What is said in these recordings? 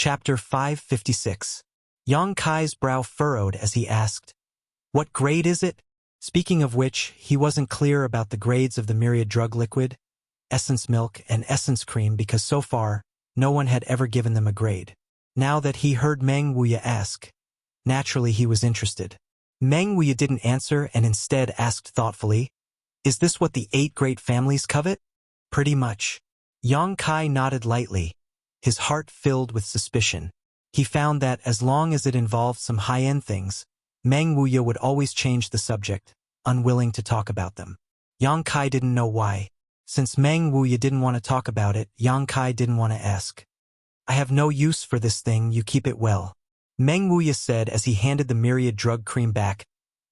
Chapter 556. Yang Kai's brow furrowed as he asked, "What grade is it?" Speaking of which, he wasn't clear about the grades of the myriad drug liquid, essence milk, and essence cream because so far, no one had ever given them a grade. Now that he heard Meng Wuya ask, naturally he was interested. Meng Wuya didn't answer and instead asked thoughtfully, "Is this what the 8 great families covet?" "Pretty much." Yang Kai nodded lightly, his heart filled with suspicion. He found that as long as it involved some high-end things, Meng Wuya would always change the subject, unwilling to talk about them. Yang Kai didn't know why. Since Meng Wuya didn't want to talk about it, Yang Kai didn't want to ask. "I have no use for this thing, you keep it well," Meng Wuya said as he handed the myriad drug cream back,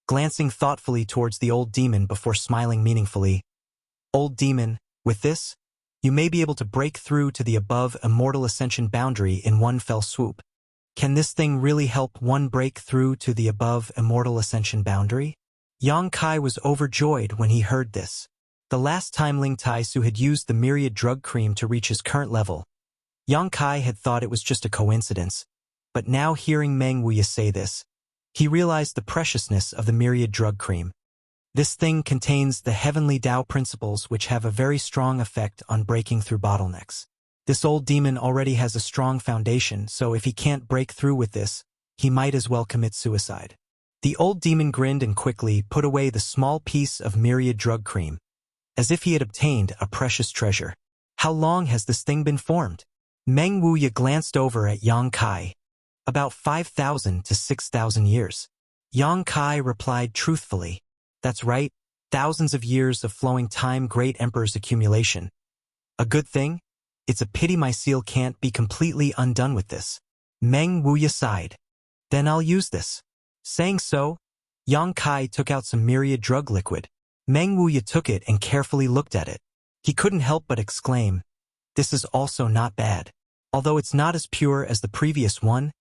glancing thoughtfully towards the old demon before smiling meaningfully. "Old demon, with this, you may be able to break through to the above immortal ascension boundary in one fell swoop." Can this thing really help one break through to the above immortal ascension boundary? Yang Kai was overjoyed when he heard this. The last time Ling Tai-su had used the myriad drug cream to reach his current level, Yang Kai had thought it was just a coincidence, but now hearing Meng Wuya say this, he realized the preciousness of the myriad drug cream. This thing contains the heavenly Tao principles which have a very strong effect on breaking through bottlenecks. This old demon already has a strong foundation, so if he can't break through with this, he might as well commit suicide. The old demon grinned and quickly put away the small piece of myriad drug cream, as if he had obtained a precious treasure. "How long has this thing been formed?" Meng Wuya glanced over at Yang Kai. "About 5,000 to 6,000 years. Yang Kai replied truthfully. "That's right, thousands of years of flowing time, great emperor's accumulation. A good thing? It's a pity my seal can't be completely undone with this." Meng Wuya sighed. "Then I'll use this." Saying so, Yang Kai took out some myriad drug liquid. Meng Wuya took it and carefully looked at it. He couldn't help but exclaim, "This is also not bad. Although it's not as pure as the previous one,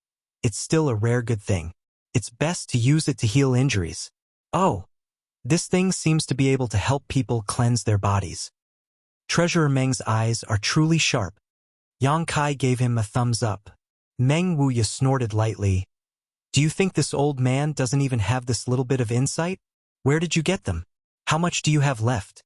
it's still a rare good thing. It's best to use it to heal injuries. Oh, this thing seems to be able to help people cleanse their bodies." Treasurer Meng's eyes are truly sharp. Yang Kai gave him a thumbs up. Meng Wuya snorted lightly. "Do you think this old man doesn't even have this little bit of insight? Where did you get them? How much do you have left?"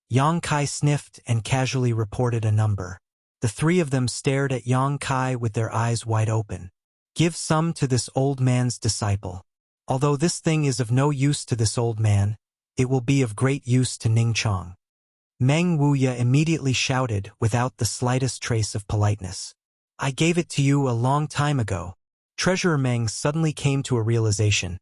Yang Kai sniffed and casually reported a number. The 3 of them stared at Yang Kai with their eyes wide open. "Give some to this old man's disciple. Although this thing is of no use to this old man, it will be of great use to Ning Chong." Meng Wuya immediately shouted without the slightest trace of politeness. "I gave it to you a long time ago." Treasurer Meng suddenly came to a realization.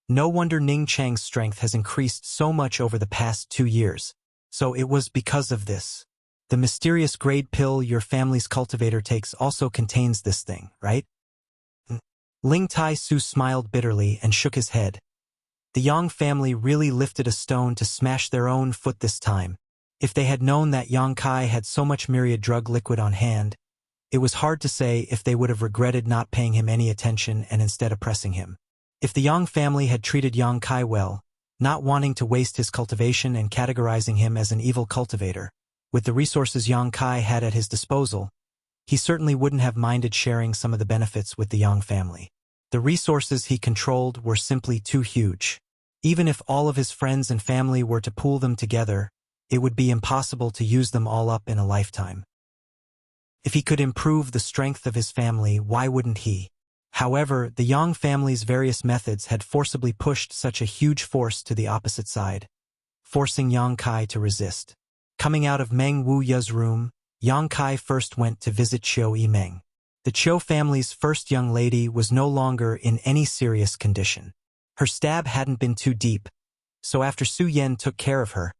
No wonder Ning Chang's strength has increased so much over the past 2 years. So it was because of this. The mysterious grade pill your family's cultivator takes also contains this thing, right? Ling Tai-su smiled bitterly and shook his head. The Yang family really lifted a stone to smash their own foot this time. If they had known that Yang Kai had so much myriad drug liquid on hand, it was hard to say if they would have regretted not paying him any attention and instead oppressing him. If the Yang family had treated Yang Kai well, not wanting to waste his cultivation and categorizing him as an evil cultivator, with the resources Yang Kai had at his disposal, he certainly wouldn't have minded sharing some of the benefits with the Yang family. The resources he controlled were simply too huge. Even if all of his friends and family were to pool them together, it would be impossible to use them all up in a lifetime. If he could improve the strength of his family, why wouldn't he? However, the Yang family's various methods had forcibly pushed such a huge force to the opposite side, forcing Yang Kai to resist. Coming out of Meng Wuya's room, Yang Kai first went to visit Chiu Yimeng. The Chiu family's first young lady was no longer in any serious condition. Her stab hadn't been too deep, so after Su Yen took care of her,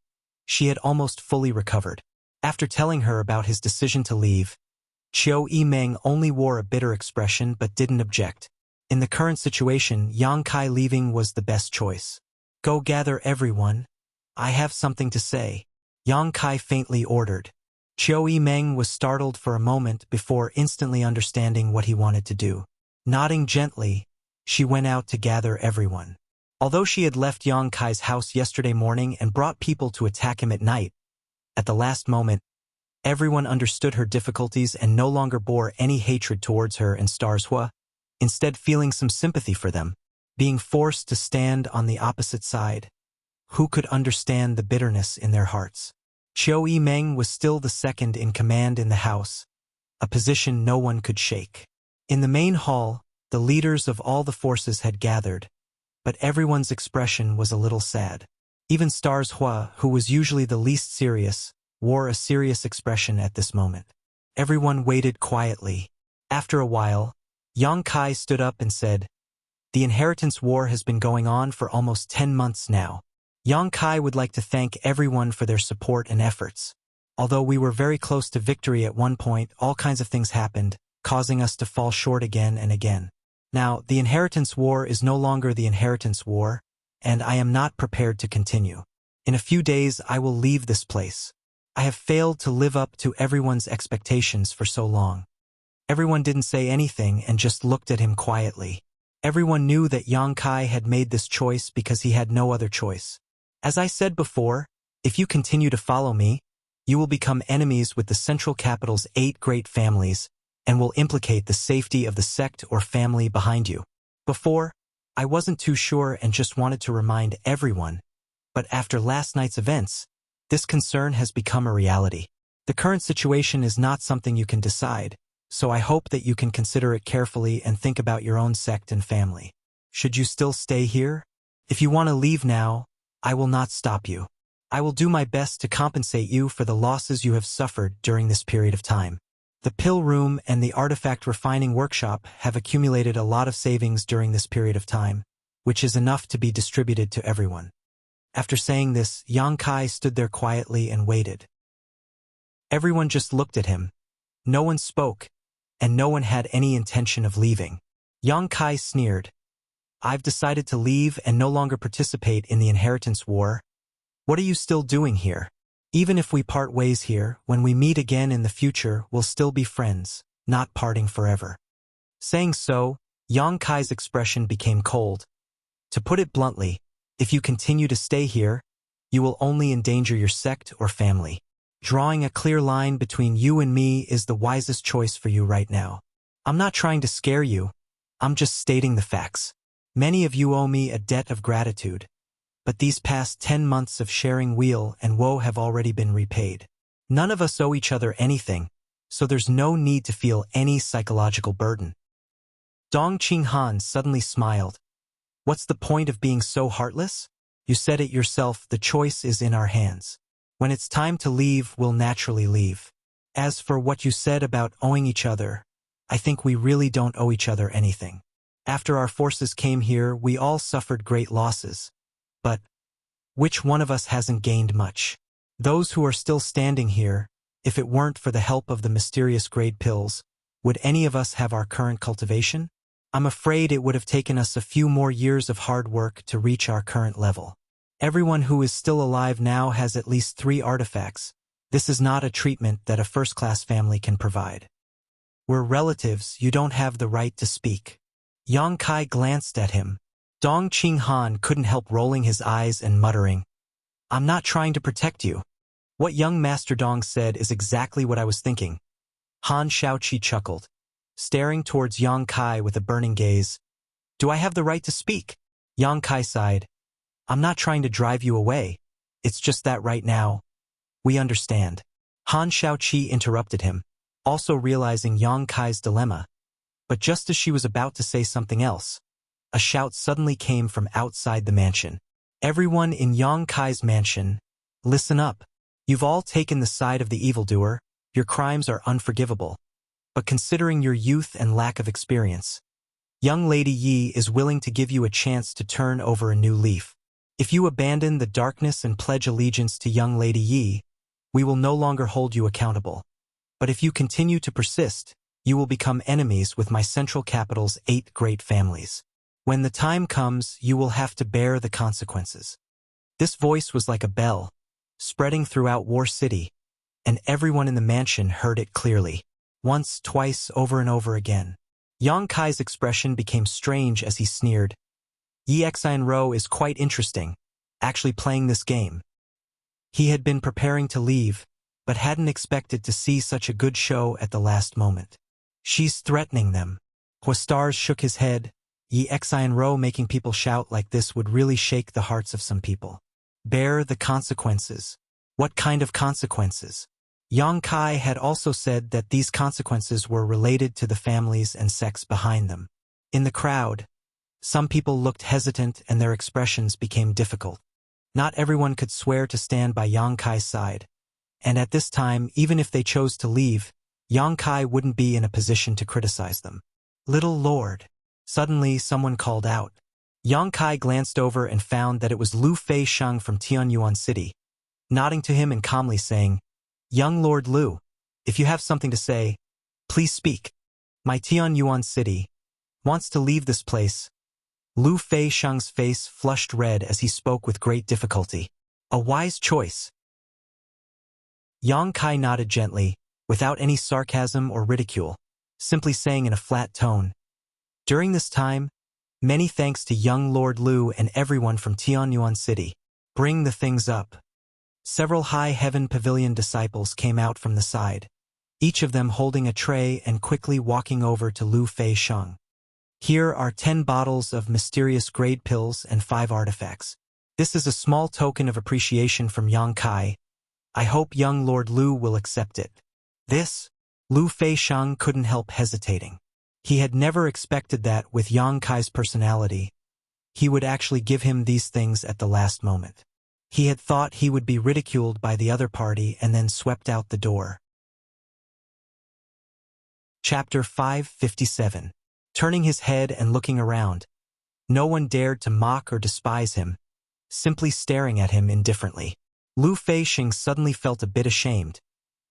she had almost fully recovered. After telling her about his decision to leave, Chiu Yimeng only wore a bitter expression but didn't object. In the current situation, Yang Kai leaving was the best choice. "Go gather everyone. I have something to say," Yang Kai faintly ordered. Chiu Yimeng was startled for a moment before instantly understanding what he wanted to do. Nodding gently, she went out to gather everyone. Although she had left Yang Kai's house yesterday morning and brought people to attack him at night, at the last moment, Everyone understood her difficulties and no longer bore any hatred towards her and Stars Hua, instead feeling some sympathy for them, being forced to stand on the opposite side. Who could understand the bitterness in their hearts? Chiu Yimeng was still the second in command in the house, a position no one could shake. In the main hall, the leaders of all the forces had gathered, but everyone's expression was a little sad. Even Stars Hua, who was usually the least serious, wore a serious expression at this moment. Everyone waited quietly. After a while, Yang Kai stood up and said, "The inheritance war has been going on for almost 10 months now. Yang Kai would like to thank everyone for their support and efforts. Although we were very close to victory at one point, all kinds of things happened, causing us to fall short again and again. Now, the inheritance war is no longer the inheritance war, and I am not prepared to continue. In a few days, I will leave this place. I have failed to live up to everyone's expectations for so long." Everyone didn't say anything and just looked at him quietly. Everyone knew that Yang Kai had made this choice because he had no other choice. As I said before, if you continue to follow me, you will become enemies with the central capital's 8 great families and will implicate the safety of the sect or family behind you. Before, I wasn't too sure and just wanted to remind everyone, but after last night's events, this concern has become a reality. The current situation is not something you can decide, so I hope that you can consider it carefully and think about your own sect and family. Should you still stay here? If you want to leave now, I will not stop you. I will do my best to compensate you for the losses you have suffered during this period of time. The pill room and the artifact refining workshop have accumulated a lot of savings during this period of time, which is enough to be distributed to everyone. After saying this, Yang Kai stood there quietly and waited. Everyone just looked at him. No one spoke, and no one had any intention of leaving. Yang Kai sneered. "I've decided to leave and no longer participate in the inheritance war. What are you still doing here? Even if we part ways here, when we meet again in the future, we'll still be friends, not parting forever." Saying so, Yang Kai's expression became cold. To put it bluntly, if you continue to stay here, you will only endanger your sect or family. Drawing a clear line between you and me is the wisest choice for you right now. I'm not trying to scare you. I'm just stating the facts. Many of you owe me a debt of gratitude, but these past 10 months of sharing weal and woe have already been repaid. None of us owe each other anything, so there's no need to feel any psychological burden. Dong Qinghan suddenly smiled. "What's the point of being so heartless? You said it yourself, the choice is in our hands. When it's time to leave, we'll naturally leave. As for what you said about owing each other, I think we really don't owe each other anything. After our forces came here, we all suffered great losses. But which one of us hasn't gained much? Those who are still standing here, if it weren't for the help of the mysterious grade pills, would any of us have our current cultivation? I'm afraid it would have taken us a few more years of hard work to reach our current level. Everyone who is still alive now has at least 3 artifacts. This is not a treatment that a first-class family can provide. We're relatives, you don't have the right to speak." Yang Kai glanced at him. Dong Qinghan couldn't help rolling his eyes and muttering, "I'm not trying to protect you." What young Master Dong said is exactly what I was thinking. Han Shaoqi chuckled, staring towards Yang Kai with a burning gaze. "Do I have the right to speak?" Yang Kai sighed. "I'm not trying to drive you away. It's just that right now, we understand." Han Shaoqi interrupted him, also realizing Yang Kai's dilemma. But just as she was about to say something else, a shout suddenly came from outside the mansion. "Everyone in Yang Kai's mansion, listen up. You've all taken the side of the evildoer. Your crimes are unforgivable. But considering your youth and lack of experience, young Lady Yi is willing to give you a chance to turn over a new leaf. If you abandon the darkness and pledge allegiance to young Lady Yi, we will no longer hold you accountable. But if you continue to persist, you will become enemies with my central capital's 8 great families. When the time comes, you will have to bear the consequences." This voice was like a bell, spreading throughout War City, and everyone in the mansion heard it clearly. Once, twice, over and over again. Yang Kai's expression became strange as he sneered. "Yi Xianro is quite interesting, actually playing this game." He had been preparing to leave, but hadn't expected to see such a good show at the last moment. She's threatening them. Huastars shook his head. Yi Xian Ro, making people shout like this would really shake the hearts of some people. Bear the consequences. What kind of consequences? Yang Kai had also said that these consequences were related to the families and sects behind them. In the crowd, some people looked hesitant and their expressions became difficult. Not everyone could swear to stand by Yang Kai's side, and at this time, even if they chose to leave, Yang Kai wouldn't be in a position to criticize them. Little Lord. Suddenly, someone called out. Yang Kai glanced over and found that it was Lu Fei-sheng from Tianyuan City, nodding to him and calmly saying, "Young Lord Lu, if you have something to say, please speak. My Tianyuan City wants to leave this place." Lu Fei-sheng's face flushed red as he spoke with great difficulty. A wise choice. Yang Kai nodded gently, without any sarcasm or ridicule, simply saying in a flat tone, "During this time, many thanks to young Lord Lu and everyone from Tianyuan City. Bring the things up." Several High Heaven Pavilion disciples came out from the side, each of them holding a tray and quickly walking over to Lu Fei-sheng. "Here are 10 bottles of mysterious grade pills and 5 artifacts. This is a small token of appreciation from Yang Kai. I hope young Lord Lu will accept it." This? Lu Fei-sheng couldn't help hesitating. He had never expected that with Yang Kai's personality, he would actually give him these things at the last moment. He had thought he would be ridiculed by the other party and then swept out the door. Chapter 557. Turning his head and looking around. No one dared to mock or despise him, simply staring at him indifferently. Lu Fei-sheng suddenly felt a bit ashamed,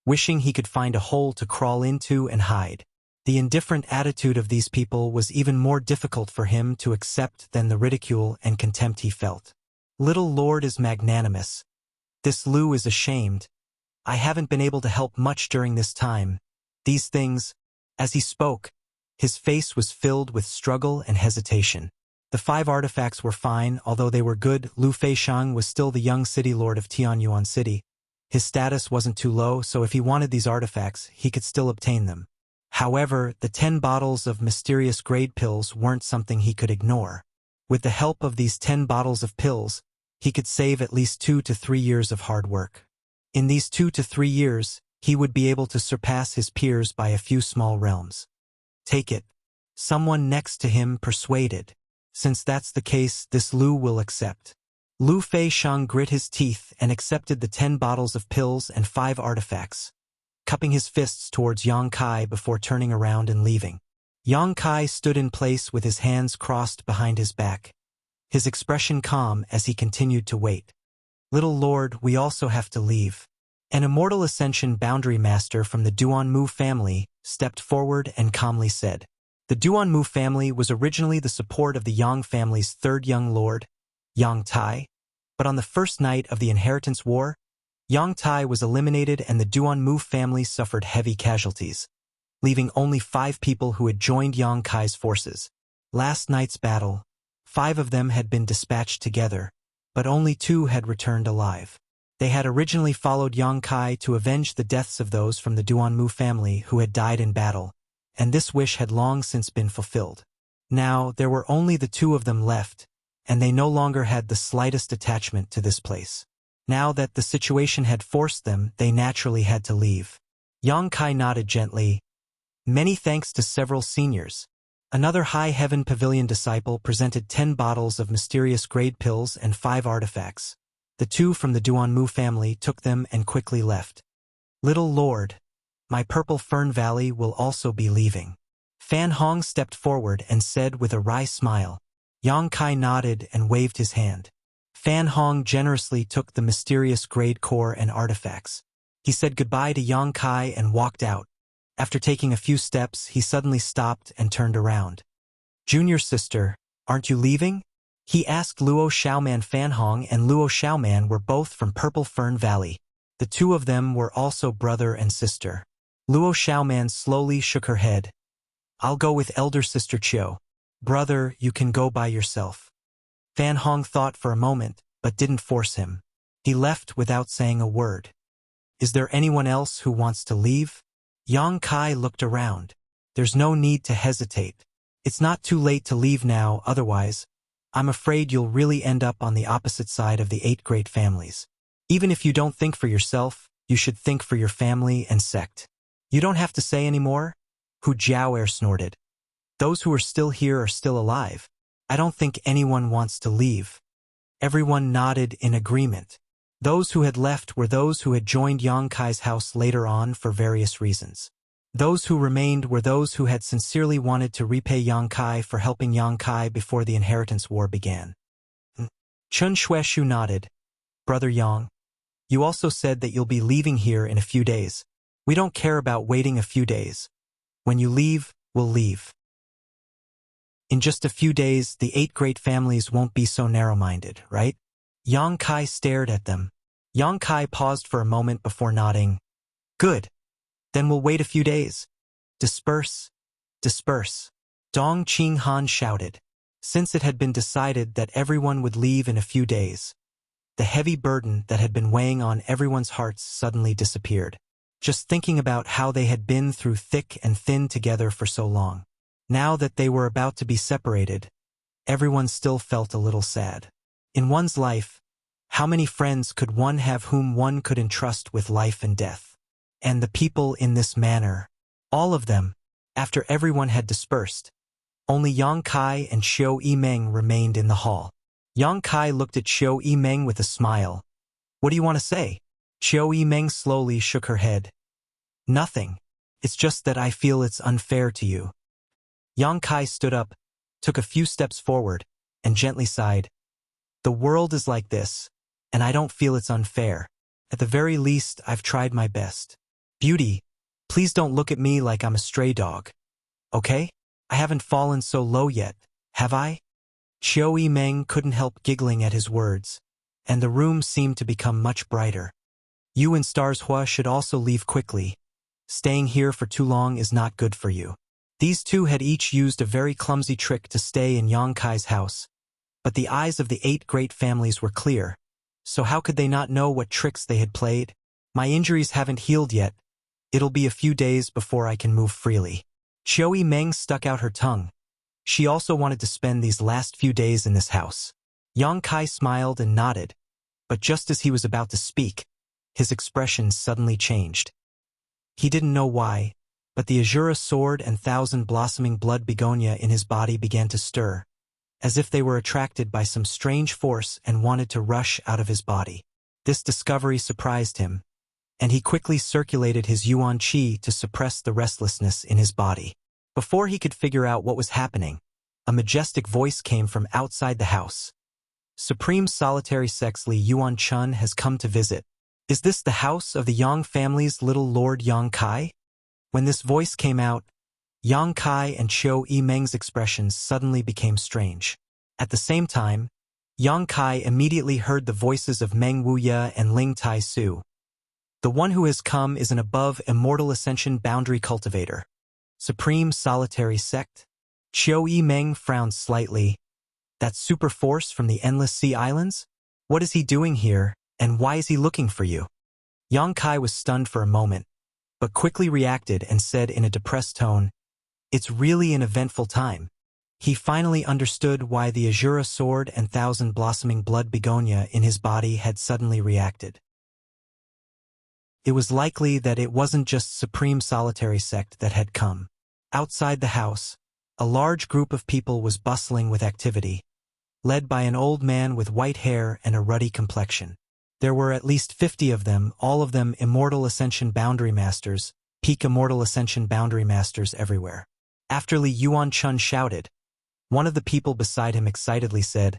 wishing he could find a hole to crawl into and hide. The indifferent attitude of these people was even more difficult for him to accept than the ridicule and contempt he felt. Little Lord is magnanimous. This Lu is ashamed. I haven't been able to help much during this time. These things, as he spoke, his face was filled with struggle and hesitation. The 5 artifacts were fine, although they were good. Lu Fei-sheng was still the young city lord of Tianyuan City. His status wasn't too low, so if he wanted these artifacts, he could still obtain them. However, the 10 bottles of mysterious grade pills weren't something he could ignore. With the help of these 10 bottles of pills, he could save at least 2 to 3 years of hard work. In these 2 to 3 years, he would be able to surpass his peers by a few small realms. Take it. Someone next to him persuaded. Since that's the case, this Lu will accept. Lu Fei-sheng grit his teeth and accepted the 10 bottles of pills and 5 artifacts, cupping his fists towards Yang Kai before turning around and leaving. Yang Kai stood in place with his hands crossed behind his back, his expression calm as he continued to wait. Little Lord, we also have to leave. An Immortal Ascension Boundary Master from the Duanmu family stepped forward and calmly said. The Duanmu family was originally the support of the Yang family's 3rd young lord, Yang Tai, but on the first night of the Inheritance War, Yang Tai was eliminated and the Duanmu family suffered heavy casualties, leaving only 5 people who had joined Yang Kai's forces. Last night's battle, 5 of them had been dispatched together, but only 2 had returned alive. They had originally followed Yang Kai to avenge the deaths of those from the Duanmu family who had died in battle, and this wish had long since been fulfilled. Now, there were only the 2 of them left, and they no longer had the slightest attachment to this place. Now that the situation had forced them, they naturally had to leave. Yang Kai nodded gently. Many thanks to several seniors. Another High Heaven Pavilion disciple presented 10 bottles of mysterious grade pills and 5 artifacts. The 2 from the Duanmu family took them and quickly left. Little Lord, my Purple Fern Valley will also be leaving. Fan Hong stepped forward and said with a wry smile. Yang Kai nodded and waved his hand. Fan Hong generously took the mysterious grade core and artifacts. He said goodbye to Yang Kai and walked out. After taking a few steps, he suddenly stopped and turned around. Junior sister, aren't you leaving? He asked. Luo Xiaoman. Fan Hong and Luo Xiaoman were both from Purple Fern Valley. The 2 of them were also brother and sister. Luo Xiaoman slowly shook her head. I'll go with elder sister Chiu. Brother, you can go by yourself. Fan Hong thought for a moment, but didn't force him. He left without saying a word. Is there anyone else who wants to leave? Yang Kai looked around. There's no need to hesitate. It's not too late to leave now, otherwise, I'm afraid you'll really end up on the opposite side of the 8 great families. Even if you don't think for yourself, you should think for your family and sect. You don't have to say any more? Hu Jiaoer snorted. Those who are still here are still alive. I don't think anyone wants to leave. Everyone nodded in agreement. Those who had left were those who had joined Yang Kai's house later on for various reasons. Those who remained were those who had sincerely wanted to repay Yang Kai for helping Yang Kai before the inheritance war began. Chun Xueshu nodded. Brother Yang, you also said that you'll be leaving here in a few days. We don't care about waiting a few days. When you leave, we'll leave. In just a few days, the 8 great families won't be so narrow-minded, right? Yang Kai stared at them. Yang Kai paused for a moment before nodding. Good. Then we'll wait a few days. Disperse. Disperse. Dong Qing Han shouted. Since it had been decided that everyone would leave in a few days, the heavy burden that had been weighing on everyone's hearts suddenly disappeared. Just thinking about how they had been through thick and thin together for so long. Now that they were about to be separated, everyone still felt a little sad. In one's life, how many friends could one have whom one could entrust with life and death? And the people in this manner, all of them, after everyone had dispersed, only Yang Kai and Xiao Yimeng remained in the hall. Yang Kai looked at Xiao Yimeng with a smile. What do you want to say? Xiao Yimeng slowly shook her head. Nothing. It's just that I feel it's unfair to you. Yang Kai stood up, took a few steps forward, and gently sighed. The world is like this, and I don't feel it's unfair. At the very least, I've tried my best. Beauty, please don't look at me like I'm a stray dog. Okay? I haven't fallen so low yet, have I? Xiao Yimeng couldn't help giggling at his words, and the room seemed to become much brighter. You and Stars Hua should also leave quickly. Staying here for too long is not good for you. These two had each used a very clumsy trick to stay in Yang Kai's house, but the eyes of the 8 great families were clear, so how could they not know what tricks they had played? My injuries haven't healed yet. It'll be a few days before I can move freely. Xiao Yimeng stuck out her tongue. She also wanted to spend these last few days in this house. Yang Kai smiled and nodded, but just as he was about to speak, his expression suddenly changed. He didn't know why, but the Azura sword and 1,000 blossoming blood begonia in his body began to stir, as if they were attracted by some strange force and wanted to rush out of his body. This discovery surprised him, and he quickly circulated his Yuan Qi to suppress the restlessness in his body. Before he could figure out what was happening, a majestic voice came from outside the house. Supreme Solitary Sex Li Yuan Chun has come to visit. Is this the house of the Yang family's little Lord Yang Kai? When this voice came out, Yang Kai and Xiao Yimeng's expressions suddenly became strange. At the same time, Yang Kai immediately heard the voices of Meng Wuya and Ling Tai Su. The one who has come is an above immortal ascension boundary cultivator. Supreme Solitary Sect? Xiao Yimeng frowned slightly. That super force from the Endless Sea Islands? What is he doing here, and why is he looking for you? Yang Kai was stunned for a moment, but quickly reacted and said in a depressed tone, It's really an eventful time. He finally understood why the Azura sword and 1,000 blossoming blood begonia in his body had suddenly reacted. It was likely that it wasn't just Supreme Solitary Sect that had come. Outside the house, a large group of people was bustling with activity, led by an old man with white hair and a ruddy complexion. There were at least 50 of them, all of them Immortal Ascension Boundary Masters, peak Immortal Ascension Boundary Masters everywhere. After Li Yuan Chun shouted, one of the people beside him excitedly said,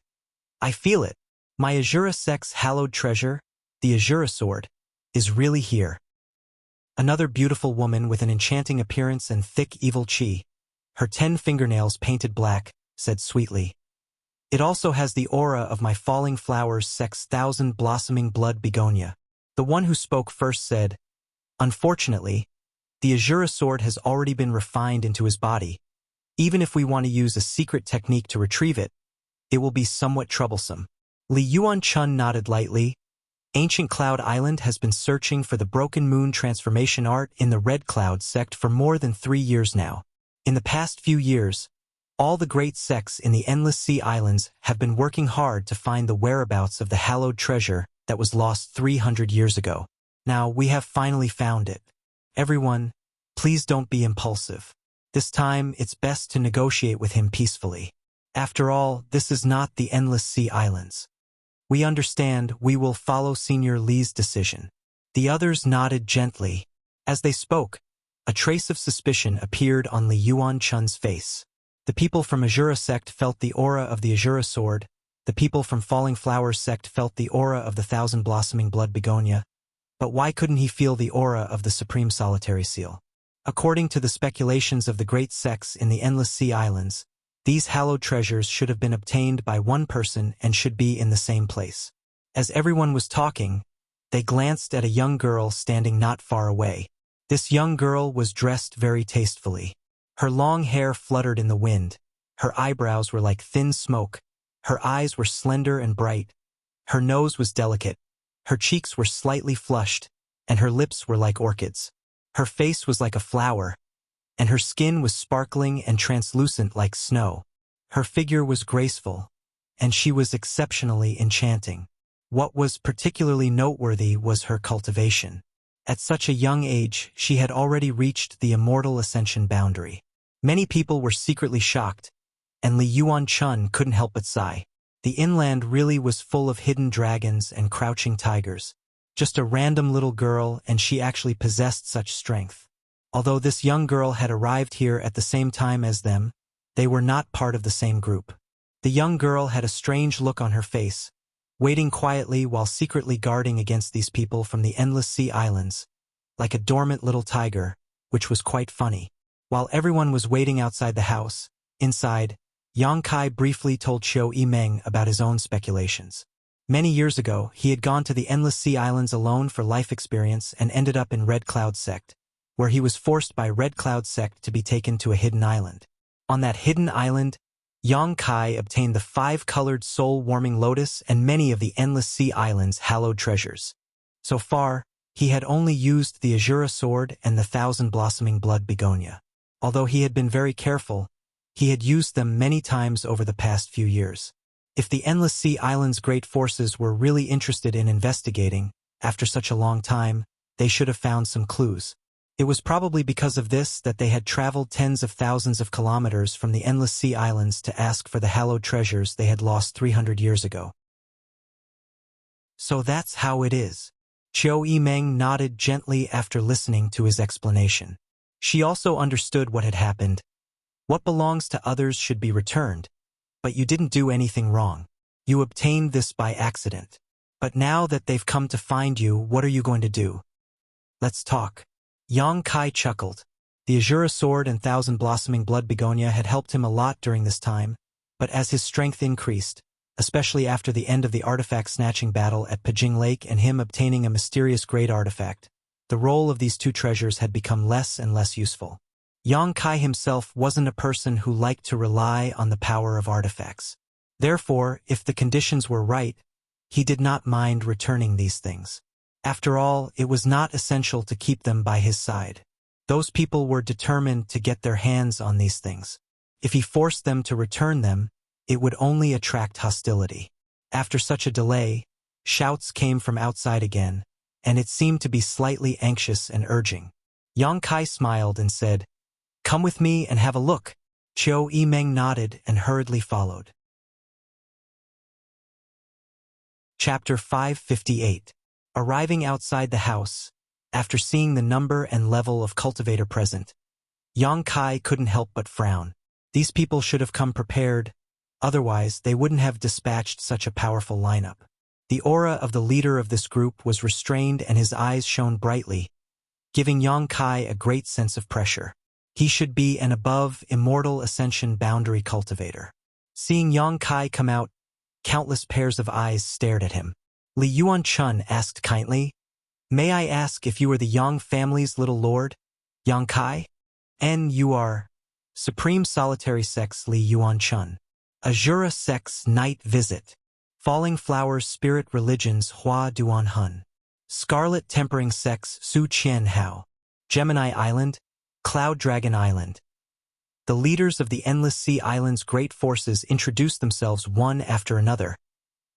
I feel it. My Azura Sect's hallowed treasure, the Azura sword, is really here. Another beautiful woman with an enchanting appearance and thick evil chi, her 10 fingernails painted black, said sweetly, It also has the aura of my falling flowers sect's 1,000 blossoming blood begonia. The one who spoke first said, Unfortunately, the Azura sword has already been refined into his body. Even if we want to use a secret technique to retrieve it, it will be somewhat troublesome. Li Yuan Chun nodded lightly. Ancient Cloud Island has been searching for the Broken Moon transformation art in the Red Cloud sect for more than 3 years now. In the past few years, all the great sects in the Endless Sea Islands have been working hard to find the whereabouts of the hallowed treasure that was lost 300 years ago. Now we have finally found it. Everyone, please don't be impulsive. This time, it's best to negotiate with him peacefully. After all, this is not the Endless Sea Islands. We understand. We will follow Senior Li's decision. The others nodded gently. As they spoke, a trace of suspicion appeared on Li Yuan-chun's face. The people from Azura sect felt the aura of the Azura sword. The people from Falling Flowers sect felt the aura of the Thousand Blossoming Blood Begonia. But why couldn't he feel the aura of the Supreme Solitary Seal? According to the speculations of the great sects in the Endless Sea Islands, these hallowed treasures should have been obtained by one person and should be in the same place. As everyone was talking, they glanced at a young girl standing not far away. This young girl was dressed very tastefully. Her long hair fluttered in the wind. Her eyebrows were like thin smoke. Her eyes were slender and bright. Her nose was delicate. Her cheeks were slightly flushed, and her lips were like orchids. Her face was like a flower, and her skin was sparkling and translucent like snow. Her figure was graceful, and she was exceptionally enchanting. What was particularly noteworthy was her cultivation. At such a young age, she had already reached the immortal ascension boundary. Many people were secretly shocked, and Li Yuan-chun couldn't help but sigh. The inland really was full of hidden dragons and crouching tigers. Just a random little girl, and she actually possessed such strength. Although this young girl had arrived here at the same time as them, they were not part of the same group. The young girl had a strange look on her face, waiting quietly while secretly guarding against these people from the Endless Sea Islands, like a dormant little tiger, which was quite funny. While everyone was waiting outside the house, inside, Yang Kai briefly told Qiu Yimeng about his own speculations. Many years ago, he had gone to the Endless Sea Islands alone for life experience and ended up in Red Cloud sect, where he was forced by Red Cloud sect to be taken to a hidden island. On that hidden island, Yang Kai obtained the 5-colored soul-warming lotus and many of the Endless Sea Islands' hallowed treasures. So far, he had only used the Azura sword and the Thousand-Blossoming Blood Begonia. Although he had been very careful, he had used them many times over the past few years. If the Endless Sea Islands' great forces were really interested in investigating, after such a long time, they should have found some clues. It was probably because of this that they had traveled tens of thousands of kilometers from the Endless Sea Islands to ask for the hallowed treasures they had lost 300 years ago. So that's how it is. Qiu Yimeng nodded gently after listening to his explanation. She also understood what had happened. What belongs to others should be returned. But you didn't do anything wrong. You obtained this by accident. But now that they've come to find you, what are you going to do? Let's talk. Yang Kai chuckled. The Azura sword and Thousand Blossoming Blood Begonia had helped him a lot during this time, but as his strength increased, especially after the end of the artifact-snatching battle at Pajing Lake and him obtaining a mysterious great artifact, the role of these two treasures had become less and less useful. Yang Kai himself wasn't a person who liked to rely on the power of artifacts. Therefore, if the conditions were right, he did not mind returning these things. After all, it was not essential to keep them by his side. Those people were determined to get their hands on these things. If he forced them to return them, it would only attract hostility. After such a delay, shouts came from outside again, and it seemed to be slightly anxious and urging. Yang Kai smiled and said, "Come with me and have a look." Qiu Yimeng nodded and hurriedly followed. Chapter 558. Arriving outside the house, after seeing the number and level of cultivator present, Yang Kai couldn't help but frown. These people should have come prepared, otherwise they wouldn't have dispatched such a powerful lineup. The aura of the leader of this group was restrained and his eyes shone brightly, giving Yang Kai a great sense of pressure. He should be an above immortal ascension boundary cultivator. Seeing Yang Kai come out, countless pairs of eyes stared at him. Li Yuan-chun asked kindly, "May I ask if you are the Yang family's little lord, Yang Kai? And you are Supreme Solitary Sect's Li Yuan-chun. Azura Sect's night visit." Falling Flowers Spirit Religions Hua Duan Hun. Scarlet Tempering Sex Su Qian Hao. Gemini Island, Cloud Dragon Island. The leaders of the Endless Sea Island's great forces introduced themselves one after another,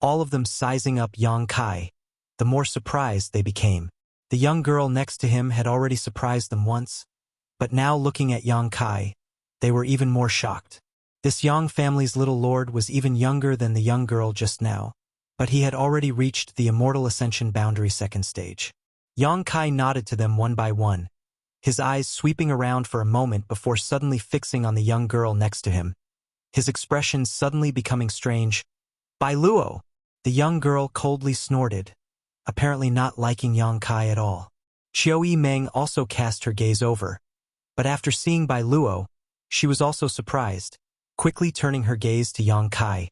all of them sizing up Yang Kai. The more surprised they became. The young girl next to him had already surprised them once, but now looking at Yang Kai, they were even more shocked. This Yang family's little lord was even younger than the young girl just now, but he had already reached the Immortal Ascension Boundary second stage. Yang Kai nodded to them one by one, his eyes sweeping around for a moment before suddenly fixing on the young girl next to him, his expression suddenly becoming strange. "Bai Luo!" The young girl coldly snorted, apparently not liking Yang Kai at all. Qiu Yimeng also cast her gaze over, but after seeing Bai Luo, she was also surprised, quickly turning her gaze to Yang Kai,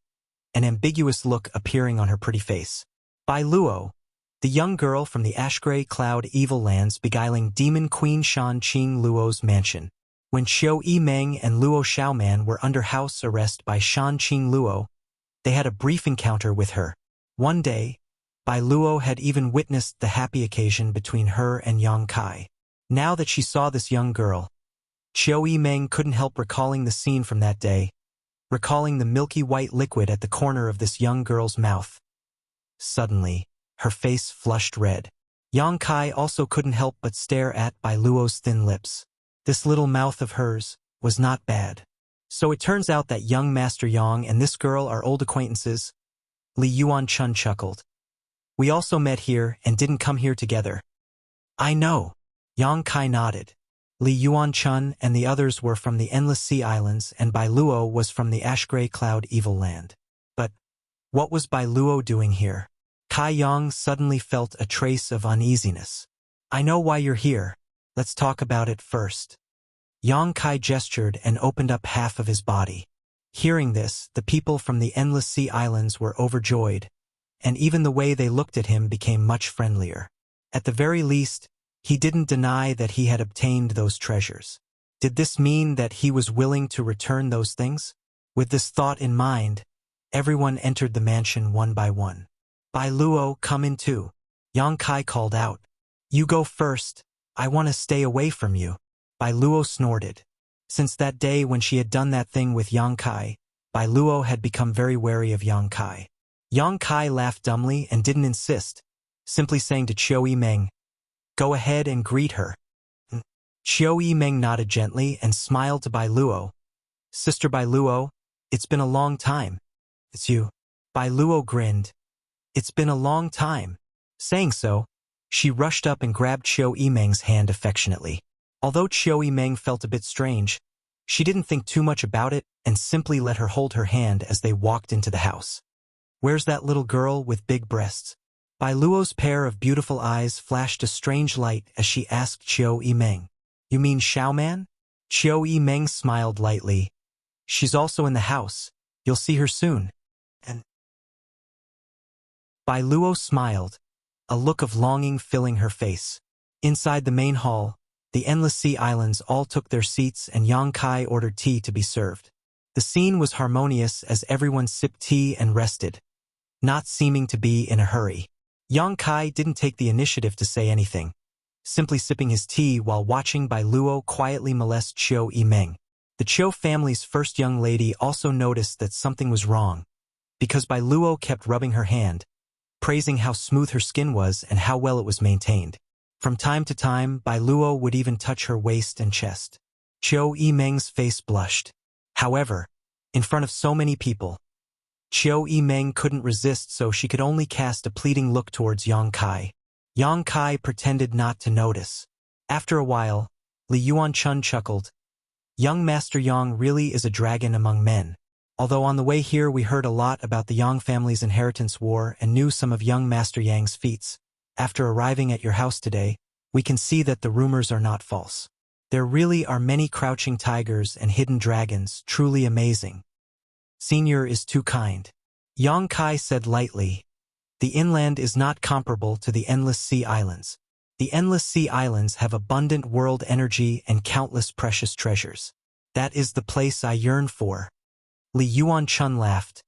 an ambiguous look appearing on her pretty face. Bai Luo, the young girl from the Ashgray Cloud Evil Lands beguiling Demon Queen Shan Qing Luo's mansion. When Qiu Yimeng and Luo Xiaoman were under house arrest by Shan Qing Luo, they had a brief encounter with her. One day, Bai Luo had even witnessed the happy occasion between her and Yang Kai. Now that she saw this young girl, Qiu Yimeng couldn't help recalling the scene from that day, recalling the milky white liquid at the corner of this young girl's mouth. Suddenly, her face flushed red. Yang Kai also couldn't help but stare at Bai Luo's thin lips. This little mouth of hers was not bad. So it turns out that young Master Yang and this girl are old acquaintances. Li Yuan-chun chuckled. "We also met here and didn't come here together." "I know." Yang Kai nodded. Li Yuan-chun and the others were from the Endless Sea Islands and Bai Luo was from the Ashgray Cloud Evil Land. But what was Bai Luo doing here? Kai Yang suddenly felt a trace of uneasiness. "I know why you're here. Let's talk about it first." Yang Kai gestured and opened up half of his body. Hearing this, the people from the Endless Sea Islands were overjoyed, and even the way they looked at him became much friendlier. At the very least, he didn't deny that he had obtained those treasures. Did this mean that he was willing to return those things? With this thought in mind, everyone entered the mansion one by one. "Bai Luo, come in too." Yang Kai called out. "You go first. I want to stay away from you." Bai Luo snorted. Since that day when she had done that thing with Yang Kai, Bai Luo had become very wary of Yang Kai. Yang Kai laughed dumbly and didn't insist, simply saying to Qiu Yimeng, "Go ahead and greet her." Qiu Yimeng nodded gently and smiled to Bai Luo. "Sister Bai Luo, it's been a long time." "It's you." Bai Luo grinned. "It's been a long time." Saying so, she rushed up and grabbed Qiu Yimeng's hand affectionately. Although Qiu Yimeng felt a bit strange, she didn't think too much about it and simply let her hold her hand as they walked into the house. "Where's that little girl with big breasts?" Bai Luo's pair of beautiful eyes flashed a strange light as she asked Qiu Yimeng. "You mean Xiaoman?" Qiu Yimeng smiled lightly. "She's also in the house. You'll see her soon." And Bai Luo smiled, a look of longing filling her face. Inside the main hall, the Endless Sea Islands all took their seats and Yang Kai ordered tea to be served. The scene was harmonious as everyone sipped tea and rested, not seeming to be in a hurry. Yang Kai didn't take the initiative to say anything, simply sipping his tea while watching Bai Luo quietly molest Qiu Yimeng. The Qiu family's first young lady also noticed that something was wrong, because Bai Luo kept rubbing her hand, praising how smooth her skin was and how well it was maintained. From time to time, Bai Luo would even touch her waist and chest. Qiu Yimeng's face blushed. However, in front of so many people, Qiu Yimeng couldn't resist, so she could only cast a pleading look towards Yang Kai. Yang Kai pretended not to notice. After a while, Li Yuan-chun chuckled. "Young Master Yang really is a dragon among men." Although on the way here we heard a lot about the Yang family's inheritance war and knew some of young Master Yang's feats, after arriving at your house today, we can see that the rumors are not false. There really are many crouching tigers and hidden dragons, truly amazing. Senior is too kind. Yang Kai said lightly. The inland is not comparable to the Endless Sea Islands. The Endless Sea Islands have abundant world energy and countless precious treasures. That is the place I yearn for. Li Yuan-chun laughed.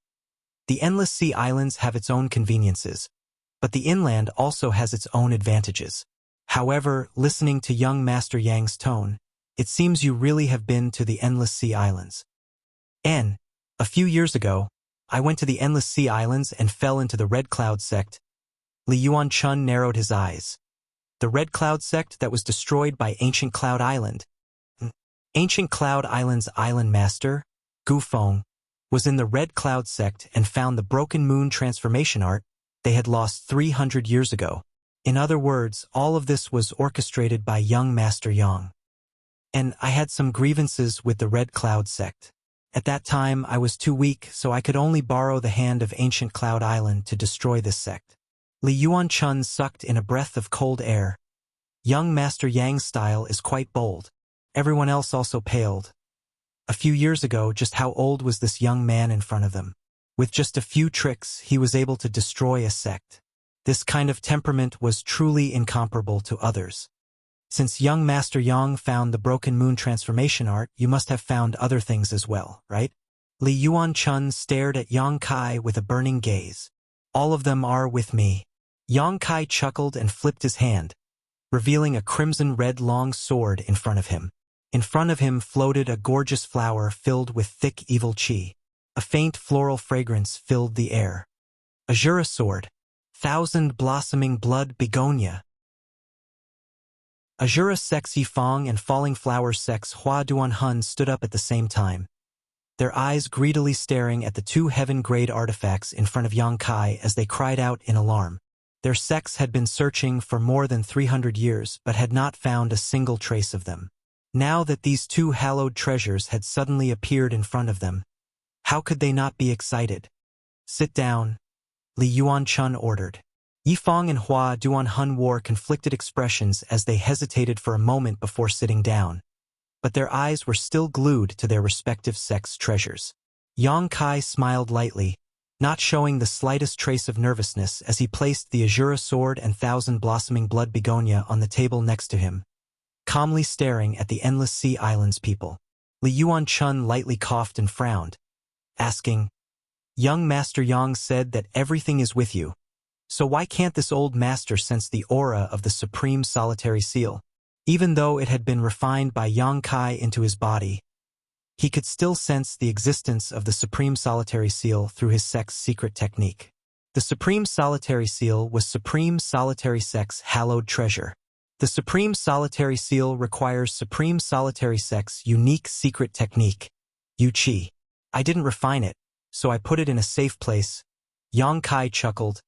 The Endless Sea Islands have its own conveniences, but the inland also has its own advantages. However, listening to young Master Yang's tone, it seems you really have been to the Endless Sea Islands. A few years ago, I went to the Endless Sea Islands and fell into the Red Cloud sect. Li Yuan-chun narrowed his eyes. The Red Cloud sect that was destroyed by Ancient Cloud Island. Ancient Cloud Island's island master, Gu Feng, was in the Red Cloud sect and found the Broken Moon transformation art they had lost 300 years ago. In other words, all of this was orchestrated by young Master Yang. And I had some grievances with the Red Cloud sect. At that time, I was too weak, so I could only borrow the hand of Ancient Cloud Island to destroy this sect. Li Yuan-chun sucked in a breath of cold air. Young Master Yang's style is quite bold. Everyone else also paled. A few years ago, just how old was this young man in front of them? With just a few tricks, he was able to destroy a sect. This kind of temperament was truly incomparable to others. Since young Master Yang found the Broken Moon transformation art, you must have found other things as well, right? Li Yuan-chun stared at Yang Kai with a burning gaze. All of them are with me. Yang Kai chuckled and flipped his hand, revealing a crimson-red long sword in front of him. In front of him floated a gorgeous flower filled with thick evil qi. A faint floral fragrance filled the air. Azura sword. Thousand blossoming blood begonia. Azura Sex Yifang and Falling Flowers Sex Hua Duanhun stood up at the same time, their eyes greedily staring at the two heaven-grade artifacts in front of Yang Kai as they cried out in alarm. Their sects had been searching for more than 300 years but had not found a single trace of them. Now that these two hallowed treasures had suddenly appeared in front of them, how could they not be excited? Sit down, Li Yuan-chun ordered. Yifang and Hua Duanhun wore conflicted expressions as they hesitated for a moment before sitting down, but their eyes were still glued to their respective sects' treasures. Yang Kai smiled lightly, not showing the slightest trace of nervousness as he placed the Azura sword and Thousand Blossoming Blood begonia on the table next to him, calmly staring at the Endless Sea Islands people. Li Yuan-chun lightly coughed and frowned, asking, "Young Master Yang said that everything is with you. So why can't this old master sense the aura of the Supreme Solitary Seal?" Even though it had been refined by Yang Kai into his body, he could still sense the existence of the Supreme Solitary Seal through his sect's secret technique. The Supreme Solitary Seal was Supreme Solitary Sect's hallowed treasure. The Supreme Solitary Seal requires Supreme Solitary Sect's unique secret technique, Yu Qi. I didn't refine it, so I put it in a safe place. Yang Kai chuckled.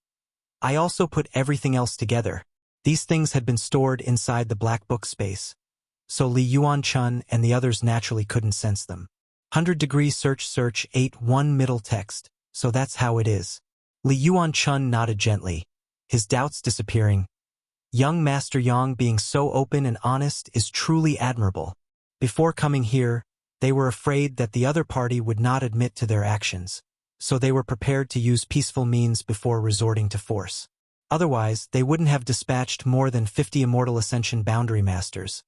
I also put everything else together. These things had been stored inside the black book space, so Li Yuan-chun and the others naturally couldn't sense them. 100-degree search 8-1 middle text, so that's how it is. Li Yuan-chun nodded gently, his doubts disappearing. Young Master Yang being so open and honest is truly admirable. Before coming here, they were afraid that the other party would not admit to their actions, so they were prepared to use peaceful means before resorting to force. Otherwise, they wouldn't have dispatched more than 50 Immortal Ascension Boundary Masters,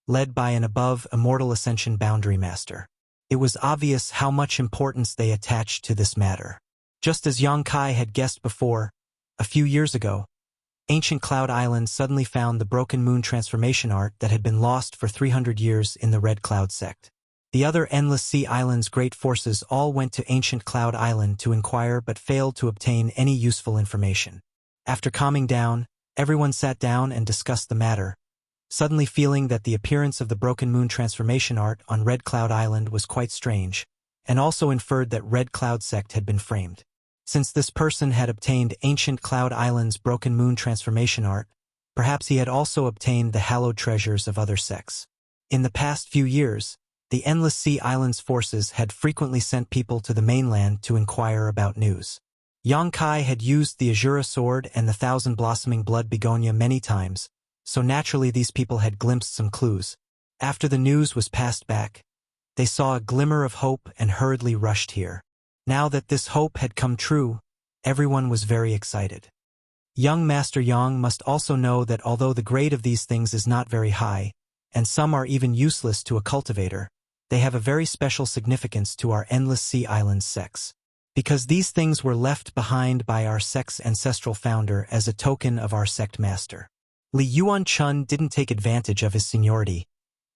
led by an above Immortal Ascension Boundary Master. It was obvious how much importance they attached to this matter. Just as Yang Kai had guessed before, a few years ago, Ancient Cloud Island suddenly found the Broken Moon transformation art that had been lost for 300 years in the Red Cloud sect. The other Endless Sea Islands' great forces all went to Ancient Cloud Island to inquire but failed to obtain any useful information. After calming down, everyone sat down and discussed the matter, suddenly feeling that the appearance of the Broken Moon transformation art on Red Cloud Island was quite strange, and also inferred that Red Cloud sect had been framed. Since this person had obtained Ancient Cloud Island's Broken Moon transformation art, perhaps he had also obtained the hallowed treasures of other sects. In the past few years, the Endless Sea Islands forces had frequently sent people to the mainland to inquire about news. Yang Kai had used the Azura sword and the Thousand Blossoming Blood begonia many times, so naturally these people had glimpsed some clues. After the news was passed back, they saw a glimmer of hope and hurriedly rushed here. Now that this hope had come true, everyone was very excited. Young Master Yang must also know that although the grade of these things is not very high, and some are even useless to a cultivator, they have a very special significance to our Endless Sea Islands sects. because these things were left behind by our sect's ancestral founder as a token of our sect master. Li Yuanchun didn't take advantage of his seniority,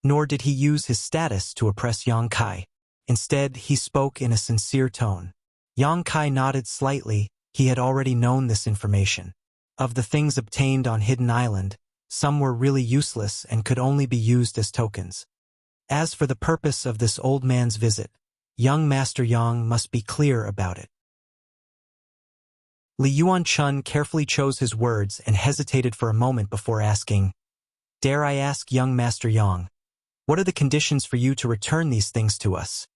nor did he use his status to oppress Yang Kai. Instead, he spoke in a sincere tone. Yang Kai nodded slightly. He had already known this information. Of the things obtained on Hidden Island, some were really useless and could only be used as tokens. As for the purpose of this old man's visit, young Master Yang must be clear about it. Li Yuanchun carefully chose his words and hesitated for a moment before asking, "Dare I ask, young Master Yang, what are the conditions for you to return these things to us?"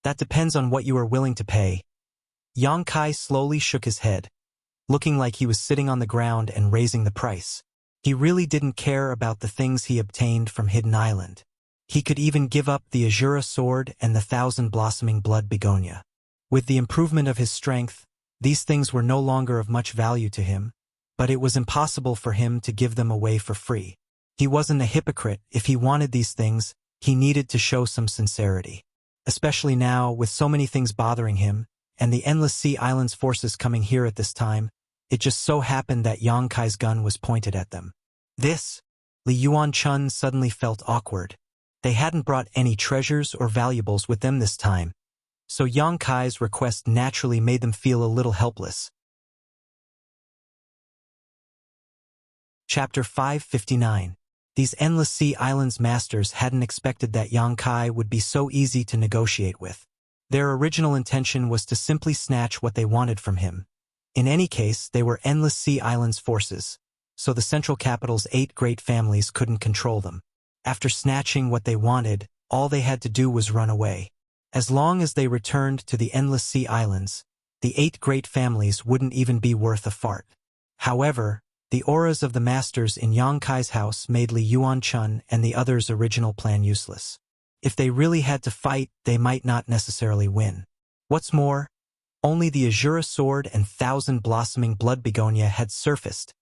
"That depends on what you are willing to pay." Yang Kai slowly shook his head, looking like he was sitting on the ground and raising the price. He really didn't care about the things he obtained from Hidden Island. He could even give up the Azura sword and the 1,000-blossoming blood begonia. With the improvement of his strength, these things were no longer of much value to him, but it was impossible for him to give them away for free. He wasn't a hypocrite. If he wanted these things, he needed to show some sincerity. Especially now, with so many things bothering him, and the Endless Sea Islands forces coming here at this time, it just so happened that Yang Kai's gun was pointed at them. Li Yuanchun suddenly felt awkward. They hadn't brought any treasures or valuables with them this time, so Yang Kai's request naturally made them feel a little helpless. Chapter 559. These Endless Sea Islands masters hadn't expected that Yang Kai would be so easy to negotiate with. Their original intention was to simply snatch what they wanted from him. In any case, they were Endless Sea Islands forces, so the central capital's 8 great families couldn't control them. After snatching what they wanted, all they had to do was run away. As long as they returned to the Endless Sea Islands, the 8 great families wouldn't even be worth a fart. However, the auras of the masters in Yang Kai's house made Li Yuanchun and the others' original plan useless. If they really had to fight, they might not necessarily win. What's more, only the Azura sword and 1,000-blossoming blood begonia had surfaced.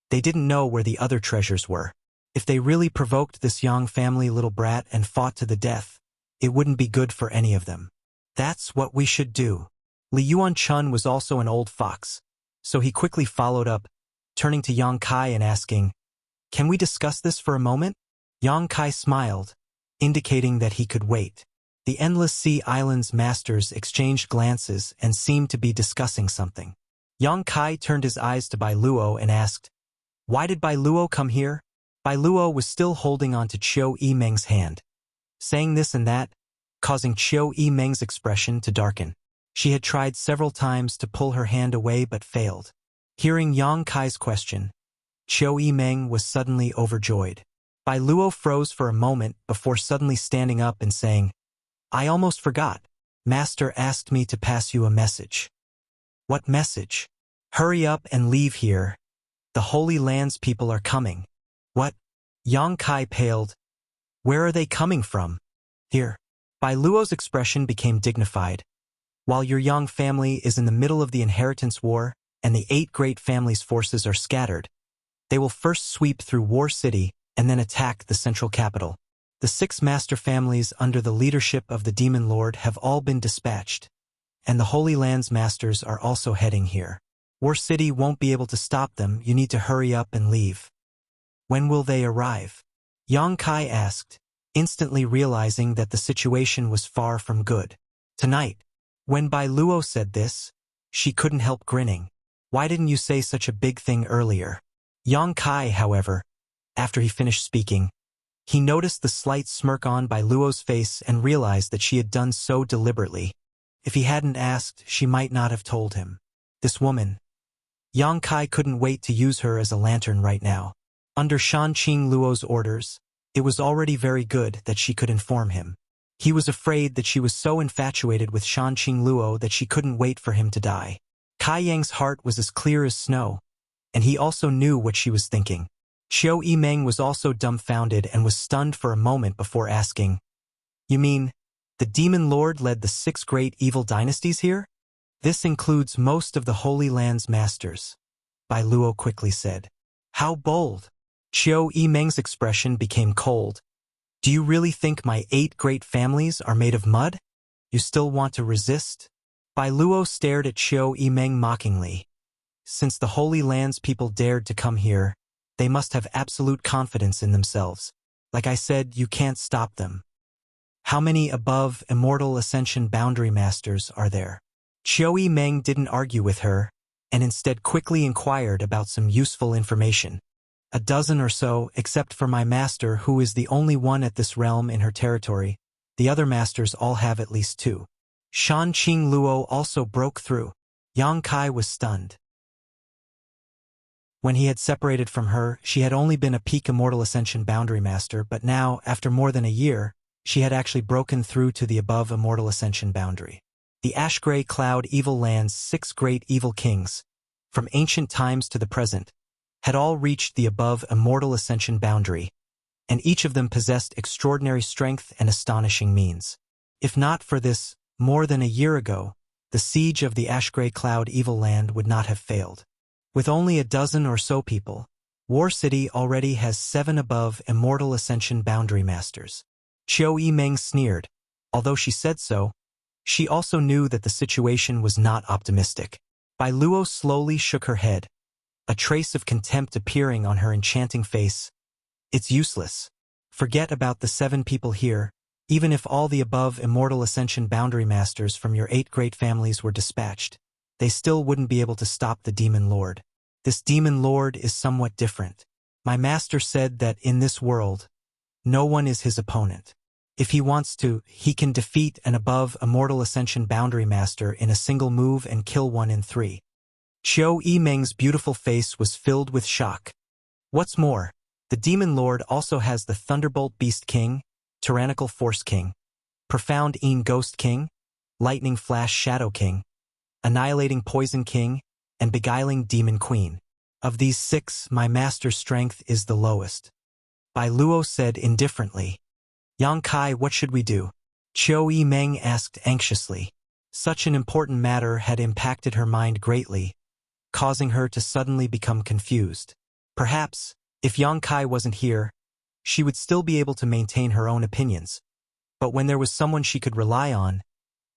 They didn't know where the other treasures were. If they really provoked this Yang family little brat and fought to the death, it wouldn't be good for any of them. "That's what we should do." Li Yuanchun was also an old fox, so he quickly followed up, turning to Yang Kai and asking, "Can we discuss this for a moment?" Yang Kai smiled, indicating that he could wait. The Endless Sea Islands masters exchanged glances and seemed to be discussing something. Yang Kai turned his eyes to Bai Luo and asked, "Why did Bai Luo come here?" Bai Luo was still holding on to Qiu Yimeng's hand, saying this and that, causing Qiu Yimeng's expression to darken. She had tried several times to pull her hand away but failed. Hearing Yang Kai's question, Qiu Yimeng was suddenly overjoyed. Bai Luo froze for a moment before suddenly standing up and saying, "I almost forgot. Master asked me to pass you a message." "What message?" "Hurry up and leave here. The Holy Land's people are coming." "What?" Yang Kai paled. "Where are they coming from?" "Here." Bai Luo's expression became dignified. "While your Yang family is in the middle of the inheritance war and the 8 great families' forces are scattered, they will first sweep through War City and then attack the central capital. The 6 master families under the leadership of the Demon Lord have all been dispatched, and the Holy Land's masters are also heading here. War City won't be able to stop them. You need to hurry up and leave." "When will they arrive?" Yang Kai asked, instantly realizing that the situation was far from good. "Tonight." When Bai Luo said this, she couldn't help grinning. "Why didn't you say such a big thing earlier?" Yang Kai, however, after he finished speaking, he noticed the slight smirk on Bai Luo's face and realized that she had done so deliberately. If he hadn't asked, she might not have told him. This woman. Yang Kai couldn't wait to use her as a lantern right now. Under Shanqing Luo's orders, it was already very good that she could inform him. He was afraid that she was so infatuated with Shanqing Luo that she couldn't wait for him to die. Kai Yang's heart was as clear as snow, and he also knew what she was thinking. Qiu Yimeng was also dumbfounded and was stunned for a moment before asking, "You mean, the Demon Lord led the 6 great evil dynasties here?" "This includes most of the Holy Land's masters," Bai Luo quickly said. "How bold!" Qiu Yimeng's expression became cold. "Do you really think my 8 great families are made of mud? You still want to resist?" Bai Luo stared at Qiu Yimeng mockingly. Since the Holy Land's people dared to come here, they must have absolute confidence in themselves. Like I said, you can't stop them. How many above Immortal Ascension Boundary Masters are there? Qiu Yimeng didn't argue with her, and instead quickly inquired about some useful information. A dozen or so, except for my master, who is the only one at this realm in her territory. The other masters all have at least 2. Shan Qing Luo also broke through. Yang Kai was stunned. When he had separated from her, she had only been a peak Immortal Ascension Boundary Master, but now, after more than a year, she had actually broken through to the above Immortal Ascension boundary. The Ash-Gray Cloud Evil Land's 6 great evil kings, from ancient times to the present, had all reached the above Immortal Ascension boundary, and each of them possessed extraordinary strength and astonishing means. If not for this, more than a year ago, the siege of the Ash-Gray Cloud Evil Land would not have failed. With only a dozen or so people, War City already has 7 above Immortal Ascension Boundary Masters. Qiu Yimeng sneered. Although she said so, she also knew that the situation was not optimistic. Bai Luo slowly shook her head, a trace of contempt appearing on her enchanting face. It's useless. Forget about the 7 people here. Even if all the above Immortal Ascension Boundary Masters from your 8 great families were dispatched, they still wouldn't be able to stop the Demon Lord. This Demon Lord is somewhat different. My master said that in this world, no one is his opponent. If he wants to, he can defeat an above Immortal Ascension Boundary Master in a single move and kill 1 in 3. Qiu Yimeng's beautiful face was filled with shock. What's more, the Demon Lord also has the Thunderbolt Beast King, Tyrannical Force King, Profound Een Ghost King, Lightning Flash Shadow King, Annihilating Poison King, and Beguiling Demon Queen. Of these 6, my master's strength is the lowest. Bai Luo said indifferently. Yang Kai, what should we do? Qiu Yimeng asked anxiously. Such an important matter had impacted her mind greatly, causing her to suddenly become confused. Perhaps, if Yang Kai wasn't here, she would still be able to maintain her own opinions. But when there was someone she could rely on,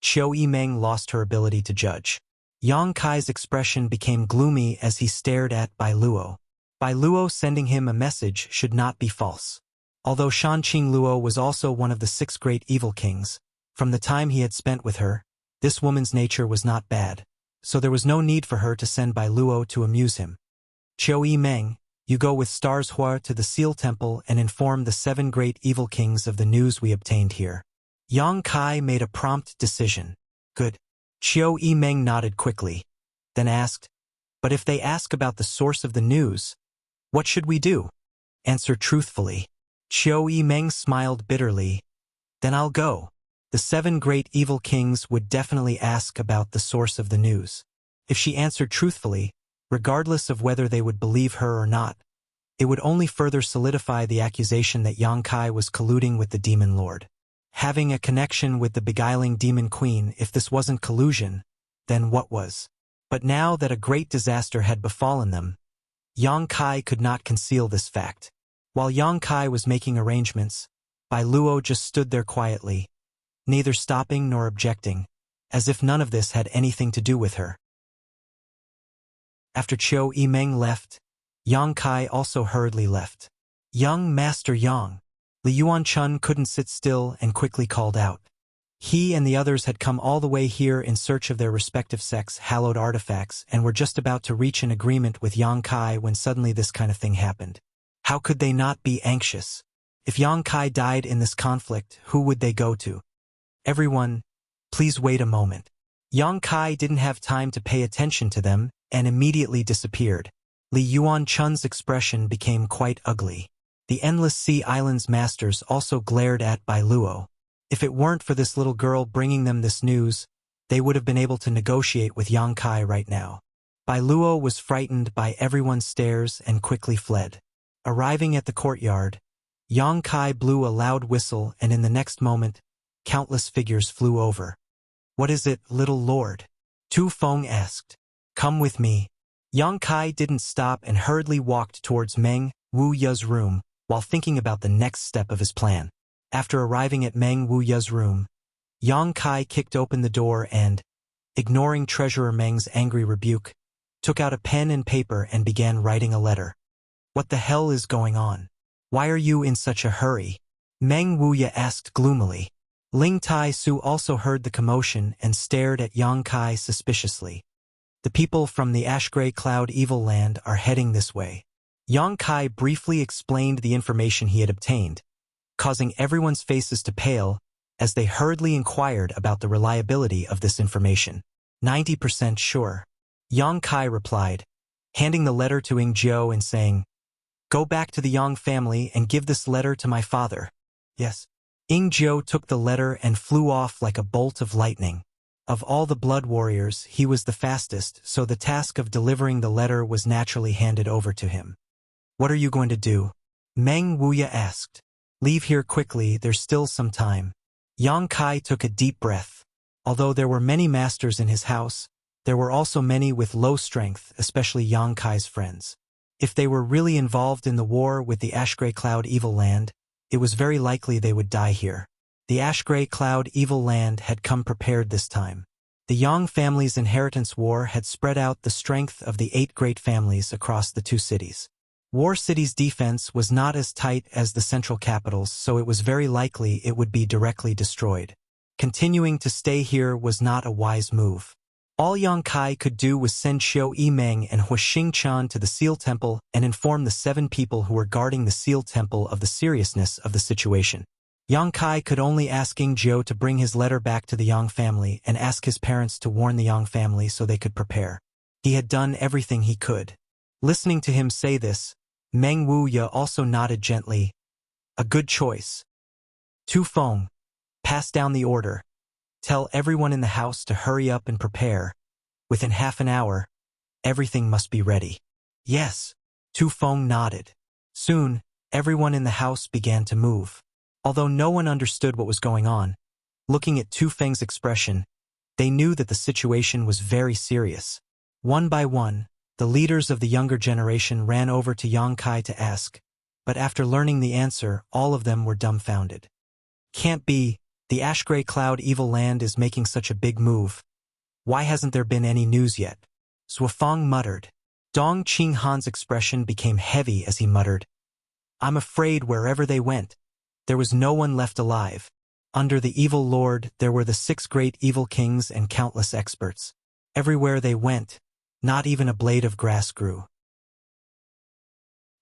Qiu Yimeng lost her ability to judge. Yang Kai's expression became gloomy as he stared at Bai Luo. Bai Luo sending him a message should not be false. Although Shanqing Luo was also one of the 6 great evil kings, from the time he had spent with her, this woman's nature was not bad, so there was no need for her to send Bai Luo to amuse him. Qiu Yimeng, you go with Stars Hua to the Seal Temple and inform the 7 great evil kings of the news we obtained here. Yang Kai made a prompt decision. Good. Qiu Yimeng nodded quickly, then asked, but if they ask about the source of the news, what should we do? Answer truthfully. Qiu Yimeng smiled bitterly. Then I'll go. The 7 great evil kings would definitely ask about the source of the news. If she answered truthfully, regardless of whether they would believe her or not, it would only further solidify the accusation that Yang Kai was colluding with the Demon Lord. Having a connection with the beguiling Demon Queen, if this wasn't collusion, then what was? But now that a great disaster had befallen them, Yang Kai could not conceal this fact. While Yang Kai was making arrangements, Bai Luo just stood there quietly, neither stopping nor objecting, as if none of this had anything to do with her. After Qiu Yimeng left, Yang Kai also hurriedly left. Young Master Yang. Li Yuanchun couldn't sit still and quickly called out. He and the others had come all the way here in search of their respective sects' hallowed artifacts and were just about to reach an agreement with Yang Kai when suddenly this kind of thing happened. How could they not be anxious? If Yang Kai died in this conflict, who would they go to? Everyone, please wait a moment. Yang Kai didn't have time to pay attention to them and immediately disappeared. Li Yuanchun's expression became quite ugly. The Endless Sea Island's masters also glared at Bai Luo. If it weren't for this little girl bringing them this news, they would have been able to negotiate with Yang Kai right now. Bai Luo was frightened by everyone's stares and quickly fled. Arriving at the courtyard, Yang Kai blew a loud whistle and in the next moment, countless figures flew over. What is it, little lord? Tu Feng asked. Come with me. Yang Kai didn't stop and hurriedly walked towards Meng Wuya's room, while thinking about the next step of his plan. After arriving at Meng Wuya's room, Yang Kai kicked open the door and, ignoring Treasurer Meng's angry rebuke, took out a pen and paper and began writing a letter. What the hell is going on? Why are you in such a hurry? Meng Wuya asked gloomily. Ling Tai Su also heard the commotion and stared at Yang Kai suspiciously. The people from the Ash-Gray Cloud Evil Land are heading this way. Yang Kai briefly explained the information he had obtained, causing everyone's faces to pale as they hurriedly inquired about the reliability of this information. 90% sure. Yang Kai replied, handing the letter to Ying Jiao and saying, "Go back to the Yang family and give this letter to my father." Yes. Ying Jiao took the letter and flew off like a bolt of lightning. Of all the blood warriors, he was the fastest, so the task of delivering the letter was naturally handed over to him. What are you going to do? Meng Wuya asked. Leave here quickly, there's still some time. Yang Kai took a deep breath. Although there were many masters in his house, there were also many with low strength, especially Yang Kai's friends. If they were really involved in the war with the Ash-Gray Cloud Evil Land, it was very likely they would die here. The Ash-Gray Cloud Evil Land had come prepared this time. The Yang family's inheritance war had spread out the strength of the 8 great families across the 2 cities. War City's defense was not as tight as the central capital's, so it was very likely it would be directly destroyed. Continuing to stay here was not a wise move. All Yang Kai could do was send Xiao Yimeng and Hua Xingchan to the Seal Temple and inform the 7 people who were guarding the Seal Temple of the seriousness of the situation. Yang Kai could only ask Ying Jiao to bring his letter back to the Yang family and ask his parents to warn the Yang family so they could prepare. He had done everything he could. Listening to him say this, Meng Wuya also nodded gently. A good choice. Tu Feng, pass down the order. Tell everyone in the house to hurry up and prepare. Within half an hour, everything must be ready. Yes, Tu Feng nodded. Soon, everyone in the house began to move. Although no one understood what was going on, looking at Tu Feng's expression, they knew that the situation was very serious. One by one, the leaders of the younger generation ran over to Yang Kai to ask, but after learning the answer, all of them were dumbfounded. Can't be, the Ash-Gray Cloud Evil Land is making such a big move. Why hasn't there been any news yet? Suofeng muttered. Dong Qinghan's expression became heavy as he muttered, I'm afraid wherever they went, there was no one left alive. Under the evil lord, there were the 6 great evil kings and countless experts. Everywhere they went, not even a blade of grass grew.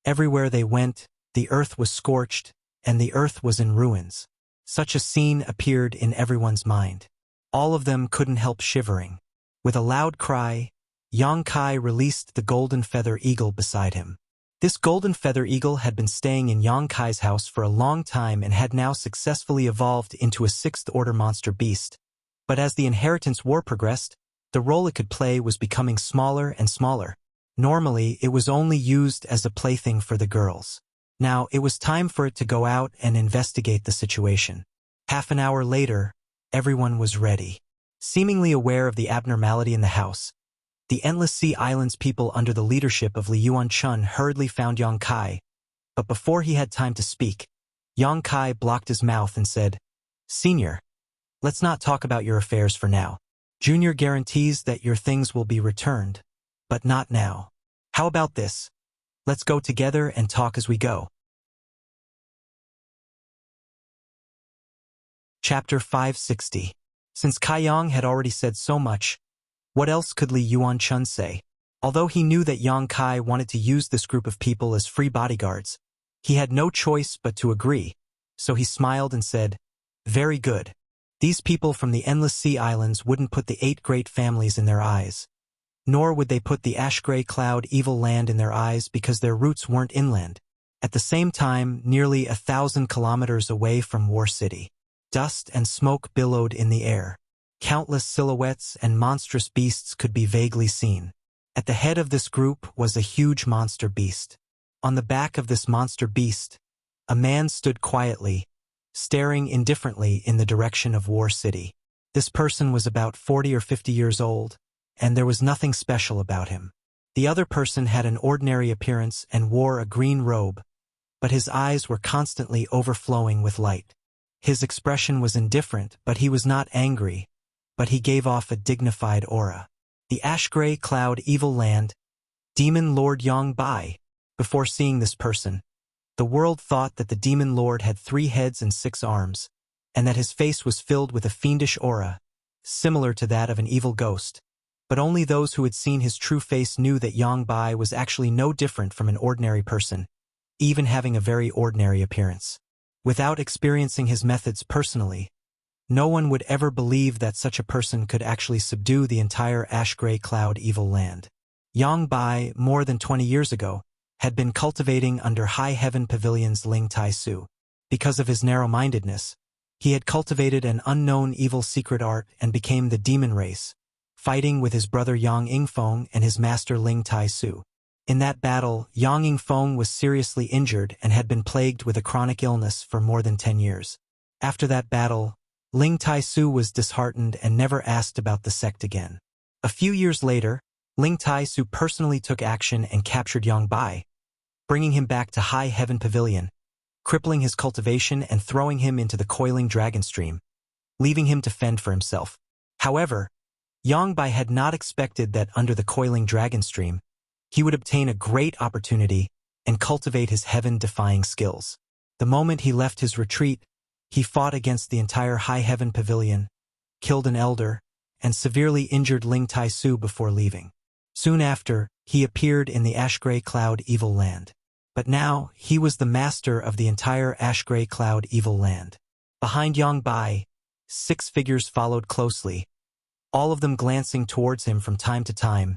Everywhere they went, the earth was scorched, and the earth was in ruins. Such a scene appeared in everyone's mind. All of them couldn't help shivering. With a loud cry, Yang Kai released the golden feather eagle beside him. This golden feather eagle had been staying in Yang Kai's house for a long time and had now successfully evolved into a 6th-order monster beast. But as the inheritance war progressed, the role it could play was becoming smaller and smaller. Normally, it was only used as a plaything for the girls. Now, it was time for it to go out and investigate the situation. Half an hour later, everyone was ready. Seemingly aware of the abnormality in the house, the Endless Sea Islands people under the leadership of Li Yuanchun hurriedly found Yang Kai, but before he had time to speak, Yang Kai blocked his mouth and said, Senior, let's not talk about your affairs for now. Junior guarantees that your things will be returned, but not now. How about this? Let's go together and talk as we go. Chapter 560. Since Kaiyang had already said so much, what else could Li Yuanchun say? Although he knew that Yang Kai wanted to use this group of people as free bodyguards, he had no choice but to agree, so he smiled and said, Very good. These people from the Endless Sea Islands wouldn't put the 8 great families in their eyes. Nor would they put the Ash-Gray Cloud Evil Land in their eyes because their roots weren't inland. At the same time, nearly 1,000 kilometers away from War City, dust and smoke billowed in the air. Countless silhouettes and monstrous beasts could be vaguely seen. At the head of this group was a huge monster beast. On the back of this monster beast, a man stood quietly, staring indifferently in the direction of War City. This person was about 40 or 50 years old, and there was nothing special about him. The other person had an ordinary appearance and wore a green robe, but his eyes were constantly overflowing with light. His expression was indifferent, but he was not angry, but he gave off a dignified aura. The ash-gray cloud evil land, Demon Lord Yang Bai. Before seeing this person, the world thought that the Demon Lord had 3 heads and 6 arms, and that his face was filled with a fiendish aura, similar to that of an evil ghost. But only those who had seen his true face knew that Yang Bai was actually no different from an ordinary person, even having a very ordinary appearance. Without experiencing his methods personally, no one would ever believe that such a person could actually subdue the entire ash-gray cloud evil land. Yang Bai, more than 20 years ago, had been cultivating under High Heaven Pavilion's Ling Tai Su. Because of his narrow-mindedness, he had cultivated an unknown evil secret art and became the demon race, fighting with his brother Yang Yingfeng and his master Ling Tai Su. In that battle, Yang Yingfeng was seriously injured and had been plagued with a chronic illness for more than 10 years. After that battle, Ling Tai Su was disheartened and never asked about the sect again. A few years later, Ling Tai Su personally took action and captured Yang Bai, bringing him back to High Heaven Pavilion, crippling his cultivation and throwing him into the coiling dragon stream, leaving him to fend for himself. However, Yang Bai had not expected that under the coiling dragon stream, he would obtain a great opportunity and cultivate his heaven-defying skills. The moment he left his retreat, he fought against the entire High Heaven Pavilion, killed an elder, and severely injured Ling Tai Su before leaving. Soon after, he appeared in the ash-gray cloud evil land. But now, he was the master of the entire ash-gray cloud evil land. Behind Yang Bai, 6 figures followed closely, all of them glancing towards him from time to time,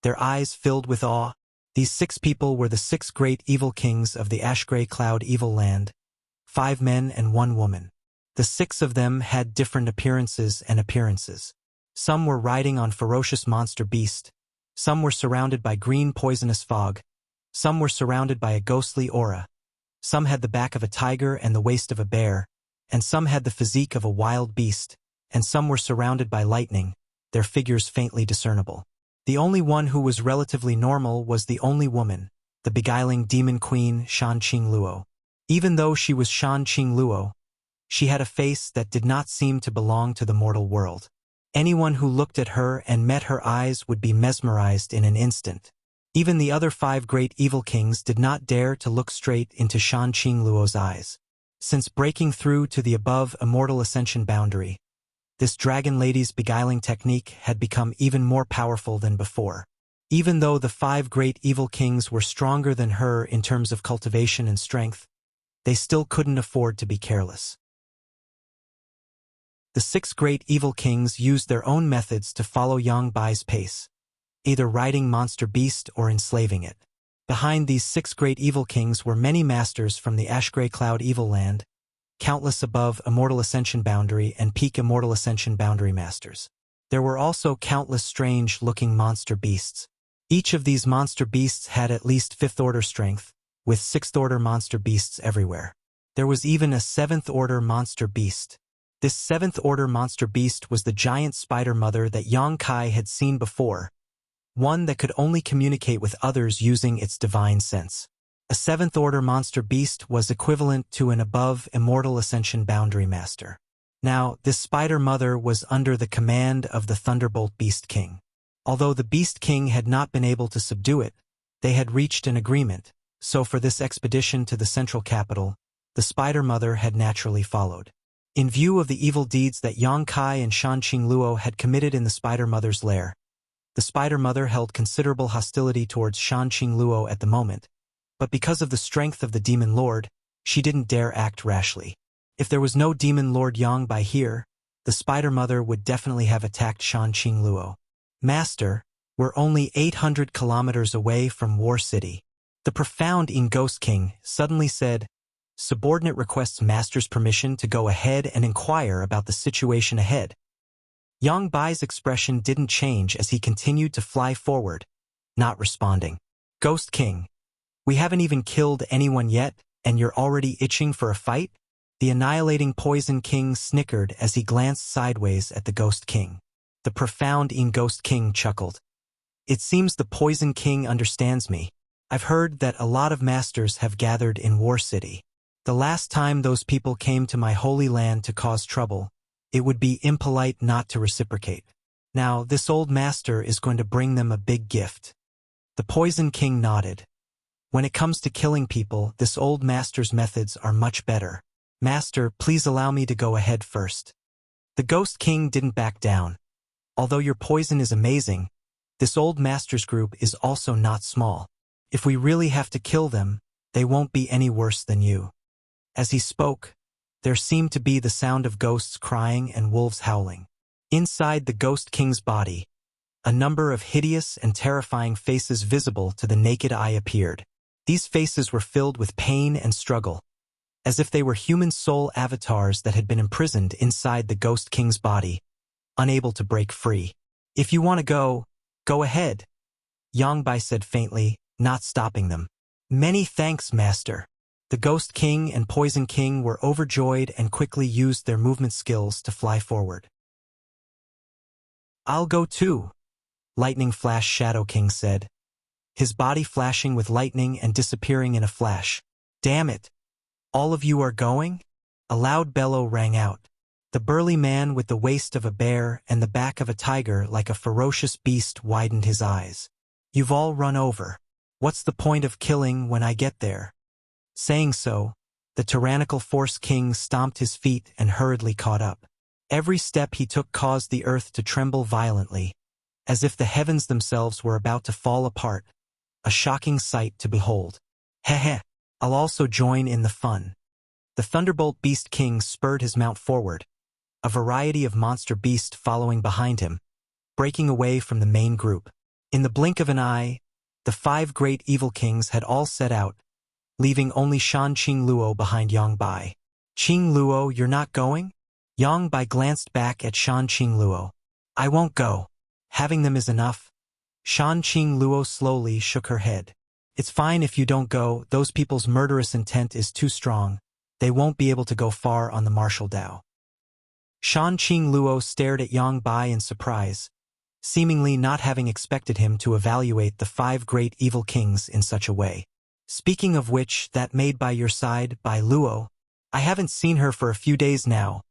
their eyes filled with awe. These 6 people were the 6 great evil kings of the ash-gray cloud evil land, 5 men and 1 woman. The 6 of them had different appearances. Some were riding on ferocious monster beast, some were surrounded by green poisonous fog, some were surrounded by a ghostly aura, some had the back of a tiger and the waist of a bear, and some had the physique of a wild beast, and some were surrounded by lightning, their figures faintly discernible. The only one who was relatively normal was the only woman, the beguiling demon queen Shan Qing Luo. Even though she was Shan Qing Luo, she had a face that did not seem to belong to the mortal world. Anyone who looked at her and met her eyes would be mesmerized in an instant. Even the other 5 great evil kings did not dare to look straight into Shan Qing Luo's eyes. Since breaking through to the above immortal ascension boundary, this dragon lady's beguiling technique had become even more powerful than before. Even though the 5 great evil kings were stronger than her in terms of cultivation and strength, they still couldn't afford to be careless. The 6 great evil kings used their own methods to follow Yang Bai's pace, either riding monster beast or enslaving it. Behind these 6 great evil kings were many masters from the ash-gray cloud evil land, countless above immortal ascension boundary and peak immortal ascension boundary masters. There were also countless strange-looking monster beasts. Each of these monster beasts had at least 5th-order strength, with 6th-order monster beasts everywhere. There was even a 7th-order monster beast. This 7th-order monster beast was the giant spider mother that Yang Kai had seen before, one that could only communicate with others using its divine sense. A 7th-order monster beast was equivalent to an above immortal ascension boundary master. Now, this spider mother was under the command of the Thunderbolt Beast King. Although the Beast King had not been able to subdue it, they had reached an agreement, so for this expedition to the central capital, the spider mother had naturally followed. In view of the evil deeds that Yang Kai and Shan Qing Luo had committed in the spider mother's lair, the spider mother held considerable hostility towards Shan Qing Luo at the moment, but because of the strength of the Demon Lord, she didn't dare act rashly. If there was no Demon Lord Yang Bai here, the Spider Mother would definitely have attacked Shan Qing Luo. Master, we're only 800 kilometers away from War City. The profound Ghost King suddenly said, subordinate requests Master's permission to go ahead and inquire about the situation ahead. Yang Bai's expression didn't change as he continued to fly forward, not responding. Ghost King, we haven't even killed anyone yet, and you're already itching for a fight? The annihilating Poison King snickered as he glanced sideways at the Ghost King. The profound Ghost King chuckled. It seems the Poison King understands me. I've heard that a lot of masters have gathered in War City. The last time those people came to my holy land to cause trouble, It would be impolite not to reciprocate. Now, this old master is going to bring them a big gift. The Poison King nodded. When it comes to killing people, this old master's methods are much better. Master, please allow me to go ahead first. The Ghost King didn't back down. Although your poison is amazing, this old master's group is also not small. If we really have to kill them, they won't be any worse than you. As he spoke, there seemed to be the sound of ghosts crying and wolves howling. Inside the Ghost King's body, a number of hideous and terrifying faces visible to the naked eye appeared. These faces were filled with pain and struggle, as if they were human soul avatars that had been imprisoned inside the Ghost King's body, unable to break free. If you want to go ahead, Yangbai said faintly, not stopping them. Many thanks, Master. The Ghost King and Poison King were overjoyed and quickly used their movement skills to fly forward. I'll go too, Lightning Flash Shadow King said, his body flashing with lightning and disappearing in a flash. Damn it! All of you are going? A loud bellow rang out. The burly man with the waist of a bear and the back of a tiger like a ferocious beast widened his eyes. You've all run over. What's the point of killing when I get there? Saying so, the tyrannical Force King stomped his feet and hurriedly caught up. Every step he took caused the earth to tremble violently, as if the heavens themselves were about to fall apart, a shocking sight to behold. Heh, I'll also join in the fun. The Thunderbolt Beast King spurred his mount forward, a variety of monster beasts following behind him, breaking away from the main group. In the blink of an eye, the 5 great evil kings had all set out, leaving only Shan Qingluo behind Yangbai. Qingluo, you're not going? Yangbai glanced back at Shan Qingluo. I won't go. Having them is enough. Shan Qingluo slowly shook her head. It's fine if you don't go, those people's murderous intent is too strong. They won't be able to go far on the martial Dao. Shan Qingluo stared at Yangbai in surprise, seemingly not having expected him to evaluate the 5 great evil kings in such a way. Speaking of which, that maid by your side, Bai Luo, I haven't seen her for a few days now,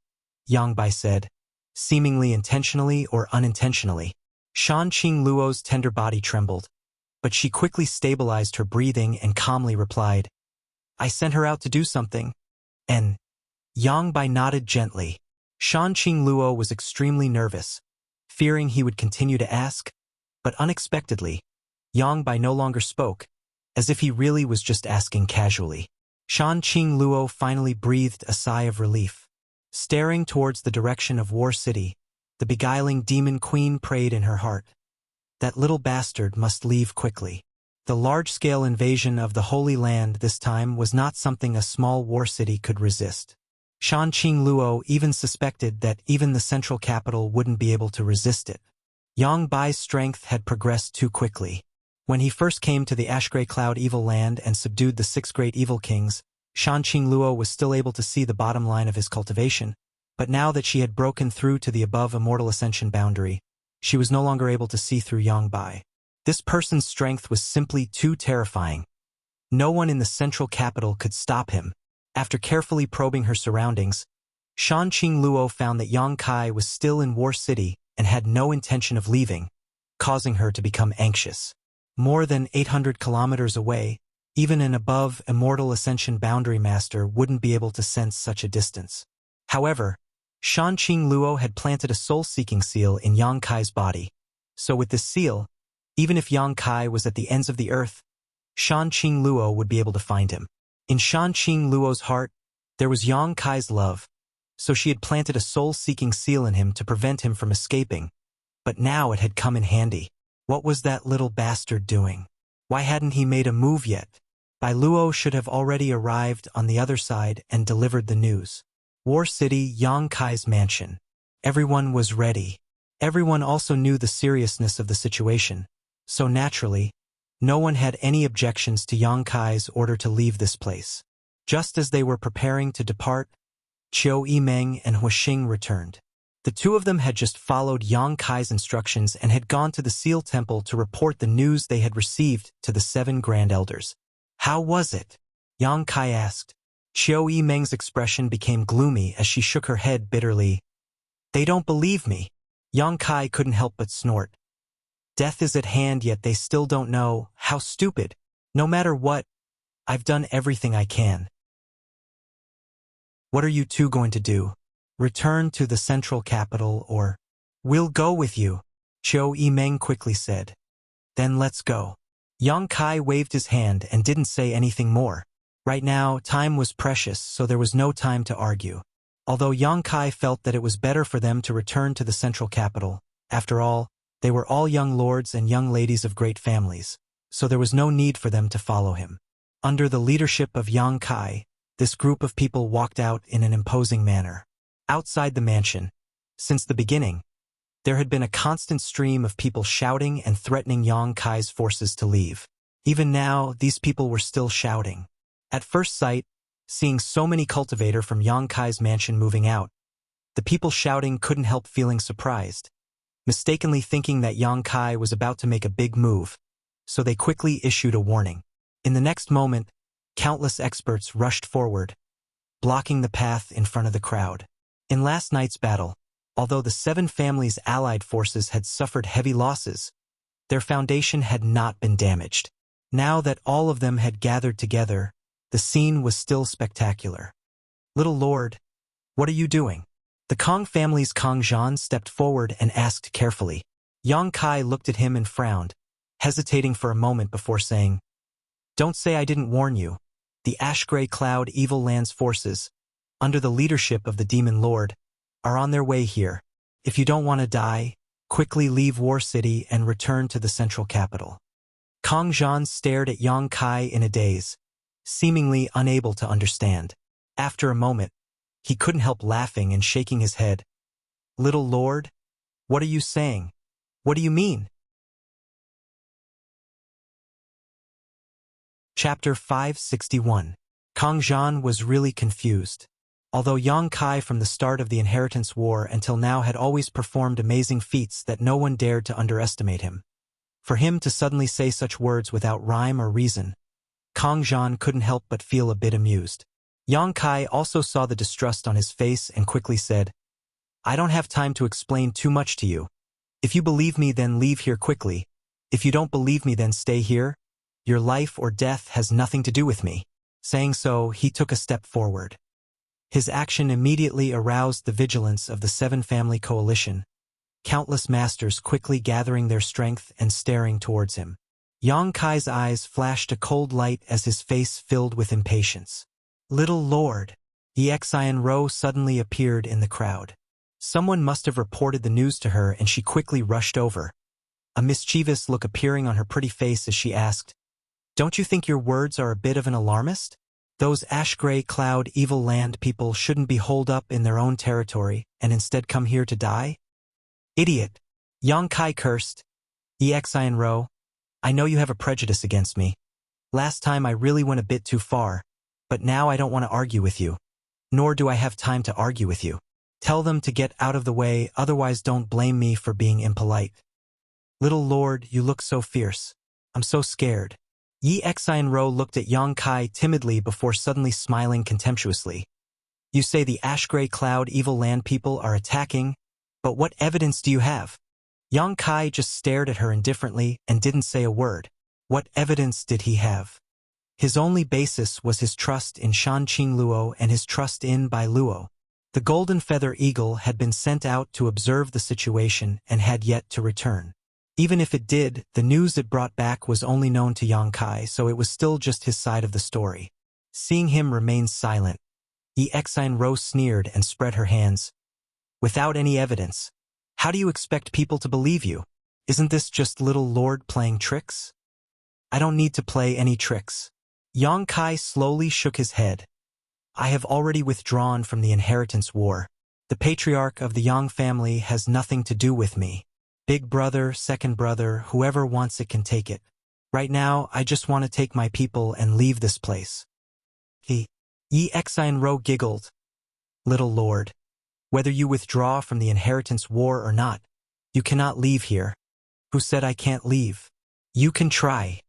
Yangbai said, seemingly intentionally or unintentionally. Shan Qingluo's tender body trembled, but she quickly stabilized her breathing and calmly replied, I sent her out to do something. And Yangbai nodded gently. Shan Qingluo was extremely nervous, fearing he would continue to ask, but unexpectedly, Yangbai no longer spoke, as if he really was just asking casually. Shan Qingluo finally breathed a sigh of relief. Staring towards the direction of War City, the beguiling demon queen prayed in her heart. That little bastard must leave quickly. The large-scale invasion of the Holy Land this time was not something a small war city could resist. Shan Qingluo even suspected that even the central capital wouldn't be able to resist it. Yangbai's strength had progressed too quickly. When he first came to the Ash Grey Cloud Evil Land and subdued the 6 great evil kings, Shan Qingluo was still able to see the bottom line of his cultivation, but now that she had broken through to the above Immortal Ascension boundary, she was no longer able to see through Yangbai. This person's strength was simply too terrifying. No one in the central capital could stop him. After carefully probing her surroundings, Shan Qingluo found that Yang Kai was still in War City and had no intention of leaving, causing her to become anxious. More than 800 kilometers away, even an above Immortal Ascension boundary master wouldn't be able to sense such a distance. However, Shan Qingluo had planted a soul-seeking seal in Yang Kai's body, so with this seal, even if Yang Kai was at the ends of the earth, Shan Qingluo would be able to find him. In Shan Qingluo's heart, there was Yang Kai's love, so she had planted a soul-seeking seal in him to prevent him from escaping, but now it had come in handy. What was that little bastard doing? Why hadn't he made a move yet? Bai Luo should have already arrived on the other side and delivered the news. War City, Yang Kai's mansion. Everyone was ready. Everyone also knew the seriousness of the situation, so naturally, no one had any objections to Yang Kai's order to leave this place. Just as they were preparing to depart, Qiu Yimeng and Huixing returned. The two of them had just followed Yang Kai's instructions and had gone to the Seal Temple to report the news they had received to the 7 Grand Elders. How was it? Yang Kai asked. Qiu Yimeng's expression became gloomy as she shook her head bitterly. They don't believe me. Yang Kai couldn't help but snort. Death is at hand, yet they still don't know. How stupid. No matter what, I've done everything I can. What are you two going to do? Return to the central capital or... We'll go with you, Chiu Yimeng quickly said. Then let's go. Yang Kai waved his hand and didn't say anything more. Right now, time was precious, so there was no time to argue. Although Yang Kai felt that it was better for them to return to the central capital. After all, they were all young lords and young ladies of great families, so there was no need for them to follow him. Under the leadership of Yang Kai, this group of people walked out in an imposing manner. Outside the mansion, since the beginning, there had been a constant stream of people shouting and threatening Yang Kai's forces to leave. Even now, these people were still shouting. At first sight, seeing so many cultivator from Yang Kai's mansion moving out, the people shouting couldn't help feeling surprised, mistakenly thinking that Yang Kai was about to make a big move, so they quickly issued a warning. In the next moment, countless experts rushed forward, blocking the path in front of the crowd. In last night's battle, although the 7 families' allied forces had suffered heavy losses, their foundation had not been damaged. Now that all of them had gathered together, the scene was still spectacular. Little Lord, what are you doing? The Kong family's Kong Zhan stepped forward and asked carefully. Yang Kai looked at him and frowned, hesitating for a moment before saying, Don't say I didn't warn you. The Ash-Gray Cloud Evil Land's forces, under the leadership of the Demon Lord, are on their way here. If you don't want to die, quickly leave War City and return to the central capital. Kong Zhan stared at Yang Kai in a daze, seemingly unable to understand. After a moment, he couldn't help laughing and shaking his head. Little Lord, what are you saying? What do you mean? Chapter 561. Kong Zhan was really confused. Although Yang Kai from the start of the Inheritance War until now had always performed amazing feats that no one dared to underestimate him. For him to suddenly say such words without rhyme or reason, Kong Zhan couldn't help but feel a bit amused. Yang Kai also saw the distrust on his face and quickly said, I don't have time to explain too much to you. If you believe me, then leave here quickly. If you don't believe me, then stay here. Your life or death has nothing to do with me. Saying so, he took a step forward. His action immediately aroused the vigilance of the 7 family coalition, countless masters quickly gathering their strength and staring towards him. Yang Kai's eyes flashed a cold light as his face filled with impatience. Little Lord, Yixian Ro suddenly appeared in the crowd. Someone must have reported the news to her and she quickly rushed over, a mischievous look appearing on her pretty face as she asked, Don't you think your words are a bit of an alarmist? Those Ash-Gray Cloud Evil Land people shouldn't be holed up in their own territory and instead come here to die? Idiot! Yang Kai cursed. Yixian Ro, I know you have a prejudice against me. Last time I really went a bit too far, but now I don't want to argue with you. Nor do I have time to argue with you. Tell them to get out of the way, otherwise don't blame me for being impolite. Little Lord, you look so fierce. I'm so scared. Yixian Ro looked at Yang Kai timidly before suddenly smiling contemptuously. You say the Ash-Gray Cloud Evil Land people are attacking, but what evidence do you have? Yang Kai just stared at her indifferently and didn't say a word. What evidence did he have? His only basis was his trust in Shanqing Luo and his trust in Bai Luo. The Golden Feather Eagle had been sent out to observe the situation and had yet to return. Even if it did, the news it brought back was only known to Yang Kai, so it was still just his side of the story. Seeing him remain silent, Yixian Ro sneered and spread her hands. Without any evidence, how do you expect people to believe you? Isn't this just Little Lord playing tricks? I don't need to play any tricks. Yang Kai slowly shook his head. I have already withdrawn from the Inheritance War. The patriarch of the Yang family has nothing to do with me. Big brother, second brother, whoever wants it can take it. Right now, I just want to take my people and leave this place. Yixian Ro giggled. Little Lord, whether you withdraw from the Inheritance War or not, you cannot leave here. Who said I can't leave? You can try.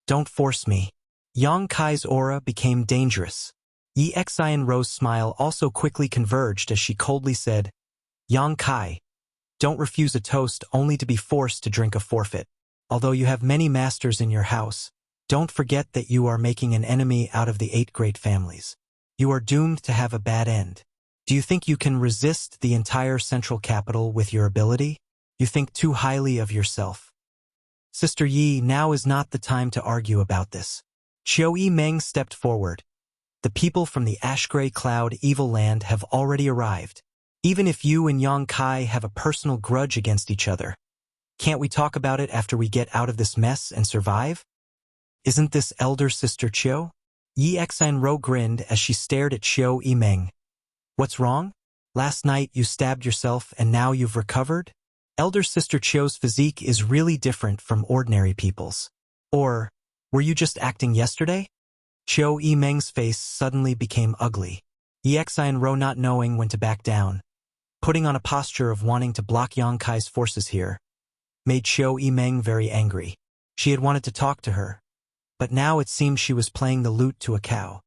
Don't force me. Yang Kai's aura became dangerous. Yixian Ro's smile also quickly converged as she coldly said, Yang Kai, don't refuse a toast only to be forced to drink a forfeit. Although you have many masters in your house, don't forget that you are making an enemy out of the 8 great families. You are doomed to have a bad end. Do you think you can resist the entire central capital with your ability? You think too highly of yourself. Sister Yi, now is not the time to argue about this. Qiu Yimeng stepped forward. The people from the ash-gray cloud evil land have already arrived. Even if you and Yang Kai have a personal grudge against each other, can't we talk about it after we get out of this mess and survive? Isn't this elder sister Qiu? Yi Xinro grinned as she stared at Qiu Yimeng. What's wrong? Last night you stabbed yourself and now you've recovered? Elder sister Qiu's physique is really different from ordinary people's. Or, were you just acting yesterday? Qiu Yimeng's face suddenly became ugly. Yi Xinro not knowing when to back down, putting on a posture of wanting to block Yang Kai's forces here, made Qiu Yimeng very angry. She had wanted to talk to her, but now it seemed she was playing the lute to a cow.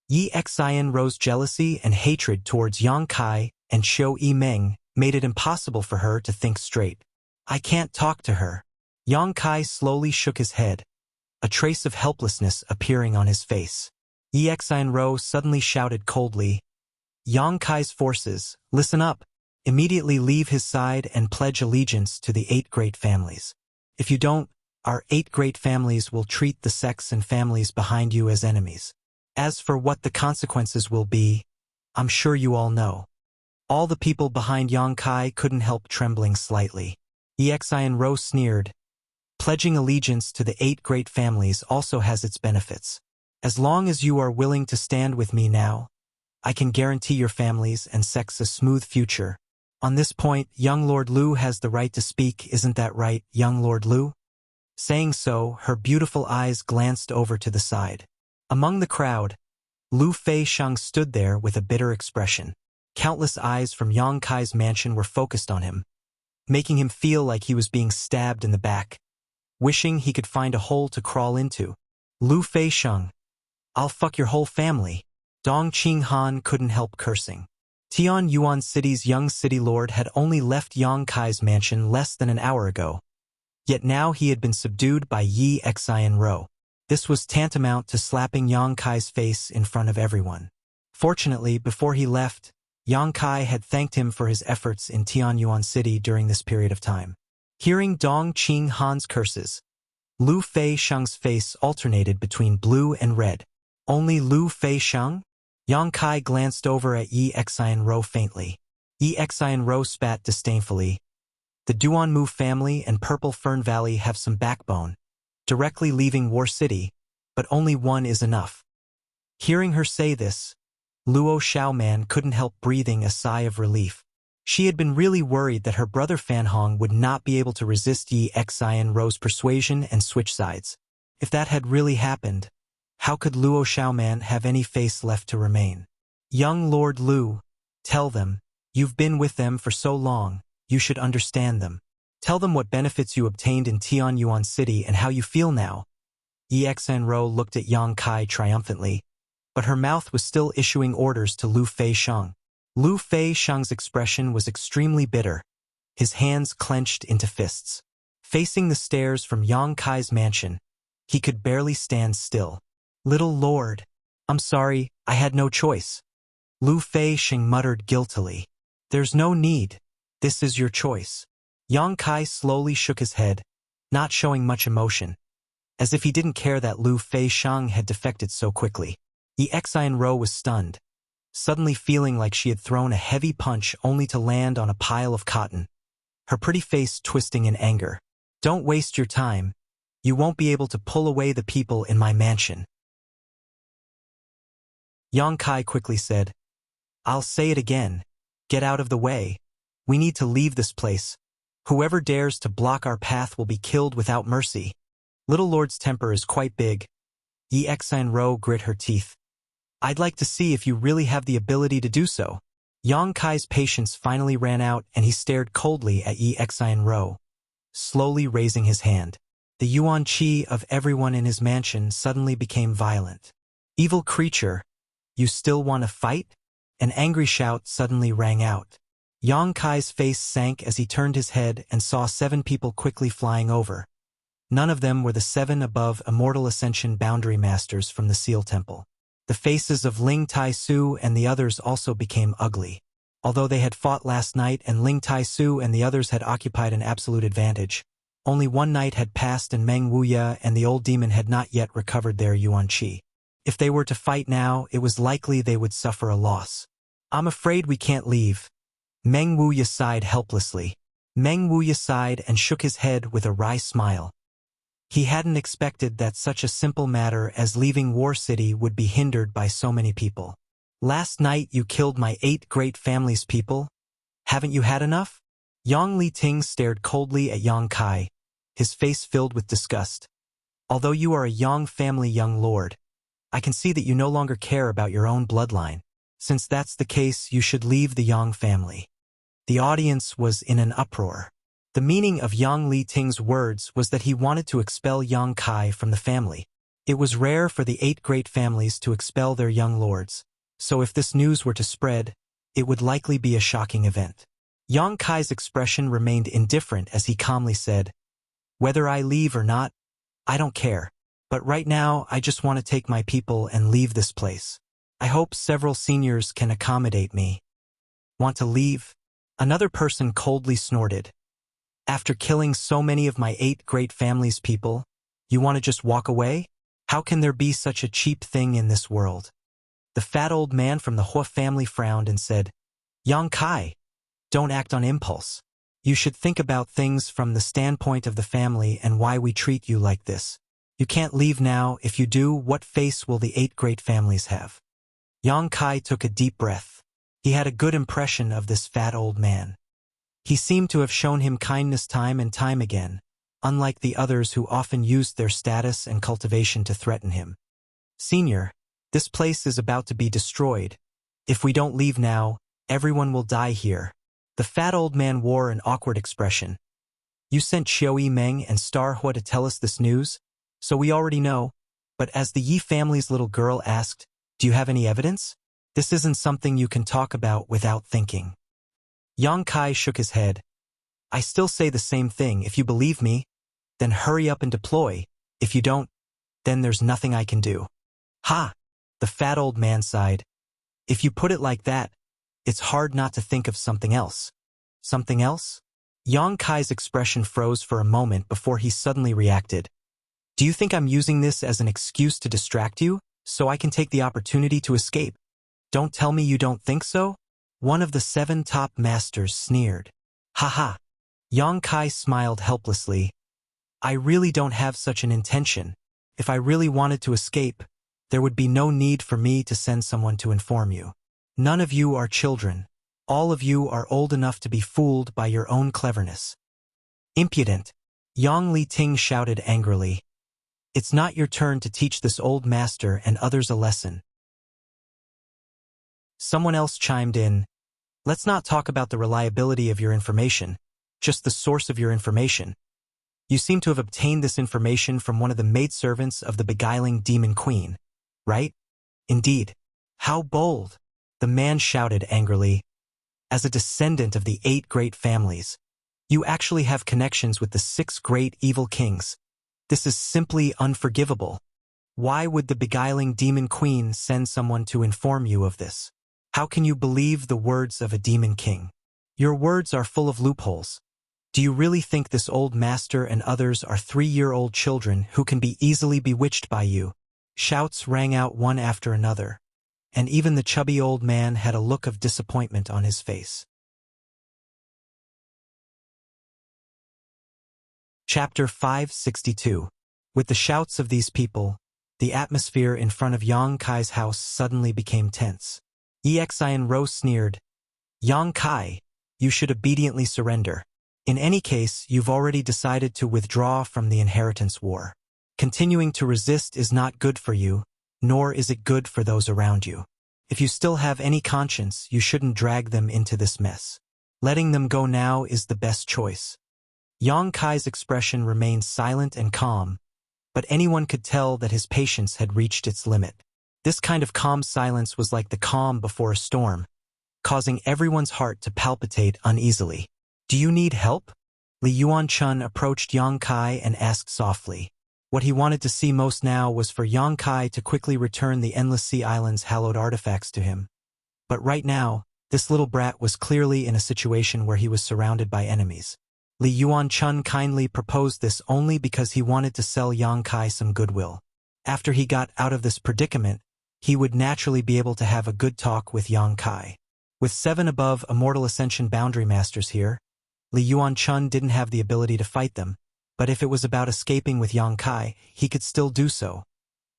Yi Xinro's jealousy and hatred towards Yang Kai and Qiu Yimeng made it impossible for her to think straight. I can't talk to her. Yang Kai slowly shook his head, a trace of helplessness appearing on his face. Yi Xinro suddenly shouted coldly, Yang Kai's forces, listen up. Immediately leave his side and pledge allegiance to the 8 great families. If you don't, our 8 great families will treat the sects and families behind you as enemies. As for what the consequences will be, I'm sure you all know. All the people behind Yang Kai couldn't help trembling slightly. Yi Xinro sneered. Pledging allegiance to the 8 great families also has its benefits. As long as you are willing to stand with me now, I can guarantee your families and sects a smooth future. On this point, young Lord Lu has the right to speak, isn't that right, young Lord Lu? Saying so, her beautiful eyes glanced over to the side. Among the crowd, Lu Fei-sheng stood there with a bitter expression. Countless eyes from Yang Kai's mansion were focused on him, making him feel like he was being stabbed in the back, wishing he could find a hole to crawl into. Lu Fei-sheng, I'll fuck your whole family. Dong Qinghan couldn't help cursing. Tian Yuan City's young city lord had only left Yang Kai's mansion less than an hour ago. Yet now he had been subdued by Yi Xinro. This was tantamount to slapping Yang Kai's face in front of everyone. Fortunately, before he left, Yang Kai had thanked him for his efforts in Tian Yuan City during this period of time. Hearing Dong Qinghan's curses, Lu Fei-sheng's face alternated between blue and red. Only Lu Fei-sheng? Yang Kai glanced over at Yi Xinro faintly. Yi Xinro spat disdainfully. The Duanmu family and Purple Fern Valley have some backbone, directly leaving War City, but only one is enough. Hearing her say this, Luo Xiaoman couldn't help breathing a sigh of relief. She had been really worried that her brother Fanhong would not be able to resist Yi Xinro's persuasion and switch sides. If that had really happened, how could Luo Xiaoman have any face left to remain? Young Lord Lu, tell them, you've been with them for so long, you should understand them. Tell them what benefits you obtained in Tian Yuan City and how you feel now. Yi Xinro looked at Yang Kai triumphantly, but her mouth was still issuing orders to Lu Fei-sheng. Lu Fei-sheng's expression was extremely bitter, his hands clenched into fists. Facing the stairs from Yang Kai's mansion, he could barely stand still. Little Lord, I'm sorry, I had no choice. Lu Fei-sheng muttered guiltily. There's no need. This is your choice. Yang Kai slowly shook his head, not showing much emotion, as if he didn't care that Lu Fei-sheng had defected so quickly. Yi Xinro was stunned, suddenly feeling like she had thrown a heavy punch only to land on a pile of cotton, her pretty face twisting in anger. Don't waste your time. You won't be able to pull away the people in my mansion. Yang Kai quickly said, I'll say it again. Get out of the way. We need to leave this place. Whoever dares to block our path will be killed without mercy. Little Lord's temper is quite big. Yi Xinro grit her teeth. I'd like to see if you really have the ability to do so. Yang Kai's patience finally ran out and he stared coldly at Yi Xinro, slowly raising his hand. The yuan qi of everyone in his mansion suddenly became violent. Evil creature, you still want to fight? An angry shout suddenly rang out. Yang Kai's face sank as he turned his head and saw 7 people quickly flying over. None of them were the 7 above Immortal Ascension boundary masters from the Seal Temple. The faces of Ling Tai-su and the others also became ugly. Although they had fought last night and Ling Tai-su and the others had occupied an absolute advantage, only one night had passed and Meng Wuya and the old demon had not yet recovered their Yuan Qi. If they were to fight now, it was likely they would suffer a loss. "I'm afraid we can't leave." Meng Wuya sighed helplessly. Meng Wuya sighed and shook his head with a wry smile. He hadn't expected that such a simple matter as leaving War City would be hindered by so many people. "Last night you killed my 8 great family's people? Haven't you had enough?" Yang Li Ting stared coldly at Yang Kai, his face filled with disgust. "Although you are a Yang family young lord, I can see that you no longer care about your own bloodline. Since that's the case, you should leave the Yang family." The audience was in an uproar. The meaning of Yang Li Ting's words was that he wanted to expel Yang Kai from the family. It was rare for the 8 great families to expel their young lords, so if this news were to spread, it would likely be a shocking event. Yang Kai's expression remained indifferent as he calmly said, "Whether I leave or not, I don't care. But right now, I just want to take my people and leave this place. I hope several seniors can accommodate me." "Want to leave?" Another person coldly snorted. "After killing so many of my 8 great families' people, you want to just walk away? How can there be such a cheap thing in this world?" The fat old man from the Hua family frowned and said, "Yang Kai, don't act on impulse. You should think about things from the standpoint of the family and why we treat you like this. You can't leave now. If you do, what face will the 8 great families have?" Yang Kai took a deep breath. He had a good impression of this fat old man. He seemed to have shown him kindness time and time again, unlike the others who often used their status and cultivation to threaten him. "Senior, this place is about to be destroyed. If we don't leave now, everyone will die here." The fat old man wore an awkward expression. "You sent Xiao Meng and Star Hua to tell us this news, so we already know. But as the Yi family's little girl asked, do you have any evidence? This isn't something you can talk about without thinking." Yang Kai shook his head. "I still say the same thing. If you believe me, then hurry up and deploy. If you don't, then there's nothing I can do." "Ha!" The fat old man sighed. "If you put it like that, it's hard not to think of something else." "Something else?" Yang Kai's expression froze for a moment before he suddenly reacted. "Do you think I'm using this as an excuse to distract you, so I can take the opportunity to escape? Don't tell me you don't think so?" One of the 7 top masters sneered. "Ha ha." Yang Kai smiled helplessly. "I really don't have such an intention. If I really wanted to escape, there would be no need for me to send someone to inform you. None of you are children. All of you are old enough to be fooled by your own cleverness." "Impudent!" Yang Li Ting shouted angrily. "It's not your turn to teach this old master and others a lesson." Someone else chimed in. "Let's not talk about the reliability of your information, just the source of your information. You seem to have obtained this information from one of the maidservants of the beguiling demon queen, right?" "Indeed." "How bold!" the man shouted angrily. "As a descendant of the 8 great families, you actually have connections with the 6 great evil kings. This is simply unforgivable. Why would the beguiling demon queen send someone to inform you of this? How can you believe the words of a demon king? Your words are full of loopholes. Do you really think this old master and others are 3-year-old children who can be easily bewitched by you?" Shouts rang out one after another, and even the chubby old man had a look of disappointment on his face. Chapter 562. With the shouts of these people, the atmosphere in front of Yang Kai's house suddenly became tense. Exian Ro sneered. "Yang Kai, you should obediently surrender. In any case, you've already decided to withdraw from the inheritance war. Continuing to resist is not good for you, nor is it good for those around you. If you still have any conscience, you shouldn't drag them into this mess. Letting them go now is the best choice." Yang Kai's expression remained silent and calm, but anyone could tell that his patience had reached its limit. This kind of calm silence was like the calm before a storm, causing everyone's heart to palpitate uneasily. "Do you need help?" Li Yuanchun approached Yang Kai and asked softly. What he wanted to see most now was for Yang Kai to quickly return the Endless Sea Island's hallowed artifacts to him. But right now, this little brat was clearly in a situation where he was surrounded by enemies. Li Yuanchun kindly proposed this only because he wanted to sell Yang Kai some goodwill. After he got out of this predicament, he would naturally be able to have a good talk with Yang Kai. With 7 above Immortal Ascension Boundary Masters here, Li Yuanchun didn't have the ability to fight them, but if it was about escaping with Yang Kai, he could still do so.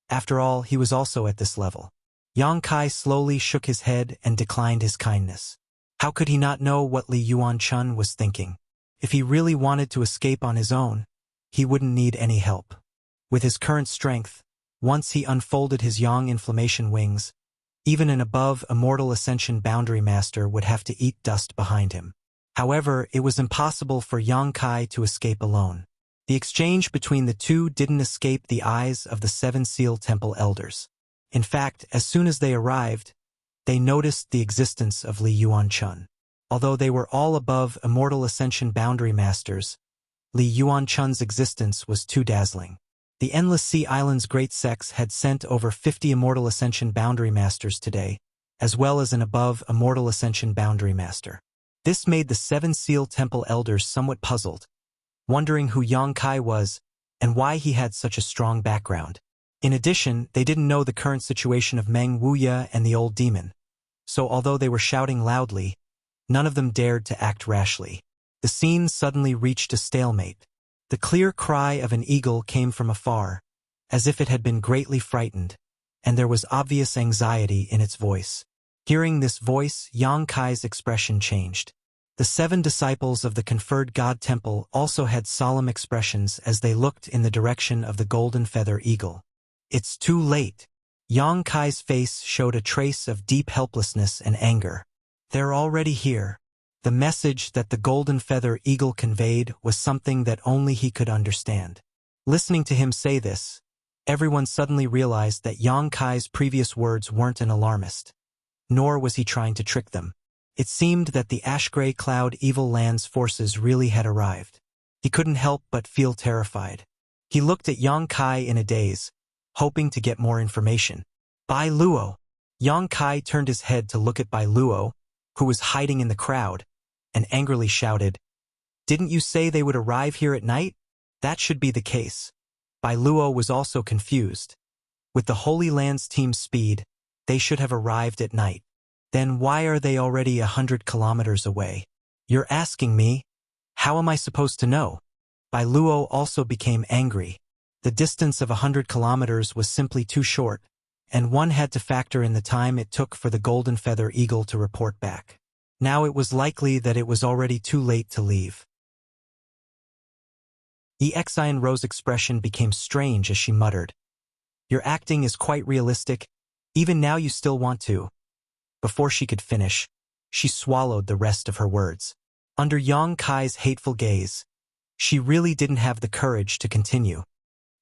After all, he was also at this level. Yang Kai slowly shook his head and declined his kindness. How could he not know what Li Yuanchun was thinking? If he really wanted to escape on his own, he wouldn't need any help. With his current strength, once he unfolded his Yang Inflammation wings, even an above Immortal Ascension Boundary Master would have to eat dust behind him. However, it was impossible for Yang Kai to escape alone. The exchange between the two didn't escape the eyes of the 7 Seal Temple Elders. In fact, as soon as they arrived, they noticed the existence of Li Yuanchun. Although they were all above Immortal Ascension Boundary Masters, Li Yuanchun's existence was too dazzling. The Endless Sea Island's Great Sex had sent over 50 Immortal Ascension Boundary Masters today, as well as an above Immortal Ascension Boundary Master. This made the 7 Seal Temple Elders somewhat puzzled, wondering who Yang Kai was and why he had such a strong background. In addition, they didn't know the current situation of Meng Wuya and the old demon, so although they were shouting loudly, none of them dared to act rashly. The scene suddenly reached a stalemate. The clear cry of an eagle came from afar, as if it had been greatly frightened, and there was obvious anxiety in its voice. Hearing this voice, Yang Kai's expression changed. The 7 disciples of the conferred God Temple also had solemn expressions as they looked in the direction of the golden feather eagle. "It's too late." Yang Kai's face showed a trace of deep helplessness and anger. "They're already here." The message that the golden feather eagle conveyed was something that only he could understand. Listening to him say this, everyone suddenly realized that Yang Kai's previous words weren't an alarmist, nor was he trying to trick them. It seemed that the ash-gray cloud Evil Land's forces really had arrived. He couldn't help but feel terrified. He looked at Yang Kai in a daze, hoping to get more information. "Bai Luo." Yang Kai turned his head to look at Bai Luo, who was hiding in the crowd, and angrily shouted, "Didn't you say they would arrive here at night? That should be the case." Bai Luo was also confused. With the Holy Land's team's speed, they should have arrived at night. Then why are they already 100 kilometers away? "You're asking me? How am I supposed to know?" Bai Luo also became angry. The distance of 100 kilometers was simply too short, and one had to factor in the time it took for the golden feather eagle to report back. Now it was likely that it was already too late to leave. Exian Ro's expression became strange as she muttered, "Your acting is quite realistic. Even now you still want to." Before she could finish, she swallowed the rest of her words. Under Yang Kai's hateful gaze, she really didn't have the courage to continue.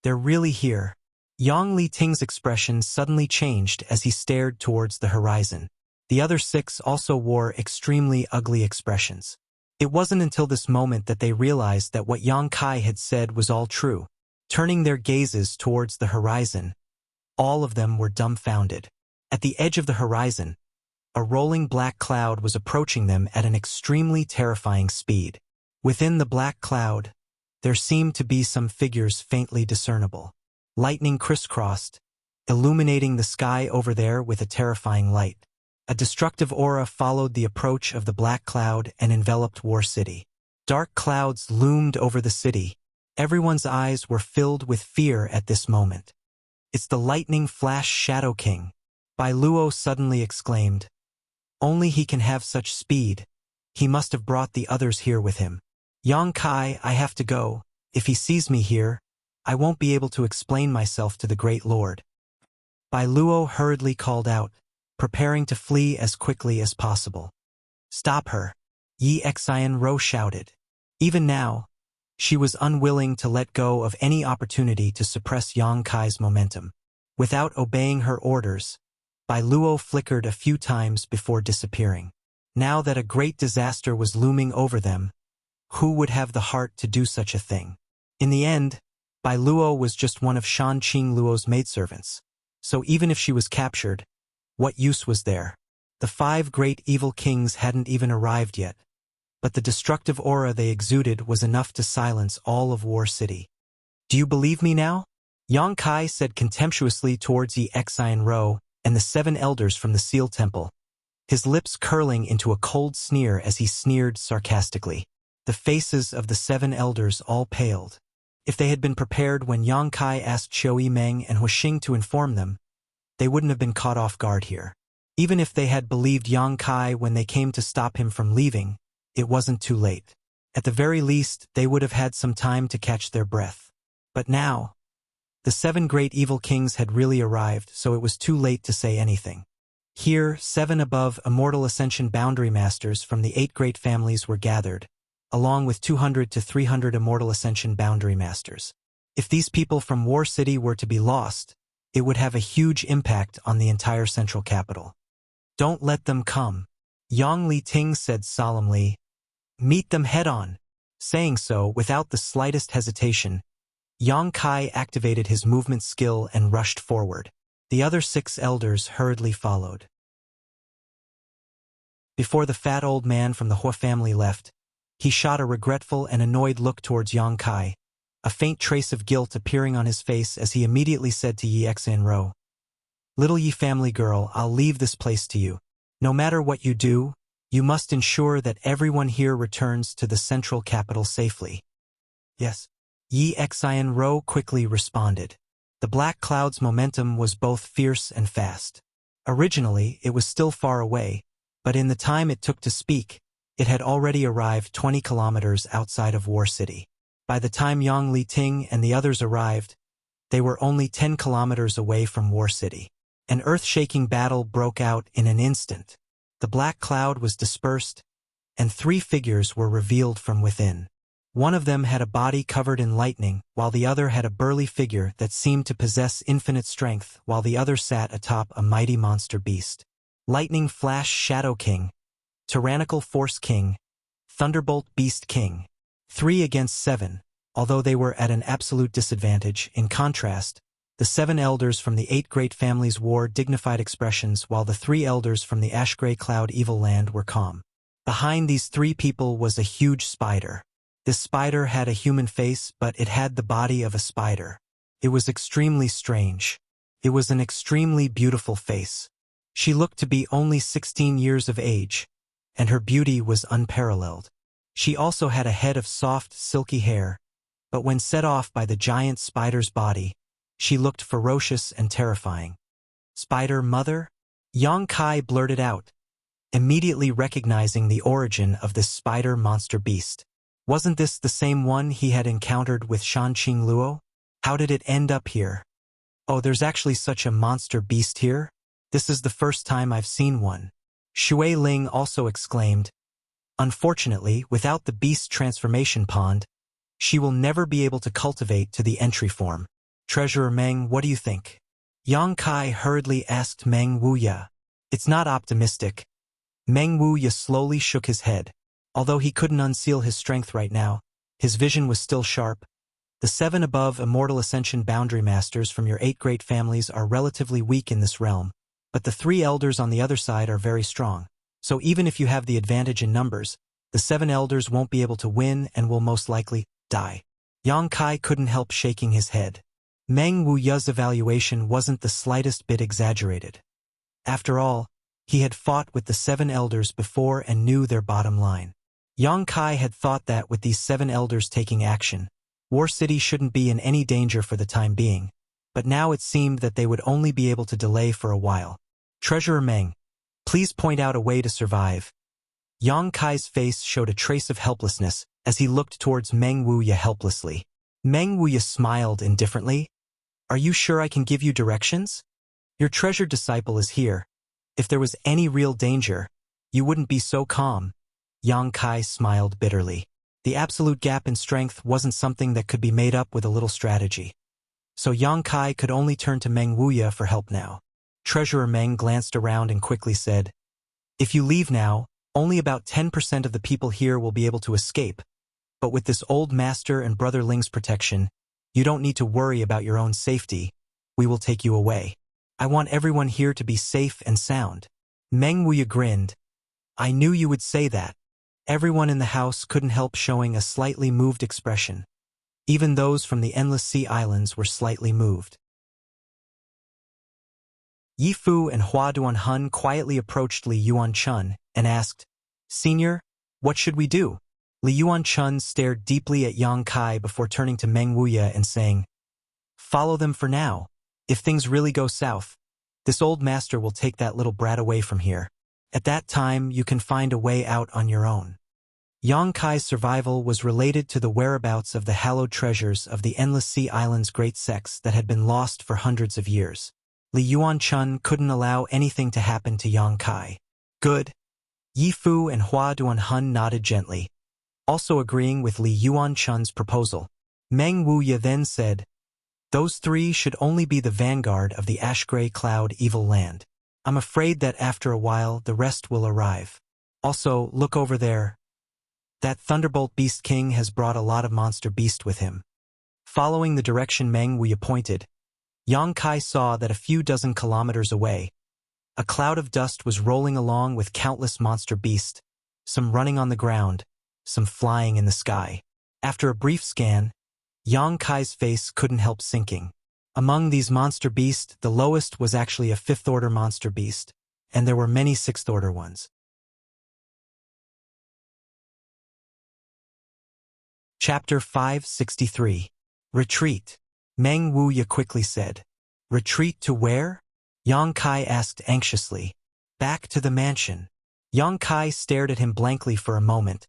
"They're really here." Yang Li Ting's expression suddenly changed as he stared towards the horizon. The other 6 also wore extremely ugly expressions. It wasn't until this moment that they realized that what Yang Kai had said was all true. Turning their gazes towards the horizon, all of them were dumbfounded. At the edge of the horizon, a rolling black cloud was approaching them at an extremely terrifying speed. Within the black cloud, there seemed to be some figures faintly discernible. Lightning crisscrossed, illuminating the sky over there with a terrifying light. A destructive aura followed the approach of the black cloud and enveloped War City. Dark clouds loomed over the city. Everyone's eyes were filled with fear at this moment. "It's the Lightning Flash Shadow King," Bai Luo suddenly exclaimed. "Only he can have such speed. He must have brought the others here with him. Yang Kai, I have to go. If he sees me here, I won't be able to explain myself to the Great Lord." Bai Luo hurriedly called out, preparing to flee as quickly as possible. "Stop her!" Exian Ro shouted. Even now, she was unwilling to let go of any opportunity to suppress Yang Kai's momentum. Without obeying her orders, Bai Luo flickered a few times before disappearing. Now that a great disaster was looming over them, who would have the heart to do such a thing? In the end, Bai Luo was just one of Shan Qing Luo's maidservants. So even if she was captured, what use was there? The 5 great evil kings hadn't even arrived yet, but the destructive aura they exuded was enough to silence all of War City. Do you believe me now? Yang Kai said contemptuously towards Yi Xian Rou and the 7 elders from the Seal Temple, his lips curling into a cold sneer as he sneered sarcastically. The faces of the 7 elders all paled. If they had been prepared when Yang Kai asked Qiu Yimeng and Huixing to inform them, they wouldn't have been caught off guard here. Even if they had believed Yang Kai when they came to stop him from leaving, it wasn't too late. At the very least, they would have had some time to catch their breath. But now, the 7 great evil kings had really arrived, so it was too late to say anything. Here, 7 above Immortal Ascension Boundary Masters from the 8 great families were gathered, along with 200 to 300 Immortal Ascension Boundary Masters. If these people from War City were to be lost, it would have a huge impact on the entire central capital. Don't let them come, Yang Liting said solemnly. Meet them head-on. Saying so, without the slightest hesitation, Yang Kai activated his movement skill and rushed forward. The other 6 elders hurriedly followed. Before the fat old man from the Hua family left, he shot a regretful and annoyed look towards Yang Kai, a faint trace of guilt appearing on his face as he immediately said to Yi Xian Rou, "Little Yi family girl, I'll leave this place to you. No matter what you do, you must ensure that everyone here returns to the central capital safely." "Yes." Yi Xian Rou quickly responded. The black cloud's momentum was both fierce and fast. Originally, it was still far away, but in the time it took to speak, it had already arrived 20 kilometers outside of War City. By the time Yang Liting and the others arrived, they were only 10 kilometers away from War City. An earth-shaking battle broke out in an instant. The black cloud was dispersed, and 3 figures were revealed from within. One of them had a body covered in lightning, while the other had a burly figure that seemed to possess infinite strength, while the other sat atop a mighty monster beast. Lightning Flash Shadow King, Tyrannical Force King, Thunderbolt Beast King. 3 against 7, although they were at an absolute disadvantage. In contrast, the 7 elders from the 8 great families wore dignified expressions, while the 3 elders from the Ash-Gray Cloud Evil Land were calm. Behind these 3 people was a huge spider. This spider had a human face, but it had the body of a spider. It was extremely strange. It was an extremely beautiful face. She looked to be only 16 years of age, and her beauty was unparalleled. She also had a head of soft, silky hair, but when set off by the giant spider's body, she looked ferocious and terrifying. "Spider Mother?" Yang Kai blurted out, immediately recognizing the origin of this spider monster beast. Wasn't this the same one he had encountered with Shan Qing Luo? How did it end up here? "Oh, there's actually such a monster beast here? This is the first time I've seen one." Shui Ling also exclaimed. Unfortunately, without the beast's transformation pond, she will never be able to cultivate to the entry form. "Treasurer Meng, what do you think?" Yang Kai hurriedly asked Meng Wuya. "It's not optimistic." Meng Wuya slowly shook his head. Although he couldn't unseal his strength right now, his vision was still sharp. The 7 above Immortal Ascension Boundary Masters from your 8 great families are relatively weak in this realm, but the 3 elders on the other side are very strong. So even if you have the advantage in numbers, the 7 elders won't be able to win and will most likely die. Yang Kai couldn't help shaking his head. Meng Wuya's evaluation wasn't the slightest bit exaggerated. After all, he had fought with the 7 elders before and knew their bottom line. Yang Kai had thought that with these 7 elders taking action, War City shouldn't be in any danger for the time being, but now it seemed that they would only be able to delay for a while. "Treasurer Meng, please point out a way to survive." Yang Kai's face showed a trace of helplessness as he looked towards Meng Wuya helplessly. Meng Wuya smiled indifferently. "Are you sure I can give you directions? Your treasured disciple is here. If there was any real danger, you wouldn't be so calm." Yang Kai smiled bitterly. The absolute gap in strength wasn't something that could be made up with a little strategy. So Yang Kai could only turn to Meng Wuya for help now. Treasurer Meng glanced around and quickly said, "If you leave now, Only about 10% of the people here will be able to escape, but with this old master and brother Ling's protection, you don't need to worry about your own safety. We will take you away. I want everyone here to be safe and sound. Meng Wuya grinned. I knew you would say that. Everyone in the house couldn't help showing a slightly moved expression. Even those from the Endless Sea Islands were slightly moved. Yi Fu and Hua Duanhun quietly approached Li Yuanchun and asked, Senior, what should we do? Li Yuanchun stared deeply at Yang Kai before turning to Meng Wuya and saying, Follow them for now. If things really go south, this old master will take that little brat away from here. At that time, you can find a way out on your own. Yang Kai's survival was related to the whereabouts of the hallowed treasures of the Endless Sea Islands' great sects that had been lost for hundreds of years. Li Yuanchun couldn't allow anything to happen to Yang Kai. Good. Yi Fu and Hua Duanhun nodded gently, also agreeing with Li Yuanchun's proposal. Meng Wuya then said, Those three should only be the vanguard of the ash-gray cloud evil land. I'm afraid that after a while the rest will arrive. Also, look over there. That Thunderbolt Beast King has brought a lot of monster beast with him. Following the direction Meng Wuya pointed, Yang Kai saw that a few dozen kilometers away, a cloud of dust was rolling along with countless monster beasts, some running on the ground, some flying in the sky. After a brief scan, Yang Kai's face couldn't help sinking. Among these monster beasts, the lowest was actually a fifth-order monster beast, and there were many sixth-order ones. Chapter 563. Retreat. Meng Wuya quickly said. Retreat to where? Yang Kai asked anxiously. Back to the mansion. Yang Kai stared at him blankly for a moment,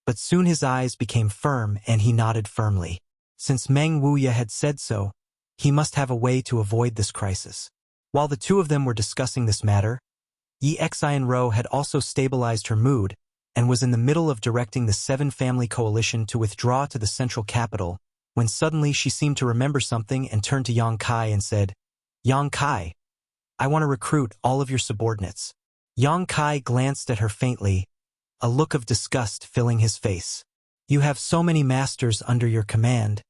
but soon his eyes became firm and he nodded firmly. Since Meng Wuya had said so, he must have a way to avoid this crisis. While the two of them were discussing this matter, Yi Xianro had also stabilized her mood and was in the middle of directing the seven-family coalition to withdraw to the central capital, when suddenly she seemed to remember something and turned to Yang Kai and said, Yang Kai, I want to recruit all of your subordinates. Yang Kai glanced at her faintly, a look of disgust filling his face. You have so many masters under your command.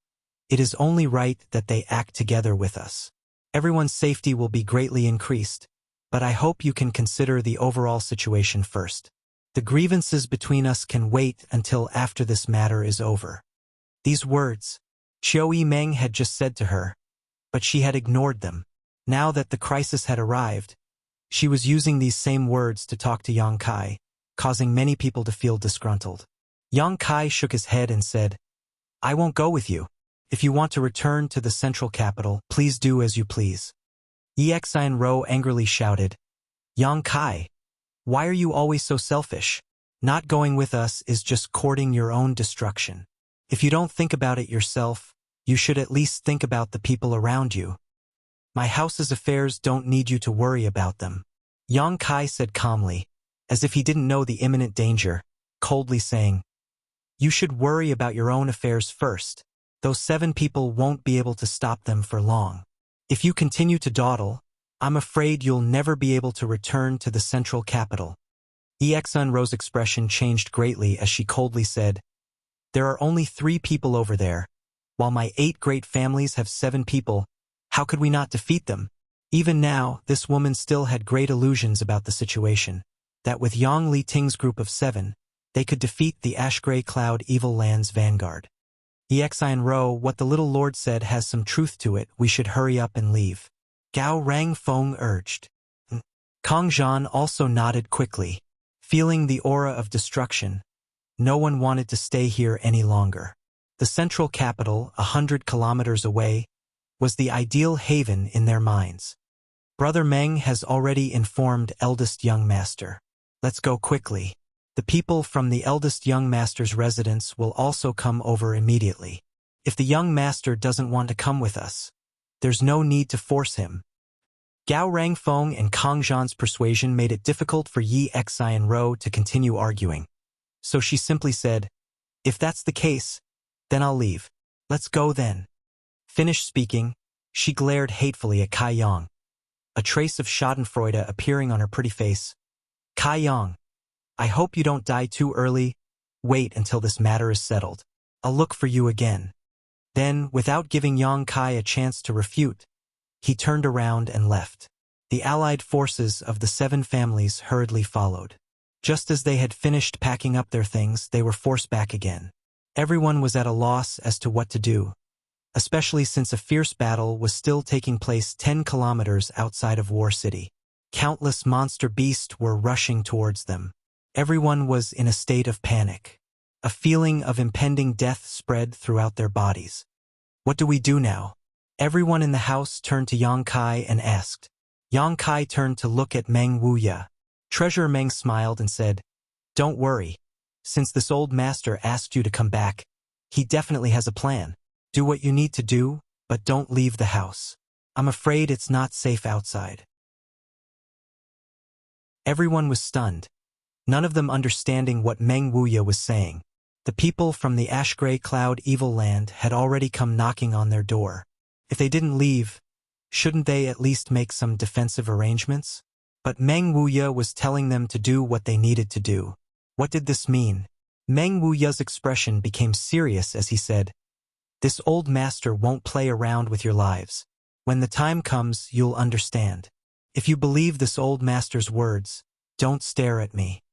It is only right that they act together with us. Everyone's safety will be greatly increased, but I hope you can consider the overall situation first. The grievances between us can wait until after this matter is over. These words, Qiu Yimeng had just said to her, but she had ignored them. Now that the crisis had arrived, she was using these same words to talk to Yang Kai, causing many people to feel disgruntled. Yang Kai shook his head and said, I won't go with you. If you want to return to the central capital, please do as you please. Yi Xianro angrily shouted, Yang Kai, why are you always so selfish? Not going with us is just courting your own destruction. If you don't think about it yourself, you should at least think about the people around you. My house's affairs don't need you to worry about them. Yang Kai said calmly, as if he didn't know the imminent danger, coldly saying, You should worry about your own affairs first. Those 7 people won't be able to stop them for long. If you continue to dawdle, I'm afraid you'll never be able to return to the central capital. Exunro's expression changed greatly as she coldly said, There are only 3 people over there. While my 8 great families have 7 people, how could we not defeat them? Even now, this woman still had great illusions about the situation, that with Yang Li Ting's group of 7, they could defeat the Ash-Gray Cloud Evil Land's vanguard. Exunro, what the little lord said has some truth to it, we should hurry up and leave. Gao Rangfeng urged. Kang Zhan also nodded quickly. Feeling the aura of destruction, no one wanted to stay here any longer. The central capital, 100 kilometers away, was the ideal haven in their minds. Brother Meng has already informed eldest young master. Let's go quickly. The people from the eldest young master's residence will also come over immediately. If the young master doesn't want to come with us, there's no need to force him. Gao Rangfeng and Kang Zhan's persuasion made it difficult for Yi Xianro to continue arguing. So she simply said, If that's the case, then I'll leave. Let's go then. Finished speaking, she glared hatefully at Kai Yang, a trace of schadenfreude appearing on her pretty face. Kai Yang, I hope you don't die too early. Wait until this matter is settled. I'll look for you again." Then, without giving Yang Kai a chance to refute, he turned around and left. The allied forces of the 7 families hurriedly followed. Just as they had finished packing up their things, they were forced back again. Everyone was at a loss as to what to do, especially since a fierce battle was still taking place 10 kilometers outside of War City. Countless monster beasts were rushing towards them. Everyone was in a state of panic. A feeling of impending death spread throughout their bodies. "What do we do now?" Everyone in the house turned to Yang Kai and asked. Yang Kai turned to look at Meng Wuya. Treasurer Meng smiled and said, "Don't worry. Since this old master asked you to come back, he definitely has a plan. Do what you need to do, but don't leave the house. I'm afraid it's not safe outside." Everyone was stunned, none of them understanding what Meng Wuya was saying. The people from the ash-gray cloud evil land had already come knocking on their door. If they didn't leave, shouldn't they at least make some defensive arrangements? But Meng Wuya was telling them to do what they needed to do. What did this mean? Meng Wuya's expression became serious as he said, "This old master won't play around with your lives. When the time comes, you'll understand. If you believe this old master's words, don't stare at me."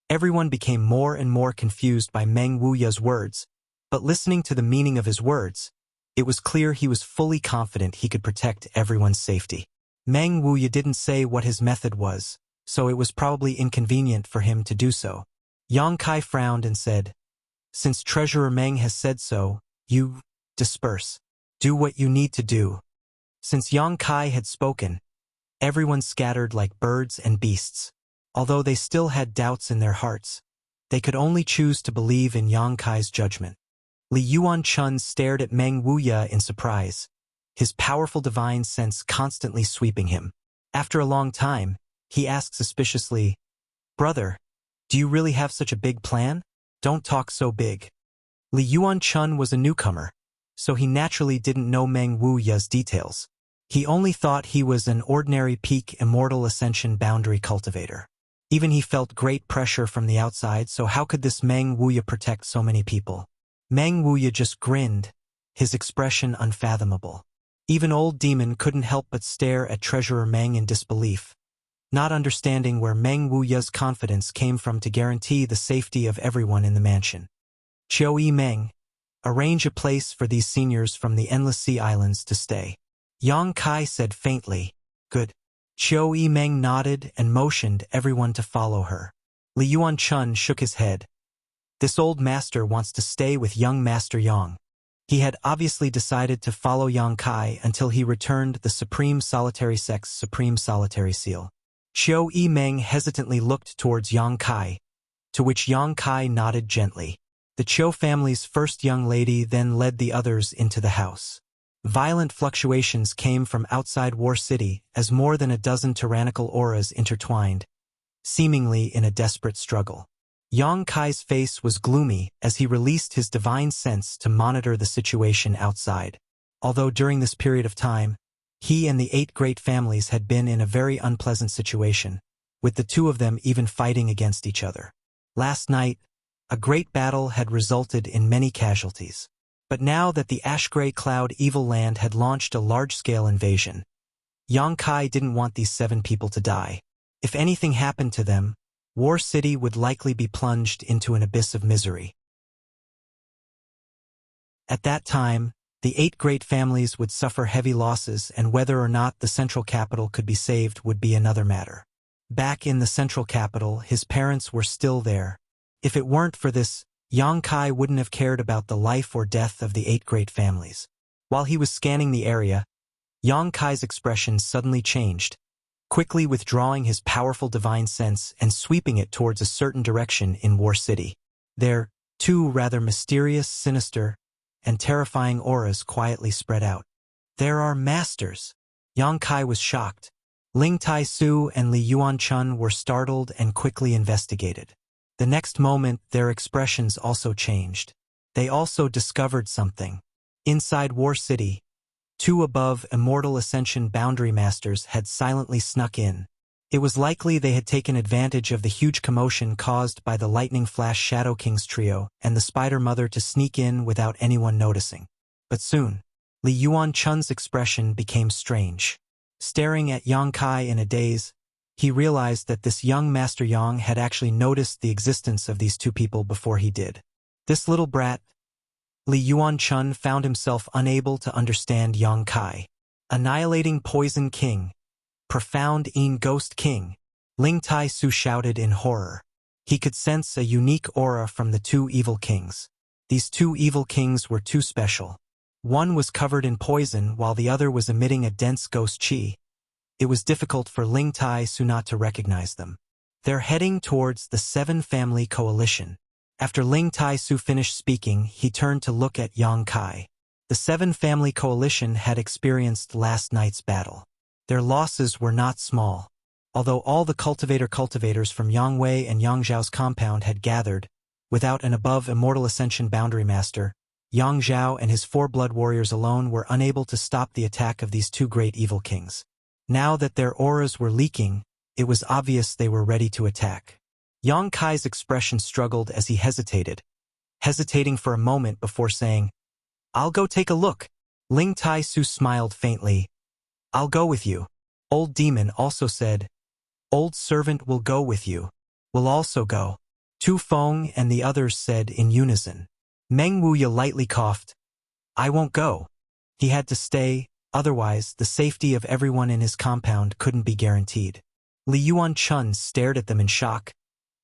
Everyone became more and more confused by Meng Wuya's words, but listening to the meaning of his words, it was clear he was fully confident he could protect everyone's safety. Meng Wuya didn't say what his method was, so it was probably inconvenient for him to do so. Yang Kai frowned and said, "Since Treasurer Meng has said so, you disperse. Do what you need to do." Since Yang Kai had spoken, everyone scattered like birds and beasts. Although they still had doubts in their hearts, they could only choose to believe in Yang Kai's judgment. Li Yuan-chun stared at Meng Wuya in surprise, his powerful divine sense constantly sweeping him. After a long time, he asked suspiciously, "Brother, do you really have such a big plan? Don't talk so big." Li Yuan-chun was a newcomer, so he naturally didn't know Meng Wuya's details. He only thought he was an ordinary peak immortal ascension boundary cultivator. Even he felt great pressure from the outside, so how could this Meng Wuya protect so many people? Meng Wuya just grinned, his expression unfathomable. Even old demon couldn't help but stare at Treasurer Meng in disbelief, not understanding where Meng Wuya's confidence came from to guarantee the safety of everyone in the mansion. "Chiu Meng, arrange a place for these seniors from the Endless Sea Islands to stay." Yang Kai said faintly, "Good." Chiu Meng nodded and motioned everyone to follow her. Li Yuan-chun shook his head. This old master wants to stay with young Master Yang. He had obviously decided to follow Yang Kai until he returned the Supreme Solitary Sect's Supreme Solitary Seal. Chiu Meng hesitantly looked towards Yang Kai, to which Yang Kai nodded gently. The Chiu family's first young lady then led the others into the house. Violent fluctuations came from outside War City as more than a dozen tyrannical auras intertwined, seemingly in a desperate struggle. Yang Kai's face was gloomy as he released his divine sense to monitor the situation outside. Although during this period of time, he and the 8 great families had been in a very unpleasant situation, with the 2 of them even fighting against each other. Last night, a great battle had resulted in many casualties. But now that the ash-gray cloud evil land had launched a large-scale invasion, Yang Kai didn't want these 7 people to die. If anything happened to them, War City would likely be plunged into an abyss of misery. At that time, the 8 great families would suffer heavy losses, and whether or not the central capital could be saved would be another matter. Back in the central capital, his parents were still there. If it weren't for this, Yang Kai wouldn't have cared about the life or death of the 8 great families. While he was scanning the area, Yang Kai's expression suddenly changed, quickly withdrawing his powerful divine sense and sweeping it towards a certain direction in War City. There, 2 rather mysterious, sinister, and terrifying auras quietly spread out. "There are masters!" Yang Kai was shocked. Ling Tai-su and Li Yuan-chun were startled and quickly investigated. The next moment, their expressions also changed. They also discovered something. Inside War City, 2 above Immortal Ascension boundary masters had silently snuck in, It was likely they had taken advantage of the huge commotion caused by the Lightning Flash Shadow Kings trio and the Spider Mother to sneak in without anyone noticing. But soon, Li Yuan-chun's expression became strange. Staring at Yang Kai in a daze, he realized that this young Master Yang had actually noticed the existence of these two people before he did. This little brat, Li Yuan-chun, found himself unable to understand Yang Kai. Annihilating Poison King, Profound Ghost King, Ling Tai-su shouted in horror. He could sense a unique aura from the two evil kings. These two evil kings were too special. One was covered in poison while the other was emitting a dense ghost chi. It was difficult for Ling Tai-su not to recognize them. They're heading towards the Seven Family Coalition. After Ling Tai-su finished speaking, he turned to look at Yang Kai. The Seven Family Coalition had experienced last night's battle. Their losses were not small. Although all the cultivators from Yang Wei and Yang Zhao's compound had gathered, without an above Immortal Ascension Boundary Master, Yang Zhao and his 4 blood warriors alone were unable to stop the attack of these two great evil kings. Now that their auras were leaking, it was obvious they were ready to attack. Yang Kai's expression struggled as he hesitating for a moment before saying, "I'll go take a look." Ling Tai-su smiled faintly. "I'll go with you." Old Demon also said, "Old Servant will go with you." "Will also go." Tu Feng and the others said in unison. Meng Wuya lightly coughed. "I won't go." He had to stay, otherwise the safety of everyone in his compound couldn't be guaranteed. Li Yuan-chun stared at them in shock.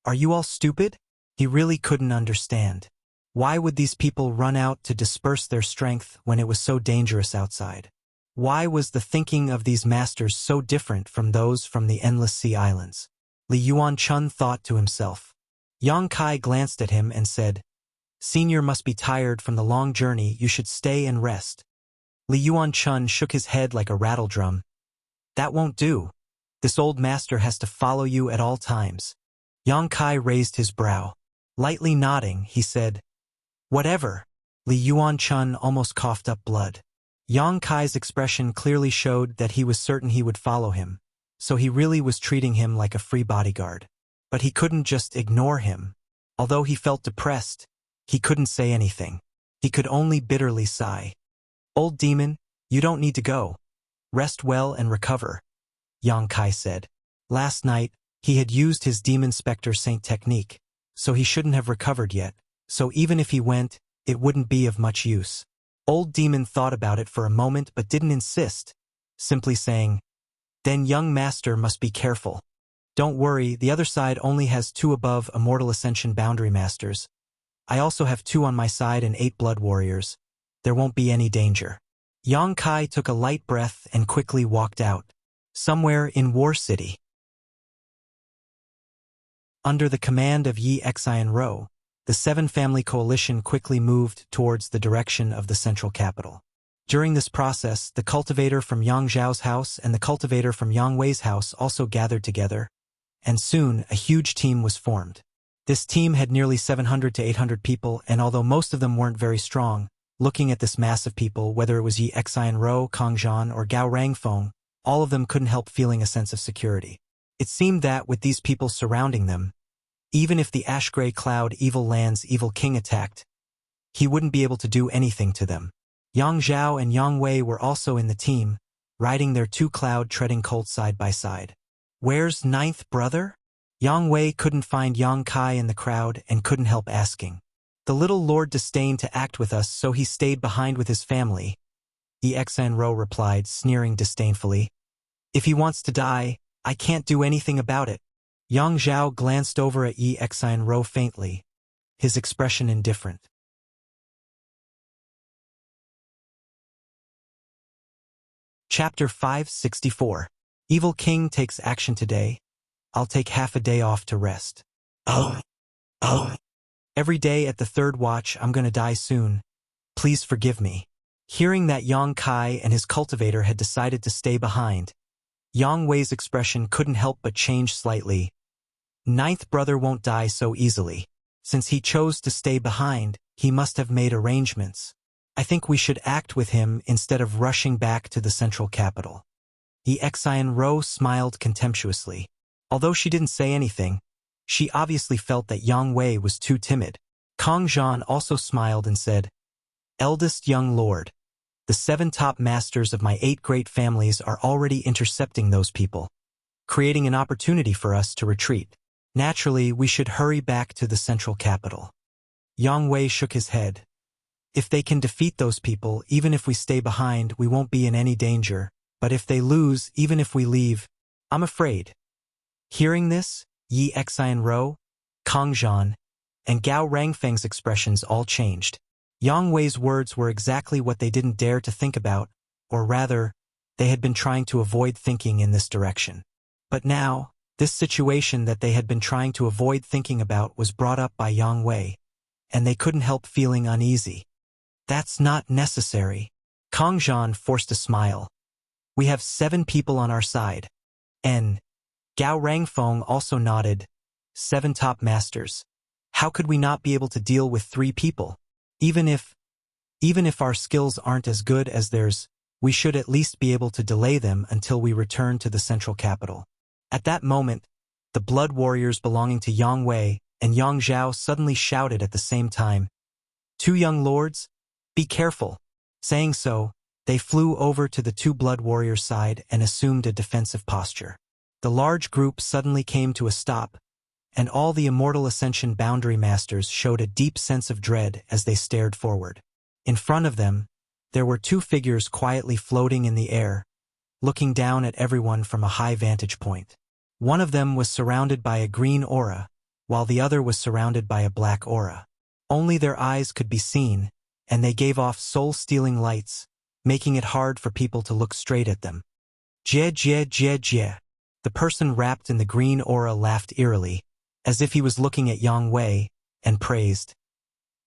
"Are you all stupid?" He really couldn't understand. Why would these people run out to disperse their strength when it was so dangerous outside? Why was the thinking of these masters so different from those from the Endless Sea Islands? Li Yuan-chun thought to himself. Yang Kai glanced at him and said, "Senior must be tired from the long journey, you should stay and rest." Li Yuan-chun shook his head like a rattle drum. "That won't do. This old master has to follow you at all times." Yang Kai raised his brow. Lightly nodding, he said, "Whatever." Li Yuan-chun almost coughed up blood. Yang Kai's expression clearly showed that he was certain he would follow him, so he really was treating him like a free bodyguard. But he couldn't just ignore him. Although he felt depressed, he couldn't say anything. He could only bitterly sigh. "Old Demon, you don't need to go. Rest well and recover," Yang Kai said. Last night, he had used his Demon Spectre Saint technique, so he shouldn't have recovered yet, so even if he went, it wouldn't be of much use. Old Demon thought about it for a moment but didn't insist, simply saying, "Then young master must be careful. Don't worry, the other side only has 2 above Immortal Ascension Boundary Masters. I also have 2 on my side and 8 blood warriors. There won't be any danger." Yang Kai took a light breath and quickly walked out. Somewhere in War City, under the command of Yi Xian-ro, the Seven Family Coalition quickly moved towards the direction of the central capital. During this process, the cultivator from Yang Zhao's house and the cultivator from Yang Wei's house also gathered together, and soon a huge team was formed. This team had nearly 700 to 800 people, and although most of them weren't very strong, looking at this mass of people, whether it was Yi Xian-ro, Kang Zhan, or Gao Rangfeng, all of them couldn't help feeling a sense of security. It seemed that, with these people surrounding them, even if the ash-gray cloud Evil Land's evil king attacked, he wouldn't be able to do anything to them. Yang Zhao and Yang Wei were also in the team, riding their 2 cloud-treading colts side by side. "Where's 9th brother?" Yang Wei couldn't find Yang Kai in the crowd and couldn't help asking. "The little lord disdained to act with us, so he stayed behind with his family," Yi Xian-ro replied, sneering disdainfully. "If he wants to die, I can't do anything about it." Yang Zhao glanced over at Yi Xian-ro faintly, his expression indifferent. Chapter 564. Evil King takes action today. I'll take half a day off to rest. Oh. Every day at the 3rd watch, I'm gonna die soon. Please forgive me. Hearing that Yang Kai and his cultivator had decided to stay behind, Yang Wei's expression couldn't help but change slightly. 9th brother won't die so easily. Since he chose to stay behind, he must have made arrangements. I think we should act with him instead of rushing back to the central capital. Yi Xian-ro smiled contemptuously. Although she didn't say anything, she obviously felt that Yang Wei was too timid. Kang Zhan also smiled and said, "Eldest young lord, the 7 top masters of my 8 great families are already intercepting those people, creating an opportunity for us to retreat. Naturally, we should hurry back to the central capital." Yang Wei shook his head. "If they can defeat those people, even if we stay behind, we won't be in any danger. But if they lose, even if we leave, I'm afraid." Hearing this, Yi Xianrou, Kang Zhan, and Gao Rangfeng's expressions all changed. Yang Wei's words were exactly what they didn't dare to think about, or rather, they had been trying to avoid thinking in this direction. But now, this situation that they had been trying to avoid thinking about was brought up by Yang Wei, and they couldn't help feeling uneasy. "That's not necessary." Kang Zhan forced a smile. "We have 7 people on our side." And Gao Rangfeng also nodded. 7 top masters. How could we not be able to deal with 3 people? Even if our skills aren't as good as theirs, we should at least be able to delay them until we return to the central capital. At that moment, the blood warriors belonging to Yang Wei and Yang Zhao suddenly shouted at the same time, "2 young lords, be careful." Saying so, they flew over to the 2 blood warriors' side and assumed a defensive posture. The large group suddenly came to a stop, and all the Immortal Ascension boundary masters showed a deep sense of dread as they stared forward. In front of them, there were 2 figures quietly floating in the air, looking down at everyone from a high vantage point. One of them was surrounded by a green aura, while the other was surrounded by a black aura. Only their eyes could be seen, and they gave off soul-stealing lights, making it hard for people to look straight at them. "Jie jie jie jie." The person wrapped in the green aura laughed eerily, as if he was looking at Yang Wei, and praised,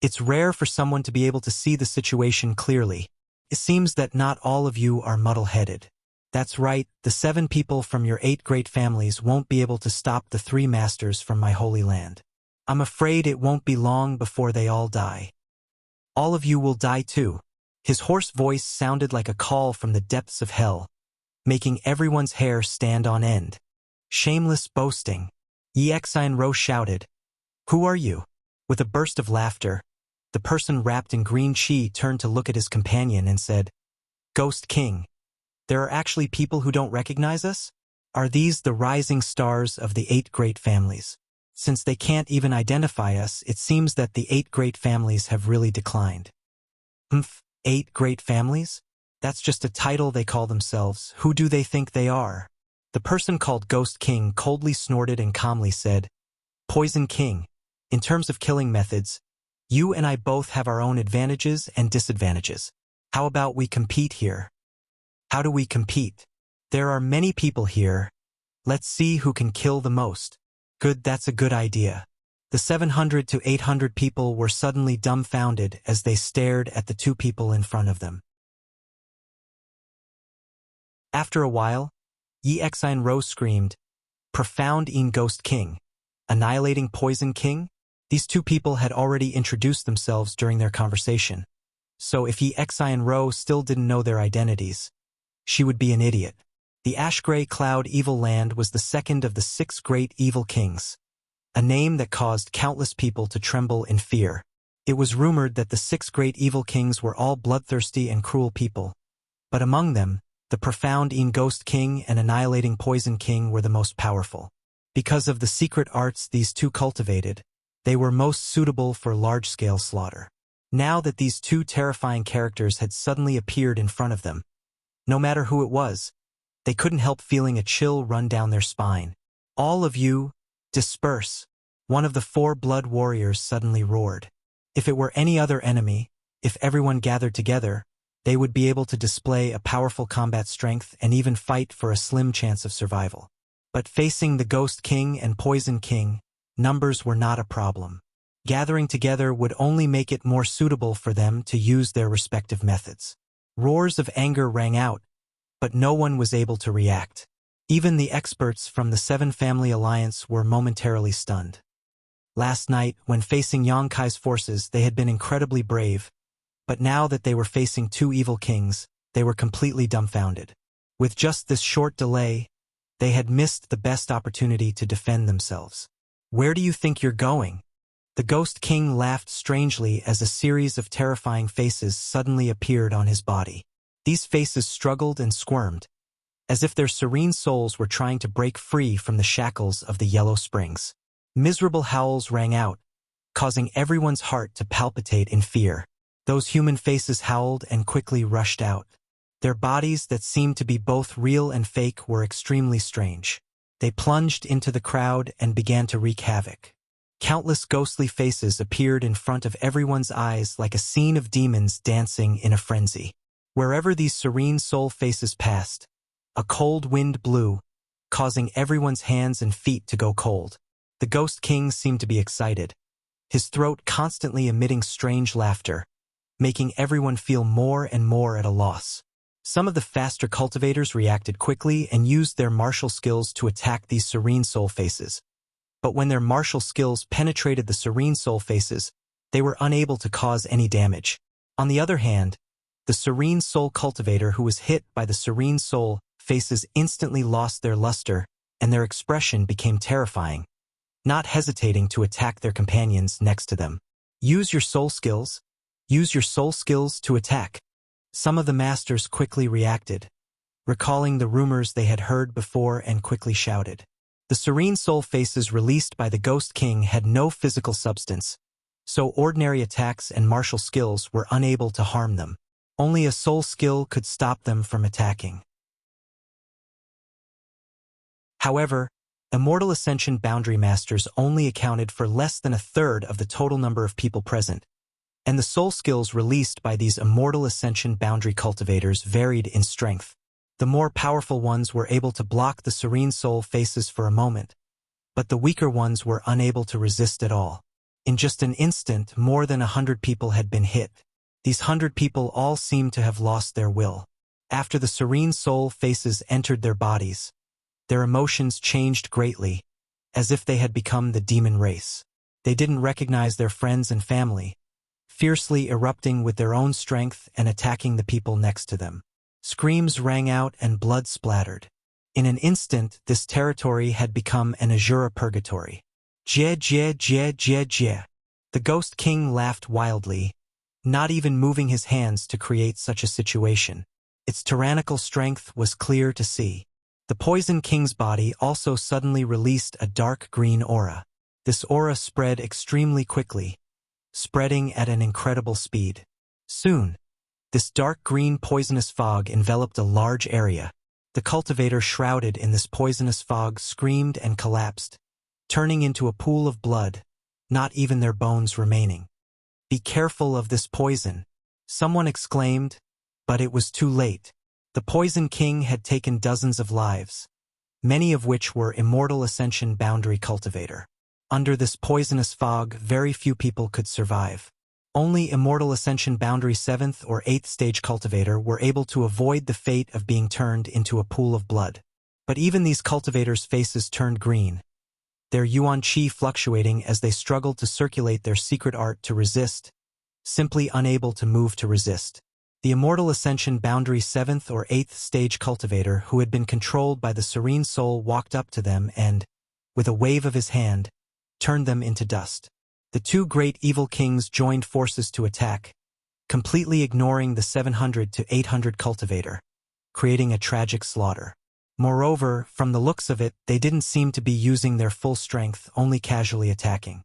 "It's rare for someone to be able to see the situation clearly. It seems that not all of you are muddle-headed. That's right, the 7 people from your 8 great families won't be able to stop the 3 masters from my holy land. I'm afraid it won't be long before they all die. All of you will die too." His hoarse voice sounded like a call from the depths of hell, making everyone's hair stand on end. "Shameless boasting." Yi Xianrou shouted, "Who are you?" With a burst of laughter, the person wrapped in green qi turned to look at his companion and said, "Ghost King, there are actually people who don't recognize us? Are these the rising stars of the 8 great families? Since they can't even identify us, it seems that the 8 great families have really declined." 8 great families? That's just a title they call themselves. Who do they think they are? The person called Ghost King coldly snorted and calmly said, "Poison King, in terms of killing methods, you and I both have our own advantages and disadvantages. How about we compete here?" "How do we compete?" "There are many people here. Let's see who can kill the most." "Good, that's a good idea." The 700 to 800 people were suddenly dumbfounded as they stared at the 2 people in front of them. After a while, Yi Xianrou screamed, "Profound in Ghost King, annihilating Poison King?" These 2 people had already introduced themselves during their conversation, so if Yi Xianrou still didn't know their identities, she would be an idiot. The Ash-Gray Cloud Evil Land was the second of the 6 great evil kings, a name that caused countless people to tremble in fear. It was rumored that the 6 great evil kings were all bloodthirsty and cruel people, but among them, the Profound in Ghost King and Annihilating Poison King were the most powerful. Because of the secret arts these 2 cultivated, they were most suitable for large-scale slaughter. Now that these 2 terrifying characters had suddenly appeared in front of them, no matter who it was, they couldn't help feeling a chill run down their spine. "All of you, disperse," one of the 4 blood warriors suddenly roared. If it were any other enemy, if everyone gathered together, they would be able to display a powerful combat strength and even fight for a slim chance of survival. But facing the Ghost King and Poison King, numbers were not a problem. Gathering together would only make it more suitable for them to use their respective methods. Roars of anger rang out, but no one was able to react. Even the experts from the 7 Family Alliance were momentarily stunned. Last night, when facing Yang Kai's forces, they had been incredibly brave, but now that they were facing 2 evil kings, they were completely dumbfounded. With just this short delay, They had missed the best opportunity to defend themselves. "Where do you think you're going?" The Ghost King laughed strangely as a series of terrifying faces suddenly appeared on his body. These faces struggled and squirmed, as if their serene souls were trying to break free from the shackles of the Yellow Springs. Miserable howls rang out, causing everyone's heart to palpitate in fear. Those human faces howled and quickly rushed out. Their bodies that seemed to be both real and fake were extremely strange. They plunged into the crowd and began to wreak havoc. Countless ghostly faces appeared in front of everyone's eyes like a scene of demons dancing in a frenzy. Wherever these serene soul faces passed, a cold wind blew, causing everyone's hands and feet to go cold. The Ghost King seemed to be excited, his throat constantly emitting strange laughter, making everyone feel more and more at a loss. Some of the faster cultivators reacted quickly and used their martial skills to attack these serene soul faces. But when their martial skills penetrated the serene soul faces, they were unable to cause any damage. On the other hand, the serene soul cultivator who was hit by the serene soul faces instantly lost their luster, and their expression became terrifying, not hesitating to attack their companions next to them. Use your soul skills. Use your soul skills to attack. Some of the masters quickly reacted, recalling the rumors they had heard before and quickly shouted. The serene soul faces released by the Ghost King had no physical substance, so ordinary attacks and martial skills were unable to harm them. Only a soul skill could stop them from attacking. However, Immortal Ascension Boundary Masters only accounted for less than a third of the total number of people present, and the soul skills released by these Immortal Ascension Boundary Cultivators varied in strength. The more powerful ones were able to block the serene soul faces for a moment, but the weaker ones were unable to resist at all. In just an instant, more than 100 people had been hit. These 100 people all seemed to have lost their will. After the serene soul faces entered their bodies, their emotions changed greatly, as if they had become the demon race. They didn't recognize their friends and family, fiercely erupting with their own strength and attacking the people next to them. Screams rang out and blood splattered. In an instant, this territory had become an Azura purgatory. "Jie, jie, jie, jie, jie." The Ghost King laughed wildly, not even moving his hands to create such a situation. Its tyrannical strength was clear to see. The Poison King's body also suddenly released a dark green aura. This aura spread extremely quickly, spreading at an incredible speed. Soon, this dark green poisonous fog enveloped a large area. The cultivator shrouded in this poisonous fog screamed and collapsed, turning into a pool of blood, not even their bones remaining. "Be careful of this poison," someone exclaimed, but it was too late. The Poison King had taken dozens of lives, many of which were Immortal Ascension Boundary Cultivator. Under this poisonous fog, very few people could survive. Only Immortal Ascension Boundary 7th or 8th Stage Cultivator were able to avoid the fate of being turned into a pool of blood. But even these cultivators' faces turned green, their yuan qi fluctuating as they struggled to circulate their secret art to resist, simply unable to move to resist. The Immortal Ascension Boundary 7th or 8th Stage Cultivator who had been controlled by the Serene Soul walked up to them and, with a wave of his hand, turned them into dust. The two great evil kings joined forces to attack, completely ignoring the 700 to 800 cultivator, creating a tragic slaughter. Moreover, from the looks of it, they didn't seem to be using their full strength, only casually attacking.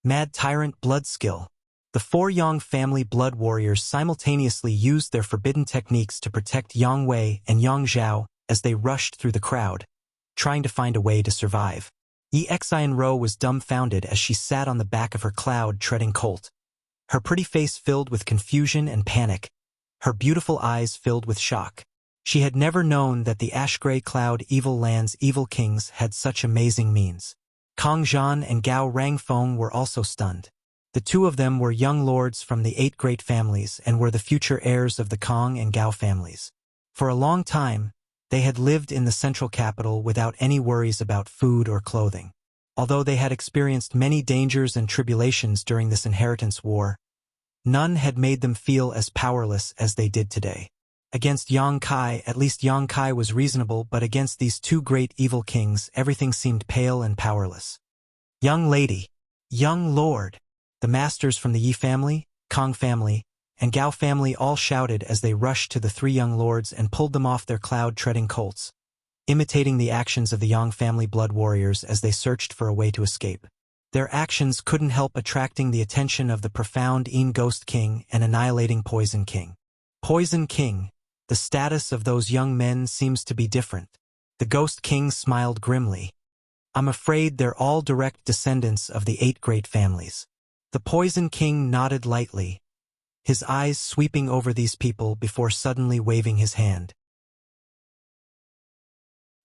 Mad Tyrant Blood Skill. The four Yang family blood warriors simultaneously used their forbidden techniques to protect Yang Wei and Yang Zhao as they rushed through the crowd, trying to find a way to survive. Exian Ro was dumbfounded as she sat on the back of her cloud treading colt, her pretty face filled with confusion and panic, her beautiful eyes filled with shock. She had never known that the ash-gray cloud evil land's evil kings had such amazing means. Kang Zhan and Gao Rangfeng were also stunned. The two of them were young lords from the 8 great families and were the future heirs of the Kang and Gao families. For a long time, they had lived in the central capital without any worries about food or clothing. Although they had experienced many dangers and tribulations during this inheritance war, none had made them feel as powerless as they did today. Against Yang Kai, at least Yang Kai was reasonable, but against these two great evil kings, everything seemed pale and powerless. Young lady, young lord, the masters from the Yi family, Kong family, and Gao family all shouted as they rushed to the three young lords and pulled them off their cloud-treading colts, imitating the actions of the Yang family blood warriors as they searched for a way to escape. Their actions couldn't help attracting the attention of the profound Yin Ghost King and annihilating Poison King. Poison King, the status of those young men seems to be different. The Ghost King smiled grimly. I'm afraid they're all direct descendants of the 8 great families. The Poison King nodded lightly, his eyes sweeping over these people before suddenly waving his hand.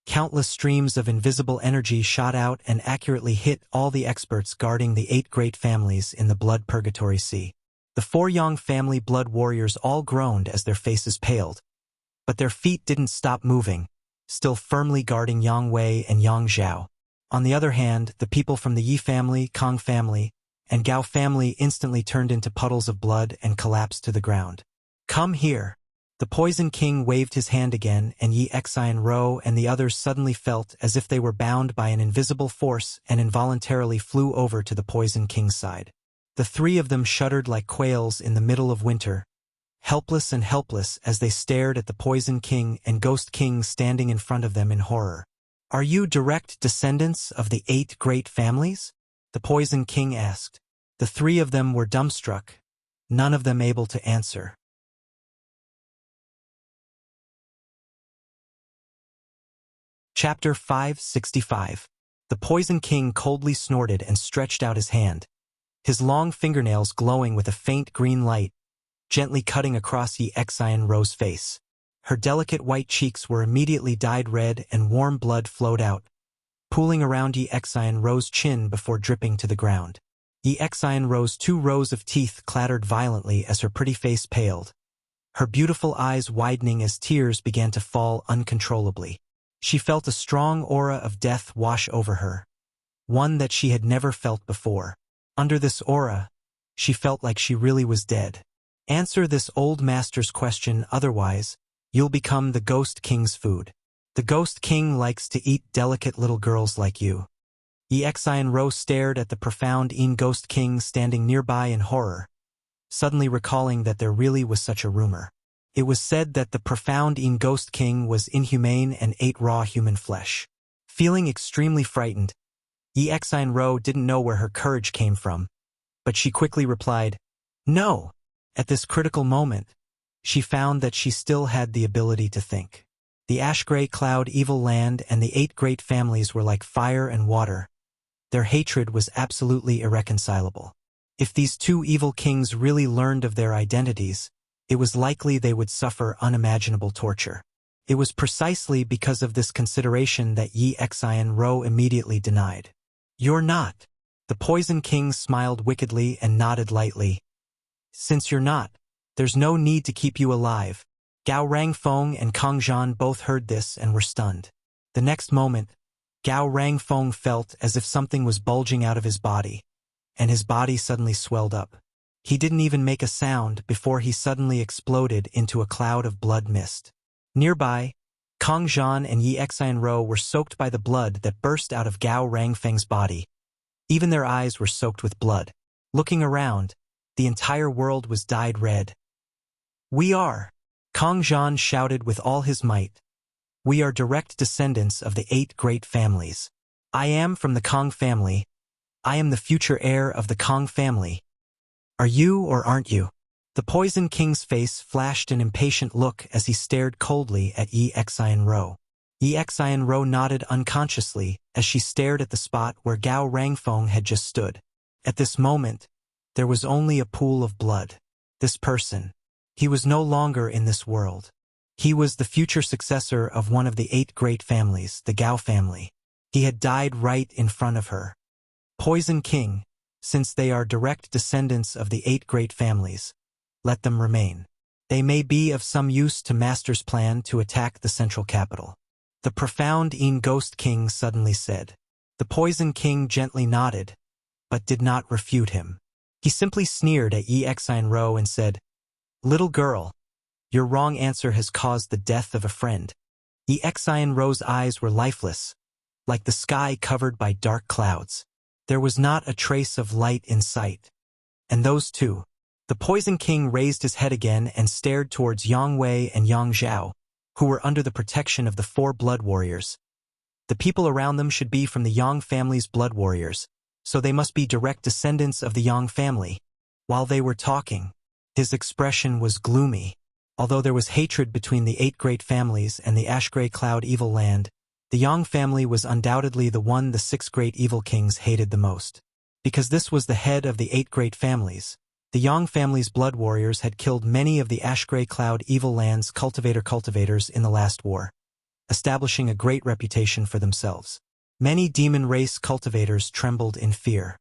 Countless streams of invisible energy shot out and accurately hit all the experts guarding the 8 great families in the Blood Purgatory Sea. The 4 Yang family blood warriors all groaned as their faces paled. But their feet didn't stop moving, still firmly guarding Yang Wei and Yang Zhao. On the other hand, the people from the Yi family, Kong family, and Gao family instantly turned into puddles of blood and collapsed to the ground. Come here. The Poison King waved his hand again, and Yi Xian Ro and the others suddenly felt as if they were bound by an invisible force and involuntarily flew over to the Poison King's side. The 3 of them shuddered like quails in the middle of winter, helpless as they stared at the Poison King and Ghost King standing in front of them in horror. Are you direct descendants of the 8 great families? The Poison King asked. The 3 of them were dumbstruck, none of them able to answer. Chapter 565. The Poison King coldly snorted and stretched out his hand, his long fingernails glowing with a faint green light, gently cutting across Yi Xian Ro's face. Her delicate white cheeks were immediately dyed red and warm blood flowed out, pooling around Yi Xian Ro's chin before dripping to the ground. Yi Xian Ro's 2 rows of teeth clattered violently as her pretty face paled, her beautiful eyes widening as tears began to fall uncontrollably. She felt a strong aura of death wash over her, one that she had never felt before. Under this aura, she felt like she really was dead. Answer this old master's question, otherwise, you'll become the Ghost King's food. The Ghost King likes to eat delicate little girls like you. Yi Xian Ro stared at the profound Yin Ghost King standing nearby in horror, suddenly recalling that there really was such a rumor. It was said that the profound Yin Ghost King was inhumane and ate raw human flesh. Feeling extremely frightened, Yi Xian Ro didn't know where her courage came from, but she quickly replied, "No." At this critical moment, she found that she still had the ability to think. The ash-gray cloud evil land and the 8 great families were like fire and water. Their hatred was absolutely irreconcilable. If these 2 evil kings really learned of their identities, it was likely they would suffer unimaginable torture. It was precisely because of this consideration that Yi Xian Ro immediately denied. You're not. The Poison King smiled wickedly and nodded lightly. Since you're not, there's no need to keep you alive. Gao Rangfeng and Kong Zhan both heard this and were stunned. The next moment, Gao Rangfeng felt as if something was bulging out of his body, and his body suddenly swelled up. He didn't even make a sound before he suddenly exploded into a cloud of blood mist. Nearby, Kong Zhan and Yi Xian Ro were soaked by the blood that burst out of Gao Rangfeng's body. Even their eyes were soaked with blood. Looking around, the entire world was dyed red. We are, Kong Zhan shouted with all his might. We are direct descendants of the 8 great families. I am from the Kong family. I am the future heir of the Kong family. Are you or aren't you? The Poison King's face flashed an impatient look as he stared coldly at Yi Xian Ro. Yi Xian Ro nodded unconsciously as she stared at the spot where Gao Rangfeng had just stood. At this moment, there was only a pool of blood. This person, he was no longer in this world. He was the future successor of one of the 8 great families, the Gao family. He had died right in front of her. Poison King, since they are direct descendants of the 8 great families, let them remain. They may be of some use to Master's plan to attack the central capital. The profound Yin Ghost King suddenly said. The Poison King gently nodded, but did not refute him. He simply sneered at Yi Xian Ro and said, Little girl, Your wrong answer has caused the death of a friend. The Exian Ro's eyes were lifeless, like the sky covered by dark clouds. There was not a trace of light in sight. And those two. The Poison King raised his head again and stared towards Yang Wei and Yang Zhao, who were under the protection of the 4 blood warriors. The people around them should be from the Yang family's blood warriors, so they must be direct descendants of the Yang family. While they were talking, his expression was gloomy. Although there was hatred between the 8 great families and the Ash-Gray Cloud Evil Land, the Yang family was undoubtedly the one the 6 great evil kings hated the most. Because this was the head of the 8 great families, the Yang family's blood warriors had killed many of the Ash-Gray Cloud Evil Land's cultivators in the last war, establishing a great reputation for themselves. Many demon race cultivators trembled in fear.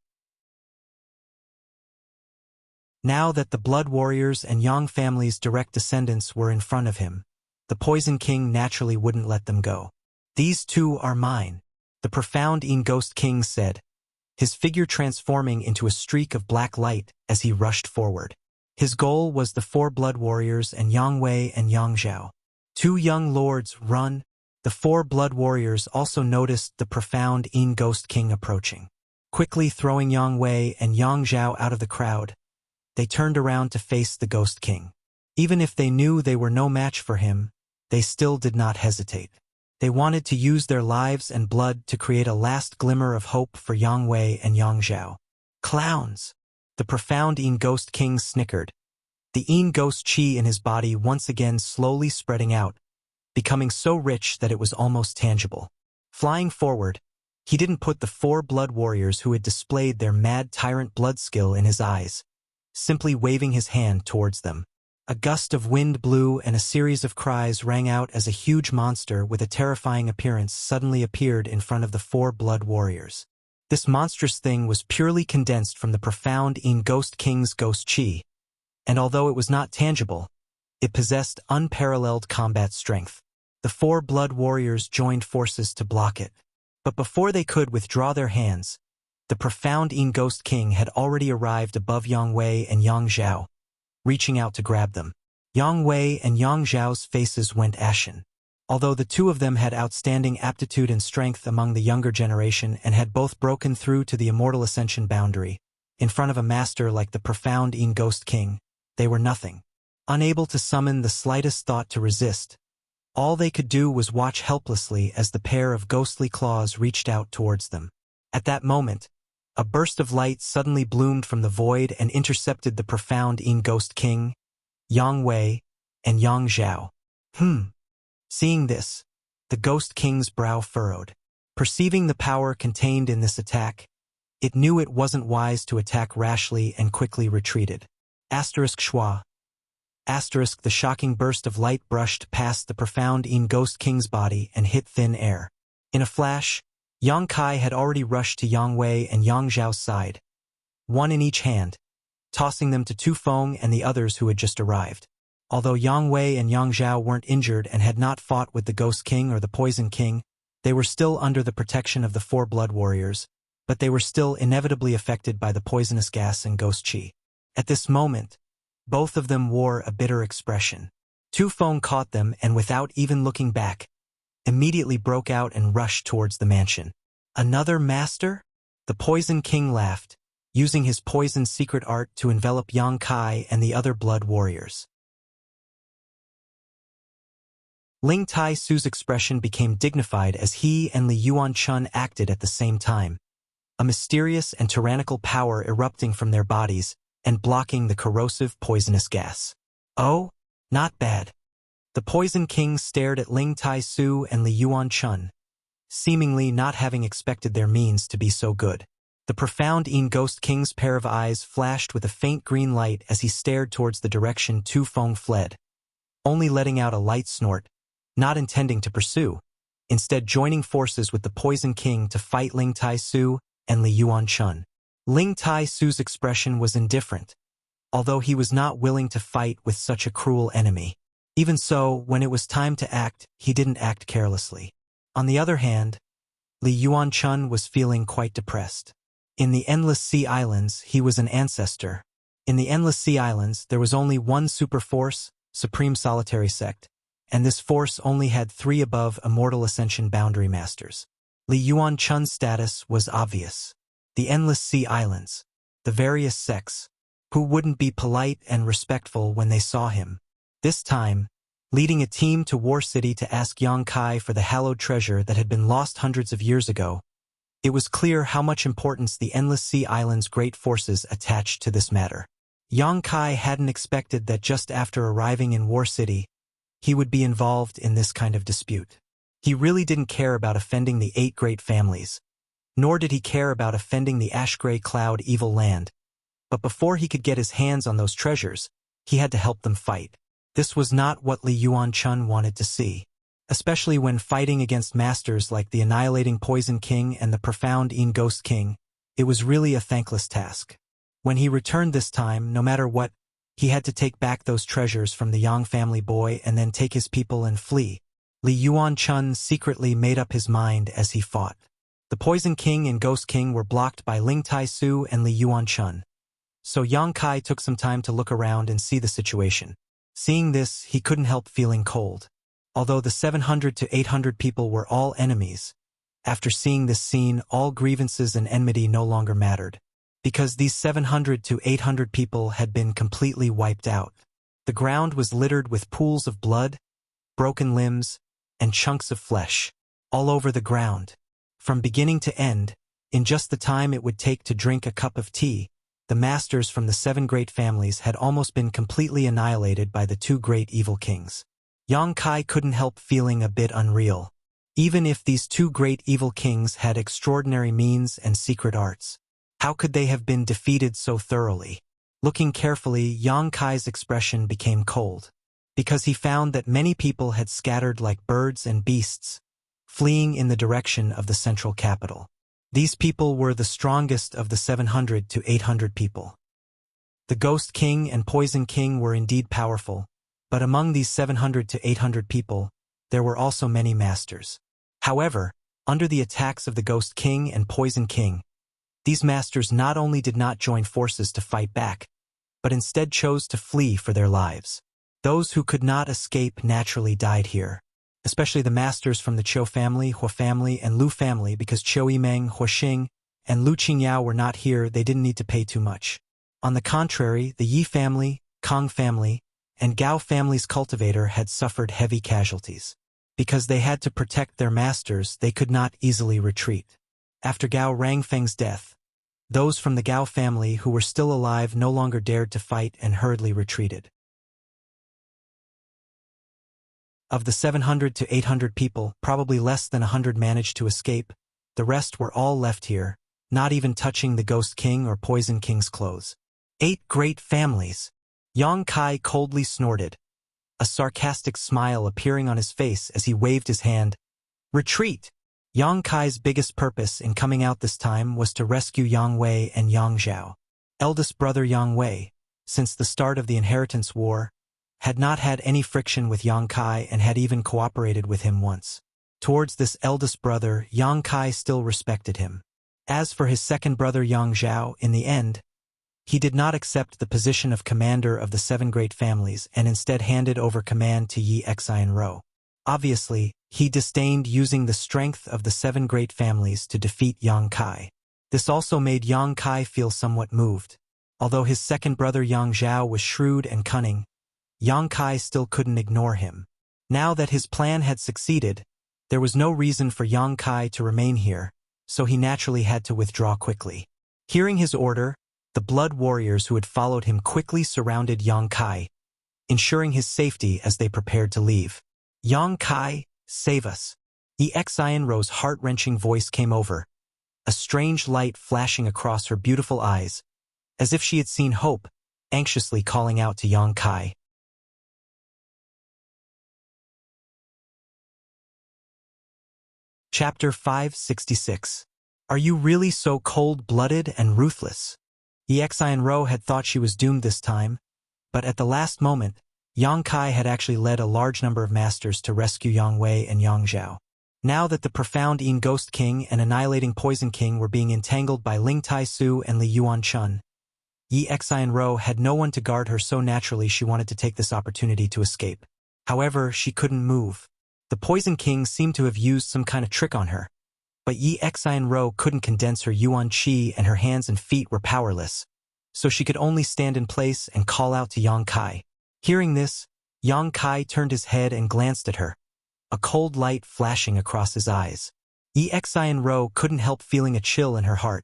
Now that the blood warriors and Yang family's direct descendants were in front of him, the Poison King naturally wouldn't let them go. These 2 are mine, the profound Ghost King said, his figure transforming into a streak of black light as he rushed forward. His goal was the 4 blood warriors and Yang Wei and Yang Zhao. 2 young lords run. The 4 blood warriors also noticed the profound Ghost King approaching. Quickly throwing Yang Wei and Yang Zhao out of the crowd, they turned around to face the Ghost King. Even if they knew they were no match for him, they still did not hesitate. They wanted to use their lives and blood to create a last glimmer of hope for Yang Wei and Yang Zhao. Clowns! The profound Ghost King snickered, the Ghost Chi in his body once again slowly spreading out, becoming so rich that it was almost tangible. Flying forward, he didn't put the 4 blood warriors who had displayed their mad tyrant blood skill in his eyes, simply waving his hand towards them. A gust of wind blew and a series of cries rang out as a huge monster with a terrifying appearance suddenly appeared in front of the 4 blood warriors. This monstrous thing was purely condensed from the profound Ghost King's Ghost Chi, and although it was not tangible, it possessed unparalleled combat strength. The 4 blood warriors joined forces to block it. But before they could withdraw their hands, the profound Ghost King had already arrived above Yang Wei and Yang Zhao, reaching out to grab them. Yang Wei and Yang Zhao's faces went ashen. Although the 2 of them had outstanding aptitude and strength among the younger generation and had both broken through to the immortal ascension boundary, in front of a master like the profound Ghost King, they were nothing. Unable to summon the slightest thought to resist, all they could do was watch helplessly as the pair of ghostly claws reached out towards them. At that moment, a burst of light suddenly bloomed from the void and intercepted the profound Ghost King, Yang Wei, and Yang Zhao. Seeing this, the Ghost King's brow furrowed. Perceiving the power contained in this attack, it knew it wasn't wise to attack rashly and quickly retreated. Schwa. The shocking burst of light brushed past the profound Ghost King's body and hit thin air. In a flash, Yang Kai had already rushed to Yang Wei and Yang Zhao's side, one in each hand, tossing them to Tu Feng and the others who had just arrived. Although Yang Wei and Yang Zhao weren't injured and had not fought with the Ghost King or the Poison King, they were still under the protection of the 4 blood warriors, but they were still inevitably affected by the poisonous gas and Ghost Chi. At this moment, both of them wore a bitter expression. Tu Feng caught them and without even looking back, immediately broke out and rushed towards the mansion. Another master? The Poison King laughed, using his poison secret art to envelop Yang Kai and the other blood warriors. Ling Tai Su's expression became dignified as he and Li Yuanchun acted at the same time, a mysterious and tyrannical power erupting from their bodies and blocking the corrosive poisonous gas. Oh, not bad. The Poison King stared at Ling Tai Su and Li Yuanchun, seemingly not having expected their means to be so good. The profound Ghost King's pair of eyes flashed with a faint green light as he stared towards the direction Tu Feng fled, only letting out a light snort, not intending to pursue, instead joining forces with the Poison King to fight Ling Tai Su and Li Yuanchun. Ling Tai Su's expression was indifferent, although he was not willing to fight with such a cruel enemy. Even so, when it was time to act, he didn't act carelessly. On the other hand, Li Yuanchun was feeling quite depressed. In the Endless Sea Islands, he was an ancestor. In the Endless Sea Islands, there was only one super force, supreme solitary sect, and this force only had 3 above Immortal Ascension boundary masters. Li Yuanchun's status was obvious. The Endless Sea Islands, the various sects, who wouldn't be polite and respectful when they saw him. This time, leading a team to War City to ask Yang Kai for the hallowed treasure that had been lost hundreds of years ago, it was clear how much importance the Endless Sea Islands' great forces attached to this matter. Yang Kai hadn't expected that just after arriving in War City, he would be involved in this kind of dispute. He really didn't care about offending the 8 great families, nor did he care about offending the ash-gray cloud evil land. But before he could get his hands on those treasures, he had to help them fight. This was not what Li Yuanchun wanted to see, especially when fighting against masters like the Annihilating Poison King and the Profound Een Ghost King. It was really a thankless task. When he returned this time, no matter what, he had to take back those treasures from the Yang family boy and then take his people and flee. Li Yuanchun secretly made up his mind as he fought. The Poison King and Ghost King were blocked by Ling Tai-su and Li Yuanchun. So Yang Kai took some time to look around and see the situation. Seeing this, he couldn't help feeling cold. Although the 700 to 800 people were all enemies, after seeing this scene, all grievances and enmity no longer mattered, because these 700 to 800 people had been completely wiped out. The ground was littered with pools of blood, broken limbs, and chunks of flesh, all over the ground. From beginning to end, in just the time it would take to drink a cup of tea, the masters from the 7 great families had almost been completely annihilated by the 2 great evil kings. Yang Kai couldn't help feeling a bit unreal. Even if these 2 great evil kings had extraordinary means and secret arts, how could they have been defeated so thoroughly? Looking carefully, Yang Kai's expression became cold, because he found that many people had scattered like birds and beasts, fleeing in the direction of the central capital. These people were the strongest of the 700 to 800 people. The Ghost King and Poison King were indeed powerful, but among these 700 to 800 people, there were also many masters. However, under the attacks of the Ghost King and Poison King, these masters not only did not join forces to fight back, but instead chose to flee for their lives. Those who could not escape naturally died here, especially the masters from the Qiu family, Hua family, and Lu family, because Qiu Yimeng, Hua Xing, and Lu Qingyao were not here. They didn't need to pay too much. On the contrary, the Yi family, Kong family, and Gao family's cultivator had suffered heavy casualties. Because they had to protect their masters, they could not easily retreat. After Gao Rangfeng's death, those from the Gao family who were still alive no longer dared to fight and hurriedly retreated. Of the 700 to 800 people, probably less than 100 managed to escape. The rest were all left here, not even touching the Ghost King or Poison King's clothes. 8 great families! Yang Kai coldly snorted, a sarcastic smile appearing on his face as he waved his hand. Retreat! Yang Kai's biggest purpose in coming out this time was to rescue Yang Wei and Yang Zhao. Eldest brother Yang Wei, since the start of the Inheritance War, had not had any friction with Yang Kai and had even cooperated with him once. Towards this eldest brother, Yang Kai still respected him. As for his second brother Yang Zhao, in the end, he did not accept the position of commander of the 7 great families and instead handed over command to Yi Xianro. Obviously, he disdained using the strength of the 7 great families to defeat Yang Kai. This also made Yang Kai feel somewhat moved. Although his second brother Yang Zhao was shrewd and cunning, Yang Kai still couldn't ignore him. Now that his plan had succeeded, there was no reason for Yang Kai to remain here, so he naturally had to withdraw quickly. Hearing his order, the blood warriors who had followed him quickly surrounded Yang Kai, ensuring his safety as they prepared to leave. Yang Kai, save us! Yi Xianro's heart-wrenching voice came over, a strange light flashing across her beautiful eyes, as if she had seen hope, anxiously calling out to Yang Kai. Chapter 566. Are you really so cold-blooded and ruthless? Yi Xianro had thought she was doomed this time, but at the last moment, Yang Kai had actually led a large number of masters to rescue Yang Wei and Yang Zhao. Now that the Profound Een Ghost King and Annihilating Poison King were being entangled by Ling Tai-su and Li Yuanchun, Yi Xianro had no one to guard her, so naturally she wanted to take this opportunity to escape. However, she couldn't move. The Poison King seemed to have used some kind of trick on her. But Yi Xianro couldn't condense her yuan qi, and her hands and feet were powerless, so she could only stand in place and call out to Yang Kai. Hearing this, Yang Kai turned his head and glanced at her, a cold light flashing across his eyes. Yi Xianro couldn't help feeling a chill in her heart,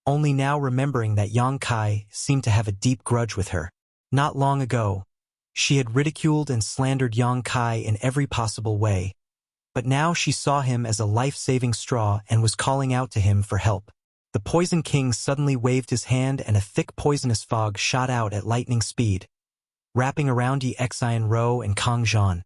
only now remembering that Yang Kai seemed to have a deep grudge with her. Not long ago, she had ridiculed and slandered Yang Kai in every possible way, but now she saw him as a life-saving straw and was calling out to him for help. The Poison King suddenly waved his hand and a thick poisonous fog shot out at lightning speed, wrapping around Yi Xianro and Kang Zhan,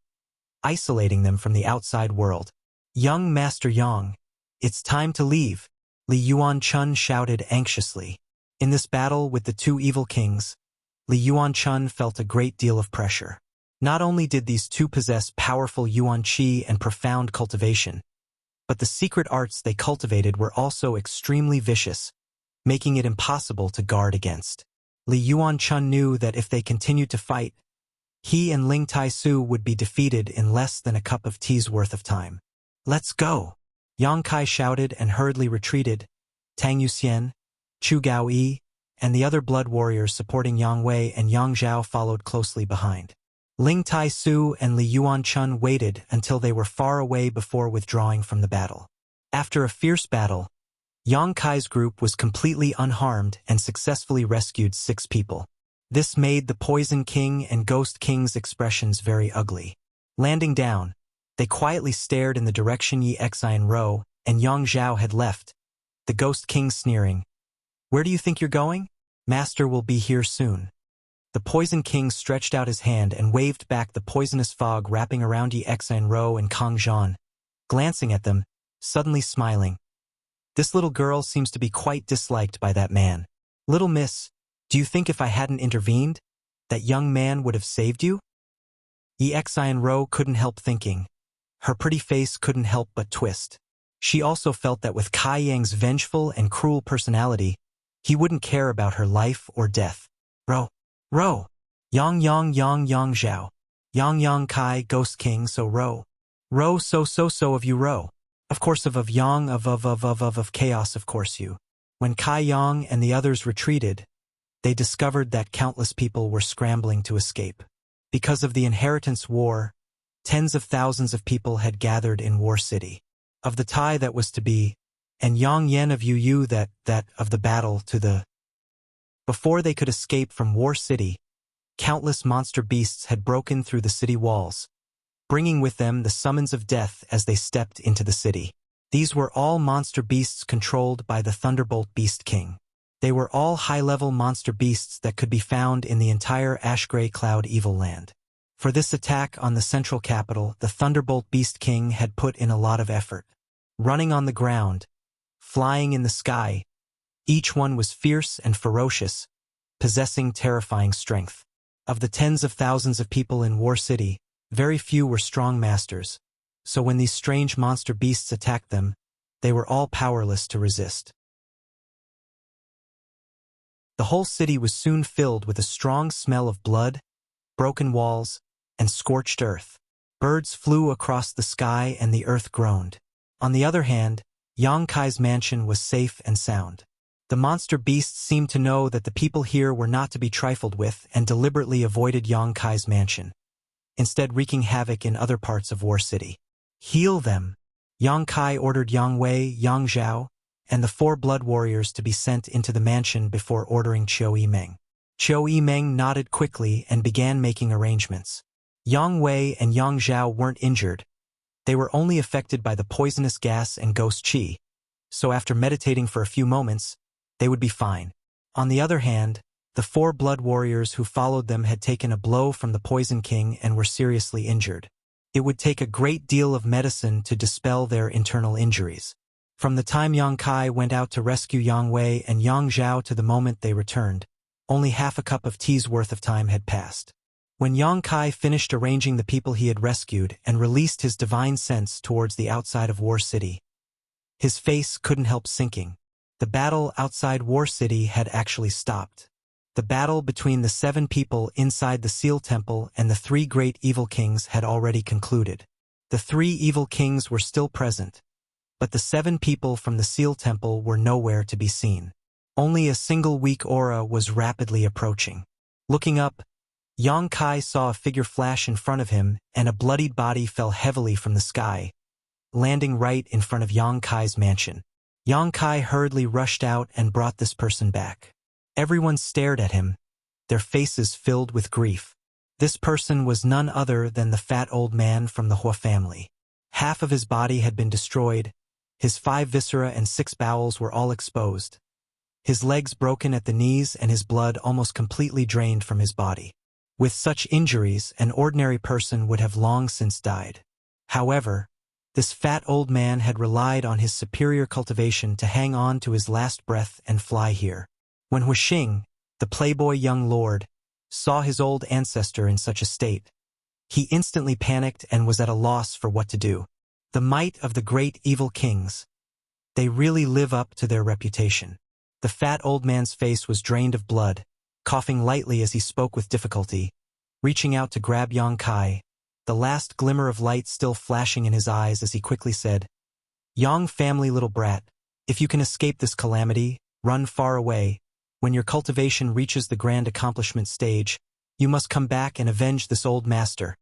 isolating them from the outside world. "Young Master Yang, it's time to leave," Li Yuanchun shouted anxiously. In this battle with the two evil kings, Li Yuanchun felt a great deal of pressure. Not only did these two possess powerful yuan qi and profound cultivation, but the secret arts they cultivated were also extremely vicious, making it impossible to guard against. Li Yuanchun knew that if they continued to fight, he and Ling Taisu would be defeated in less than a cup of tea's worth of time. "Let's go!" Yang Kai shouted and hurriedly retreated. Tang Yuxian, Chu Gaoyi, and the other blood warriors supporting Yang Wei and Yang Zhao followed closely behind. Ling Taisu and Li Yuanchun waited until they were far away before withdrawing from the battle. After a fierce battle, Yang Kai's group was completely unharmed and successfully rescued 6 people. This made the Poison King and Ghost King's expressions very ugly. Landing down, they quietly stared in the direction Yi Xianro and Yang Zhao had left, the Ghost King sneering. "Where do you think you're going? Master will be here soon." The Poison King stretched out his hand and waved back the poisonous fog wrapping around Yi Xianro and Kang Zhan, glancing at them, suddenly smiling. "This little girl seems to be quite disliked by that man. Little miss, do you think if I hadn't intervened, that young man would have saved you?" Yi Xianro couldn't help thinking. Her pretty face couldn't help but twist. She also felt that with Kai Yang's vengeful and cruel personality, he wouldn't care about her life or death. Row. Yang Zhao. Yang Kai, Ghost King, so row. Row so of you row. Of course of Yang of chaos, of course you. When Kai Yang and the others retreated, they discovered that countless people were scrambling to escape. Because of the inheritance war, tens of thousands of people had gathered in War City. Of the tie that was to be, and Yang Yen of Yu that of the battle to the... Before they could escape from War City, countless monster beasts had broken through the city walls, bringing with them the summons of death as they stepped into the city. These were all monster beasts controlled by the Thunderbolt Beast King. They were all high-level monster beasts that could be found in the entire Ash-Gray Cloud Evil Land. For this attack on the central capital, the Thunderbolt Beast King had put in a lot of effort. Running on the ground, flying in the sky, each one was fierce and ferocious, possessing terrifying strength. Of the tens of thousands of people in War City, very few were strong masters, so when these strange monster beasts attacked them, they were all powerless to resist. The whole city was soon filled with a strong smell of blood, broken walls, and scorched earth. Birds flew across the sky and the earth groaned. On the other hand, Yang Kai's mansion was safe and sound. The monster beasts seemed to know that the people here were not to be trifled with and deliberately avoided Yang Kai's mansion, instead wreaking havoc in other parts of War City. "Heal them!" Yang Kai ordered Yang Wei, Yang Zhao, and the 4 blood warriors to be sent into the mansion before ordering Qiu Yimeng. Qiu Yimeng nodded quickly and began making arrangements. Yang Wei and Yang Zhao weren't injured. They were only affected by the poisonous gas and ghost qi, so after meditating for a few moments, they would be fine. On the other hand, the 4 blood warriors who followed them had taken a blow from the Poison King and were seriously injured. It would take a great deal of medicine to dispel their internal injuries. From the time Yang Kai went out to rescue Yang Wei and Yang Zhao to the moment they returned, only half a cup of tea's worth of time had passed. When Yang Kai finished arranging the people he had rescued and released his divine sense towards the outside of War City, his face couldn't help sinking. The battle outside War City had actually stopped. The battle between the 7 people inside the Seal Temple and the 3 great evil kings had already concluded. The 3 evil kings were still present, but the 7 people from the Seal Temple were nowhere to be seen. Only a single weak aura was rapidly approaching. Looking up, Yang Kai saw a figure flash in front of him, and a bloodied body fell heavily from the sky, landing right in front of Yang Kai's mansion. Yang Kai hurriedly rushed out and brought this person back. Everyone stared at him, their faces filled with grief. This person was none other than the fat old man from the Hua family. Half of his body had been destroyed, his 5 viscera and 6 bowels were all exposed. His legs broken at the knees and his blood almost completely drained from his body. With such injuries, an ordinary person would have long since died. However, this fat old man had relied on his superior cultivation to hang on to his last breath and fly here. When Huixing, the playboy young lord, saw his old ancestor in such a state, he instantly panicked and was at a loss for what to do. The might of the great evil kings. They really live up to their reputation. The fat old man's face was drained of blood, coughing lightly as he spoke with difficulty, reaching out to grab Yang Kai, the last glimmer of light still flashing in his eyes as he quickly said, "Yang family little brat, if you can escape this calamity, run far away. When your cultivation reaches the grand accomplishment stage, you must come back and avenge this old master."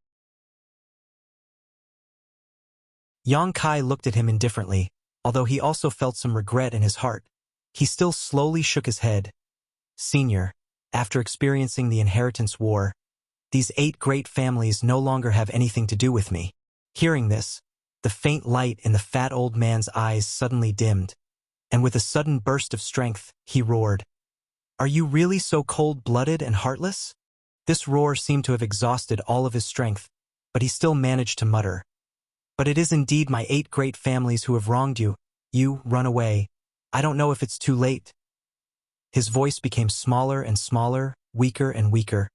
Yang Kai looked at him indifferently, although he also felt some regret in his heart. He still slowly shook his head. "Senior, after experiencing the inheritance war, these 8 great families no longer have anything to do with me." Hearing this, the faint light in the fat old man's eyes suddenly dimmed, and with a sudden burst of strength, he roared, "Are you really so cold-blooded and heartless?" This roar seemed to have exhausted all of his strength, but he still managed to mutter, "But it is indeed my 8 great families who have wronged you. You, run away. I don't know if it's too late." His voice became smaller and smaller, weaker and weaker,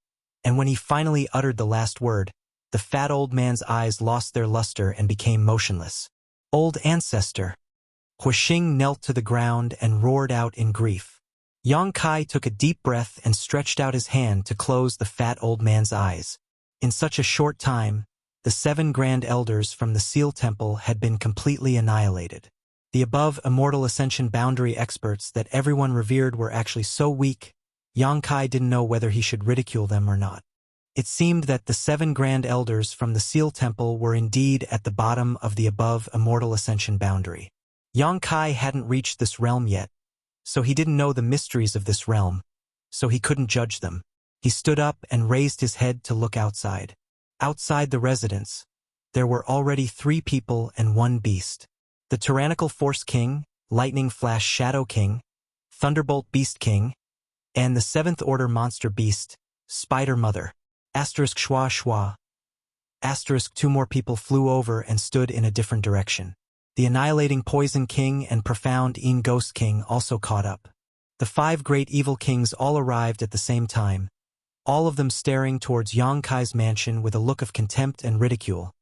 and when he finally uttered the last word, the fat old man's eyes lost their luster and became motionless. "Old ancestor." Huixing knelt to the ground and roared out in grief. Yang Kai took a deep breath and stretched out his hand to close the fat old man's eyes. In such a short time, the 7 grand elders from the Seal Temple had been completely annihilated. The above immortal ascension boundary experts that everyone revered were actually so weak, Yang Kai didn't know whether he should ridicule them or not. It seemed that the 7 grand elders from the Seal Temple were indeed at the bottom of the above immortal ascension boundary. Yang Kai hadn't reached this realm yet, so he didn't know the mysteries of this realm, so he couldn't judge them. He stood up and raised his head to look outside. Outside the residence, there were already 3 people and 1 beast. The Tyrannical Force King, Lightning Flash Shadow King, Thunderbolt Beast King, and the 7th Order Monster Beast, Spider Mother. Asterisk schwa schwa. Asterisk 2 more people flew over and stood in a different direction. The Annihilating Poison King and Profound Een Ghost King also caught up. The 5 great evil kings all arrived at the same time, all of them staring towards Yang Kai's mansion with a look of contempt and ridicule,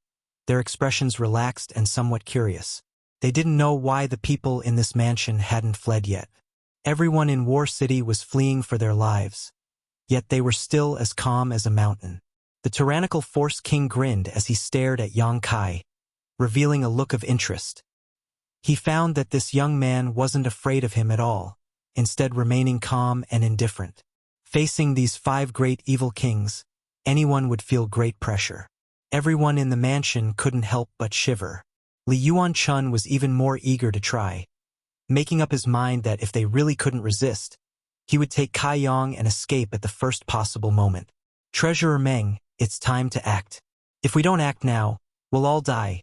their expressions relaxed and somewhat curious. They didn't know why the people in this mansion hadn't fled yet. Everyone in War City was fleeing for their lives, yet they were still as calm as a mountain. The Tyrannical Force King grinned as he stared at Yang Kai, revealing a look of interest. He found that this young man wasn't afraid of him at all, instead remaining calm and indifferent. Facing these 5 great evil kings, anyone would feel great pressure. Everyone in the mansion couldn't help but shiver. Li Yuan-chun was even more eager to try, making up his mind that if they really couldn't resist, he would take Kai Yang and escape at the first possible moment. "Treasurer Meng, it's time to act. If we don't act now, we'll all die."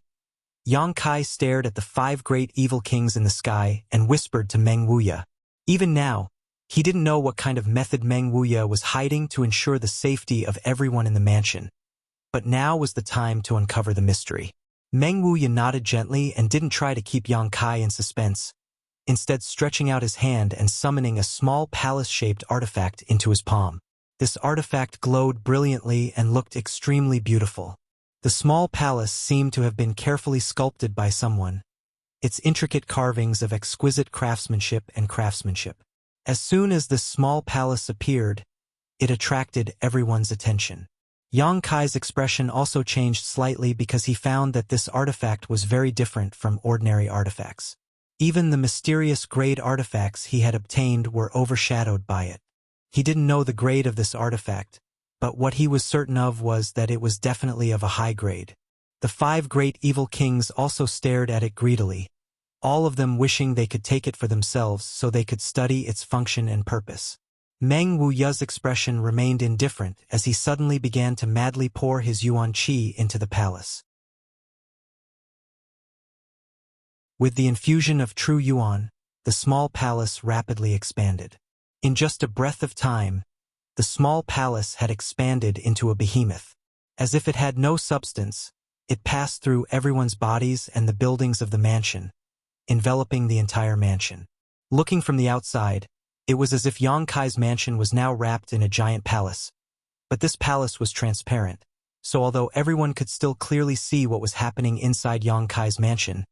Yang Kai stared at the 5 great evil kings in the sky and whispered to Meng Wuya. Even now, he didn't know what kind of method Meng Wuya was hiding to ensure the safety of everyone in the mansion. But now was the time to uncover the mystery. Meng Wuya nodded gently and didn't try to keep Yang Kai in suspense, instead stretching out his hand and summoning a small palace-shaped artifact into his palm. This artifact glowed brilliantly and looked extremely beautiful. The small palace seemed to have been carefully sculpted by someone, its intricate carvings of exquisite craftsmanship. As soon as this small palace appeared, It attracted everyone's attention. Yang Kai's expression also changed slightly because he found that this artifact was very different from ordinary artifacts. Even the mysterious grade artifacts he had obtained were overshadowed by it. He didn't know the grade of this artifact, but what he was certain of was that it was definitely of a high grade. The 5 great evil kings also stared at it greedily, all of them wishing they could take it for themselves so they could study its function and purpose. Meng Wuya's expression remained indifferent as he suddenly began to madly pour his yuan qi into the palace. With the infusion of true yuan, the small palace rapidly expanded. In just a breath of time, the small palace had expanded into a behemoth. As if it had no substance, it passed through everyone's bodies and the buildings of the mansion, enveloping the entire mansion. Looking from the outside, it was as if Yang Kai's mansion was now wrapped in a giant palace. But this palace was transparent, so although everyone could still clearly see what was happening inside Yang Kai's mansion,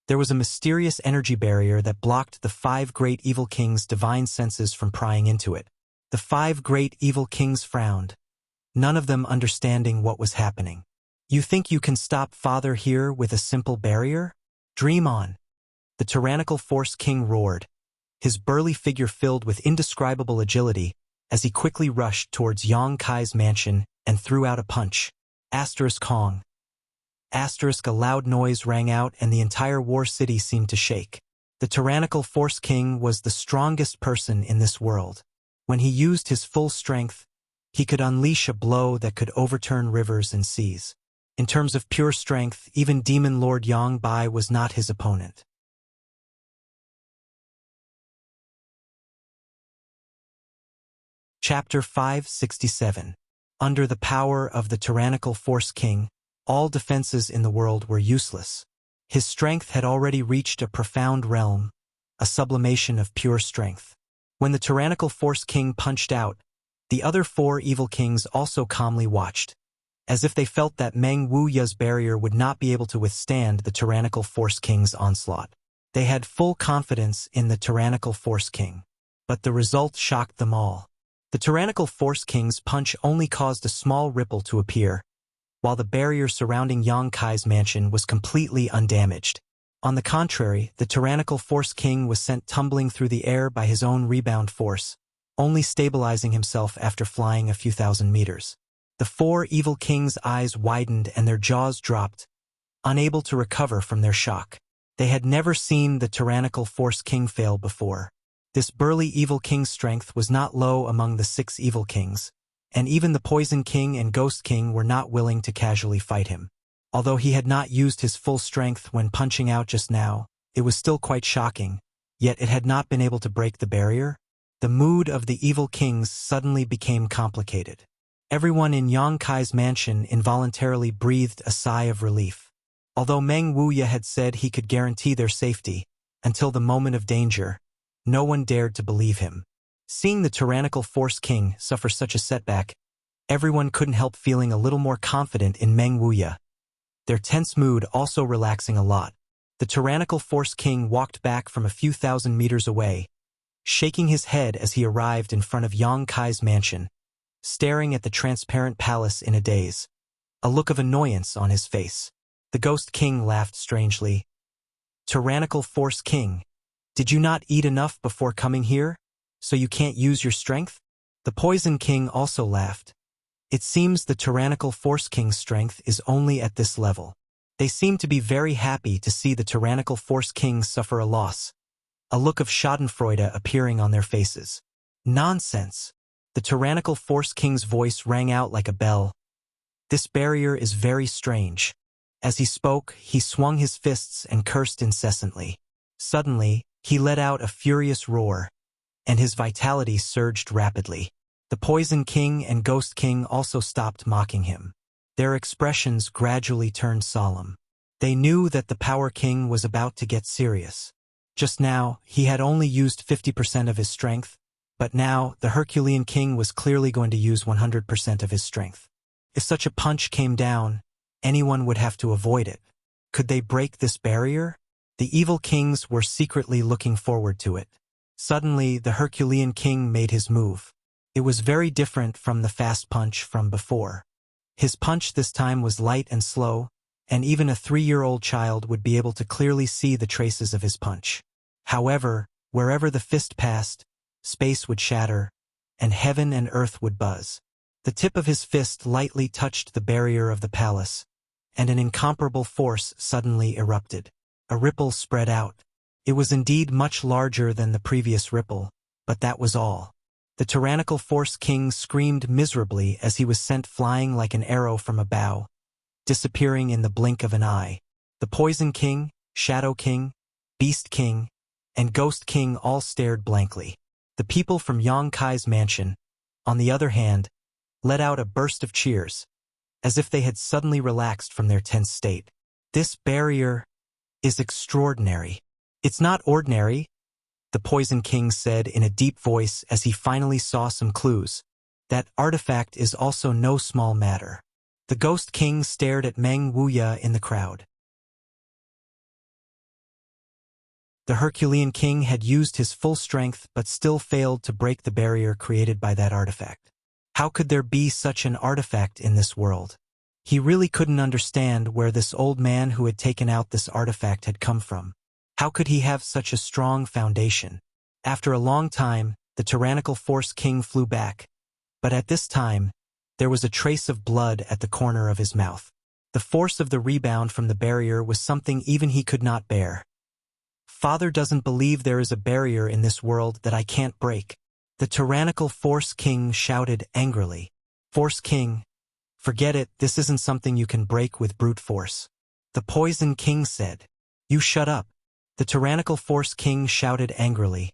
there was a mysterious energy barrier that blocked the 5 great evil kings' divine senses from prying into it. The 5 great evil kings frowned, none of them understanding what was happening. You think you can stop Father here with a simple barrier? Dream on. The tyrannical Force King roared, his burly figure filled with indescribable agility as he quickly rushed towards Yang Kai's mansion and threw out a punch. Kong. A loud noise rang out and the entire war city seemed to shake. The tyrannical Force King was the strongest person in this world. When he used his full strength, he could unleash a blow that could overturn rivers and seas. In terms of pure strength, even Demon Lord Yang Bai was not his opponent. Chapter 567. Under the power of the tyrannical Force King, all defenses in the world were useless. His strength had already reached a profound realm, a sublimation of pure strength. When the tyrannical Force King punched out, the other 4 evil kings also calmly watched, as if they felt that Meng Wuya's barrier would not be able to withstand the tyrannical Force King's onslaught. They had full confidence in the tyrannical Force King. But the result shocked them all. The tyrannical Force King's punch only caused a small ripple to appear, while the barrier surrounding Yang Kai's mansion was completely undamaged. On the contrary, the tyrannical Force King was sent tumbling through the air by his own rebound force, only stabilizing himself after flying a few thousand meters. The 4 evil kings' eyes widened and their jaws dropped, unable to recover from their shock. They had never seen the tyrannical Force King fail before. This burly evil king's strength was not low among the 6 evil kings, and even the Poison King and Ghost King were not willing to casually fight him. Although he had not used his full strength when punching out just now, it was still quite shocking, yet it had not been able to break the barrier. The mood of the evil kings suddenly became complicated. Everyone in Yang Kai's mansion involuntarily breathed a sigh of relief. Although Meng Wuya had said he could guarantee their safety until the moment of danger, no one dared to believe him. Seeing the tyrannical Force King suffer such a setback, everyone couldn't help feeling a little more confident in Meng Wuya, their tense mood also relaxing a lot. The tyrannical Force King walked back from a few thousand meters away, shaking his head as he arrived in front of Yang Kai's mansion, staring at the transparent palace in a daze, a look of annoyance on his face. The Ghost King laughed strangely. Tyrannical Force King, did you not eat enough before coming here, so you can't use your strength? The Poison King also laughed. It seems the tyrannical Force King's strength is only at this level. They seemed to be very happy to see the tyrannical Force King suffer a loss, a look of schadenfreude appearing on their faces. Nonsense! The tyrannical Force King's voice rang out like a bell. This barrier is very strange. As he spoke, he swung his fists and cursed incessantly. Suddenly, he let out a furious roar, and his vitality surged rapidly. The Poison King and Ghost King also stopped mocking him. Their expressions gradually turned solemn. They knew that the Power King was about to get serious. Just now, he had only used 50% of his strength, but now the Herculean King was clearly going to use 100% of his strength. If such a punch came down, anyone would have to avoid it. Could they break this barrier? The evil kings were secretly looking forward to it. Suddenly, the Herculean King made his move. It was very different from the fast punch from before. His punch this time was light and slow, and even a 3-year-old child would be able to clearly see the traces of his punch. However, wherever the fist passed, space would shatter, and heaven and earth would buzz. The tip of his fist lightly touched the barrier of the palace, and an incomparable force suddenly erupted. A ripple spread out. It was indeed much larger than the previous ripple, but that was all. The tyrannical Force King screamed miserably as he was sent flying like an arrow from a bow, disappearing in the blink of an eye. The Poison King, Shadow King, Beast King, and Ghost King all stared blankly. The people from Yang Kai's mansion, on the other hand, let out a burst of cheers, as if they had suddenly relaxed from their tense state. This barrier is extraordinary. It's not ordinary, the Poison King said in a deep voice as he finally saw some clues. That artifact is also no small matter. The Ghost King stared at Meng Wuya in the crowd. The Herculean King had used his full strength but still failed to break the barrier created by that artifact. How could there be such an artifact in this world? He really couldn't understand where this old man who had taken out this artifact had come from. How could he have such a strong foundation? After a long time, the tyrannical Force King flew back, but at this time, there was a trace of blood at the corner of his mouth. The force of the rebound from the barrier was something even he could not bear. Father doesn't believe there is a barrier in this world that I can't break. The tyrannical Force King shouted angrily. Force King, forget it, this isn't something you can break with brute force. The Poison King said. You shut up. The tyrannical Force King shouted angrily,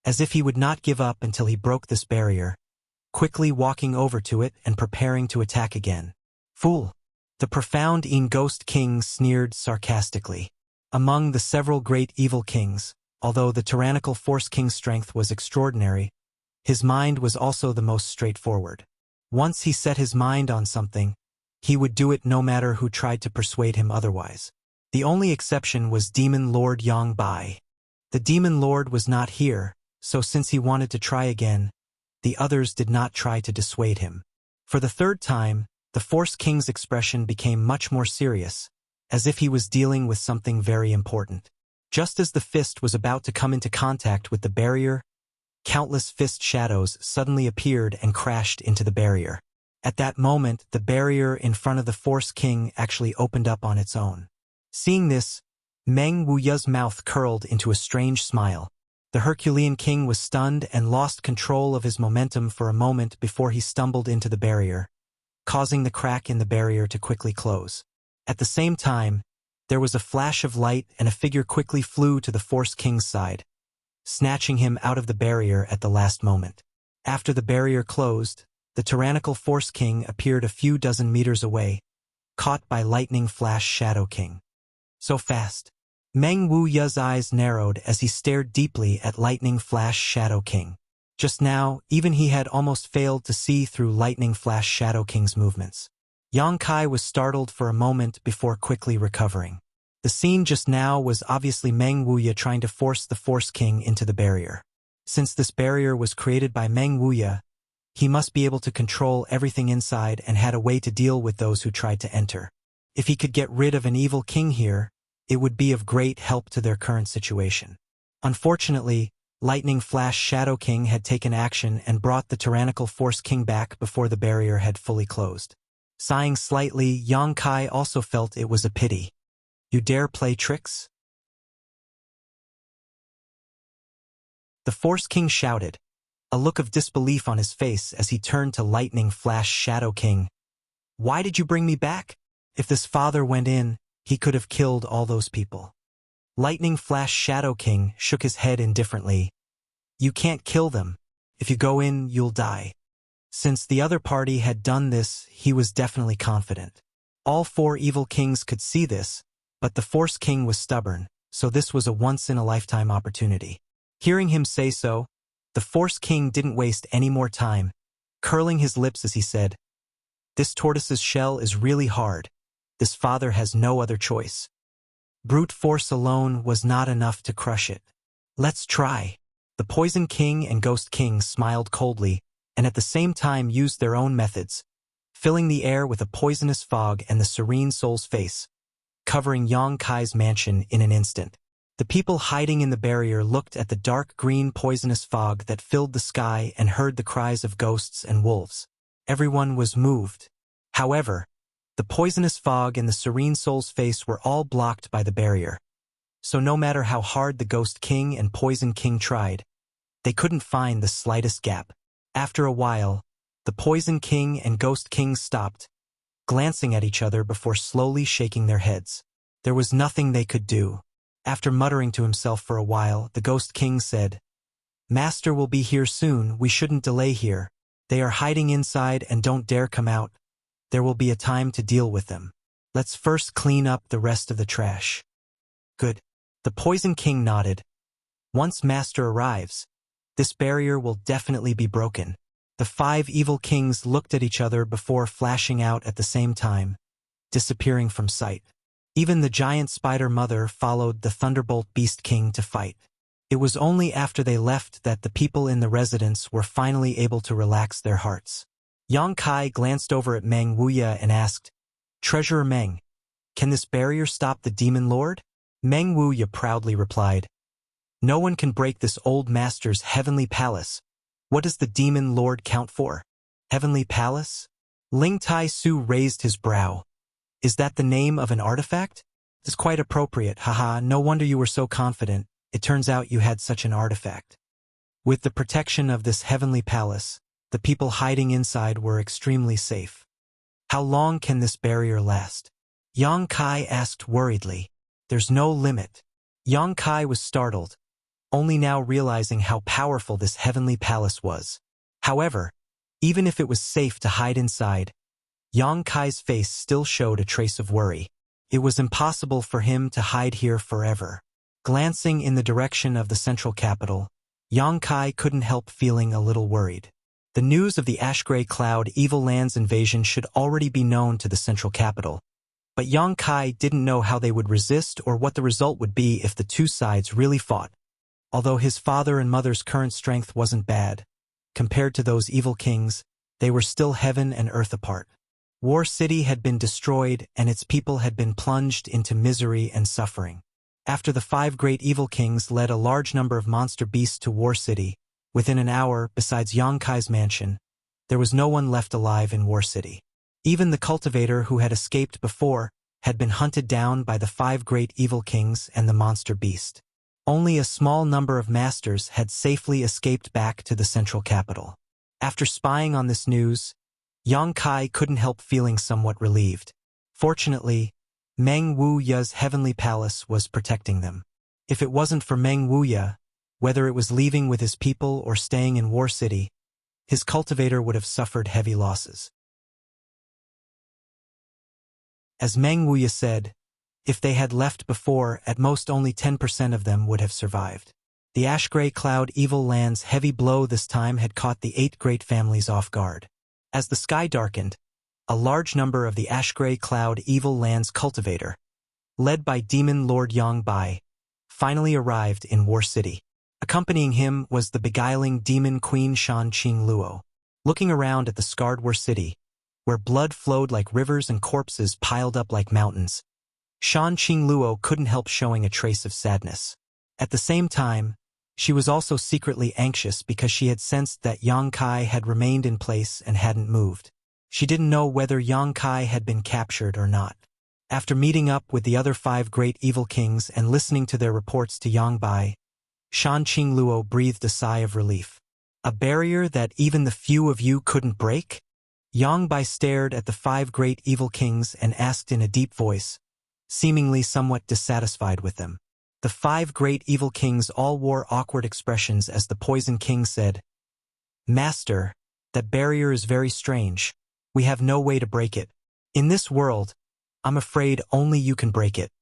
as if he would not give up until he broke this barrier, quickly walking over to it and preparing to attack again. Fool! The profound Ghost King sneered sarcastically. Among the several great evil kings, although the tyrannical Force King's strength was extraordinary, his mind was also the most straightforward. Once he set his mind on something, he would do it no matter who tried to persuade him otherwise. The only exception was Demon Lord Yang Bai. The Demon Lord was not here, so since he wanted to try again, the others did not try to dissuade him. For the third time, the Force King's expression became much more serious, as if he was dealing with something very important. Just as the fist was about to come into contact with the barrier, countless fist shadows suddenly appeared and crashed into the barrier. At that moment, the barrier in front of the Force King actually opened up on its own. Seeing this, Meng Wuya's mouth curled into a strange smile. The Herculean King was stunned and lost control of his momentum for a moment before he stumbled into the barrier, causing the crack in the barrier to quickly close. At the same time, there was a flash of light and a figure quickly flew to the Force King's side, snatching him out of the barrier at the last moment. After the barrier closed, the tyrannical Force King appeared a few dozen meters away, caught by Lightning Flash Shadow King. So fast. Meng Wuya's eyes narrowed as he stared deeply at Lightning Flash Shadow King. Just now, even he had almost failed to see through Lightning Flash Shadow King's movements. Yang Kai was startled for a moment before quickly recovering. The scene just now was obviously Meng Wuya trying to force the Force King into the barrier. Since this barrier was created by Meng Wuya, he must be able to control everything inside and had a way to deal with those who tried to enter. If he could get rid of an evil king here, it would be of great help to their current situation. Unfortunately, Lightning Flash Shadow King had taken action and brought the tyrannical Force King back before the barrier had fully closed. Sighing slightly, Yang Kai also felt it was a pity. You dare play tricks? The Force King shouted, a look of disbelief on his face as he turned to Lightning Flash Shadow King. Why did you bring me back? If this father went in, he could have killed all those people. Lightning Flash Shadow King shook his head indifferently. You can't kill them. If you go in, you'll die. Since the other party had done this, he was definitely confident. All 4 evil kings could see this, but the Force King was stubborn, so this was a once-in-a-lifetime opportunity. Hearing him say so, the Force King didn't waste any more time, curling his lips as he said, This tortoise's shell is really hard. This father has no other choice. Brute force alone was not enough to crush it. Let's try. The Poison King and Ghost King smiled coldly, and at the same time used their own methods, filling the air with a poisonous fog and the serene soul's face, covering Yang Kai's mansion in an instant. The people hiding in the barrier looked at the dark green poisonous fog that filled the sky and heard the cries of ghosts and wolves. Everyone was moved. However, the poisonous fog and the serene soul's face were all blocked by the barrier. So no matter how hard the Ghost King and Poison King tried, they couldn't find the slightest gap. After a while, the Poison King and Ghost King stopped, glancing at each other before slowly shaking their heads. There was nothing they could do. After muttering to himself for a while, the Ghost King said, "Master will be here soon, we shouldn't delay here. They are hiding inside and don't dare come out. There will be a time to deal with them. Let's first clean up the rest of the trash." "Good." The Poison King nodded. "Once Master arrives, this barrier will definitely be broken." The 5 evil kings looked at each other before flashing out at the same time, disappearing from sight. Even the giant spider mother followed the Thunderbolt Beast King to fight. It was only after they left that the people in the residence were finally able to relax their hearts. Yang Kai glanced over at Meng Wuya and asked, "Treasurer Meng, can this barrier stop the Demon Lord?" Meng Wuya proudly replied, "No one can break this old master's heavenly palace. What does the Demon Lord count for? Heavenly Palace?" Ling Tai Su raised his brow. "Is that the name of an artifact? It's quite appropriate, haha, no wonder you were so confident. It turns out you had such an artifact." With the protection of this heavenly palace, the people hiding inside were extremely safe. "How long can this barrier last?" Yang Kai asked worriedly. "There's no limit." Yang Kai was startled, only now realizing how powerful this heavenly palace was. However, even if it was safe to hide inside, Yang Kai's face still showed a trace of worry. It was impossible for him to hide here forever. Glancing in the direction of the central capital, Yang Kai couldn't help feeling a little worried. The news of the Ash-Gray Cloud Evil Land's invasion should already be known to the central capital, but Yang Kai didn't know how they would resist or what the result would be if the two sides really fought. Although his father and mother's current strength wasn't bad, compared to those evil kings, they were still heaven and earth apart. War City had been destroyed and its people had been plunged into misery and suffering. After the 5 great evil kings led a large number of monster beasts to War City, within an hour, besides Yang Kai's mansion, there was no one left alive in War City. Even the cultivator who had escaped before had been hunted down by the 5 great evil kings and the monster beast. Only a small number of masters had safely escaped back to the central capital. After spying on this news, Yang Kai couldn't help feeling somewhat relieved. Fortunately, Meng Wuya's heavenly palace was protecting them. If it wasn't for Meng Wuya, whether it was leaving with his people or staying in War City, his cultivator would have suffered heavy losses. As Meng Wuya said, if they had left before, at most only 10% of them would have survived. The Ash-Gray Cloud Evil Land's heavy blow this time had caught the 8 great families off guard. As the sky darkened, a large number of the Ash-Gray Cloud Evil Land's cultivator, led by Demon Lord Yang Bai, finally arrived in War City. Accompanying him was the beguiling demon queen Shan Qing Luo. Looking around at the scarred War City, where blood flowed like rivers and corpses piled up like mountains, Shan Qing Luo couldn't help showing a trace of sadness. At the same time, she was also secretly anxious because she had sensed that Yang Kai had remained in place and hadn't moved. She didn't know whether Yang Kai had been captured or not. After meeting up with the other 5 great evil kings and listening to their reports to Yang Bai, Shan Qing Luo breathed a sigh of relief. A barrier that even the few of you couldn't break? Yang Bai stared at the 5 great evil kings and asked in a deep voice, seemingly somewhat dissatisfied with them. The 5 great evil kings all wore awkward expressions as the Poison King said, "Master, that barrier is very strange. We have no way to break it. In this world, I'm afraid only you can break it."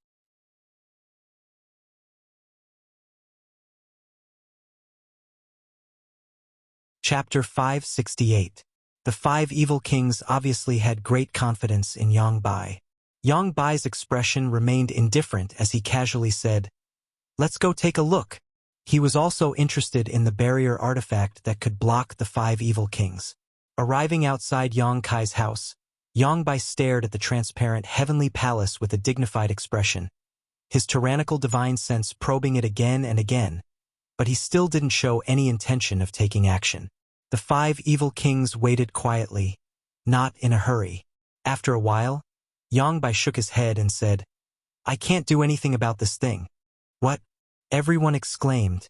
Chapter 568. The 5 evil kings obviously had great confidence in Yang Bai. Yang Bai's expression remained indifferent as he casually said, "Let's go take a look." He was also interested in the barrier artifact that could block the 5 evil kings. Arriving outside Yang Kai's house, Yang Bai stared at the transparent heavenly palace with a dignified expression, his tyrannical divine sense probing it again and again, but he still didn't show any intention of taking action. The 5 evil kings waited quietly, not in a hurry. After a while, Yang Bai shook his head and said, "I can't do anything about this thing." "What?" everyone exclaimed,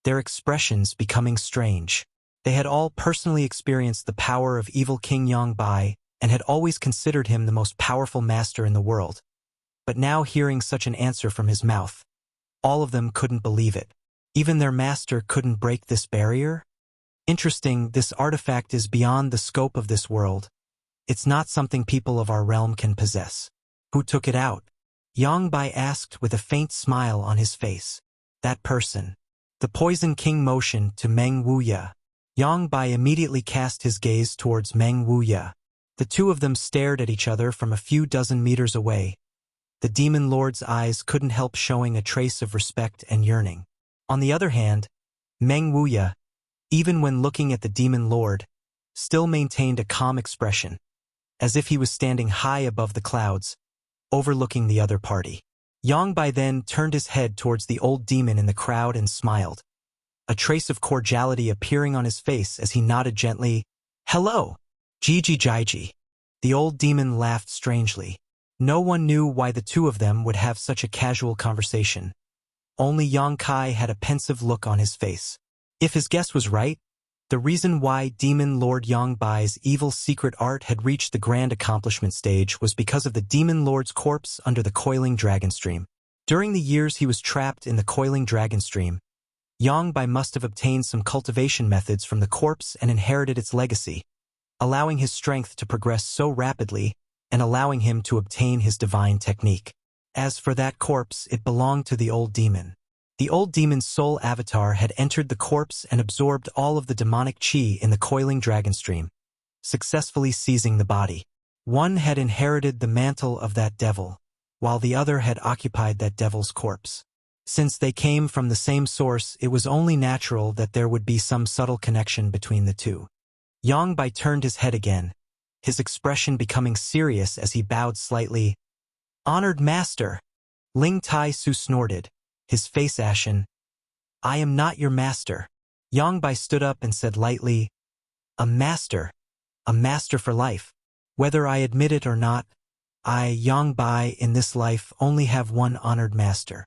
their expressions becoming strange. They had all personally experienced the power of evil King Yang Bai and had always considered him the most powerful master in the world. But now hearing such an answer from his mouth, all of them couldn't believe it. Even their master couldn't break this barrier? Interesting, this artifact is beyond the scope of this world. It's not something people of our realm can possess. Who took it out? Yang Bai asked with a faint smile on his face. That person. The Poison King motioned to Meng Wuya. Yang Bai immediately cast his gaze towards Meng Wuya. The two of them stared at each other from a few dozen meters away. The Demon Lord's eyes couldn't help showing a trace of respect and yearning. On the other hand, Meng Wuya, even when looking at the Demon Lord, still maintained a calm expression, as if he was standing high above the clouds, overlooking the other party. Yang Bai then turned his head towards the old demon in the crowd and smiled, a trace of cordiality appearing on his face as he nodded gently. "Hello, Jiji Jaiji." The old demon laughed strangely. No one knew why the two of them would have such a casual conversation. Only Yang Kai had a pensive look on his face. If his guess was right, the reason why Demon Lord Yang Bai's evil secret art had reached the grand accomplishment stage was because of the Demon Lord's corpse under the coiling dragon stream. During the years he was trapped in the coiling dragon stream, Yang Bai must have obtained some cultivation methods from the corpse and inherited its legacy, allowing his strength to progress so rapidly and allowing him to obtain his divine technique. As for that corpse, it belonged to the old demon. The old demon's soul avatar had entered the corpse and absorbed all of the demonic chi in the coiling dragon stream, successfully seizing the body. One had inherited the mantle of that devil, while the other had occupied that devil's corpse. Since they came from the same source, it was only natural that there would be some subtle connection between the two. Yang Bai turned his head again, his expression becoming serious as he bowed slightly. "Honored master." Ling Tai Su snorted, his face ashen. "I am not your master." Yang Bai stood up and said lightly, A master for life. Whether I admit it or not, I, Yang Bai, in this life only have one honored master."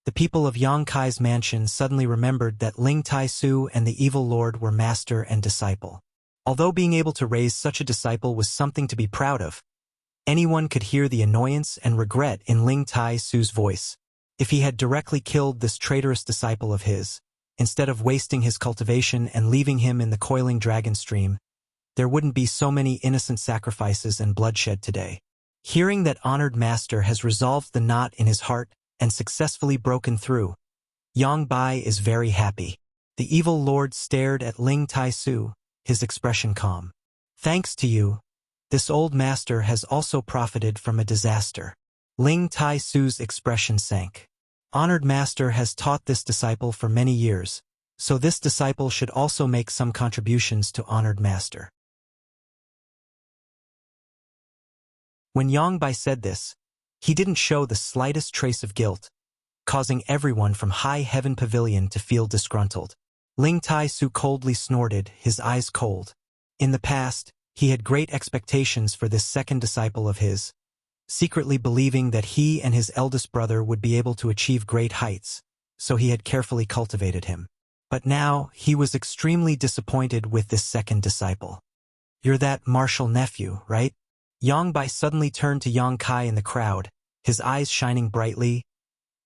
The people of Yang Kai's mansion suddenly remembered that Ling Tai Su and the evil lord were master and disciple. Although being able to raise such a disciple was something to be proud of, anyone could hear the annoyance and regret in Ling Tai Su's voice. If he had directly killed this traitorous disciple of his, instead of wasting his cultivation and leaving him in the coiling dragon stream, there wouldn't be so many innocent sacrifices and bloodshed today. Hearing that honored master has resolved the knot in his heart and successfully broken through, Yang Bai is very happy. The evil lord stared at Ling Tai Su, his expression calm. "Thanks to you, this old master has also profited from a disaster." Ling Tai Su's expression sank. Honored master has taught this disciple for many years, so this disciple should also make some contributions to honored master. When Yang Bai said this, he didn't show the slightest trace of guilt, causing everyone from High Heaven Pavilion to feel disgruntled. Ling Tai Su coldly snorted, his eyes cold. In the past, he had great expectations for this second disciple of his, secretly believing that he and his eldest brother would be able to achieve great heights, so he had carefully cultivated him. But now, he was extremely disappointed with this second disciple. "You're that martial nephew, right?" Yang Bai suddenly turned to Yang Kai in the crowd, his eyes shining brightly.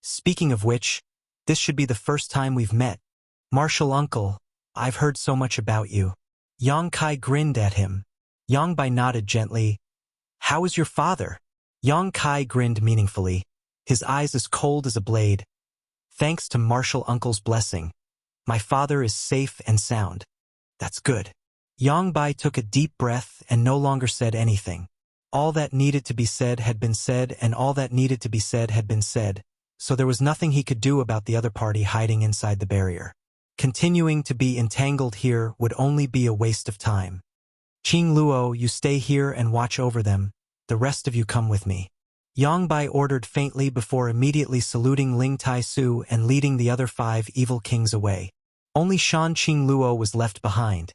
"Speaking of which, this should be the first time we've met. Martial uncle, I've heard so much about you." Yang Kai grinned at him. Yang Bai nodded gently. "How is your father?" Yang Kai grinned meaningfully, his eyes as cold as a blade. "Thanks to martial uncle's blessing, my father is safe and sound." "That's good." Yang Bai took a deep breath and no longer said anything. All that needed to be said had been said, and all that needed to be said had been said, so there was nothing he could do about the other party hiding inside the barrier. Continuing to be entangled here would only be a waste of time. Qing Luo, you stay here and watch over them, the rest of you come with me. Yang Bai ordered faintly before immediately saluting Ling Tai Su and leading the other 5 evil kings away. Only Shan Qing Luo was left behind,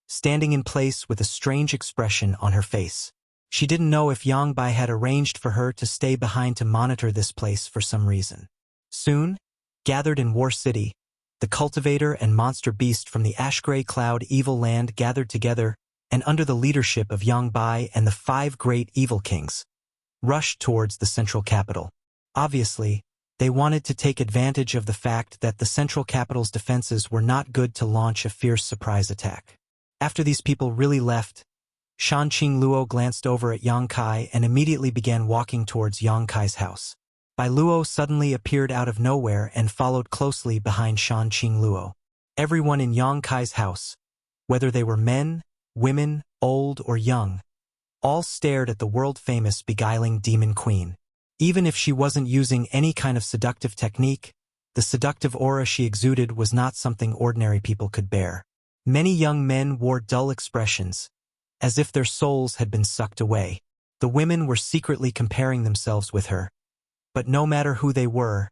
standing in place with a strange expression on her face. She didn't know if Yang Bai had arranged for her to stay behind to monitor this place for some reason. Soon, gathered in War City, the cultivator and monster beast from the ash-gray cloud evil land gathered together and under the leadership of Yang Bai and the 5 great evil kings, rushed towards the central capital. Obviously, they wanted to take advantage of the fact that the central capital's defenses were not good to launch a fierce surprise attack. After these people really left, Shan Qing Luo glanced over at Yang Kai and immediately began walking towards Yang Kai's house. Bai Luo suddenly appeared out of nowhere and followed closely behind Shan Qing Luo. Everyone in Yang Kai's house, whether they were men, women, old or young, all stared at the world-famous beguiling demon queen. Even if she wasn't using any kind of seductive technique, the seductive aura she exuded was not something ordinary people could bear. Many young men wore dull expressions, as if their souls had been sucked away. The women were secretly comparing themselves with her, but no matter who they were,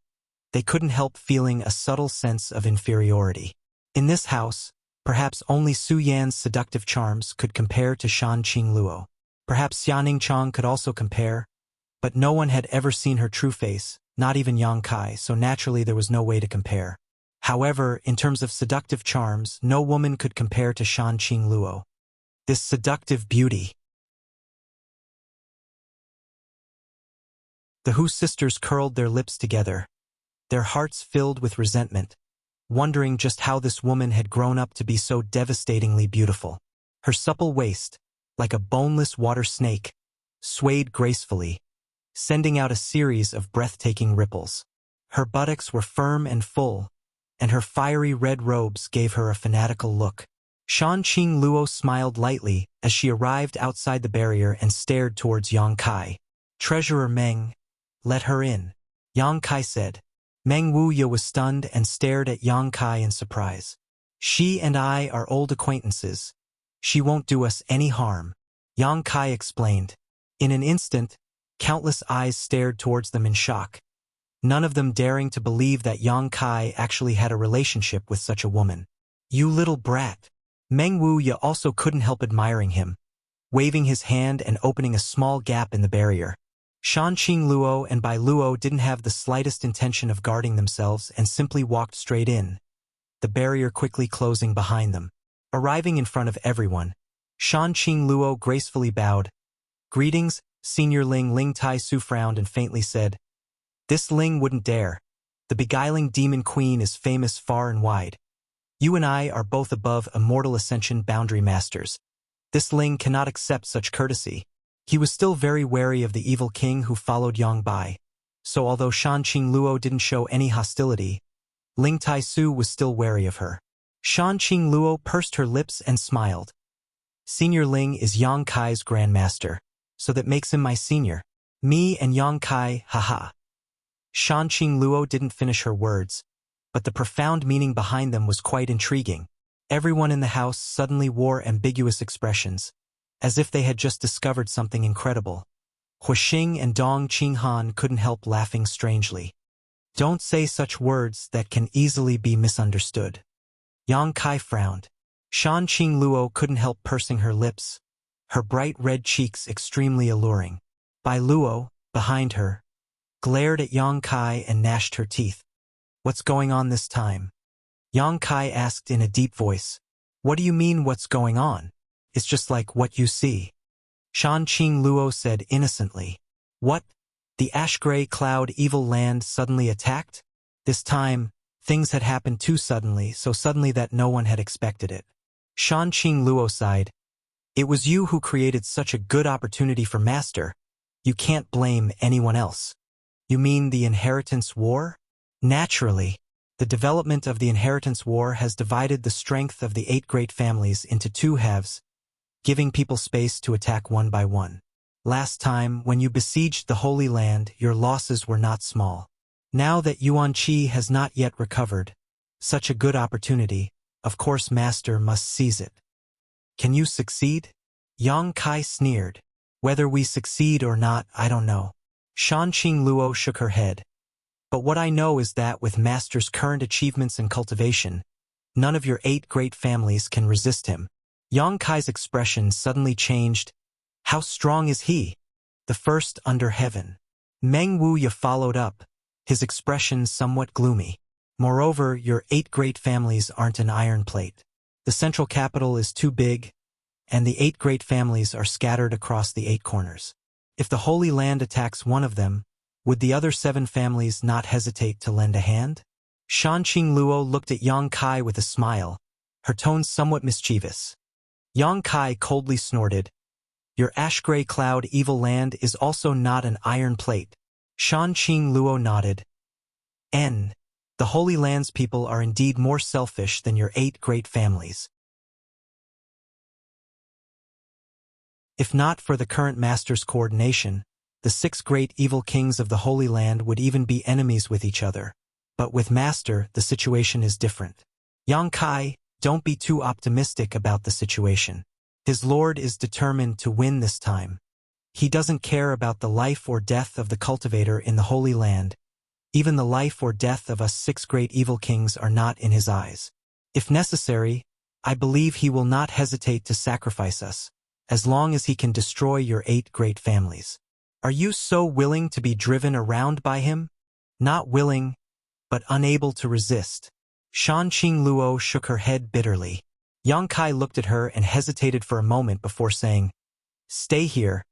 they couldn't help feeling a subtle sense of inferiority. In this house, perhaps only Su Yan's seductive charms could compare to Shan Qing Luo. Perhaps Xianing Chang could also compare, but no one had ever seen her true face, not even Yang Kai, so naturally there was no way to compare. However, in terms of seductive charms, no woman could compare to Shan Qing Luo. This seductive beauty. The Hu sisters curled their lips together, their hearts filled with resentment, wondering just how this woman had grown up to be so devastatingly beautiful. Her supple waist, like a boneless water snake, swayed gracefully, sending out a series of breathtaking ripples. Her buttocks were firm and full, and her fiery red robes gave her a fanatical look. Shan Qing Luo smiled lightly as she arrived outside the barrier and stared towards Yang Kai. "Treasurer Meng, let her in," Yang Kai said. Meng Wuya was stunned and stared at Yang Kai in surprise. "She and I are old acquaintances. She won't do us any harm," Yang Kai explained. In an instant, countless eyes stared towards them in shock, none of them daring to believe that Yang Kai actually had a relationship with such a woman. "You little brat." Meng Wuya also couldn't help admiring him, waving his hand and opening a small gap in the barrier. Shan Qing Luo and Bai Luo didn't have the slightest intention of guarding themselves and simply walked straight in, the barrier quickly closing behind them. Arriving in front of everyone, Shan Qing Luo gracefully bowed. "Greetings, Senior Ling." Ling Tai Su frowned and faintly said, "This Ling wouldn't dare. The beguiling demon queen is famous far and wide. You and I are both above immortal ascension boundary masters. This Ling cannot accept such courtesy." He was still very wary of the evil king who followed Yang Bai, so although Shan Qing Luo didn't show any hostility, Ling Tai Su was still wary of her. Shan Qing Luo pursed her lips and smiled. "Senior Ling is Yang Kai's grandmaster, so that makes him my senior. Me and Yang Kai, haha." Shan Qing Luo didn't finish her words, but the profound meaning behind them was quite intriguing. Everyone in the house suddenly wore ambiguous expressions, as if they had just discovered something incredible. Huixing and Dong Qinghan couldn't help laughing strangely. "Don't say such words that can easily be misunderstood." Yang Kai frowned. Shan Qing Luo couldn't help pursing her lips, her bright red cheeks extremely alluring. Bai Luo, behind her, glared at Yang Kai and gnashed her teeth. "What's going on this time?" Yang Kai asked in a deep voice. "What do you mean what's going on? It's just like what you see," Shan Qing Luo said innocently. "What? The ash-gray cloud evil land suddenly attacked?" This time, things had happened too suddenly, so suddenly that no one had expected it. Shan Qing Luo sighed. "It was you who created such a good opportunity for Master. You can't blame anyone else." "You mean the Inheritance War?" "Naturally. The development of the Inheritance War has divided the strength of the 8 great families into 2 halves, giving people space to attack one by one. Last time, when you besieged the Holy Land, your losses were not small. Now that Yuan Qi has not yet recovered, such a good opportunity, of course Master must seize it. Can you succeed? Yang Kai sneered. Whether we succeed or not, I don't know. Shanqing Luo shook her head. But what I know is that with Master's current achievements in cultivation, none of your 8 great families can resist him. Yang Kai's expression suddenly changed. How strong is he? The first under heaven. Meng Wuya followed up, his expression somewhat gloomy. Moreover, your 8 great families aren't an iron plate. The central capital is too big, and the 8 great families are scattered across the 8 corners. If the Holy Land attacks one of them, would the other 7 families not hesitate to lend a hand? Shanqing Luo looked at Yang Kai with a smile, her tone somewhat mischievous. Yang Kai coldly snorted. Your ash-gray cloud evil land is also not an iron plate. Shanqing Luo nodded. The Holy Land's people are indeed more selfish than your 8 great families. If not for the current Master's coordination, the 6 great evil kings of the Holy Land would even be enemies with each other. But with Master, the situation is different. Yang Kai, don't be too optimistic about the situation. His lord is determined to win this time. He doesn't care about the life or death of the cultivator in the Holy Land. Even the life or death of us 6 great evil kings are not in his eyes. If necessary, I believe he will not hesitate to sacrifice us, as long as he can destroy your 8 great families. Are you so willing to be driven around by him? Not willing, but unable to resist. Shanqing Luo shook her head bitterly. Yang Kai looked at her and hesitated for a moment before saying, Stay here.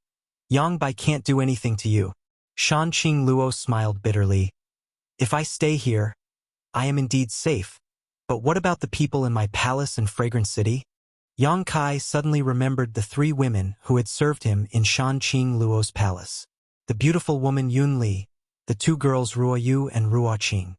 Yang Bai can't do anything to you. Shanqing Luo smiled bitterly. If I stay here, I am indeed safe. But what about the people in my palace and fragrant city? Yang Kai suddenly remembered the 3 women who had served him in Shanqing Luo's palace. The beautiful woman Yun Li, the 2 girls Ruo Yu and Ruo Qing.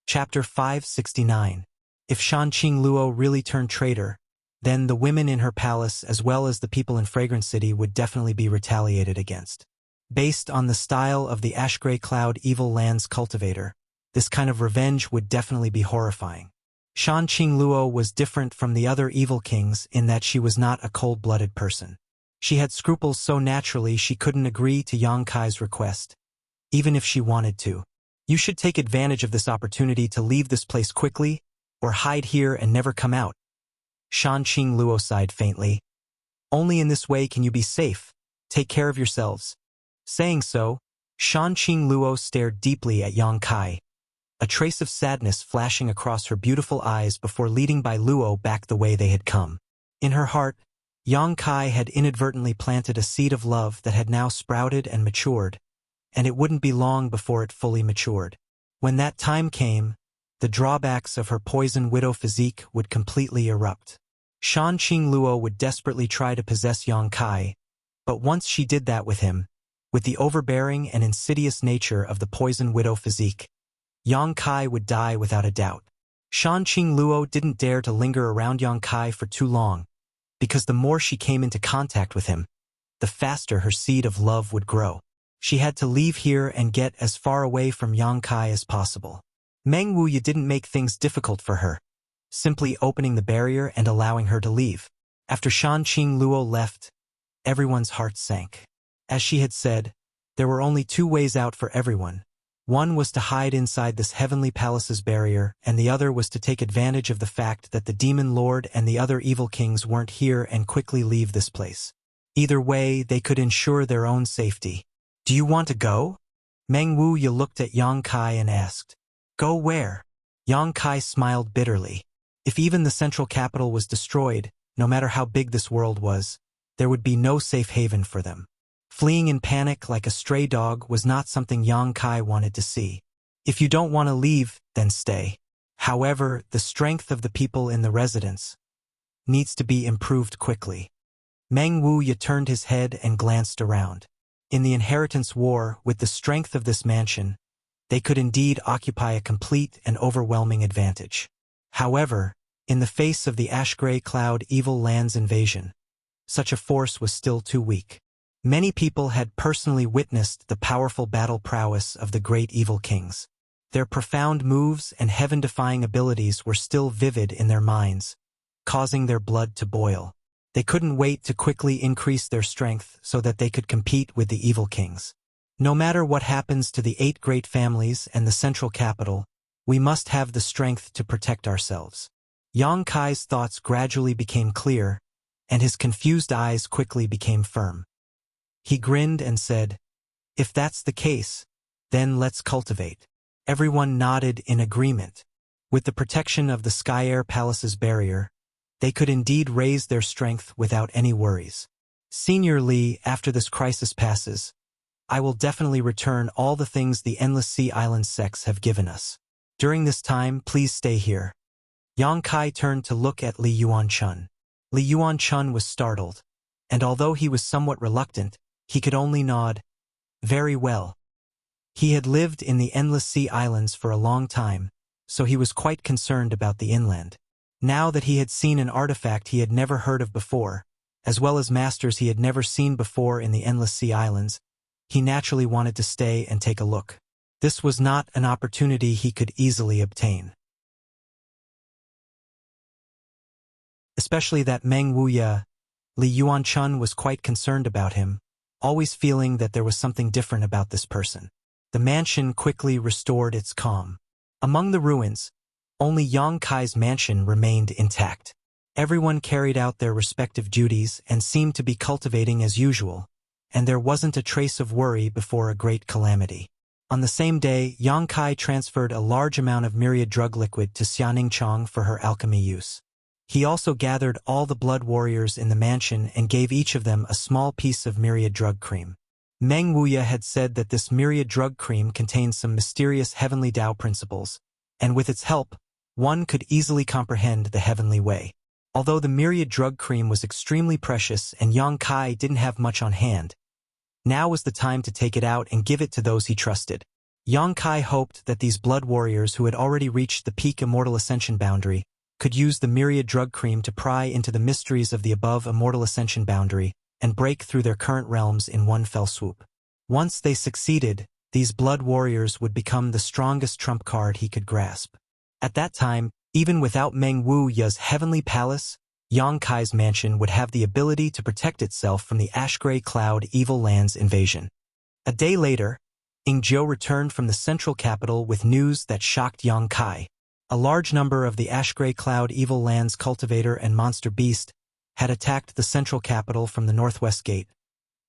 Chapter 569. If Shanqing Luo really turned traitor, then the women in her palace as well as the people in Fragrant City would definitely be retaliated against. Based on the style of the Ash-Gray Cloud Evil Land's cultivator, this kind of revenge would definitely be horrifying. Shanqing Luo was different from the other evil kings in that she was not a cold-blooded person. She had scruples so naturally she couldn't agree to Yang Kai's request, even if she wanted to. You should take advantage of this opportunity to leave this place quickly, or hide here and never come out. Shanqing Luo sighed faintly. Only in this way can you be safe. Take care of yourselves. Saying so, Shanqing Luo stared deeply at Yang Kai, a trace of sadness flashing across her beautiful eyes before leading Bai Luo back the way they had come. In her heart, Yang Kai had inadvertently planted a seed of love that had now sprouted and matured, and it wouldn't be long before it fully matured. When that time came, the drawbacks of her poison widow physique would completely erupt. Shanqing Luo would desperately try to possess Yang Kai, but once she did that with him, with the overbearing and insidious nature of the poison widow physique, Yang Kai would die without a doubt. Shanqing Luo didn't dare to linger around Yang Kai for too long, because the more she came into contact with him, the faster her seed of love would grow. She had to leave here and get as far away from Yang Kai as possible. Meng Wuya didn't make things difficult for her, simply opening the barrier and allowing her to leave. After Shanqing Luo left, everyone's heart sank. As she had said, there were only 2 ways out for everyone. One was to hide inside this heavenly palace's barrier, and the other was to take advantage of the fact that the demon lord and the other evil kings weren't here and quickly leave this place. Either way, they could ensure their own safety. Do you want to go? Meng Wuya looked at Yang Kai and asked. Go where? Yang Kai smiled bitterly. If even the central capital was destroyed, no matter how big this world was, there would be no safe haven for them. Fleeing in panic like a stray dog was not something Yang Kai wanted to see. If you don't want to leave, then stay. However, the strength of the people in the residence needs to be improved quickly. Meng Wuya turned his head and glanced around. In the inheritance war, with the strength of this mansion, they could indeed occupy a complete and overwhelming advantage. However, in the face of the Ash-Gray Cloud Evil Land's invasion, such a force was still too weak. Many people had personally witnessed the powerful battle prowess of the great evil kings. Their profound moves and heaven-defying abilities were still vivid in their minds, causing their blood to boil. They couldn't wait to quickly increase their strength so that they could compete with the evil kings. No matter what happens to the 8 great families and the central capital, we must have the strength to protect ourselves. Yang Kai's thoughts gradually became clear, and his confused eyes quickly became firm. He grinned and said, "If that's the case, then let's cultivate." Everyone nodded in agreement. With the protection of the Sky Air Palace's barrier, they could indeed raise their strength without any worries. Senior Li, after this crisis passes, I will definitely return all the things the Endless Sea Island sects have given us. During this time, please stay here. Yang Kai turned to look at Li Yuanchun. Li Yuanchun was startled, and although he was somewhat reluctant, he could only nod. Very well. He had lived in the Endless Sea Islands for a long time, so he was quite concerned about the inland. Now that he had seen an artifact he had never heard of before, as well as masters he had never seen before in the Endless Sea Islands, he naturally wanted to stay and take a look. This was not an opportunity he could easily obtain. Especially that Meng Wuya, Li Yuanchun was quite concerned about him, always feeling that there was something different about this person. The mansion quickly restored its calm. Among the ruins, only Yang Kai's mansion remained intact. Everyone carried out their respective duties and seemed to be cultivating as usual, and there wasn't a trace of worry before a great calamity. On the same day, Yang Kai transferred a large amount of myriad drug liquid to Xianing for her alchemy use. He also gathered all the blood warriors in the mansion and gave each of them a small piece of myriad drug cream. Meng Wuya had said that this myriad drug cream contained some mysterious heavenly Tao principles, and with its help, one could easily comprehend the heavenly way. Although the myriad drug cream was extremely precious and Yang Kai didn't have much on hand, now was the time to take it out and give it to those he trusted. Yang Kai hoped that these blood warriors who had already reached the peak immortal ascension boundary could use the myriad drug cream to pry into the mysteries of the above immortal ascension boundary and break through their current realms in one fell swoop. Once they succeeded, these blood warriors would become the strongest trump card he could grasp. At that time, even without Meng Wuya's heavenly palace, Yang Kai's mansion would have the ability to protect itself from the Ash-Gray Cloud Evil Land's invasion. A day later, Ingzhou returned from the central capital with news that shocked Yang Kai. A large number of the Ash-Gray Cloud Evil Land's cultivator and monster beast had attacked the central capital from the northwest gate,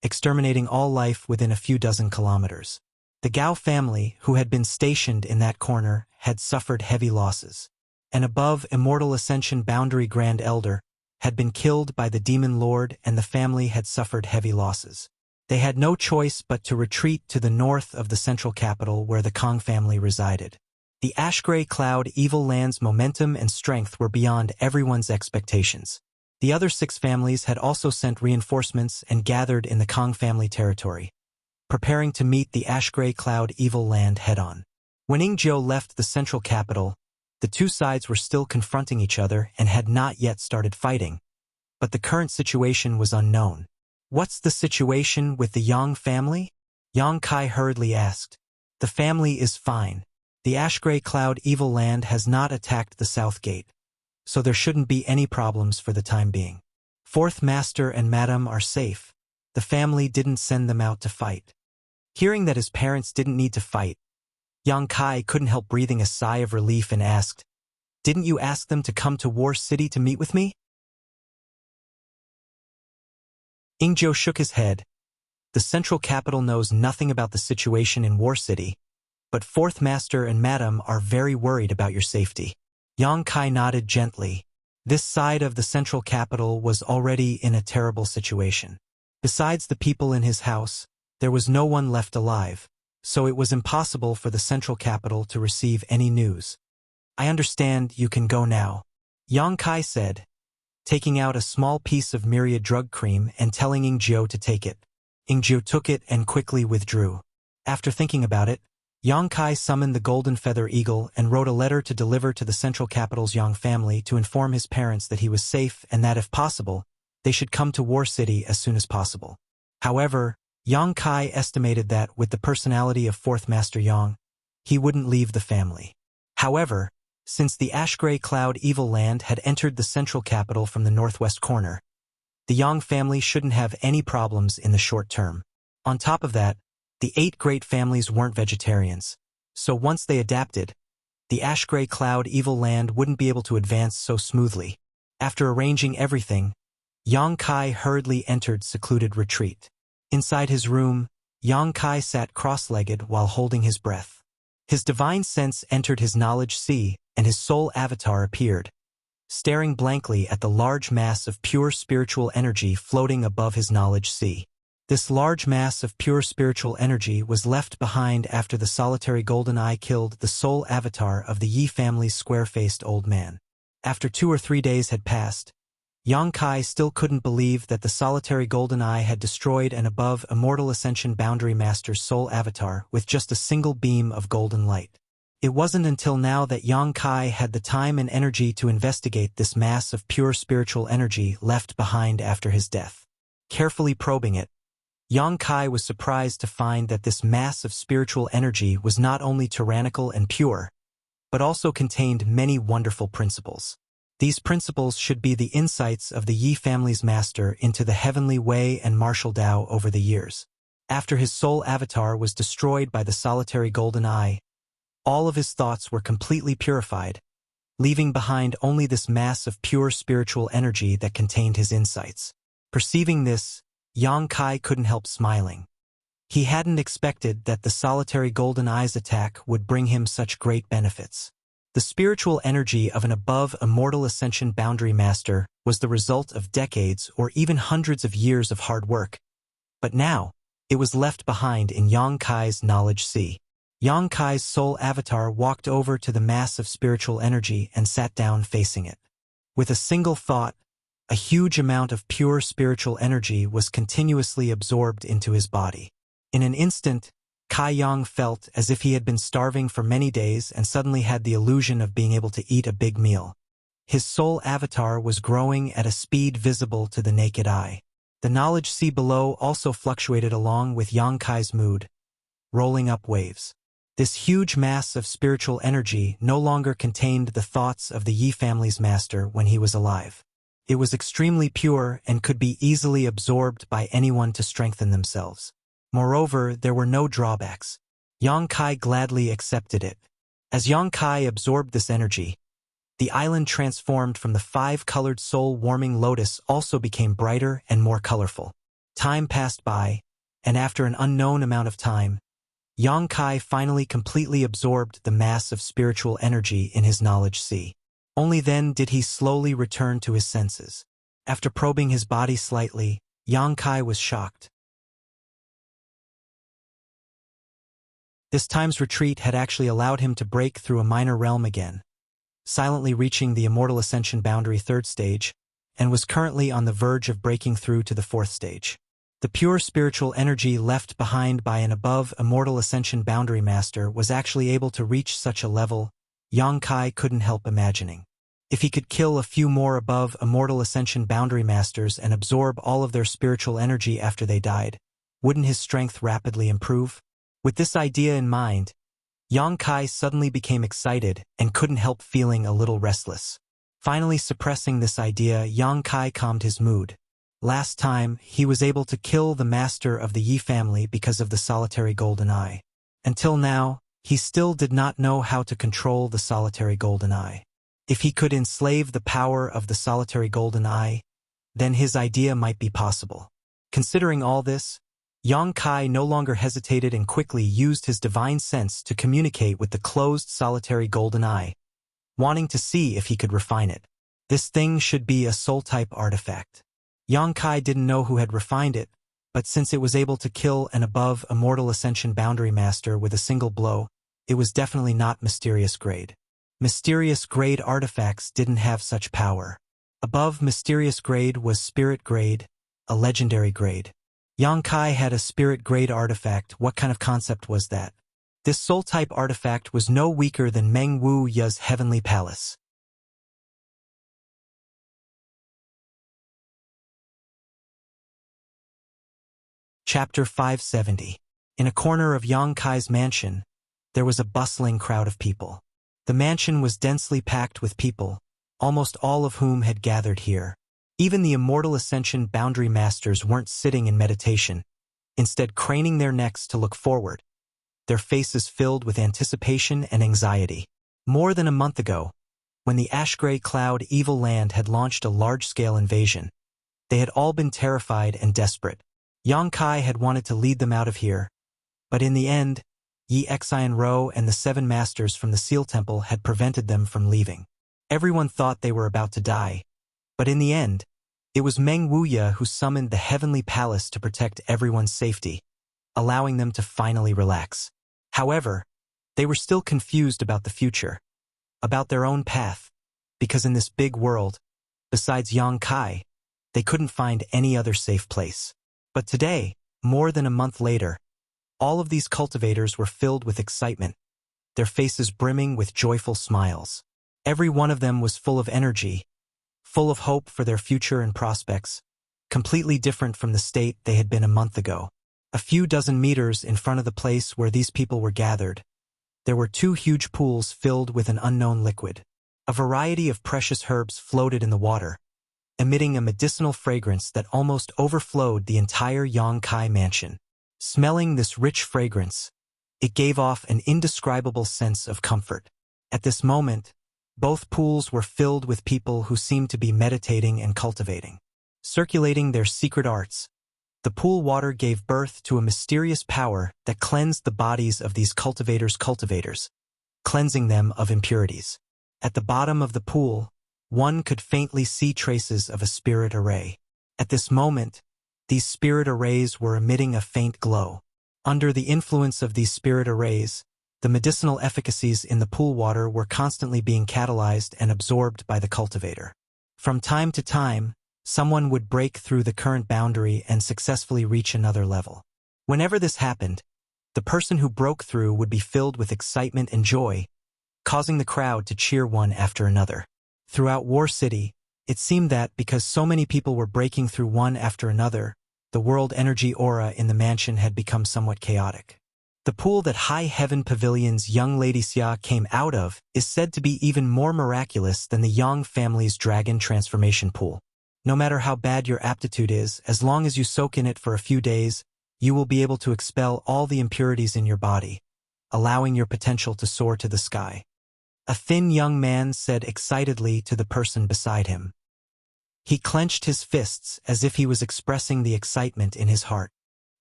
exterminating all life within a few dozen kilometers. The Gao family, who had been stationed in that corner, had suffered heavy losses. An above immortal ascension boundary Grand Elder had been killed by the Demon Lord, and the family had suffered heavy losses. They had no choice but to retreat to the north of the central capital where the Kong family resided. The Ash-Gray Cloud Evil Land's momentum and strength were beyond everyone's expectations. The other 6 families had also sent reinforcements and gathered in the Kong family territory, preparing to meet the Ash-Gray Cloud Evil Land head-on. When Ingzhou left the central capital, the two sides were still confronting each other and had not yet started fighting, but the current situation was unknown. What's the situation with the Yang family? Yang Kai hurriedly asked. The family is fine. The Ash-Gray Cloud Evil Land has not attacked the South Gate, so there shouldn't be any problems for the time being. Fourth Master and Madam are safe. The family didn't send them out to fight. Hearing that his parents didn't need to fight, Yang Kai couldn't help breathing a sigh of relief and asked, "Didn't you ask them to come to War City to meet with me?" Ingzhou shook his head. The central capital knows nothing about the situation in War City, but Fourth Master and Madam are very worried about your safety. Yang Kai nodded gently. This side of the central capital was already in a terrible situation. Besides the people in his house, there was no one left alive, so it was impossible for the central capital to receive any news. I understand, you can go now, Yang Kai said, taking out a small piece of myriad drug cream and telling Ingzhou to take it. Ingzhou took it and quickly withdrew. After thinking about it, Yang Kai summoned the Golden Feather Eagle and wrote a letter to deliver to the central capital's Yang family to inform his parents that he was safe and that if possible, they should come to War City as soon as possible. However, Yang Kai estimated that, with the personality of Fourth Master Yang, he wouldn't leave the family. However, since the ash-gray cloud Evil Land had entered the central capital from the northwest corner, the Yang family shouldn't have any problems in the short term. On top of that, the 8 great families weren't vegetarians, so once they adapted, the ash-gray cloud Evil Land wouldn't be able to advance so smoothly. After arranging everything, Yang Kai hurriedly entered secluded retreat. Inside his room, Yang Kai sat cross-legged while holding his breath. His divine sense entered his knowledge sea, and his soul avatar appeared, staring blankly at the large mass of pure spiritual energy floating above his knowledge sea. This large mass of pure spiritual energy was left behind after the solitary golden eye killed the soul avatar of the Yi family's square-faced old man. After 2 or 3 days had passed, Yang Kai still couldn't believe that the solitary golden eye had destroyed an above immortal ascension boundary master's soul avatar with just a single beam of golden light. It wasn't until now that Yang Kai had the time and energy to investigate this mass of pure spiritual energy left behind after his death. Carefully probing it, Yang Kai was surprised to find that this mass of spiritual energy was not only tyrannical and pure, but also contained many wonderful principles. These principles should be the insights of the Yi family's master into the heavenly way and martial Tao over the years. After his soul avatar was destroyed by the solitary golden eye, all of his thoughts were completely purified, leaving behind only this mass of pure spiritual energy that contained his insights. Perceiving this, Yang Kai couldn't help smiling. He hadn't expected that the solitary golden eye's attack would bring him such great benefits. The spiritual energy of an above immortal ascension boundary master was the result of decades or even hundreds of years of hard work, but now, it was left behind in Yang Kai's knowledge sea. Yang Kai's soul avatar walked over to the mass of spiritual energy and sat down facing it. With a single thought, a huge amount of pure spiritual energy was continuously absorbed into his body. In an instant, Kai Yang felt as if he had been starving for many days and suddenly had the illusion of being able to eat a big meal. His soul avatar was growing at a speed visible to the naked eye. The knowledge sea below also fluctuated along with Yang Kai's mood, rolling up waves. This huge mass of spiritual energy no longer contained the thoughts of the Yi family's master when he was alive. It was extremely pure and could be easily absorbed by anyone to strengthen themselves. Moreover, there were no drawbacks. Yang Kai gladly accepted it. As Yang Kai absorbed this energy, the island transformed from the 5-colored soul-warming lotus also became brighter and more colorful. Time passed by, and after an unknown amount of time, Yang Kai finally completely absorbed the mass of spiritual energy in his knowledge sea. Only then did he slowly return to his senses. After probing his body slightly, Yang Kai was shocked. This time's retreat had actually allowed him to break through a minor realm again, silently reaching the Immortal Ascension Boundary 3rd stage, and was currently on the verge of breaking through to the 4th stage. The pure spiritual energy left behind by an above Immortal Ascension Boundary Master was actually able to reach such a level Yang Kai couldn't help imagining. If he could kill a few more above Immortal Ascension Boundary Masters and absorb all of their spiritual energy after they died, wouldn't his strength rapidly improve? With this idea in mind, Yang Kai suddenly became excited and couldn't help feeling a little restless. Finally suppressing this idea, Yang Kai calmed his mood. Last time, he was able to kill the master of the Yi family because of the solitary golden eye. Until now, he still did not know how to control the solitary golden eye. If he could enslave the power of the solitary golden eye, then his idea might be possible. Considering all this, Yang Kai no longer hesitated and quickly used his divine sense to communicate with the closed solitary golden eye, wanting to see if he could refine it. This thing should be a soul-type artifact. Yang Kai didn't know who had refined it, but since it was able to kill an above Immortal Ascension Boundary Master with a single blow, it was definitely not Mysterious Grade. Mysterious Grade artifacts didn't have such power. Above Mysterious Grade was Spirit Grade, a legendary grade. Yang Kai had a Spirit Grade artifact. What kind of concept was that? This soul-type artifact was no weaker than Meng Wu Ya's Heavenly Palace. Chapter 570. In a corner of Yang Kai's mansion, there was a bustling crowd of people. The mansion was densely packed with people, almost all of whom had gathered here. Even the immortal Ascension Boundary Masters weren't sitting in meditation, instead craning their necks to look forward, their faces filled with anticipation and anxiety. More than a month ago, when the ash-gray cloud evil land had launched a large-scale invasion, they had all been terrified and desperate. Yang Kai had wanted to lead them out of here, but in the end, Yi Xian Ro and the 7 masters from the Seal Temple had prevented them from leaving. Everyone thought they were about to die, but in the end, it was Meng Wuya who summoned the Heavenly Palace to protect everyone's safety, allowing them to finally relax. However, they were still confused about the future, about their own path, because in this big world, besides Yang Kai, they couldn't find any other safe place. But today, more than a month later, all of these cultivators were filled with excitement, their faces brimming with joyful smiles. Every one of them was full of energy, full of hope for their future and prospects, completely different from the state they had been a month ago. A few dozen meters in front of the place where these people were gathered, there were 2 huge pools filled with an unknown liquid. A variety of precious herbs floated in the water, emitting a medicinal fragrance that almost overflowed the entire Yang Kai mansion. Smelling this rich fragrance, it gave off an indescribable sense of comfort. At this moment, both pools were filled with people who seemed to be meditating and cultivating. Circulating their secret arts, the pool water gave birth to a mysterious power that cleansed the bodies of these cultivators, cleansing them of impurities. At the bottom of the pool, one could faintly see traces of a spirit array. At this moment, these spirit arrays were emitting a faint glow. Under the influence of these spirit arrays, the medicinal efficacies in the pool water were constantly being catalyzed and absorbed by the cultivator. From time to time, someone would break through the current boundary and successfully reach another level. Whenever this happened, the person who broke through would be filled with excitement and joy, causing the crowd to cheer one after another. Throughout War City, it seemed that because so many people were breaking through one after another, the world energy aura in the mansion had become somewhat chaotic. The pool that High Heaven Pavilion's young Lady Xia came out of is said to be even more miraculous than the Yang family's dragon transformation pool. No matter how bad your aptitude is, as long as you soak in it for a few days, you will be able to expel all the impurities in your body, allowing your potential to soar to the sky. A thin young man said excitedly to the person beside him. He clenched his fists as if he was expressing the excitement in his heart.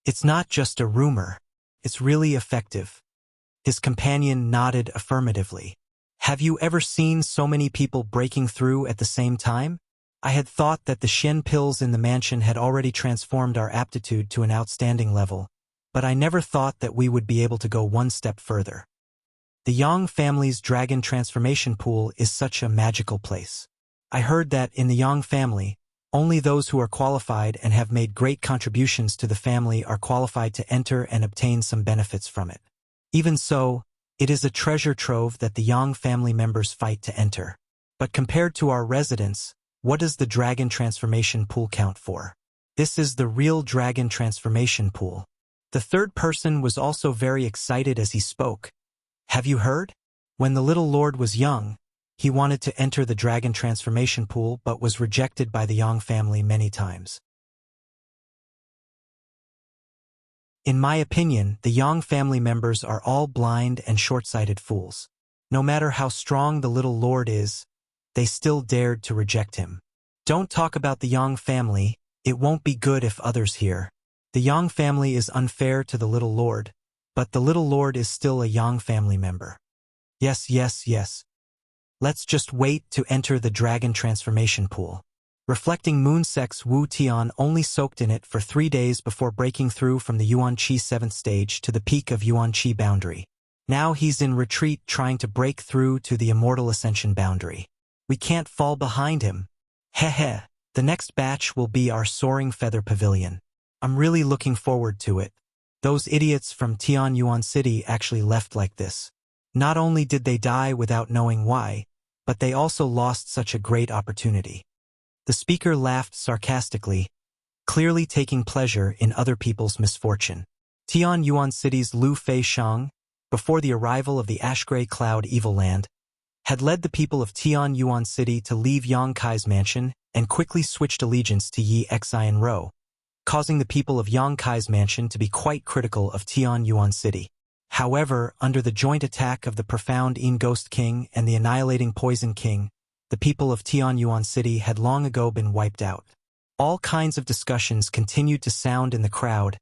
It's not just a rumor. It's really effective. His companion nodded affirmatively. Have you ever seen so many people breaking through at the same time? I had thought that the Shen pills in the mansion had already transformed our aptitude to an outstanding level, but I never thought that we would be able to go one step further. The Yang family's dragon transformation pool is such a magical place. I heard that in the Yang family, only those who are qualified and have made great contributions to the family are qualified to enter and obtain some benefits from it. Even so, it is a treasure trove that the Yang family members fight to enter. But compared to our residence, what does the dragon transformation pool count for? This is the real dragon transformation pool. The third person was also very excited as he spoke. Have you heard? When the little lord was young, he wanted to enter the dragon transformation pool but was rejected by the Yang family many times. In my opinion, the Yang family members are all blind and short-sighted fools. No matter how strong the little lord is, they still dared to reject him. Don't talk about the Yang family, it won't be good if others hear. The Yang family is unfair to the little lord, but the little lord is still a Yang family member. Yes. Let's just wait to enter the dragon transformation pool. Reflecting Moonsec's Wu Tian only soaked in it for 3 days before breaking through from the Yuan Qi 7th stage to the peak of Yuan Qi boundary. Now he's in retreat trying to break through to the immortal ascension boundary. We can't fall behind him. Heh. The next batch will be our soaring feather pavilion. I'm really looking forward to it. Those idiots from Tian Yuan City actually left like this. Not only did they die without knowing why, but they also lost such a great opportunity. The speaker laughed sarcastically, clearly taking pleasure in other people's misfortune. Tian Yuan City's Lu Fei Shang, before the arrival of the ash-gray cloud Evil Land, had led the people of Tian Yuan City to leave Yang Kai's mansion and quickly switched allegiance to Yi Xian Rou, causing the people of Yang Kai's mansion to be quite critical of Tian Yuan City. However, under the joint attack of the profound Yin Ghost King and the annihilating Poison King, the people of Tian Yuan City had long ago been wiped out. All kinds of discussions continued to sound in the crowd,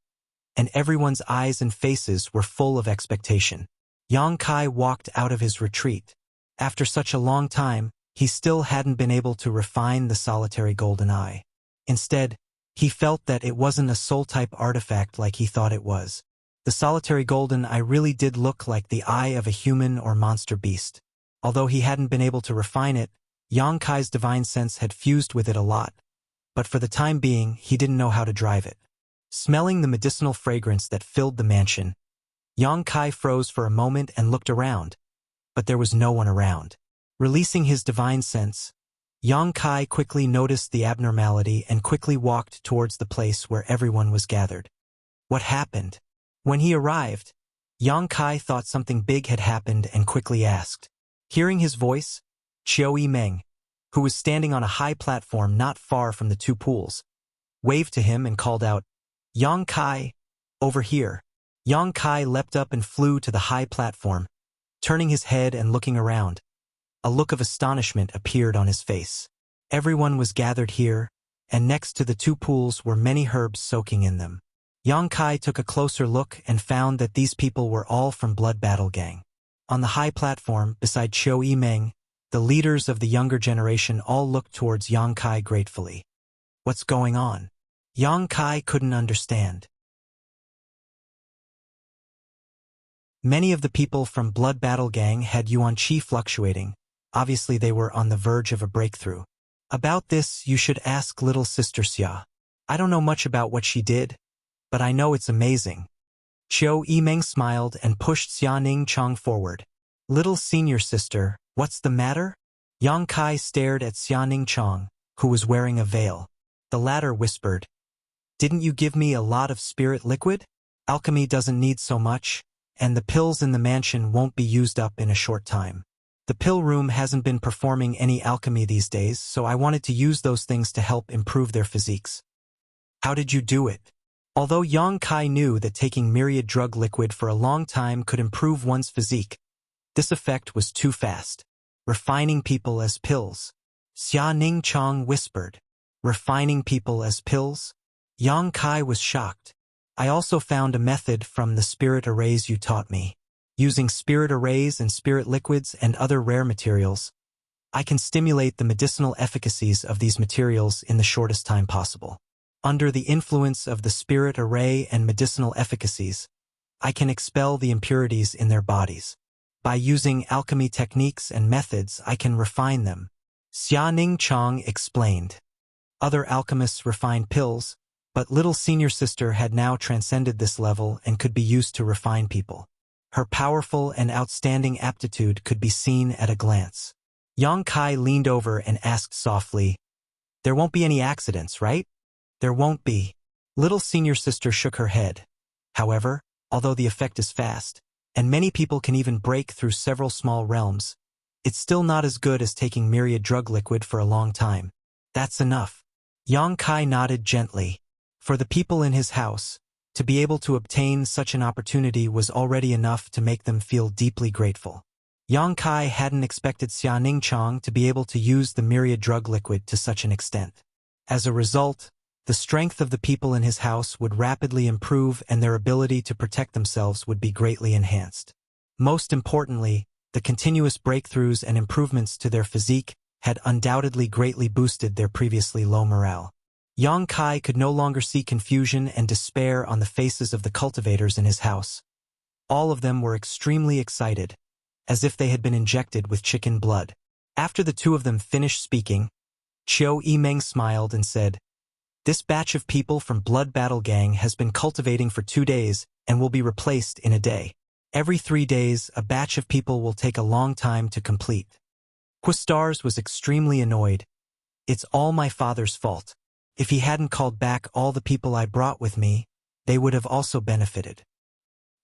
and everyone's eyes and faces were full of expectation. Yang Kai walked out of his retreat. After such a long time, he still hadn't been able to refine the solitary golden eye. Instead, he felt that it wasn't a soul-type artifact like he thought it was. The solitary golden eye really did look like the eye of a human or monster beast. Although he hadn't been able to refine it, Yang Kai's divine sense had fused with it a lot, but for the time being, he didn't know how to drive it. Smelling the medicinal fragrance that filled the mansion, Yang Kai froze for a moment and looked around, but there was no one around. Releasing his divine sense, Yang Kai quickly noticed the abnormality and quickly walked towards the place where everyone was gathered. What happened? When he arrived, Yang Kai thought something big had happened and quickly asked. Hearing his voice, Qiu Yimeng, who was standing on a high platform not far from the two pools, waved to him and called out, Yang Kai, over here. Yang Kai leapt up and flew to the high platform, turning his head and looking around. A look of astonishment appeared on his face. Everyone was gathered here, and next to the two pools were many herbs soaking in them. Yang Kai took a closer look and found that these people were all from Blood Battle Gang. On the high platform, beside Qiu Yimeng, the leaders of the younger generation all looked towards Yang Kai gratefully. What's going on? Yang Kai couldn't understand. Many of the people from Blood Battle Gang had yuan qi fluctuating. Obviously they were on the verge of a breakthrough. About this you should ask little sister Xia. I don't know much about what she did, but I know it's amazing. Qiu Yimeng smiled and pushed Xia Ningchang forward. Little senior sister, what's the matter? Yang Kai stared at Xia Ningchang, who was wearing a veil. The latter whispered, Didn't you give me a lot of spirit liquid? Alchemy doesn't need so much, and the pills in the mansion won't be used up in a short time. The pill room hasn't been performing any alchemy these days, so I wanted to use those things to help improve their physiques. How did you do it? Although Yang Kai knew that taking myriad drug liquid for a long time could improve one's physique, this effect was too fast. Refining people as pills. Xia Ningchang whispered. Refining people as pills? Yang Kai was shocked. I also found a method from the spirit arrays you taught me. Using spirit arrays and spirit liquids and other rare materials, I can stimulate the medicinal efficacies of these materials in the shortest time possible. Under the influence of the spirit array and medicinal efficacies, I can expel the impurities in their bodies. By using alchemy techniques and methods, I can refine them. Xia Ningchang explained. Other alchemists refined pills, but little senior sister had now transcended this level and could be used to refine people. Her powerful and outstanding aptitude could be seen at a glance. Yang Kai leaned over and asked softly, There won't be any accidents, right? There won't be. Little senior sister shook her head. However, although the effect is fast, and many people can even break through several small realms, it's still not as good as taking myriad drug liquid for a long time. That's enough. Yang Kai nodded gently. For the people in his house, to be able to obtain such an opportunity was already enough to make them feel deeply grateful. Yang Kai hadn't expected Xia Ningchang to be able to use the myriad drug liquid to such an extent. As a result, the strength of the people in his house would rapidly improve and their ability to protect themselves would be greatly enhanced. Most importantly, the continuous breakthroughs and improvements to their physique had undoubtedly greatly boosted their previously low morale. Yang Kai could no longer see confusion and despair on the faces of the cultivators in his house. All of them were extremely excited, as if they had been injected with chicken blood. After the two of them finished speaking, Qiu Yimeng smiled and said, This batch of people from Blood Battle Gang has been cultivating for 2 days and will be replaced in a day. Every 3 days, a batch of people will take a long time to complete. Quistars was extremely annoyed. It's all my father's fault. If he hadn't called back all the people I brought with me, they would have also benefited.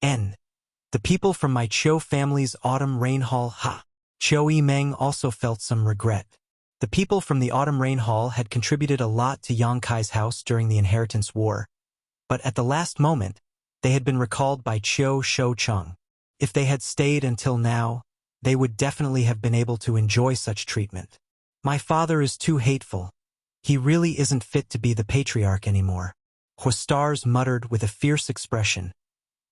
N. The people from my Chiu family's autumn rain hall Chiu Yimeng also felt some regret. The people from the autumn rain hall had contributed a lot to Yang Kai's house during the inheritance war, but at the last moment, they had been recalled by Chiu Shoucheng. If they had stayed until now, they would definitely have been able to enjoy such treatment. My father is too hateful. He really isn't fit to be the patriarch anymore. Huastars muttered with a fierce expression,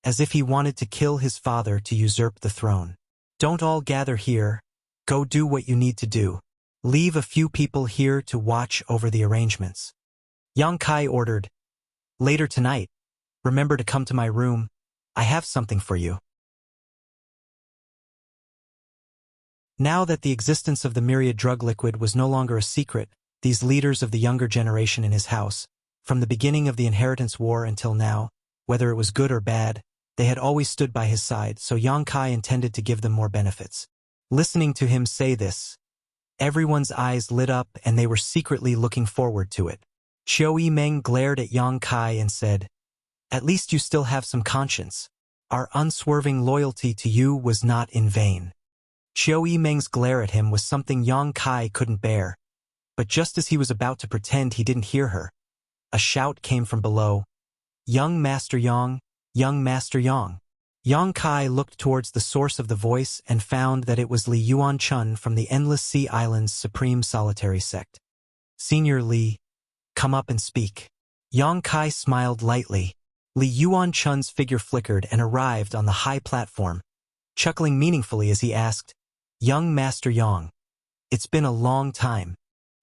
as if he wanted to kill his father to usurp the throne. Don't all gather here. Go do what you need to do. Leave a few people here to watch over the arrangements. Yang Kai ordered. Later tonight, remember to come to my room. I have something for you. Now that the existence of the myriad drug liquid was no longer a secret, these leaders of the younger generation in his house, from the beginning of the inheritance war until now, whether it was good or bad, they had always stood by his side, so Yang Kai intended to give them more benefits. Listening to him say this, everyone's eyes lit up and they were secretly looking forward to it. Chiu Yimeng glared at Yang Kai and said, At least you still have some conscience. Our unswerving loyalty to you was not in vain. Chiu Yimeng's glare at him was something Yang Kai couldn't bear. But just as he was about to pretend he didn't hear her, a shout came from below. Young Master Yang, Young Master Yang. Yang Kai looked towards the source of the voice and found that it was Li Yuanchun from the Endless Sea Island's Supreme Solitary Sect. Senior Li, come up and speak. Yang Kai smiled lightly. Li Yuanchun's figure flickered and arrived on the high platform, chuckling meaningfully as he asked, Young Master Yang, it's been a long time.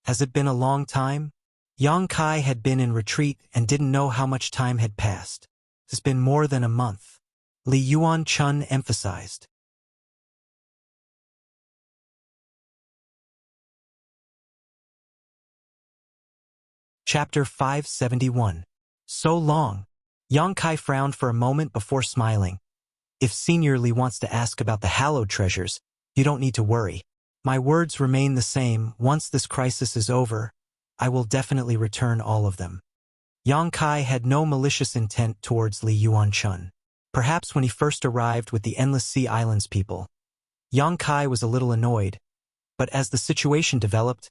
Has it been a long time? Yang Kai had been in retreat and didn't know how much time had passed. It's been more than a month. Li Yuanchun emphasized. Chapter 571. So long. Yang Kai frowned for a moment before smiling. If Senior Li wants to ask about the hallowed treasures, you don't need to worry. My words remain the same. Once this crisis is over, I will definitely return all of them. Yang Kai had no malicious intent towards Li Yuanchun. Perhaps when he first arrived with the Endless Sea Islands people, Yang Kai was a little annoyed, but as the situation developed,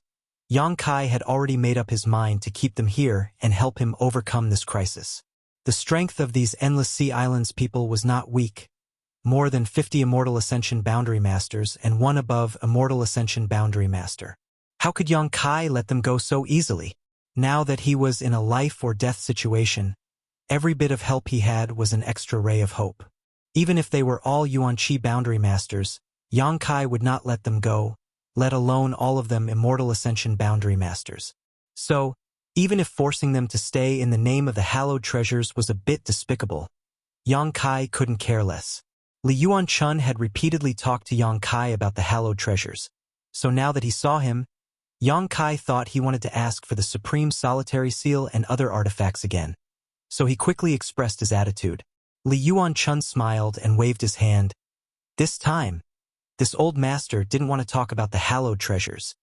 Yang Kai had already made up his mind to keep them here and help him overcome this crisis. The strength of these Endless Sea Islands people was not weak. More than 50 Immortal Ascension Boundary Masters and one above Immortal Ascension Boundary Master. How could Yang Kai let them go so easily? Now that he was in a life-or-death situation, every bit of help he had was an extra ray of hope. Even if they were all Yuanqi Boundary Masters, Yang Kai would not let them go, let alone all of them Immortal Ascension Boundary Masters. So, even if forcing them to stay in the name of the hallowed treasures was a bit despicable, Yang Kai couldn't care less. Li Yuanchun had repeatedly talked to Yang Kai about the hallowed treasures, so now that he saw him, Yang Kai thought he wanted to ask for the Supreme Solitary Seal and other artifacts again. So he quickly expressed his attitude. Li Yuanchun smiled and waved his hand. This time, this old master didn't want to talk about the hallowed treasures.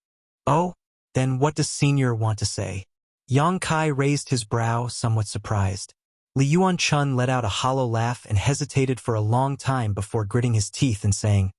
Oh, then what does Senior want to say? Yang Kai raised his brow, somewhat surprised. Li Yuanchun let out a hollow laugh and hesitated for a long time before gritting his teeth and saying,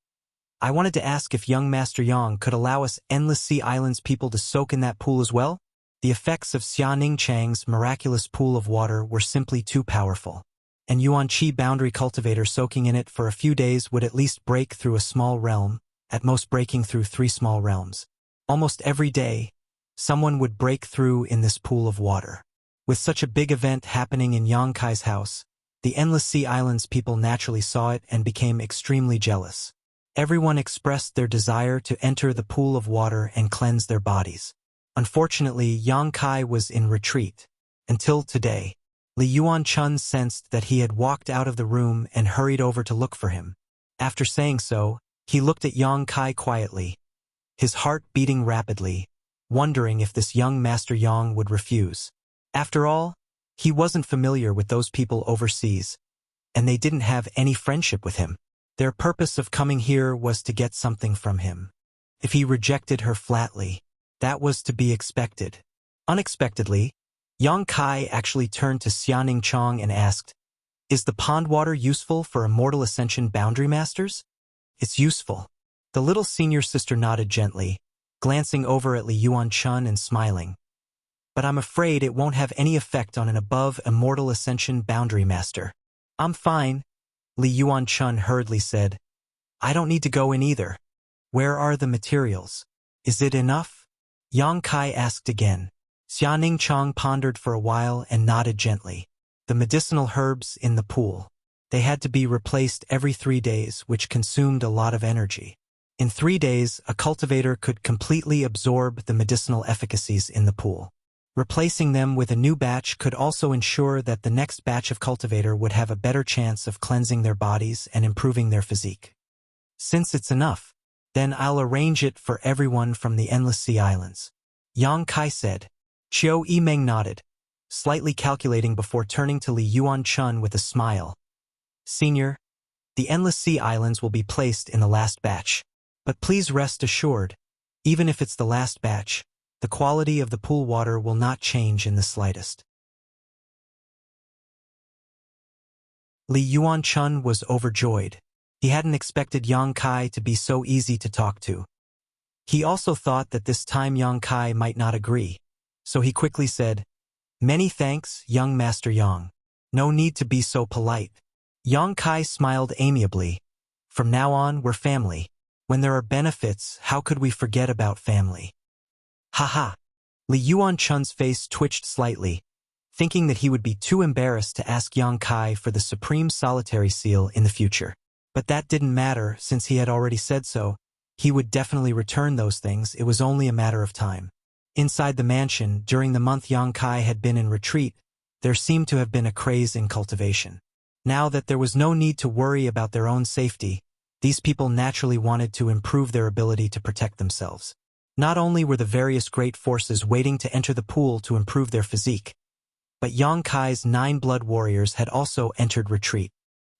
I wanted to ask if young Master Yang could allow us Endless Sea Islands people to soak in that pool as well? The effects of Xia Ningchang's miraculous pool of water were simply too powerful, and Yuanqi boundary cultivator soaking in it for a few days would at least break through a small realm, at most breaking through 3 small realms. Almost every day, someone would break through in this pool of water. With such a big event happening in Yang Kai's house, the Endless Sea Islands people naturally saw it and became extremely jealous. Everyone expressed their desire to enter the pool of water and cleanse their bodies. Unfortunately, Yang Kai was in retreat. Until today, Li Yuanchun sensed that he had walked out of the room and hurried over to look for him. After saying so, he looked at Yang Kai quietly, his heart beating rapidly, wondering if this young Master Yang would refuse. After all, he wasn't familiar with those people overseas, and they didn't have any friendship with him. Their purpose of coming here was to get something from him. If he rejected her flatly, that was to be expected. Unexpectedly, Yang Kai actually turned to Xianing Chong and asked, "Is the pond water useful for Immortal Ascension Boundary Masters?" "It's useful." The little senior sister nodded gently, glancing over at Li Yuan Chun and smiling. "But I'm afraid it won't have any effect on an above Immortal Ascension Boundary Master." "I'm fine," Li Yuan Chun hurriedly said. "I don't need to go in either." "Where are the materials? Is it enough?" Yang Kai asked again. Xianing Chong pondered for a while and nodded gently. "The medicinal herbs in the pool. They had to be replaced every 3 days, which consumed a lot of energy. In 3 days, a cultivator could completely absorb the medicinal efficacies in the pool. Replacing them with a new batch could also ensure that the next batch of cultivator would have a better chance of cleansing their bodies and improving their physique. Since it's enough, then I'll arrange it for everyone from the Endless Sea Islands," Yang Kai said. Chiu Yimeng nodded, slightly calculating before turning to Li Yuan Chun with a smile. "Senior, the Endless Sea Islands will be placed in the last batch. But please rest assured, even if it's the last batch, the quality of the pool water will not change in the slightest." Li Yuan Chun was overjoyed. He hadn't expected Yang Kai to be so easy to talk to. He also thought that this time Yang Kai might not agree, so he quickly said, "Many thanks, young Master Yang. No need to be so polite." Yang Kai smiled amiably. "From now on, we're family. When there are benefits, how could we forget about family?" "Haha." Li Yuan Chun's face twitched slightly, thinking that he would be too embarrassed to ask Yang Kai for the Supreme Solitary Seal in the future. But that didn't matter, since he had already said so. He would definitely return those things. It was only a matter of time. Inside the mansion, during the month Yang Kai had been in retreat, there seemed to have been a craze in cultivation. Now that there was no need to worry about their own safety, these people naturally wanted to improve their ability to protect themselves. Not only were the various great forces waiting to enter the pool to improve their physique, but Yang Kai's 9 blood warriors had also entered retreat.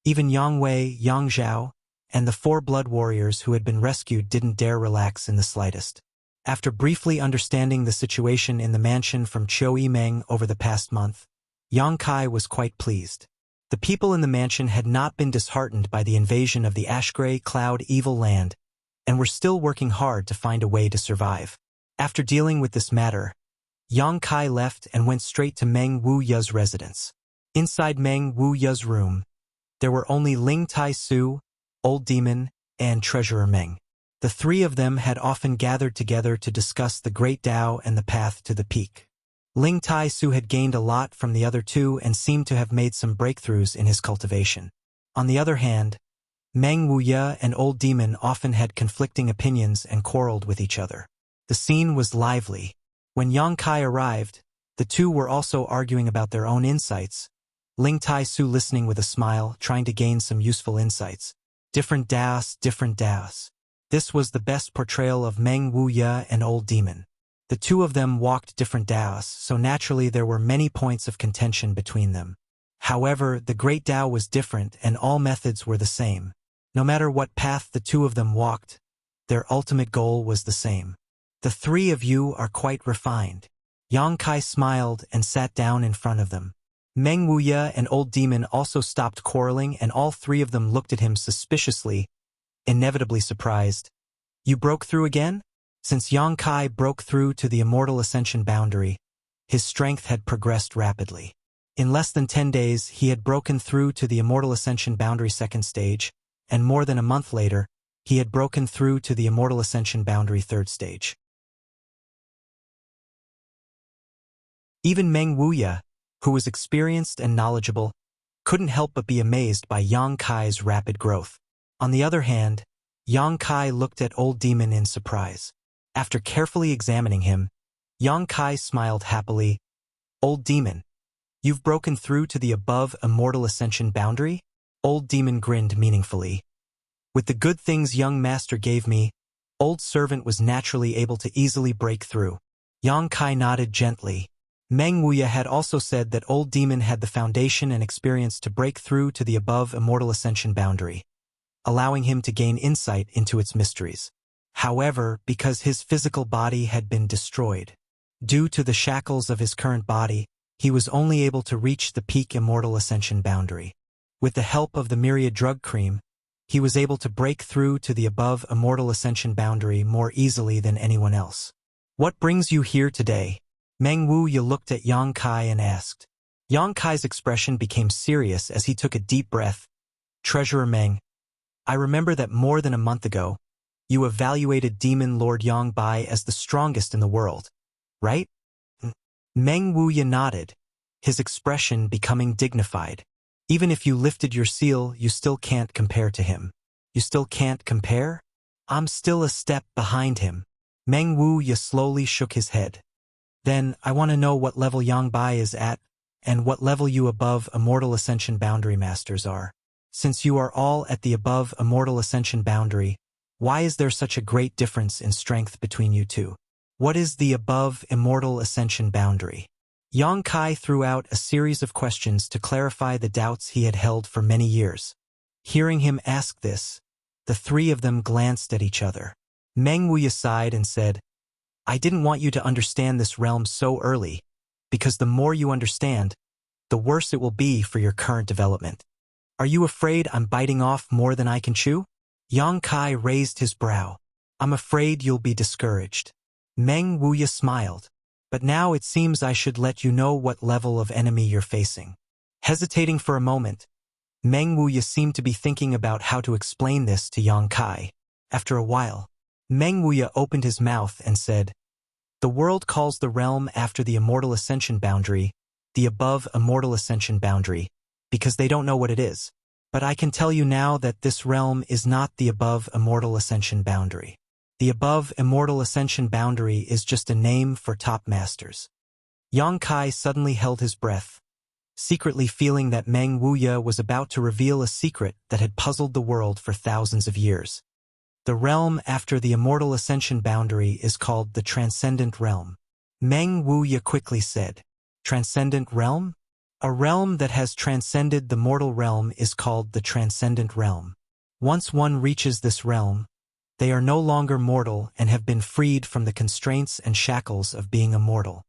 Even Yang Wei, Yang Zhao, and the 4 blood warriors who had been rescued didn't dare relax in the slightest. After briefly understanding the situation in the mansion from Chiu Yimeng over the past month, Yang Kai was quite pleased. The people in the mansion had not been disheartened by the invasion of the Ashgray Cloud Evil Land, and were still working hard to find a way to survive. After dealing with this matter, Yang Kai left and went straight to Meng Wuya's residence. Inside Meng Wuya's room, there were only Ling Tai Su, Old Demon, and Treasurer Meng. The 3 of them had often gathered together to discuss the Great Tao and the path to the peak. Ling Tai Su had gained a lot from the other 2 and seemed to have made some breakthroughs in his cultivation. On the other hand, Meng Wuya and Old Demon often had conflicting opinions and quarreled with each other. The scene was lively. When Yang Kai arrived, the 2 were also arguing about their own insights, Ling Tai Su listening with a smile, trying to gain some useful insights. Different Daos, different Daos. This was the best portrayal of Meng Wuya and Old Demon. The 2 of them walked different Daos, so naturally there were many points of contention between them. However, the Great Tao was different and all methods were the same. No matter what path the 2 of them walked, their ultimate goal was the same. "The 3 of you are quite refined." Yang Kai smiled and sat down in front of them. Meng Wuya and Old Demon also stopped quarreling, and all 3 of them looked at him suspiciously, inevitably surprised. "You broke through again?" Since Yang Kai broke through to the Immortal Ascension boundary, his strength had progressed rapidly. In less than 10 days, he had broken through to the Immortal Ascension boundary 2nd stage, and more than a month later, he had broken through to the Immortal Ascension boundary 3rd stage. Even Meng Wuya, who was experienced and knowledgeable, couldn't help but be amazed by Yang Kai's rapid growth. On the other hand, Yang Kai looked at Old Demon in surprise. After carefully examining him, Yang Kai smiled happily. "Old Demon, you've broken through to the above Immortal Ascension boundary?" Old Demon grinned meaningfully. "With the good things young master gave me, Old Servant was naturally able to easily break through." Yang Kai nodded gently. Meng Wuya had also said that Old Demon had the foundation and experience to break through to the above Immortal Ascension boundary, allowing him to gain insight into its mysteries. However, because his physical body had been destroyed, due to the shackles of his current body, he was only able to reach the peak immortal ascension boundary. With the help of the myriad drug cream, he was able to break through to the above immortal ascension boundary more easily than anyone else. What brings you here today? Meng Wuya looked at Yang Kai and asked. Yang Kai's expression became serious as he took a deep breath. Treasurer Meng, I remember that more than a month ago, you evaluated Demon Lord Yang Bai as the strongest in the world, right? Meng Wuya nodded, his expression becoming dignified. Even if you lifted your seal, you still can't compare to him. You still can't compare? I'm still a step behind him. Meng Wuya slowly shook his head. Then, I want to know what level Yang Bai is at, and what level you above Immortal Ascension Boundary Masters are. Since you are all at the above Immortal Ascension Boundary, why is there such a great difference in strength between you two? What is the above Immortal Ascension Boundary? Yang Kai threw out a series of questions to clarify the doubts he had held for many years. Hearing him ask this, the three of them glanced at each other. Meng Wuya sighed and said, I didn't want you to understand this realm so early, because the more you understand, the worse it will be for your current development. Are you afraid I'm biting off more than I can chew? Yang Kai raised his brow. I'm afraid you'll be discouraged. Meng Wuya smiled. But now it seems I should let you know what level of enemy you're facing. Hesitating for a moment, Meng Wuya seemed to be thinking about how to explain this to Yang Kai. After a while, Meng Wuya opened his mouth and said, The world calls the realm after the Immortal Ascension Boundary, the above Immortal Ascension Boundary, because they don't know what it is. But I can tell you now that this realm is not the above Immortal Ascension Boundary. The above Immortal Ascension Boundary is just a name for top masters. Yang Kai suddenly held his breath, secretly feeling that Meng Wuya was about to reveal a secret that had puzzled the world for thousands of years. The realm after the Immortal Ascension Boundary is called the Transcendent Realm. Meng Wuya quickly said, Transcendent Realm? A realm that has transcended the mortal realm is called the Transcendent Realm. Once one reaches this realm, they are no longer mortal and have been freed from the constraints and shackles of being immortal.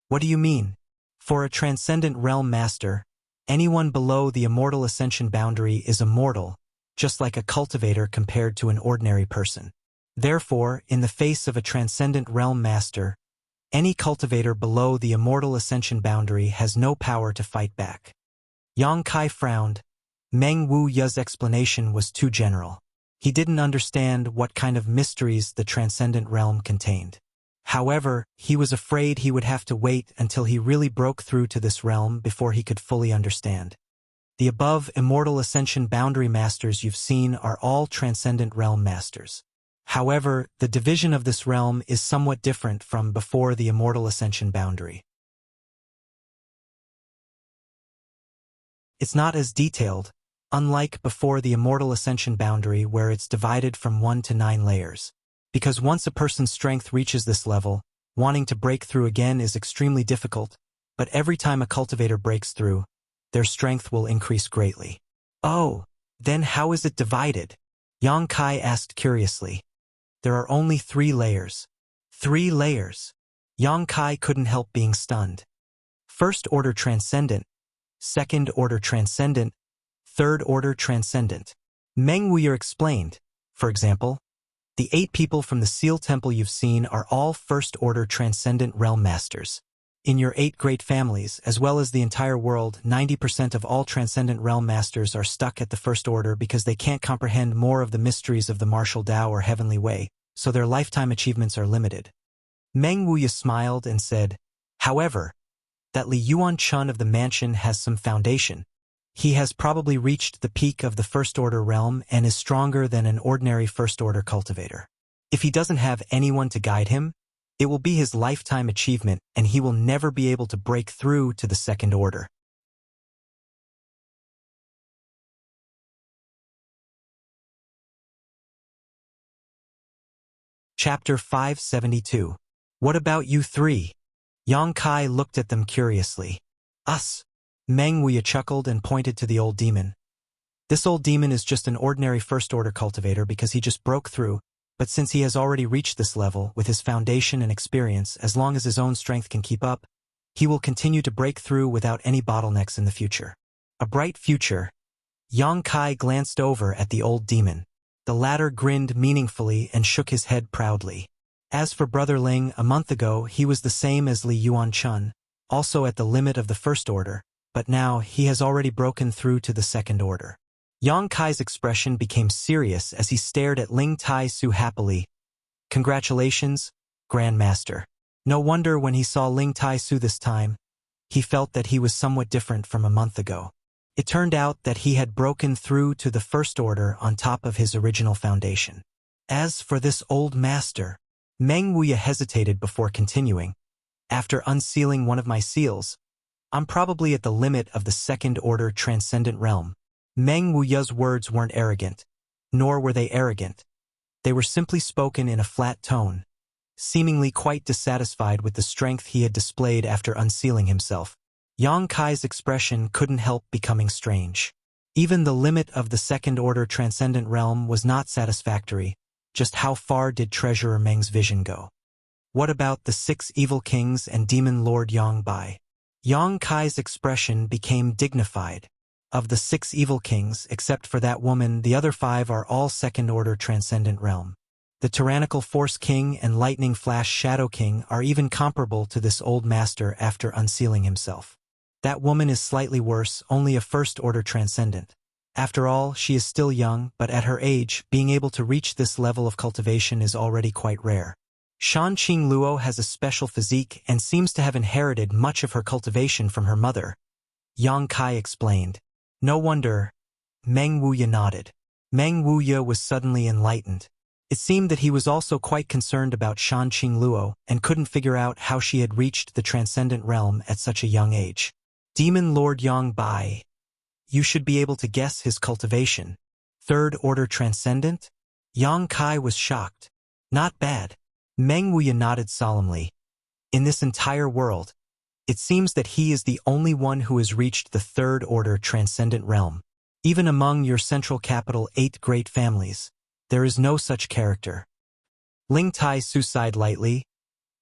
What do you mean? For a Transcendent Realm Master, anyone below the Immortal Ascension Boundary is immortal, just like a cultivator compared to an ordinary person. Therefore, in the face of a Transcendent Realm Master, any cultivator below the Immortal Ascension Boundary has no power to fight back. Yang Kai frowned. Meng Wuya's explanation was too general. He didn't understand what kind of mysteries the Transcendent Realm contained. However, he was afraid he would have to wait until he really broke through to this realm before he could fully understand. The above Immortal Ascension Boundary Masters you've seen are all Transcendent Realm Masters. However, the division of this realm is somewhat different from before the Immortal Ascension Boundary. It's not as detailed, unlike before the Immortal Ascension Boundary where it's divided from 1 to 9 layers. Because once a person's strength reaches this level, wanting to break through again is extremely difficult, but every time a cultivator breaks through, their strength will increase greatly. Oh, then how is it divided? Yang Kai asked curiously. There are only 3 layers. 3 layers. Yang Kai couldn't help being stunned. First Order Transcendent, Second Order Transcendent, Third Order Transcendent. Meng Wuya explained, for example, the 8 people from the Seal Temple you've seen are all First Order Transcendent Realm Masters. In your 8 great families, as well as the entire world, 90% of all Transcendent Realm Masters are stuck at the First Order because they can't comprehend more of the mysteries of the martial Tao or Heavenly Way, so their lifetime achievements are limited. Meng Wuya smiled and said, However, that Li Yuan Chun of the mansion has some foundation. He has probably reached the peak of the First Order realm and is stronger than an ordinary First Order cultivator. If he doesn't have anyone to guide him, it will be his lifetime achievement and he will never be able to break through to the Second Order. Chapter 572. What about you 3? Yang Kai looked at them curiously. Us. Meng Wuya chuckled and pointed to the old demon. This old demon is just an ordinary First Order cultivator because he just broke through, but since he has already reached this level, with his foundation and experience, as long as his own strength can keep up, he will continue to break through without any bottlenecks in the future. A bright future. Yang Kai glanced over at the old demon. The latter grinned meaningfully and shook his head proudly. As for Brother Ling, a month ago he was the same as Li Yuanchun, also at the limit of the first order, but now he has already broken through to the second order. Yang Kai's expression became serious as he stared at Ling Tai Su happily. Congratulations, Grand Master. No wonder when he saw Ling Tai Su this time, he felt that he was somewhat different from a month ago. It turned out that he had broken through to the first order on top of his original foundation. As for this old master, Meng Wuya hesitated before continuing. After unsealing one of my seals, I'm probably at the limit of the second order transcendent realm. Meng Wuya's words weren't arrogant, nor were they arrogant. They were simply spoken in a flat tone, seemingly quite dissatisfied with the strength he had displayed after unsealing himself. Yang Kai's expression couldn't help becoming strange. Even the limit of the second order transcendent realm was not satisfactory. Just how far did Treasurer Meng's vision go? What about the 6 evil kings and Demon Lord Yang Bai? Yang Kai's expression became dignified. Of the 6 evil kings, except for that woman, the other 5 are all second-order transcendent realm. The Tyrannical Force King and Lightning Flash Shadow King are even comparable to this old master after unsealing himself. That woman is slightly worse, only a first-order transcendent. After all, she is still young, but at her age, being able to reach this level of cultivation is already quite rare. Shan Qing Luo has a special physique and seems to have inherited much of her cultivation from her mother. Yang Kai explained. No wonder. Meng Wuya nodded. Meng Wuya was suddenly enlightened. It seemed that he was also quite concerned about Shan Qing Luo and couldn't figure out how she had reached the transcendent realm at such a young age. Demon Lord Yang Bai. You should be able to guess his cultivation. Third order transcendent? Yang Kai was shocked. Not bad. Meng Wuya nodded solemnly. In this entire world, it seems that he is the only one who has reached the third order transcendent realm. Even among your central capital 8 great families, there is no such character. Ling Tai Su sighed lightly.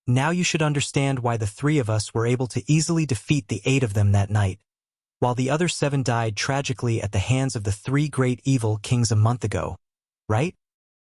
Now you should understand why the 3 of us were able to easily defeat the 8 of them that night, while the other 7 died tragically at the hands of the 3 great evil kings a month ago. Right?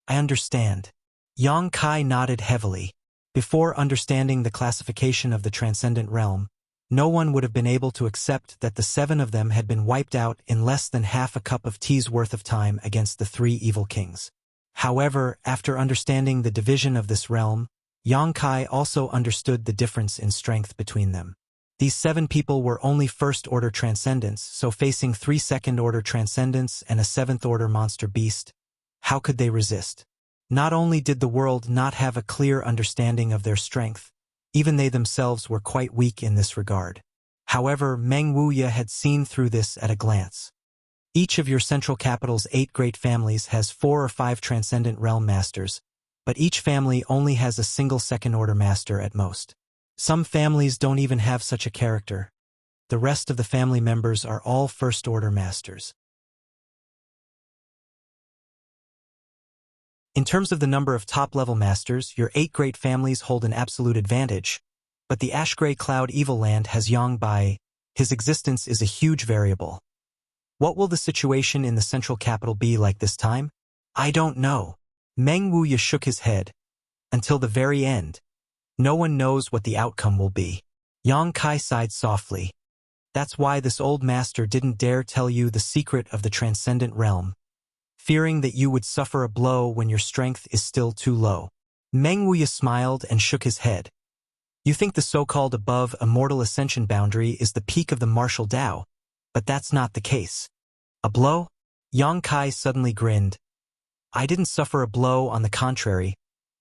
I understand. Yang Kai nodded heavily. Before understanding the classification of the transcendent realm, no one would have been able to accept that the 7 of them had been wiped out in less than half a cup of tea's worth of time against the 3 evil kings. However, after understanding the division of this realm, Yang Kai also understood the difference in strength between them. These 7 people were only first-order transcendents, so facing 3 second-order transcendents and a 7th-order monster beast, how could they resist? Not only did the world not have a clear understanding of their strength, even they themselves were quite weak in this regard. However, Meng Wuya had seen through this at a glance. Each of your central capital's 8 great families has 4 or 5 transcendent realm masters, but each family only has a single second-order master at most. Some families don't even have such a character. The rest of the family members are all first-order masters. In terms of the number of top-level masters, your 8 great families hold an absolute advantage, but the Ash-Gray Cloud Evil Land has Yang Bai. His existence is a huge variable. What will the situation in the central capital be like this time? I don't know. Meng Wuya shook his head. Until the very end, no one knows what the outcome will be. Yang Kai sighed softly. That's why this old master didn't dare tell you the secret of the transcendent realm, fearing that you would suffer a blow when your strength is still too low. Meng Wuya smiled and shook his head. You think the so-called above immortal ascension boundary is the peak of the martial Tao, but that's not the case. A blow? Yang Kai suddenly grinned. I didn't suffer a blow, on the contrary.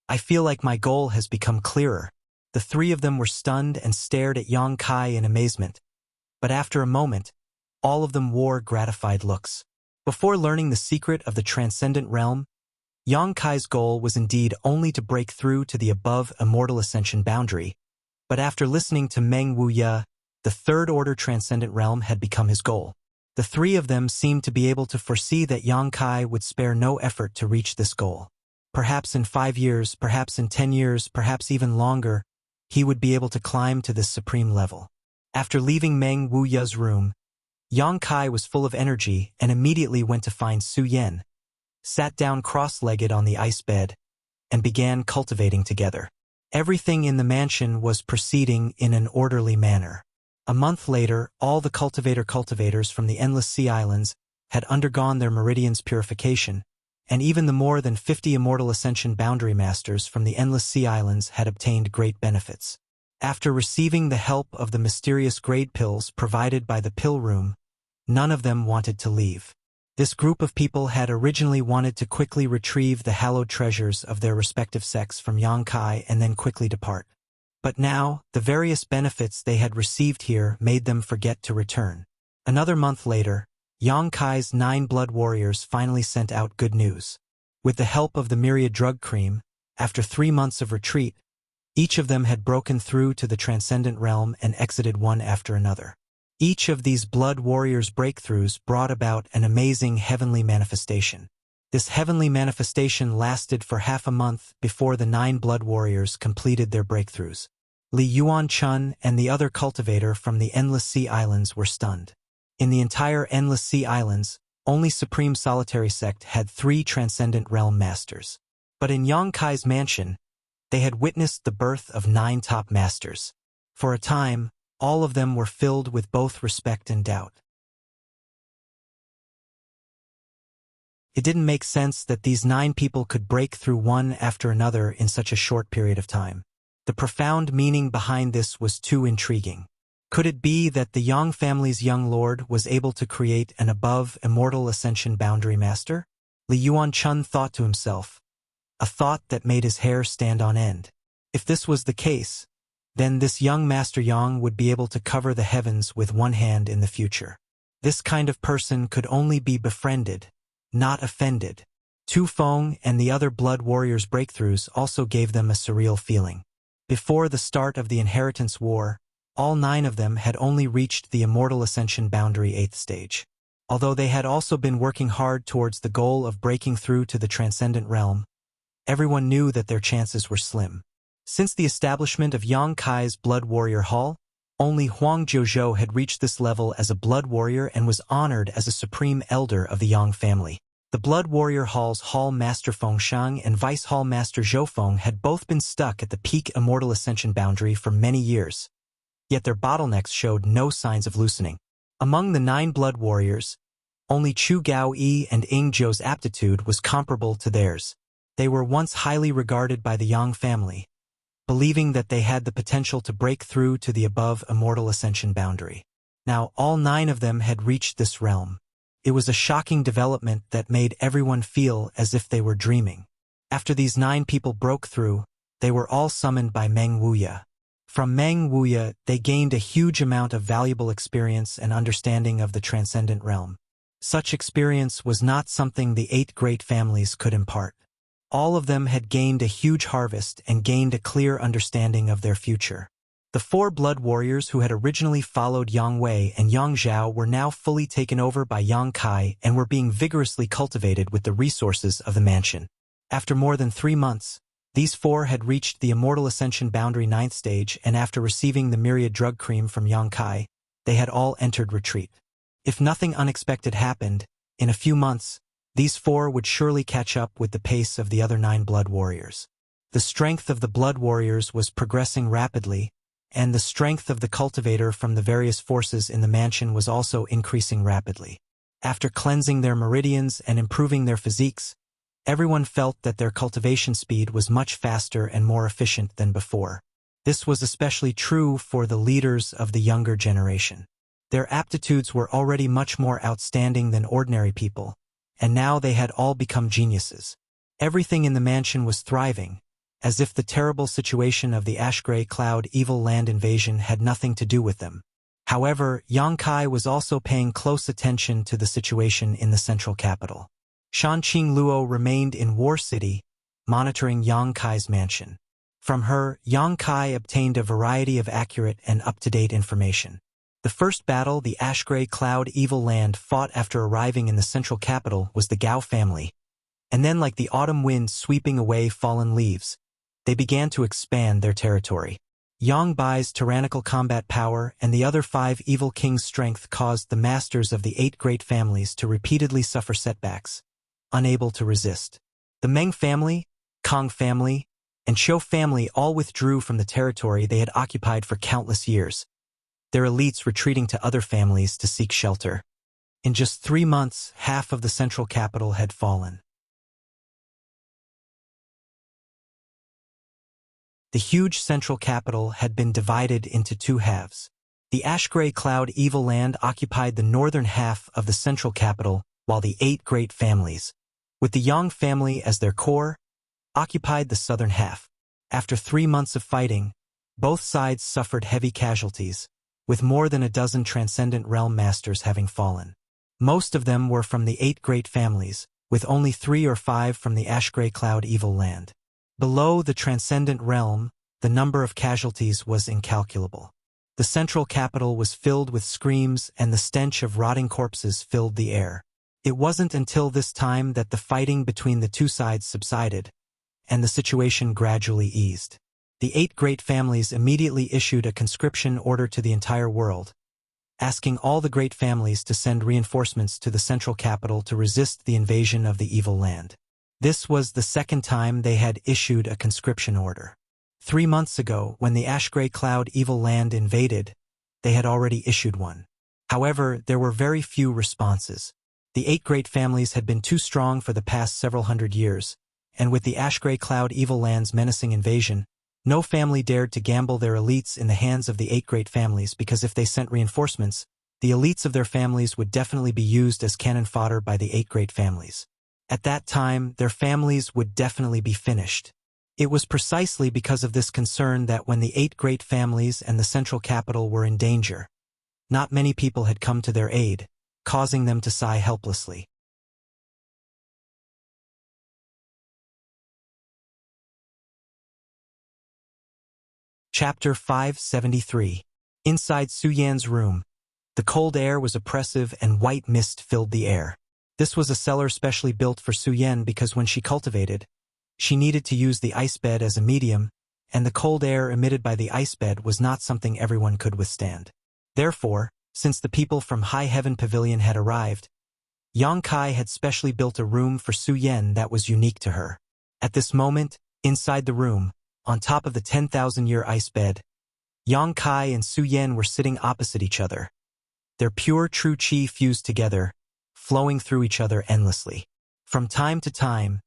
I feel like my goal has become clearer. The 3 of them were stunned and stared at Yang Kai in amazement. But after a moment, all of them wore gratified looks. Before learning the secret of the transcendent realm, Yang Kai's goal was indeed only to break through to the above immortal ascension boundary, but after listening to Meng Wuya, the third-order transcendent realm had become his goal. The 3 of them seemed to be able to foresee that Yang Kai would spare no effort to reach this goal. Perhaps in 5 years, perhaps in 10 years, perhaps even longer, he would be able to climb to this supreme level. After leaving Meng Wuya's room, Yang Kai was full of energy and immediately went to find Su Yan, sat down cross-legged on the ice bed, and began cultivating together. Everything in the mansion was proceeding in an orderly manner. A month later, all the cultivators from the Endless Sea Islands had undergone their meridian's purification, and even the more than 50 Immortal Ascension Boundary Masters from the Endless Sea Islands had obtained great benefits. After receiving the help of the mysterious grade pills provided by the pill room, none of them wanted to leave. This group of people had originally wanted to quickly retrieve the hallowed treasures of their respective sects from Yang Kai and then quickly depart. But now, the various benefits they had received here made them forget to return. Another month later, Yang Kai's 9 blood warriors finally sent out good news. With the help of the myriad drug cream, after 3 months of retreat, each of them had broken through to the transcendent realm and exited one after another. Each of these blood warriors' breakthroughs brought about an amazing heavenly manifestation. This heavenly manifestation lasted for half a month before the 9 blood warriors completed their breakthroughs. Li Yuan Chun and the other cultivator from the Endless Sea Islands were stunned. In the entire Endless Sea Islands, only Supreme Solitary Sect had 3 Transcendent Realm Masters. But in Yang Kai's mansion, they had witnessed the birth of 9 top masters. For a time, all of them were filled with both respect and doubt. It didn't make sense that these 9 people could break through one after another in such a short period of time. The profound meaning behind this was too intriguing. Could it be that the Yang family's young lord was able to create an above immortal ascension boundary master? Li Yuan Chun thought to himself, a thought that made his hair stand on end. If this was the case, then this young Master Yang would be able to cover the heavens with one hand in the future. This kind of person could only be befriended, not offended. Tu Feng and the other blood warriors' breakthroughs also gave them a surreal feeling. Before the start of the Inheritance War, all 9 of them had only reached the Immortal Ascension Boundary 8th stage. Although they had also been working hard towards the goal of breaking through to the Transcendent Realm, everyone knew that their chances were slim. Since the establishment of Yang Kai's Blood Warrior Hall, only Huang Jiuzhou had reached this level as a blood warrior and was honored as a supreme elder of the Yang family. The Blood Warrior Hall's Hall Master Feng Shang and Vice Hall Master Zhou Feng had both been stuck at the peak Immortal Ascension boundary for many years, yet their bottlenecks showed no signs of loosening. Among the 9 blood warriors, only Chu Gao Yi and Ying Zhou's aptitude was comparable to theirs. They were once highly regarded by the Yang family, believing that they had the potential to break through to the above Immortal Ascension boundary. Now all 9 of them had reached this realm. It was a shocking development that made everyone feel as if they were dreaming. After these 9 people broke through, they were all summoned by Meng Wuya. From Meng Wuya, they gained a huge amount of valuable experience and understanding of the transcendent realm. Such experience was not something the 8 great families could impart. All of them had gained a huge harvest and gained a clear understanding of their future. The 4 blood warriors who had originally followed Yang Wei and Yang Zhao were now fully taken over by Yang Kai and were being vigorously cultivated with the resources of the mansion. After more than 3 months, these 4 had reached the Immortal Ascension Boundary 9th stage, and after receiving the myriad drug cream from Yang Kai, they had all entered retreat. If nothing unexpected happened, in a few months, these 4 would surely catch up with the pace of the other 9 blood warriors. The strength of the blood warriors was progressing rapidly, and the strength of the cultivator from the various forces in the mansion was also increasing rapidly. After cleansing their meridians and improving their physiques, everyone felt that their cultivation speed was much faster and more efficient than before. This was especially true for the leaders of the younger generation. Their aptitudes were already much more outstanding than ordinary people, and now they had all become geniuses. Everything in the mansion was thriving, as if the terrible situation of the ash-gray cloud evil land invasion had nothing to do with them. However, Yang Kai was also paying close attention to the situation in the central capital. Shanqing Luo remained in War City, monitoring Yang Kai's mansion. From her, Yang Kai obtained a variety of accurate and up-to-date information. The first battle the ash-gray cloud evil land fought after arriving in the central capital was the Gao family, and then like the autumn wind sweeping away fallen leaves, they began to expand their territory. Yongbai's tyrannical combat power and the other 5 evil kings' strength caused the masters of the 8 great families to repeatedly suffer setbacks, unable to resist. The Meng family, Kong family, and Qiu family all withdrew from the territory they had occupied for countless years, their elites retreating to other families to seek shelter. In just 3 months, half of the central capital had fallen. The huge central capital had been divided into 2 halves. The ash-gray cloud evil land occupied the northern half of the central capital, while the 8 great families, with the Yang family as their core, occupied the southern half. After 3 months of fighting, both sides suffered heavy casualties, with more than a dozen transcendent realm masters having fallen. Most of them were from the 8 great families, with only 3 or 5 from the ash-gray cloud evil land. Below the transcendent realm, the number of casualties was incalculable. The central capital was filled with screams and the stench of rotting corpses filled the air. It wasn't until this time that the fighting between the 2 sides subsided, and the situation gradually eased. The 8 great families immediately issued a conscription order to the entire world, asking all the great families to send reinforcements to the central capital to resist the invasion of the evil land. This was the second time they had issued a conscription order. 3 months ago, when the ash-gray cloud evil land invaded, they had already issued one. However, there were very few responses. The 8 great families had been too strong for the past several hundred years, and with the ash-gray cloud evil land's menacing invasion, no family dared to gamble their elites in the hands of the 8 great families because if they sent reinforcements, the elites of their families would definitely be used as cannon fodder by the 8 great families. At that time, their families would definitely be finished. It was precisely because of this concern that when the 8 great families and the central capital were in danger, not many people had come to their aid, causing them to sigh helplessly. Chapter 573. Inside Su Yan's room, the cold air was oppressive and white mist filled the air. This was a cellar specially built for Su Yan because when she cultivated, she needed to use the ice bed as a medium, and the cold air emitted by the ice bed was not something everyone could withstand. Therefore, since the people from High Heaven Pavilion had arrived, Yang Kai had specially built a room for Su Yan that was unique to her. At this moment, inside the room, on top of the 10,000-year ice bed, Yang Kai and Su Yan were sitting opposite each other. Their pure true qi fused together, flowing through each other endlessly. From time to time,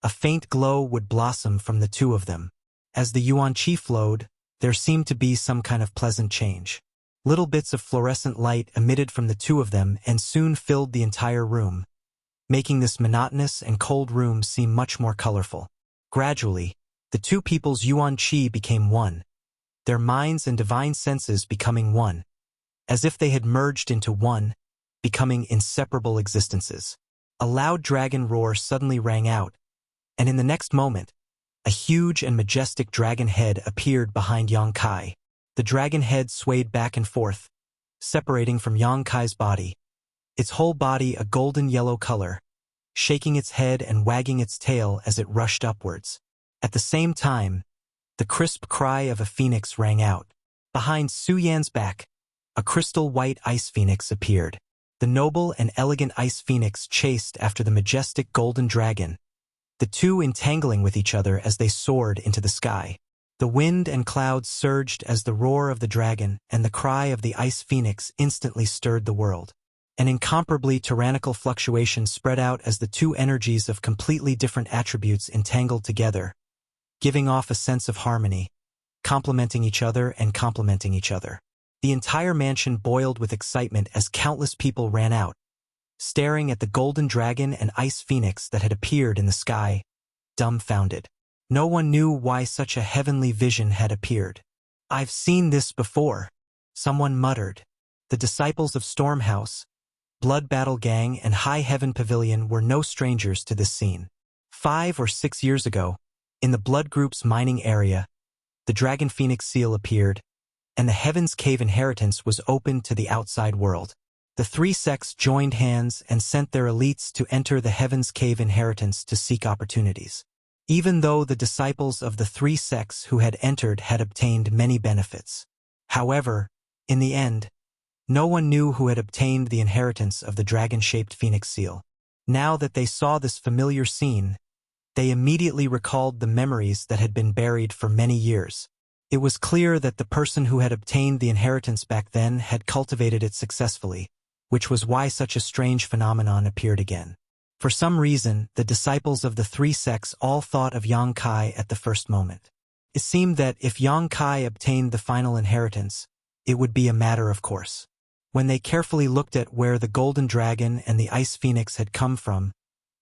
a faint glow would blossom from the 2 of them. As the yuan qi flowed, there seemed to be some kind of pleasant change. Little bits of fluorescent light emitted from the 2 of them and soon filled the entire room, making this monotonous and cold room seem much more colorful. Gradually, the 2 people's yuan qi became one, their minds and divine senses becoming one, as if they had merged into one, becoming inseparable existences. A loud dragon roar suddenly rang out, and in the next moment, a huge and majestic dragon head appeared behind Yang Kai. The dragon head swayed back and forth, separating from Yang Kai's body, its whole body a golden yellow color, shaking its head and wagging its tail as it rushed upwards. At the same time, the crisp cry of a phoenix rang out. Behind Su Yan's back, a crystal white ice phoenix appeared. The noble and elegant ice phoenix chased after the majestic golden dragon, the 2 entangling with each other as they soared into the sky. The wind and clouds surged as the roar of the dragon and the cry of the ice phoenix instantly stirred the world. An incomparably tyrannical fluctuation spread out as the 2 energies of completely different attributes entangled together, giving off a sense of harmony, complementing each other and complementing each other. The entire mansion boiled with excitement as countless people ran out, staring at the golden dragon and ice phoenix that had appeared in the sky, dumbfounded. No one knew why such a heavenly vision had appeared. "I've seen this before," someone muttered. The disciples of Stormhouse, Blood Battle Gang, and High Heaven Pavilion were no strangers to this scene. 5 or 6 years ago, in the Blood Group's mining area, the Dragon Phoenix seal appeared, and the Heaven's Cave inheritance was opened to the outside world. The 3 sects joined hands and sent their elites to enter the Heaven's Cave inheritance to seek opportunities. even though the disciples of the three sects who had entered had obtained many benefits. However, in the end, no one knew who had obtained the inheritance of the dragon-shaped phoenix seal. Now that they saw this familiar scene, they immediately recalled the memories that had been buried for many years. It was clear that the person who had obtained the inheritance back then had cultivated it successfully, which was why such a strange phenomenon appeared again. For some reason, the disciples of the three sects all thought of Yang Kai at the first moment. It seemed that if Yang Kai obtained the final inheritance, it would be a matter of course. When they carefully looked at where the golden dragon and the ice phoenix had come from,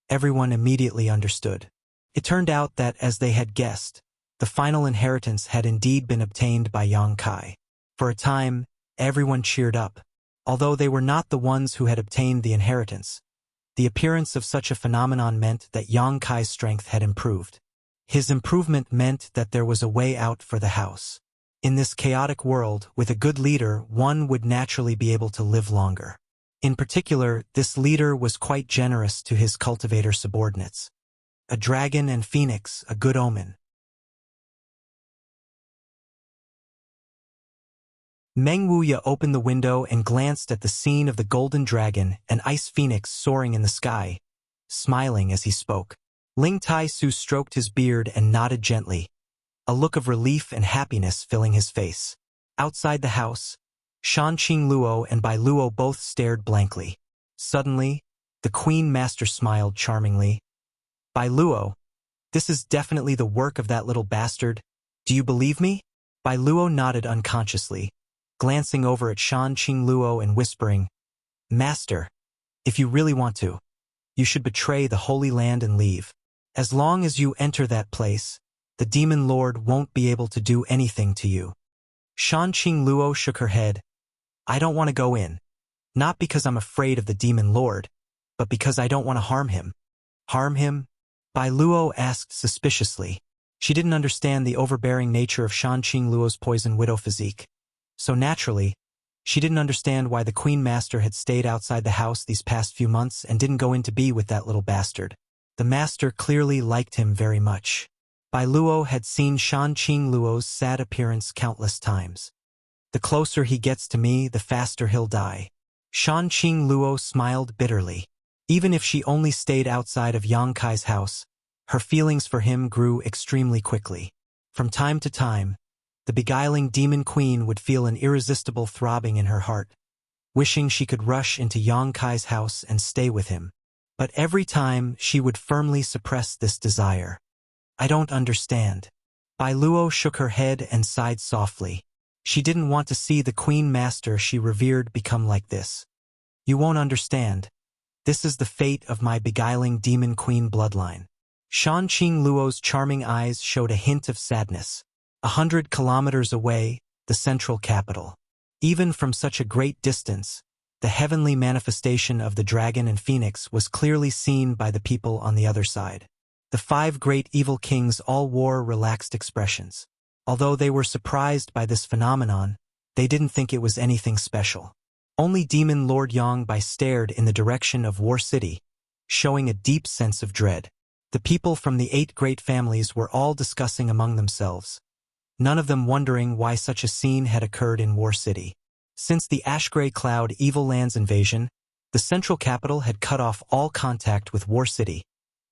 everyone immediately understood. It turned out that, as they had guessed, the final inheritance had indeed been obtained by Yang Kai. For a time, everyone cheered up. Although they were not the ones who had obtained the inheritance, the appearance of such a phenomenon meant that Yang Kai's strength had improved. His improvement meant that there was a way out for the house. In this chaotic world, with a good leader, one would naturally be able to live longer. In particular, this leader was quite generous to his cultivator subordinates. A dragon and phoenix, a good omen. Meng Wuya opened the window and glanced at the scene of the golden dragon and ice phoenix soaring in the sky, smiling as he spoke. Ling Tai-su stroked his beard and nodded gently, a look of relief and happiness filling his face. Outside the house, Shan Qing Luo and Bai Luo both stared blankly. Suddenly, the Queen Master smiled charmingly. Bai Luo, this is definitely the work of that little bastard. Do you believe me? Bai Luo nodded unconsciously, glancing over at Shan Qing Luo and whispering, Master, if you really want to, you should betray the Holy Land and leave. As long as you enter that place, the Demon Lord won't be able to do anything to you. Shan Qing Luo shook her head. I don't want to go in. Not because I'm afraid of the Demon Lord, but because I don't want to harm him. Harm him? Bai Luo asked suspiciously. She didn't understand the overbearing nature of Shan Qing Luo's poison widow physique. So naturally, she didn't understand why the Queen Master had stayed outside the house these past few months and didn't go in to be with that little bastard. The Master clearly liked him very much. Bai Luo had seen Shan Qing Luo's sad appearance countless times. The closer he gets to me, the faster he'll die. Shan Qing Luo smiled bitterly. Even if she only stayed outside of Yang Kai's house, her feelings for him grew extremely quickly. From time to time, the beguiling demon queen would feel an irresistible throbbing in her heart, wishing she could rush into Yang Kai's house and stay with him. But every time, she would firmly suppress this desire. I don't understand. Bai Luo shook her head and sighed softly. She didn't want to see the Queen Master she revered become like this. You won't understand. This is the fate of my beguiling demon queen bloodline. Shan Qing Luo's charming eyes showed a hint of sadness. 100 kilometers away, the central capital. Even from such a great distance, the heavenly manifestation of the dragon and phoenix was clearly seen by the people on the other side. The 5 great evil kings all wore relaxed expressions. Although they were surprised by this phenomenon, they didn't think it was anything special. Only Demon Lord Yang Bai stared in the direction of War City, showing a deep sense of dread. The people from the 8 great families were all discussing among themselves, none of them wondering why such a scene had occurred in War City. Since the Ash-Gray Cloud Evil Lands invasion, the central capital had cut off all contact with War City.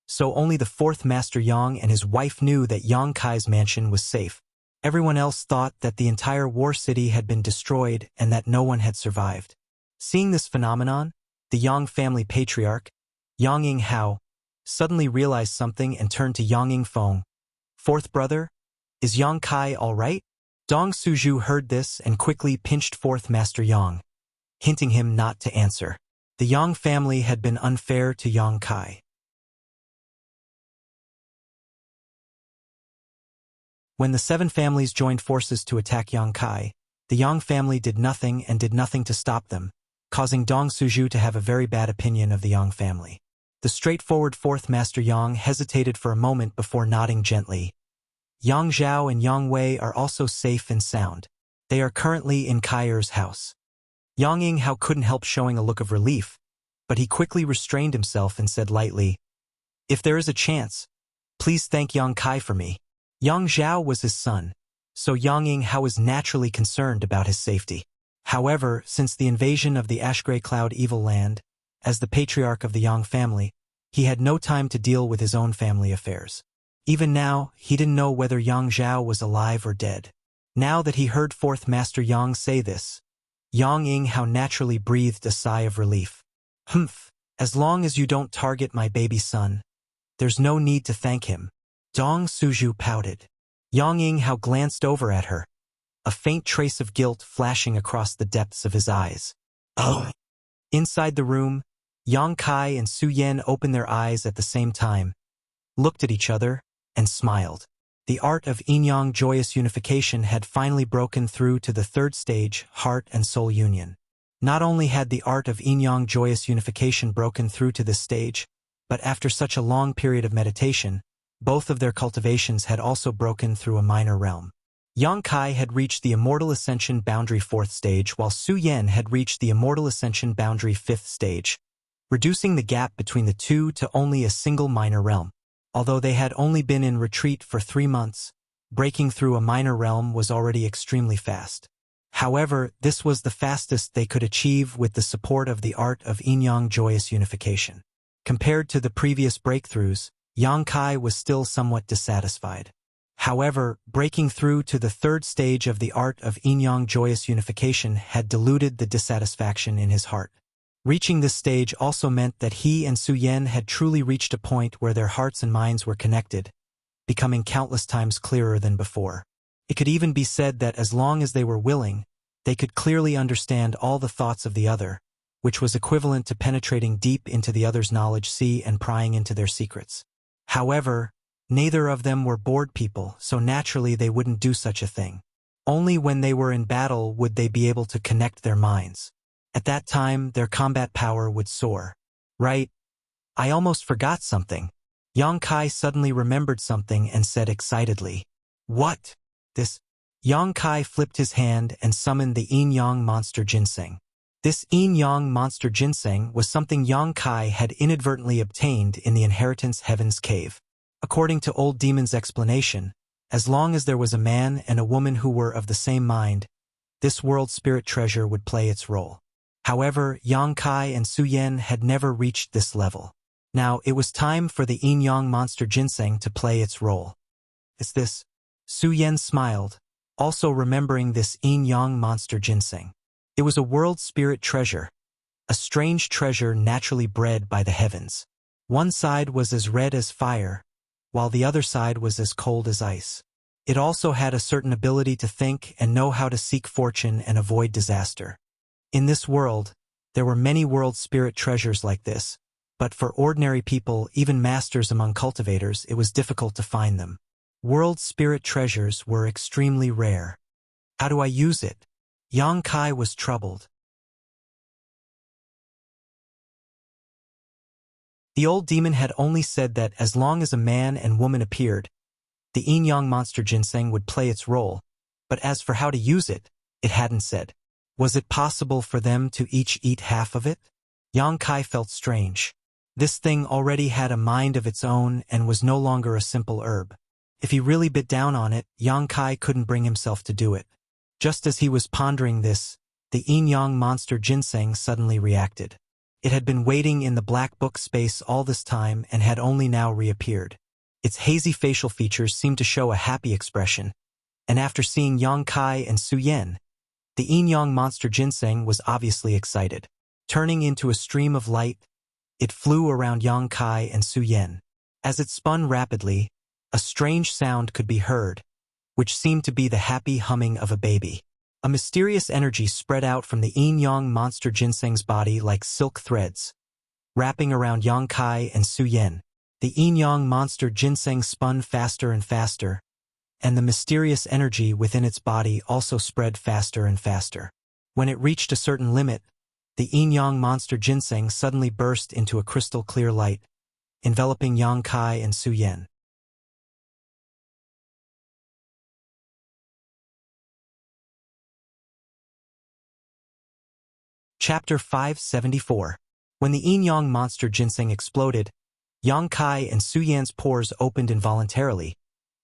So only the 4th Master Yang and his wife knew that Yang Kai's mansion was safe. Everyone else thought that the entire War City had been destroyed and that no one had survived. Seeing this phenomenon, the Yang family patriarch, Yang Yinghao, suddenly realized something and turned to Yang Yingfeng. 4th brother, is Yang Kai all right? Dong Suju heard this and quickly pinched 4th Master Yang, hinting him not to answer. The Yang family had been unfair to Yang Kai. When the 7 families joined forces to attack Yang Kai, the Yang family did nothing to stop them, causing Dong Suju to have a very bad opinion of the Yang family. The straightforward 4th Master Yang hesitated for a moment before nodding gently. Yang Zhao and Yang Wei are also safe and sound. They are currently in Kaier's house. Yang Yinghao couldn't help showing a look of relief, but he quickly restrained himself and said lightly, If there is a chance, Please thank Yang Kai for me. Yang Zhao was his son, so Yang Yinghao was naturally concerned about his safety. However, since the invasion of the Ash-Gray Cloud Evil Land, as the patriarch of the Yang family, he had no time to deal with his own family affairs. Even now, he didn't know whether Yang Zhao was alive or dead. Now that he heard Fourth Master Yang say this, Yang Yinghao naturally breathed a sigh of relief. Humph, as long as you don't target my baby son, there's no need to thank him. Dong Suju pouted. Yang Yinghao glanced over at her, a faint trace of guilt flashing across the depths of his eyes. Oh. Inside the room, Yang Kai and Su Yan opened their eyes at the same time, looked at each other, and smiled. The art of yin-yang joyous unification had finally broken through to the third stage, heart and soul union. Not only had the art of yin-yang joyous unification broken through to this stage, but after such a long period of meditation, both of their cultivations had also broken through a minor realm. Yang Kai had reached the Immortal Ascension Boundary 4th stage, while Su Yan had reached the Immortal Ascension Boundary 5th stage, reducing the gap between the two to only a single minor realm. Although they had only been in retreat for 3 months, breaking through a minor realm was already extremely fast. However, this was the fastest they could achieve with the support of the art of yin-yang joyous unification. Compared to the previous breakthroughs, Yang Kai was still somewhat dissatisfied. However, breaking through to the third stage of the art of yin-yang joyous unification had diluted the dissatisfaction in his heart. Reaching this stage also meant that he and Su Yan had truly reached a point where their hearts and minds were connected, becoming countless times clearer than before. It could even be said that as long as they were willing, they could clearly understand all the thoughts of the other, which was equivalent to penetrating deep into the other's knowledge sea and prying into their secrets. However, neither of them were bored people, so naturally they wouldn't do such a thing. Only when they were in battle would they be able to connect their minds. At that time, their combat power would soar. Right? I almost forgot something. Yang Kai suddenly remembered something and said excitedly, "What? This?" Yang Kai flipped his hand and summoned the yin-yang monster ginseng. This yin-yang monster ginseng was something Yang Kai had inadvertently obtained in the Inheritance Heaven's Cave. According to Old Demon's explanation, as long as there was a man and a woman who were of the same mind, this world spirit treasure would play its role. However, Yang Kai and Su Yan had never reached this level. Now, it was time for the yin-yang monster ginseng to play its role. Is this? Su Yan smiled, also remembering this yin-yang monster ginseng. It was a world spirit treasure, a strange treasure naturally bred by the heavens. One side was as red as fire, while the other side was as cold as ice. It also had a certain ability to think and know how to seek fortune and avoid disaster. In this world, there were many world spirit treasures like this, but for ordinary people, even masters among cultivators, it was difficult to find them. World spirit treasures were extremely rare. How do I use it? Yang Kai was troubled. The old demon had only said that as long as a man and woman appeared, the yin-yang monster ginseng would play its role, but as for how to use it, it hadn't said. Was it possible for them to each eat half of it? Yang Kai felt strange. This thing already had a mind of its own and was no longer a simple herb. If he really bit down on it, Yang Kai couldn't bring himself to do it. Just as he was pondering this, the yin-yang monster ginseng suddenly reacted. It had been waiting in the black book space all this time and had only now reappeared. Its hazy facial features seemed to show a happy expression, and after seeing Yang Kai and Su Yan, the yin-yang monster ginseng was obviously excited. Turning into a stream of light, it flew around Yang Kai and Su Yan. As it spun rapidly, a strange sound could be heard, which seemed to be the happy humming of a baby. A mysterious energy spread out from the yin-yang monster ginseng's body like silk threads, wrapping around Yang Kai and Su Yan. The yin-yang monster ginseng spun faster and faster, and the mysterious energy within its body also spread faster and faster. When it reached a certain limit, the yin-yang monster ginseng suddenly burst into a crystal clear light, enveloping Yang Kai and Su Yan. Chapter 574. When the yin-yang monster ginseng exploded, Yang Kai and Su Yan's pores opened involuntarily,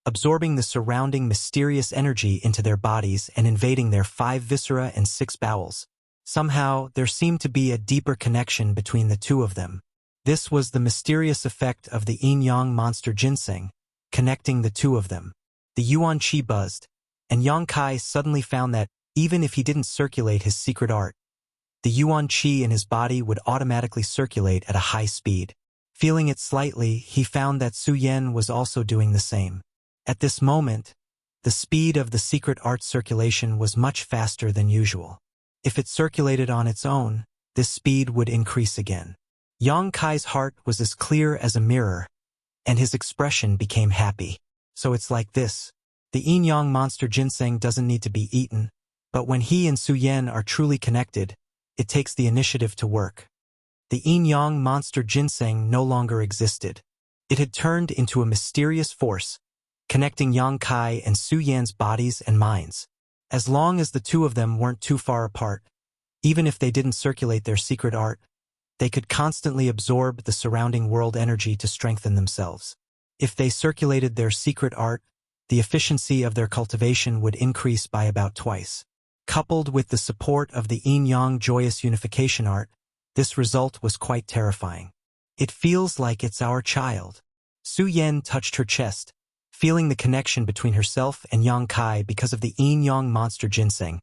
absorbing the surrounding mysterious energy into their bodies and invading their 5 viscera and 6 bowels. Somehow, there seemed to be a deeper connection between the two of them. This was the mysterious effect of the yin-yang monster ginseng, connecting the two of them. The yuan qi buzzed, and Yang Kai suddenly found that, even if he didn't circulate his secret art, the yuan qi in his body would automatically circulate at a high speed. Feeling it slightly, he found that Su Yan was also doing the same. At this moment, the speed of the secret art circulation was much faster than usual. If it circulated on its own, this speed would increase again. Yang Kai's heart was as clear as a mirror, and his expression became happy. So it's like this. The yin-yang monster ginseng doesn't need to be eaten, but when he and Su Yan are truly connected, it takes the initiative to work. The yin-yang monster ginseng no longer existed. It had turned into a mysterious force, connecting Yang Kai and Su Yan's bodies and minds. As long as the two of them weren't too far apart, even if they didn't circulate their secret art, they could constantly absorb the surrounding world energy to strengthen themselves. If they circulated their secret art, the efficiency of their cultivation would increase by about twice. Coupled with the support of the yin-yang joyous unification art, this result was quite terrifying. It feels like it's our child. Su Yan touched her chest, feeling the connection between herself and Yang Kai because of the yin-yang monster ginseng.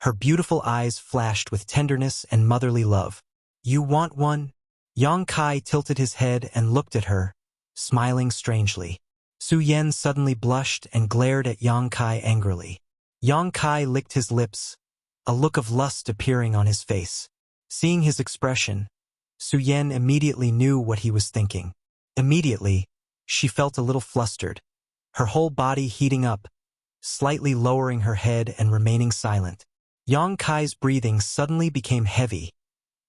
Her beautiful eyes flashed with tenderness and motherly love. You want one? Yang Kai tilted his head and looked at her, smiling strangely. Su Yan suddenly blushed and glared at Yang Kai angrily. Yang Kai licked his lips, a look of lust appearing on his face. Seeing his expression, Su Yan immediately knew what he was thinking. Immediately, she felt a little flustered, her whole body heating up, slightly lowering her head and remaining silent. Yang Kai's breathing suddenly became heavy.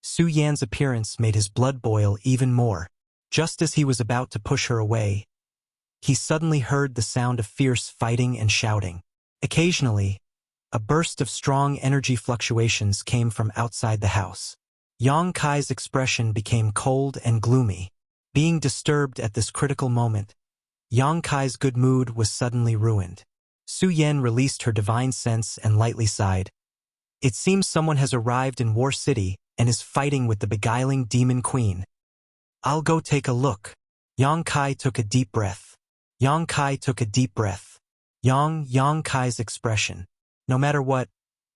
Su Yan's appearance made his blood boil even more. Just as he was about to push her away, he suddenly heard the sound of fierce fighting and shouting. Occasionally, a burst of strong energy fluctuations came from outside the house. Yang Kai's expression became cold and gloomy. Being disturbed at this critical moment, Yang Kai's good mood was suddenly ruined. Su Yan released her divine sense and lightly sighed. It seems someone has arrived in War City and is fighting with the beguiling demon queen. I'll go take a look. Yang Kai took a deep breath. Yang Kai took a deep breath. Yang Kai's expression. No matter what,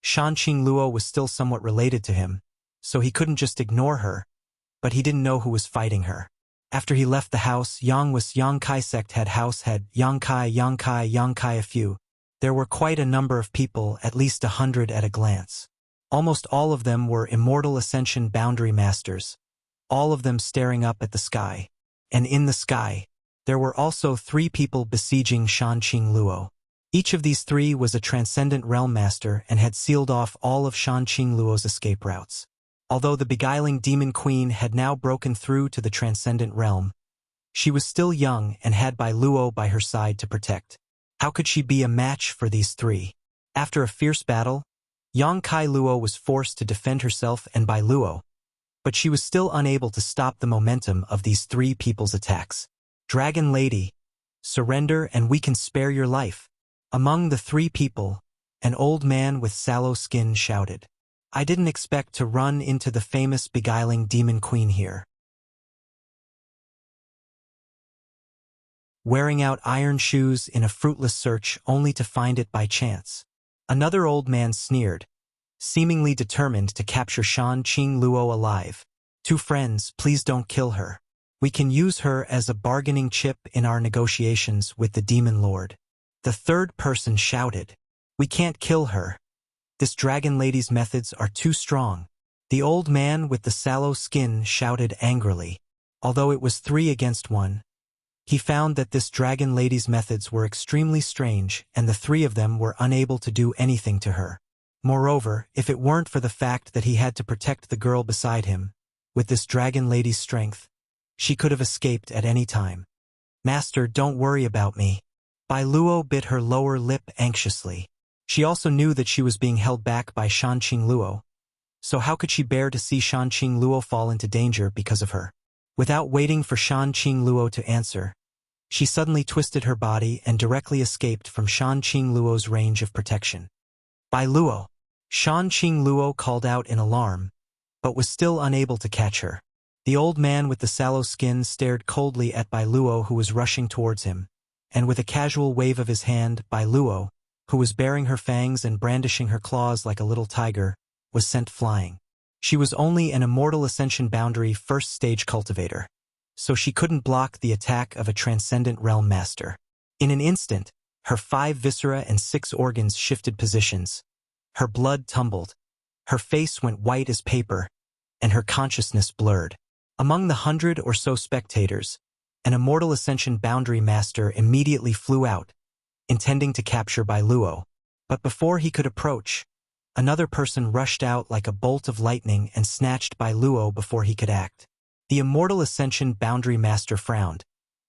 Shanqing Luo was still somewhat related to him, so he couldn't just ignore her, but he didn't know who was fighting her. After he left the house, Yang Kai sect had house head, Yang Kai a few. There were quite a number of people, at least 100 at a glance. Almost all of them were immortal ascension boundary masters, all of them staring up at the sky. And in the sky, there were also 3 people besieging Shanqing Luo. Each of these 3 was a transcendent realm master and had sealed off all of Shanqing Luo's escape routes. Although the beguiling demon queen had now broken through to the transcendent realm, she was still young and had Bai Luo by her side to protect. How could she be a match for these 3? After a fierce battle, Yang Kai Luo was forced to defend herself and Bai Luo, but she was still unable to stop the momentum of these 3 people's attacks. Dragon Lady, surrender and we can spare your life. Among the 3 people, an old man with sallow skin shouted. I didn't expect to run into the famous beguiling demon queen here. Wearing out iron shoes in a fruitless search only to find it by chance. Another old man sneered, seemingly determined to capture Shanqing Luo alive. 2 friends, please don't kill her. We can use her as a bargaining chip in our negotiations with the demon lord. The 3rd person shouted. We can't kill her. This dragon lady's methods are too strong. The old man with the sallow skin shouted angrily. Although it was 3 against 1, he found that this dragon lady's methods were extremely strange and the 3 of them were unable to do anything to her. Moreover, if it weren't for the fact that he had to protect the girl beside him, with this dragon lady's strength, she could have escaped at any time. Master, don't worry about me. Bai Luo bit her lower lip anxiously. She also knew that she was being held back by Shanqing Luo, so how could she bear to see Shanqing Luo fall into danger because of her? Without waiting for Shan Qing Luo to answer, she suddenly twisted her body and directly escaped from Shan Qing Luo's range of protection. "Bai Luo!" Shan Qing Luo called out in alarm, but was still unable to catch her. The old man with the sallow skin stared coldly at Bai Luo, who was rushing towards him, and with a casual wave of his hand, Bai Luo, who was baring her fangs and brandishing her claws like a little tiger, was sent flying. She was only an Immortal Ascension Boundary first stage cultivator, so she couldn't block the attack of a Transcendent Realm Master. In an instant, her 5 viscera and 6 organs shifted positions. Her blood tumbled, her face went white as paper, and her consciousness blurred. Among the 100 or so spectators, an Immortal Ascension Boundary Master immediately flew out, intending to capture Bai Luo. But before he could approach, another person rushed out like a bolt of lightning and snatched Bai Luo before he could act. The Immortal Ascension Boundary Master frowned,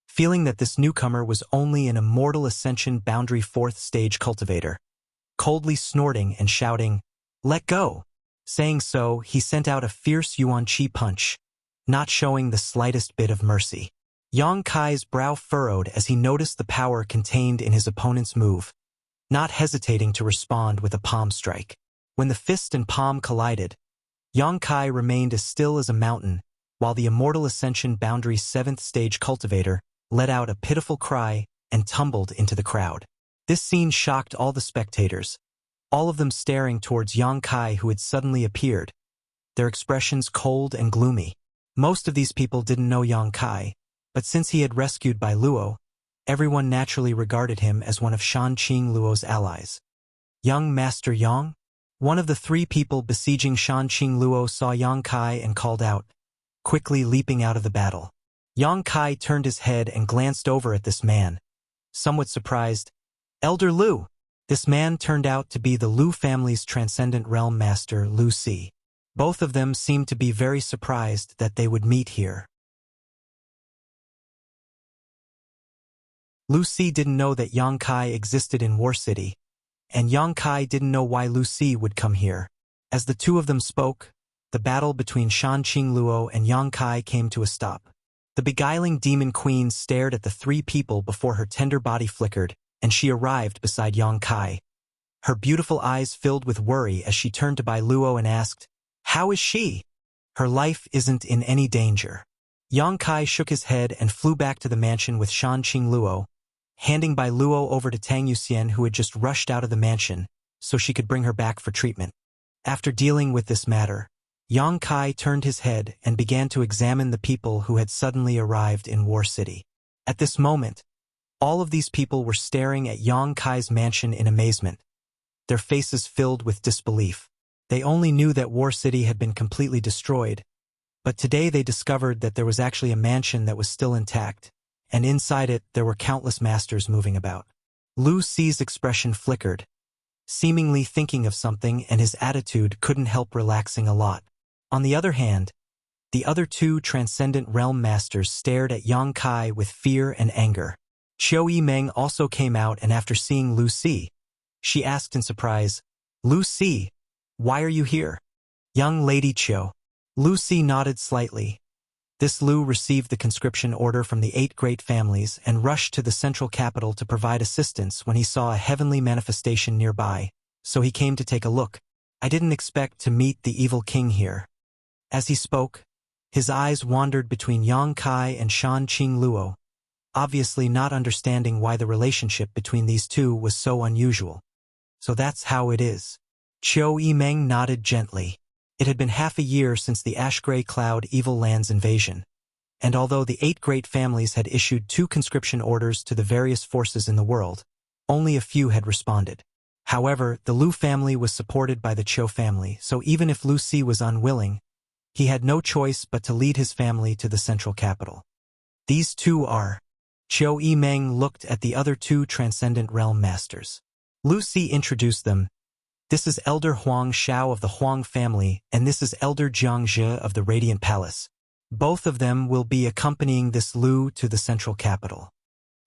feeling that this newcomer was only an Immortal Ascension Boundary 4th stage cultivator, coldly snorting and shouting, "Let go!" Saying so, he sent out a fierce Yuan Qi punch, not showing the slightest bit of mercy. Yang Kai's brow furrowed as he noticed the power contained in his opponent's move, not hesitating to respond with a palm strike. When the fist and palm collided, Yang Kai remained as still as a mountain, while the Immortal Ascension Boundary 7th stage cultivator let out a pitiful cry and tumbled into the crowd. This scene shocked all the spectators, all of them staring towards Yang Kai, who had suddenly appeared, their expressions cold and gloomy. Most of these people didn't know Yang Kai, but since he had rescued Bai Luo, everyone naturally regarded him as one of Shan Qing Luo's allies. "Young Master Yang?" One of the 3 people besieging Shan Qing Luo saw Yang Kai and called out, quickly leaping out of the battle. Yang Kai turned his head and glanced over at this man, somewhat surprised. "Elder Lu!" This man turned out to be the Lu family's Transcendent Realm Master, Lu Si. Both of them seemed to be very surprised that they would meet here. Lu Si didn't know that Yang Kai existed in War City, and Yang Kai didn't know why Lu Si would come here. As the two of them spoke, the battle between Shan Qing Luo and Yang Kai came to a stop. The beguiling demon queen stared at the 3 people before her tender body flickered, and she arrived beside Yang Kai. Her beautiful eyes filled with worry as she turned to Bai Luo and asked, "How is she?" "Her life isn't in any danger." Yang Kai shook his head and flew back to the mansion with Shan Qing Luo, handing Bai Luo over to Tang Yuxian, who had just rushed out of the mansion, so she could bring her back for treatment. After dealing with this matter, Yang Kai turned his head and began to examine the people who had suddenly arrived in War City. At this moment, all of these people were staring at Yang Kai's mansion in amazement, their faces filled with disbelief. They only knew that War City had been completely destroyed, but today they discovered that there was actually a mansion that was still intact, and inside it there were countless masters moving about. Lu Si's expression flickered, seemingly thinking of something, and his attitude couldn't help relaxing a lot. On the other hand, the other 2 Transcendent Realm Masters stared at Yang Kai with fear and anger. Qiu Yimeng also came out, and after seeing Lu Si, she asked in surprise, "Lu Si, why are you here?" "Young Lady Qiu." Lu Si nodded slightly. This Lu received the conscription order from the 8 great families and rushed to the central capital to provide assistance when he saw a heavenly manifestation nearby, so he came to take a look. "I didn't expect to meet the evil king here." As he spoke, his eyes wandered between Yang Kai and Shan Qing Luo, obviously not understanding why the relationship between these 2 was so unusual. "So that's how it is." Qiu Yimeng nodded gently. It had been half a year since the Ash-Gray Cloud Evil Lands invasion, and although the 8 great families had issued 2 conscription orders to the various forces in the world, only a few had responded. However, the Lu family was supported by the Qiu family, so even if Lu Si was unwilling, he had no choice but to lead his family to the central capital. "These 2 are..." Qiu Yimeng looked at the other 2 Transcendent Realm Masters. Lu Si introduced them. "This is Elder Huang Xiao of the Huang family, and this is Elder Jiang Zhe of the Radiant Palace. Both of them will be accompanying this Lu to the central capital."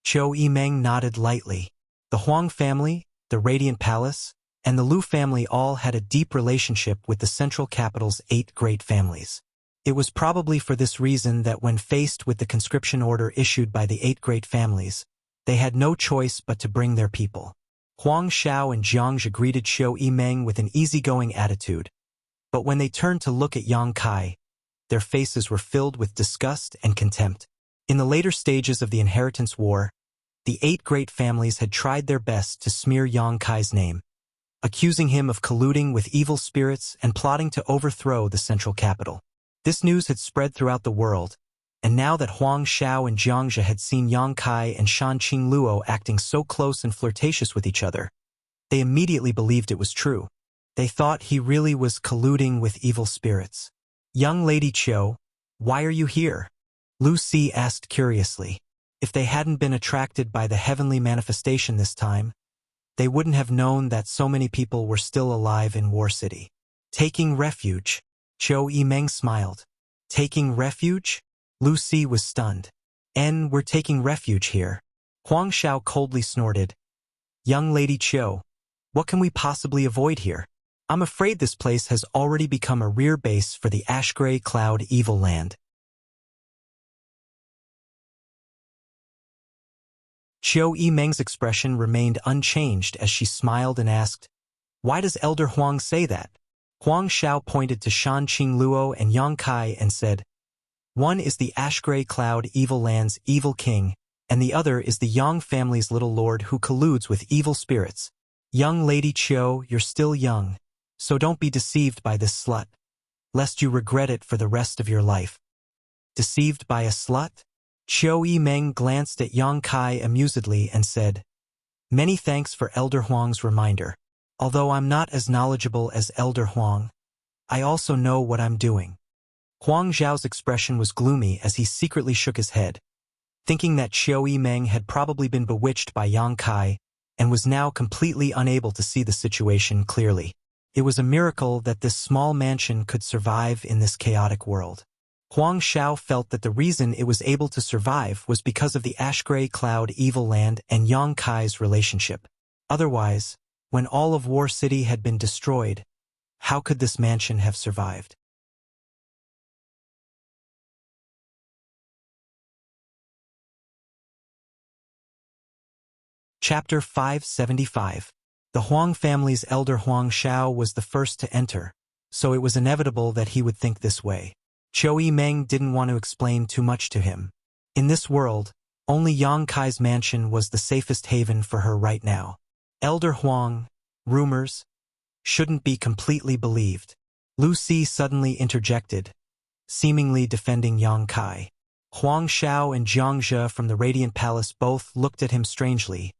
Qiu Yimeng nodded lightly. The Huang family, the Radiant Palace, and the Lu family all had a deep relationship with the central capital's 8 great families. It was probably for this reason that when faced with the conscription order issued by the 8 great families, they had no choice but to bring their people. Huang Xiao and Jiang Zhe greeted Xiao Yimeng with an easygoing attitude, but when they turned to look at Yang Kai, their faces were filled with disgust and contempt. In the later stages of the inheritance war, the 8 great families had tried their best to smear Yang Kai's name, accusing him of colluding with evil spirits and plotting to overthrow the central capital. This news had spread throughout the world, and now that Huang Xiao and Jiang Zhe had seen Yang Kai and Shan Qingluo acting so close and flirtatious with each other, they immediately believed it was true. They thought he really was colluding with evil spirits. "Young Lady Qiu, why are you here?" Lu Si asked curiously. If they hadn't been attracted by the heavenly manifestation this time, they wouldn't have known that so many people were still alive in War City. "Taking refuge." Qiu Yimeng smiled. "Taking refuge?" Lu Si was stunned. We're taking refuge here." Huang Xiao coldly snorted. "Young Lady Qiu, what can we possibly avoid here? I'm afraid this place has already become a rear base for the Ash-Gray Cloud Evil Land." Qiu Yimeng's expression remained unchanged as she smiled and asked, "Why does Elder Huang say that?" Huang Xiao pointed to Shan Qingluo and Yang Kai and said, "One is the Ash-Gray Cloud Evil Land's evil king, and the other is the Yang family's little lord who colludes with evil spirits. Young Lady Qiu, you're still young, so don't be deceived by this slut, lest you regret it for the rest of your life." "Deceived by a slut?" Qiu Yimeng glanced at Yang Kai amusedly and said, "Many thanks for Elder Huang's reminder. Although I'm not as knowledgeable as Elder Huang, I also know what I'm doing." Huang Zhao's expression was gloomy as he secretly shook his head, thinking that Qiu Yimeng had probably been bewitched by Yang Kai and was now completely unable to see the situation clearly. It was a miracle that this small mansion could survive in this chaotic world. Huang Xiao felt that the reason it was able to survive was because of the Ash-Gray Cloud Evil Land and Yang Kai's relationship. Otherwise, when all of War City had been destroyed, how could this mansion have survived? Chapter 575. The Huang family's elder Huang Xiao was the first to enter, so it was inevitable that he would think this way. Qiu Yimeng didn't want to explain too much to him. In this world, only Yang Kai's mansion was the safest haven for her right now. Elder Huang, rumors, shouldn't be completely believed. Lu Si suddenly interjected, seemingly defending Yang Kai. Huang Xiao and Jiang Zhe from the Radiant Palace both looked at him strangely,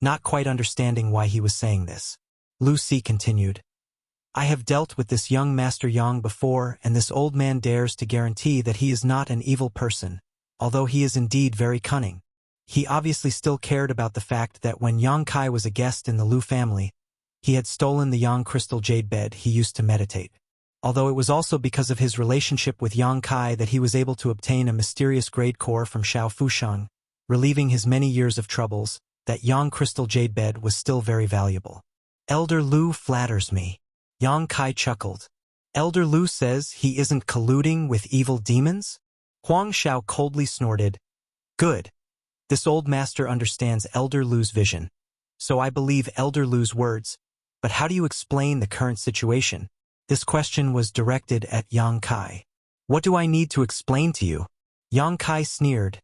not quite understanding why he was saying this. Lu Si continued, "I have dealt with this young Master Yang before, and this old man dares to guarantee that he is not an evil person, although he is indeed very cunning. He obviously still cared about the fact that when Yang Kai was a guest in the Lu family, he had stolen the Yang crystal jade bed he used to meditate. Although it was also because of his relationship with Yang Kai that he was able to obtain a mysterious grade core from Xiao Fushang, relieving his many years of troubles, that Yang crystal jade bed was still very valuable. Elder Lu flatters me." Yang Kai chuckled. "Elder Lu says he isn't colluding with evil demons?" Huang Xiao coldly snorted. "Good. This old master understands Elder Lu's vision, so I believe Elder Lu's words, but how do you explain the current situation?" This question was directed at Yang Kai. "What do I need to explain to you?" Yang Kai sneered,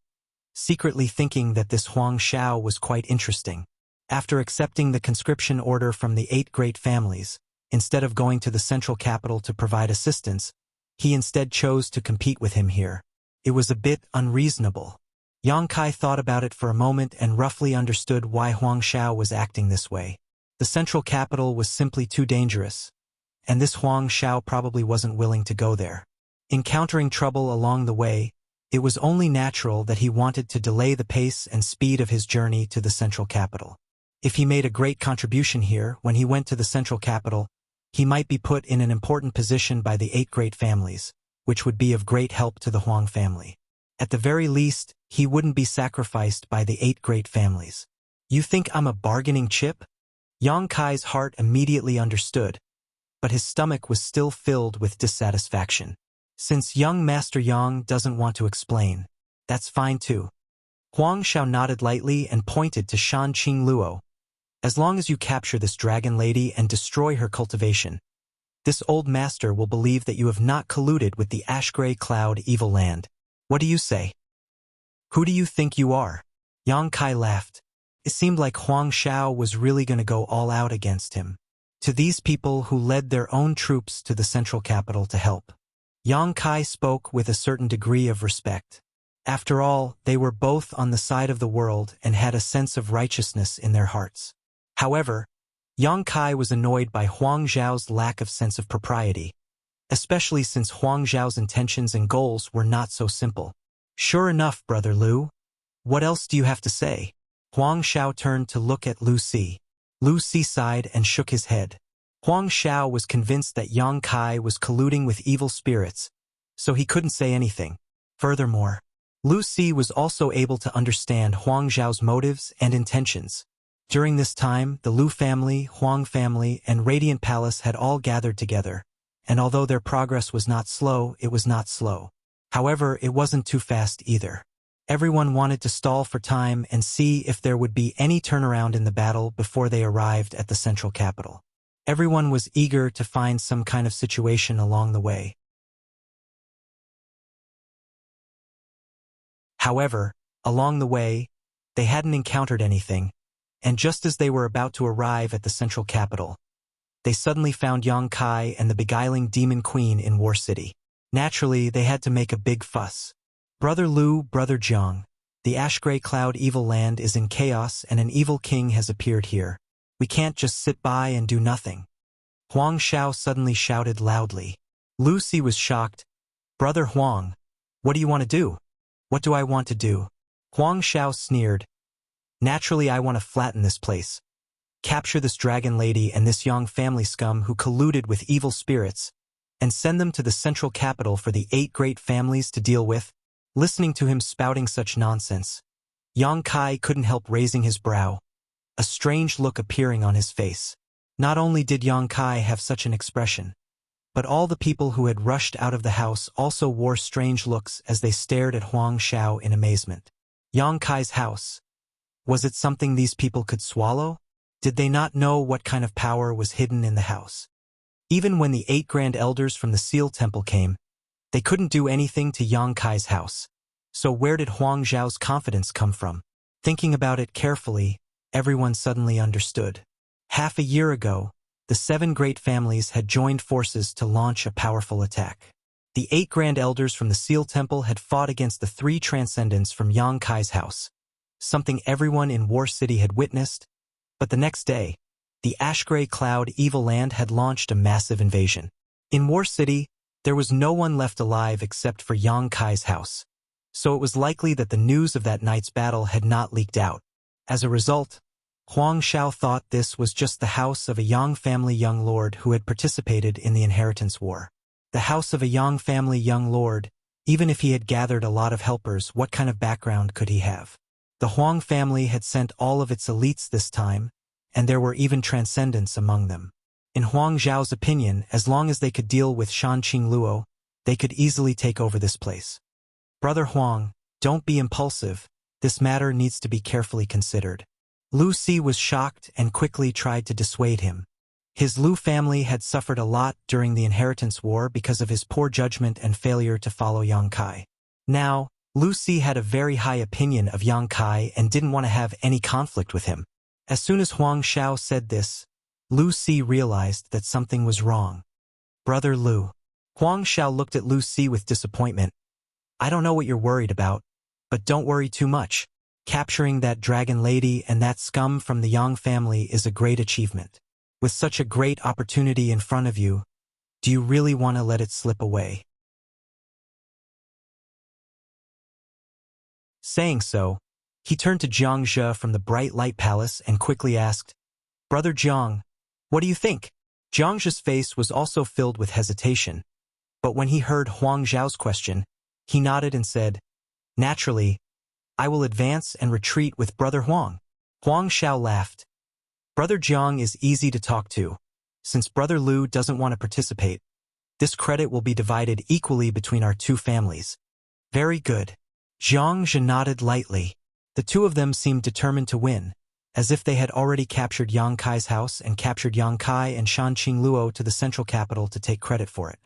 secretly thinking that this Huang Xiao was quite interesting. After accepting the conscription order from the 8 great families, instead of going to the central capital to provide assistance, he instead chose to compete with him here. It was a bit unreasonable. Yang Kai thought about it for a moment and roughly understood why Huang Xiao was acting this way. The central capital was simply too dangerous, and this Huang Xiao probably wasn't willing to go there. Encountering trouble along the way, it was only natural that he wanted to delay the pace and speed of his journey to the central capital. If he made a great contribution here when he went to the central capital, he might be put in an important position by the 8 great families, which would be of great help to the Huang family. At the very least, he wouldn't be sacrificed by the 8 great families. "You think I'm a bargaining chip?" Yang Kai's heart immediately understood, but his stomach was still filled with dissatisfaction. Since young Master Yang doesn't want to explain, that's fine too. Huang Xiao nodded lightly and pointed to Shan Qing Luo. As long as you capture this dragon lady and destroy her cultivation, this old master will believe that you have not colluded with the ash-gray cloud evil land. What do you say? Who do you think you are? Yang Kai laughed. It seemed like Huang Xiao was really going to go all out against him. To these people who led their own troops to the central capital to help, Yang Kai spoke with a certain degree of respect. After all, they were both on the side of the world and had a sense of righteousness in their hearts. However, Yang Kai was annoyed by Huang Zhao's lack of sense of propriety, especially since Huang Zhao's intentions and goals were not so simple. Sure enough, Brother Lu. What else do you have to say? Huang Xiao turned to look at Lu Si. Lu Si sighed and shook his head. Huang Xiao was convinced that Yang Kai was colluding with evil spirits, so he couldn't say anything. Furthermore, Lu Si was also able to understand Huang Zhao's motives and intentions. During this time, the Lu family, Huang family, and Radiant Palace had all gathered together, and although their progress was not slow, it was not slow. However, it wasn't too fast either. Everyone wanted to stall for time and see if there would be any turnaround in the battle before they arrived at the central capital. Everyone was eager to find some kind of situation along the way. However, along the way, they hadn't encountered anything, and just as they were about to arrive at the central capital, they suddenly found Yang Kai and the beguiling demon queen in War City. Naturally, they had to make a big fuss. Brother Lu, Brother Jiang, the ash-gray cloud evil land is in chaos and an evil king has appeared here. We can't just sit by and do nothing. Huang Xiao suddenly shouted loudly. Lu Si was shocked. Brother Huang, what do you want to do? What do I want to do? Huang Xiao sneered. Naturally, I want to flatten this place. Capture this dragon lady and this Yang family scum who colluded with evil spirits, and send them to the central capital for the 8 great families to deal with. Listening to him spouting such nonsense, Yang Kai couldn't help raising his brow, a strange look appearing on his face. Not only did Yang Kai have such an expression, but all the people who had rushed out of the house also wore strange looks as they stared at Huang Xiao in amazement. Yang Kai's house. Was it something these people could swallow? Did they not know what kind of power was hidden in the house? Even when the 8 grand elders from the Seal Temple came, they couldn't do anything to Yang Kai's house. So where did Huang Zhao's confidence come from? Thinking about it carefully, everyone suddenly understood. Half a year ago, the 7 great families had joined forces to launch a powerful attack. The 8 grand elders from the Seal Temple had fought against the 3 transcendents from Yang Kai's house, something everyone in War City had witnessed. But the next day, the ash-gray cloud evil land had launched a massive invasion. In War City, there was no one left alive except for Yang Kai's house, so it was likely that the news of that night's battle had not leaked out. As a result, Huang Xiao thought this was just the house of a Yang family young lord who had participated in the inheritance war. The house of a Yang family young lord, even if he had gathered a lot of helpers, what kind of background could he have? The Huang family had sent all of its elites this time, and there were even transcendents among them. In Huang Zhao's opinion, as long as they could deal with Shan Qing Luo, they could easily take over this place. Brother Huang, don't be impulsive. This matter needs to be carefully considered. Lu Si was shocked and quickly tried to dissuade him. His Lu family had suffered a lot during the inheritance war because of his poor judgment and failure to follow Yang Kai. Now, Lu Si had a very high opinion of Yang Kai and didn't want to have any conflict with him. As soon as Huang Xiao said this, Lu Si realized that something was wrong. Brother Lu. Huang Xiao looked at Lu Si with disappointment. I don't know what you're worried about, but don't worry too much. Capturing that dragon lady and that scum from the Yang family is a great achievement. With such a great opportunity in front of you, do you really want to let it slip away? Saying so, he turned to Jiang Zhe from the Bright Light Palace and quickly asked, Brother Jiang, what do you think? Jiang Zhe's face was also filled with hesitation, but when he heard Huang Zhao's question, he nodded and said, Naturally, I will advance and retreat with Brother Huang. Huang Xiao laughed. Brother Jiang is easy to talk to. Since Brother Lu doesn't want to participate, This credit will be divided equally between our two families. Very good. Zhang Zhe nodded lightly. The two of them seemed determined to win, as if they had already captured Yang Kai's house and captured Yang Kai and Shan Qingluo to the central capital to take credit for it.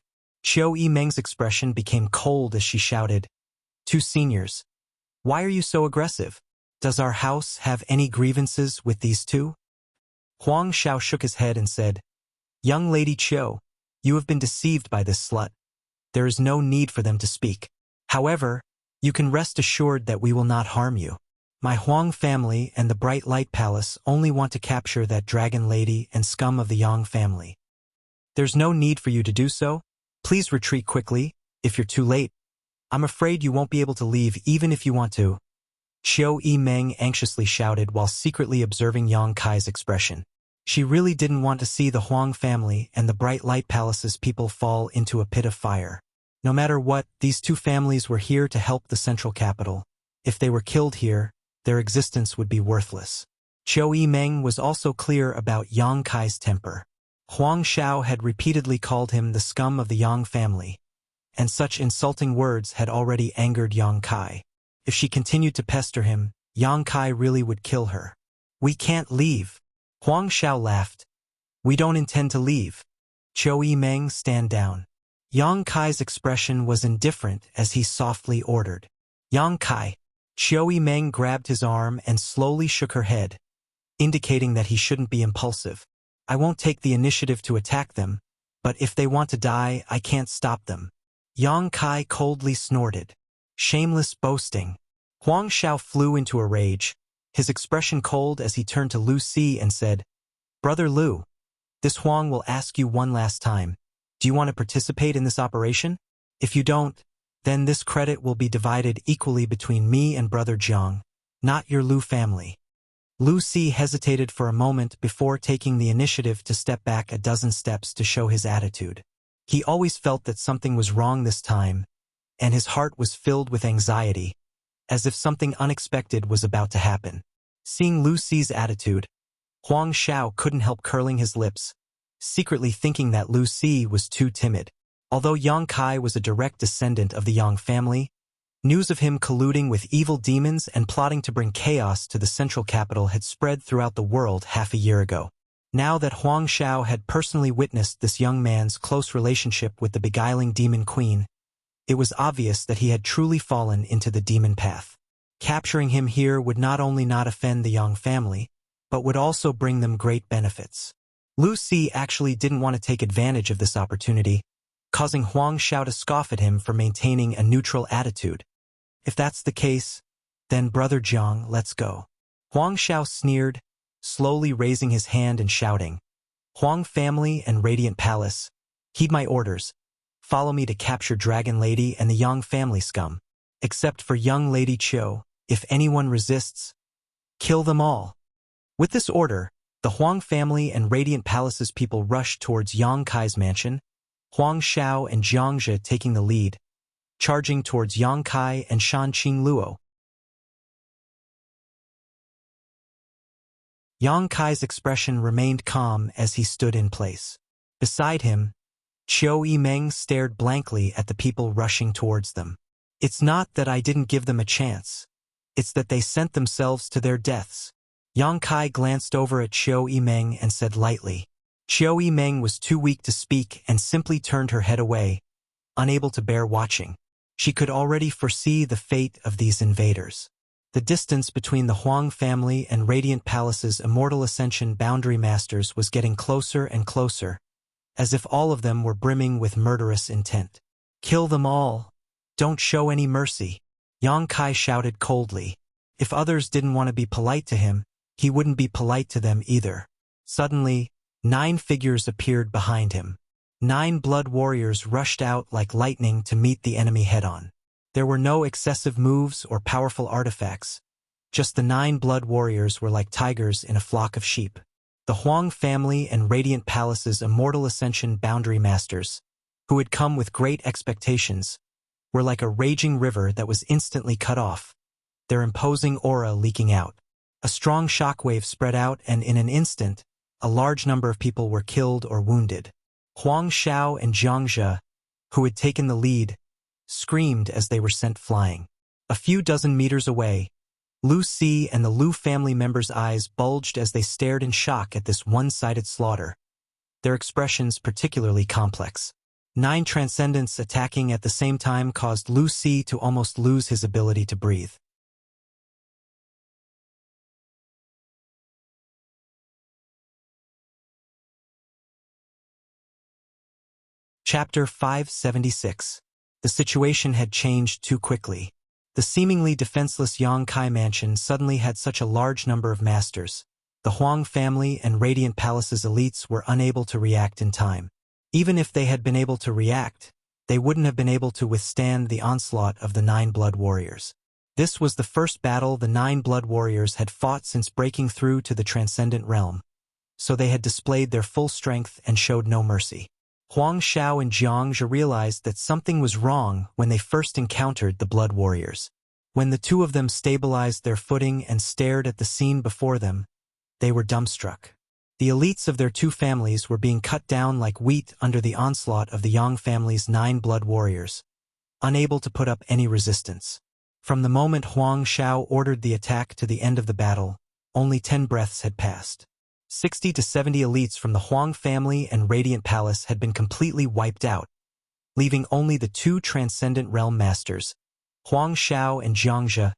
Qiu Yimeng's expression became cold as she shouted, "Two seniors. Why are you so aggressive? Does our house have any grievances with these two?" Huang Xiao shook his head and said, "Young Lady Qiu, you have been deceived by this slut. There is no need for them to speak. However, you can rest assured that we will not harm you. My Huang family and the Bright Light Palace only want to capture that dragon lady and scum of the Yang family. There's no need for you to do so. Please retreat quickly, if you're too late. I'm afraid you won't be able to leave even if you want to." Qiu Yimeng anxiously shouted while secretly observing Yang Kai's expression. She really didn't want to see the Huang family and the Bright Light Palace's people fall into a pit of fire. No matter what, these two families were here to help the central capital. If they were killed here, their existence would be worthless. Qiu Yimeng was also clear about Yang Kai's temper. Huang Xiao had repeatedly called him the scum of the Yang family, and such insulting words had already angered Yang Kai. If she continued to pester him, Yang Kai really would kill her. "We can't leave." Huang Xiao laughed. "We don't intend to leave. Qiu Yimeng, stand down." Yang Kai's expression was indifferent as he softly ordered, "Yang Kai." Qiu Yimeng grabbed his arm and slowly shook her head, indicating that he shouldn't be impulsive. "I won't take the initiative to attack them, but if they want to die, I can't stop them." Yang Kai coldly snorted. "Shameless boasting." Huang Xiao flew into a rage, his expression cold as he turned to Lu Si and said, "Brother Lu, this Huang will ask you one last time. Do you want to participate in this operation? If you don't, then this credit will be divided equally between me and Brother Jiang, not your Lu family." Lu Si hesitated for a moment before taking the initiative to step back a dozen steps to show his attitude. He always felt that something was wrong this time, and his heart was filled with anxiety, as if something unexpected was about to happen. Seeing Lu Si's attitude, Huang Xiao couldn't help curling his lips, secretly thinking that Lu Si was too timid. Although Yang Kai was a direct descendant of the Yang family, news of him colluding with evil demons and plotting to bring chaos to the central capital had spread throughout the world half a year ago. Now that Huang Xiao had personally witnessed this young man's close relationship with the beguiling demon queen, it was obvious that he had truly fallen into the demon path. Capturing him here would not only not offend the Yang family, but would also bring them great benefits. Lu Si actually didn't want to take advantage of this opportunity, causing Huang Xiao to scoff at him for maintaining a neutral attitude. "If that's the case, then Brother Jiang, let's go." Huang Xiao sneered, slowly raising his hand and shouting, "Huang family and Radiant Palace, heed my orders. Follow me to capture Dragon Lady and the Yang family scum. Except for young Lady Qiu, if anyone resists, kill them all." With this order, the Huang family and Radiant Palace's people rushed towards Yang Kai's mansion, Huang Xiao and Jiang Zhe taking the lead, charging towards Yang Kai and Shan Qingluo. Yang Kai's expression remained calm as he stood in place. Beside him, Qiu Yimeng stared blankly at the people rushing towards them. "It's not that I didn't give them a chance. It's that they sent themselves to their deaths." Yang Kai glanced over at Qiu Yimeng and said lightly. Qiu Yimeng was too weak to speak and simply turned her head away, unable to bear watching. She could already foresee the fate of these invaders. The distance between the Huang family and Radiant Palace's Immortal Ascension boundary masters was getting closer and closer, as if all of them were brimming with murderous intent. "Kill them all. Don't show any mercy," Yang Kai shouted coldly. If others didn't want to be polite to him, he wouldn't be polite to them either. Suddenly, 9 figures appeared behind him. 9 blood warriors rushed out like lightning to meet the enemy head-on. There were no excessive moves or powerful artifacts. Just the 9 blood warriors were like tigers in a flock of sheep. The Huang family and Radiant Palace's Immortal Ascension boundary masters, who had come with great expectations, were like a raging river that was instantly cut off, their imposing aura leaking out. A strong shockwave spread out, and in an instant, a large number of people were killed or wounded. Huang Xiao and Jiangzhe, who had taken the lead, screamed as they were sent flying. A few dozen meters away, Lu Si and the Lu family members' eyes bulged as they stared in shock at this one-sided slaughter, their expressions particularly complex. 9 transcendents attacking at the same time caused Lu Si to almost lose his ability to breathe. Chapter 576. The situation had changed too quickly. The seemingly defenseless Yongkai mansion suddenly had such a large number of masters. The Huang family and Radiant Palace's elites were unable to react in time. Even if they had been able to react, they wouldn't have been able to withstand the onslaught of the 9 Blood Warriors. This was the first battle the 9 Blood Warriors had fought since breaking through to the Transcendent Realm, so they had displayed their full strength and showed no mercy. Huang Xiao and Jiangzhe realized that something was wrong when they first encountered the Blood Warriors. When the two of them stabilized their footing and stared at the scene before them, they were dumbstruck. The elites of their 2 families were being cut down like wheat under the onslaught of the Yang family's 9 Blood Warriors, unable to put up any resistance. From the moment Huang Xiao ordered the attack to the end of the battle, only 10 breaths had passed. 60 to 70 elites from the Huang family and Radiant Palace had been completely wiped out, leaving only the 2 Transcendent Realm Masters, Huang Xiao and Jiangzhe,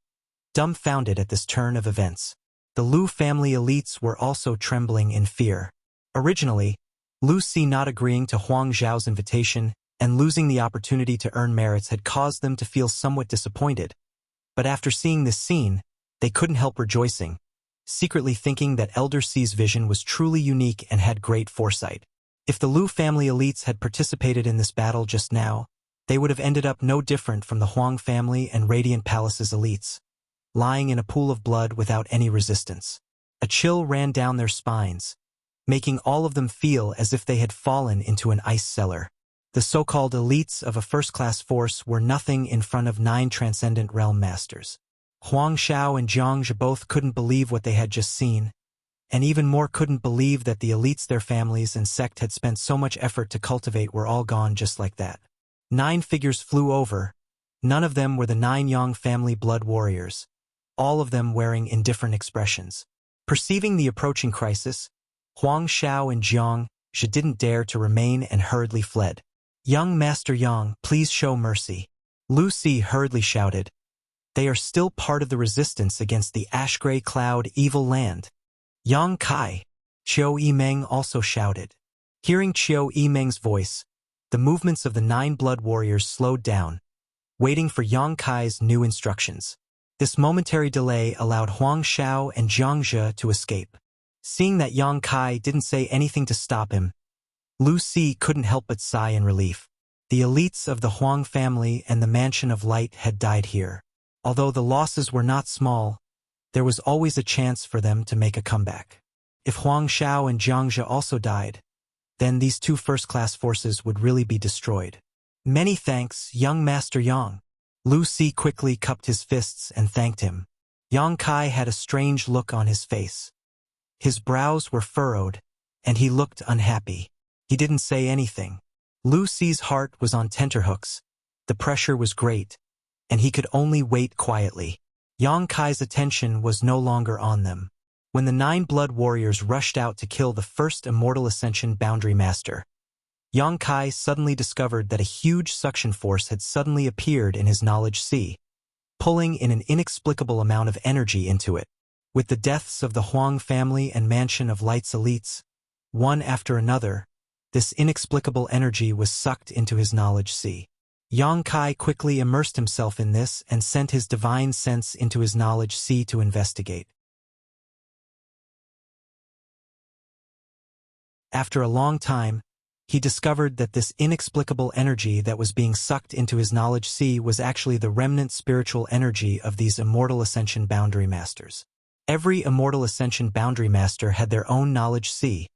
dumbfounded at this turn of events. The Lu family elites were also trembling in fear. Originally, Lu Si not agreeing to Huang Xiao's invitation and losing the opportunity to earn merits had caused them to feel somewhat disappointed. But after seeing this scene, they couldn't help rejoicing, secretly thinking that Elder Si's vision was truly unique and had great foresight. If the Lu family elites had participated in this battle just now, they would have ended up no different from the Huang family and Radiant Palace's elites, lying in a pool of blood without any resistance. A chill ran down their spines, making all of them feel as if they had fallen into an ice cellar. The so-called elites of a first-class force were nothing in front of 9 Transcendent Realm Masters. Huang Xiao and Jiangzhe both couldn't believe what they had just seen, and even more couldn't believe that the elites their families and sect had spent so much effort to cultivate were all gone just like that. 9 figures flew over. None of them were the 9 Yang family Blood Warriors, all of them wearing indifferent expressions. Perceiving the approaching crisis, Huang Xiao and Jiangzhe didn't dare to remain and hurriedly fled. "Young Master Yang, please show mercy," Lu Si hurriedly shouted. "They are still part of the resistance against the ash-gray cloud evil land." "Yang Kai," Qiu Yimeng also shouted. Hearing Qiu Yimeng's voice, the movements of the 9 Blood Warriors slowed down, waiting for Yang Kai's new instructions. This momentary delay allowed Huang Xiao and Jiangzhe to escape. Seeing that Yang Kai didn't say anything to stop him, Lu Si couldn't help but sigh in relief. The elites of the Huang family and the Mansion of Light had died here. Although the losses were not small, there was always a chance for them to make a comeback. If Huang Xiao and Jiangzhe also died, then these 2 first-class forces would really be destroyed. "Many thanks, young Master Yang." Lu Si quickly cupped his fists and thanked him. Yang Kai had a strange look on his face. His brows were furrowed, and he looked unhappy. He didn't say anything. Lu Si's heart was on tenterhooks. The pressure was great, and he could only wait quietly. Yang Kai's attention was no longer on them. When the 9 Blood Warriors rushed out to kill the first Immortal Ascension Boundary Master, Yang Kai suddenly discovered that a huge suction force had suddenly appeared in his knowledge sea, pulling in an inexplicable amount of energy into it. With the deaths of the Huang family and Mansion of Light's elites, one after another, this inexplicable energy was sucked into his knowledge sea. Yang Kai quickly immersed himself in this and sent his divine sense into his knowledge sea to investigate. After a long time, he discovered that this inexplicable energy that was being sucked into his knowledge sea was actually the remnant spiritual energy of these Immortal Ascension Boundary Masters. Every Immortal Ascension Boundary Master had their own knowledge sea,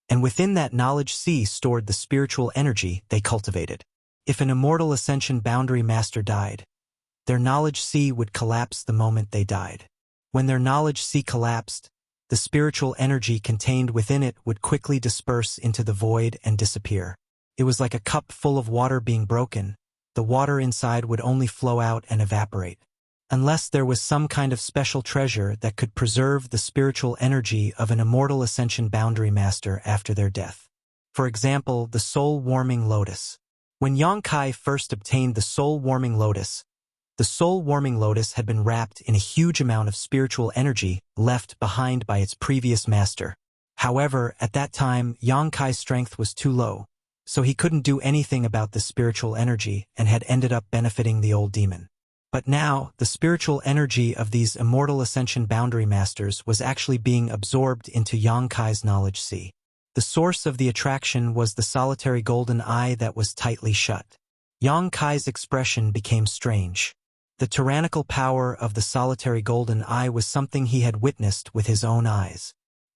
and within that knowledge sea stored the spiritual energy they cultivated. If an Immortal Ascension Boundary Master died, their knowledge sea would collapse the moment they died. When their knowledge sea collapsed, the spiritual energy contained within it would quickly disperse into the void and disappear. It was like a cup full of water being broken. The water inside would only flow out and evaporate. Unless there was some kind of special treasure that could preserve the spiritual energy of an immortal ascension boundary master after their death. For example, the soul-warming lotus. When Yang Kai first obtained the soul-warming lotus had been wrapped in a huge amount of spiritual energy left behind by its previous master. However, at that time, Yang Kai's strength was too low, so he couldn't do anything about the spiritual energy and had ended up benefiting the old demon. But now, the spiritual energy of these immortal ascension boundary masters was actually being absorbed into Yang Kai's knowledge sea. The source of the attraction was the solitary golden eye that was tightly shut. Yang Kai's expression became strange. The tyrannical power of the solitary golden eye was something he had witnessed with his own eyes.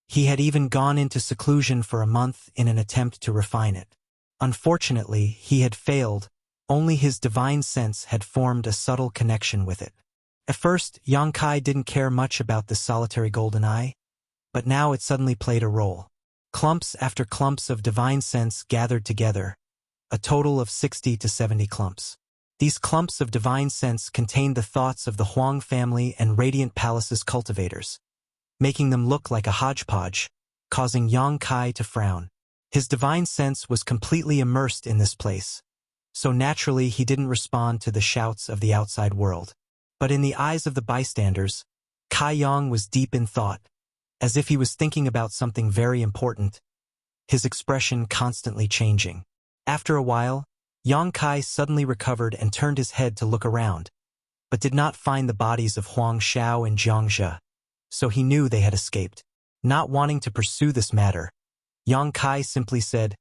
He had even gone into seclusion for a month in an attempt to refine it. Unfortunately, he had failed. Only his divine sense had formed a subtle connection with it. At first, Yang Kai didn't care much about this solitary golden eye, but now it suddenly played a role. Clumps after clumps of divine sense gathered together, a total of 60 to 70 clumps. These clumps of divine sense contained the thoughts of the Huang family and Radiant Palace's cultivators, making them look like a hodgepodge, causing Yang Kai to frown. His divine sense was completely immersed in this place, so naturally he didn't respond to the shouts of the outside world. But in the eyes of the bystanders, Kai Yang was deep in thought, as if he was thinking about something very important, his expression constantly changing. After a while, Yang Kai suddenly recovered and turned his head to look around, but did not find the bodies of Huang Xiao and Jiang Zhe, so he knew they had escaped. Not wanting to pursue this matter, Yang Kai simply said,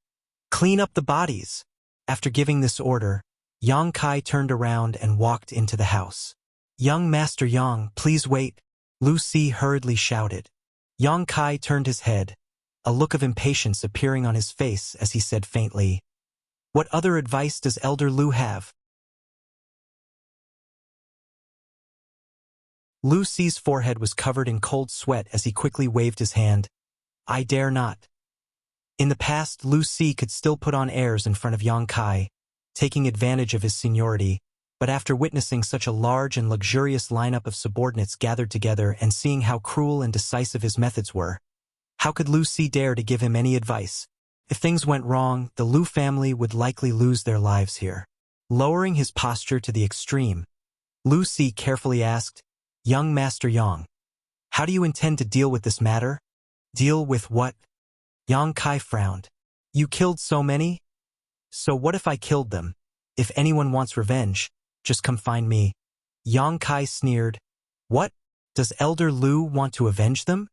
"Clean up the bodies." After giving this order, Yang Kai turned around and walked into the house. "Young Master Yang, please wait," Lu Si hurriedly shouted. Yang Kai turned his head, a look of impatience appearing on his face as he said faintly, "What other advice does Elder Lu have?" Lu Si's forehead was covered in cold sweat as he quickly waved his hand. "I dare not." In the past, Lu Si could still put on airs in front of Yang Kai, taking advantage of his seniority, but after witnessing such a large and luxurious lineup of subordinates gathered together and seeing how cruel and decisive his methods were, how could Lu Si dare to give him any advice? If things went wrong, the Lu family would likely lose their lives here. Lowering his posture to the extreme, Lu Si carefully asked, "Young Master Yang, how do you intend to deal with this matter?" "Deal with what?" Yang Kai frowned. "You killed so many? So what if I killed them? If anyone wants revenge, just come find me." Yang Kai sneered. "What? Does Elder Lu want to avenge them?"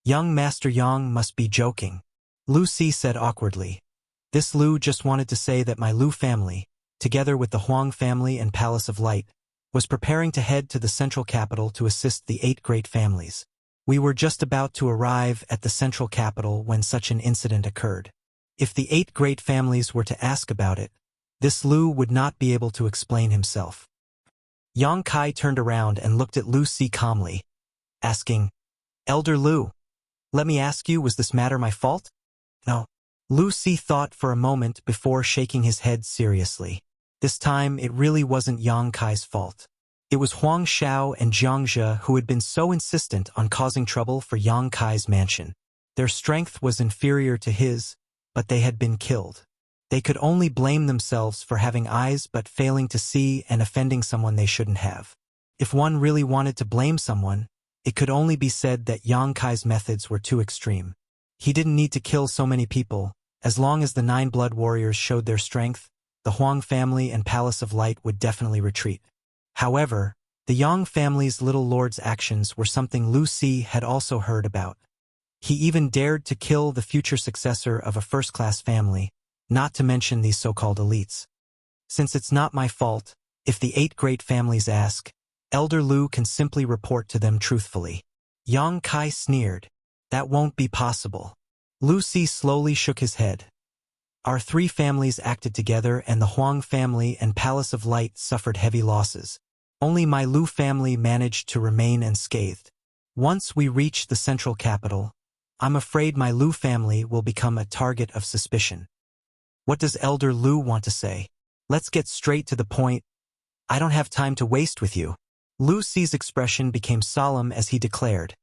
"Young Master Yang must be joking," Lu Si said awkwardly. "This Lu just wanted to say that my Lu family, together with the Huang family and Palace of Light, was preparing to head to the central capital to assist the 8 great families. We were just about to arrive at the central capital when such an incident occurred. If the 8 great families were to ask about it, this Lu would not be able to explain himself." Yang Kai turned around and looked at Lu Si calmly, asking, "Elder Lu, let me ask you, was this matter my fault?" "No." Lu Si thought for a moment before shaking his head seriously. This time, it really wasn't Yang Kai's fault. It was Huang Xiao and Jiang Zhe who had been so insistent on causing trouble for Yang Kai's mansion. Their strength was inferior to his, but they had been killed. They could only blame themselves for having eyes but failing to see and offending someone they shouldn't have. If one really wanted to blame someone, it could only be said that Yang Kai's methods were too extreme. He didn't need to kill so many people. As long as the 9 blood warriors showed their strength, the Huang family and Palace of Light would definitely retreat. However, the Yang family's little lord's actions were something Lu Si had also heard about. He even dared to kill the future successor of a first-class family, not to mention these so-called elites. Since it's not my fault, if the 8 great families ask, Elder Lu can simply report to them truthfully. Yang Kai sneered. "That won't be possible." Lu Si slowly shook his head. "Our 3 families acted together and the Huang family and Palace of Light suffered heavy losses. Only my Lu family managed to remain unscathed. Once we reach the central capital, I'm afraid my Lu family will become a target of suspicion." What does Elder Lu want to say? Let's get straight to the point. I don't have time to waste with you. Lu Xi's expression became solemn as he declared,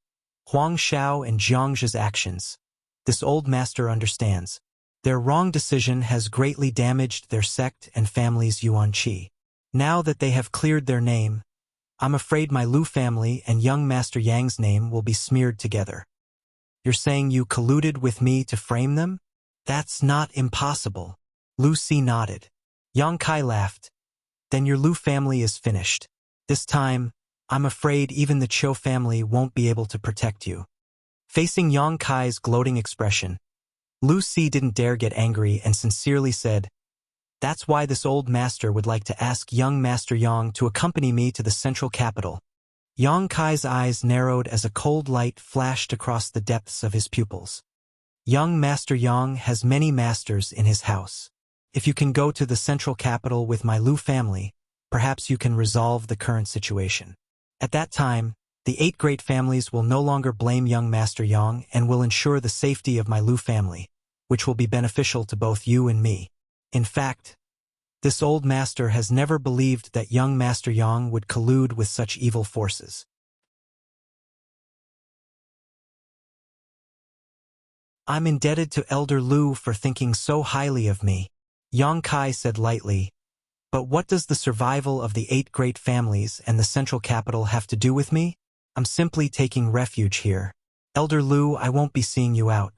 Huang Xiao and Jiangzhe's actions. This old master understands. Their wrong decision has greatly damaged their sect and family's Yuan Qi. Now that they have cleared their name, I'm afraid my Lu family and young Master Yang's name will be smeared together. You're saying you colluded with me to frame them? That's not impossible. Lu Xi nodded. Yang Kai laughed. Then your Lu family is finished. This time, I'm afraid even the Qiu family won't be able to protect you. Facing Yang Kai's gloating expression, Lu Xi didn't dare get angry and sincerely said, That's why this old master would like to ask young Master Yang to accompany me to the central capital. Yang Kai's eyes narrowed as a cold light flashed across the depths of his pupils. Young Master Yang has many masters in his house. If you can go to the central capital with my Lu family, perhaps you can resolve the current situation. At that time, the 8 great families will no longer blame young Master Yang and will ensure the safety of my Lu family, which will be beneficial to both you and me. In fact, this old master has never believed that young Master Yang would collude with such evil forces. I'm indebted to Elder Lu for thinking so highly of me, Yang Kai said lightly. But what does the survival of the 8 great families and the central capital have to do with me? I'm simply taking refuge here. Elder Lu, I won't be seeing you out.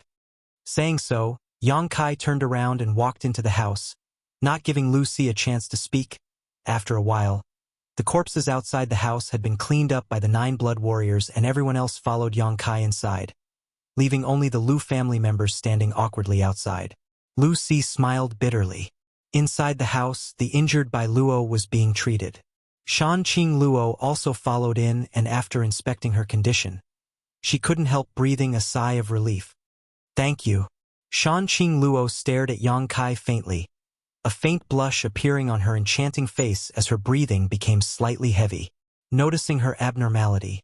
Saying so, Yang Kai turned around and walked into the house, not giving Lu Xi a chance to speak. After a while, the corpses outside the house had been cleaned up by the 9 blood warriors and everyone else followed Yang Kai inside, leaving only the Lu family members standing awkwardly outside. Lu Xi smiled bitterly. Inside the house, the injured Bai Luo was being treated. Shanqing Luo also followed in and after inspecting her condition, she couldn't help breathing a sigh of relief. Thank you. Shanqing Luo stared at Yang Kai faintly, a faint blush appearing on her enchanting face as her breathing became slightly heavy. Noticing her abnormality,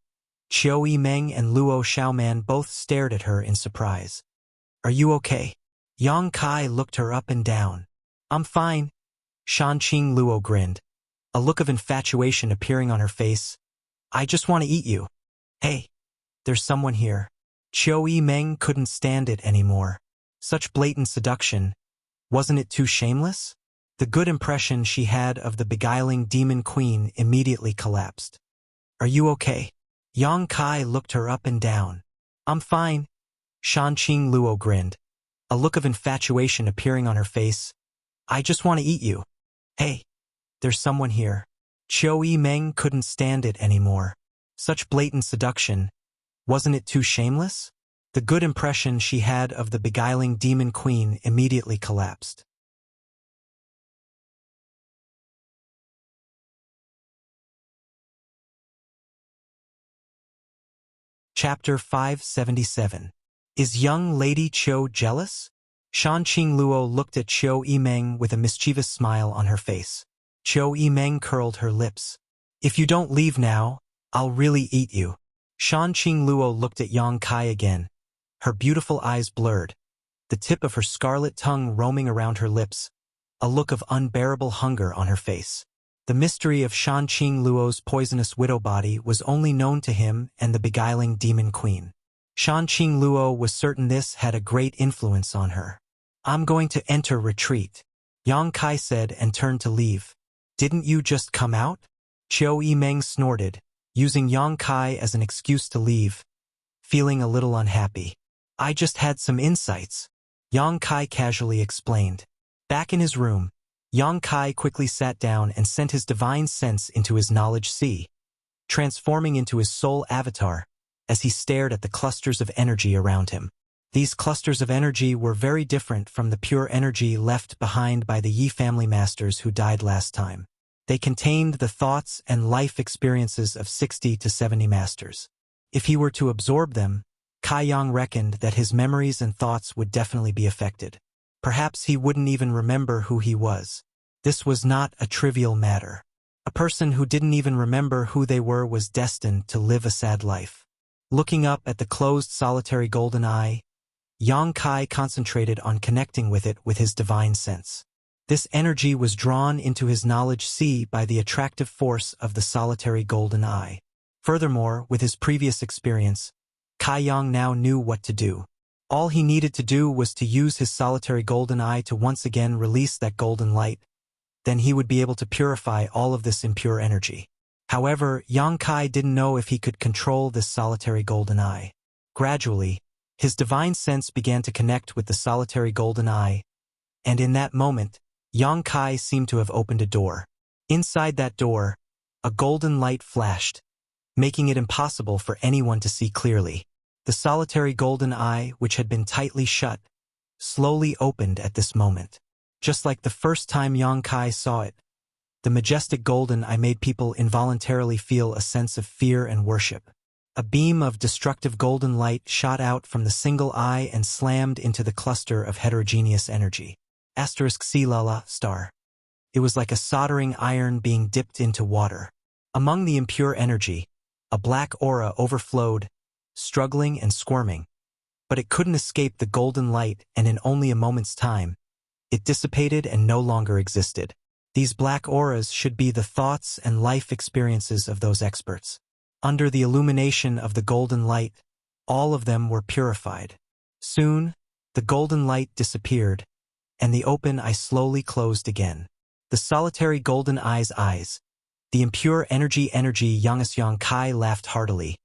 Qiu Yimeng and Luo Xiaoman both stared at her in surprise. Are you okay? Yang Kai looked her up and down. I'm fine. Shanqing Luo grinned, a look of infatuation appearing on her face. I just want to eat you. Hey, there's someone here. Qiu Yimeng couldn't stand it anymore. Such blatant seduction. Wasn't it too shameless? The good impression she had of the beguiling demon queen immediately collapsed. Are you okay? Yang Kai looked her up and down. I'm fine. Shanqing Luo grinned, a look of infatuation appearing on her face. I just want to eat you. Hey, there's someone here. Qiu Yimeng couldn't stand it anymore. Such blatant seduction. Wasn't it too shameless? The good impression she had of the beguiling demon queen immediately collapsed. Chapter 577. Is young Lady Qiu jealous? Shanqing Luo looked at Qiu Yimeng with a mischievous smile on her face. Qiu Yimeng curled her lips. If you don't leave now, I'll really eat you. Shanqing Luo looked at Yang Kai again, her beautiful eyes blurred, the tip of her scarlet tongue roaming around her lips, a look of unbearable hunger on her face. The mystery of Shanqing Luo's poisonous widow body was only known to him and the beguiling demon queen. Shanqing Luo was certain this had a great influence on her. I'm going to enter retreat, Yang Kai said and turned to leave. Didn't you just come out? Qiu Yimeng snorted, using Yang Kai as an excuse to leave, feeling a little unhappy. I just had some insights, Yang Kai casually explained. Back in his room, Yang Kai quickly sat down and sent his divine sense into his knowledge sea, transforming into his soul avatar as he stared at the clusters of energy around him. These clusters of energy were very different from the pure energy left behind by the Yi family masters who died last time. They contained the thoughts and life experiences of 60 to 70 masters. If he were to absorb them, Kai Yang reckoned that his memories and thoughts would definitely be affected. Perhaps he wouldn't even remember who he was. This was not a trivial matter. A person who didn't even remember who they were was destined to live a sad life. Looking up at the closed solitary golden eye, Yang Kai concentrated on connecting with it with his divine sense. This energy was drawn into his knowledge sea by the attractive force of the solitary golden eye. Furthermore, with his previous experience, Kai Yang now knew what to do. All he needed to do was to use his solitary golden eye to once again release that golden light. Then he would be able to purify all of this impure energy. However, Yang Kai didn't know if he could control this solitary golden eye. Gradually, his divine sense began to connect with the solitary golden eye, and in that moment, Yang Kai seemed to have opened a door. Inside that door, a golden light flashed, making it impossible for anyone to see clearly. The solitary golden eye, which had been tightly shut, slowly opened at this moment. Just like the first time Yang Kai saw it, the majestic golden eye made people involuntarily feel a sense of fear and worship. A beam of destructive golden light shot out from the single eye and slammed into the cluster of heterogeneous energy. *C***** star. It was like a soldering iron being dipped into water. Among the impure energy, a black aura overflowed, struggling and squirming. But it couldn't escape the golden light, and in only a moment's time, it dissipated and no longer existed. These black auras should be the thoughts and life experiences of those experts. Under the illumination of the golden light, all of them were purified. Soon, the golden light disappeared, and the open eye slowly closed again. The solitary golden eye's eyes, the impure energy Yang Kai laughed heartily,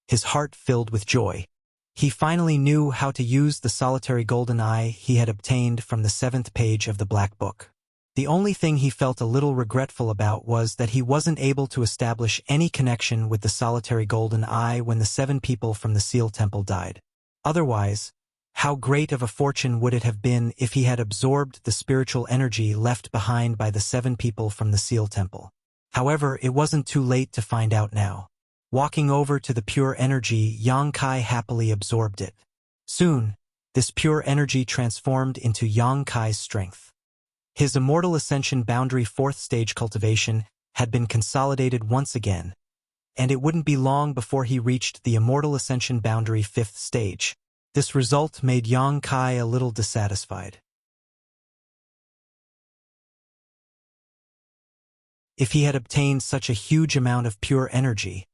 his heart filled with joy. He finally knew how to use the solitary golden eye he had obtained from the 7th page of the Black Book. The only thing he felt a little regretful about was that he wasn't able to establish any connection with the solitary golden eye when the 7 people from the Seal Temple died. Otherwise, how great of a fortune would it have been if he had absorbed the spiritual energy left behind by the 7 people from the Seal Temple. However, it wasn't too late to find out now. Walking over to the pure energy, Yang Kai happily absorbed it. Soon, this pure energy transformed into Yang Kai's strength. His Immortal Ascension Boundary 4th stage cultivation had been consolidated once again, and it wouldn't be long before he reached the Immortal Ascension Boundary 5th stage. This result made Yang Kai a little dissatisfied. If he had obtained such a huge amount of pure energy,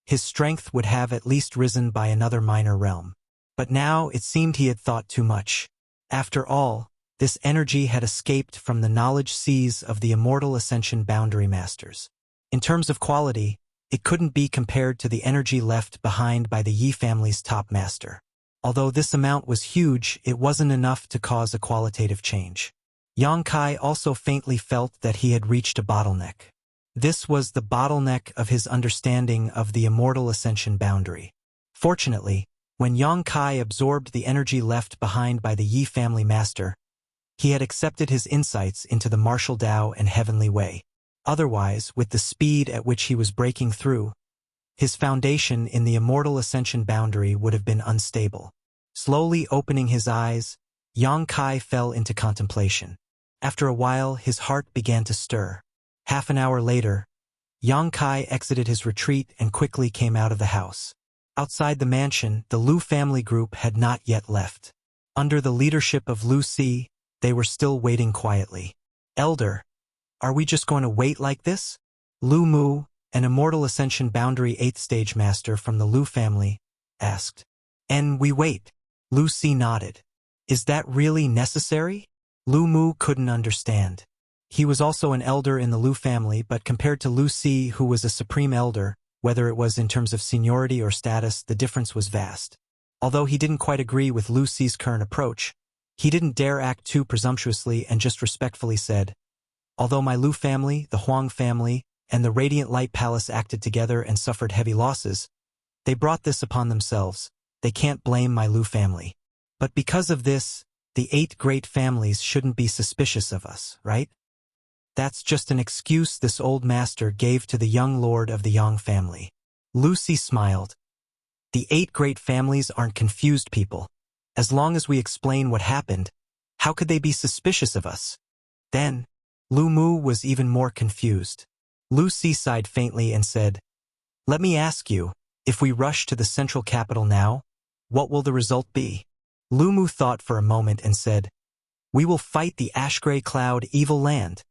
his strength would have at least risen by another minor realm. But now it seemed he had thought too much. After all, this energy had escaped from the knowledge seas of the Immortal Ascension Boundary Masters. In terms of quality, it couldn't be compared to the energy left behind by the Yi family's top master. Although this amount was huge, it wasn't enough to cause a qualitative change. Yang Kai also faintly felt that he had reached a bottleneck. This was the bottleneck of his understanding of the Immortal Ascension Boundary. Fortunately, when Yang Kai absorbed the energy left behind by the Yi family master, he had accepted his insights into the martial Tao and heavenly way. Otherwise, with the speed at which he was breaking through, his foundation in the Immortal Ascension Boundary would have been unstable. Slowly opening his eyes, Yang Kai fell into contemplation. After a while, his heart began to stir. Half an hour later, Yang Kai exited his retreat and quickly came out of the house. Outside the mansion, the Lu family group had not yet left. Under the leadership of Lu Si, they were still waiting quietly. "Elder, are we just going to wait like this?" Lu Mu, an Immortal Ascension Boundary 8th stage master from the Lu family, asked. "And we wait." Lu Si nodded. "Is that really necessary?" Lu Mu couldn't understand. He was also an elder in the Lu family, but compared to Lu Si, who was a supreme elder, whether it was in terms of seniority or status, the difference was vast. Although he didn't quite agree with Lu Si's current approach, he didn't dare act too presumptuously and just respectfully said, "Although my Lu family, the Huang family, and the Radiant Light Palace acted together and suffered heavy losses, they brought this upon themselves. They can't blame my Lu family. But because of this, the 8 great families shouldn't be suspicious of us, right?" That's just an excuse this old master gave to the young lord of the Yang family. Lu Si smiled. "The 8 great families aren't confused people. As long as we explain what happened, how could they be suspicious of us?" Then, Lu Mu was even more confused. Lu Si sighed faintly and said, "Let me ask you, if we rush to the central capital now, what will the result be?" Lu Mu thought for a moment and said, "We will fight the ash-gray cloud evil land.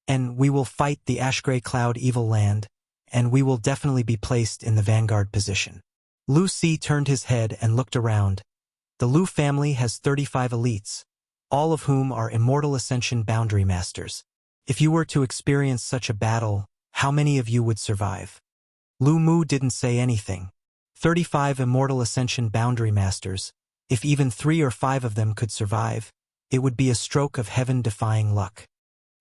And we will fight the ash-gray cloud evil land, and we will definitely be placed in the vanguard position." Lu Si turned his head and looked around. The Lu family has 35 elites, all of whom are immortal ascension boundary masters. If you were to experience such a battle, how many of you would survive? Lu Mu didn't say anything. 35 immortal ascension boundary masters, if even 3 or 5 of them could survive, it would be a stroke of heaven-defying luck.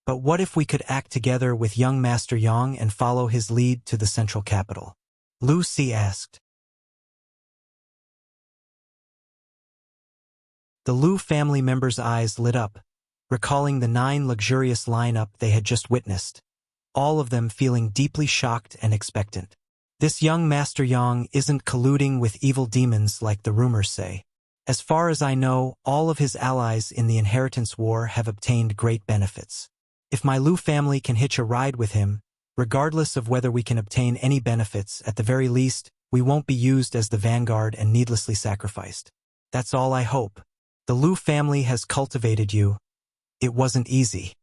But what if we could act together with young Master Yang and follow his lead to the central capital? Lu Si asked. The Lu family members' eyes lit up, recalling the 9 luxurious lineup they had just witnessed, all of them feeling deeply shocked and expectant. This young Master Yang isn't colluding with evil demons like the rumors say. As far as I know, all of his allies in the inheritance war have obtained great benefits. If my Lu family can hitch a ride with him, regardless of whether we can obtain any benefits, at the very least, we won't be used as the vanguard and needlessly sacrificed. That's all I hope. The Lu family has cultivated you. It wasn't easy.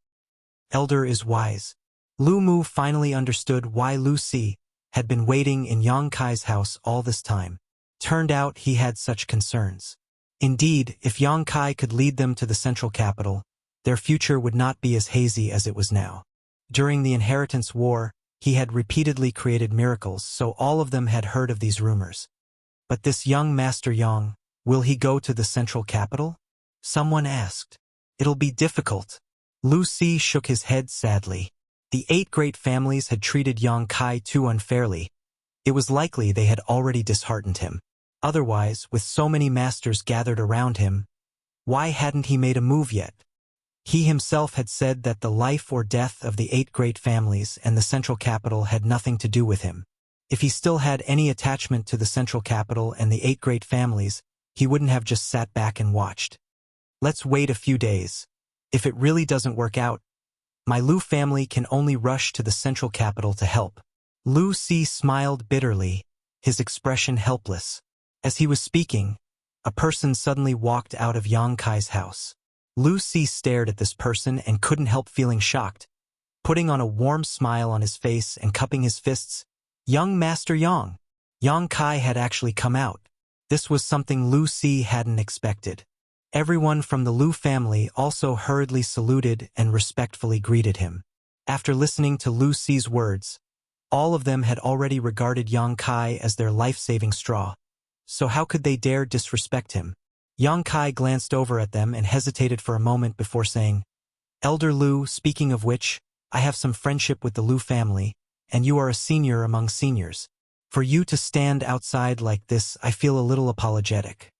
Elder is wise. Lu Mu finally understood why Lu Si had been waiting in Yang Kai's house all this time. Turned out he had such concerns. Indeed, if Yang Kai could lead them to the central capital, their future would not be as hazy as it was now. During the inheritance war, he had repeatedly created miracles, so all of them had heard of these rumors. But this young Master Yang, will he go to the central capital? Someone asked. It'll be difficult. Lu Si shook his head sadly. The 8 great families had treated Yang Kai too unfairly. It was likely they had already disheartened him. Otherwise, with so many masters gathered around him, why hadn't he made a move yet? He himself had said that the life or death of the 8 great families and the central capital had nothing to do with him. If he still had any attachment to the central capital and the 8 great families, he wouldn't have just sat back and watched. Let's wait a few days. If it really doesn't work out, my Lu family can only rush to the central capital to help. Lu Si smiled bitterly, his expression helpless. As he was speaking, a person suddenly walked out of Yang Kai's house. Lu Si stared at this person and couldn't help feeling shocked. Putting on a warm smile on his face and cupping his fists, "Young Master Yang." Yang Kai had actually come out. This was something Lu Si hadn't expected. Everyone from the Lu family also hurriedly saluted and respectfully greeted him. After listening to Lu Si's words, all of them had already regarded Yang Kai as their life-saving straw. So how could they dare disrespect him? Yang Kai glanced over at them and hesitated for a moment before saying, "Elder Lu, speaking of which, I have some friendship with the Lu family, and you are a senior among seniors. For you to stand outside like this, I feel a little apologetic."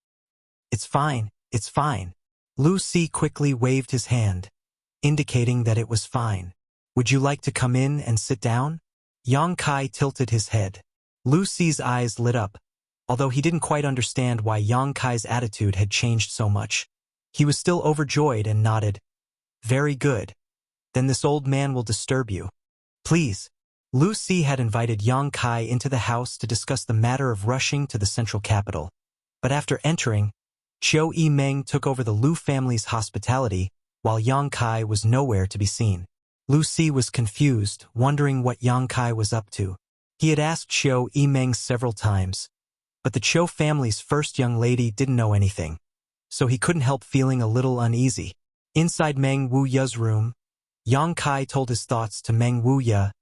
"It's fine, it's fine." Lu Si quickly waved his hand, indicating that it was fine. "Would you like to come in and sit down?" Yang Kai tilted his head. Lu Si's eyes lit up. Although he didn't quite understand why Yang Kai's attitude had changed so much, he was still overjoyed and nodded. "Very good. Then this old man will disturb you. Please." Lu Si had invited Yang Kai into the house to discuss the matter of rushing to the central capital. But after entering, Chiu Yi Meng took over the Lu family's hospitality, while Yang Kai was nowhere to be seen. Lu Si was confused, wondering what Yang Kai was up to. He had asked Chiu Yi Meng several times, but the Chiu family's first young lady didn't know anything, so he couldn't help feeling a little uneasy. Inside Meng Wuya's room, Yang Kai told his thoughts to Meng Wuya,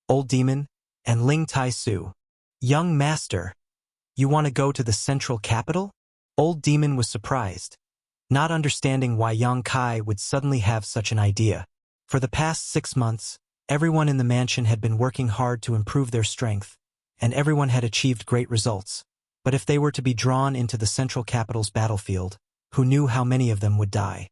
Old Demon, and Ling Tai Su. "Young Master, you want to go to the central capital?" Old Demon was surprised, not understanding why Yang Kai would suddenly have such an idea. For the past 6 months, everyone in the mansion had been working hard to improve their strength, and everyone had achieved great results. But if they were to be drawn into the central capital's battlefield, who knew how many of them would die?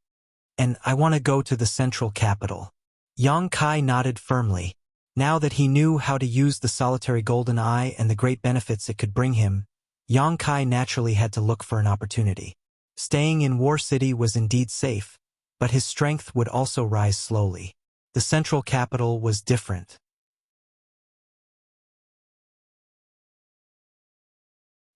"And I want to go to the central capital." Yang Kai nodded firmly. Now that he knew how to use the solitary golden eye and the great benefits it could bring him, Yang Kai naturally had to look for an opportunity. Staying in War City was indeed safe, but his strength would also rise slowly. The central capital was different.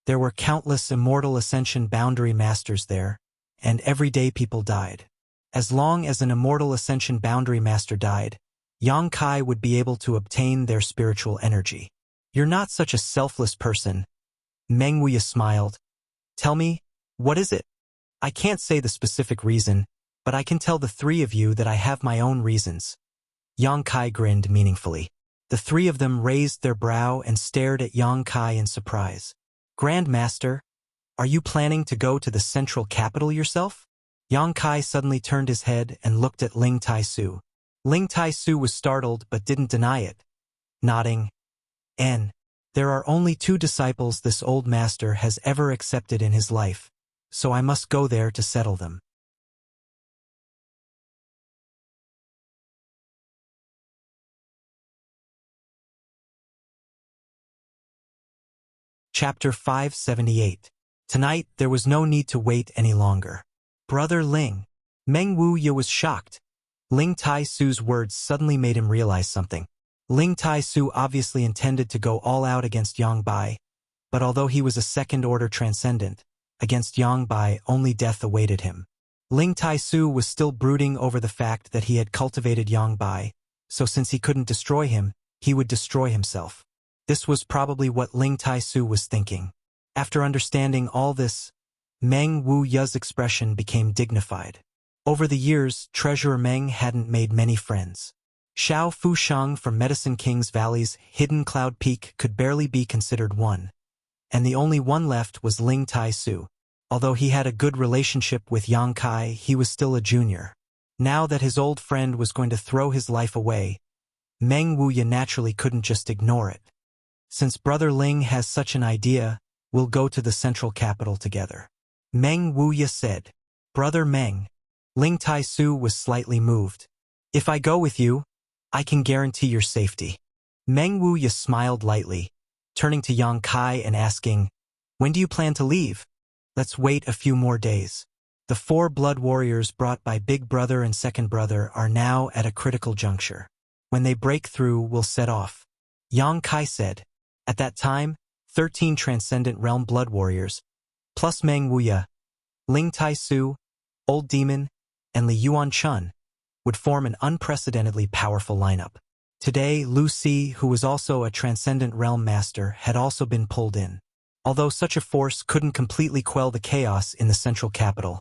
There were countless immortal ascension boundary masters there, and everyday people died. As long as an immortal ascension boundary master died, Yang Kai would be able to obtain their spiritual energy. You're not such a selfless person. Meng Wuya smiled. Tell me, what is it? I can't say the specific reason, but I can tell the three of you that I have my own reasons. Yang Kai grinned meaningfully. The three of them raised their brow and stared at Yang Kai in surprise. Grand Master, are you planning to go to the central capital yourself? Yang Kai suddenly turned his head and looked at Ling Tai-su. Ling Tai-su was startled but didn't deny it, nodding. There are only 2 disciples this old master has ever accepted in his life, so I must go there to settle them. Chapter 578. Tonight, there was no need to wait any longer. Brother Ling. Meng Wuya was shocked. Ling Tai-su's words suddenly made him realize something. Ling Tai-su obviously intended to go all out against Yang Bai, but although he was a second-order transcendent, against Yang Bai only death awaited him. Ling Tai-su was still brooding over the fact that he had cultivated Yang Bai, so since he couldn't destroy him, he would destroy himself. This was probably what Ling Tai-su was thinking. After understanding all this, Meng Wuya's expression became dignified. Over the years, Treasurer Meng hadn't made many friends. Xiao Fusheng from Medicine King's Valley's hidden cloud peak could barely be considered one, and the only one left was Ling Tai-su. Although he had a good relationship with Yang Kai, he was still a junior. Now that his old friend was going to throw his life away, Meng Wuya naturally couldn't just ignore it. Since Brother Ling has such an idea, we'll go to the central capital together. Meng Wuya said. Brother Meng. Ling Tai-su was slightly moved. If I go with you, I can guarantee your safety. Meng Wuya smiled lightly, turning to Yang Kai and asking, when do you plan to leave? Let's wait a few more days. The 4 blood warriors brought by Big Brother and Second Brother are now at a critical juncture. When they break through, we'll set off. Yang Kai said. At that time, 13 Transcendent Realm blood warriors, plus Meng Wuya, Ling Tai-su, Old Demon, and Li Yuan Chun, would form an unprecedentedly powerful lineup. Today, Lu Si, who was also a Transcendent Realm Master, had also been pulled in. Although such a force couldn't completely quell the chaos in the central capital,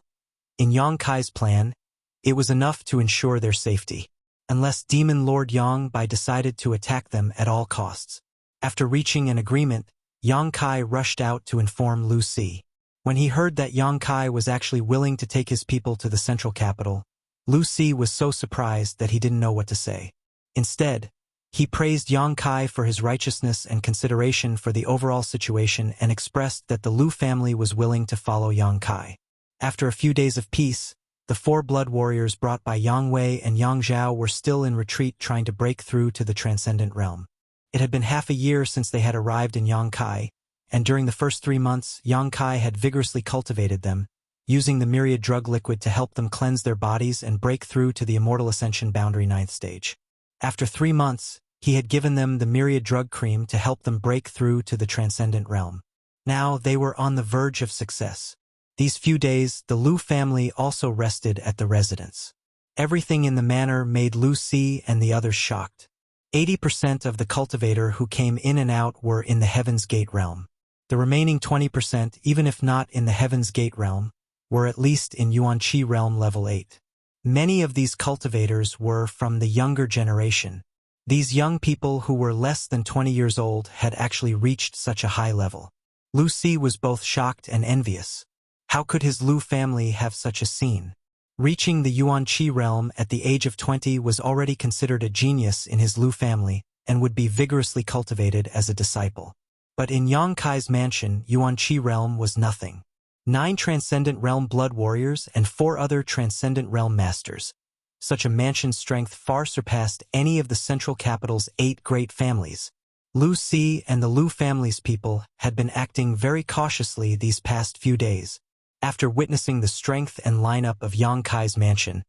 in Yang Kai's plan, it was enough to ensure their safety, unless Demon Lord Yang Bai decided to attack them at all costs. After reaching an agreement, Yang Kai rushed out to inform Lu Si. When he heard that Yang Kai was actually willing to take his people to the central capital, Lu Si was so surprised that he didn't know what to say. Instead, he praised Yang Kai for his righteousness and consideration for the overall situation and expressed that the Lu family was willing to follow Yang Kai. After a few days of peace, the 4 blood warriors brought by Yang Wei and Yang Zhao were still in retreat trying to break through to the Transcendent Realm. It had been half a year since they had arrived in Yang Kai, and during the first 3 months, Yang Kai had vigorously cultivated them, using the myriad drug liquid to help them cleanse their bodies and break through to the Immortal Ascension Boundary 9th stage. After 3 months, he had given them the myriad drug cream to help them break through to the Transcendent Realm. Now they were on the verge of success. These few days, the Lu family also rested at the residence. Everything in the manor made Lu Si and the others shocked. 80% of the cultivator who came in and out were in the Heaven's Gate realm. The remaining 20%, even if not in the Heaven's Gate realm, were at least in Yuanqi realm level 8. Many of these cultivators were from the younger generation. These young people who were less than 20 years old had actually reached such a high level. Lu Si was both shocked and envious. How could his Lu family have such a scene? Reaching the Yuanqi realm at the age of 20 was already considered a genius in his Lu family and would be vigorously cultivated as a disciple. But in Yang Kai's mansion, Yuanqi realm was nothing. 9 Transcendent Realm blood warriors and 4 other Transcendent Realm masters. Such a mansion's strength far surpassed any of the central capital's 8 great families. Lu Si and the Lu family's people had been acting very cautiously these past few days. After witnessing the strength and lineup of Yang Kai's mansion,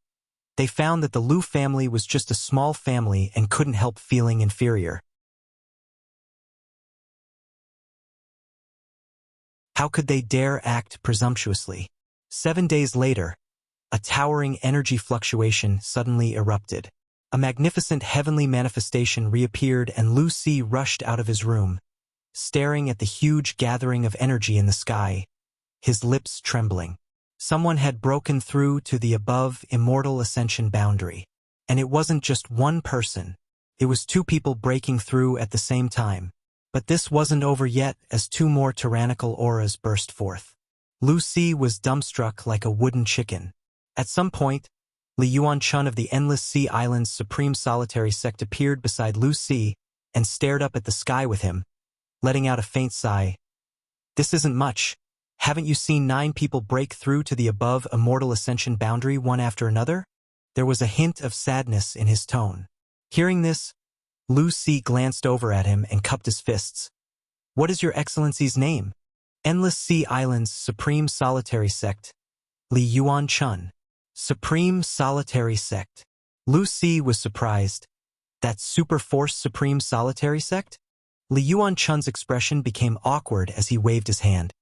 they found that the Lu family was just a small family and couldn't help feeling inferior. How could they dare act presumptuously? 7 days later, a towering energy fluctuation suddenly erupted. A magnificent heavenly manifestation reappeared and Lu Si rushed out of his room, staring at the huge gathering of energy in the sky, his lips trembling. Someone had broken through to the above immortal ascension boundary. And it wasn't just one person. It was 2 people breaking through at the same time. But this wasn't over yet as 2 more tyrannical auras burst forth. Lu Si was dumbstruck like a wooden chicken. At some point, Li Yuan-chun of the Endless Sea Island's Supreme Solitary Sect appeared beside Lu Si and stared up at the sky with him, letting out a faint sigh. This isn't much. Haven't you seen 9 people break through to the above immortal ascension boundary one after another? There was a hint of sadness in his tone. Hearing this, Lu Si glanced over at him and cupped his fists. What is your excellency's name? Endless Sea Island's Supreme Solitary Sect. Li Yuan-chun. Supreme Solitary Sect. Lu Si was surprised. That Super Force Supreme Solitary Sect? Li Yuan-chun's expression became awkward as he waved his hand.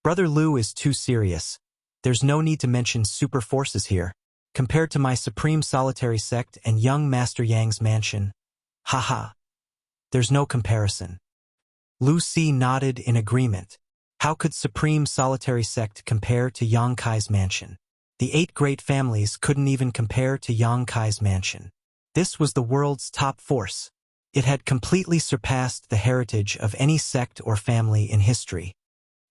Brother Lu is too serious. There's no need to mention super forces here. Compared to my Supreme Solitary Sect and young Master Yang's mansion. Haha. There's no comparison. Lu Si nodded in agreement. How could Supreme Solitary Sect compare to Yang Kai's mansion? The 8 great families couldn't even compare to Yang Kai's mansion. This was the world's top force. It had completely surpassed the heritage of any sect or family in history.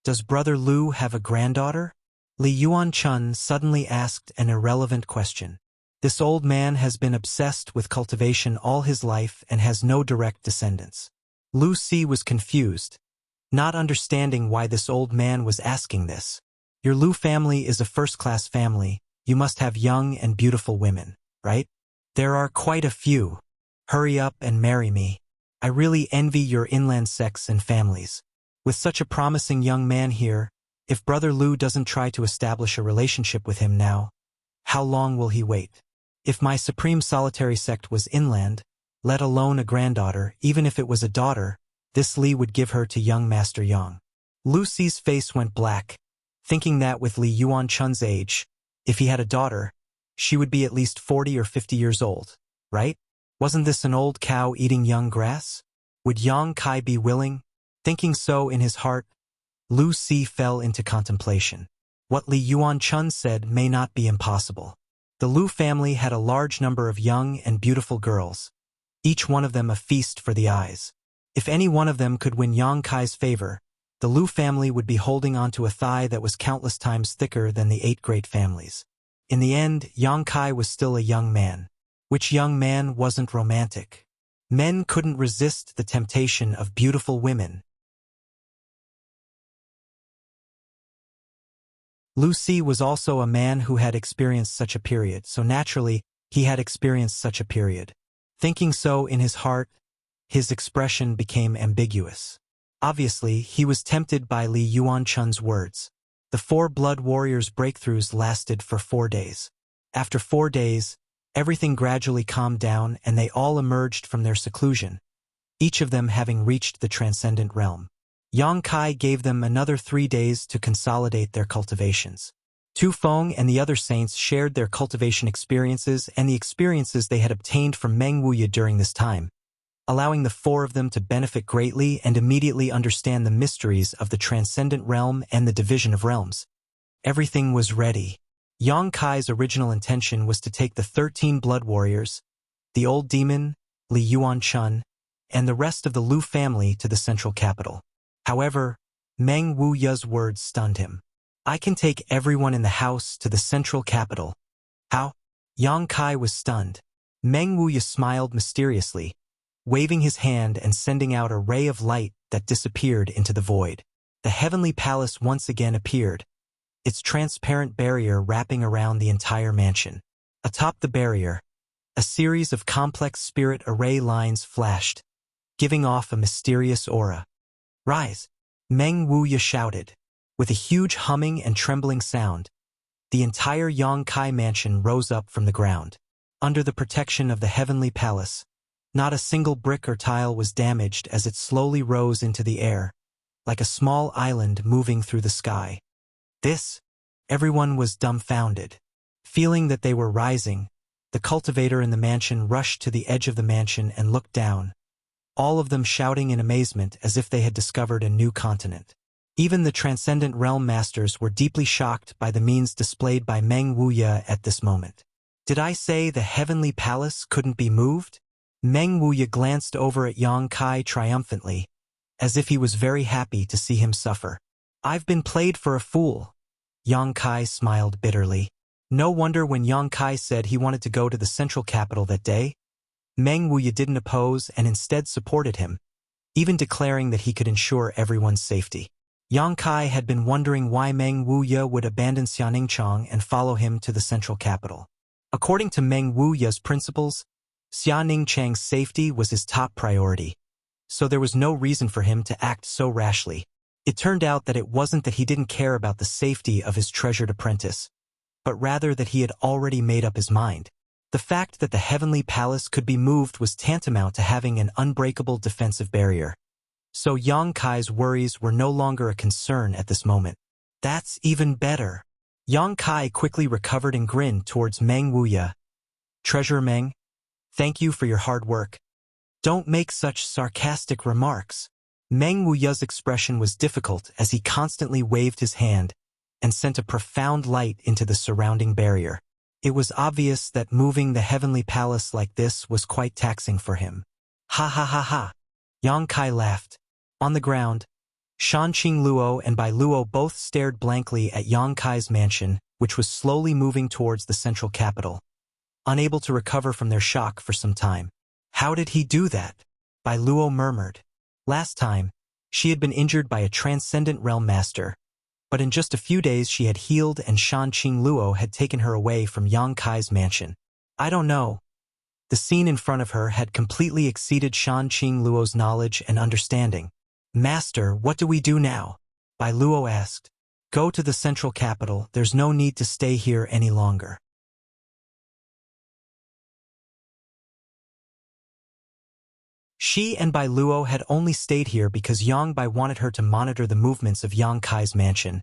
Does Brother Lu have a granddaughter? Li Yuan-chun suddenly asked an irrelevant question. This old man has been obsessed with cultivation all his life and has no direct descendants. Lu Si was confused, not understanding why this old man was asking this. Your Lu family is a first-class family. You must have young and beautiful women, right? There are quite a few. Hurry up and marry me. I really envy your inland sects and families. With such a promising young man here, if Brother Lu doesn't try to establish a relationship with him now, how long will he wait? If my Supreme Solitary Sect was inland, let alone a granddaughter, even if it was a daughter, this Li would give her to young Master Yang. Lu Si's face went black, thinking that with Li Yuan-chun's age, if he had a daughter, she would be at least 40 or 50 years old, right? Wasn't this an old cow eating young grass? Would Yang Kai be willing? Thinking so in his heart, Lu Si fell into contemplation. What Li Yuan-chun said may not be impossible. The Lu family had a large number of young and beautiful girls, each one of them a feast for the eyes. If any one of them could win Yang Kai's favor, the Lu family would be holding onto a thigh that was countless times thicker than the 8 great families. In the end, Yang Kai was still a young man. Which young man wasn't romantic? Men couldn't resist the temptation of beautiful women. Lu Si was also a man who had experienced such a period, so naturally, he had experienced such a period. Thinking so in his heart, his expression became ambiguous. Obviously, he was tempted by Li Yuan-chun's words. The 4 blood warriors' breakthroughs lasted for 4 days. After 4 days, everything gradually calmed down and they all emerged from their seclusion, each of them having reached the transcendent realm. Yang Kai gave them another 3 days to consolidate their cultivations. Tu Feng and the other saints shared their cultivation experiences and the experiences they had obtained from Meng Wuya during this time, allowing the 4 of them to benefit greatly and immediately understand the mysteries of the transcendent realm and the division of realms. Everything was ready. Yang Kai's original intention was to take the 13 blood warriors, the old demon, Li Yuan-chun, and the rest of the Lu family to the central capital. However, Meng Wuya's words stunned him. I can take everyone in the house to the central capital. How? Yang Kai was stunned. Meng Wuya smiled mysteriously, waving his hand and sending out a ray of light that disappeared into the void. The heavenly palace once again appeared, its transparent barrier wrapping around the entire mansion. Atop the barrier, a series of complex spirit array lines flashed, giving off a mysterious aura. Rise! Meng Wuya shouted. With a huge humming and trembling sound, the entire Yang Kai mansion rose up from the ground. Under the protection of the heavenly palace, not a single brick or tile was damaged as it slowly rose into the air, like a small island moving through the sky. This Everyone was dumbfounded. Feeling that they were rising, the cultivator in the mansion rushed to the edge of the mansion and looked down, all of them shouting in amazement as if they had discovered a new continent. Even the transcendent realm masters were deeply shocked by the means displayed by Meng Wuya at this moment. Did I say the heavenly palace couldn't be moved? Meng Wuya glanced over at Yang Kai triumphantly, as if he was very happy to see him suffer. I've been played for a fool. Yang Kai smiled bitterly. No wonder when Yang Kai said he wanted to go to the central capital that day, Meng Wuya didn't oppose and instead supported him, even declaring that he could ensure everyone's safety. Yang Kai had been wondering why Meng Wuya would abandon Xianingchang and follow him to the central capital. According to Meng Wuya's principles, Xianingchang's safety was his top priority, so there was no reason for him to act so rashly. It turned out that it wasn't that he didn't care about the safety of his treasured apprentice, but rather that he had already made up his mind. The fact that the heavenly palace could be moved was tantamount to having an unbreakable defensive barrier. So Yang Kai's worries were no longer a concern at this moment. That's even better. Yang Kai quickly recovered and grinned towards Meng Wuya. Treasurer Meng, thank you for your hard work. Don't make such sarcastic remarks. Meng Wuya's expression was difficult as he constantly waved his hand and sent a profound light into the surrounding barrier. It was obvious that moving the heavenly palace like this was quite taxing for him. Ha ha ha ha. Yang Kai laughed. On the ground, Shanqing Luo and Bai Luo both stared blankly at Yang Kai's mansion, which was slowly moving towards the central capital, unable to recover from their shock for some time. How did he do that? Bai Luo murmured. Last time, she had been injured by a transcendent realm master, but in just a few days she had healed and Shanqing Luo had taken her away from Yang Kai's mansion. I don't know. The scene in front of her had completely exceeded Shanqing Luo's knowledge and understanding. Master, what do we do now? Bai Luo asked. Go to the central capital, there's no need to stay here any longer. She and Bai Luo had only stayed here because Yang Bai wanted her to monitor the movements of Yang Kai's mansion,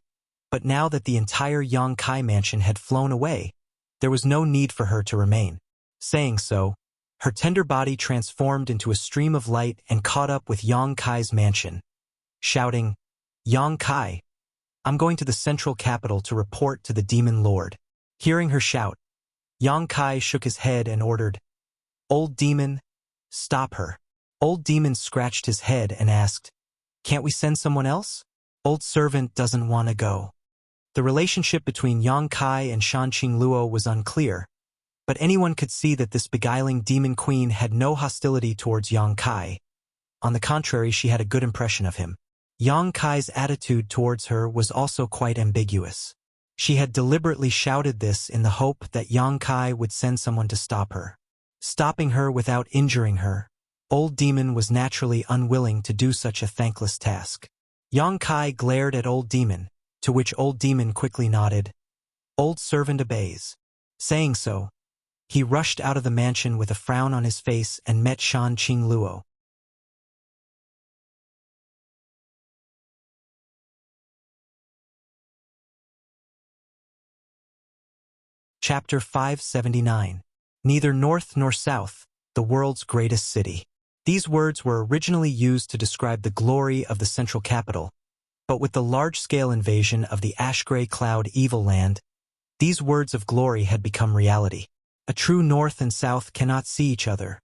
but now that the entire Yang Kai mansion had flown away, there was no need for her to remain. Saying so, her tender body transformed into a stream of light and caught up with Yang Kai's mansion, shouting, Yang Kai, I'm going to the central capital to report to the demon lord. Hearing her shout, Yang Kai shook his head and ordered, Old demon, stop her. Old demon scratched his head and asked, Can't we send someone else? Old servant doesn't want to go. The relationship between Yang Kai and Shanqing Luo was unclear, but anyone could see that this beguiling demon queen had no hostility towards Yang Kai. On the contrary, she had a good impression of him. Yang Kai's attitude towards her was also quite ambiguous. She had deliberately shouted this in the hope that Yang Kai would send someone to stop her. Stopping her without injuring her, Old Demon was naturally unwilling to do such a thankless task. Yang Kai glared at Old Demon, to which Old Demon quickly nodded. Old servant obeys. Saying so, he rushed out of the mansion with a frown on his face and met Shanqing Luo. Chapter 579. Neither north nor south, the world's greatest city. These words were originally used to describe the glory of the central capital, but with the large-scale invasion of the ash-gray cloud evil land, these words of glory had become reality. A true north and south cannot see each other.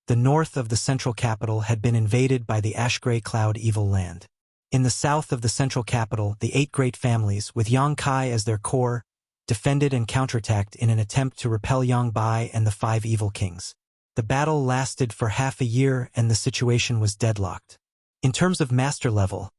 The north of the central capital had been invaded by the ash-gray cloud evil land. In the south of the central capital, the 8 great families, with Yang Kai as their core, defended and counterattacked in an attempt to repel Yang Bai and the 5 evil kings. The battle lasted for half a year and the situation was deadlocked. In terms of master level,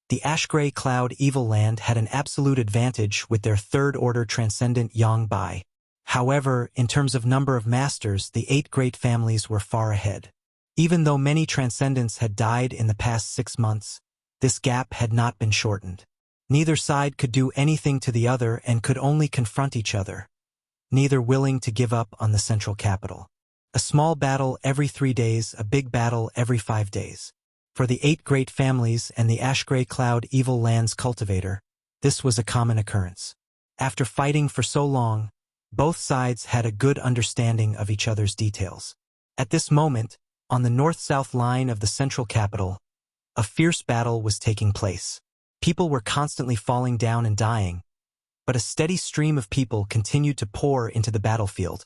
the ash-gray cloud evil land had an absolute advantage with their 3rd-order transcendent Yang Bai. However, in terms of number of masters, the 8 great families were far ahead. Even though many transcendents had died in the past 6 months, this gap had not been shortened. Neither side could do anything to the other and could only confront each other, neither willing to give up on the central capital. A small battle every 3 days, a big battle every 5 days. For the 8 great families and the ash-gray cloud evil land's cultivator, this was a common occurrence. After fighting for so long, both sides had a good understanding of each other's details. At this moment, on the north-south line of the central capital, a fierce battle was taking place. People were constantly falling down and dying, but a steady stream of people continued to pour into the battlefield,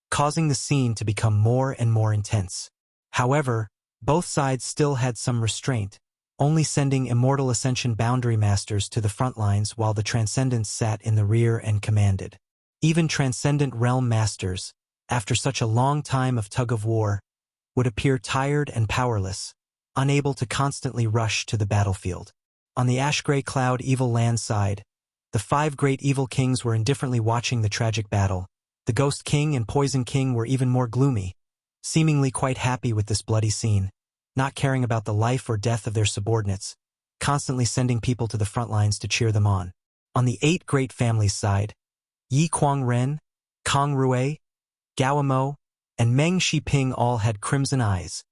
causing the scene to become more and more intense. However, both sides still had some restraint, only sending Immortal Ascension boundary masters to the front lines while the Transcendents sat in the rear and commanded. Even Transcendent Realm masters, after such a long time of tug-of-war, would appear tired and powerless, unable to constantly rush to the battlefield. On the ash-gray cloud evil land side, the 5 great evil kings were indifferently watching the tragic battle. The Ghost King and Poison King were even more gloomy, seemingly quite happy with this bloody scene, not caring about the life or death of their subordinates, constantly sending people to the front lines to cheer them on. On the 8 great families side, Yi Kuang-ren, Kong Rui, Gao Mo, and Meng Shiping all had crimson eyes,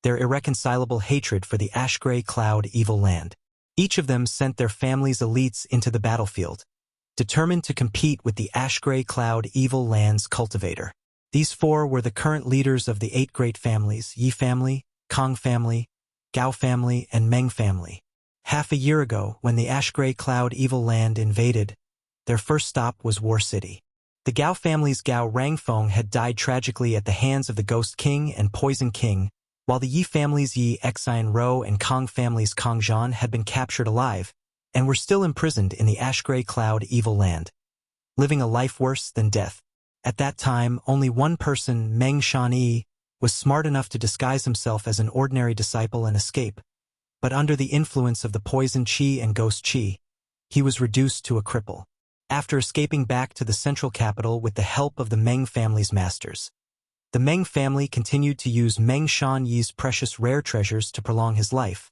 their irreconcilable hatred for the ash-gray cloud evil land. Each of them sent their family's elites into the battlefield, determined to compete with the ash-gray cloud evil land's cultivator. These 4 were the current leaders of the 8 great families: Yi family, Kong family, Gao family, and Meng family. Half a year ago, when the ash-gray cloud evil land invaded, their first stop was War City. The Gao family's Gao Rangfeng had died tragically at the hands of the Ghost King and Poison King, while the Yi family's Yi Xian Ro and Kong family's Kong Zhan had been captured alive and were still imprisoned in the ash-gray cloud evil land, living a life worse than death. At that time, only one person, Meng Shan-yi, was smart enough to disguise himself as an ordinary disciple and escape, but under the influence of the poison qi and ghost qi, he was reduced to a cripple. After escaping back to the central capital with the help of the Meng family's masters, the Meng family continued to use Meng Shan-yi's precious rare treasures to prolong his life,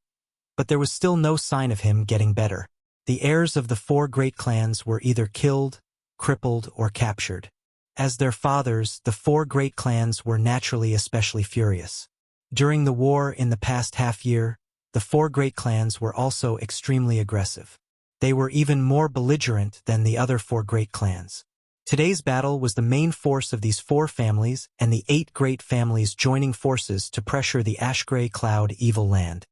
but there was still no sign of him getting better. The heirs of the 4 great clans were either killed, crippled, or captured. As their fathers, the 4 great clans were naturally especially furious. During the war in the past half-year, the 4 great clans were also extremely aggressive. They were even more belligerent than the other 4 great clans. Today's battle was the main force of these 4 families and the 8 great families joining forces to pressure the ash-gray cloud evil land.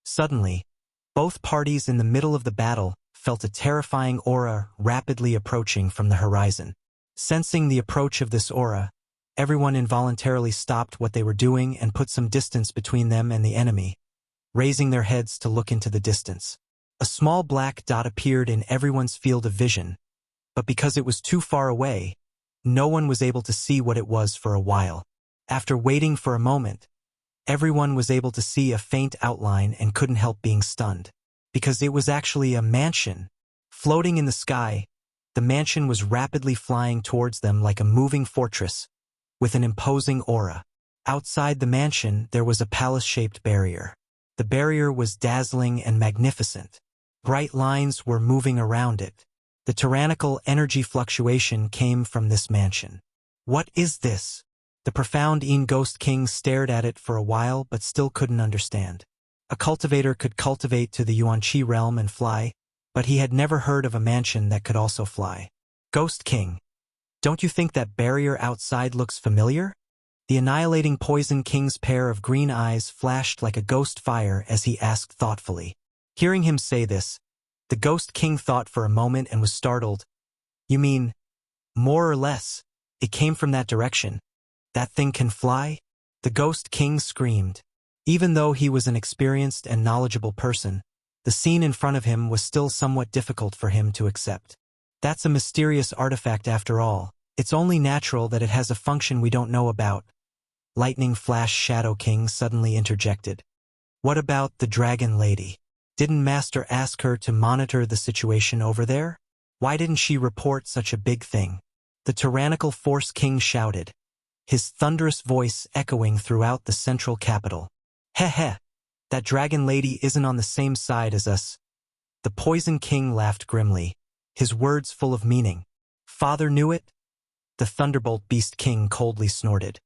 Suddenly, both parties in the middle of the battle felt a terrifying aura rapidly approaching from the horizon. Sensing the approach of this aura, everyone involuntarily stopped what they were doing and put some distance between them and the enemy, raising their heads to look into the distance. A small black dot appeared in everyone's field of vision, but because it was too far away, no one was able to see what it was for a while. After waiting for a moment, everyone was able to see a faint outline and couldn't help being stunned, because it was actually a mansion. Floating in the sky, the mansion was rapidly flying towards them like a moving fortress, with an imposing aura. Outside the mansion, there was a palace-shaped barrier. The barrier was dazzling and magnificent. Bright lines were moving around it. The tyrannical energy fluctuation came from this mansion. What is this? The profound Yin Ghost King stared at it for a while but still couldn't understand. A cultivator could cultivate to the Yuan-Chi realm and fly, but he had never heard of a mansion that could also fly. Ghost King, don't you think that barrier outside looks familiar? The annihilating Poison King's pair of green eyes flashed like a ghost fire as he asked thoughtfully. Hearing him say this, the Ghost King thought for a moment and was startled. You mean, more or less, it came from that direction? That thing can fly? The Ghost King screamed. Even though he was an experienced and knowledgeable person, the scene in front of him was still somewhat difficult for him to accept. That's a mysterious artifact after all. It's only natural that it has a function we don't know about. Lightning Flash Shadow King suddenly interjected. What about the Dragon Lady? Didn't Master ask her to monitor the situation over there? Why didn't she report such a big thing? The tyrannical Force King shouted, his thunderous voice echoing throughout the central capital. Heh heh, that Dragon Lady isn't on the same side as us. The Poison King laughed grimly, his words full of meaning. Father knew it? The Thunderbolt Beast King coldly snorted.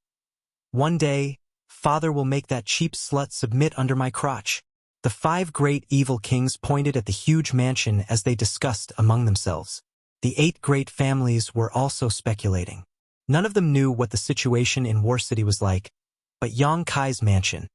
One day, Father will make that cheap slut submit under my crotch. The 5 great evil kings pointed at the huge mansion as they discussed among themselves. The 8 great families were also speculating. None of them knew what the situation in War City was like, but Yang Kai's mansion.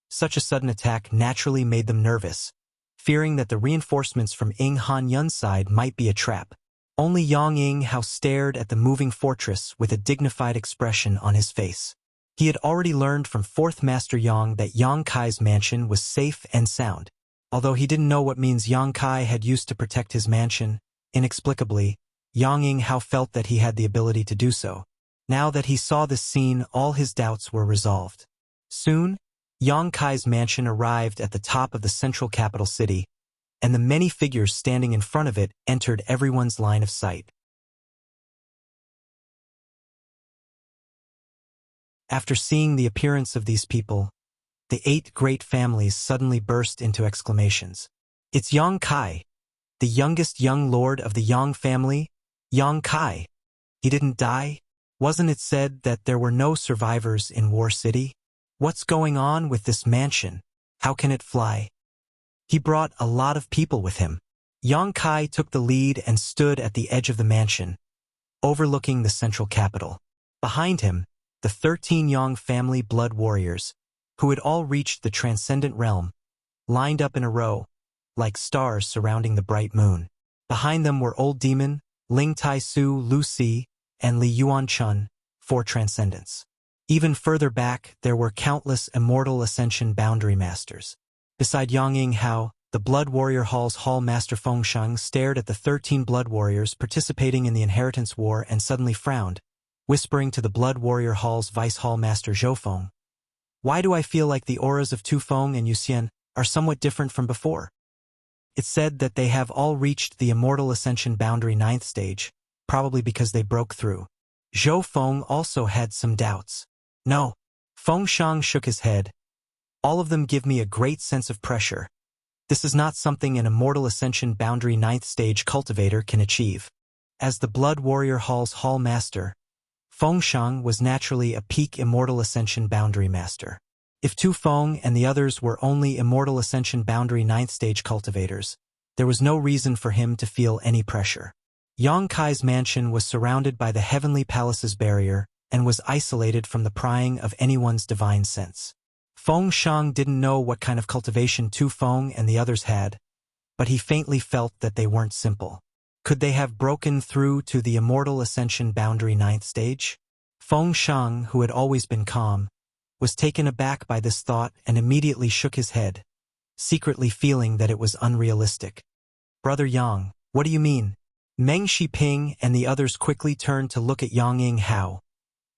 Such a sudden attack naturally made them nervous, fearing that the reinforcements from Ing Han Yun's side might be a trap. Only Yang Ing Hao stared at the moving fortress with a dignified expression on his face. He had already learned from 4th Master Yang that Yang Kai's mansion was safe and sound. Although he didn't know what means Yang Kai had used to protect his mansion, inexplicably, Yang Ing Hao felt that he had the ability to do so. Now that he saw this scene, all his doubts were resolved. Soon, Yang Kai's mansion arrived at the top of the central capital city, and the many figures standing in front of it entered everyone's line of sight. After seeing the appearance of these people, the 8 great families suddenly burst into exclamations. It's Yang Kai, the youngest young lord of the Yang family, Yang Kai. He didn't die? Wasn't it said that there were no survivors in War City? What's going on with this mansion? How can it fly? He brought a lot of people with him. Yang Kai took the lead and stood at the edge of the mansion, overlooking the central capital. Behind him, the 13 Yang family blood warriors, who had all reached the transcendent realm, lined up in a row, like stars surrounding the bright moon. Behind them were Old Demon, Ling Tai Su, Lu Si, and Li Yuan Chun, 4 transcendents. Even further back, there were countless immortal ascension boundary masters. Beside Yang Ing Hao, the Blood Warrior Hall's Hall Master Feng Sheng stared at the 13 blood warriors participating in the Inheritance War and suddenly frowned, whispering to the Blood Warrior Hall's Vice Hall Master Zhou Feng. Why do I feel like the auras of Tu Feng and Yu Xian are somewhat different from before? It's said that they have all reached the Immortal Ascension Boundary 9th stage, probably because they broke through. Zhou Feng also had some doubts. No. Feng Sheng shook his head. All of them give me a great sense of pressure. This is not something an Immortal Ascension Boundary 9th stage cultivator can achieve. As the Blood Warrior Hall's Hall Master, Feng Sheng was naturally a peak Immortal Ascension Boundary Master. If Tu Feng and the others were only Immortal Ascension Boundary 9th stage cultivators, there was no reason for him to feel any pressure. Yang Kai's mansion was surrounded by the Heavenly Palace's barrier and was isolated from the prying of anyone's divine sense. Feng Sheng didn't know what kind of cultivation Tu Feng and the others had, but he faintly felt that they weren't simple. Could they have broken through to the Immortal Ascension Boundary 9th stage? Feng Sheng, who had always been calm, was taken aback by this thought and immediately shook his head, secretly feeling that it was unrealistic. Brother Yang, what do you mean? Meng Shiping and the others quickly turned to look at Yang Ing Hao,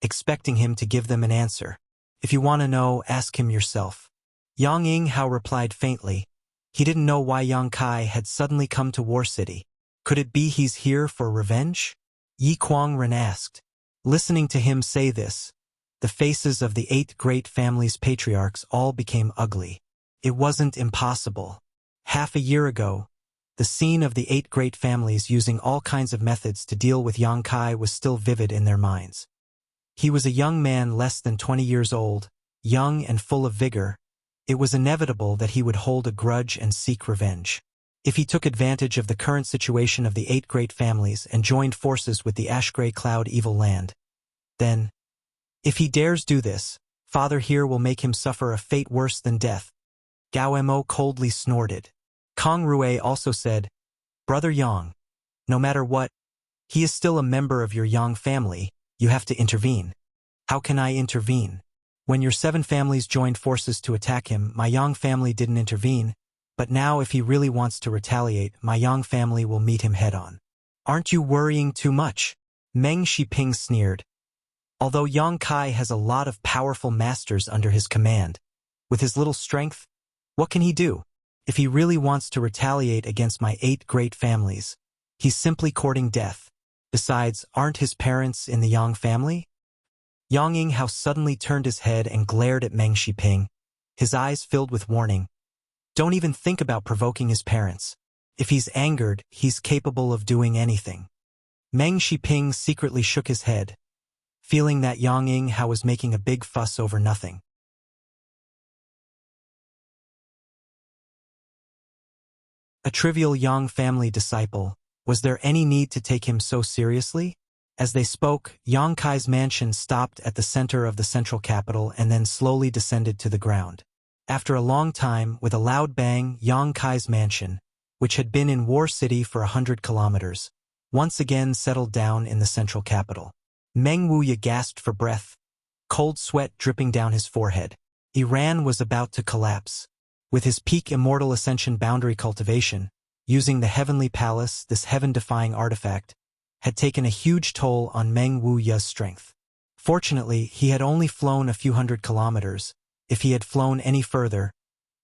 expecting him to give them an answer. If you want to know, ask him yourself. Yang Ing Hao replied faintly. He didn't know why Yang Kai had suddenly come to War City. Could it be he's here for revenge? Yi Kuangren asked. Listening to him say this, the faces of the 8 great families' patriarchs all became ugly. It wasn't impossible. Half a year ago, the scene of the 8 great families using all kinds of methods to deal with Yang Kai was still vivid in their minds. He was a young man less than 20 years old, young and full of vigor. It was inevitable that he would hold a grudge and seek revenge. If he took advantage of the current situation of the 8 great families and joined forces with the Ash-Gray Cloud Evil Land, then, if he dares do this, Father here will make him suffer a fate worse than death. Gao Mo coldly snorted. Kong Rue also said, Brother Yang, no matter what, he is still a member of your Yang family, you have to intervene. How can I intervene? When your 7 families joined forces to attack him, my Yang family didn't intervene, but now if he really wants to retaliate, my Yang family will meet him head-on. Aren't you worrying too much? Meng Shiping sneered. Although Yang Kai has a lot of powerful masters under his command, with his little strength, what can he do? If he really wants to retaliate against my 8 great families, he's simply courting death. Besides, aren't his parents in the Yang family? Yang Ing Hao suddenly turned his head and glared at Meng Shiping, his eyes filled with warning. Don't even think about provoking his parents. If he's angered, he's capable of doing anything. Meng Shiping secretly shook his head, feeling that Yang Ing Hao was making a big fuss over nothing. A trivial Yang family disciple, was there any need to take him so seriously? As they spoke, Yang Kai's mansion stopped at the center of the central capital and then slowly descended to the ground. After a long time, with a loud bang, Yang Kai's mansion, which had been in War City for 100 kilometers, once again settled down in the central capital. Meng Wuya gasped for breath, cold sweat dripping down his forehead. Iran was about to collapse. With his peak immortal ascension boundary cultivation, using the heavenly palace, this heaven-defying artifact, had taken a huge toll on Meng Wuya's strength. Fortunately, he had only flown a few hundred kilometers. If he had flown any further,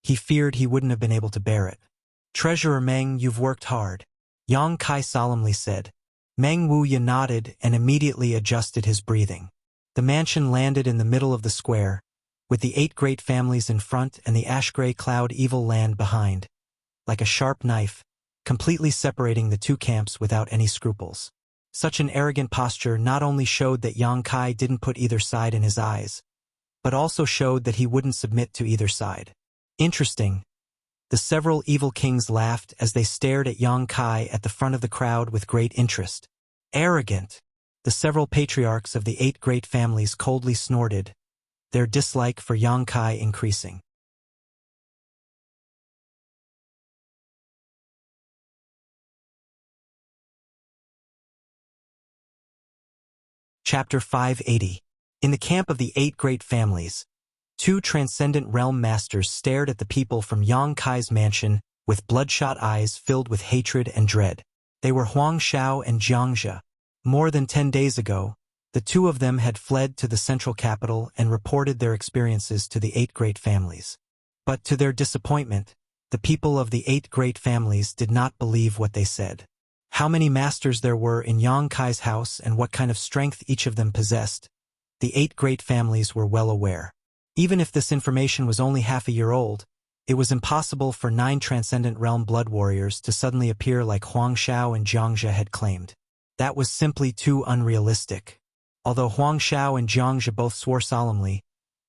he feared he wouldn't have been able to bear it. "Treasurer Meng, you've worked hard," Yang Kai solemnly said. Meng Wuya nodded and immediately adjusted his breathing. The mansion landed in the middle of the square, with the 8 great families in front and the ash-gray cloud evil land behind, like a sharp knife, completely separating the two camps without any scruples. Such an arrogant posture not only showed that Yang Kai didn't put either side in his eyes, but also showed that he wouldn't submit to either side. Interesting. The several evil kings laughed as they stared at Yang Kai at the front of the crowd with great interest. Arrogant. The several patriarchs of the 8 great families coldly snorted, their dislike for Yang Kai increasing. Chapter 580. In the camp of the 8 great families, 2 transcendent realm masters stared at the people from Yang Kai's mansion with bloodshot eyes filled with hatred and dread. They were Huang Xiao and Jiangzhe. More than 10 days ago, the 2 of them had fled to the central capital and reported their experiences to the 8 great families. But to their disappointment, the people of the 8 great families did not believe what they said. How many masters there were in Yang Kai's house and what kind of strength each of them possessed, the 8 great families were well aware. Even if this information was only half a year old, it was impossible for 9 transcendent realm blood warriors to suddenly appear like Huang Xiao and Jiangzhe had claimed. That was simply too unrealistic. Although Huang Xiao and Jiangzhe both swore solemnly,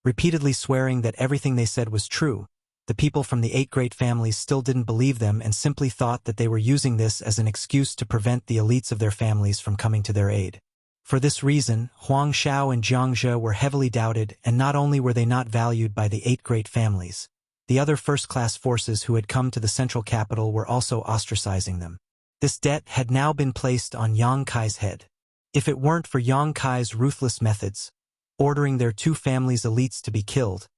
repeatedly swearing that everything they said was true, the people from the 8 great families still didn't believe them and simply thought that they were using this as an excuse to prevent the elites of their families from coming to their aid. For this reason, Huang Xiao and Jiangzhe were heavily doubted, and not only were they not valued by the 8 great families, the other first-class forces who had come to the central capital were also ostracizing them. This debt had now been placed on Yang Kai's head. If it weren't for Yang Kai's ruthless methods, ordering their 2 families' elites to be killed,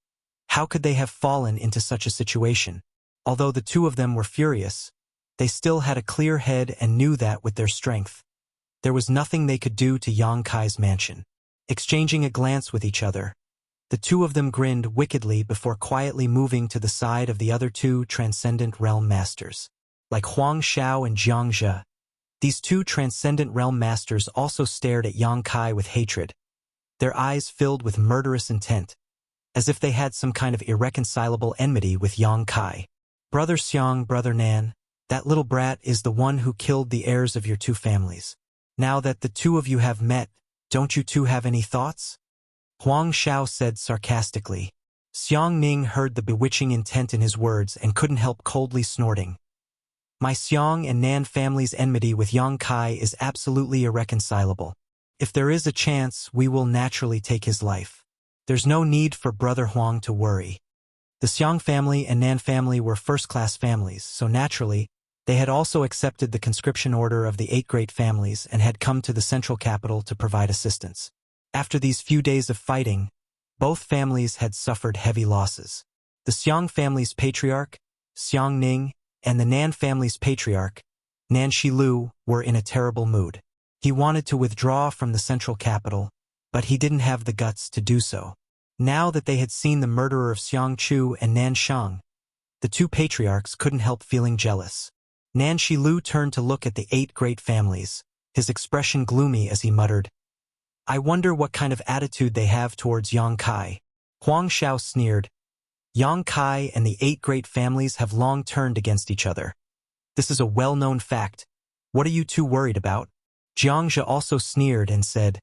how could they have fallen into such a situation? Although the 2 of them were furious, they still had a clear head and knew that with their strength, there was nothing they could do to Yang Kai's mansion. Exchanging a glance with each other, the 2 of them grinned wickedly before quietly moving to the side of the other 2 transcendent realm masters. Like Huang Xiao and Jiangzhe, these 2 transcendent realm masters also stared at Yang Kai with hatred, their eyes filled with murderous intent, as if they had some kind of irreconcilable enmity with Yang Kai. "Brother Xiang, Brother Nan, that little brat is the one who killed the heirs of your 2 families. Now that the 2 of you have met, don't you 2 have any thoughts?" Huang Xiao said sarcastically. Xiang Ning heard the bewitching intent in his words and couldn't help coldly snorting. "My Xiang and Nan family's enmity with Yang Kai is absolutely irreconcilable. If there is a chance, we will naturally take his life. There's no need for Brother Huang to worry." The Xiang family and Nan family were first-class families, so naturally, they had also accepted the conscription order of the 8 great families and had come to the central capital to provide assistance. After these few days of fighting, both families had suffered heavy losses. The Xiang family's patriarch, Xiang Ning, and the Nan family's patriarch, Nan Shilu, were in a terrible mood. He wanted to withdraw from the central capital, but he didn't have the guts to do so. Now that they had seen the murderer of Xiang Chu and Nan Shang, the 2 patriarchs couldn't help feeling jealous. Nan Shilu turned to look at the 8 great families, his expression gloomy as he muttered, "I wonder what kind of attitude they have towards Yang Kai." Huang Xiao sneered, "Yang Kai and the 8 great families have long turned against each other. This is a well-known fact. What are you 2 worried about?" Jiangzhe also sneered and said,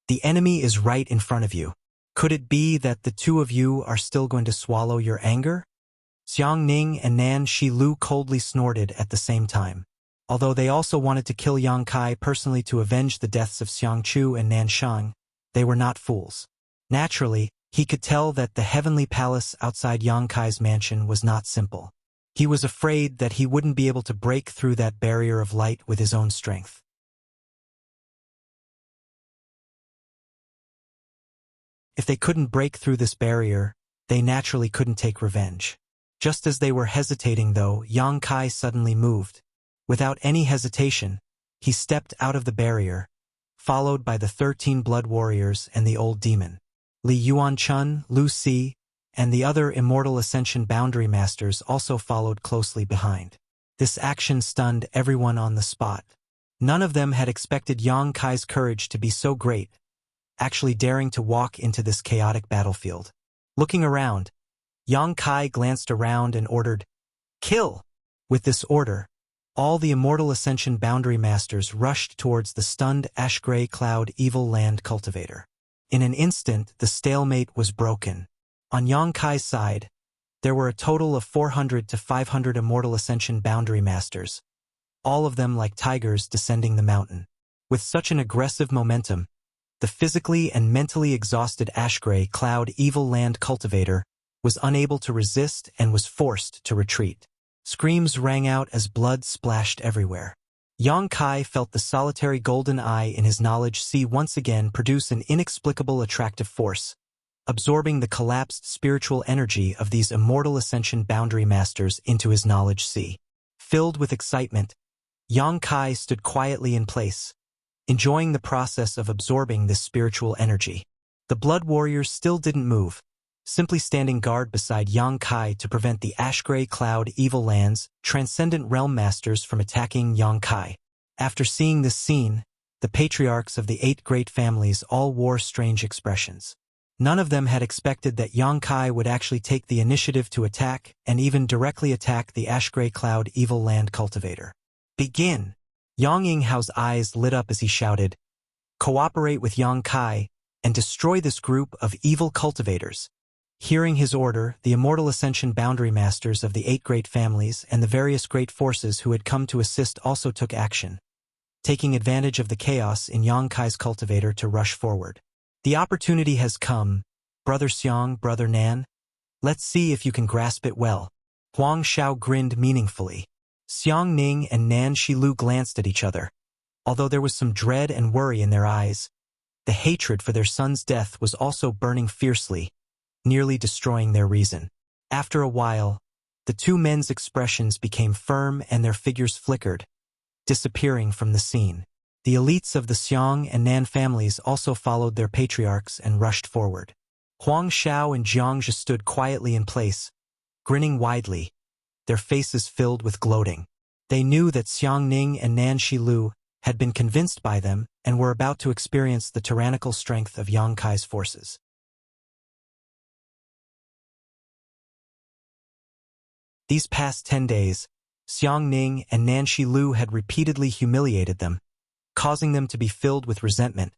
"The enemy is right in front of you. Could it be that the 2 of you are still going to swallow your anger?" Xiang Ning and Nan Shilu coldly snorted at the same time. Although they also wanted to kill Yang Kai personally to avenge the deaths of Xiang Chu and Nan Shang, they were not fools. Naturally, he could tell that the heavenly palace outside Yang Kai's mansion was not simple. He was afraid that he wouldn't be able to break through that barrier of light with his own strength. If they couldn't break through this barrier, they naturally couldn't take revenge. Just as they were hesitating though, Yang Kai suddenly moved. Without any hesitation, he stepped out of the barrier, followed by the 13 blood warriors and the old demon. Li Yuanchun, Lu Si, and the other Immortal Ascension Boundary Masters also followed closely behind. This action stunned everyone on the spot. None of them had expected Yang Kai's courage to be so great, actually daring to walk into this chaotic battlefield. Looking around, Yang Kai glanced around and ordered, "Kill!" With this order, all the Immortal Ascension Boundary Masters rushed towards the stunned ash-gray cloud evil land cultivator. In an instant, the stalemate was broken. On Yang Kai's side, there were a total of 400 to 500 Immortal Ascension Boundary Masters, all of them like tigers descending the mountain. With such an aggressive momentum, the physically and mentally exhausted ash-gray cloud evil land cultivator was unable to resist and was forced to retreat. Screams rang out as blood splashed everywhere. Yang Kai felt the solitary golden eye in his knowledge sea once again produce an inexplicable attractive force, absorbing the collapsed spiritual energy of these Immortal Ascension Boundary Masters into his knowledge sea. Filled with excitement, Yang Kai stood quietly in place, enjoying the process of absorbing this spiritual energy. The blood warriors still didn't move, simply standing guard beside Yang Kai to prevent the ash-gray cloud evil lands transcendent realm masters from attacking Yang Kai. After seeing this scene, the patriarchs of the 8 great families all wore strange expressions. None of them had expected that Yang Kai would actually take the initiative to attack and even directly attack the ash-gray cloud evil land cultivator. "Begin!" Yang Yinghao's eyes lit up as he shouted, "Cooperate with Yang Kai and destroy this group of evil cultivators." Hearing his order, the Immortal Ascension Boundary Masters of the 8 great families and the various great forces who had come to assist also took action, taking advantage of the chaos in Yang Kai's cultivator to rush forward. "The opportunity has come, Brother Xiang, Brother Nan. Let's see if you can grasp it well." Huang Xiao grinned meaningfully. Xiang Ning and Nan Shilu glanced at each other. Although there was some dread and worry in their eyes, the hatred for their son's death was also burning fiercely, nearly destroying their reason. After a while, the two men's expressions became firm and their figures flickered, disappearing from the scene. The elites of the Xiang and Nan families also followed their patriarchs and rushed forward. Huang Xiao and Jiang Zhe stood quietly in place, grinning widely, their faces filled with gloating. They knew that Xiang Ning and Nan Shilu had been convinced by them and were about to experience the tyrannical strength of Yang Kai's forces. These past 10 days, Xiang Ning and Nan Shilu had repeatedly humiliated them, causing them to be filled with resentment.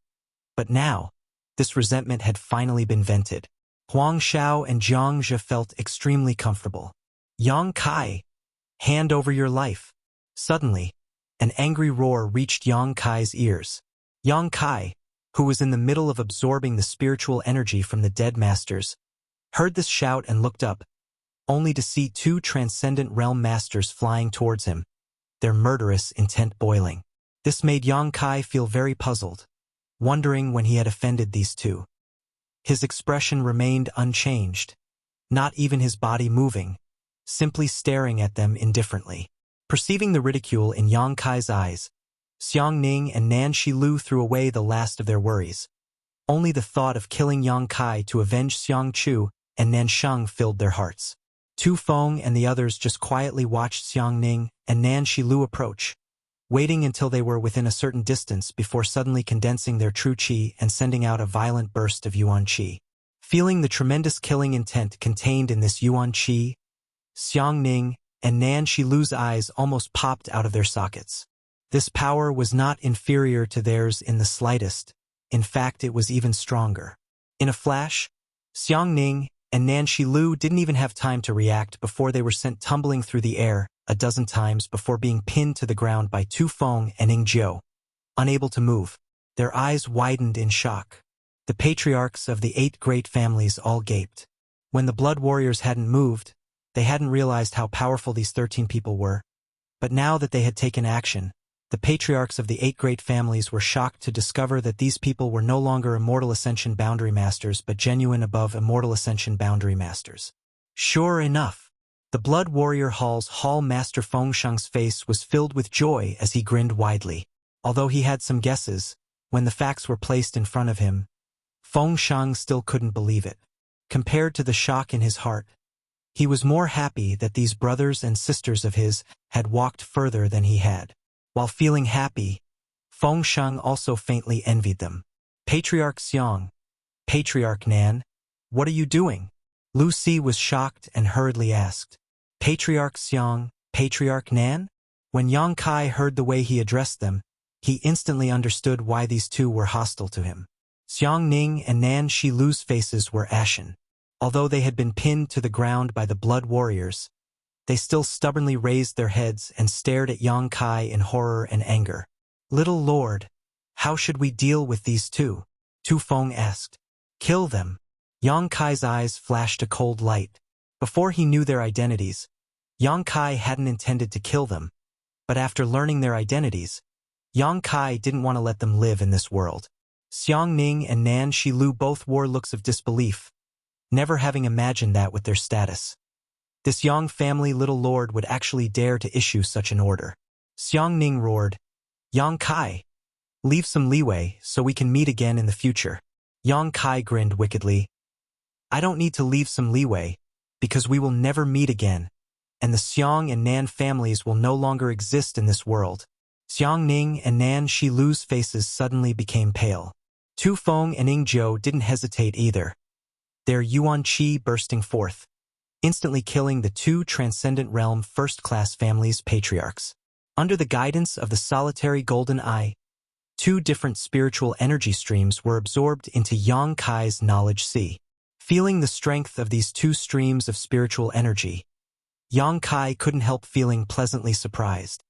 But now, this resentment had finally been vented. Huang Xiao and Jiang Zhe felt extremely comfortable. "Yang Kai, hand over your life." Suddenly, an angry roar reached Yang Kai's ears. Yang Kai, who was in the middle of absorbing the spiritual energy from the dead masters, heard this shout and looked up, only to see 2 transcendent realm masters flying towards him, their murderous intent boiling. This made Yang Kai feel very puzzled, wondering when he had offended these 2. His expression remained unchanged, not even his body moving, simply staring at them indifferently. Perceiving the ridicule in Yang Kai's eyes, Xiang Ning and Nan Shilu threw away the last of their worries. Only the thought of killing Yang Kai to avenge Xiang Chu and Nan Shang filled their hearts. Tu Feng and the others just quietly watched Xiang Ning and Nan Shilu approach, waiting until they were within a certain distance before suddenly condensing their true qi and sending out a violent burst of yuan qi. Feeling the tremendous killing intent contained in this yuan qi, Xiang Ning and Nan Shilu's eyes almost popped out of their sockets. This power was not inferior to theirs in the slightest. In fact, it was even stronger. In a flash, Xiang Ning and Nan Shilu didn't even have time to react before they were sent tumbling through the air a dozen times before being pinned to the ground by Tu Feng and Ning Jiu. Unable to move, their eyes widened in shock. The patriarchs of the 8 great families all gaped. When the blood warriors hadn't moved, they hadn't realized how powerful these 13 people were. But now that they had taken action, the patriarchs of the 8 great families were shocked to discover that these people were no longer Immortal Ascension Boundary Masters but genuine above Immortal Ascension Boundary Masters. Sure enough, the Blood Warrior Hall's Hall Master Fengshang's face was filled with joy as he grinned widely. Although he had some guesses, when the facts were placed in front of him, Fengshang still couldn't believe it. Compared to the shock in his heart, he was more happy that these brothers and sisters of his had walked further than he had. While feeling happy, Fengshang also faintly envied them. Patriarch Xiang, Patriarch Nan, what are you doing? Lu Si was shocked and hurriedly asked. Patriarch Xiang, Patriarch Nan? When Yang Kai heard the way he addressed them, he instantly understood why these two were hostile to him. Xiang Ning and Nan Shilu's faces were ashen. Although they had been pinned to the ground by the blood warriors, they still stubbornly raised their heads and stared at Yang Kai in horror and anger. Little Lord, how should we deal with these two? Tu Feng asked. Kill them. Yang Kai's eyes flashed a cold light. Before he knew their identities, Yang Kai hadn't intended to kill them. But after learning their identities, Yang Kai didn't want to let them live in this world. Xiang Ning and Nan Shilu both wore looks of disbelief, never having imagined that with their status. This Yang family little lord would actually dare to issue such an order. Xiang Ning roared, Yang Kai, leave some leeway so we can meet again in the future. Yang Kai grinned wickedly. I don't need to leave some leeway, because we will never meet again, and the Xiang and Nan families will no longer exist in this world. Xiang Ning and Nan Shilu's faces suddenly became pale. Tu Feng and Ning Jiu didn't hesitate either, their Yuan Qi bursting forth, instantly killing the 2 Transcendent Realm first-class families' patriarchs. Under the guidance of the solitary golden eye, 2 different spiritual energy streams were absorbed into Yang Kai's knowledge sea. Feeling the strength of these 2 streams of spiritual energy, Yang Kai couldn't help feeling pleasantly surprised.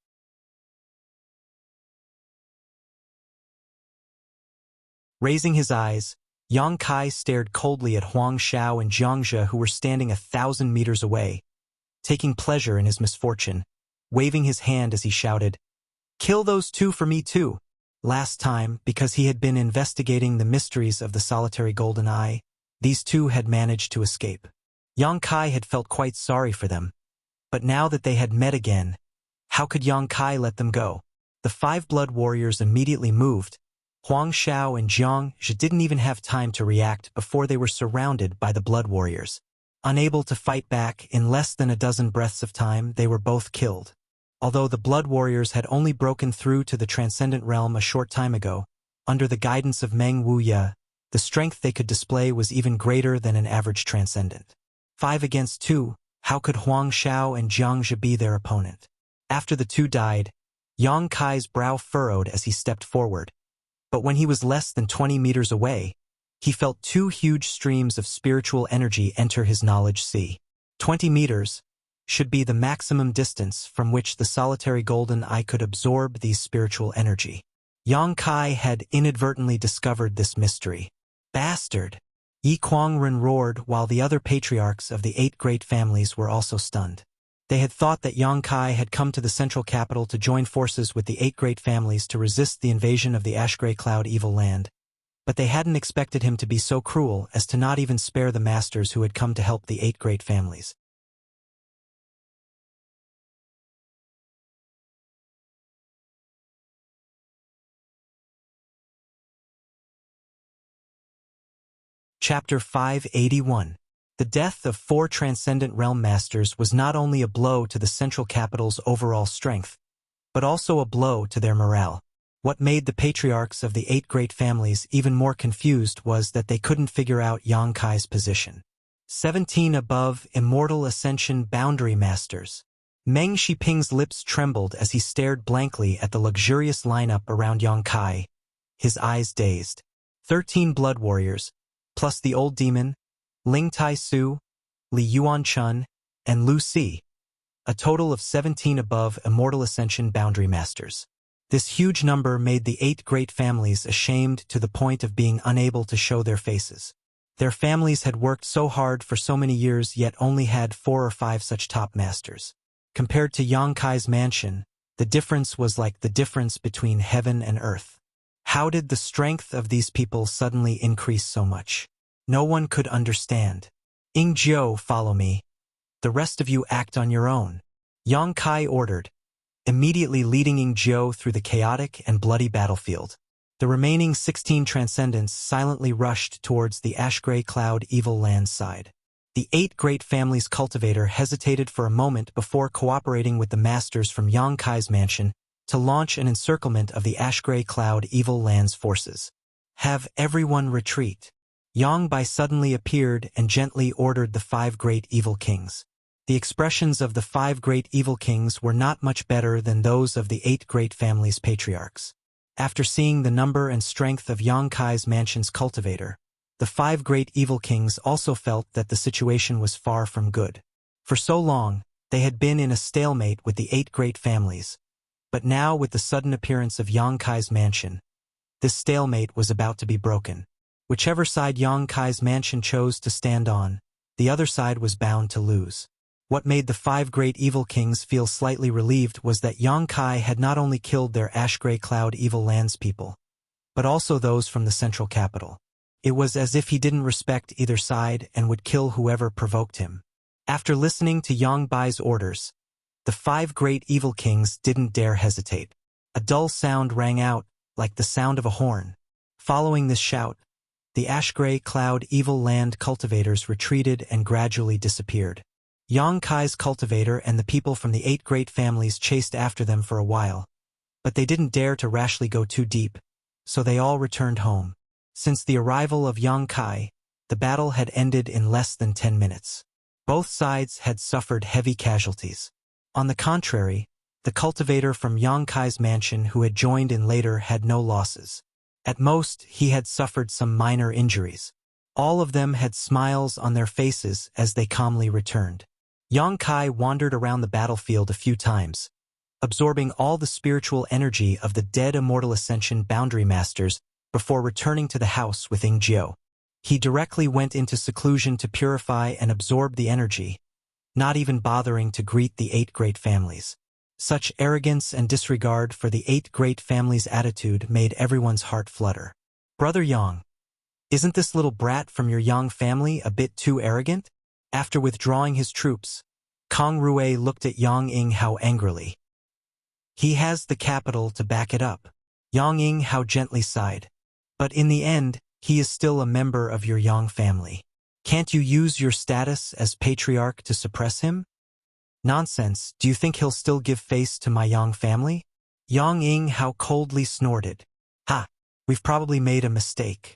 Raising his eyes, Yang Kai stared coldly at Huang Xiao and Jiang Zhe, who were standing 1,000 meters away, taking pleasure in his misfortune, waving his hand as he shouted, Kill those 2 for me too. Last time, because he had been investigating the mysteries of the solitary golden eye, these 2 had managed to escape. Yang Kai had felt quite sorry for them, but now that they had met again, how could Yang Kai let them go? The 5 blood warriors immediately moved. Huang Xiao and Jiang Zhe didn't even have time to react before they were surrounded by the blood warriors. Unable to fight back, in less than a dozen breaths of time, they were both killed. Although the blood warriors had only broken through to the Transcendent Realm a short time ago, under the guidance of Meng Wuya, the strength they could display was even greater than an average Transcendent. 5 against 2, how could Huang Xiao and Jiang Zhe be their opponent? After the 2 died, Yang Kai's brow furrowed as he stepped forward. But when he was less than 20 meters away, he felt 2 huge streams of spiritual energy enter his knowledge sea. 20 meters should be the maximum distance from which the solitary golden eye could absorb these spiritual energy. Yang Kai had inadvertently discovered this mystery. Bastard! Yi Kuangren roared while the other patriarchs of the 8 great families were also stunned. They had thought that Yang Kai had come to the central capital to join forces with the 8 great families to resist the invasion of the Ash-Gray Cloud evil land, but they hadn't expected him to be so cruel as to not even spare the masters who had come to help the 8 great families. Chapter 581. The death of 4 Transcendent Realm Masters was not only a blow to the central capital's overall strength, but also a blow to their morale. What made the patriarchs of the 8 great families even more confused was that they couldn't figure out Yang Kai's position. 17 above Immortal Ascension Boundary Masters. Meng Shiping's lips trembled as he stared blankly at the luxurious lineup around Yang Kai, his eyes dazed. 13 blood warriors, plus the old demon, Ling Tai-su, Li Yuan-chun, and Lu Si, a total of 17 above Immortal Ascension Boundary Masters. This huge number made the 8 great families ashamed to the point of being unable to show their faces. Their families had worked so hard for so many years yet only had 4 or 5 such top masters. Compared to Yang Kai's mansion, the difference was like the difference between heaven and earth. How did the strength of these people suddenly increase so much? No one could understand. Ing Jiu, follow me. The rest of you act on your own. Yang Kai ordered, immediately leading Ing Jiu through the chaotic and bloody battlefield. The remaining 16 transcendents silently rushed towards the ash-gray cloud evil land side. The 8 great families cultivator hesitated for a moment before cooperating with the masters from Yang Kai's mansion to launch an encirclement of the ash-gray cloud evil land's forces. Have everyone retreat. Yang Bai suddenly appeared and gently ordered the 5 great evil kings. The expressions of the 5 great evil kings were not much better than those of the 8 great families' patriarchs. After seeing the number and strength of Yang Kai's mansion's cultivator, the 5 great evil kings also felt that the situation was far from good. For so long, they had been in a stalemate with the 8 great families, but now with the sudden appearance of Yang Kai's mansion, this stalemate was about to be broken. Whichever side Yang Kai's mansion chose to stand on, the other side was bound to lose. What made the 5 great evil kings feel slightly relieved was that Yang Kai had not only killed their ash-gray cloud evil lands people, but also those from the central capital. It was as if he didn't respect either side and would kill whoever provoked him. After listening to Yang Bai's orders, the 5 great evil kings didn't dare hesitate. A dull sound rang out, like the sound of a horn. Following this shout, the ash-gray cloud evil land cultivators retreated and gradually disappeared. Yang Kai's cultivator and the people from the 8 great families chased after them for a while, but they didn't dare to rashly go too deep, so they all returned home. Since the arrival of Yang Kai, the battle had ended in less than 10 minutes. Both sides had suffered heavy casualties. On the contrary, the cultivator from Yang Kai's mansion who had joined in later had no losses. At most, he had suffered some minor injuries. All of them had smiles on their faces as they calmly returned. Yang Kai wandered around the battlefield a few times, absorbing all the spiritual energy of the dead Immortal Ascension Boundary Masters before returning to the house with Ing Jiu. He directly went into seclusion to purify and absorb the energy, not even bothering to greet the 8 great families. Such arrogance and disregard for the 8 great families' attitude made everyone's heart flutter. Brother Yang, isn't this little brat from your Yang family a bit too arrogant? After withdrawing his troops, Kong Rui looked at Yang Ing Hao angrily. He has the capital to back it up. Yang Ing Hao gently sighed. But in the end, he is still a member of your Yang family. Can't you use your status as patriarch to suppress him? Nonsense, do you think he'll still give face to my Yang family? Yang Ing Hao coldly snorted. Ha, we've probably made a mistake.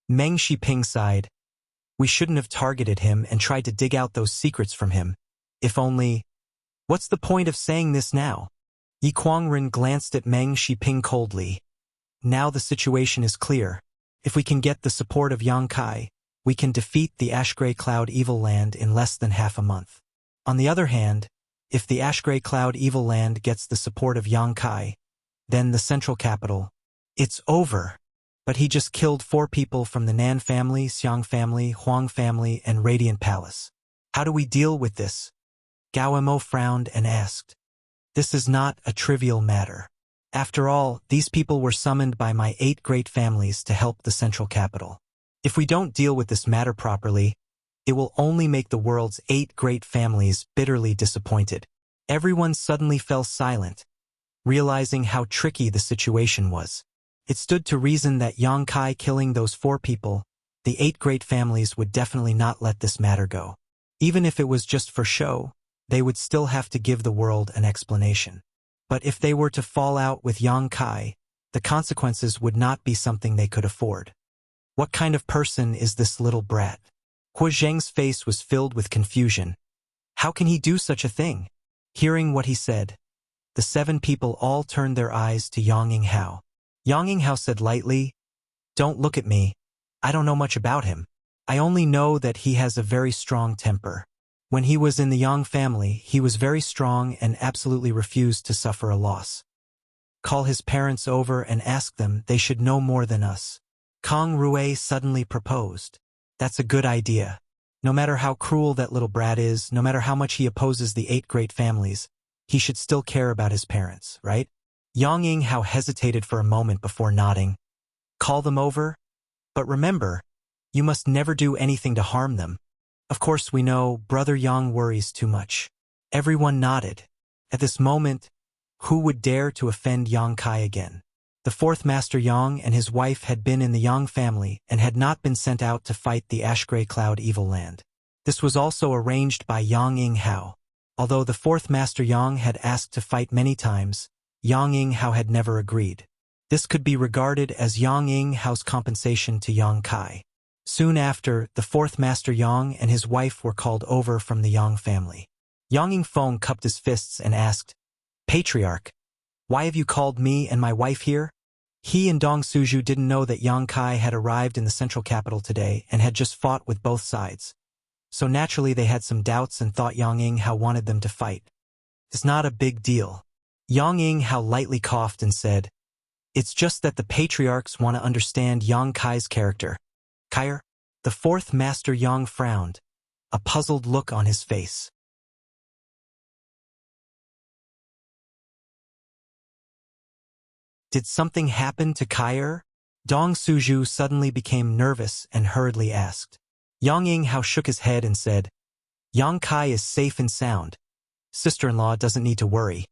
Meng Shiping sighed. We shouldn't have targeted him and tried to dig out those secrets from him. If only... What's the point of saying this now? Yi Kuangren glanced at Meng Shiping coldly. Now the situation is clear. If we can get the support of Yang Kai, we can defeat the Ash-Gray Cloud Evil Land in less than half a month. On the other hand, if the Ash-Gray Cloud Evil Land gets the support of Yang Kai, then the central capital, it's over. But he just killed 4 people from the Nan family, Xiang family, Huang family, and Radiant Palace. How do we deal with this? Gao Mo frowned and asked. This is not a trivial matter. After all, these people were summoned by my 8 great families to help the central capital. If we don't deal with this matter properly, it will only make the world's 8 great families bitterly disappointed. Everyone suddenly fell silent, realizing how tricky the situation was. It stood to reason that Yang Kai killing those 4 people, the 8 great families would definitely not let this matter go. Even if it was just for show, they would still have to give the world an explanation. But if they were to fall out with Yang Kai, the consequences would not be something they could afford. What kind of person is this little brat? Hua Zheng's face was filled with confusion. How can he do such a thing? Hearing what he said, the 7 people all turned their eyes to Yang Ing Hao. Yang Yinghao said lightly, "Don't look at me. I don't know much about him. I only know that he has a very strong temper. When he was in the Yang family, he was very strong and absolutely refused to suffer a loss. Call his parents over and ask them, they should know more than us." Kang Rui suddenly proposed. "That's a good idea. No matter how cruel that little brat is, no matter how much he opposes the 8 great families, he should still care about his parents, right?" Yang Yinghao hesitated for a moment before nodding. "Call them over? But remember, you must never do anything to harm them. Of course we know Brother Yang worries too much." Everyone nodded. At this moment, who would dare to offend Yang Kai again? The 4th Master Yang and his wife had been in the Yang family and had not been sent out to fight the Ash-Gray Cloud Evil Land. This was also arranged by Yang Yinghao. Although the 4th Master Yang had asked to fight many times, Yang Yinghao had never agreed. This could be regarded as Yang Yinghao's compensation to Yang Kai. Soon after, the 4th Master Yang and his wife were called over from the Yang family. Yang Yingfeng cupped his fists and asked, "Patriarch, why have you called me and my wife here?" He and Dong Suju didn't know that Yang Kai had arrived in the central capital today and had just fought with both sides. So naturally they had some doubts and thought Yang Yinghao wanted them to fight. "It's not a big deal." Yang Yinghao lightly coughed and said, "It's just that the patriarchs want to understand Yang Kai's character." "Kair?" The 4th Master Yang frowned, a puzzled look on his face. "Did something happen to Kair?" Dong Suju suddenly became nervous and hurriedly asked. Yang Yinghao shook his head and said, "Yang Kai is safe and sound. Sister-in-law doesn't need to worry.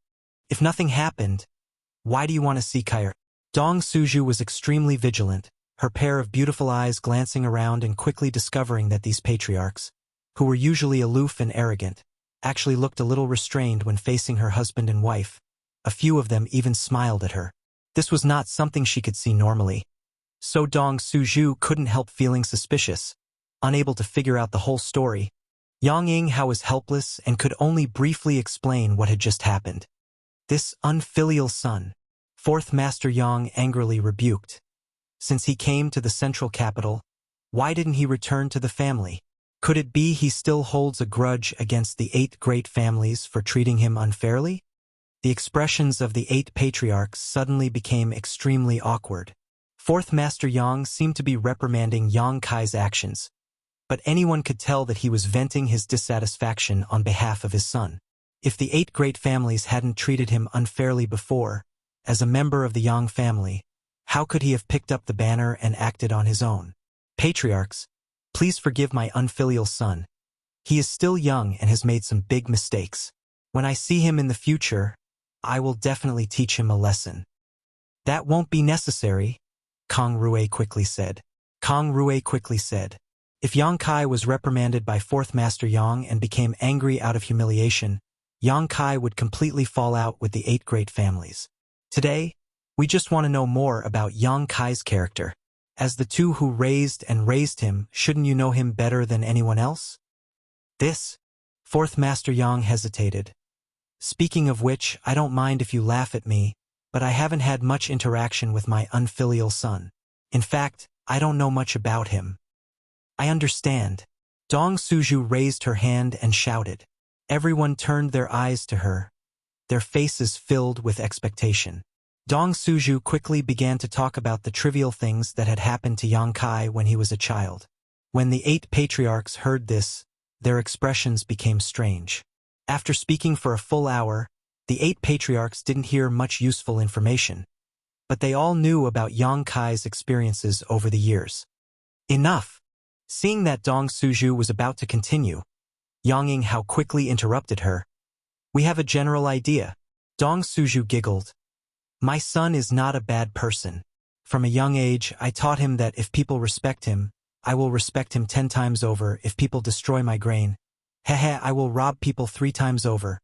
If nothing happened, why do you want to see Kair?" Dong Suju was extremely vigilant, her pair of beautiful eyes glancing around and quickly discovering that these patriarchs, who were usually aloof and arrogant, actually looked a little restrained when facing her husband and wife. A few of them even smiled at her. This was not something she could see normally. So Dong Suju couldn't help feeling suspicious. Unable to figure out the whole story, Yang Yinghao was helpless and could only briefly explain what had just happened. "This unfilial son," 4th Master Yang angrily rebuked. "Since he came to the central capital, why didn't he return to the family? Could it be he still holds a grudge against the 8 great families for treating him unfairly?" The expressions of the 8 patriarchs suddenly became extremely awkward. 4th Master Yang seemed to be reprimanding Yang Kai's actions, but anyone could tell that he was venting his dissatisfaction on behalf of his son. If the 8 great families hadn't treated him unfairly before, as a member of the Yang family, how could he have picked up the banner and acted on his own? "Patriarchs, please forgive my unfilial son. He is still young and has made some big mistakes. When I see him in the future, I will definitely teach him a lesson." "That won't be necessary," Kang Rui quickly said. If Yang Kai was reprimanded by 4th Master Yang and became angry out of humiliation, Yang Kai would completely fall out with the 8 great families. Today, we just want to know more about Yang Kai's character. As the two who raised him, shouldn't you know him better than anyone else? "This?" 4th Master Yang hesitated. "Speaking of which, I don't mind if you laugh at me, but I haven't had much interaction with my unfilial son. In fact, I don't know much about him." "I understand." Dong Suju raised her hand and shouted. Everyone turned their eyes to her, their faces filled with expectation. Dong Suju quickly began to talk about the trivial things that had happened to Yang Kai when he was a child. When the 8 patriarchs heard this, their expressions became strange. After speaking for a full hour, the 8 patriarchs didn't hear much useful information, but they all knew about Yang Kai's experiences over the years. Enough! Seeing that Dong Suju was about to continue, Yang Yinghao quickly interrupted her. "We have a general idea." Dong Suju giggled. "My son is not a bad person. From a young age, I taught him that if people respect him, I will respect him 10 times over. If people destroy my grain, I will rob people 3 times over."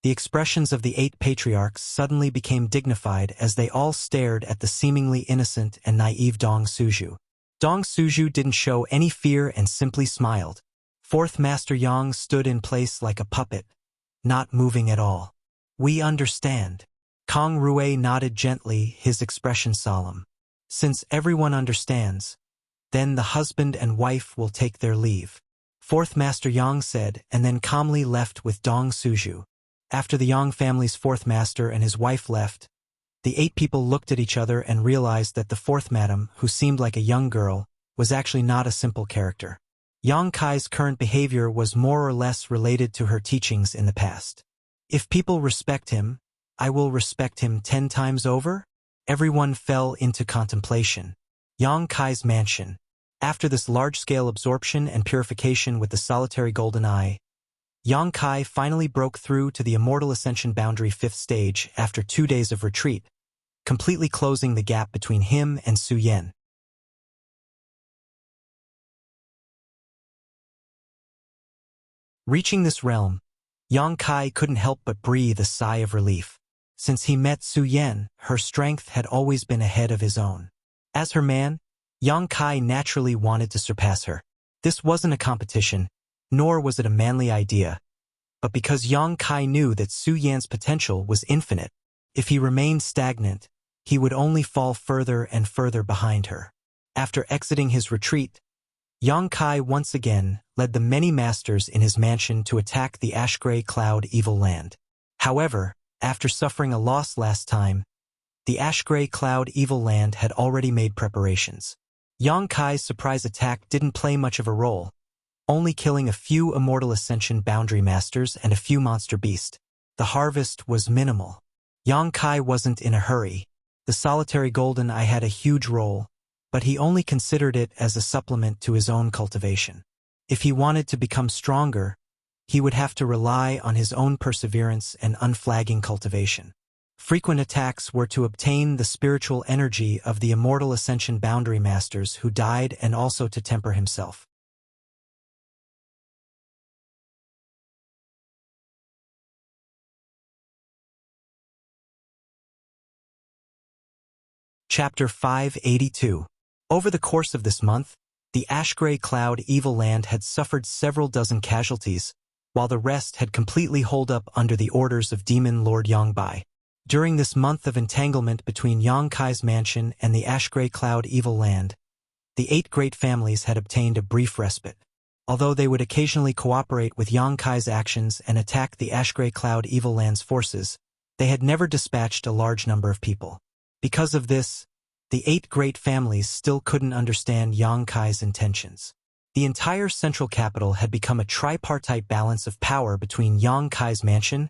The expressions of the 8 patriarchs suddenly became dignified as they all stared at the seemingly innocent and naive Dong Suju. Dong Suju didn't show any fear and simply smiled. 4th Master Yang stood in place like a puppet, not moving at all. "We understand." Kong Rue nodded gently, his expression solemn. Since everyone understands, then the husband and wife will take their leave. Fourth Master Yang said, and then calmly left with Dong Suju. After the Yang family's fourth master and his wife left, the 8 people looked at each other and realized that the fourth madam, who seemed like a young girl, was actually not a simple character. Yang Kai's current behavior was more or less related to her teachings in the past. If people respect him, I will respect him 10 times over? Everyone fell into contemplation. Yang Kai's mansion. After this large-scale absorption and purification with the solitary golden eye, Yang Kai finally broke through to the Immortal Ascension Boundary 5th stage after 2 days of retreat, completely closing the gap between him and Su Yan. Reaching this realm, Yang Kai couldn't help but breathe a sigh of relief. Since he met Su Yan, her strength had always been ahead of his own. As her man, Yang Kai naturally wanted to surpass her. This wasn't a competition, nor was it a manly idea, but because Yang Kai knew that Su Yan's potential was infinite. If he remained stagnant, he would only fall further and further behind her. After exiting his retreat, Yang Kai once again led the many masters in his mansion to attack the Ash-Gray Cloud Evil Land. However, after suffering a loss last time, the Ash-Gray Cloud Evil Land had already made preparations. Yang Kai's surprise attack didn't play much of a role, only killing a few Immortal Ascension Boundary Masters and a few monster beasts. The harvest was minimal. Yang Kai wasn't in a hurry. The solitary golden eye had a huge role, but he only considered it as a supplement to his own cultivation. If he wanted to become stronger, he would have to rely on his own perseverance and unflagging cultivation. Frequent attacks were to obtain the spiritual energy of the Immortal Ascension Boundary Masters who died and also to temper himself. Chapter 582. Over the course of this month, the Ash-Gray Cloud Evil Land had suffered several dozen casualties, while the rest had completely holed up under the orders of Demon Lord Yongbai. During this month of entanglement between Yang Kai's mansion and the Ash-Gray Cloud Evil Land, the 8 great families had obtained a brief respite. Although they would occasionally cooperate with Yang Kai's actions and attack the Ash-Gray Cloud Evil Land's forces, they had never dispatched a large number of people. Because of this, the 8 great families still couldn't understand Yang Kai's intentions. The entire central capital had become a tripartite balance of power between Yang Kai's mansion,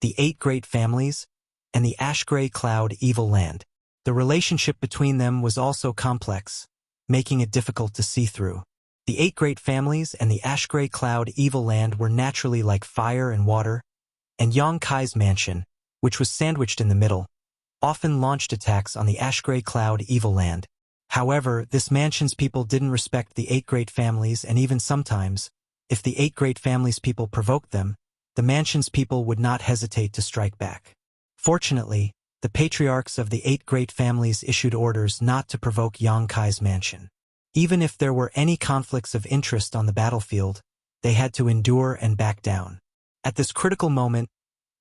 the 8 great families, and the Ash-Gray Cloud Evil Land. The relationship between them was also complex, making it difficult to see through. The 8 great families and the Ash-Gray Cloud Evil Land were naturally like fire and water, and Yang Kai's mansion, which was sandwiched in the middle, often launched attacks on the Ash-Gray Cloud Evil Land. However, this mansion's people didn't respect the 8 great families, and even sometimes, if the 8 great families' people provoked them, the mansion's people would not hesitate to strike back. Fortunately, the patriarchs of the 8 great families issued orders not to provoke Yang Kai's mansion. Even if there were any conflicts of interest on the battlefield, they had to endure and back down. At this critical moment,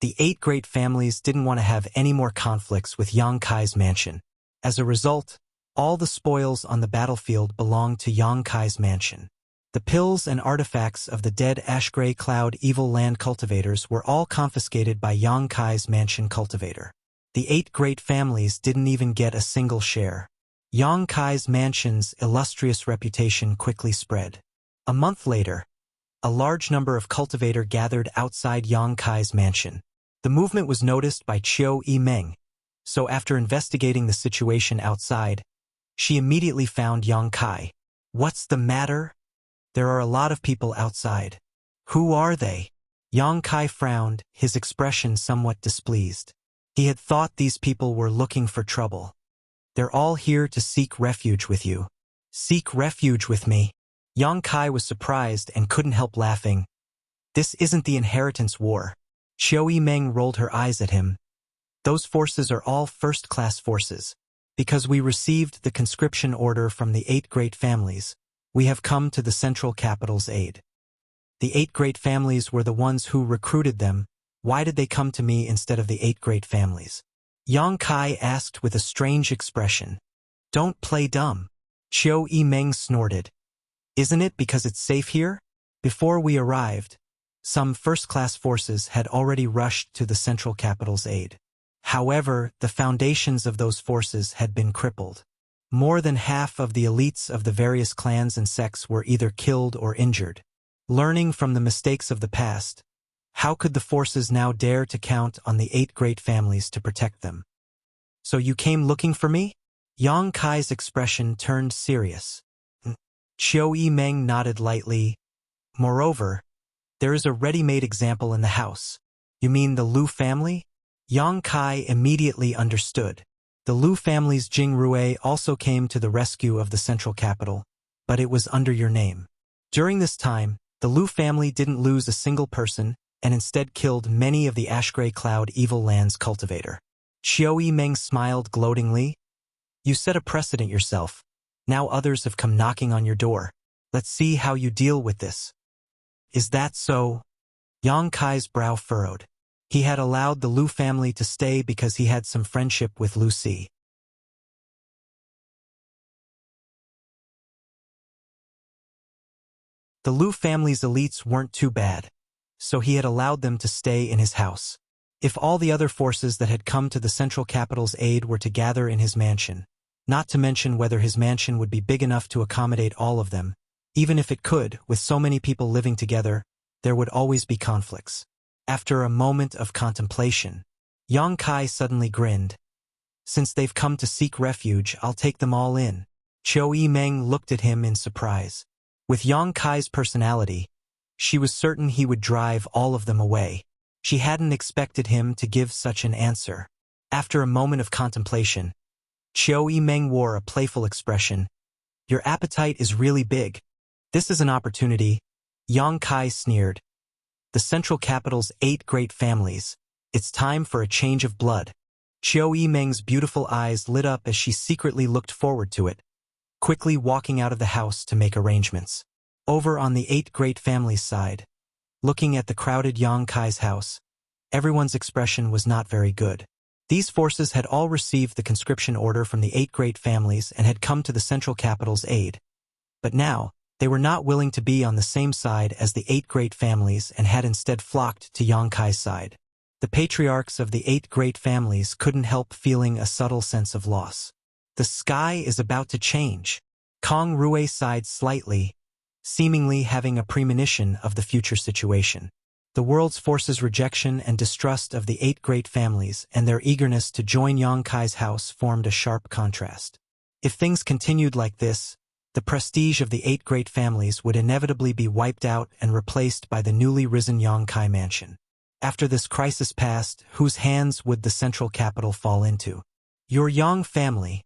the 8 great families didn't want to have any more conflicts with Yang Kai's mansion. As a result, all the spoils on the battlefield belonged to Yang Kai's mansion. The pills and artifacts of the dead Ash-Gray Cloud Evil Land cultivators were all confiscated by Yang Kai's mansion cultivator. The 8 great families didn't even get a single share. Yang Kai's mansion's illustrious reputation quickly spread. A month later, a large number of cultivators gathered outside Yang Kai's mansion. The movement was noticed by Chiu Yimeng, so after investigating the situation outside, she immediately found Yang Kai. "What's the matter? There are a lot of people outside. Who are they?" Yang Kai frowned, his expression somewhat displeased. He had thought these people were looking for trouble. "They're all here to seek refuge with you." "Seek refuge with me?" Yang Kai was surprised and couldn't help laughing. "This isn't the inheritance war." Chiu Yimeng rolled her eyes at him. "Those forces are all first-class forces. Because we received the conscription order from the 8 great families, we have come to the central capital's aid. The 8 great families were the ones who recruited them. Why did they come to me instead of the 8 great families?" Yang Kai asked with a strange expression. Don't play dumb. Qiu Yimeng snorted. Isn't it because it's safe here? Before we arrived, some first-class forces had already rushed to the central capital's aid. However, the foundations of those forces had been crippled. More than half of the elites of the various clans and sects were either killed or injured. Learning from the mistakes of the past, how could the forces now dare to count on the 8 great families to protect them? So you came looking for me? Yang Kai's expression turned serious. Qiu Yimeng nodded lightly. Moreover, there is a ready-made example in the house. You mean the Lu family? Yang Kai immediately understood. The Lu family's Jing Rui also came to the rescue of the central capital, but it was under your name. During this time, the Lu family didn't lose a single person, and instead killed many of the Ashgrey Cloud Evil Land's cultivator. Qiu Yimeng smiled gloatingly. You set a precedent yourself. Now others have come knocking on your door. Let's see how you deal with this. Is that so? Yang Kai's brow furrowed. He had allowed the Lu family to stay because he had some friendship with Lu Si. The Lu family's elites weren't too bad, so he had allowed them to stay in his house. If all the other forces that had come to the central capital's aid were to gather in his mansion, not to mention whether his mansion would be big enough to accommodate all of them, even if it could, with so many people living together, there would always be conflicts. After a moment of contemplation, Yang Kai suddenly grinned. Since they've come to seek refuge, I'll take them all in. Qiu Yimeng looked at him in surprise. With Yang Kai's personality, she was certain he would drive all of them away. She hadn't expected him to give such an answer. After a moment of contemplation, Qiu Yimeng wore a playful expression. Your appetite is really big. This is an opportunity. Yang Kai sneered. The central capital's 8 great families. It's time for a change of blood. Qiu Yimeng's beautiful eyes lit up as she secretly looked forward to it, quickly walking out of the house to make arrangements. Over on the 8 great families' side, looking at the crowded Yang Kai's house, everyone's expression was not very good. These forces had all received the conscription order from the 8 great families and had come to the central capital's aid. But now, they were not willing to be on the same side as the 8 great families and had instead flocked to Yang Kai's side. The patriarchs of the 8 great families couldn't help feeling a subtle sense of loss. The sky is about to change. Kong Rui sighed slightly, seemingly having a premonition of the future situation. The world's forces' rejection and distrust of the 8 great families and their eagerness to join Yang Kai's house formed a sharp contrast. If things continued like this, the prestige of the 8 great families would inevitably be wiped out and replaced by the newly risen Yang Kai mansion. After this crisis passed, whose hands would the central capital fall into? Your Yang family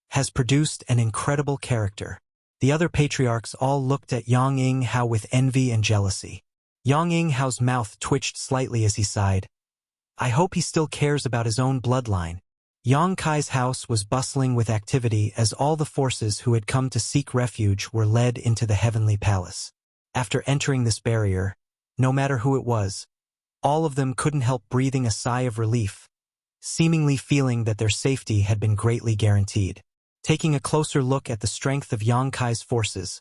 has produced an incredible character. The other patriarchs all looked at Yang Yinghao with envy and jealousy. Yang Yinghao's mouth twitched slightly as he sighed. I hope he still cares about his own bloodline. Yang Kai's house was bustling with activity as all the forces who had come to seek refuge were led into the heavenly palace. After entering this barrier, no matter who it was, all of them couldn't help breathing a sigh of relief, seemingly feeling that their safety had been greatly guaranteed. Taking a closer look at the strength of Yang Kai's forces,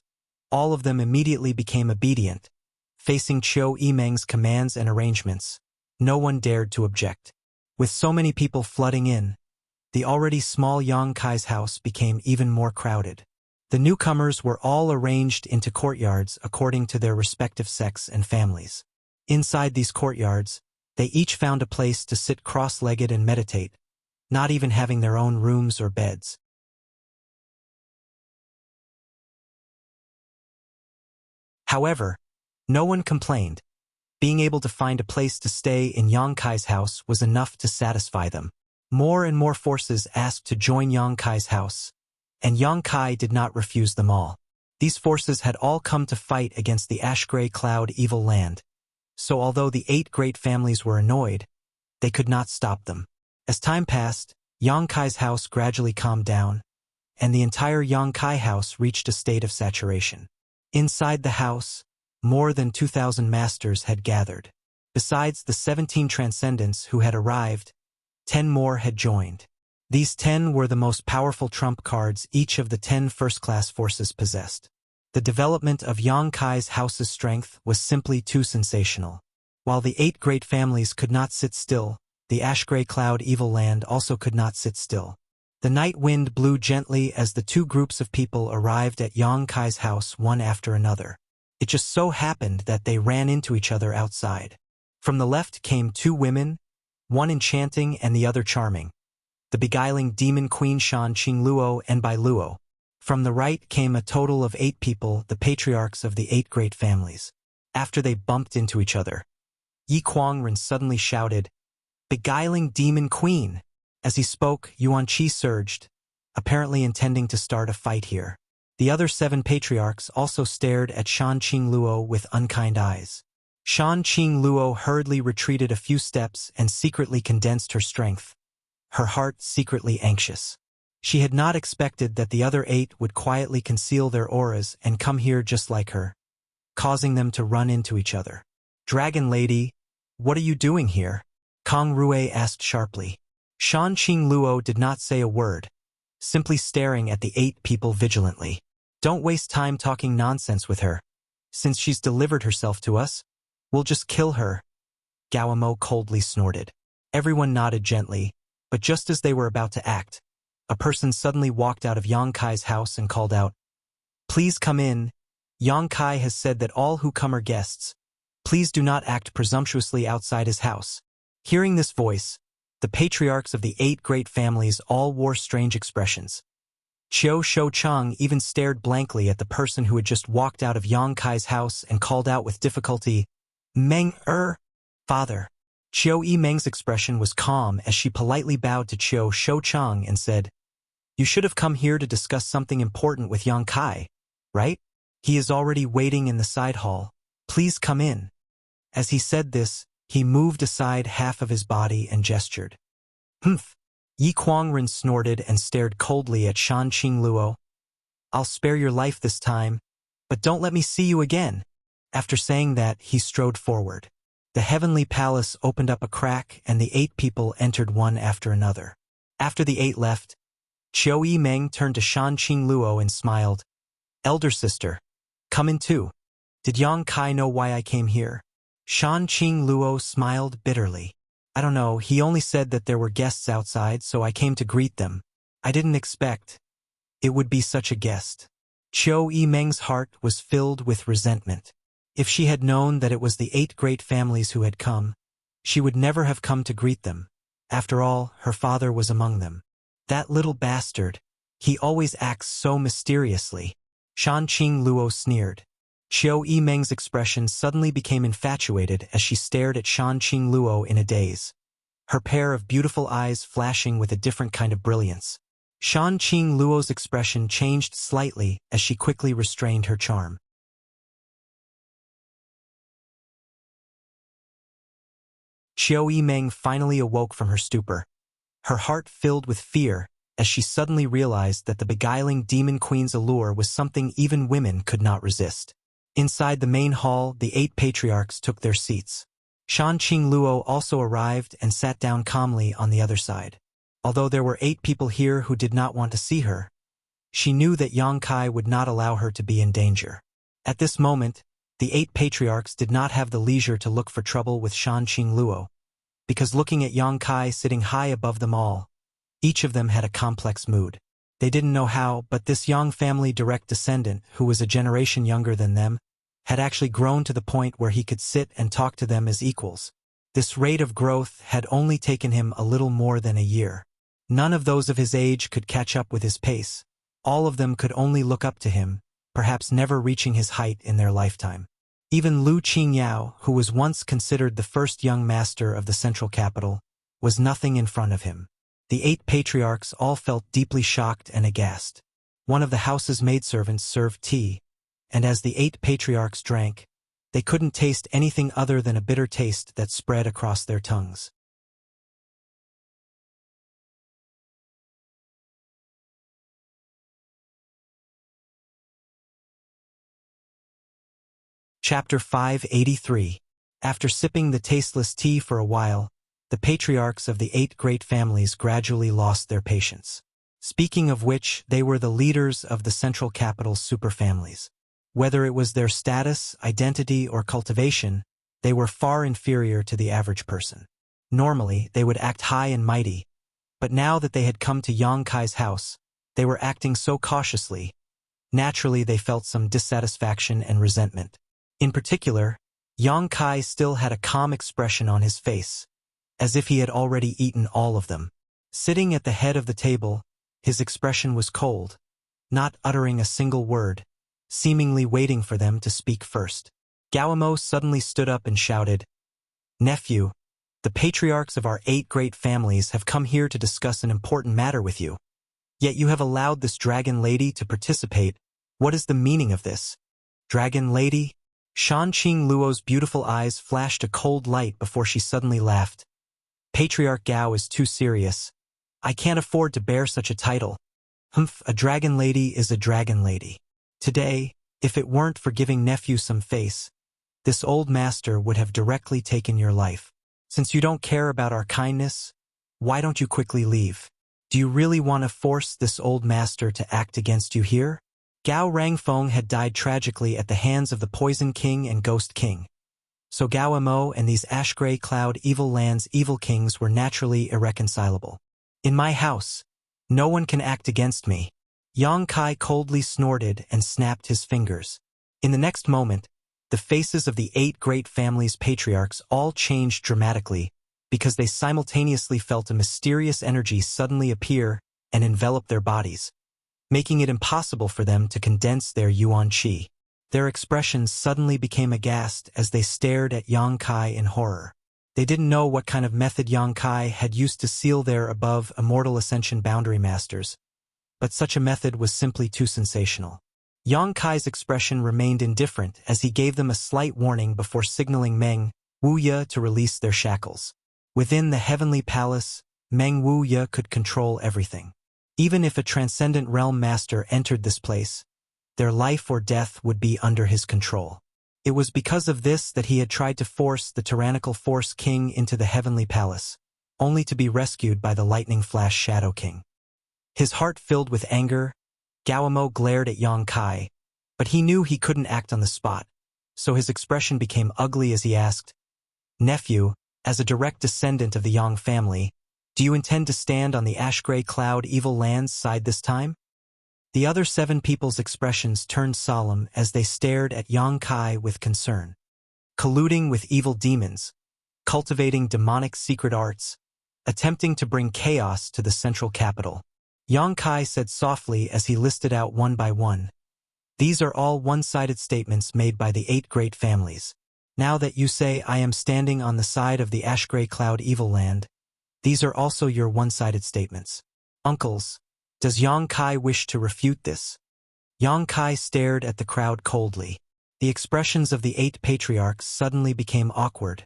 all of them immediately became obedient. Facing Qiu Yimeng's commands and arrangements, no one dared to object. With so many people flooding in, the already small Yang Kai's house became even more crowded. The newcomers were all arranged into courtyards according to their respective sects and families. Inside these courtyards, they each found a place to sit cross-legged and meditate, not even having their own rooms or beds. However, no one complained. Being able to find a place to stay in Yang Kai's house was enough to satisfy them. More and more forces asked to join Yang Kai's house, and Yang Kai did not refuse them all. These forces had all come to fight against the Ashgrey Cloud Evil Land, so although the 8 great families were annoyed, they could not stop them. As time passed, Yang Kai's house gradually calmed down, and the entire Yang Kai house reached a state of saturation. Inside the house, more than 2,000 masters had gathered. Besides the 17 transcendents who had arrived, 10 more had joined. These 10 were the most powerful trump cards each of the 10 first-class forces possessed. The development of Yang Kai's house's strength was simply too sensational. While the 8 great families could not sit still, the ash-gray cloud evil land also could not sit still. The night wind blew gently as the 2 groups of people arrived at Yang Kai's house one after another. It just so happened that they ran into each other outside. From the left came 2 women, one enchanting and the other charming, the beguiling demon queen Shan Qingluo and Bai Luo. From the right came a total of 8 people, the patriarchs of the 8 great families. After they bumped into each other, Yi Kuangren suddenly shouted, "Beguiling demon queen!" As he spoke, Yuan Qi surged, apparently intending to start a fight here. The other 7 patriarchs also stared at Shan Qingluo with unkind eyes. Shan Qingluo hurriedly retreated a few steps and secretly condensed her strength, her heart secretly anxious. She had not expected that the other 8 would quietly conceal their auras and come here just like her, causing them to run into each other. "Dragon Lady, what are you doing here?" Kang Rui asked sharply. Shan Qingluo did not say a word, simply staring at the 8 people vigilantly. "Don't waste time talking nonsense with her. Since she's delivered herself to us, we'll just kill her," Gawamo coldly snorted. Everyone nodded gently, but just as they were about to act, a person suddenly walked out of Yang Kai's house and called out, "Please come in. Yang Kai has said that all who come are guests. Please do not act presumptuously outside his house." Hearing this voice, the patriarchs of the 8 great families all wore strange expressions. Qiu Shoucheng even stared blankly at the person who had just walked out of Yang Kai's house and called out with difficulty, "Meng father." Qiu Yimeng's expression was calm as she politely bowed to Qiu Shoucheng and said, "You should have come here to discuss something important with Yang Kai, right? He is already waiting in the side hall. Please come in." As he said this, he moved aside half of his body and gestured. "Humph." Yi Kuangren snorted and stared coldly at Shan Qingluo. "I'll spare your life this time, but don't let me see you again." After saying that, he strode forward. The heavenly palace opened up a crack and the 8 people entered one after another. After the 8 left, Qiu Yimeng turned to Shan Qingluo and smiled. "Elder sister, come in too. Did Yang Kai know why I came here?" Shan Qingluo smiled bitterly. "I don't know, he only said that there were guests outside, so I came to greet them. I didn't expect it would be such a guest." Qiu Yimeng's heart was filled with resentment. If she had known that it was the 8 great families who had come, she would never have come to greet them. After all, her father was among them. "That little bastard. He always acts so mysteriously." Shan Qingluo sneered. Qiu Yimeng's expression suddenly became infatuated as she stared at Shan Qingluo in a daze, her pair of beautiful eyes flashing with a different kind of brilliance. Shan Qingluo's expression changed slightly as she quickly restrained her charm. Qiu Yimeng finally awoke from her stupor, her heart filled with fear as she suddenly realized that the beguiling demon queen's allure was something even women could not resist. Inside the main hall, the 8 patriarchs took their seats. Shan Qingluo also arrived and sat down calmly on the other side. Although there were 8 people here who did not want to see her, she knew that Yang Kai would not allow her to be in danger. At this moment, the 8 patriarchs did not have the leisure to look for trouble with Shan Qingluo, because looking at Yang Kai sitting high above them all, each of them had a complex mood. They didn't know how, but this Yang family direct descendant, who was a generation younger than them, had actually grown to the point where he could sit and talk to them as equals. This rate of growth had only taken him a little more than a year. None of those of his age could catch up with his pace. All of them could only look up to him, perhaps never reaching his height in their lifetime. Even Lu Qingyao, who was once considered the first young master of the central capital, was nothing in front of him. The 8 patriarchs all felt deeply shocked and aghast. One of the house's maidservants served tea, and as the 8 patriarchs drank, they couldn't taste anything other than a bitter taste that spread across their tongues. Chapter 583. After sipping the tasteless tea for a while, the patriarchs of the 8 great families gradually lost their patience. Speaking of which, they were the leaders of the central capital's superfamilies. Whether it was their status, identity, or cultivation, they were far inferior to the average person. Normally, they would act high and mighty, but now that they had come to Yang Kai's house, they were acting so cautiously. Naturally, they felt some dissatisfaction and resentment. In particular, Yang Kai still had a calm expression on his face, as if he had already eaten all of them. Sitting at the head of the table, his expression was cold, not uttering a single word, seemingly waiting for them to speak first. Gaomo suddenly stood up and shouted, "Nephew, the patriarchs of our 8 great families have come here to discuss an important matter with you. Yet you have allowed this dragon lady to participate. What is the meaning of this?" "Dragon lady?" Shanqing Luo's beautiful eyes flashed a cold light before she suddenly laughed. "Patriarch Gao is too serious. I can't afford to bear such a title. Humph, a dragon lady is a dragon lady. Today, if it weren't for giving nephew some face, this old master would have directly taken your life. Since you don't care about our kindness, why don't you quickly leave? Do you really want to force this old master to act against you here?" Gao Rangfeng had died tragically at the hands of the Poison King and Ghost King. So Gao Amo and these ash-gray cloud evil lands evil kings were naturally irreconcilable. "In my house, no one can act against me." Yang Kai coldly snorted and snapped his fingers. In the next moment, the faces of the 8 great families' patriarchs all changed dramatically because they simultaneously felt a mysterious energy suddenly appear and envelop their bodies, making it impossible for them to condense their yuan qi. Their expressions suddenly became aghast as they stared at Yang Kai in horror. They didn't know what kind of method Yang Kai had used to seal their above immortal ascension boundary masters, but such a method was simply too sensational. Yang Kai's expression remained indifferent as he gave them a slight warning before signaling Meng Wuya to release their shackles. Within the heavenly palace, Meng Wuya could control everything. Even if a transcendent realm master entered this place, their life or death would be under his control. It was because of this that he had tried to force the tyrannical Force King into the heavenly palace, only to be rescued by the Lightning Flash Shadow King. His heart filled with anger, Gaomo glared at Yang Kai, but he knew he couldn't act on the spot, so his expression became ugly as he asked, "Nephew, as a direct descendant of the Yang family, do you intend to stand on the ash-gray cloud evil land's side this time?" The other 7 people's expressions turned solemn as they stared at Yang Kai with concern. Colluding with evil demons, cultivating demonic secret arts, attempting to bring chaos to the central capital. Yang Kai said softly as he listed out one by one. "These are all one-sided statements made by the 8 great families. Now that you say I am standing on the side of the ash-gray cloud evil land, these are also your one-sided statements. Uncles, does Yang Kai wish to refute this?" Yang Kai stared at the crowd coldly. The expressions of the 8 patriarchs suddenly became awkward,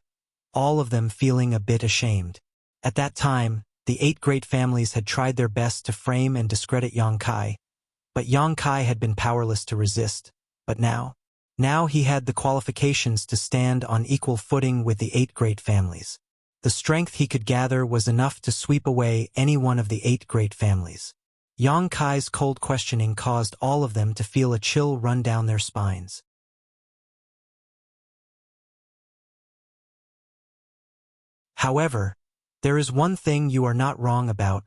all of them feeling a bit ashamed. At that time, the 8 great families had tried their best to frame and discredit Yang Kai, but Yang Kai had been powerless to resist. But now he had the qualifications to stand on equal footing with the 8 great families. The strength he could gather was enough to sweep away any one of the 8 great families. Yang Kai's cold questioning caused all of them to feel a chill run down their spines. "However, there is one thing you are not wrong about.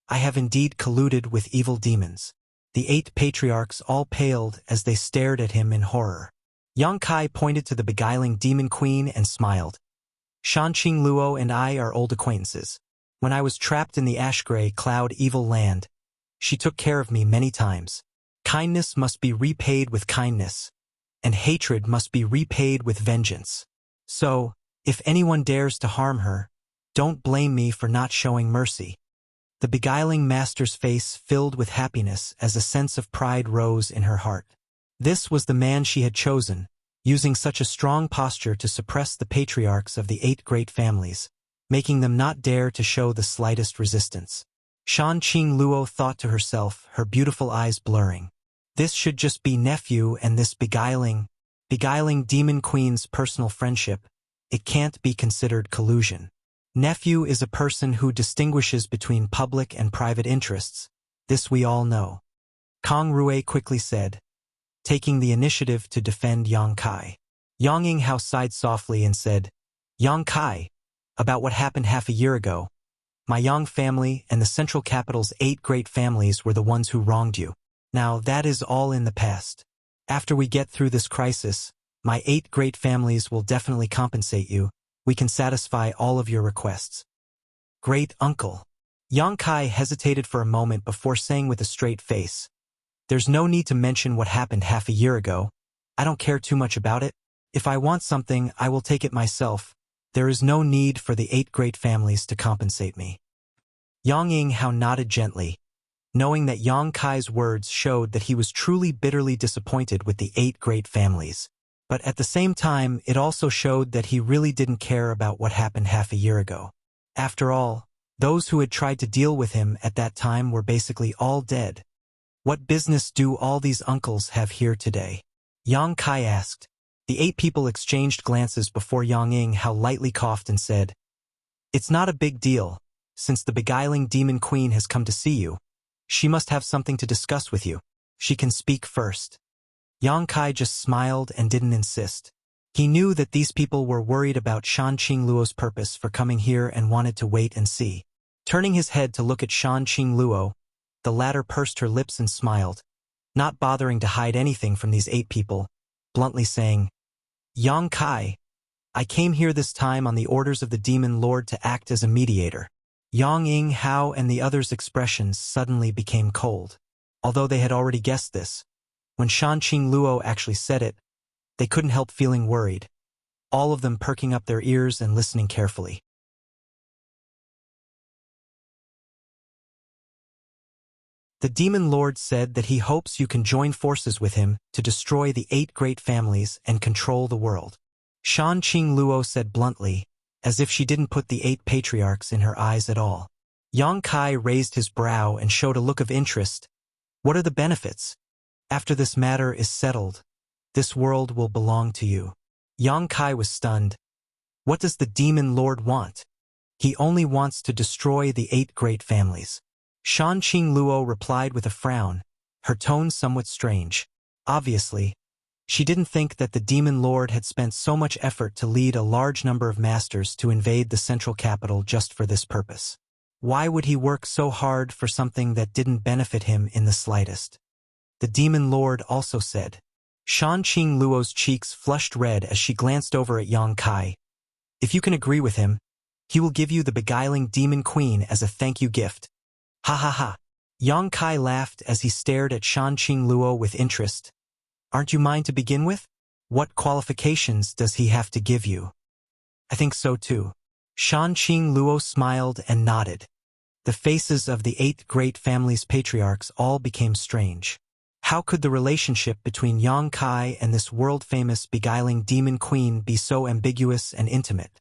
I have indeed colluded with evil demons." The 8 patriarchs all paled as they stared at him in horror. Yang Kai pointed to the beguiling demon queen and smiled. "Shanqing Luo and I are old acquaintances. When I was trapped in the ash-gray cloud evil land, she took care of me many times. Kindness must be repaid with kindness, and hatred must be repaid with vengeance. So, if anyone dares to harm her, don't blame me for not showing mercy." The beguiling master's face filled with happiness as a sense of pride rose in her heart. This was the man she had chosen, using such a strong posture to suppress the patriarchs of the 8 great families, making them not dare to show the slightest resistance. Shanqing Luo thought to herself, her beautiful eyes blurring. This should just be nephew and this beguiling demon queen's personal friendship. It can't be considered collusion. Nephew is a person who distinguishes between public and private interests. This we all know. Kang Rui quickly said, taking the initiative to defend Yang Kai. Yang Yinghao sighed softly and said, Yang Kai, about what happened half a year ago. My Yang family and the central capital's 8 great families were the ones who wronged you. Now that is all in the past. After we get through this crisis, my 8 great families will definitely compensate you. We can satisfy all of your requests. Great uncle. Yang Kai hesitated for a moment before saying with a straight face, there's no need to mention what happened half a year ago. I don't care too much about it. If I want something, I will take it myself. There is no need for the 8 great families to compensate me. Yang Yinghao nodded gently, knowing that Yang Kai's words showed that he was truly bitterly disappointed with the 8 great families. But at the same time, it also showed that he really didn't care about what happened half a year ago. After all, those who had tried to deal with him at that time were basically all dead. What business do all these uncles have here today? Yang Kai asked. The 8 people exchanged glances before Yang Yinghao lightly coughed and said, it's not a big deal. Since the beguiling demon queen has come to see you, she must have something to discuss with you. She can speak first. Yang Kai just smiled and didn't insist. He knew that these people were worried about Shan Qingluo's purpose for coming here and wanted to wait and see. Turning his head to look at Shan Qingluo, the latter pursed her lips and smiled, not bothering to hide anything from these 8 people, bluntly saying, Yang Kai, I came here this time on the orders of the Demon Lord to act as a mediator. Yang Yinghao and the others' expressions suddenly became cold. Although they had already guessed this, when Shan Qingluo actually said it, they couldn't help feeling worried, all of them perking up their ears and listening carefully. The Demon Lord said that he hopes you can join forces with him to destroy the 8 great families and control the world. Shan Qingluo said bluntly, as if she didn't put the 8 patriarchs in her eyes at all. Yang Kai raised his brow and showed a look of interest. What are the benefits? After this matter is settled, this world will belong to you. Yang Kai was stunned. What does the Demon Lord want? He only wants to destroy the 8 great families. Shan Qingluo replied with a frown, her tone somewhat strange. Obviously, she didn't think that the Demon Lord had spent so much effort to lead a large number of masters to invade the central capital just for this purpose. Why would he work so hard for something that didn't benefit him in the slightest? The Demon Lord also said. Shan Qingluo's cheeks flushed red as she glanced over at Yang Kai. If you can agree with him, he will give you the beguiling demon queen as a thank you gift. Ha ha ha. Yang Kai laughed as he stared at Shan Qingluo with interest. Aren't you mine to begin with? What qualifications does he have to give you? I think so too. Shan Qingluo smiled and nodded. The faces of the 8 great families' patriarchs all became strange. How could the relationship between Yang Kai and this world-famous beguiling demon queen be so ambiguous and intimate?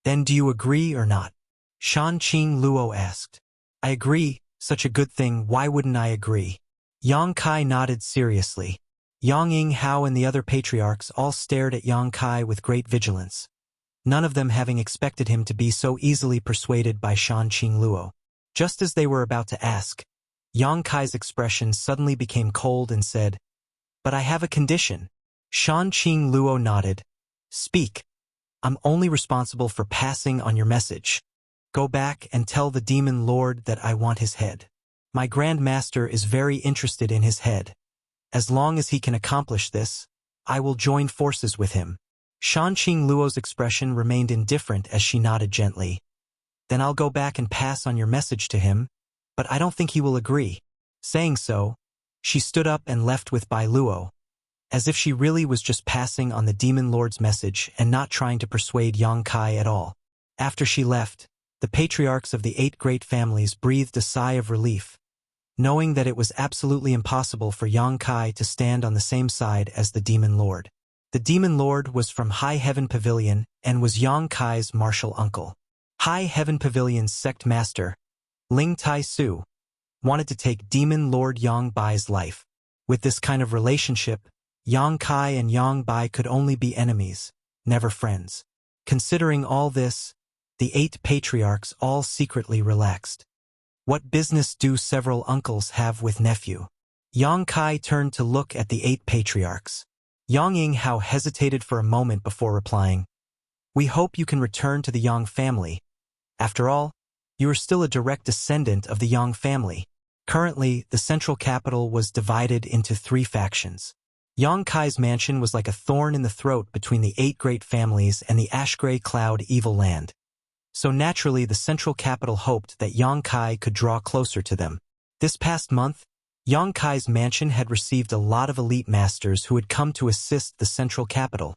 Then do you agree or not? Shan Qingluo asked. I agree, such a good thing, why wouldn't I agree? Yang Kai nodded seriously. Yang Yinghao and the other patriarchs all stared at Yang Kai with great vigilance, none of them having expected him to be so easily persuaded by Shan Qingluo. Just as they were about to ask, Yang Kai's expression suddenly became cold and said, But I have a condition. Shan Qingluo nodded. Speak. I'm only responsible for passing on your message. Go back and tell the Demon Lord that I want his head. My Grand Master is very interested in his head. As long as he can accomplish this, I will join forces with him. Shan Qingluo's expression remained indifferent as she nodded gently. Then I'll go back and pass on your message to him, but I don't think he will agree. Saying so, she stood up and left with Bai Luo, as if she really was just passing on the Demon Lord's message and not trying to persuade Yang Kai at all. After she left, the patriarchs of the 8 great families breathed a sigh of relief, knowing that it was absolutely impossible for Yang Kai to stand on the same side as the Demon Lord. The Demon Lord was from High Heaven Pavilion and was Yang Kai's martial uncle. High Heaven Pavilion's sect master, Ling Tai Su, wanted to take Demon Lord Yang Bai's life. With this kind of relationship, Yang Kai and Yang Bai could only be enemies, never friends. Considering all this, The 8 patriarchs all secretly relaxed. What business do several uncles have with nephew? Yang Kai turned to look at the 8 patriarchs. Yang Yinghao hesitated for a moment before replying, "We hope you can return to the Yang family. After all, you are still a direct descendant of the Yang family." Currently, the central capital was divided into 3 factions. Yang Kai's mansion was like a thorn in the throat between the 8 great families and the ash-gray cloud evil land. So naturally, the central capital hoped that Yang Kai could draw closer to them. This past month, Yang Kai's mansion had received a lot of elite masters who had come to assist the central capital,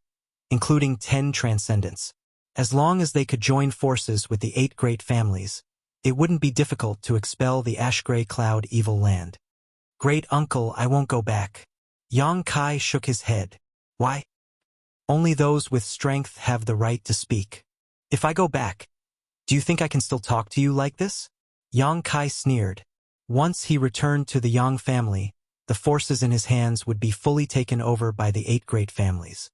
including 10 transcendents. As long as they could join forces with the 8 great families, it wouldn't be difficult to expel the ash-gray cloud evil land. "Great uncle, I won't go back." Yang Kai shook his head. "Why?" "Only those with strength have the right to speak. If I go back, do you think I can still talk to you like this?" Yang Kai sneered. Once he returned to the Yang family, the forces in his hands would be fully taken over by the 8 great families.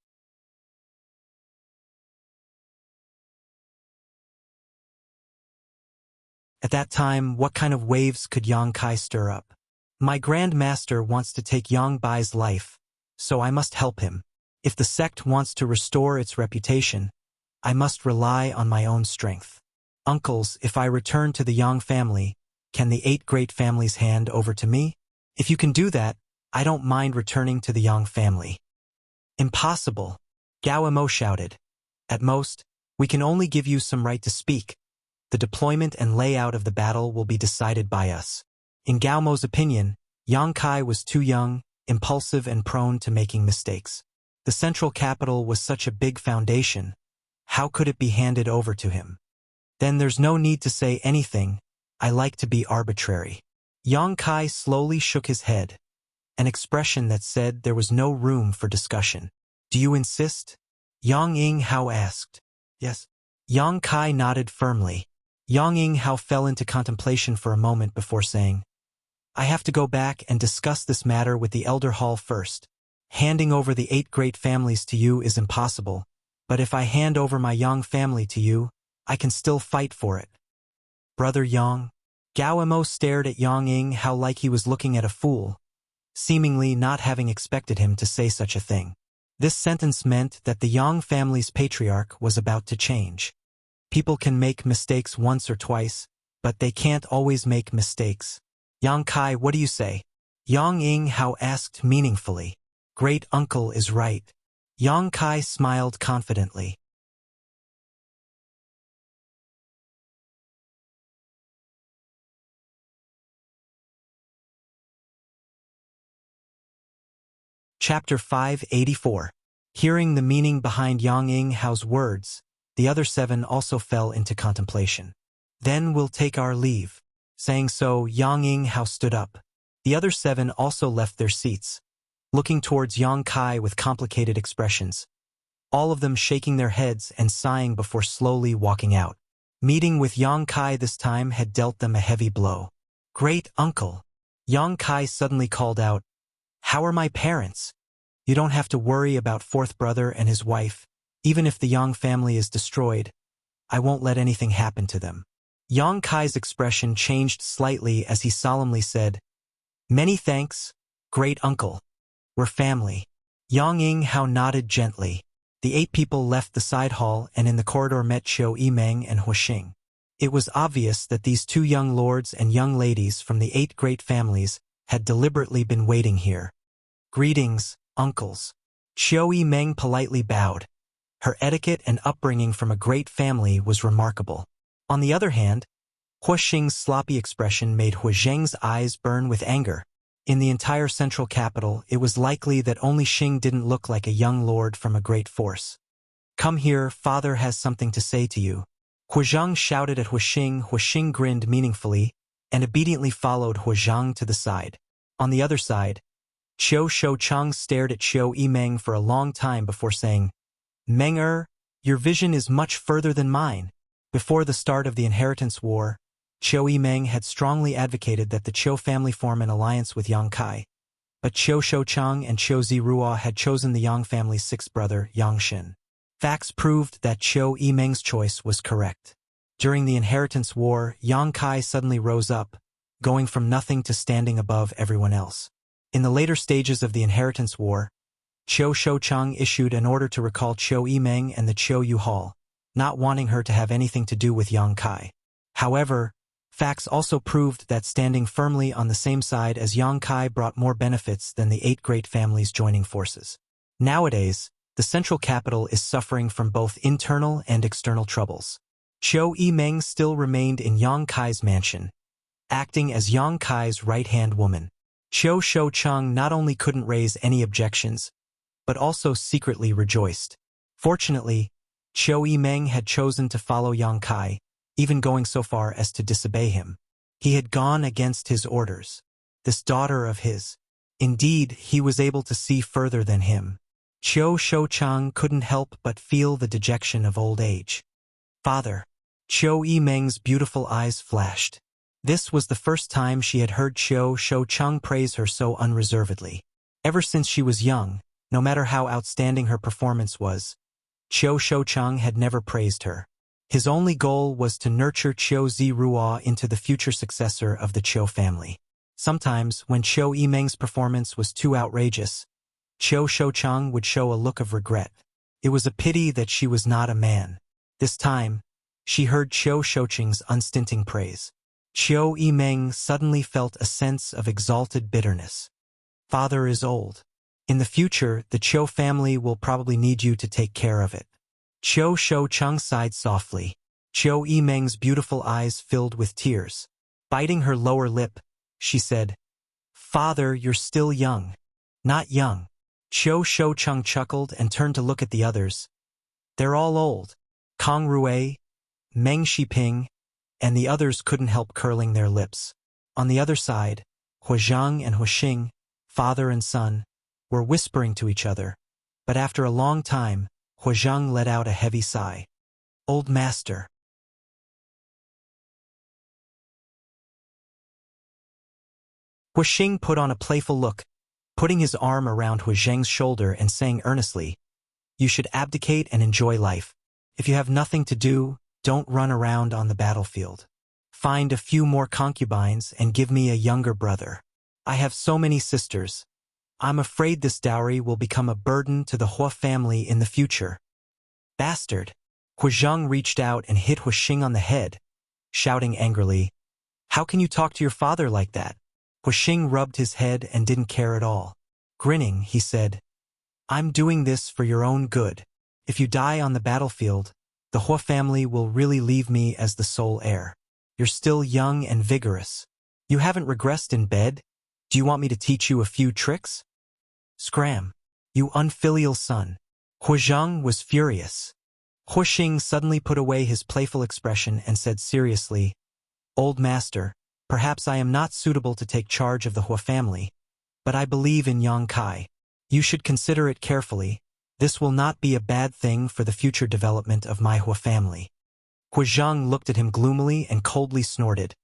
At that time, what kind of waves could Yang Kai stir up? "My Grand Master wants to take Yang Bai's life, so I must help him. If the sect wants to restore its reputation, I must rely on my own strength. Uncles, if I return to the Yang family, can the 8 great families hand over to me? If you can do that, I don't mind returning to the Yang family." "Impossible," Gao Emo shouted. "At most, we can only give you some right to speak. The deployment and layout of the battle will be decided by us." In Gao Mo's opinion, Yang Kai was too young, impulsive and prone to making mistakes. The central capital was such a big foundation. How could it be handed over to him? "Then there's no need to say anything. I like to be arbitrary." Yang Kai slowly shook his head, an expression that said there was no room for discussion. "Do you insist?" Yang Yinghao asked. "Yes." Yang Kai nodded firmly. Yang Yinghao fell into contemplation for a moment before saying, "I have to go back and discuss this matter with the Elder Hall first. Handing over the 8 great families to you is impossible, but if I hand over my Yang family to you, I can still fight for it." "Brother Yang?" Gao Emo stared at Yang Yinghao like he was looking at a fool, seemingly not having expected him to say such a thing. This sentence meant that the Yang family's patriarch was about to change. People can make mistakes once or twice, but they can't always make mistakes. "Yang Kai, what do you say?" Yang Yinghao asked meaningfully. "Great uncle is right." Yang Kai smiled confidently. Chapter 584. Hearing the meaning behind Yang Yinghao's words, the other 7 also fell into contemplation. "Then we'll take our leave." Saying so, Yang Yinghao stood up. The other 7 also left their seats, looking towards Yang Kai with complicated expressions, all of them shaking their heads and sighing before slowly walking out. Meeting with Yang Kai this time had dealt them a heavy blow. "Great uncle!" Yang Kai suddenly called out, "How are my parents?" "You don't have to worry about 4th brother and his wife. Even if the Yang family is destroyed, I won't let anything happen to them." Yang Kai's expression changed slightly as he solemnly said, "Many thanks, great uncle. We're family." Yang Yinghao nodded gently. The 8 people left the side hall and in the corridor met Qiu Yimeng and Huixing. It was obvious that these 2 young lords and young ladies from the 8 great families had deliberately been waiting here. "Greetings, uncles." Qiu Yimeng politely bowed. Her etiquette and upbringing from a great family was remarkable. On the other hand, Huixing's sloppy expression made Huixing's eyes burn with anger. In the entire central capital, it was likely that only Xing didn't look like a young lord from a great force. "Come here, father has something to say to you." Huizhang shouted at Huixing. Huixing grinned meaningfully and obediently followed Huizhang to the side. On the other side, Qiu Shouchang stared at Qiu Yimeng for a long time before saying, "Meng your vision is much further than mine." Before the start of the inheritance war, Qiu Yimeng had strongly advocated that the Qiu family form an alliance with Yang Kai, but Qiu Shouchang and Qiu Zirua had chosen the Yang family's 6th brother, Yang Xin. Facts proved that Qiu Yimeng's choice was correct. During the inheritance war, Yang Kai suddenly rose up, going from nothing to standing above everyone else. In the later stages of the inheritance war, Qiu Shoucheng issued an order to recall Qiu Yimeng and the Qiu Yuhal, not wanting her to have anything to do with Yang Kai. However, facts also proved that standing firmly on the same side as Yang Kai brought more benefits than the 8 great families joining forces. Nowadays, the central capital is suffering from both internal and external troubles. Qiu Yimeng still remained in Yang Kai's mansion, acting as Yang Kai's right-hand woman. Qiu Shoucheng not only couldn't raise any objections, but also secretly rejoiced. Fortunately, Qiu Yimeng had chosen to follow Yang Kai, even going so far as to disobey him. He had gone against his orders. This daughter of his. Indeed, he was able to see further than him. Qiu Shoucheng couldn't help but feel the dejection of old age. Father. Qiu Yimeng's beautiful eyes flashed. This was the first time she had heard Qiu Shoucheng praise her so unreservedly. Ever since she was young, no matter how outstanding her performance was, Qiu Shoucheng had never praised her. His only goal was to nurture Qiu Zirua into the future successor of the Qiu family. Sometimes, when Qiu Yimeng's performance was too outrageous, Qiu Shoucheng would show a look of regret. It was a pity that she was not a man. This time, she heard Qiu Shoucheng's unstinting praise. Qiu Yimeng suddenly felt a sense of exalted bitterness. Father is old. In the future, the Qiu family will probably need you to take care of it. Qiu Shoucheng sighed softly. Qiu Yimeng's beautiful eyes filled with tears. Biting her lower lip, she said, Father, you're still young. Not young. Qiu Shoucheng chuckled and turned to look at the others. They're all old. Kang Rui, Meng Shiping, and the others couldn't help curling their lips. On the other side, Huazhang and Huixing, father and son, were whispering to each other, but after a long time, Huazhang let out a heavy sigh. Old master. Huixing put on a playful look, putting his arm around Huazhang's shoulder and saying earnestly, You should abdicate and enjoy life. If you have nothing to do, don't run around on the battlefield. Find a few more concubines and give me a younger brother. I have so many sisters. I'm afraid this dowry will become a burden to the Hua family in the future. Bastard! Huazhang reached out and hit Huixing on the head, shouting angrily, How can you talk to your father like that? Huixing rubbed his head and didn't care at all. Grinning, he said, I'm doing this for your own good. If you die on the battlefield, the Hua family will really leave me as the sole heir. You're still young and vigorous. You haven't regressed in bed? Do you want me to teach you a few tricks? Scram! You unfilial son. Huazhang was furious. Huixing suddenly put away his playful expression and said seriously, Old master, perhaps I am not suitable to take charge of the Hua family, but I believe in Yang Kai. You should consider it carefully. This will not be a bad thing for the future development of my Hua family. Huazhang looked at him gloomily and coldly snorted.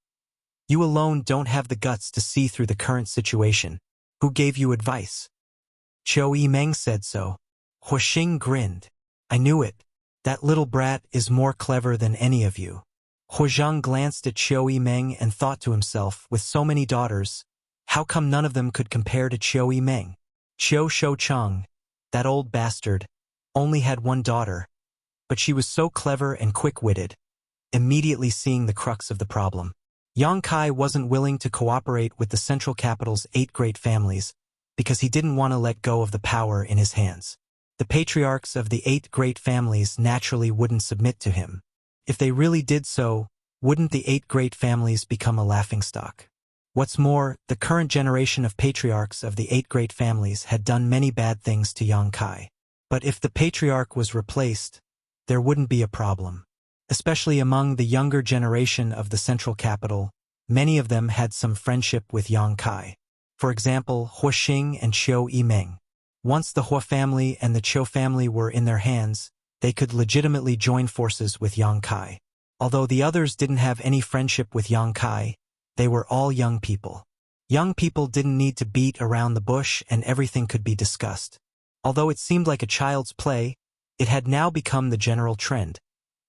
You alone don't have the guts to see through the current situation. Who gave you advice? Qiu Yimeng said so. Huixing grinned. I knew it. That little brat is more clever than any of you. Huazhang glanced at Qiu Yimeng and thought to himself, with so many daughters, how come none of them could compare to Qiu Yimeng? Qiu Shoucheng, that old bastard, only had one daughter, but she was so clever and quick-witted, immediately seeing the crux of the problem. Yang Kai wasn't willing to cooperate with the central capital's 8 great families because he didn't want to let go of the power in his hands. The patriarchs of the 8 great families naturally wouldn't submit to him. If they really did so, wouldn't the 8 great families become a laughingstock? What's more, the current generation of patriarchs of the 8 great families had done many bad things to Yang Kai. But if the patriarch was replaced, there wouldn't be a problem. Especially among the younger generation of the central capital, many of them had some friendship with Yang Kai. For example, Huixing and Qiu Yimeng. Once the Hua family and the Qiu family were in their hands, they could legitimately join forces with Yang Kai. Although the others didn't have any friendship with Yang Kai, they were all young people. Young people didn't need to beat around the bush and everything could be discussed. Although it seemed like a child's play, it had now become the general trend.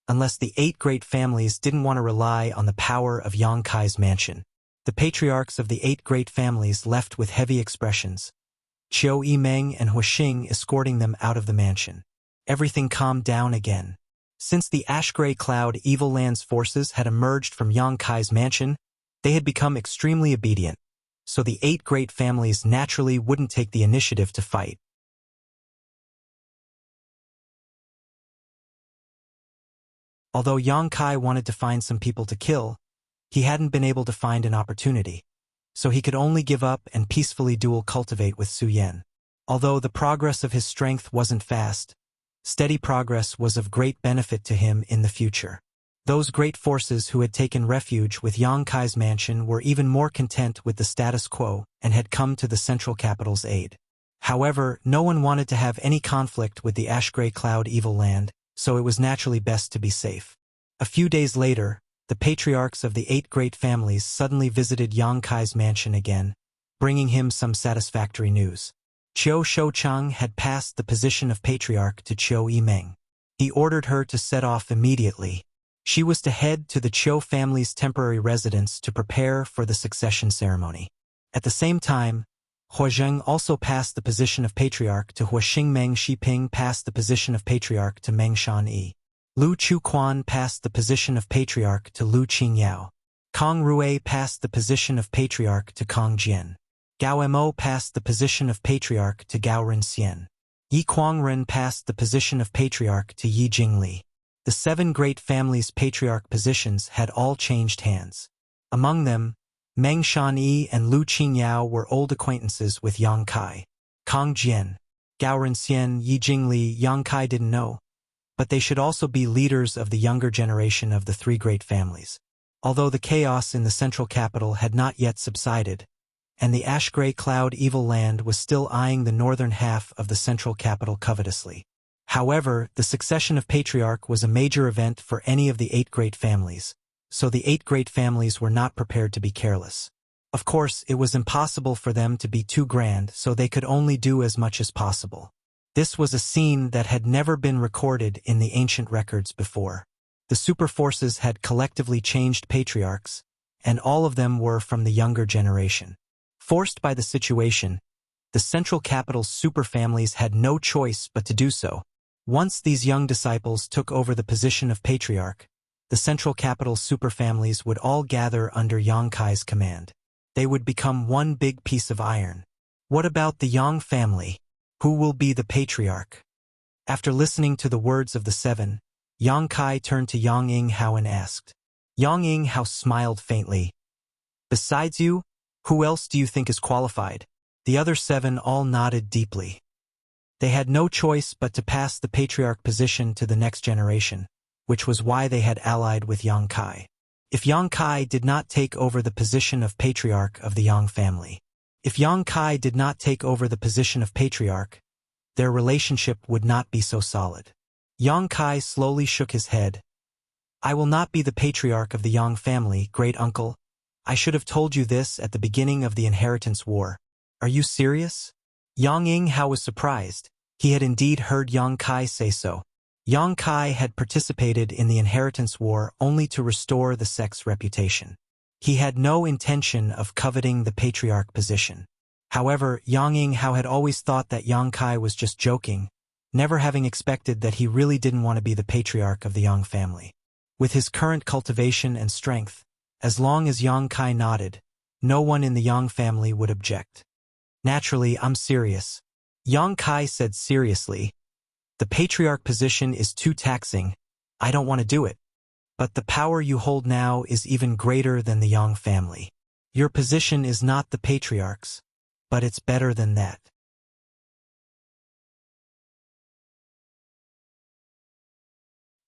unless the 8 great families didn't want to rely on the power of Yang Kai's mansion. The patriarchs of the 8 great families left with heavy expressions, Qiu Yimeng and Huixing escorting them out of the mansion. Everything calmed down again. Since the ash-gray cloud Evil Land's forces had emerged from Yang Kai's mansion, they had become extremely obedient, so the 8 great families naturally wouldn't take the initiative to fight. Although Yang Kai wanted to find some people to kill, he hadn't been able to find an opportunity, so he could only give up and peacefully dual cultivate with Su Yan. Although the progress of his strength wasn't fast, steady progress was of great benefit to him in the future. Those great forces who had taken refuge with Yang Kai's mansion were even more content with the status quo and had come to the central capital's aid. However, no one wanted to have any conflict with the ash-gray cloud Evil Land, so it was naturally best to be safe. A few days later, the patriarchs of the 8 great families suddenly visited Yang Kai's mansion again, bringing him some satisfactory news. Qiu Shouchang had passed the position of patriarch to Qiu Yimeng. He ordered her to set off immediately. She was to head to the Qiu family's temporary residence to prepare for the succession ceremony. At the same time, Huizheng also passed the position of patriarch to Huixing. Meng Shiping passed the position of patriarch to Meng Shanyi. Lu Chuquan passed the position of patriarch to Lu Qingyao. Kong Rui passed the position of patriarch to Kong Jian. Gao Mo passed the position of patriarch to Gao Rinxian. Yi Kuangren passed the position of patriarch to Yi Jingli. The 7 great families' patriarch positions had all changed hands. Among them, Meng Shanyi and Lu Qingyao were old acquaintances with Yang Kai. Kong Jian, Gao Rinxian, Yi Jingli, Yang Kai didn't know, but they should also be leaders of the younger generation of the 3 great families. Although the chaos in the central capital had not yet subsided, and the ash-gray cloud Evil Land was still eyeing the northern half of the central capital covetously. However, the succession of patriarch was a major event for any of the 8 great families, so the 8 great families were not prepared to be careless. Of course, it was impossible for them to be too grand, so they could only do as much as possible. This was a scene that had never been recorded in the ancient records before. The super forces had collectively changed patriarchs, and all of them were from the younger generation. Forced by the situation, the central capital's super families had no choice but to do so. Once these young disciples took over the position of patriarch, the central capital's superfamilies would all gather under Yang Kai's command. They would become one big piece of iron. What about the Yang family? Who will be the patriarch? After listening to the words of the 7, Yang Kai turned to Yang Yinghao and asked. Yang Yinghao smiled faintly. Besides you, who else do you think is qualified? The other 7 all nodded deeply. They had no choice but to pass the patriarch position to the next generation, which was why they had allied with Yang Kai. If Yang Kai did not take over the position of patriarch of the Yang family, their relationship would not be so solid. Yang Kai slowly shook his head. I will not be the patriarch of the Yang family, great uncle. I should have told you this at the beginning of the inheritance war. Are you serious? Yang Yinghao was surprised. He had indeed heard Yang Kai say so. Yang Kai had participated in the inheritance war only to restore the sect's reputation. He had no intention of coveting the patriarch position. However, Yang Yinghao had always thought that Yang Kai was just joking, never having expected that he really didn't want to be the patriarch of the Yang family. With his current cultivation and strength, as long as Yang Kai nodded, no one in the Yang family would object. Naturally, I'm serious. Yang Kai said seriously. The patriarch position is too taxing. I don't want to do it. But the power you hold now is even greater than the Yang family. Your position is not the patriarch's, but it's better than that.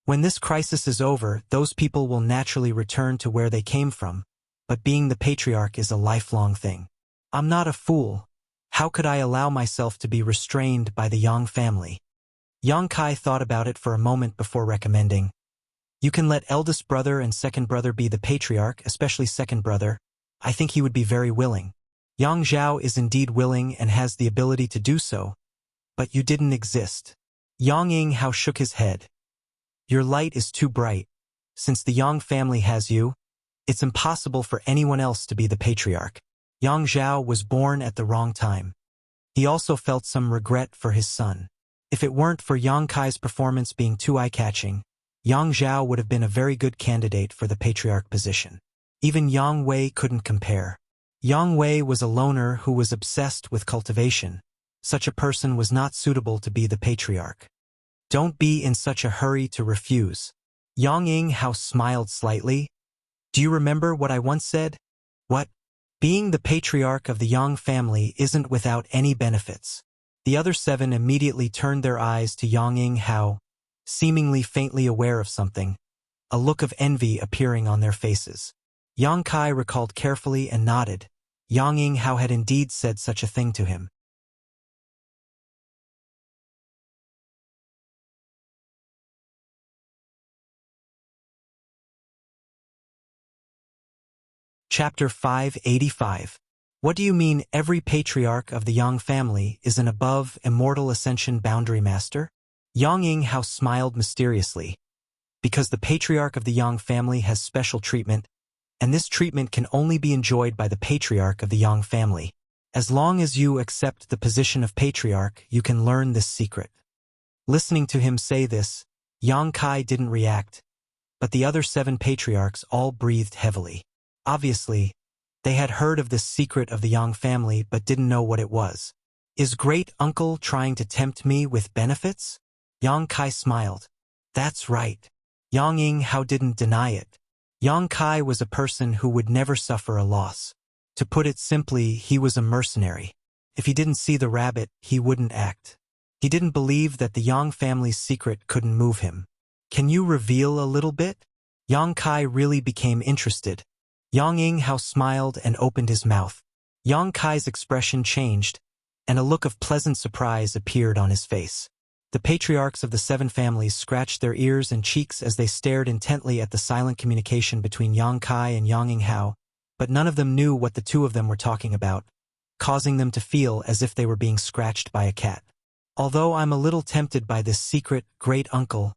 When this crisis is over, those people will naturally return to where they came from, but being the patriarch is a lifelong thing. I'm not a fool. How could I allow myself to be restrained by the Yang family? Yang Kai thought about it for a moment before recommending. You can let eldest brother and second brother be the patriarch, especially second brother. I think he would be very willing. Yang Zhao is indeed willing and has the ability to do so, but you didn't exist. Yang Yinghao shook his head. Your light is too bright. Since the Yang family has you, it's impossible for anyone else to be the patriarch. Yang Zhao was born at the wrong time. He also felt some regret for his son. If it weren't for Yang Kai's performance being too eye-catching, Yang Zhao would have been a very good candidate for the patriarch position. Even Yang Wei couldn't compare. Yang Wei was a loner who was obsessed with cultivation. Such a person was not suitable to be the patriarch. Don't be in such a hurry to refuse. Yang Yinghao smiled slightly. Do you remember what I once said? What? Being the patriarch of the Yang family isn't without any benefits. The other 7 immediately turned their eyes to Yang Yinghao, seemingly faintly aware of something, a look of envy appearing on their faces. Yang Kai recalled carefully and nodded. Yang Yinghao had indeed said such a thing to him. Chapter 585. What do you mean every patriarch of the Yang family is an above immortal ascension boundary master? Yang Yinghao smiled mysteriously. Because the patriarch of the Yang family has special treatment, and this treatment can only be enjoyed by the patriarch of the Yang family. As long as you accept the position of patriarch, you can learn this secret. Listening to him say this, Yang Kai didn't react, but the other 7 patriarchs all breathed heavily. Obviously, they had heard of this secret of the Yang family but didn't know what it was. Is great-uncle trying to tempt me with benefits? Yang Kai smiled. That's right. Yang Yinghao didn't deny it. Yang Kai was a person who would never suffer a loss. To put it simply, he was a mercenary. If he didn't see the rabbit, he wouldn't act. He didn't believe that the Yang family's secret couldn't move him. Can you reveal a little bit? Yang Kai really became interested. Yang Yinghao smiled and opened his mouth. Yang Kai's expression changed, and a look of pleasant surprise appeared on his face. The patriarchs of the 7 families scratched their ears and cheeks as they stared intently at the silent communication between Yang Kai and Yang Yinghao, but none of them knew what the 2 of them were talking about, causing them to feel as if they were being scratched by a cat. Although I'm a little tempted by this secret great-uncle,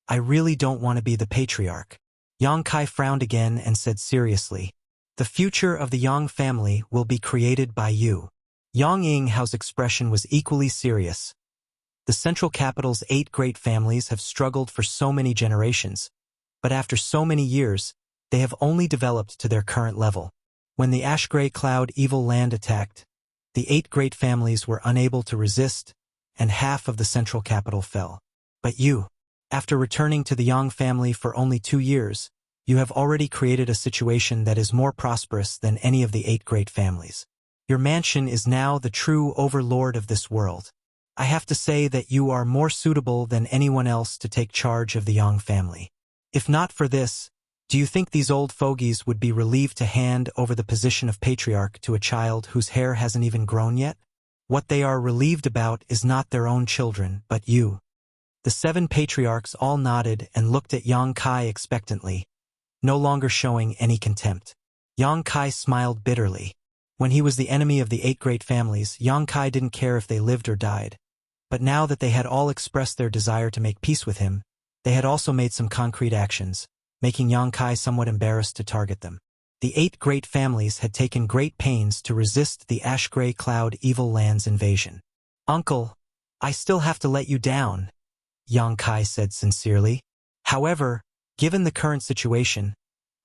I really don't want to be the patriarch. Yang Kai frowned again and said seriously, the future of the Yang family will be created by you. Yang Yinghao's expression was equally serious. The central capital's 8 great families have struggled for so many generations, but after so many years, they have only developed to their current level. When the ash-gray cloud evil land attacked, the 8 great families were unable to resist, and half of the central capital fell. But you, after returning to the Yang family for only 2 years, you have already created a situation that is more prosperous than any of the 8 great families. Your mansion is now the true overlord of this world. I have to say that you are more suitable than anyone else to take charge of the Yang family. If not for this, do you think these old fogies would be relieved to hand over the position of patriarch to a child whose hair hasn't even grown yet? What they are relieved about is not their own children, but you. The 7 patriarchs all nodded and looked at Yang Kai expectantly, no longer showing any contempt. Yang Kai smiled bitterly. When he was the enemy of the 8 great families, Yang Kai didn't care if they lived or died. But now that they had all expressed their desire to make peace with him, they had also made some concrete actions, making Yang Kai somewhat embarrassed to target them. The 8 great families had taken great pains to resist the ash-gray cloud evil land's invasion. Uncle, I still have to let you down, Yang Kai said sincerely. However, given the current situation,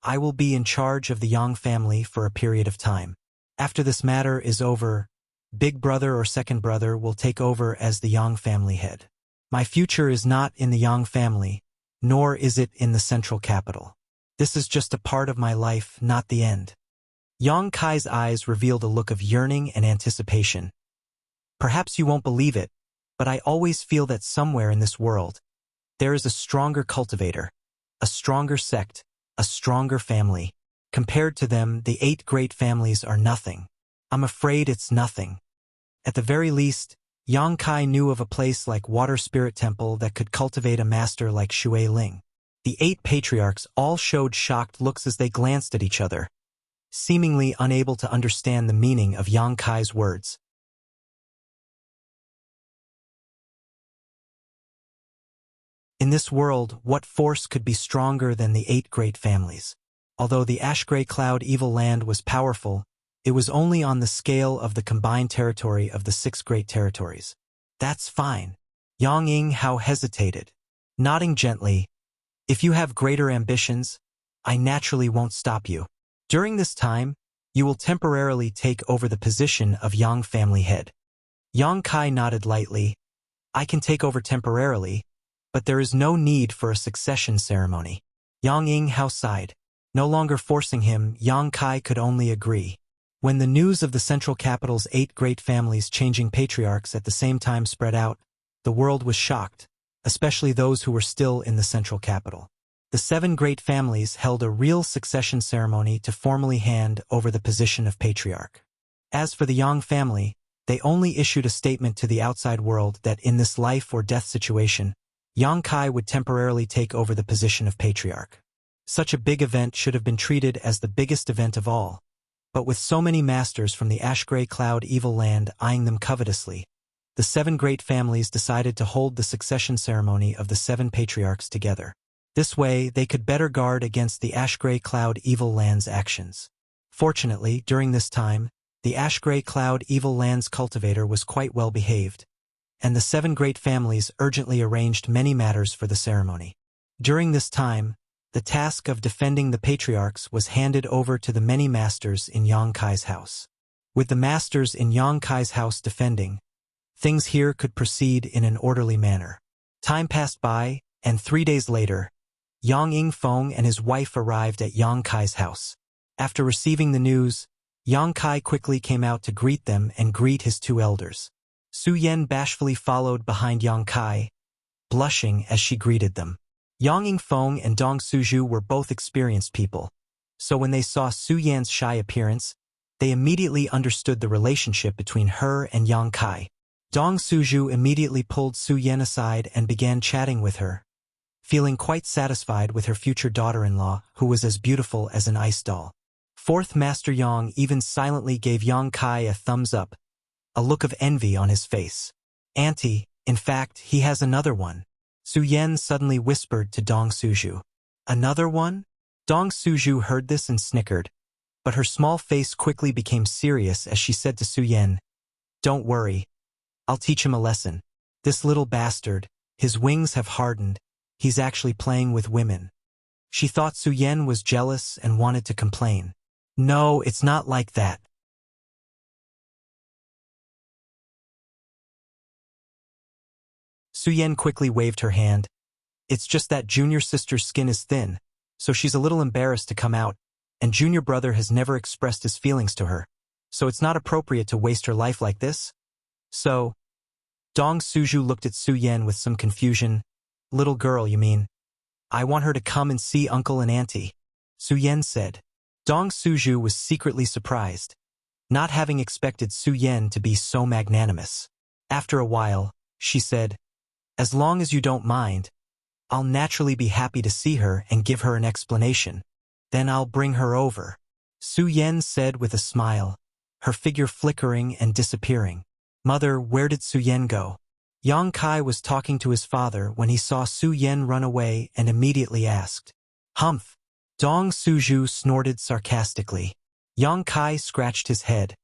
I will be in charge of the Yang family for a period of time. After this matter is over, Big Brother or Second Brother will take over as the Yang family head. My future is not in the Yang family, nor is it in the central capital. This is just a part of my life, not the end. Yang Kai's eyes revealed a look of yearning and anticipation. Perhaps you won't believe it, but I always feel that somewhere in this world, there is a stronger cultivator, a stronger sect, a stronger family. Compared to them, the 8 great families are nothing. I'm afraid it's nothing. At the very least, Yang Kai knew of a place like Water Spirit Temple that could cultivate a master like Shui Ling. The 8 patriarchs all showed shocked looks as they glanced at each other, seemingly unable to understand the meaning of Yang Kai's words. In this world, what force could be stronger than the 8 great families? Although the ash-gray cloud evil land was powerful, it was only on the scale of the combined territory of the 6 great territories. That's fine. Yang Yinghao hesitated, nodding gently. If you have greater ambitions, I naturally won't stop you. During this time, you will temporarily take over the position of Yang family head. Yang Kai nodded lightly. I can take over temporarily, but there is no need for a succession ceremony. Yang Yinghao sighed. No longer forcing him, Yang Kai could only agree. When the news of the central capital's 8 great families changing patriarchs at the same time spread out, the world was shocked, especially those who were still in the central capital. The 7 great families held a real succession ceremony to formally hand over the position of patriarch. As for the Yang family, they only issued a statement to the outside world that in this life or death situation, Yang Kai would temporarily take over the position of patriarch. Such a big event should have been treated as the biggest event of all, but with so many masters from the ash-gray cloud evil land eyeing them covetously, the 7 great families decided to hold the succession ceremony of the 7 patriarchs together. This way, they could better guard against the ash-gray cloud evil land's actions. Fortunately, during this time, the ash-gray cloud evil land's cultivator was quite well behaved, and the 7 great families urgently arranged many matters for the ceremony. During this time, the task of defending the patriarchs was handed over to the many masters in Yang Kai's house. With the masters in Yang Kai's house defending, things here could proceed in an orderly manner. Time passed by, and 3 days later, Yang Yingfeng and his wife arrived at Yang Kai's house. After receiving the news, Yang Kai quickly came out to greet them and greet his 2 elders. Su Yan bashfully followed behind Yang Kai, blushing as she greeted them. Yang Yingfeng and Dong Suzhu were both experienced people, so when they saw Su Yan's shy appearance, they immediately understood the relationship between her and Yang Kai. Dong Suzhu immediately pulled Su Yan aside and began chatting with her, feeling quite satisfied with her future daughter-in-law, who was as beautiful as an ice doll. 4th Master Yang even silently gave Yang Kai a thumbs up, a look of envy on his face. Auntie, in fact, he has another one. Su Yan suddenly whispered to Dong Suzhu. Another one? Dong Suzhu heard this and snickered, but her small face quickly became serious as she said to Su Yan, Don't worry, I'll teach him a lesson. This little bastard, his wings have hardened, he's actually playing with women. She thought Su Yan was jealous and wanted to complain. No, it's not like that. Su Yan quickly waved her hand. It's just that junior sister's skin is thin, so she's a little embarrassed to come out, and junior brother has never expressed his feelings to her, so it's not appropriate to waste her life like this. So, Dong Suzhu looked at Su Yan with some confusion. Little girl, you mean? I want her to come and see uncle and auntie, Su Yan said. Dong Suzhu was secretly surprised, not having expected Su Yan to be so magnanimous. After a while, she said, As long as you don't mind, I'll naturally be happy to see her and give her an explanation. Then I'll bring her over, Su Yan said with a smile, her figure flickering and disappearing. Mother, where did Su Yan go? Yang Kai was talking to his father when he saw Su Yan run away and immediately asked, Humph! Dong Suzhu snorted sarcastically. Yang Kai scratched his head,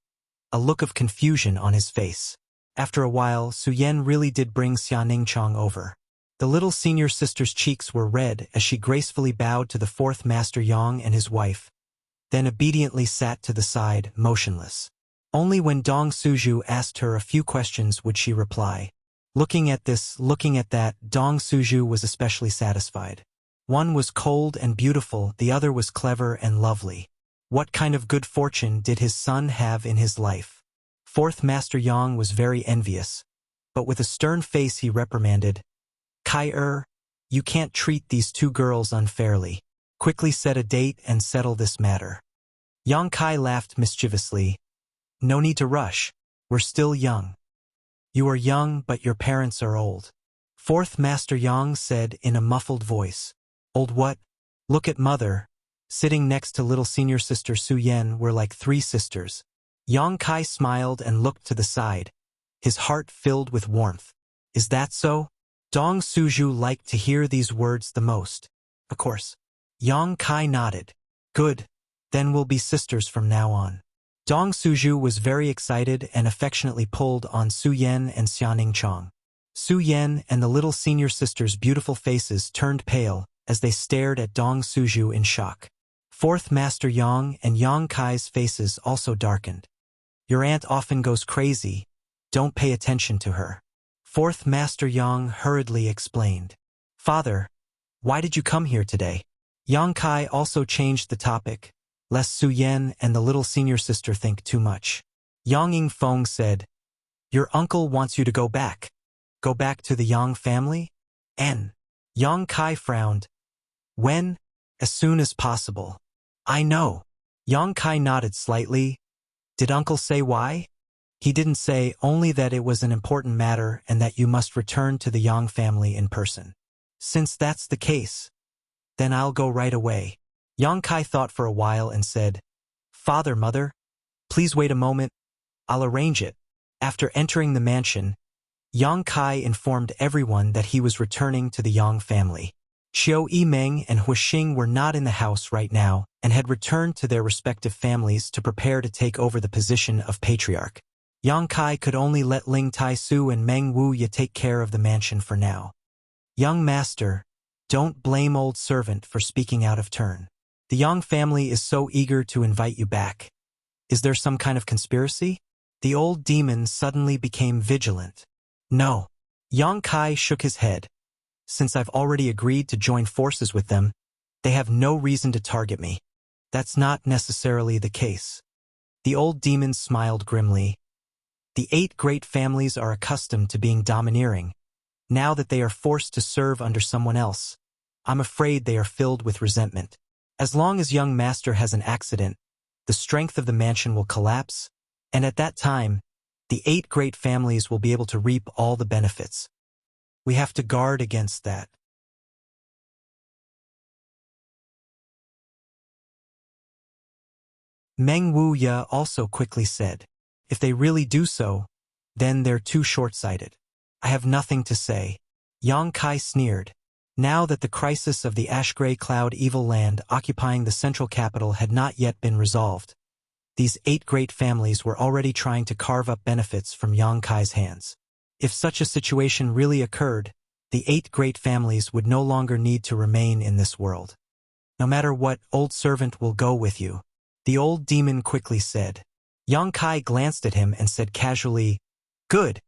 a look of confusion on his face. After a while, Su Yan really did bring Xia Ningchong over. The little senior sister's cheeks were red as she gracefully bowed to the 4th Master Yang and his wife, then obediently sat to the side, motionless. Only when Dong Suzhu asked her a few questions would she reply. Looking at this, looking at that, Dong Suzhu was especially satisfied. One was cold and beautiful, the other was clever and lovely. What kind of good fortune did his son have in his life? 4th Master Yang was very envious, but with a stern face he reprimanded, Kai you can't treat these 2 girls unfairly. Quickly set a date and settle this matter. Yang Kai laughed mischievously. No need to rush, we're still young. You are young, but your parents are old. 4th Master Yang said in a muffled voice. Old what? Look at mother. Sitting next to little senior sister Su Yan were like 3 sisters. Yang Kai smiled and looked to the side, his heart filled with warmth. Is that so? Dong Suju liked to hear these words the most. Of course. Yang Kai nodded. Good. Then we'll be sisters from now on. Dong Suju was very excited and affectionately pulled on Su Yan and Xianing Chong. Su Yan and the little senior sister's beautiful faces turned pale as they stared at Dong Suju in shock. Fourth Master Yang and Yang Kai's faces also darkened. Your aunt often goes crazy. Don't pay attention to her. Fourth Master Yang hurriedly explained. Father, why did you come here today? Yang Kai also changed the topic, lest Su Yan and the little senior sister think too much. Yang Yingfeng said, Your uncle wants you to go back. Go back to the Yang family? Yang Kai frowned. When? As soon as possible. I know. Yang Kai nodded slightly. Did uncle say why? He didn't say, only that it was an important matter and that you must return to the Yang family in person. Since that's the case, then I'll go right away. Yang Kai thought for a while and said, Father, Mother, please wait a moment. I'll arrange it. After entering the mansion, Yang Kai informed everyone that he was returning to the Yang family. Xiao Yimeng and Hu Xing were not in the house right now and had returned to their respective families to prepare to take over the position of patriarch. Yang Kai could only let Ling Tai-su and Meng Wuya take care of the mansion for now. Young master, don't blame old servant for speaking out of turn. The Yang family is so eager to invite you back. Is there some kind of conspiracy? The old demon suddenly became vigilant. No. Yang Kai shook his head. Since I've already agreed to join forces with them, they have no reason to target me. That's not necessarily the case. The old demon smiled grimly. The 8 great families are accustomed to being domineering. Now that they are forced to serve under someone else, I'm afraid they are filled with resentment. As long as young master has an accident, the strength of the mansion will collapse, and at that time, the 8 great families will be able to reap all the benefits. We have to guard against that. Meng Wuya also quickly said, If they really do so, then they're too short-sighted. I have nothing to say. Yang Kai sneered. Now that the crisis of the ash-gray cloud evil land occupying the central capital had not yet been resolved, these 8 great families were already trying to carve up benefits from Yang Kai's hands. If such a situation really occurred, the 8 great families would no longer need to remain in this world. No matter what, old servant will go with you. The old demon quickly said. Yang Kai glanced at him and said casually, Good.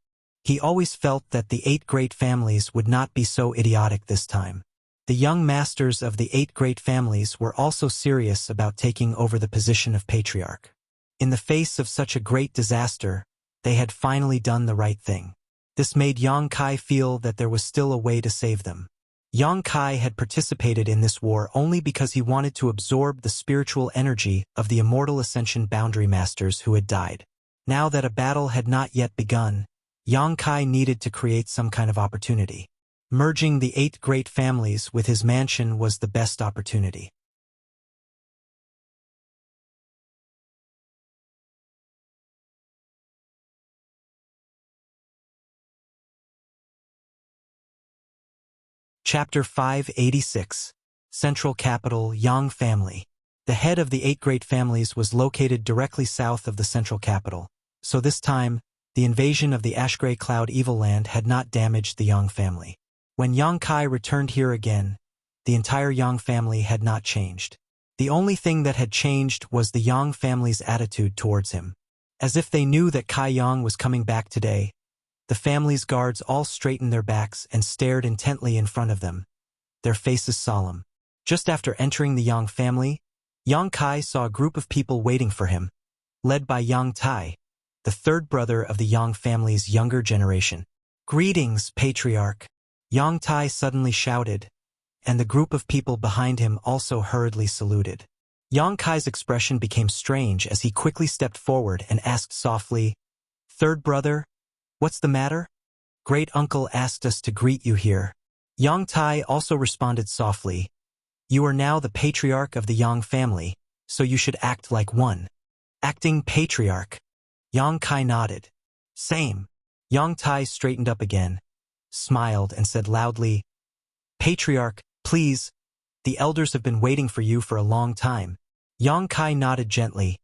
He always felt that the 8 great families would not be so idiotic this time. The young masters of the 8 great families were also serious about taking over the position of patriarch. In the face of such a great disaster, they had finally done the right thing. This made Yang Kai feel that there was still a way to save them. Yang Kai had participated in this war only because he wanted to absorb the spiritual energy of the immortal Ascension Boundary Masters who had died. Now that a battle had not yet begun, Yang Kai needed to create some kind of opportunity. Merging the 8 great families with his mansion was the best opportunity. Chapter 586. Central Capital, Yang Family. The head of the 8 great families was located directly south of the central capital, so this time, the invasion of the Ash-Gray Cloud Evil Land had not damaged the Yang family. When Yang Kai returned here again, the entire Yang family had not changed. The only thing that had changed was the Yang family's attitude towards him. As if they knew that Kai Yang was coming back today, the family's guards all straightened their backs and stared intently in front of them, their faces solemn. Just after entering the Yang family, Yang Kai saw a group of people waiting for him, led by Yang Tai, the 3rd brother of the Yang family's younger generation. Greetings, Patriarch, Yang Tai suddenly shouted, and the group of people behind him also hurriedly saluted. Yang Kai's expression became strange as he quickly stepped forward and asked softly, 3rd brother, what's the matter? Great uncle asked us to greet you here. Yang Tai also responded softly, You are now the patriarch of the Yang family, so you should act like one. Acting patriarch. Yang Kai nodded. Same. Yang Tai straightened up again. smiled, and said loudly, "Patriarch, please, the elders have been waiting for you for a long time." Yang Kai nodded gently,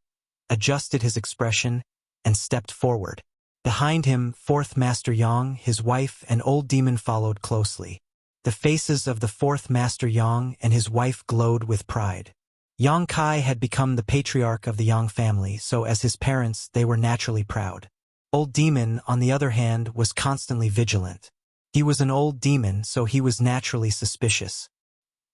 adjusted his expression, and stepped forward. Behind him, fourth Master Yang, his wife, and old demon followed closely. The faces of the fourth Master Yang and his wife glowed with pride. Yang Kai had become the patriarch of the Yang family, so as his parents, they were naturally proud. Old demon, on the other hand, was constantly vigilant. He was an old demon, so he was naturally suspicious.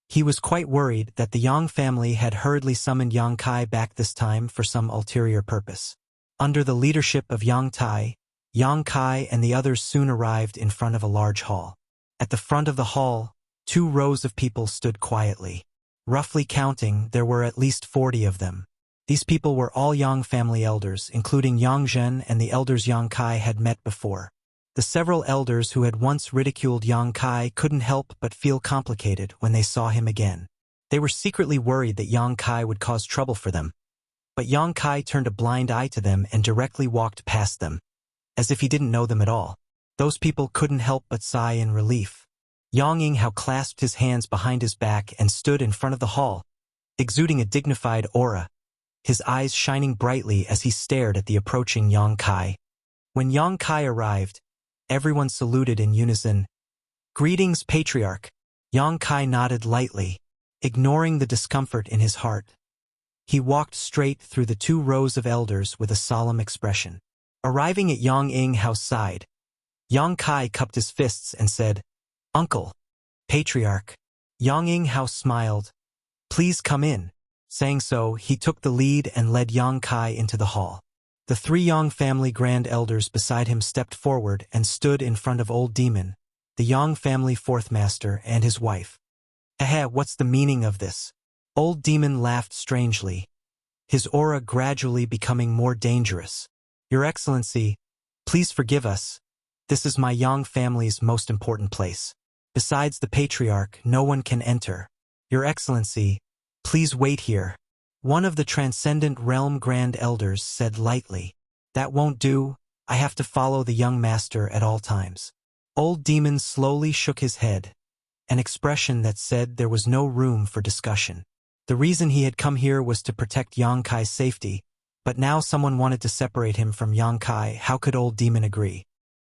He was quite worried that the Yang family had hurriedly summoned Yang Kai back this time for some ulterior purpose. Under the leadership of Yang Tai, Yang Kai and the others soon arrived in front of a large hall. At the front of the hall, 2 rows of people stood quietly. Roughly counting, there were at least 40 of them. These people were all Yang family elders, including Yang Zhen and the elders Yang Kai had met before. The several elders who had once ridiculed Yang Kai couldn't help but feel complicated when they saw him again. They were secretly worried that Yang Kai would cause trouble for them. But Yang Kai turned a blind eye to them and directly walked past them, as if he didn't know them at all. Those people couldn't help but sigh in relief. Yang Yinghao clasped his hands behind his back and stood in front of the hall, exuding a dignified aura, his eyes shining brightly as he stared at the approaching Yang Kai. When Yang Kai arrived, everyone saluted in unison. "Greetings, Patriarch." Yang Kai nodded lightly, ignoring the discomfort in his heart. He walked straight through the 2 rows of elders with a solemn expression. Arriving at Yang Yinghao's side, Yang Kai cupped his fists and said, "Uncle, Patriarch." Yang Yinghao smiled. "Please come in." Saying so, he took the lead and led Yang Kai into the hall. The 3 Yang family grand elders beside him stepped forward and stood in front of old demon, the Yang family 4th master, and his wife. What's the meaning of this?" Old demon laughed strangely, his aura gradually becoming more dangerous. "Your Excellency, please forgive us. This is my Yang family's most important place. Besides the patriarch, no one can enter. Your Excellency, please wait here." One of the Transcendent Realm Grand Elders said lightly, "That won't do. I have to follow the young master at all times." Old demon slowly shook his head, an expression that said there was no room for discussion. The reason he had come here was to protect Yang Kai's safety, but now someone wanted to separate him from Yang Kai. How could old demon agree?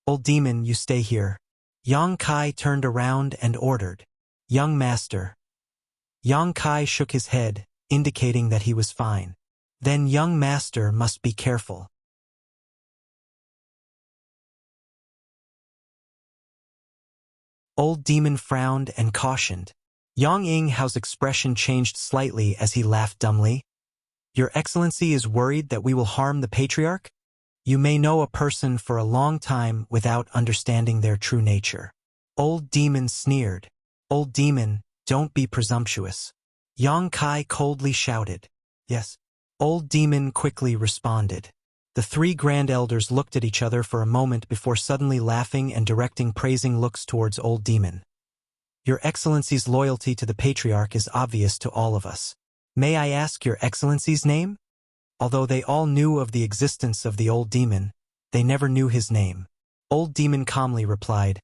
"Old demon, you stay here." Yang Kai turned around and ordered, "Young master." Yang Kai shook his head, indicating that he was fine. "Then young master must be careful." Old demon frowned and cautioned. Yang Yinghao's expression changed slightly as he laughed dumbly. "Your Excellency is worried that we will harm the patriarch? You may know a person for a long time without understanding their true nature." Old demon sneered. "Old demon, don't be presumptuous." Yang Kai coldly shouted, "Yes." Old demon quickly responded. The 3 grand elders looked at each other for a moment before suddenly laughing and directing praising looks towards old demon. "Your Excellency's loyalty to the patriarch is obvious to all of us. May I ask your Excellency's name?" Although they all knew of the existence of the old demon, they never knew his name. Old demon calmly replied,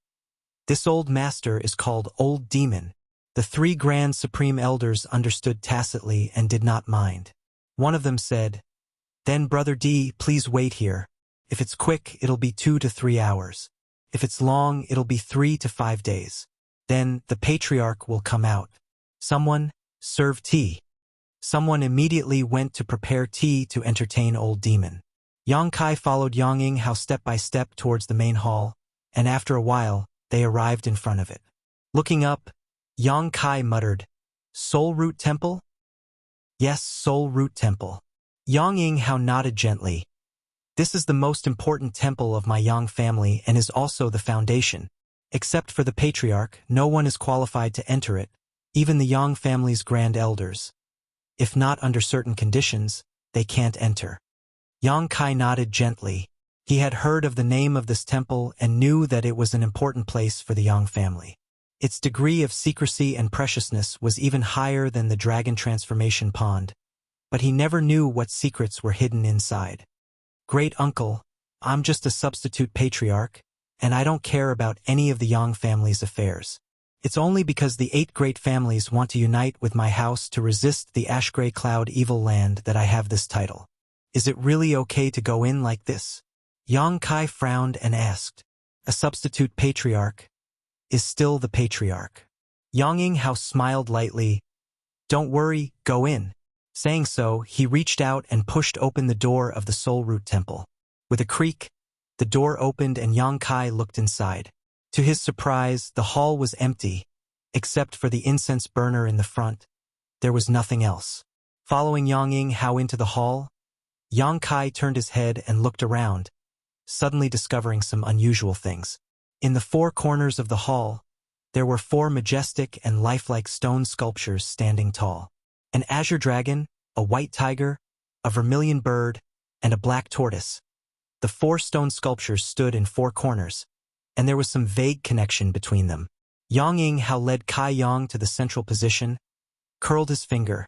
"This old master is called Old Demon." The 3 grand supreme elders understood tacitly and did not mind. One of them said, "Then Brother D, please wait here. If it's quick, it'll be 2 to 3 hours. If it's long, it'll be 3 to 5 days. Then the patriarch will come out. Someone, serve tea." Someone immediately went to prepare tea to entertain old demon. Yang Kai followed Yang Yinghao step by step towards the main hall, and after a while, they arrived in front of it. Looking up, Yang Kai muttered, "Soul Root Temple?" "Yes, Soul Root Temple." Yang Yinghao nodded gently. "This is the most important temple of my Yang family and is also the foundation. Except for the patriarch, no one is qualified to enter it, even the Yang family's grand elders. If not under certain conditions, they can't enter." Yang Kai nodded gently. He had heard of the name of this temple and knew that it was an important place for the Yang family. Its degree of secrecy and preciousness was even higher than the dragon transformation pond, but he never knew what secrets were hidden inside. "Great uncle, I'm just a substitute patriarch, and I don't care about any of the Yang family's affairs. It's only because the 8 great families want to unite with my house to resist the ash-gray cloud evil land that I have this title. Is it really okay to go in like this? Yang Kai frowned and asked. A substitute patriarch is still the patriarch. Yang Yinghao smiled lightly. Don't worry, go in. Saying so, he reached out and pushed open the door of the Soul Root Temple. With a creak, the door opened and Yang Kai looked inside. To his surprise, the hall was empty, except for the incense burner in the front. There was nothing else. Following Yang Yinghao into the hall, Yang Kai turned his head and looked around, suddenly discovering some unusual things. In the 4 corners of the hall, there were 4 majestic and lifelike stone sculptures standing tall. An azure dragon, a white tiger, a vermilion bird, and a black tortoise. The 4 stone sculptures stood in 4 corners, and there was some vague connection between them. Yang Yinghao led Kai Yang to the central position, curled his finger,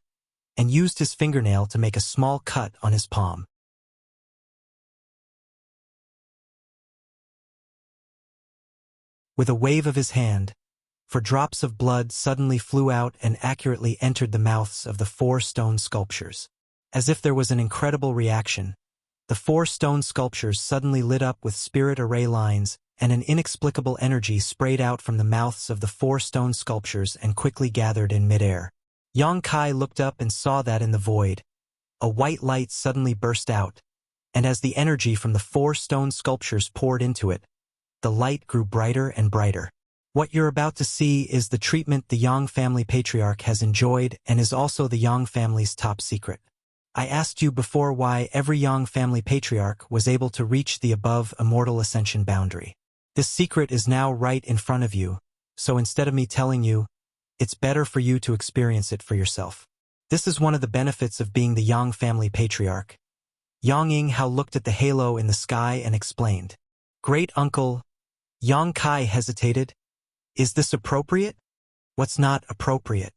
and used his fingernail to make a small cut on his palm. With a wave of his hand, 4 drops of blood suddenly flew out and accurately entered the mouths of the 4 stone sculptures. As if there was an incredible reaction, the 4 stone sculptures suddenly lit up with spirit array lines, and an inexplicable energy sprayed out from the mouths of the 4 stone sculptures and quickly gathered in midair. Yang Kai looked up and saw that in the void, a white light suddenly burst out, and as the energy from the 4 stone sculptures poured into it, the light grew brighter and brighter. What you're about to see is the treatment the Yang family patriarch has enjoyed and is also the Yang family's top secret. I asked you before why every Yang family patriarch was able to reach the above immortal ascension boundary. This secret is now right in front of you, so instead of me telling you, it's better for you to experience it for yourself. This is one of the benefits of being the Yang family patriarch. Yang Yinghao looked at the halo in the sky and explained. Great uncle. Yang Kai hesitated. Is this appropriate? What's not appropriate?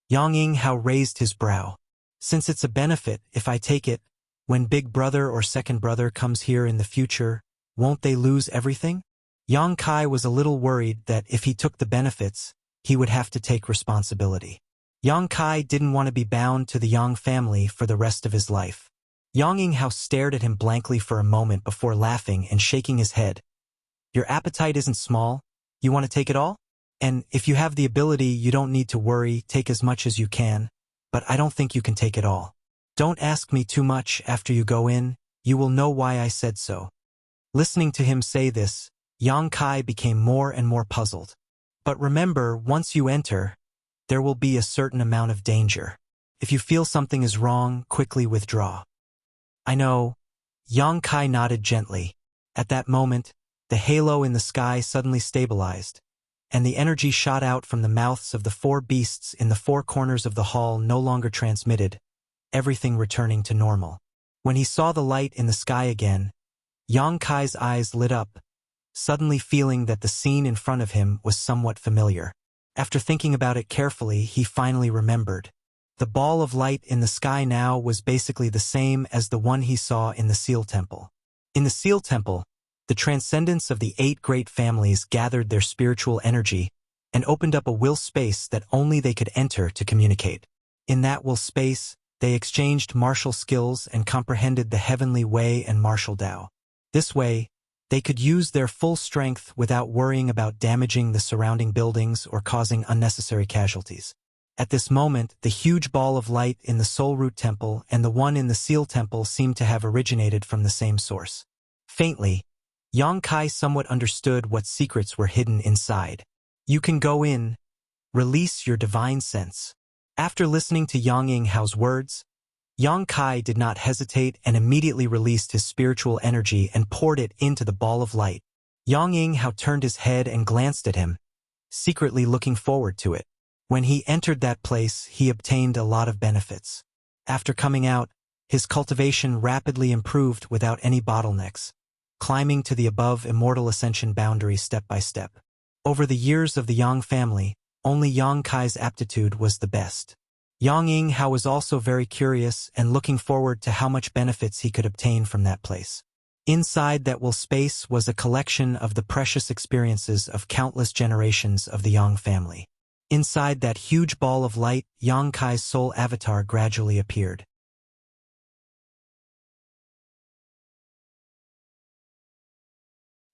Yang Yinghao raised his brow. Since it's a benefit, if I take it, when big brother or second brother comes here in the future, won't they lose everything? Yang Kai was a little worried that if he took the benefits, he would have to take responsibility. Yang Kai didn't want to be bound to the Yang family for the rest of his life. Yang Yinghao stared at him blankly for a moment before laughing and shaking his head. Your appetite isn't small? You want to take it all? And if you have the ability, you don't need to worry, take as much as you can. But I don't think you can take it all. Don't ask me too much after you go in, you will know why I said so. Listening to him say this, Yang Kai became more and more puzzled. But remember, once you enter, there will be a certain amount of danger. If you feel something is wrong, quickly withdraw. I know. Yang Kai nodded gently. At that moment, the halo in the sky suddenly stabilized, and the energy shot out from the mouths of the 4 beasts in the 4 corners of the hall no longer transmitted, everything returning to normal. When he saw the light in the sky again, Yang Kai's eyes lit up, suddenly feeling that the scene in front of him was somewhat familiar. After thinking about it carefully, he finally remembered. The ball of light in the sky now was basically the same as the one he saw in the Seal Temple. In the Seal Temple, the transcendence of the 8 great families gathered their spiritual energy and opened up a will space that only they could enter to communicate. In that will space, they exchanged martial skills and comprehended the heavenly way and martial Tao. This way, they could use their full strength without worrying about damaging the surrounding buildings or causing unnecessary casualties. At this moment, the huge ball of light in the Soul Root Temple and the one in the Seal Temple seemed to have originated from the same source. Faintly, Yang Kai somewhat understood what secrets were hidden inside. You can go in. Release your divine sense. After listening to Yang Yinghao's words, Yang Kai did not hesitate and immediately released his spiritual energy and poured it into the ball of light. Yang Yinghao turned his head and glanced at him, secretly looking forward to it. When he entered that place, he obtained a lot of benefits. After coming out, his cultivation rapidly improved without any bottlenecks, climbing to the above immortal ascension boundary step by step. Over the years of the Yang family, only Yang Kai's aptitude was the best. Yang Yinghao was also very curious and looking forward to how much benefits he could obtain from that place. Inside that will space was a collection of the precious experiences of countless generations of the Yang family. Inside that huge ball of light, Yang Kai's soul avatar gradually appeared.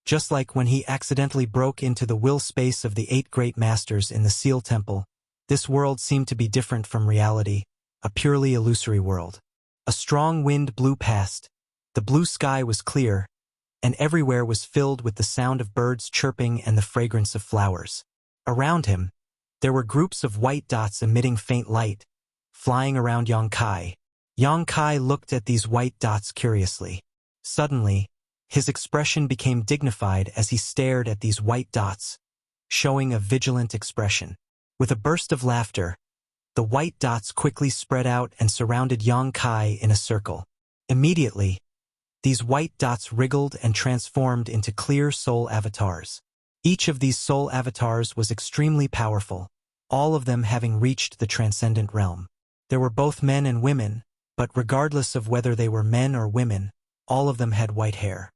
Just like when he accidentally broke into the will space of the 8 great masters in the Seal Temple, this world seemed to be different from reality, a purely illusory world. A strong wind blew past, the blue sky was clear, and everywhere was filled with the sound of birds chirping and the fragrance of flowers. Around him, there were groups of white dots emitting faint light, flying around Yang Kai. Yang Kai looked at these white dots curiously. Suddenly, his expression became dignified as he stared at these white dots, showing a vigilant expression. With a burst of laughter, the white dots quickly spread out and surrounded Yang Kai in a circle. Immediately, these white dots wriggled and transformed into clear soul avatars. Each of these soul avatars was extremely powerful, all of them having reached the transcendent realm. There were both men and women, but regardless of whether they were men or women, all of them had white hair.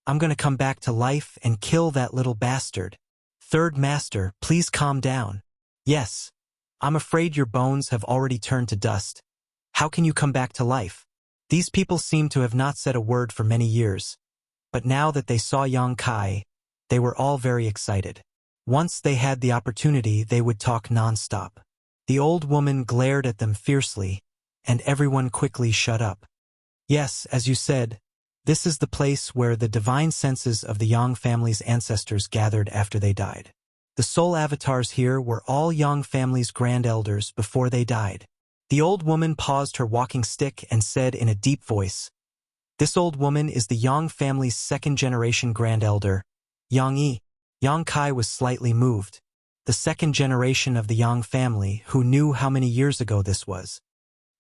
I'm gonna come back to life and kill that little bastard. Third Master, please calm down. Yes. I'm afraid your bones have already turned to dust. How can you come back to life? These people seem to have not said a word for many years, but now that they saw Yang Kai, they were all very excited. Once they had the opportunity, they would talk non-stop. The old woman glared at them fiercely, and everyone quickly shut up. Yes, as you said, this is the place where the divine senses of the Yang family's ancestors gathered after they died. The soul avatars here were all Yang family's grand elders before they died. The old woman paused her walking stick and said in a deep voice, "This old woman is the Yang family's 2nd-generation grand elder, Yang Yi." Yang Kai was slightly moved. The 2nd generation of the Yang family, who knew how many years ago this was.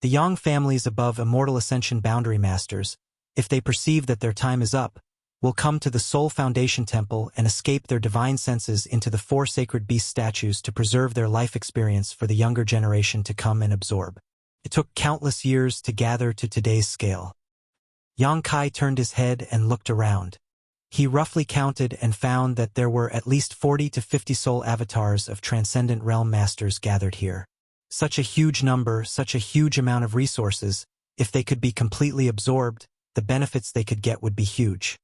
The Yang families above Immortal Ascension Boundary Masters, if they perceive that their time is up, will come to the Soul Foundation Temple and escape their divine senses into the 4 sacred beast statues to preserve their life experience for the younger generation to come and absorb. It took countless years to gather to today's scale. Yang Kai turned his head and looked around. He roughly counted and found that there were at least 40 to 50 soul avatars of Transcendent Realm Masters gathered here. Such a huge number, such a huge amount of resources, if they could be completely absorbed, the benefits they could get would be huge.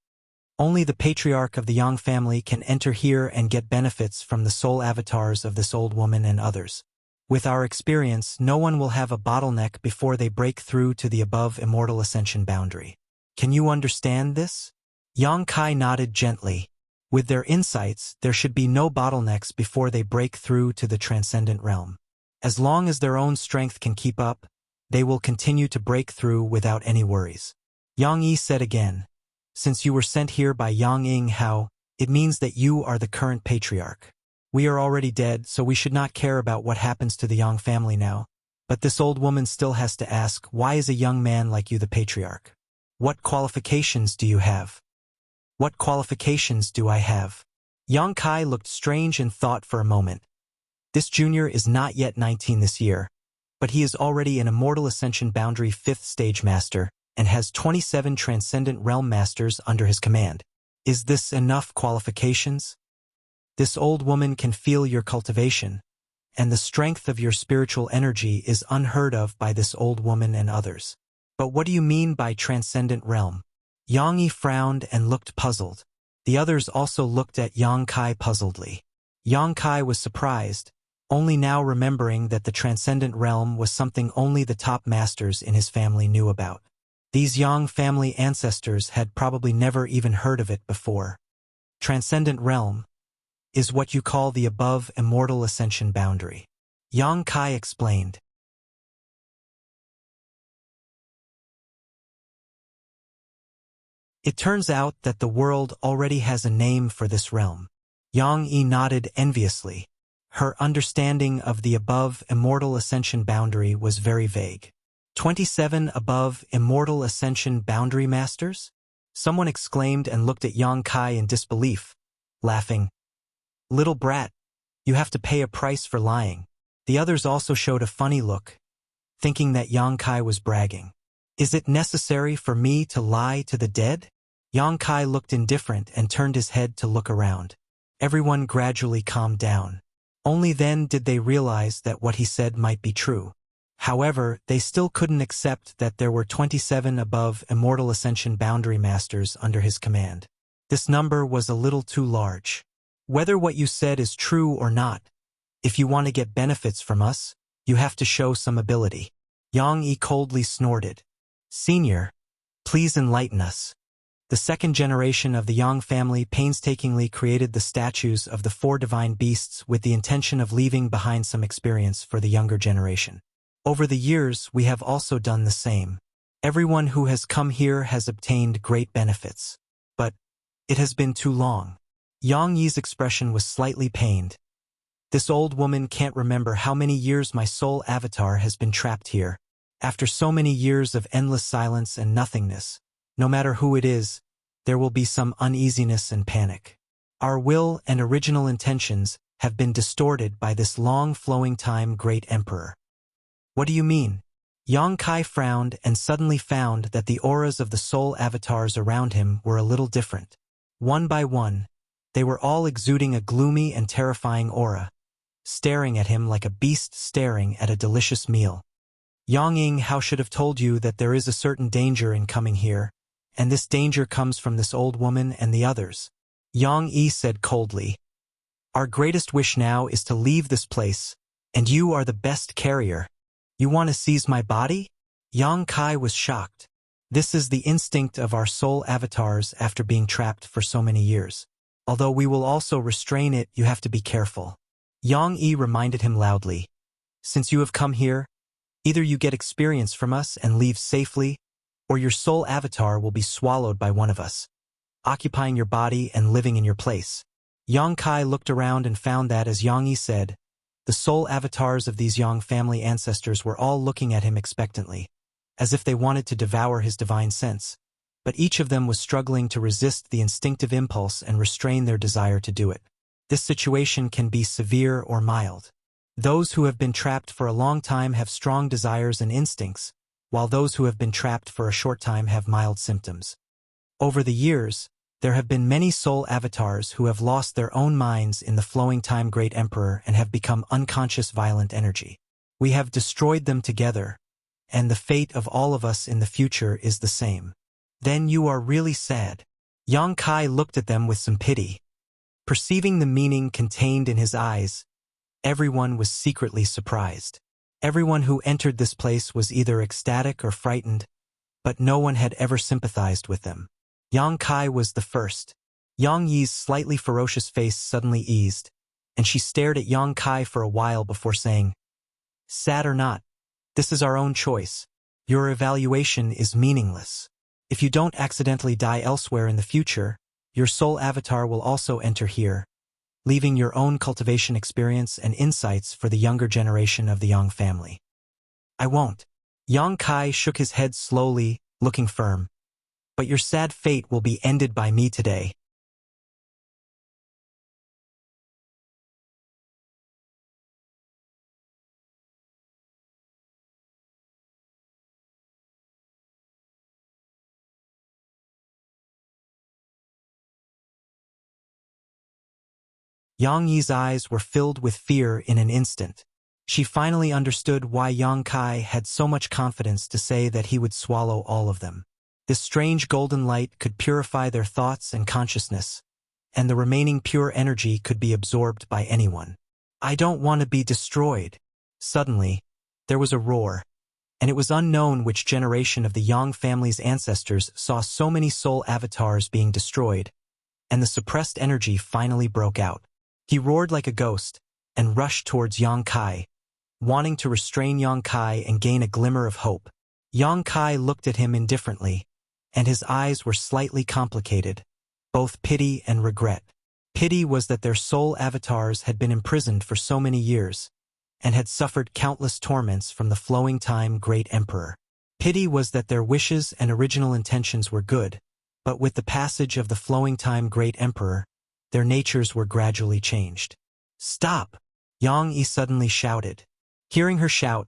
Only the patriarch of the Yang family can enter here and get benefits from the soul avatars of this old woman and others. With our experience, no one will have a bottleneck before they break through to the above Immortal Ascension boundary. Can you understand this? Yang Kai nodded gently. With their insights, there should be no bottlenecks before they break through to the Transcendent Realm. As long as their own strength can keep up, they will continue to break through without any worries. Yang Yi said again, "Since you were sent here by Yang Ying Hao, it means that you are the current patriarch. We are already dead, so we should not care about what happens to the Yang family now. But this old woman still has to ask, why is a young man like you the patriarch? What qualifications do you have?" "What qualifications do I have?" Yang Kai looked strange and thought for a moment. This junior is not yet 19 this year, but he is already an Immortal Ascension Boundary 5th Stage Master, and has 27 Transcendent Realm Masters under his command. Is this enough qualifications? This old woman can feel your cultivation, and the strength of your spiritual energy is unheard of by this old woman and others. But what do you mean by Transcendent Realm? Yang Yi frowned and looked puzzled. The others also looked at Yang Kai puzzledly. Yang Kai was surprised, only now remembering that the Transcendent Realm was something only the top masters in his family knew about. These Yang family ancestors had probably never even heard of it before. Transcendent Realm is what you call the above Immortal Ascension boundary. Yang Kai explained. It turns out that the world already has a name for this realm. Yang Yi nodded enviously. Her understanding of the above Immortal Ascension boundary was very vague. 27 above Immortal Ascension Boundary Masters? Someone exclaimed and looked at Yang Kai in disbelief, laughing. Little brat, you have to pay a price for lying. The others also showed a funny look, thinking that Yang Kai was bragging. Is it necessary for me to lie to the dead? Yang Kai looked indifferent and turned his head to look around. Everyone gradually calmed down. Only then did they realize that what he said might be true. However, they still couldn't accept that there were 27 above Immortal Ascension Boundary Masters under his command. This number was a little too large. Whether what you said is true or not, if you want to get benefits from us, you have to show some ability. Yang Yi coldly snorted. Senior, please enlighten us. The second generation of the Yang family painstakingly created the statues of the 4 divine beasts with the intention of leaving behind some experience for the younger generation. Over the years, we have also done the same. Everyone who has come here has obtained great benefits. But it has been too long. Yang Yi's expression was slightly pained. This old woman can't remember how many years my soul avatar has been trapped here. After so many years of endless silence and nothingness, no matter who it is, there will be some uneasiness and panic. Our will and original intentions have been distorted by this long-flowing time great emperor. What do you mean? Yang Kai frowned and suddenly found that the auras of the soul avatars around him were a little different. One by one, they were all exuding a gloomy and terrifying aura, staring at him like a beast staring at a delicious meal. Yang Ying, how should have told you that there is a certain danger in coming here, and this danger comes from this old woman and the others. Yang Yi said coldly. Our greatest wish now is to leave this place, and you are the best carrier. You want to seize my body? Yang Kai was shocked. This is the instinct of our soul avatars after being trapped for so many years. Although we will also restrain it, you have to be careful. Yang Yi reminded him loudly. Since you have come here, either you get experience from us and leave safely, or your soul avatar will be swallowed by one of us, occupying your body and living in your place. Yang Kai looked around and found that, as Yang Yi said, the soul avatars of these Yang family ancestors were all looking at him expectantly, as if they wanted to devour his divine sense, but each of them was struggling to resist the instinctive impulse and restrain their desire to do it. This situation can be severe or mild. Those who have been trapped for a long time have strong desires and instincts, while those who have been trapped for a short time have mild symptoms. Over the years, there have been many soul avatars who have lost their own minds in the flowing time great emperor and have become unconscious violent energy. We have destroyed them together, and the fate of all of us in the future is the same. Then you are really sad. Yang Kai looked at them with some pity. Perceiving the meaning contained in his eyes, everyone was secretly surprised. Everyone who entered this place was either ecstatic or frightened, but no one had ever sympathized with them. Yang Kai was the first. Yang Yi's slightly ferocious face suddenly eased, and she stared at Yang Kai for a while before saying, Sad or not, this is our own choice. Your evaluation is meaningless. If you don't accidentally die elsewhere in the future, your soul avatar will also enter here, leaving your own cultivation experience and insights for the younger generation of the Yang family. I won't. Yang Kai shook his head slowly, looking firm. But your sad fate will be ended by me today. Yang Yi's eyes were filled with fear in an instant. She finally understood why Yang Kai had so much confidence to say that he would swallow all of them. This strange golden light could purify their thoughts and consciousness, and the remaining pure energy could be absorbed by anyone. I don't want to be destroyed. Suddenly, there was a roar, and it was unknown which generation of the Yang family's ancestors saw so many soul avatars being destroyed, and the suppressed energy finally broke out. He roared like a ghost and rushed towards Yang Kai, wanting to restrain Yang Kai and gain a glimmer of hope. Yang Kai looked at him indifferently, and his eyes were slightly complicated, both pity and regret. Pity was that their soul avatars had been imprisoned for so many years, and had suffered countless torments from the flowing time great emperor. Pity was that their wishes and original intentions were good, but with the passage of the flowing time Great Emperor, their natures were gradually changed. "Stop!" Yang Yi suddenly shouted. Hearing her shout,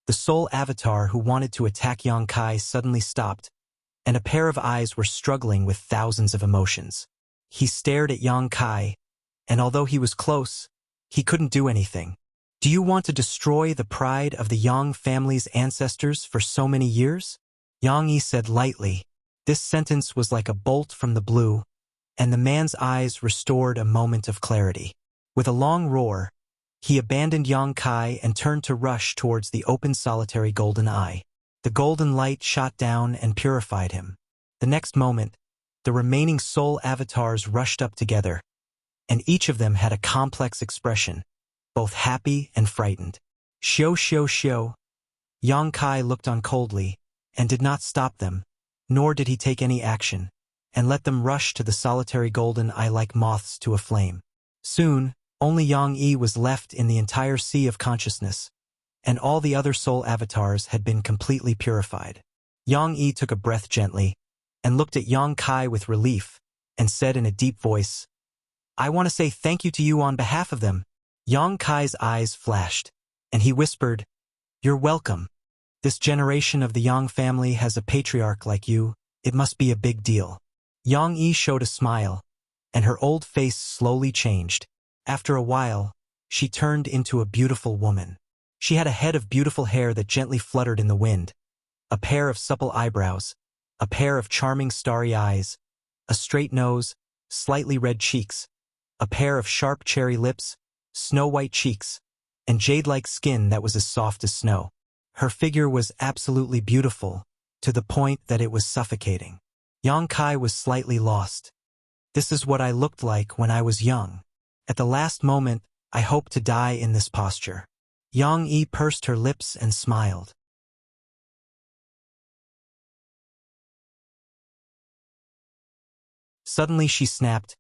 the soul avatar who wanted to attack Yang Kai suddenly stopped, and a pair of eyes were struggling with thousands of emotions. He stared at Yang Kai, and although he was close, he couldn't do anything. "Do you want to destroy the pride of the Yang family's ancestors for so many years?" Yang Yi said lightly. This sentence was like a bolt from the blue, and the man's eyes restored a moment of clarity. With a long roar, he abandoned Yang Kai and turned to rush towards the open solitary golden eye. The golden light shot down and purified him. The next moment, the remaining soul avatars rushed up together, and each of them had a complex expression, both happy and frightened. "Xiao, xiao, xiao." Yang Kai looked on coldly, and did not stop them, nor did he take any action, and let them rush to the solitary golden eye like moths to a flame. Soon, only Yang Yi was left in the entire sea of consciousness, and all the other soul avatars had been completely purified. Yang Yi took a breath gently, and looked at Yang Kai with relief, and said in a deep voice, "I want to say thank you to you on behalf of them." Yang Kai's eyes flashed, and he whispered, "You're welcome. This generation of the Yang family has a patriarch like you. It must be a big deal." Yang Yi showed a smile, and her old face slowly changed. After a while, she turned into a beautiful woman. She had a head of beautiful hair that gently fluttered in the wind, a pair of supple eyebrows, a pair of charming starry eyes, a straight nose, slightly red cheeks, a pair of sharp cherry lips, snow-white cheeks, and jade-like skin that was as soft as snow. Her figure was absolutely beautiful, to the point that it was suffocating. Yang Kai was slightly lost. "This is what I looked like when I was young. At the last moment, I hoped to die in this posture." Yang Yi pursed her lips and smiled. Suddenly she snapped,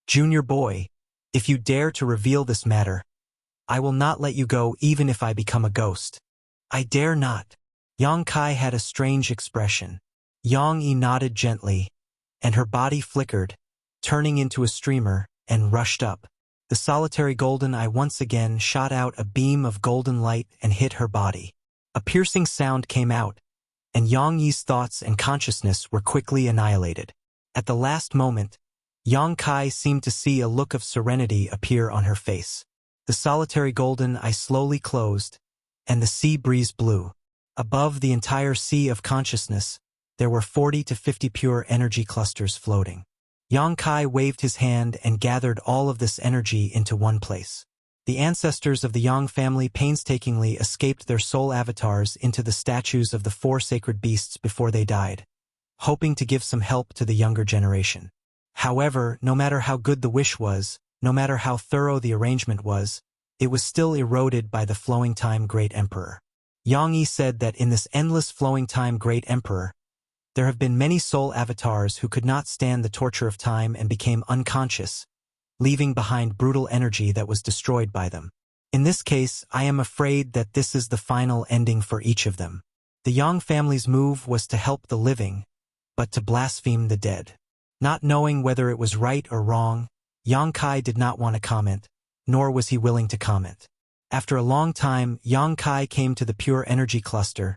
"Junior boy, if you dare to reveal this matter, I will not let you go even if I become a ghost." "I dare not." Yang Kai had a strange expression. Yang Yi nodded gently, and her body flickered, turning into a streamer, and rushed up. The solitary golden eye once again shot out a beam of golden light and hit her body. A piercing sound came out, and Yang Yi's thoughts and consciousness were quickly annihilated. At the last moment, Yang Kai seemed to see a look of serenity appear on her face. The solitary golden eye slowly closed, and the sea breeze blew. Above the entire sea of consciousness, there were 40 to 50 pure energy clusters floating. Yang Kai waved his hand and gathered all of this energy into one place. The ancestors of the Yang family painstakingly escaped their soul avatars into the statues of the 4 sacred beasts before they died, hoping to give some help to the younger generation. However, no matter how good the wish was, no matter how thorough the arrangement was, it was still eroded by the flowing time Great Emperor. Yang Yi said that in this endless flowing time Great Emperor, there have been many soul avatars who could not stand the torture of time and became unconscious, leaving behind brutal energy that was destroyed by them. In this case, I am afraid that this is the final ending for each of them. The Yang family's move was to help the living, but to blaspheme the dead. Not knowing whether it was right or wrong, Yang Kai did not want to comment, nor was he willing to comment. After a long time, Yang Kai came to the pure energy cluster,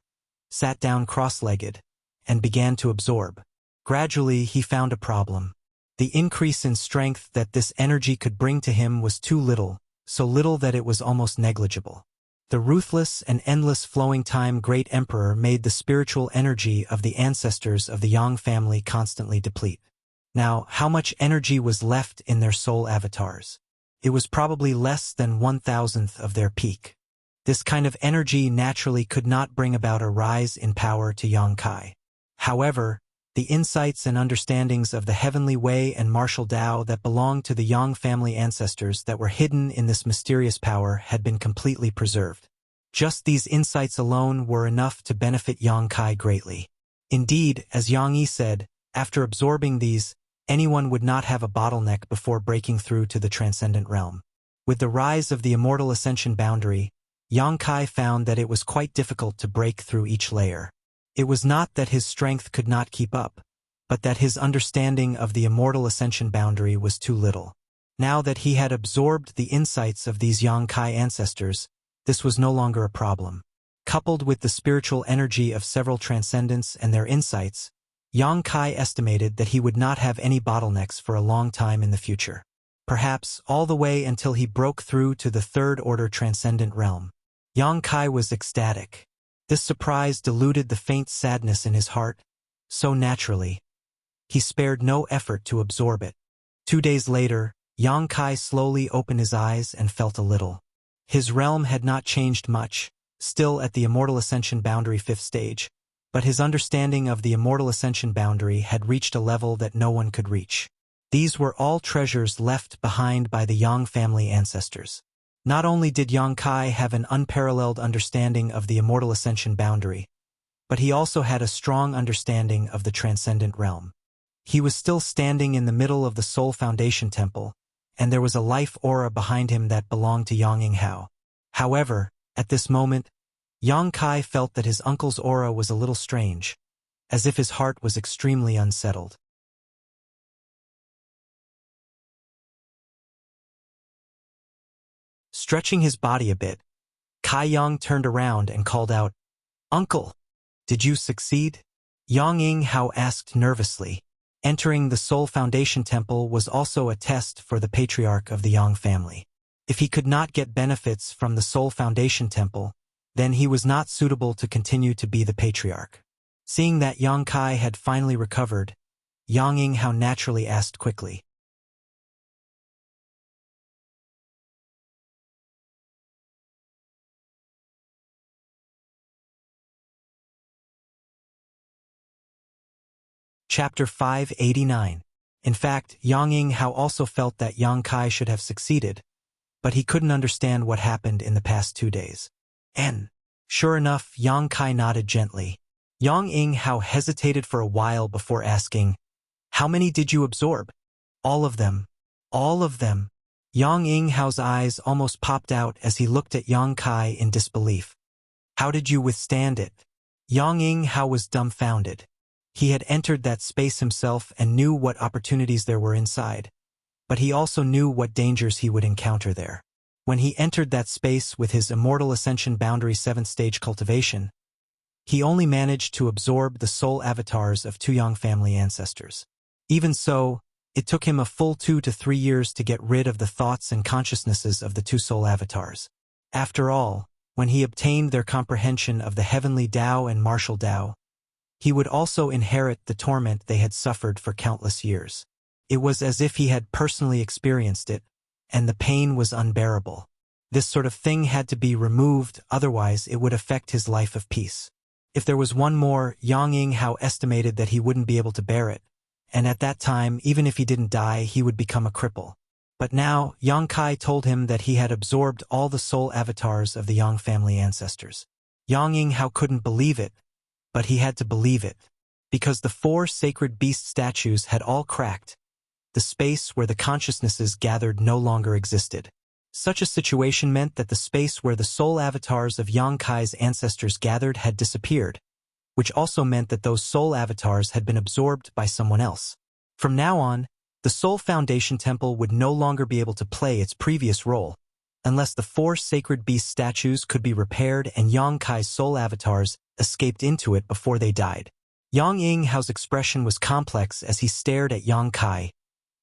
sat down cross-legged, and began to absorb. Gradually, he found a problem. The increase in strength that this energy could bring to him was too little, so little that it was almost negligible. The ruthless and endless flowing time Great Emperor made the spiritual energy of the ancestors of the Yang family constantly deplete. Now, how much energy was left in their soul avatars? It was probably less than 1,000th of their peak. This kind of energy naturally could not bring about a rise in power to Yang Kai. However, the insights and understandings of the heavenly way and martial Tao that belonged to the Yang family ancestors that were hidden in this mysterious power had been completely preserved. Just these insights alone were enough to benefit Yang Kai greatly. Indeed, as Yang Yi said, after absorbing these, anyone would not have a bottleneck before breaking through to the transcendent realm. With the rise of the immortal ascension boundary, Yang Kai found that it was quite difficult to break through each layer. It was not that his strength could not keep up, but that his understanding of the immortal ascension boundary was too little. Now that he had absorbed the insights of these Yangkai ancestors, this was no longer a problem. Coupled with the spiritual energy of several transcendents and their insights, Yangkai estimated that he would not have any bottlenecks for a long time in the future. Perhaps all the way until he broke through to the third-order transcendent realm. Yangkai was ecstatic. This surprise diluted the faint sadness in his heart, so naturally. He spared no effort to absorb it. 2 days later, Yangkai slowly opened his eyes and felt a little. His realm had not changed much, still at the Immortal Ascension Boundary 5th stage, but his understanding of the Immortal Ascension Boundary had reached a level that no one could reach. These were all treasures left behind by the Yang family ancestors. Not only did Yangkai have an unparalleled understanding of the Immortal Ascension Boundary, but he also had a strong understanding of the Transcendent Realm. He was still standing in the middle of the Soul Foundation Temple, and there was a life aura behind him that belonged to Yang Yinghao. However, at this moment, Yangkai felt that his uncle's aura was a little strange, as if his heart was extremely unsettled. Stretching his body a bit, Kai Yang turned around and called out, "Uncle, did you succeed?" Yang Yinghao asked nervously. Entering the Soul Foundation Temple was also a test for the patriarch of the Yang family. If he could not get benefits from the Soul Foundation Temple, then he was not suitable to continue to be the patriarch. Seeing that Yangkai had finally recovered, Yang Yinghao naturally asked quickly, Chapter 589. In fact, Yang Yinghao also felt that Yangkai should have succeeded, but he couldn't understand what happened in the past 2 days. And, sure enough, Yangkai nodded gently. Yang Yinghao hesitated for a while before asking, "How many did you absorb?" "All of them. All of them." Yang Yinghao's eyes almost popped out as he looked at Yangkai in disbelief. "How did you withstand it?" Yang Yinghao was dumbfounded. He had entered that space himself and knew what opportunities there were inside, but he also knew what dangers he would encounter there. When he entered that space with his Immortal Ascension Boundary 7th stage cultivation, he only managed to absorb the soul avatars of 2 Yang family ancestors. Even so, it took him a full 2 to 3 years to get rid of the thoughts and consciousnesses of the 2 soul avatars. After all, when he obtained their comprehension of the heavenly Tao and martial Tao, he would also inherit the torment they had suffered for countless years. It was as if he had personally experienced it, and the pain was unbearable. This sort of thing had to be removed, otherwise it would affect his life of peace. If there was one more, Yang Yinghao estimated that he wouldn't be able to bear it, and at that time, even if he didn't die, he would become a cripple. But now, Yangkai told him that he had absorbed all the soul avatars of the Yang family ancestors. Yang Yinghao couldn't believe it, but he had to believe it, because the 4 sacred beast statues had all cracked. The space where the consciousnesses gathered no longer existed. Such a situation meant that the space where the soul avatars of Yangkai's ancestors gathered had disappeared, which also meant that those soul avatars had been absorbed by someone else. From now on, the Soul Foundation Temple would no longer be able to play its previous role, unless the 4 sacred beast statues could be repaired and Yangkai's soul avatars escaped into it before they died. Yang Yinghao's expression was complex as he stared at Yangkai,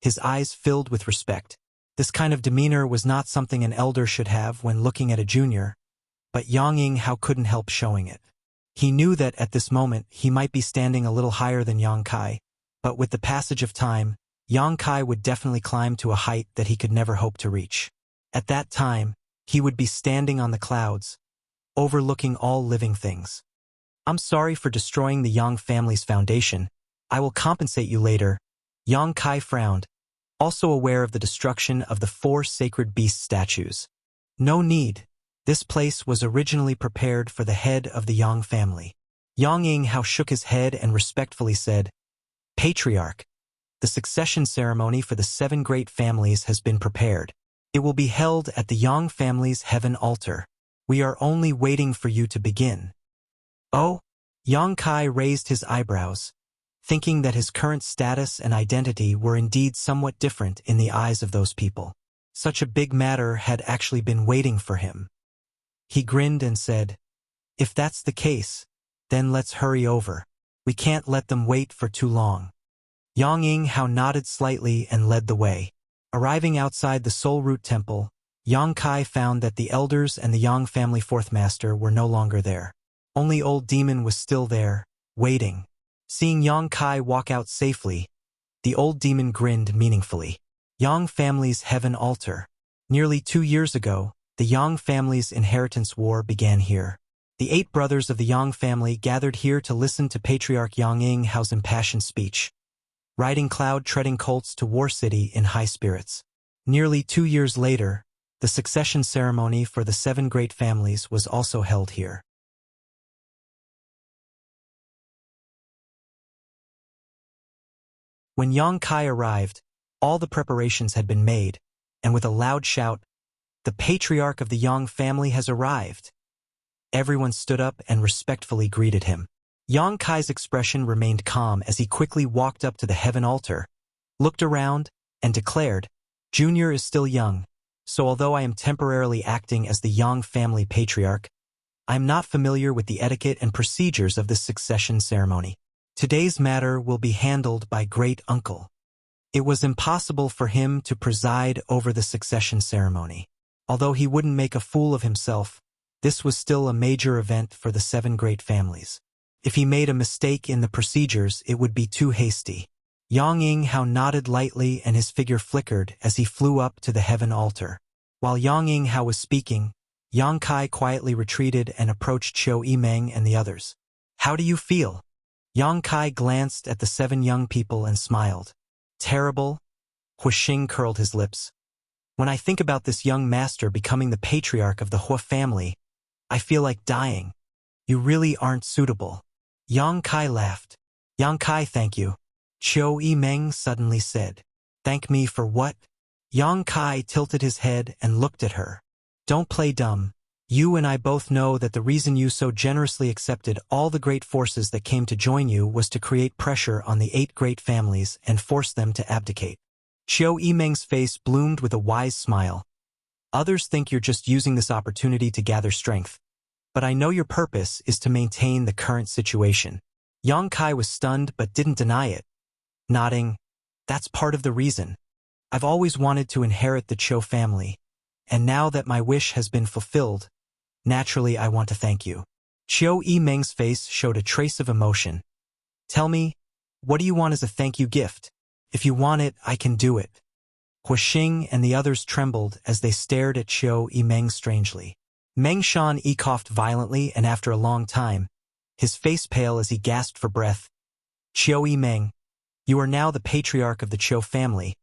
his eyes filled with respect. This kind of demeanor was not something an elder should have when looking at a junior, but Yang Yinghao couldn't help showing it. He knew that at this moment he might be standing a little higher than Yangkai, but with the passage of time, Yangkai would definitely climb to a height that he could never hope to reach. At that time, he would be standing on the clouds, overlooking all living things. "I'm sorry for destroying the Yang family's foundation. I will compensate you later." Yangkai frowned, also aware of the destruction of the 4 sacred beast statues. "No need. This place was originally prepared for the head of the Yang family." Yang Yinghao shook his head and respectfully said, "Patriarch, the succession ceremony for the 7 great families has been prepared. It will be held at the Yang family's heaven altar. We are only waiting for you to begin." "Oh?" Yang Kai raised his eyebrows, thinking that his current status and identity were indeed somewhat different in the eyes of those people. Such a big matter had actually been waiting for him. He grinned and said, "If that's the case, then let's hurry over. We can't let them wait for too long." Yang Yinghao nodded slightly and led the way. Arriving outside the Soul Root Temple, Yang Kai found that the elders and the Yang family fourth master were no longer there. Only Old Demon was still there, waiting. Seeing Yang Kai walk out safely, the Old Demon grinned meaningfully. Yang family's heaven altar. Nearly 2 years ago, the Yang family's inheritance war began here. The 8 brothers of the Yang family gathered here to listen to Patriarch Yang Yinghao's impassioned speech, riding cloud-treading colts to War City in high spirits. Nearly 2 years later, the succession ceremony for the 7 great families was also held here. When Yang Kai arrived, all the preparations had been made, and with a loud shout, "The patriarch of the Yang family has arrived!" Everyone stood up and respectfully greeted him. Yang Kai's expression remained calm as he quickly walked up to the heaven altar, looked around, and declared, "Junior is still young, so although I am temporarily acting as the Yang family patriarch, I am not familiar with the etiquette and procedures of this succession ceremony. Today's matter will be handled by Great Uncle." It was impossible for him to preside over the succession ceremony. Although he wouldn't make a fool of himself, this was still a major event for the 7 great families. If he made a mistake in the procedures, it would be too hasty. Yang Yinghao nodded lightly and his figure flickered as he flew up to the heaven altar. While Yang Yinghao was speaking, Yang Kai quietly retreated and approached Qiu Yimeng and the others. "How do you feel?" Yang Kai glanced at the 7 young people and smiled. "Terrible?" Huixing curled his lips. "When I think about this young master becoming the patriarch of the Hua family, I feel like dying. You really aren't suitable." Yang Kai laughed. "Yang Kai, thank you," Qiu Yimeng suddenly said. "Thank me for what?" Yang Kai tilted his head and looked at her. "Don't play dumb. You and I both know that the reason you so generously accepted all the great forces that came to join you was to create pressure on the 8 great families and force them to abdicate." Qiu Yimeng's face bloomed with a wise smile. "Others think you're just using this opportunity to gather strength, but I know your purpose is to maintain the current situation." Yang Kai was stunned but didn't deny it, nodding, "That's part of the reason. I've always wanted to inherit the Qiu family, and now that my wish has been fulfilled, naturally I want to thank you." Qiu Yimeng's face showed a trace of emotion. "Tell me, what do you want as a thank you gift? If you want it, I can do it." Huixing and the others trembled as they stared at Qiu Yimeng strangely. Meng Shan coughed violently, and after a long time, his face pale as he gasped for breath, "Qiu Yimeng, you are now the patriarch of the Qiu family.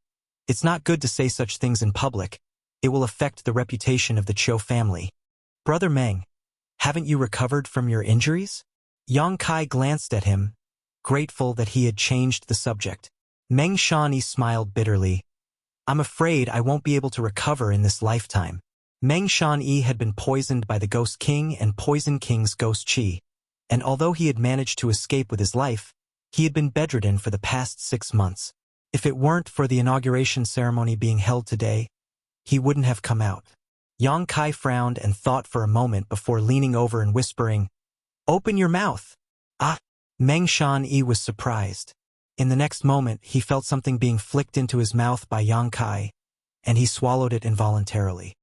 It's not good to say such things in public. It will affect the reputation of the Qiu family." "Brother Meng, haven't you recovered from your injuries?" Yang Kai glanced at him, grateful that he had changed the subject. Meng Shan smiled bitterly. "I'm afraid I won't be able to recover in this lifetime." Meng Shan had been poisoned by the Ghost King and Poison King's Ghost Qi, and although he had managed to escape with his life, he had been bedridden for the past 6 months. If it weren't for the inauguration ceremony being held today, he wouldn't have come out. Yang Kai frowned and thought for a moment before leaning over and whispering, "Open your mouth." "Ah!" Meng Shan was surprised. In the next moment, he felt something being flicked into his mouth by Yang Kai, and he swallowed it involuntarily.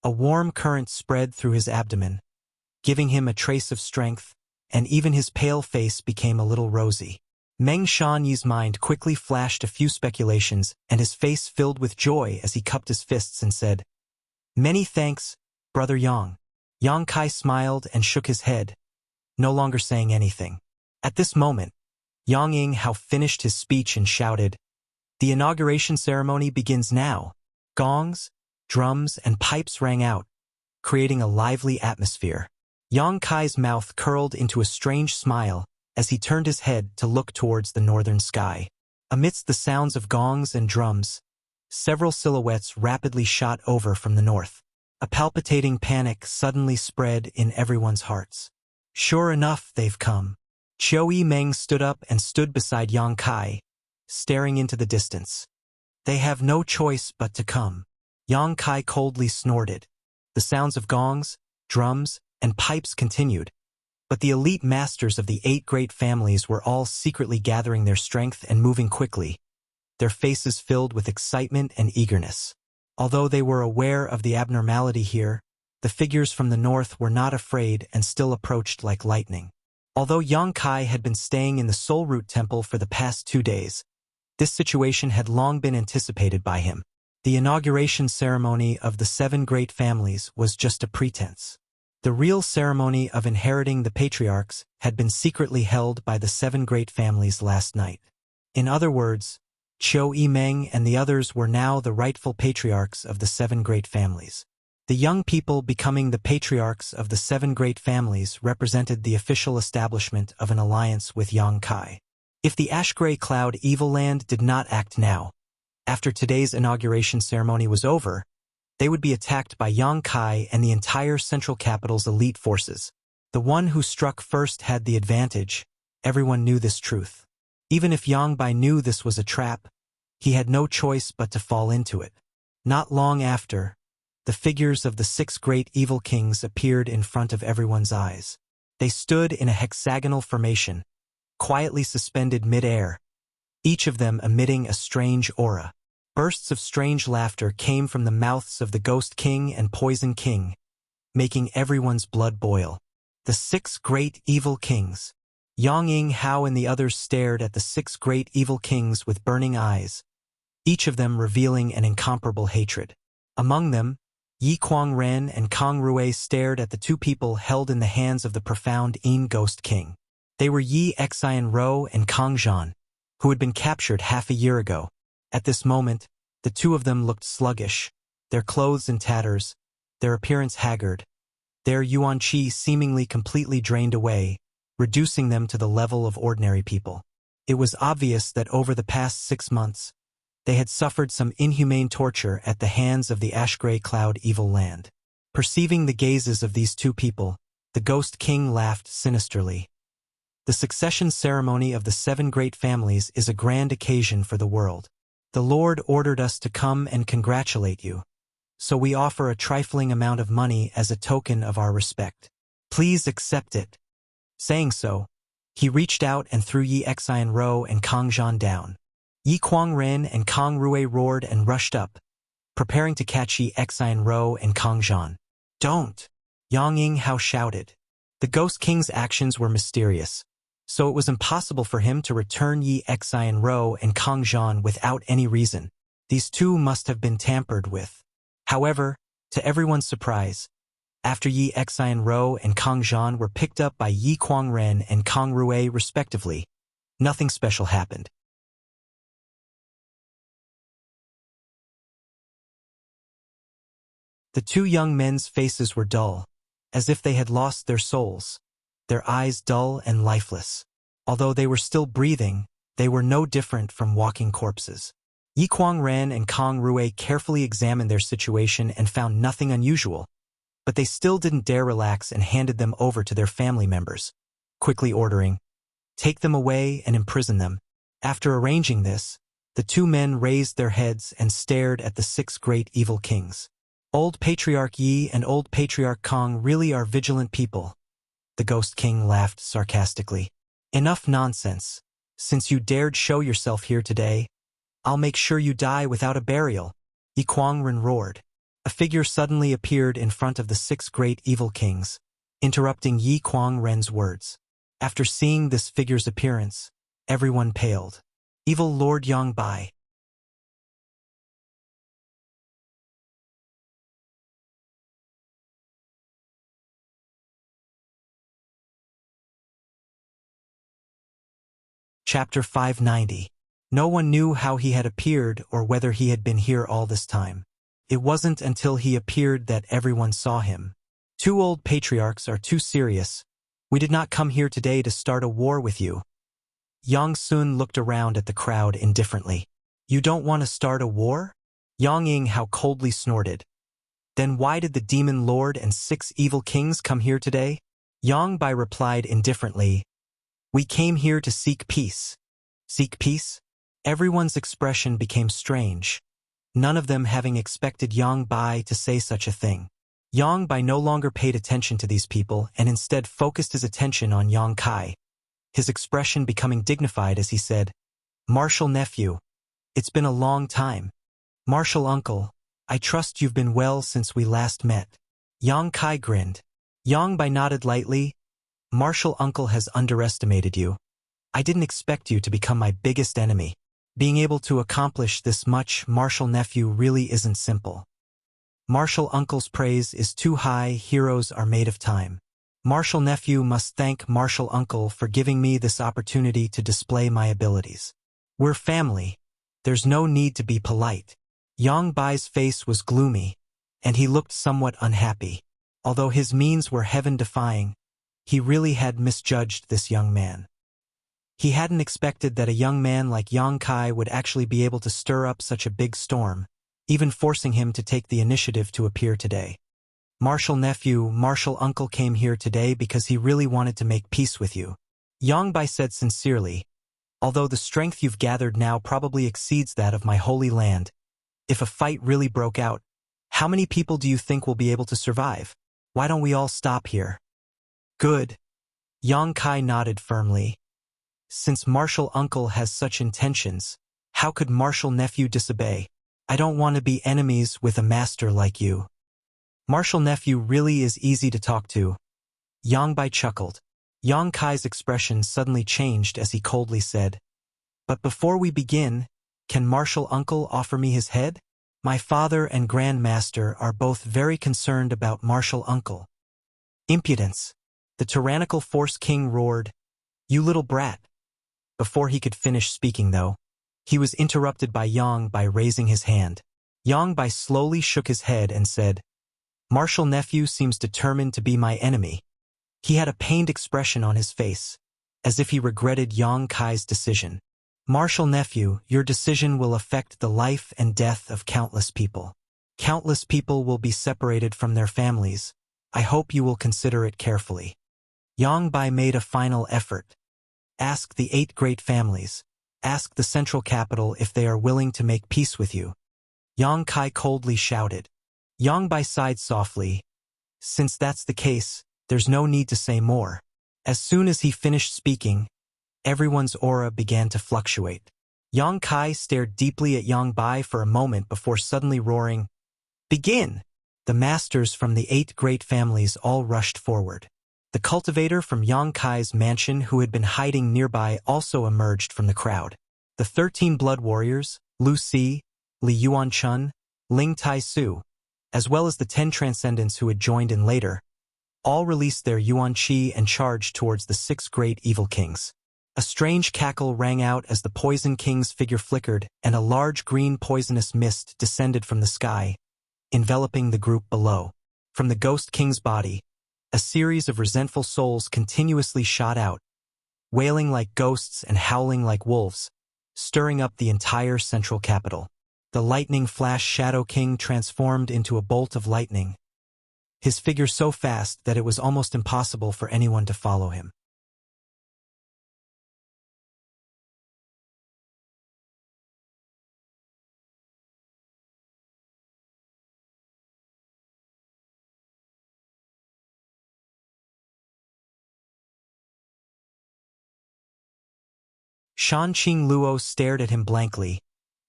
A warm current spread through his abdomen, giving him a trace of strength, and even his pale face became a little rosy. Meng Shanyi's mind quickly flashed a few speculations, and his face filled with joy as he cupped his fists and said, "Many thanks, Brother Yang." Yang Kai smiled and shook his head, no longer saying anything. At this moment, Yang Yinghao finished his speech and shouted, "The inauguration ceremony begins now." Gongs, drums, and pipes rang out, creating a lively atmosphere. Yang Kai's mouth curled into a strange smile as he turned his head to look towards the northern sky. Amidst the sounds of gongs and drums, several silhouettes rapidly shot over from the north. A palpitating panic suddenly spread in everyone's hearts. Sure enough, they've come. Qiu Yimeng stood up and stood beside Yang Kai, staring into the distance. They have no choice but to come. Yang Kai coldly snorted. The sounds of gongs, drums, and pipes continued, but the elite masters of the 8 great families were all secretly gathering their strength and moving quickly, their faces filled with excitement and eagerness. Although they were aware of the abnormality here, the figures from the north were not afraid and still approached like lightning. Although Yang Kai had been staying in the Soul Root Temple for the past 2 days, this situation had long been anticipated by him. The inauguration ceremony of the 7 great families was just a pretense. The real ceremony of inheriting the patriarchs had been secretly held by the 7 great families last night. In other words, Qiu Yimeng and the others were now the rightful patriarchs of the 7 great families. The young people becoming the patriarchs of the 7 great families represented the official establishment of an alliance with Yang Kai. If the Ash-Gray Cloud Evil Land did not act now, after today's inauguration ceremony was over, they would be attacked by Yang Kai and the entire central capital's elite forces. The one who struck first had the advantage. Everyone knew this truth. Even if Yang Bai knew this was a trap, he had no choice but to fall into it. Not long after, the figures of the 6 great evil kings appeared in front of everyone's eyes. They stood in a hexagonal formation, quietly suspended mid-air, each of them emitting a strange aura. Bursts of strange laughter came from the mouths of the Ghost King and Poison King, making everyone's blood boil. The 6 great evil kings. Yang Ying Hao and the others stared at the 6 great evil kings with burning eyes, each of them revealing an incomparable hatred. Among them, Yi Kuang Ren and Kang Rui stared at the 2 people held in the hands of the profound Yin Ghost King. They were Yi Xian Ro and Kang Zhan, who had been captured half a year ago. At this moment, the 2 of them looked sluggish, their clothes in tatters, their appearance haggard, their yuan qi seemingly completely drained away, reducing them to the level of ordinary people. It was obvious that over the past 6 months, they had suffered some inhumane torture at the hands of the Ash-Gray Cloud Evil Land. Perceiving the gazes of these 2 people, the Ghost King laughed sinisterly. The succession ceremony of the 7 great families is a grand occasion for the world. The Lord ordered us to come and congratulate you, so we offer a trifling amount of money as a token of our respect. Please accept it. Saying so, he reached out and threw Yi Xian Ro and Kang Zhan down. Yi Kuang Ren and Kang Rui roared and rushed up, preparing to catch Yi Xian Ro and Kang Zhan. Don't! Yang Ying Hao shouted. The Ghost King's actions were mysterious, so it was impossible for him to return Yi Xian Ro and Kang Zhan without any reason. These 2 must have been tampered with. However, to everyone's surprise, after Yi Xian Ro and Kang Zhan were picked up by Yi Kuang Ren and Kang Rui respectively, nothing special happened. The 2 young men's faces were dull, as if they had lost their souls, their eyes dull and lifeless. Although they were still breathing, they were no different from walking corpses. Yi Kuang Ren and Kang Rui carefully examined their situation and found nothing unusual, but they still didn't dare relax and handed them over to their family members, quickly ordering, "Take them away and imprison them." After arranging this, the 2 men raised their heads and stared at the 6 great evil kings. Old Patriarch Yi and Old Patriarch Kang really are vigilant people. The Ghost King laughed sarcastically. Enough nonsense. Since you dared show yourself here today, I'll make sure you die without a burial. Yi Kuang Ren roared. A figure suddenly appeared in front of the 6 great evil kings, interrupting Yi Kuang Ren's words. After seeing this figure's appearance, everyone paled. Evil Lord Yang Bai. Chapter 590. No one knew how he had appeared or whether he had been here all this time. It wasn't until he appeared that everyone saw him. 2 old patriarchs are too serious. We did not come here today to start a war with you. Yang Sun looked around at the crowd indifferently. You don't want to start a war? Yang Ying Hao coldly snorted. Then why did the demon lord and 6 evil kings come here today? Yang Bai replied indifferently, "We came here to seek peace." Seek peace? Everyone's expression became strange, none of them having expected Yang Bai to say such a thing. Yang Bai no longer paid attention to these people and instead focused his attention on Yang Kai, his expression becoming dignified as he said, "Martial nephew, it's been a long time. Martial uncle, I trust you've been well since we last met." Yang Kai grinned. Yang Bai nodded lightly. "Martial uncle has underestimated you. I didn't expect you to become my biggest enemy. Being able to accomplish this much, martial nephew, really isn't simple. Martial uncle's praise is too high, heroes are made of time. Martial nephew must thank martial uncle for giving me this opportunity to display my abilities. We're family. There's no need to be polite." Yang Bai's face was gloomy, and he looked somewhat unhappy. Although his means were heaven-defying, he really had misjudged this young man. He hadn't expected that a young man like Yang Kai would actually be able to stir up such a big storm, even forcing him to take the initiative to appear today. "Martial nephew, martial uncle came here today because he really wanted to make peace with you," Yang Bai said sincerely. "Although the strength you've gathered now probably exceeds that of my holy land, if a fight really broke out, how many people do you think will be able to survive? Why don't we all stop here?" "Good." Yang Kai nodded firmly. "Since martial uncle has such intentions, how could martial nephew disobey? I don't want to be enemies with a master like you." "Martial nephew really is easy to talk to." Yang Bai chuckled. Yang Kai's expression suddenly changed as he coldly said, "But before we begin, can martial uncle offer me his head? My father and grandmaster are both very concerned about martial uncle." "Impudence!" the tyrannical Force King roared. "You little brat." Before he could finish speaking, though, he was interrupted by Yang Bai raising his hand. Yang Bai slowly shook his head and said, "Martial nephew seems determined to be my enemy." He had a pained expression on his face, as if he regretted Yang Kai's decision. "Martial nephew, your decision will affect the life and death of countless people. Countless people will be separated from their families. I hope you will consider it carefully." Yang Bai made a final effort. "Ask the 8 great families. Ask the central capital if they are willing to make peace with you." Yang Kai coldly shouted. Yang Bai sighed softly. "Since that's the case, there's no need to say more." As soon as he finished speaking, everyone's aura began to fluctuate. Yang Kai stared deeply at Yang Bai for a moment before suddenly roaring, "Begin!" The masters from the 8 great families all rushed forward. The cultivator from Yang Kai's mansion who had been hiding nearby also emerged from the crowd. The 13 blood warriors, Lu Si, Li Yuanchun, Ling Tai Su, as well as the 10 transcendents who had joined in later, all released their Yuan Qi and charged towards the 6 great evil kings. A strange cackle rang out as the Poison King's figure flickered and a large green poisonous mist descended from the sky, enveloping the group below. From the Ghost King's body, a series of resentful souls continuously shot out, wailing like ghosts and howling like wolves, stirring up the entire central capital. The lightning flash Shadow King transformed into a bolt of lightning, his figure so fast that it was almost impossible for anyone to follow him. Shanqing Luo stared at him blankly,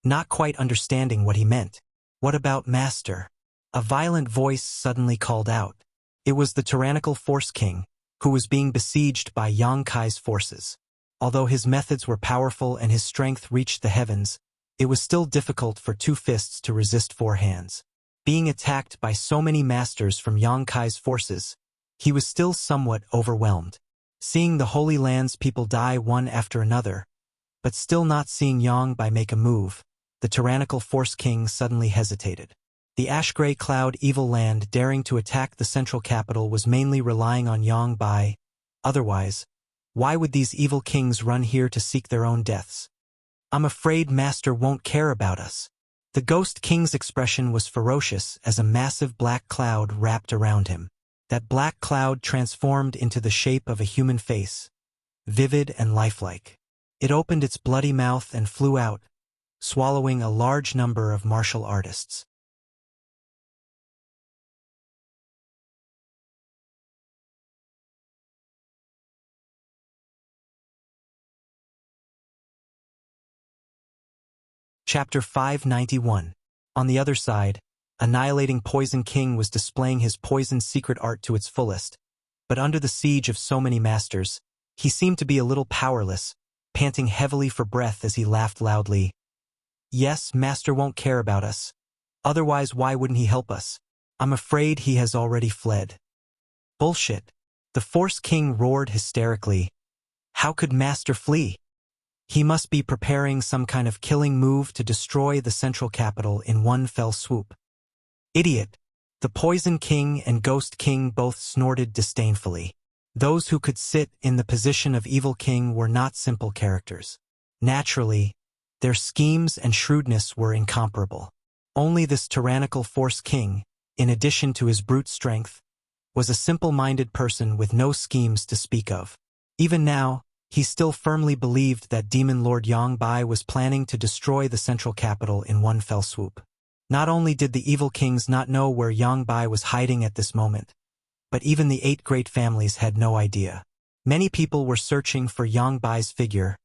not quite understanding what he meant. "What about Master?" A violent voice suddenly called out. It was the tyrannical Force King, who was being besieged by Yang Kai's forces. Although his methods were powerful and his strength reached the heavens, it was still difficult for 2 fists to resist 4 hands. Being attacked by so many masters from Yang Kai's forces, he was still somewhat overwhelmed. Seeing the Holy Land's people die one after another, but still not seeing Yang Bai make a move, the tyrannical Force King suddenly hesitated. The ash-gray cloud evil land daring to attack the central capital was mainly relying on Yang Bai. Otherwise, why would these evil kings run here to seek their own deaths? "I'm afraid Master won't care about us." The Ghost King's expression was ferocious as a massive black cloud wrapped around him. That black cloud transformed into the shape of a human face, vivid and lifelike. It opened its bloody mouth and flew out, swallowing a large number of martial artists. Chapter 591. On the other side, annihilating Poison King was displaying his poison secret art to its fullest, but under the siege of so many masters, he seemed to be a little powerless, panting heavily for breath as he laughed loudly. Yes, Master won't care about us. Otherwise, why wouldn't he help us? I'm afraid he has already fled. Bullshit. The Force King roared hysterically. How could Master flee? He must be preparing some kind of killing move to destroy the central capital in one fell swoop. Idiot! The Poison King and Ghost King both snorted disdainfully. Those who could sit in the position of Evil King were not simple characters. Naturally, their schemes and shrewdness were incomparable. Only this tyrannical Force King, in addition to his brute strength, was a simple-minded person with no schemes to speak of. Even now, he still firmly believed that Demon Lord Yang Bai was planning to destroy the central capital in one fell swoop. Not only did the Evil Kings not know where Yang Bai was hiding at this moment, but even the 8 great families had no idea. Many people were searching for Yang Bai's figure,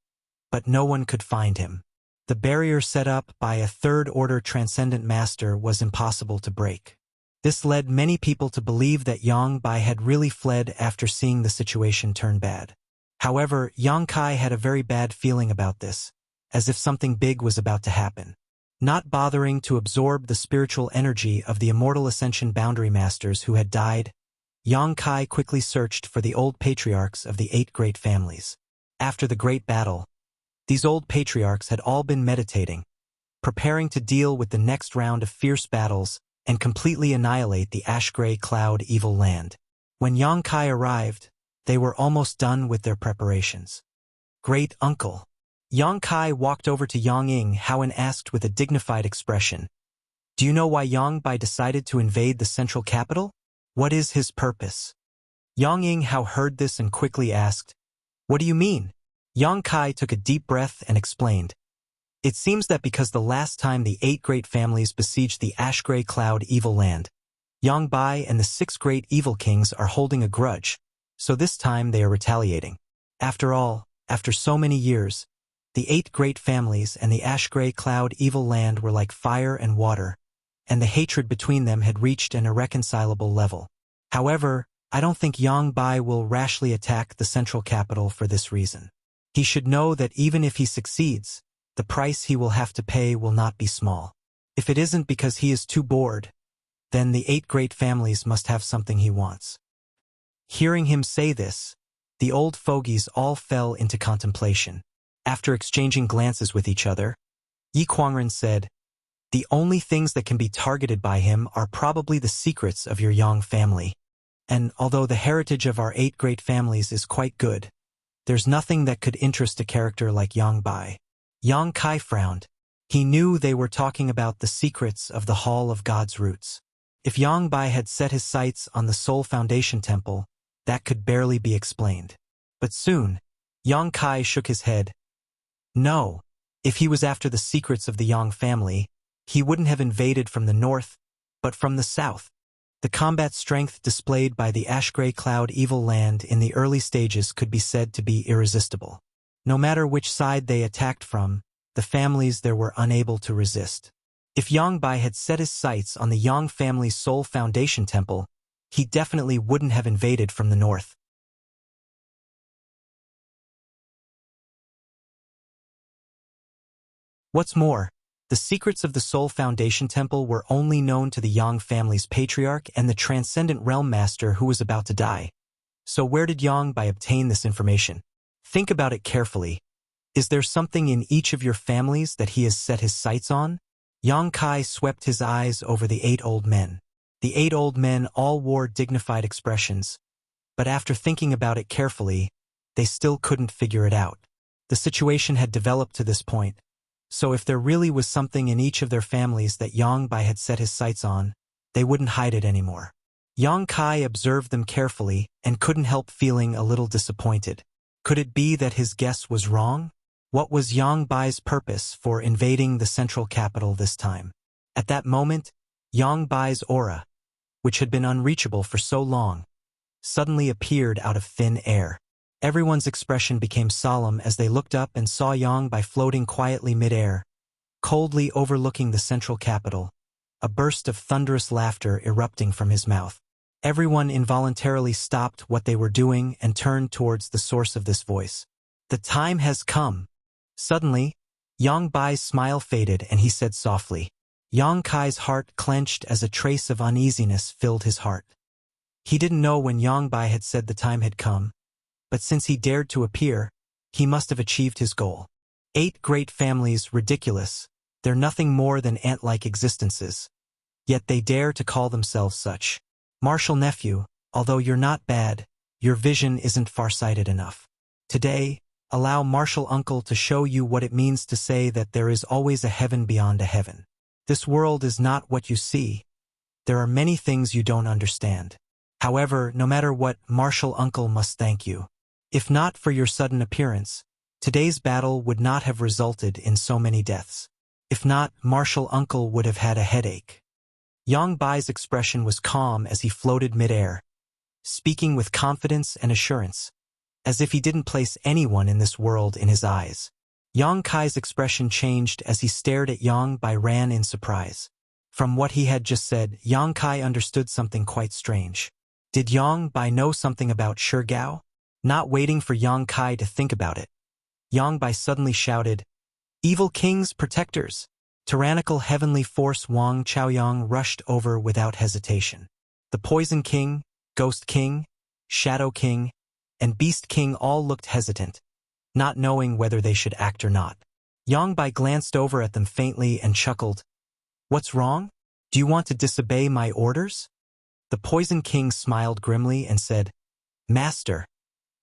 but no one could find him. The barrier set up by a third-order transcendent master was impossible to break. This led many people to believe that Yang Bai had really fled after seeing the situation turn bad. However, Yang Kai had a very bad feeling about this, as if something big was about to happen. Not bothering to absorb the spiritual energy of the Immortal Ascension Boundary Masters who had died, Yang Kai quickly searched for the old patriarchs of the 8 great families. After the great battle, these old patriarchs had all been meditating, preparing to deal with the next round of fierce battles and completely annihilate the ash-gray cloud evil land. When Yang Kai arrived, they were almost done with their preparations. Great Uncle. Yang Kai walked over to Yang Ying Hao and asked with a dignified expression, "Do you know why Yang Bai decided to invade the central capital? What is his purpose?" Yang Ying Hao heard this and quickly asked, "What do you mean?" Yang Kai took a deep breath and explained, "It seems that because the last time the 8 great families besieged the ash-gray cloud evil land, Yang Bai and the 6 great evil kings are holding a grudge, so this time they are retaliating. After all, after so many years, the 8 great families and the ash-gray cloud evil land were like fire and water, and the hatred between them had reached an irreconcilable level. However, I don't think Yang Bai will rashly attack the central capital for this reason. He should know that even if he succeeds, the price he will have to pay will not be small. If it isn't because he is too bored, then the 8 great families must have something he wants." Hearing him say this, the old fogies all fell into contemplation. After exchanging glances with each other, Yi Kuangren said, "The only things that can be targeted by him are probably the secrets of your Yang family. And although the heritage of our 8 great families is quite good, there's nothing that could interest a character like Yang Bai." Yang Kai frowned. He knew they were talking about the secrets of the Hall of God's Roots. If Yang Bai had set his sights on the Soul Foundation Temple, that could barely be explained. But soon, Yang Kai shook his head. No, if he was after the secrets of the Yang family, he wouldn't have invaded from the north, but from the south. The combat strength displayed by the ash-gray cloud evil land in the early stages could be said to be irresistible. No matter which side they attacked from, the families there were unable to resist. If Yang Bai had set his sights on the Yang family's Soul Foundation Temple, he definitely wouldn't have invaded from the north. What's more, the secrets of the Soul Foundation Temple were only known to the Yang family's patriarch and the Transcendent Realm Master who was about to die. So where did Yang Bai obtain this information? Think about it carefully. Is there something in each of your families that he has set his sights on? Yang Kai swept his eyes over the 8 old men. The 8 old men all wore dignified expressions, but after thinking about it carefully, they still couldn't figure it out. The situation had developed to this point, So if there really was something in each of their families that Yang Bai had set his sights on, they wouldn't hide it anymore. Yang Kai observed them carefully and couldn't help feeling a little disappointed. Could it be that his guess was wrong? What was Yang Bai's purpose for invading the central capital this time? At that moment, Yang Bai's aura, which had been unreachable for so long, suddenly appeared out of thin air. Everyone's expression became solemn as they looked up and saw Yang Bai floating quietly mid-air, coldly overlooking the central capital, a burst of thunderous laughter erupting from his mouth. Everyone involuntarily stopped what they were doing and turned towards the source of this voice. The time has come. Suddenly, Yang Bai's smile faded and he said softly. Yang Kai's heart clenched as a trace of uneasiness filled his heart. He didn't know when Yang Bai had said the time had come, but since he dared to appear, he must have achieved his goal. 8 great families, ridiculous. They're nothing more than ant-like existences. Yet they dare to call themselves such. Martial nephew, although you're not bad, your vision isn't far-sighted enough. Today, allow Martial Uncle to show you what it means to say that there is always a heaven beyond a heaven. This world is not what you see. There are many things you don't understand. However, no matter what, Martial Uncle must thank you. If not for your sudden appearance, today's battle would not have resulted in so many deaths. If not, Martial Uncle would have had a headache. Yang Bai's expression was calm as he floated mid-air, speaking with confidence and assurance, as if he didn't place anyone in this world in his eyes. Yang Kai's expression changed as he stared at Yang Bai ran in surprise. From what he had just said, Yang Kai understood something quite strange. Did Yang Bai know something about Shigao? Not waiting for Yang Kai to think about it, Yang Bai suddenly shouted, "Evil kings, protectors!" Tyrannical heavenly force Wang Chaoyang rushed over without hesitation. The Poison King, Ghost King, Shadow King, and Beast King all looked hesitant, not knowing whether they should act or not. Yang Bai glanced over at them faintly and chuckled. "What's wrong? Do you want to disobey my orders?" The Poison King smiled grimly and said, "Master,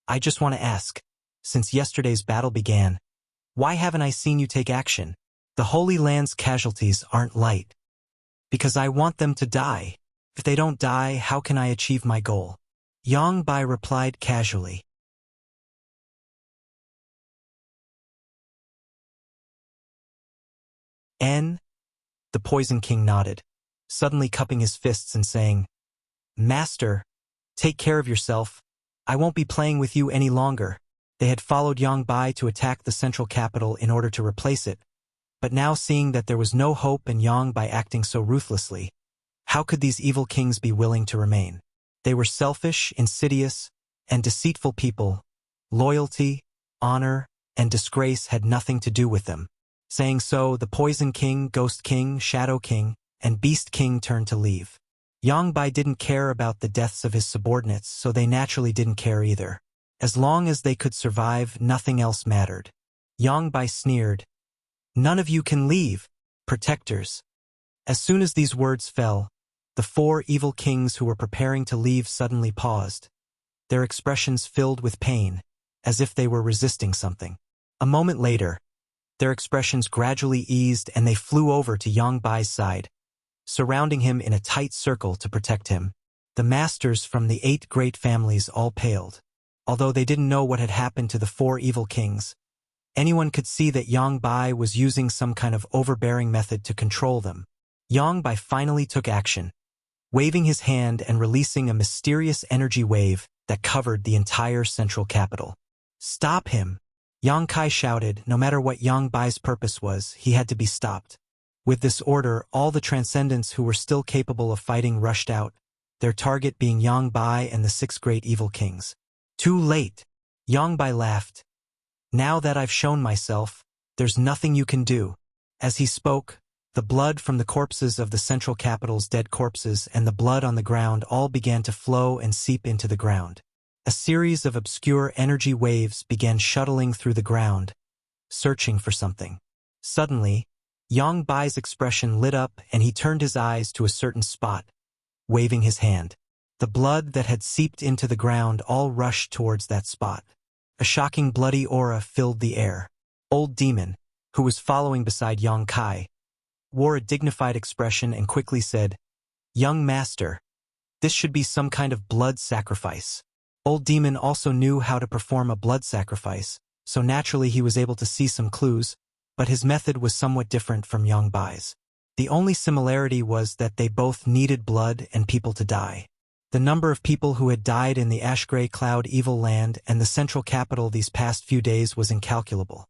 I just want to ask, since yesterday's battle began, why haven't I seen you take action? The Holy Land's casualties aren't light. Because I want them to die. If they don't die, how can I achieve my goal?" Yang Bai replied casually. "N?" The Poison King nodded, suddenly cupping his fists and saying, "Master, take care of yourself. I won't be playing with you any longer." They had followed Yang Bai to attack the central capital in order to replace it, but now seeing that there was no hope in Yang Bai acting so ruthlessly, how could these evil kings be willing to remain? They were selfish, insidious, and deceitful people. Loyalty, honor, and disgrace had nothing to do with them. Saying so, the Poison King, Ghost King, Shadow King, and Beast King turned to leave. Yang Bai didn't care about the deaths of his subordinates, so they naturally didn't care either. As long as they could survive, nothing else mattered. Yang Bai sneered, "None of you can leave, protectors." As soon as these words fell, the 4 evil kings who were preparing to leave suddenly paused, their expressions filled with pain, as if they were resisting something. A moment later, their expressions gradually eased and they flew over to Yang Bai's side, surrounding him in a tight circle to protect him. The masters from the 8 great families all paled. Although they didn't know what had happened to the 4 evil kings, anyone could see that Yang Bai was using some kind of overbearing method to control them. Yang Bai finally took action, waving his hand and releasing a mysterious energy wave that covered the entire central capital. "Stop him!" Yang Kai shouted. No matter what Yang Bai's purpose was, he had to be stopped. With this order, all the transcendents who were still capable of fighting rushed out, their target being Yang Bai and the 6 great evil kings. "Too late!" Yang Bai laughed. "Now that I've shown myself, there's nothing you can do." As he spoke, the blood from the corpses of the central capital's dead corpses and the blood on the ground all began to flow and seep into the ground. A series of obscure energy waves began shuttling through the ground, searching for something. Suddenly, Yang Bai's expression lit up and he turned his eyes to a certain spot, waving his hand. The blood that had seeped into the ground all rushed towards that spot. A shocking bloody aura filled the air. "Old demon, who was following beside Yang Kai, wore a dignified expression and quickly said, "Young master, this should be some kind of blood sacrifice." Old Demon also knew how to perform a blood sacrifice, so naturally he was able to see some clues, but his method was somewhat different from Yang Bai's. The only similarity was that they both needed blood and people to die. The number of people who had died in the ash-gray cloud evil land and the central capital these past few days was incalculable.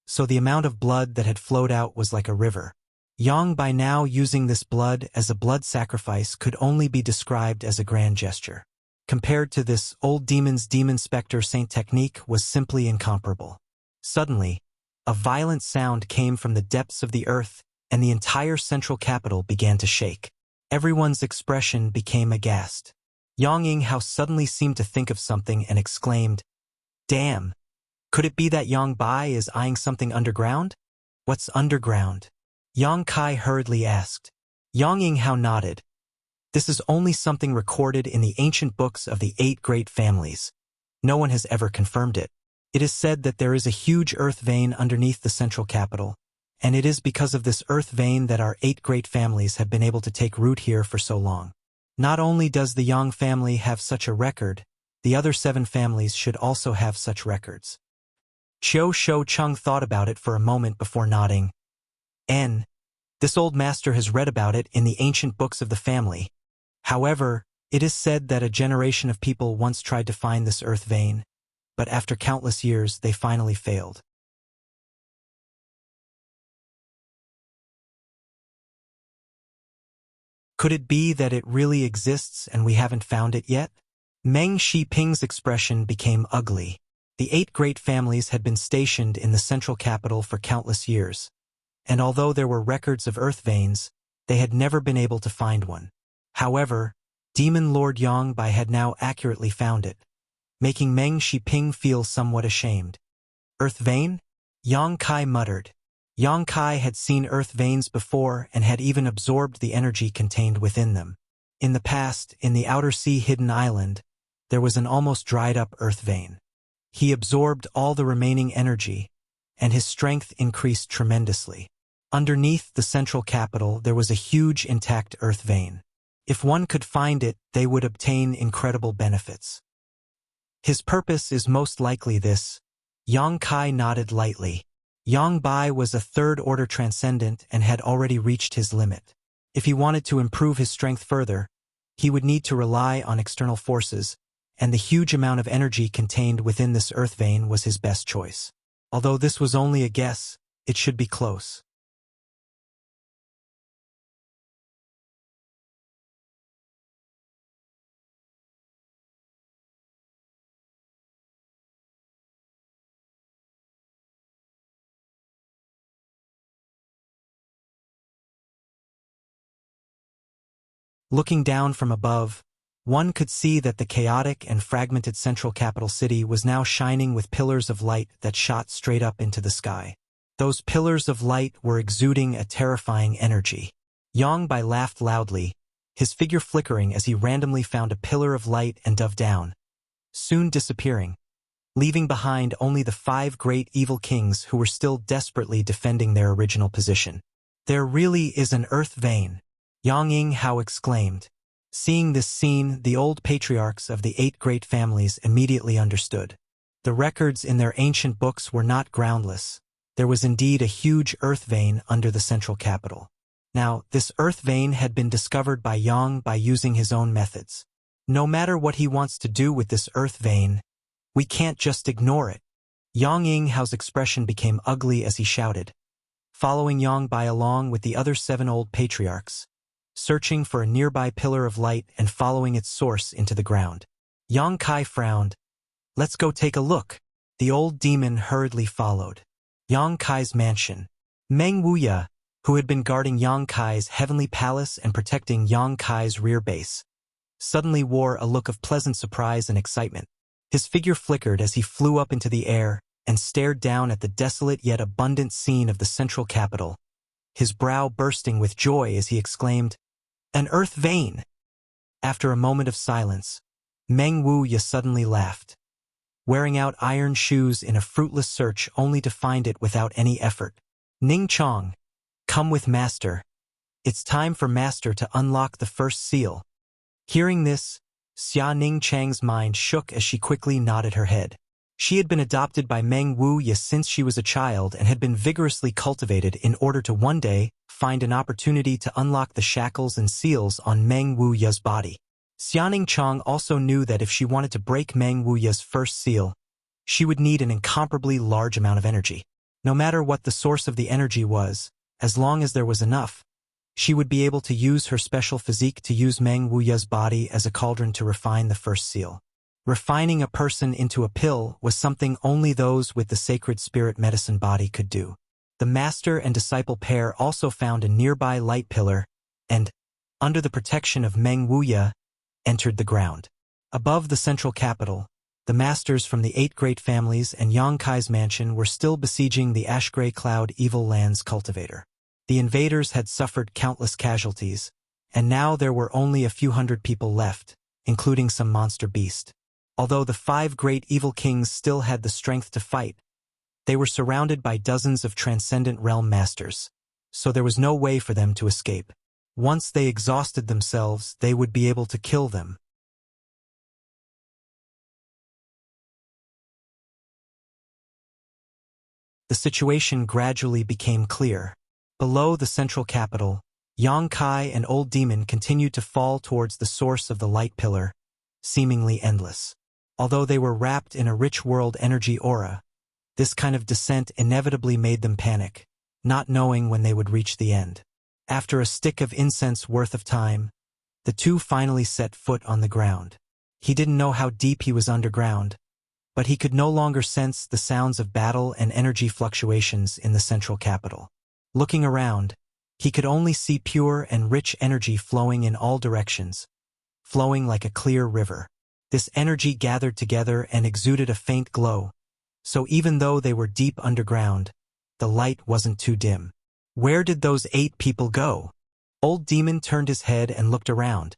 So the amount of blood that had flowed out was like a river. Yang Bai now using this blood as a blood sacrifice could only be described as a grand gesture. Compared to this, Old Demon's Demon Spectre Saint technique was simply incomparable. Suddenly, a violent sound came from the depths of the earth, and the entire central capital began to shake. Everyone's expression became aghast. Yang Yinghao suddenly seemed to think of something and exclaimed, "Damn! Could it be that Yang Bai is eyeing something underground? What's underground?" Yang Kai hurriedly asked. Yang Yinghao nodded. "This is only something recorded in the ancient books of the 8 great families. No one has ever confirmed it. It is said that there is a huge earth vein underneath the central capital, and it is because of this earth vein that our 8 great families have been able to take root here for so long. Not only does the Yang family have such a record, the other 7 families should also have such records." Qiu Shou Chung thought about it for a moment before nodding. This old master has read about it in the ancient books of the family. However, it is said that a generation of people once tried to find this earth vein, but after countless years they finally failed. Could it be that it really exists and we haven't found it yet? Meng Shiping's expression became ugly. The 8 great families had been stationed in the central capital for countless years, and although there were records of earth veins, they had never been able to find one. However, Demon Lord Yang Bai had now accurately found it, making Meng Shiping feel somewhat ashamed. "Earth vein?" Yang Kai muttered. Yang Kai had seen earth veins before and had even absorbed the energy contained within them. In the past, in the outer sea hidden island, there was an almost dried-up earth vein. He absorbed all the remaining energy, and his strength increased tremendously. Underneath the central capital there was a huge intact earth vein. If one could find it, they would obtain incredible benefits. His purpose is most likely this. Yang Kai nodded lightly. Yang Bai was a 3rd-order transcendent and had already reached his limit. If he wanted to improve his strength further, he would need to rely on external forces, and the huge amount of energy contained within this earth vein was his best choice. Although this was only a guess, it should be close. Looking down from above, one could see that the chaotic and fragmented central capital city was now shining with pillars of light that shot straight up into the sky. Those pillars of light were exuding a terrifying energy. Yang Bai laughed loudly, his figure flickering as he randomly found a pillar of light and dove down, soon disappearing, leaving behind only the 5 great evil kings who were still desperately defending their original position. "There really is an earth vein," Yang Yinghao exclaimed. Seeing this scene, the old patriarchs of the 8 great families immediately understood. The records in their ancient books were not groundless. There was indeed a huge earth vein under the central capital. Now, this earth vein had been discovered by Yang by using his own methods. No matter what he wants to do with this earth vein, we can't just ignore it. Yang Yinghao's expression became ugly as he shouted, following Yang Bai along with the other 7 old patriarchs, searching for a nearby pillar of light and following its source into the ground. Yang Kai frowned. "Let's go take a look." The old demon hurriedly followed. Yang Kai's mansion. Meng Wuya, who had been guarding Yang Kai's heavenly palace and protecting Yang Kai's rear base, suddenly wore a look of pleasant surprise and excitement. His figure flickered as he flew up into the air and stared down at the desolate yet abundant scene of the central capital, his brow bursting with joy as he exclaimed, "An earth vein!" After a moment of silence, Meng Wuya suddenly laughed, wearing out iron shoes in a fruitless search only to find it without any effort. Ning Chong, come with Master. It's time for Master to unlock the first seal. Hearing this, Xia Ning Chang's mind shook as she quickly nodded her head. She had been adopted by Meng Wuya since she was a child and had been vigorously cultivated in order to one day find an opportunity to unlock the shackles and seals on Meng Wuya's body. Xianing Chong also knew that if she wanted to break Meng Wuya's first seal, she would need an incomparably large amount of energy. No matter what the source of the energy was, as long as there was enough, she would be able to use her special physique to use Meng Wuya's body as a cauldron to refine the first seal. Refining a person into a pill was something only those with the sacred spirit medicine body could do. The master and disciple pair also found a nearby light pillar and, under the protection of Meng Wuya, entered the ground. Above the central capital, the masters from the 8 great families and Yang Kai's mansion were still besieging the ash-gray cloud evil land's cultivator. The invaders had suffered countless casualties, and now there were only a few hundred people left, including some monster beast. Although the 5 great evil kings still had the strength to fight, they were surrounded by dozens of transcendent realm masters, so there was no way for them to escape. Once they exhausted themselves, they would be able to kill them. The situation gradually became clear. Below the central capital, Yang Kai and Old Demon continued to fall towards the source of the light pillar, seemingly endless. Although they were wrapped in a rich world energy aura, this kind of descent inevitably made them panic, not knowing when they would reach the end. After a stick of incense worth of time, the two finally set foot on the ground. He didn't know how deep he was underground, but he could no longer sense the sounds of battle and energy fluctuations in the central capital. Looking around, he could only see pure and rich energy flowing in all directions, flowing like a clear river. This energy gathered together and exuded a faint glow, so even though they were deep underground, the light wasn't too dim. Where did those 8 people go? Old Demon turned his head and looked around,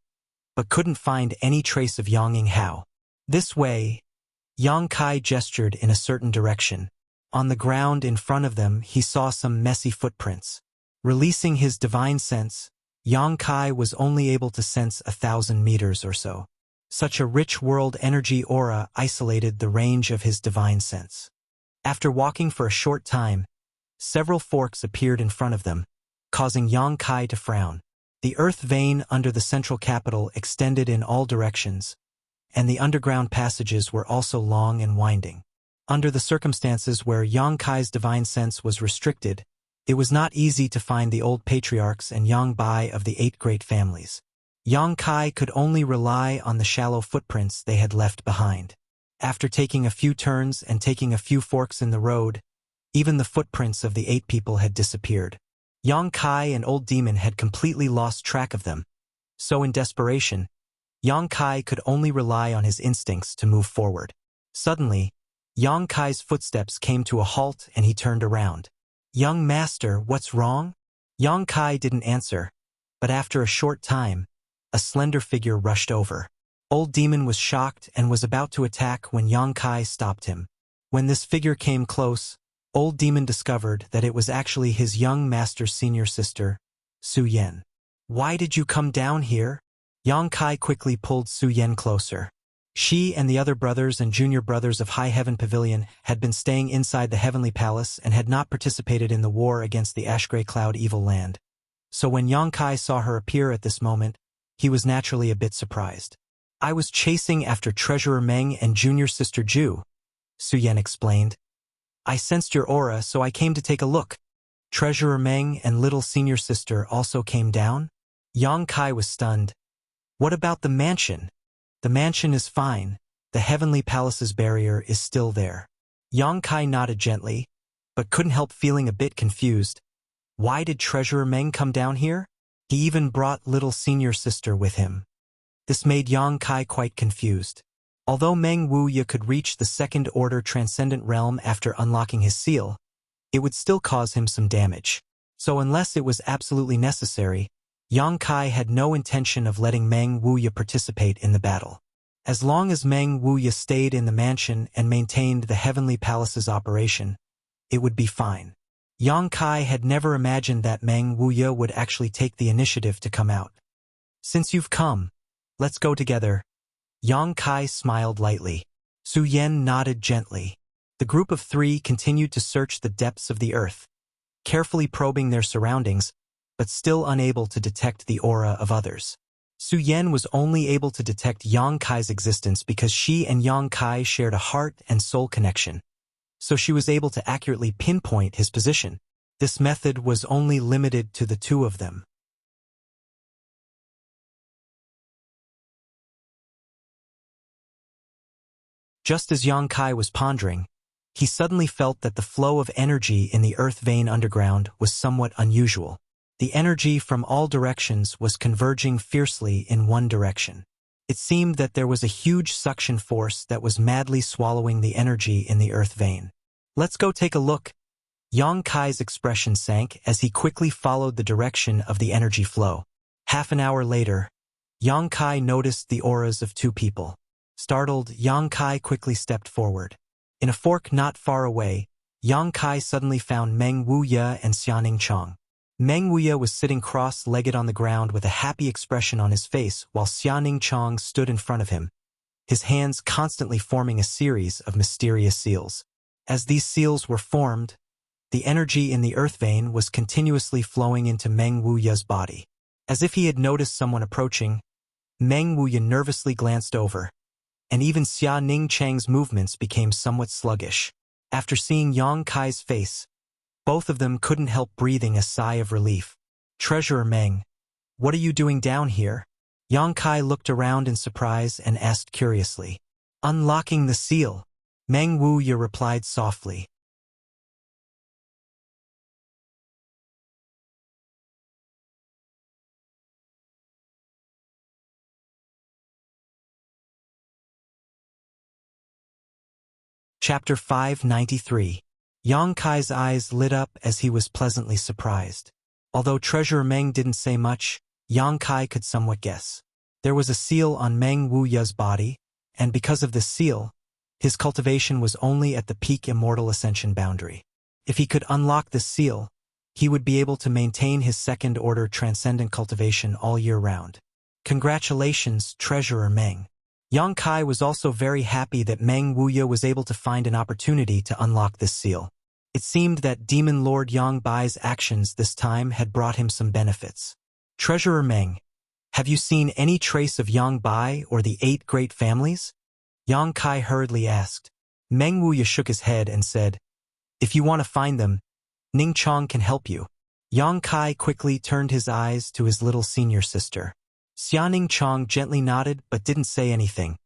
but couldn't find any trace of Yang Hao. This way, Yang Kai gestured in a certain direction. On the ground in front of them, he saw some messy footprints. Releasing his divine sense, Yang Kai was only able to sense 1,000 meters or so. Such a rich world energy aura isolated the range of his divine sense. After walking for a short time, several forks appeared in front of them, causing Yang Kai to frown. The earth vein under the central capital extended in all directions, and the underground passages were also long and winding. Under the circumstances where Yang Kai's divine sense was restricted, it was not easy to find the old patriarchs and Yang Bai of the 8 great families. Yang Kai could only rely on the shallow footprints they had left behind. After taking a few turns and taking a few forks in the road, even the footprints of the 8 people had disappeared. Yang Kai and Old Demon had completely lost track of them, so in desperation, Yang Kai could only rely on his instincts to move forward. Suddenly, Yang Kai's footsteps came to a halt and he turned around. "Young master, what's wrong?" Yang Kai didn't answer, but after a short time, a slender figure rushed over. Old Demon was shocked and was about to attack when Yang Kai stopped him. When this figure came close, Old Demon discovered that it was actually his young master's senior sister, Su Yan. "Why did you come down here?" Yang Kai quickly pulled Su Yan closer. She and the other brothers and junior brothers of High Heaven Pavilion had been staying inside the Heavenly Palace and had not participated in the war against the Ash-Gray Cloud Evil Land. So when Yang Kai saw her appear at this moment, he was naturally a bit surprised. "I was chasing after Treasurer Meng and junior sister Ju," Su Yan explained. "I sensed your aura, so I came to take a look." Treasurer Meng and little senior sister also came down? Yang Kai was stunned. "What about the mansion?" "The mansion is fine. The Heavenly Palace's barrier is still there." Yang Kai nodded gently, but couldn't help feeling a bit confused. Why did Treasurer Meng come down here? He even brought little senior sister with him. This made Yang Kai quite confused. Although Meng Wuya could reach the second-order transcendent realm after unlocking his seal, it would still cause him some damage. So unless it was absolutely necessary, Yang Kai had no intention of letting Meng Wuya participate in the battle. As long as Meng Wuya stayed in the mansion and maintained the Heavenly Palace's operation, it would be fine. Yang Kai had never imagined that Meng Wuya would actually take the initiative to come out. Since you've come, let's go together. Yang Kai smiled lightly. Su Yan nodded gently. The group of three continued to search the depths of the earth, carefully probing their surroundings, but still unable to detect the aura of others. Su Yan was only able to detect Yang Kai's existence because she and Yang Kai shared a heart and soul connection, so she was able to accurately pinpoint his position. This method was only limited to the two of them. Just as Yang Kai was pondering, he suddenly felt that the flow of energy in the earth vein underground was somewhat unusual. The energy from all directions was converging fiercely in one direction. It seemed that there was a huge suction force that was madly swallowing the energy in the earth vein. Let's go take a look. Yang Kai's expression sank as he quickly followed the direction of the energy flow. Half an hour later, Yang Kai noticed the auras of two people. Startled, Yang Kai quickly stepped forward. In a fork not far away, Yang Kai suddenly found Meng Wuya and Xianing Chong. Meng Wuya was sitting cross-legged on the ground with a happy expression on his face while Xianing Chong stood in front of him, his hands constantly forming a series of mysterious seals. As these seals were formed, the energy in the earth vein was continuously flowing into Meng Wuya's body. As if he had noticed someone approaching, Meng Wuya nervously glanced over, and even Xia Ning Chang's movements became somewhat sluggish. After seeing Yang Kai's face, both of them couldn't help breathing a sigh of relief. Treasurer Meng, what are you doing down here? Yang Kai looked around in surprise and asked curiously. Unlocking the seal, Meng Wuya replied softly. Chapter 593. Yang Kai's eyes lit up as he was pleasantly surprised. Although Treasurer Meng didn't say much, Yang Kai could somewhat guess. There was a seal on Meng Wuya's body, and because of this seal, his cultivation was only at the peak immortal ascension boundary. If he could unlock this seal, he would be able to maintain his second-order transcendent cultivation all year round. Congratulations, Treasurer Meng. Yang Kai was also very happy that Meng Wuya was able to find an opportunity to unlock this seal. It seemed that Demon Lord Yang Bai's actions this time had brought him some benefits. Treasurer Meng, have you seen any trace of Yang Bai or the 8 great families? Yang Kai hurriedly asked. Meng Wuya shook his head and said, if you want to find them, Ning Chong can help you. Yang Kai quickly turned his eyes to his little senior sister. Xianing Chong gently nodded but didn't say anything,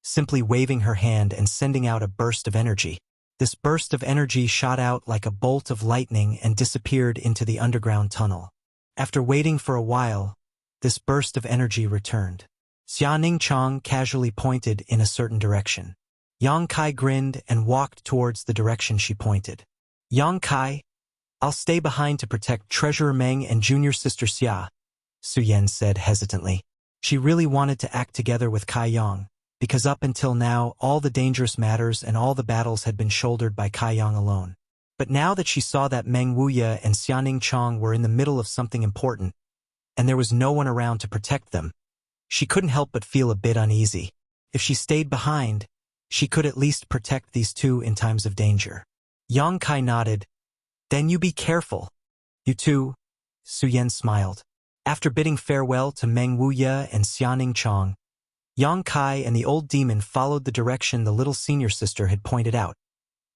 simply waving her hand and sending out a burst of energy. This burst of energy shot out like a bolt of lightning and disappeared into the underground tunnel. After waiting for a while, this burst of energy returned. Xianing Chong casually pointed in a certain direction. Yang Kai grinned and walked towards the direction she pointed. Yang Kai, I'll stay behind to protect Treasurer Meng and junior sister Xia, Su Yan said hesitantly. She really wanted to act together with Kai Yang, because up until now all the dangerous matters and all the battles had been shouldered by Kai Yang alone. But now that she saw that Meng Wuya and Xianing Chong were in the middle of something important, and there was no one around to protect them, she couldn't help but feel a bit uneasy. If she stayed behind, she could at least protect these two in times of danger. Yang Kai nodded. Then you be careful. You too, Su Yan smiled. After bidding farewell to Meng Wuya and Xianing Chong, Yang Kai and the old demon followed the direction the little senior sister had pointed out,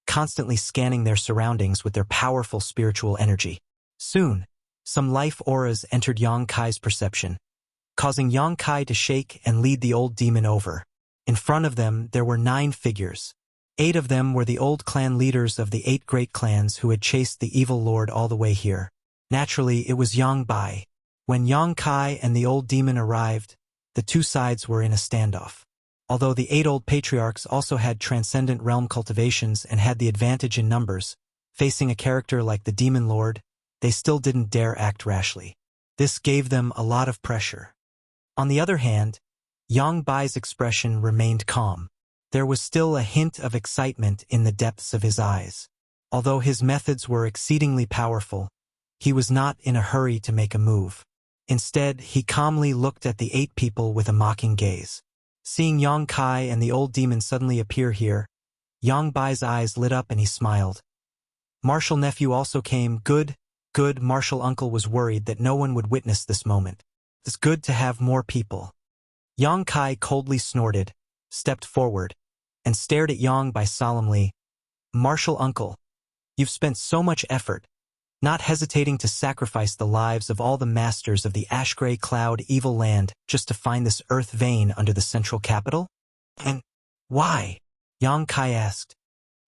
constantly scanning their surroundings with their powerful spiritual energy. Soon, some life auras entered Yang Kai's perception, causing Yang Kai to shake and lead the old demon over. In front of them, there were 9 figures. 8 of them were the old clan leaders of the 8 great clans who had chased the evil lord all the way here. Naturally, it was Yang Bai. When Yang Kai and the old demon arrived, the two sides were in a standoff. Although the 8 old patriarchs also had transcendent realm cultivations and had the advantage in numbers, facing a character like the demon lord, they still didn't dare act rashly. This gave them a lot of pressure. On the other hand, Yang Bai's expression remained calm. There was still a hint of excitement in the depths of his eyes. Although his methods were exceedingly powerful, he was not in a hurry to make a move. Instead, he calmly looked at the 8 people with a mocking gaze. Seeing Yang Kai and the old demon suddenly appear here, Yang Bai's eyes lit up and he smiled. Martial nephew also came. Good. Martial uncle was worried that no one would witness this moment. It's good to have more people. Yang Kai coldly snorted, stepped forward, and stared at Yang Bai solemnly. Martial uncle, you've spent so much effort, not hesitating to sacrifice the lives of all the masters of the ash-gray cloud evil land just to find this earth vein under the central capital? And why? Yang Kai asked.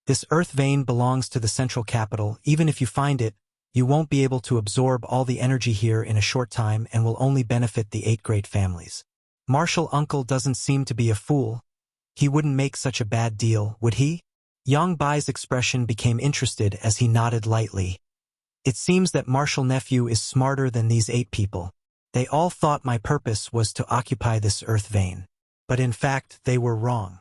This earth vein belongs to the central capital. Even if you find it, you won't be able to absorb all the energy here in a short time and will only benefit the 8 great families. Martial uncle doesn't seem to be a fool. He wouldn't make such a bad deal, would he? Yang Bai's expression became interested as he nodded lightly. It seems that martial nephew is smarter than these 8 people. They all thought my purpose was to occupy this earth vein. But in fact, they were wrong.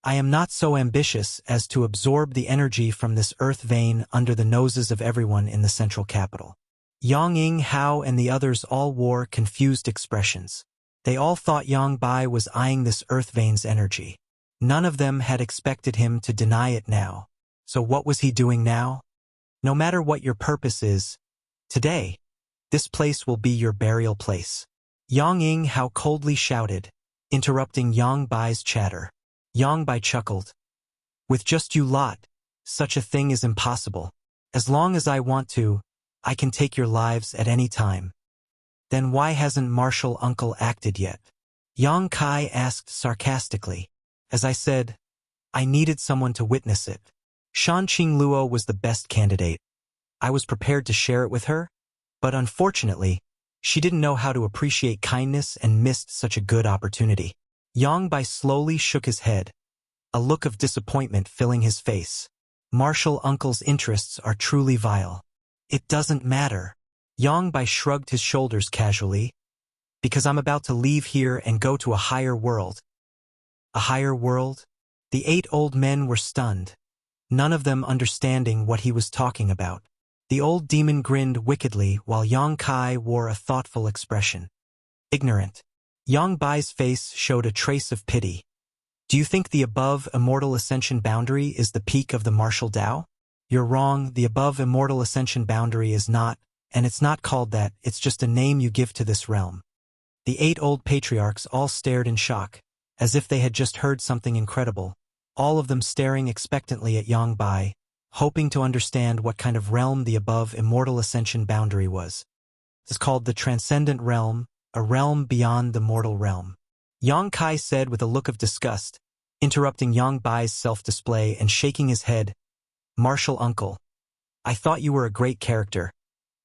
I am not so ambitious as to absorb the energy from this earth vein under the noses of everyone in the central capital. Yang Ying, Hao, and the others all wore confused expressions. They all thought Yang Bai was eyeing this earth vein's energy. None of them had expected him to deny it now. So what was he doing now? No matter what your purpose is, today, this place will be your burial place. Yang Ying, Hao coldly shouted, interrupting Yang Bai's chatter. Yang Bai chuckled. With just you lot, such a thing is impossible. As long as I want to, I can take your lives at any time. Then why hasn't martial uncle acted yet? Yang Kai asked sarcastically. As I said, I needed someone to witness it. Shanqing Luo was the best candidate. I was prepared to share it with her, but unfortunately, she didn't know how to appreciate kindness and missed such a good opportunity. Yang Bai slowly shook his head, a look of disappointment filling his face. Martial uncle's interests are truly vile. It doesn't matter. Yang Bai shrugged his shoulders casually. Because I'm about to leave here and go to a higher world. A higher world? The 8 old men were stunned, none of them understanding what he was talking about. The old demon grinned wickedly while Yang Kai wore a thoughtful expression. Ignorant. Yang Bai's face showed a trace of pity. Do you think the above immortal ascension boundary is the peak of the martial Tao? You're wrong, the above immortal ascension boundary is not, and it's not called that, it's just a name you give to this realm. The 8 old patriarchs all stared in shock, as if they had just heard something incredible, all of them staring expectantly at Yang Bai, hoping to understand what kind of realm the above immortal ascension boundary was. It's called the transcendent realm, a realm beyond the mortal realm. Yang Kai said with a look of disgust, interrupting Yang Bai's self-display and shaking his head. Martial uncle, I thought you were a great character,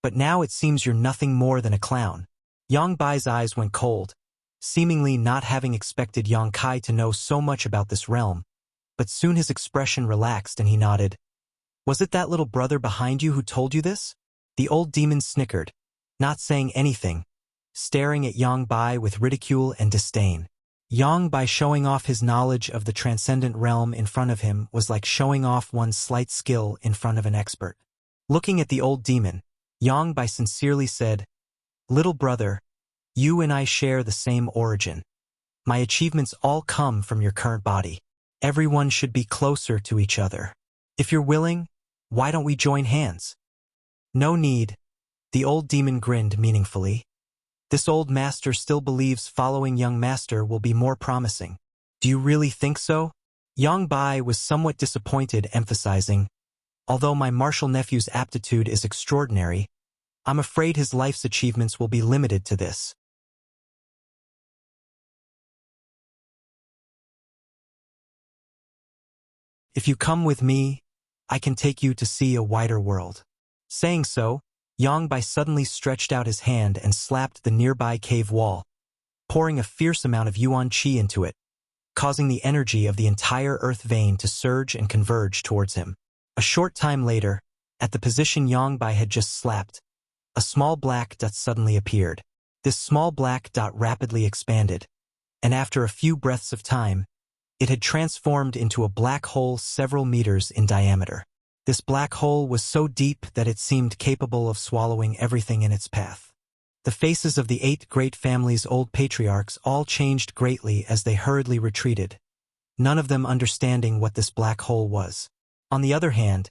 but now it seems you're nothing more than a clown. Yang Bai's eyes went cold, seemingly not having expected Yang Kai to know so much about this realm, but soon his expression relaxed and he nodded. Was it that little brother behind you who told you this? The old demon snickered, not saying anything, staring at Yang Bai with ridicule and disdain. Yang Bai showing off his knowledge of the transcendent realm in front of him was like showing off one's slight skill in front of an expert. Looking at the old demon, Yang Bai sincerely said, Little brother, you and I share the same origin. My achievements all come from your current body. Everyone should be closer to each other. If you're willing, why don't we join hands? No need. The old demon grinned meaningfully. This old master still believes following young master will be more promising. Do you really think so? Yang Bai was somewhat disappointed, emphasizing, although my martial nephew's aptitude is extraordinary, I'm afraid his life's achievements will be limited to this. If you come with me, I can take you to see a wider world. Saying so, Yang Bai suddenly stretched out his hand and slapped the nearby cave wall, pouring a fierce amount of yuan qi into it, causing the energy of the entire earth vein to surge and converge towards him. A short time later, at the position Yang Bai had just slapped, a small black dot suddenly appeared. This small black dot rapidly expanded, and after a few breaths of time, it had transformed into a black hole several meters in diameter. This black hole was so deep that it seemed capable of swallowing everything in its path. The faces of the 8 great families' old patriarchs all changed greatly as they hurriedly retreated, none of them understanding what this black hole was. On the other hand,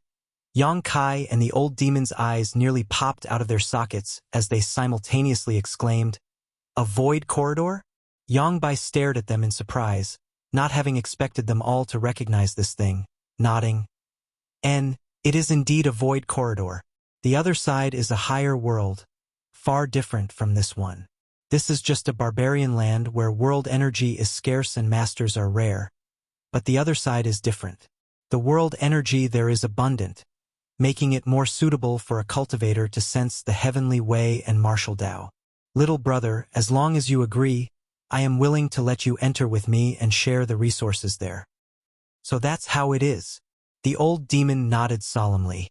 Yang Kai and the old demon's eyes nearly popped out of their sockets as they simultaneously exclaimed, "A void corridor?" Yang Bai stared at them in surprise, not having expected them all to recognize this thing, nodding. It is indeed a void corridor. The other side is a higher world, far different from this one. This is just a barbarian land where world energy is scarce and masters are rare. But the other side is different. The world energy there is abundant, making it more suitable for a cultivator to sense the heavenly way and martial Tao. Little brother, as long as you agree, I am willing to let you enter with me and share the resources there. So that's how it is. The old demon nodded solemnly.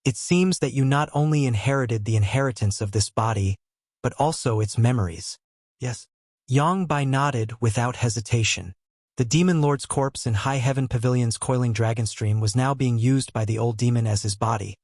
It seems that you not only inherited the inheritance of this body, but also its memories. Yes. Yang Bai nodded without hesitation. The demon lord's corpse in High Heaven Pavilion's coiling dragon stream was now being used by the old demon as his body.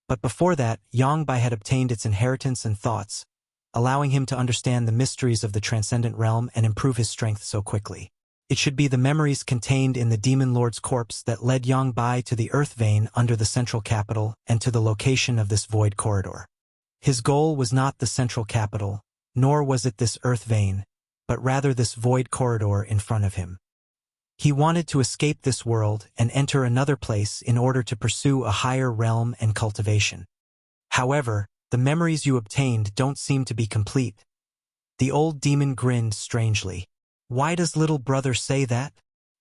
But before that, Yang Bai had obtained its inheritance and thoughts, allowing him to understand the mysteries of the transcendent realm and improve his strength so quickly. It should be the memories contained in the demon lord's corpse that led Yang Bai to the earth vein under the central capital and to the location of this void corridor. His goal was not the central capital, nor was it this earth vein, but rather this void corridor in front of him. He wanted to escape this world and enter another place in order to pursue a higher realm and cultivation. However, the memories you obtained don't seem to be complete. The old demon grinned strangely. Why does little brother say that?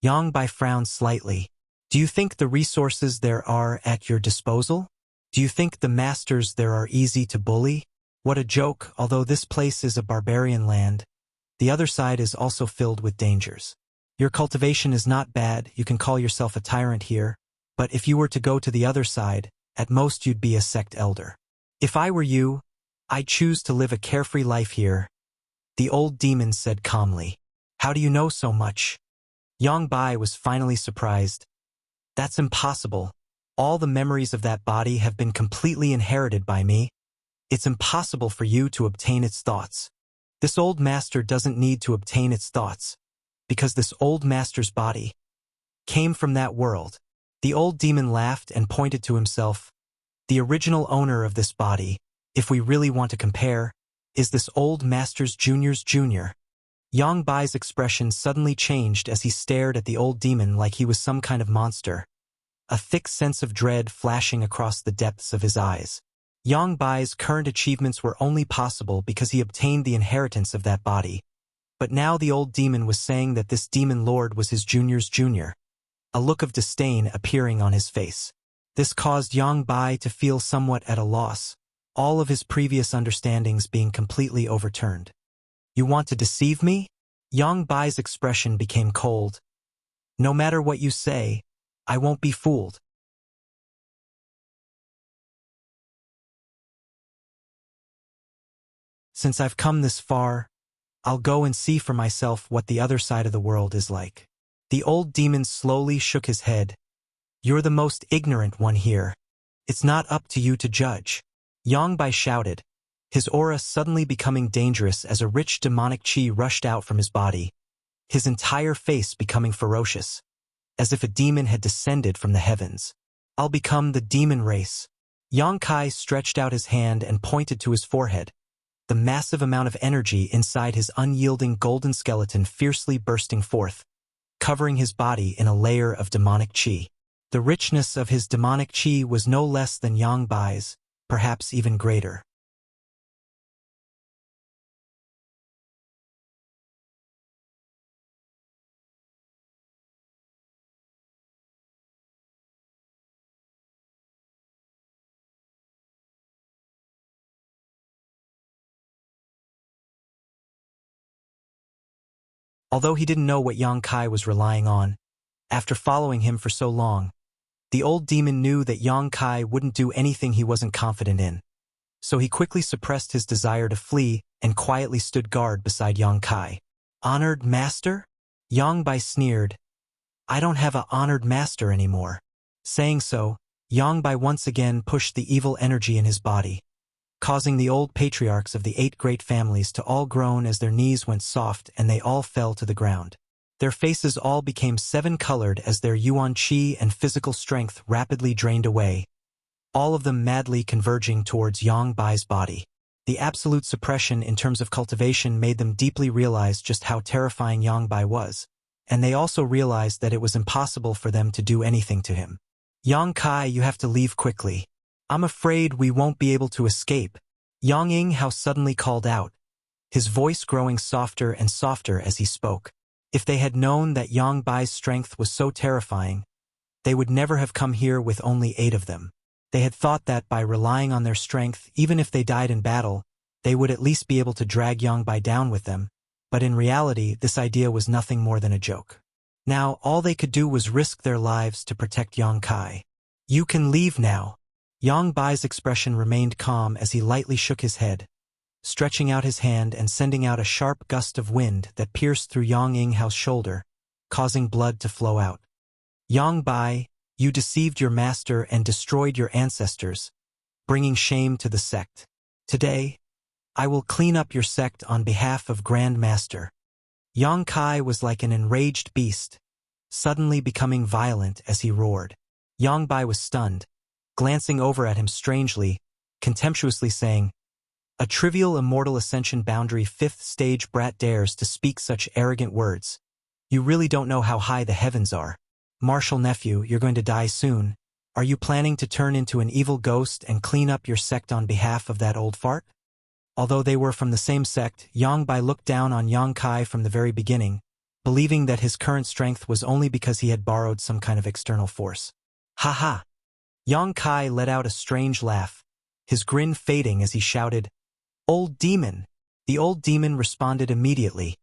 Yang Bai frowned slightly. Do you think the resources there are at your disposal? Do you think the masters there are easy to bully? What a joke, although this place is a barbarian land, the other side is also filled with dangers. Your cultivation is not bad, you can call yourself a tyrant here, but if you were to go to the other side, at most you'd be a sect elder. If I were you, I'd choose to live a carefree life here, the old demon said calmly. How do you know so much? Yang Bai was finally surprised. That's impossible. All the memories of that body have been completely inherited by me. It's impossible for you to obtain its thoughts. This old master doesn't need to obtain its thoughts, because this old master's body came from that world. The old demon laughed and pointed to himself. The original owner of this body, if we really want to compare, is this old master's junior's junior. Yang Bai's expression suddenly changed as he stared at the old demon like he was some kind of monster, a thick sense of dread flashing across the depths of his eyes. Yang Bai's current achievements were only possible because he obtained the inheritance of that body. But now the old demon was saying that this demon lord was his junior's junior, a look of disdain appearing on his face. This caused Yang Bai to feel somewhat at a loss, all of his previous understandings being completely overturned. You want to deceive me? Yang Bai's expression became cold. No matter what you say, I won't be fooled. Since I've come this far, I'll go and see for myself what the other side of the world is like. The old demon slowly shook his head. You're the most ignorant one here. It's not up to you to judge. Yang Bai shouted, his aura suddenly becoming dangerous as a rich demonic chi rushed out from his body, his entire face becoming ferocious, as if a demon had descended from the heavens. I'll become the demon race. Yang Kai stretched out his hand and pointed to his forehead, the massive amount of energy inside his unyielding golden skeleton fiercely bursting forth, covering his body in a layer of demonic chi. The richness of his demonic chi was no less than Yang Bai's, perhaps even greater. Although he didn't know what Yang Kai was relying on, after following him for so long, the old demon knew that Yang Kai wouldn't do anything he wasn't confident in. So he quickly suppressed his desire to flee and quietly stood guard beside Yang Kai. Honored master? Yang Bai sneered. I don't have a honored master anymore. Saying so, Yang Bai once again pushed the evil energy in his body, causing the old patriarchs of the 8 great families to all groan as their knees went soft and they all fell to the ground. Their faces all became 7-colored as their yuan qi and physical strength rapidly drained away, all of them madly converging towards Yang Bai's body. The absolute suppression in terms of cultivation made them deeply realize just how terrifying Yang Bai was, and they also realized that it was impossible for them to do anything to him. Yang Kai, you have to leave quickly. I'm afraid we won't be able to escape. Yang Yinghao suddenly called out, his voice growing softer and softer as he spoke. If they had known that Yang Bai's strength was so terrifying, they would never have come here with only 8 of them. They had thought that by relying on their strength, even if they died in battle, they would at least be able to drag Yang Bai down with them, but in reality this idea was nothing more than a joke. Now all they could do was risk their lives to protect Yang Kai. You can leave now. Yang Bai's expression remained calm as he lightly shook his head, stretching out his hand and sending out a sharp gust of wind that pierced through Yang Yinghao's shoulder, causing blood to flow out. Yang Bai, you deceived your master and destroyed your ancestors, bringing shame to the sect. Today, I will clean up your sect on behalf of Grand Master. Yang Kai was like an enraged beast, suddenly becoming violent as he roared. Yang Bai was stunned, glancing over at him strangely, contemptuously saying, a trivial immortal ascension boundary 5th stage brat dares to speak such arrogant words. You really don't know how high the heavens are. Martial nephew, you're going to die soon. Are you planning to turn into an evil ghost and clean up your sect on behalf of that old fart? Although they were from the same sect, Yang Bai looked down on Yang Kai from the very beginning, believing that his current strength was only because he had borrowed some kind of external force. Ha ha! Yang Kai let out a strange laugh, his grin fading as he shouted, Old demon! The old demon responded immediately,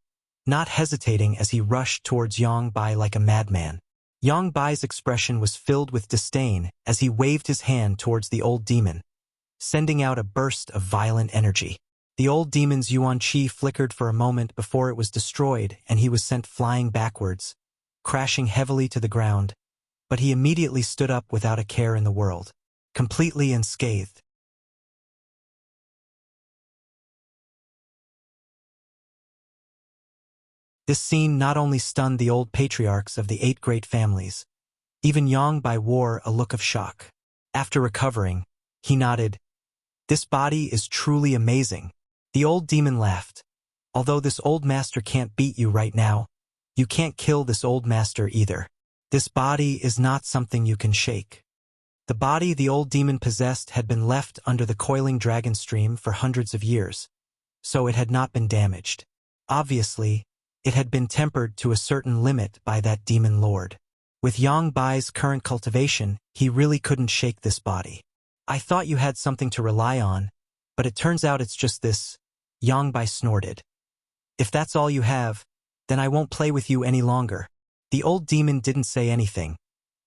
not hesitating as he rushed towards Yang Bai like a madman. Yang Bai's expression was filled with disdain as he waved his hand towards the old demon, sending out a burst of violent energy. The old demon's yuan qi flickered for a moment before it was destroyed and he was sent flying backwards, crashing heavily to the ground, but he immediately stood up without a care in the world, completely unscathed. This scene not only stunned the old patriarchs of the 8 great families, even Yang Bai wore a look of shock. After recovering, he nodded, This body is truly amazing. The old demon laughed. Although this old master can't beat you right now, you can't kill this old master either. This body is not something you can shake. The body the old demon possessed had been left under the coiling dragon stream for hundreds of years, so it had not been damaged. Obviously, it had been tempered to a certain limit by that demon lord. With Yang Bai's current cultivation, he really couldn't shake this body. I thought you had something to rely on, but it turns out it's just this. Yang Bai snorted. If that's all you have, then I won't play with you any longer. The old demon didn't say anything,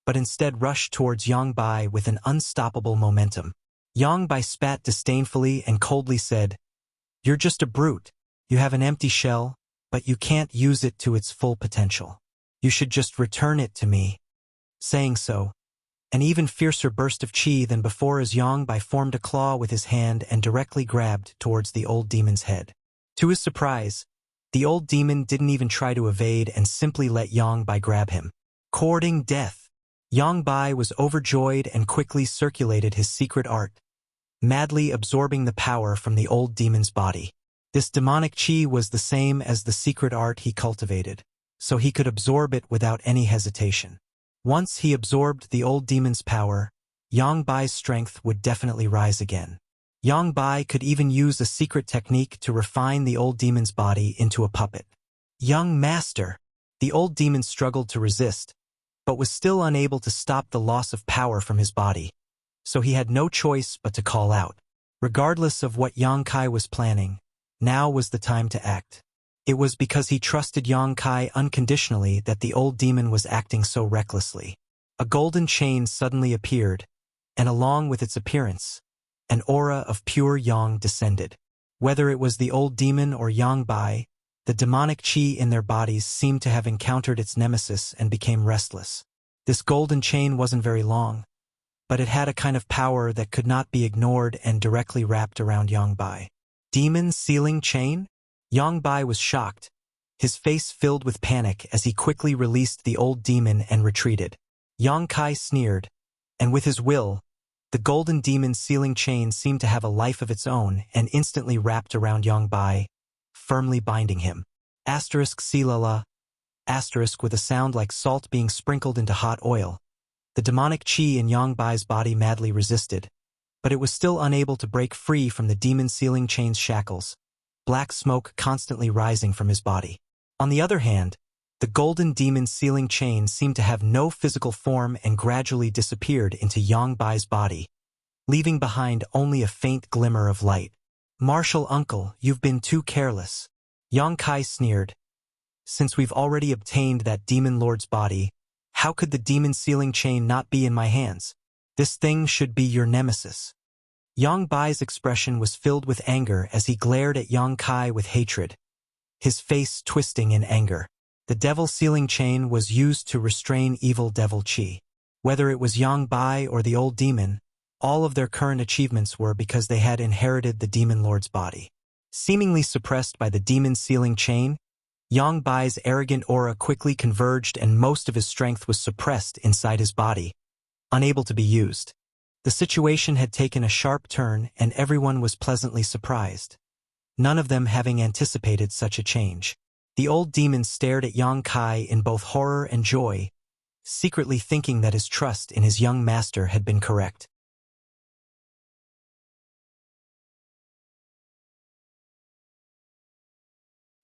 but instead rushed towards Yang Bai with an unstoppable momentum. Yang Bai spat disdainfully and coldly said, You're just a brute. You have an empty shell, but you can't use it to its full potential. You should just return it to me. Saying so, an even fiercer burst of chi than before as Yang Bai formed a claw with his hand and directly grabbed towards the old demon's head. To his surprise, the old demon didn't even try to evade and simply let Yang Bai grab him. Courting death. Yang Bai was overjoyed and quickly circulated his secret art, madly absorbing the power from the old demon's body. This demonic chi was the same as the secret art he cultivated, so he could absorb it without any hesitation. Once he absorbed the old demon's power, Yang Bai's strength would definitely rise again. Yang Bai could even use a secret technique to refine the old demon's body into a puppet. Young master! The old demon struggled to resist, but was still unable to stop the loss of power from his body, so he had no choice but to call out. Regardless of what Yang Kai was planning, now was the time to act. It was because he trusted Yang Kai unconditionally that the old demon was acting so recklessly. A golden chain suddenly appeared, and along with its appearance, an aura of pure yang descended. Whether it was the old demon or Yang Bai, The demonic chi in their bodies seemed to have encountered its nemesis and became restless. This golden chain wasn't very long, but it had a kind of power that could not be ignored and directly wrapped around Yang Bai. Demon sealing chain? Yang Bai was shocked, his face filled with panic as he quickly released the old demon and retreated. Yang Kai sneered, and with his will, the golden demon sealing chain seemed to have a life of its own and instantly wrapped around Yang Bai, firmly binding him. Silala, with a sound like salt being sprinkled into hot oil. The demonic chi in Yang Bai's body madly resisted, but it was still unable to break free from the demon sealing chain's shackles, black smoke constantly rising from his body. On the other hand, the golden demon sealing chain seemed to have no physical form and gradually disappeared into Yang Bai's body, leaving behind only a faint glimmer of light. Martial uncle, you've been too careless. Yang Kai sneered. Since we've already obtained that demon lord's body, how could the demon sealing chain not be in my hands? This thing should be your nemesis. Yang Bai's expression was filled with anger as he glared at Yang Kai with hatred, his face twisting in anger. The devil sealing chain was used to restrain evil devil chi. Whether it was Yang Bai or the old demon, all of their current achievements were because they had inherited the demon lord's body. Seemingly suppressed by the demon sealing chain, Yang Bai's arrogant aura quickly converged and most of his strength was suppressed inside his body, unable to be used. The situation had taken a sharp turn and everyone was pleasantly surprised, none of them having anticipated such a change. The old demon stared at Yang Kai in both horror and joy, secretly thinking that his trust in his young master had been correct.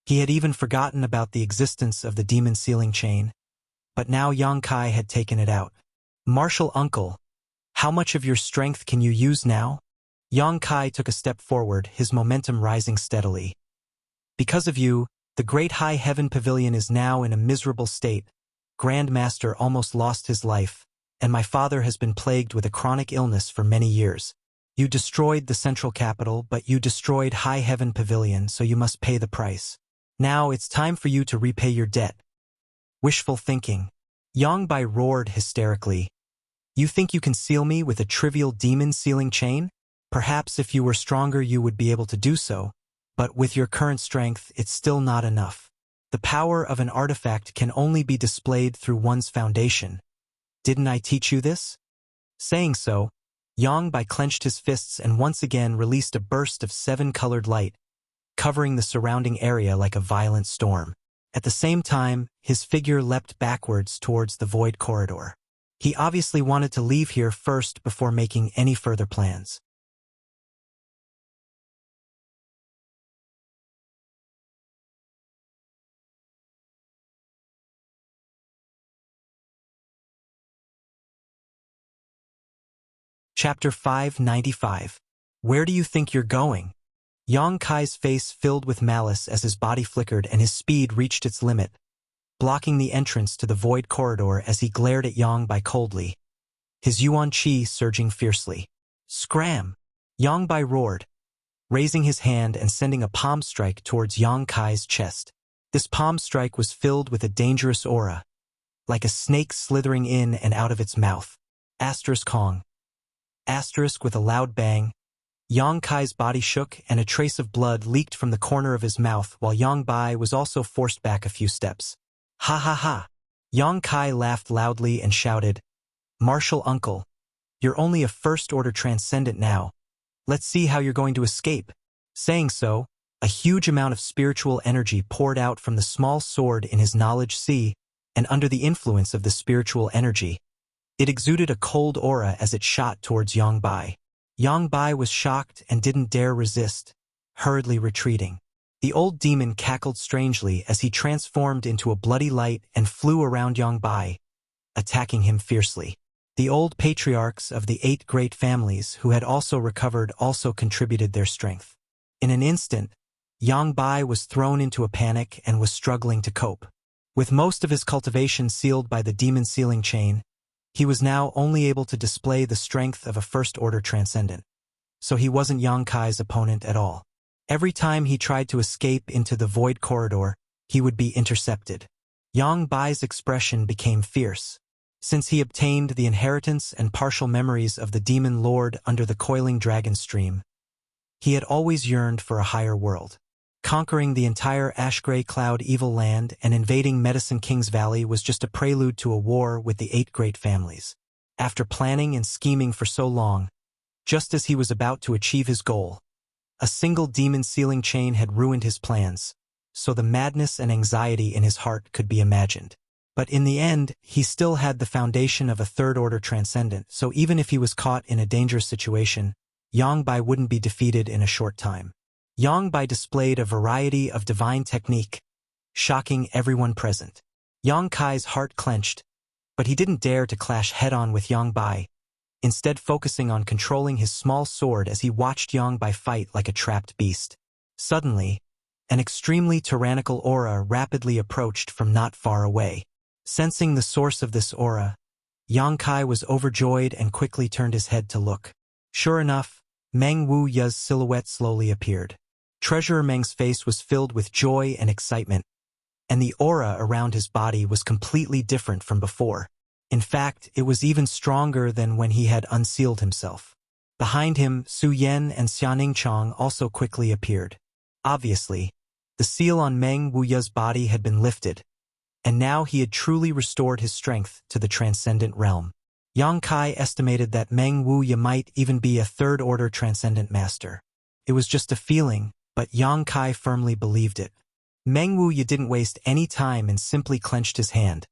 He had even forgotten about the existence of the demon sealing chain, but now Yang Kai had taken it out. Martial uncle, how much of your strength can you use now? Yang Kai took a step forward, his momentum rising steadily. Because of you, the great high heaven pavilion is now in a miserable state. Grand Master almost lost his life, and my father has been plagued with a chronic illness for many years. You destroyed the central capital, but you destroyed High Heaven Pavilion, so you must pay the price. Now it's time for you to repay your debt. Wishful thinking. Yang Bai roared hysterically. You think you can seal me with a trivial demon sealing chain? Perhaps if you were stronger you would be able to do so, but with your current strength it's still not enough. The power of an artifact can only be displayed through one's foundation. Didn't I teach you this? Saying so, Yang Bai clenched his fists and once again released a burst of 7-colored light, covering the surrounding area like a violent storm. At the same time, his figure leapt backwards towards the void corridor. He obviously wanted to leave here first before making any further plans. Chapter 595. Where do you think you're going? Yang Kai's face filled with malice as his body flickered and his speed reached its limit, blocking the entrance to the void corridor as he glared at Yang Bai coldly, his yuan chi surging fiercely. Scram! Yang Bai roared, raising his hand and sending a palm strike towards Yang Kai's chest. This palm strike was filled with a dangerous aura, like a snake slithering in and out of its mouth. Kong. With a loud bang, Yang Kai's body shook and a trace of blood leaked from the corner of his mouth while Yang Bai was also forced back a few steps. Ha ha ha! Yang Kai laughed loudly and shouted, Martial uncle, you're only a first-order transcendent now. Let's see how you're going to escape. Saying so, a huge amount of spiritual energy poured out from the small sword in his knowledge sea, and under the influence of the spiritual energy, it exuded a cold aura as it shot towards Yang Bai. Yang Bai was shocked and didn't dare resist, hurriedly retreating. The old demon cackled strangely as he transformed into a bloody light and flew around Yang Bai, attacking him fiercely. The old patriarchs of the 8 great families who had also recovered also contributed their strength. In an instant, Yang Bai was thrown into a panic and was struggling to cope. With most of his cultivation sealed by the demon sealing chain, he was now only able to display the strength of a first-order transcendent, so he wasn't Yang Kai's opponent at all. Every time he tried to escape into the void corridor, he would be intercepted. Yang Bai's expression became fierce. Since he obtained the inheritance and partial memories of the demon lord under the coiling dragon stream, he had always yearned for a higher world. Conquering the entire ash-gray cloud evil land and invading Medicine King's Valley was just a prelude to a war with the 8 great families. After planning and scheming for so long, just as he was about to achieve his goal, a single demon sealing chain had ruined his plans, so the madness and anxiety in his heart could be imagined. But in the end, he still had the foundation of a third-order transcendent, so even if he was caught in a dangerous situation, Yang Bai wouldn't be defeated in a short time. Yang Bai displayed a variety of divine technique, shocking everyone present. Yang Kai's heart clenched, but he didn't dare to clash head-on with Yang Bai, instead focusing on controlling his small sword as he watched Yang Bai fight like a trapped beast. Suddenly, an extremely tyrannical aura rapidly approached from not far away. Sensing the source of this aura, Yang Kai was overjoyed and quickly turned his head to look. Sure enough, Meng Wuya's silhouette slowly appeared. Treasurer Meng's face was filled with joy and excitement, and the aura around his body was completely different from before. In fact, it was even stronger than when he had unsealed himself. Behind him, Su Yan and Xianing Chong also quickly appeared. Obviously, the seal on Meng Wuya's body had been lifted, and now he had truly restored his strength to the transcendent realm. Yang Kai estimated that Meng Wuya might even be a third-order transcendent master. It was just a feeling, but Yang Kai firmly believed it. Meng Wuya didn't waste any time and simply clenched his hand,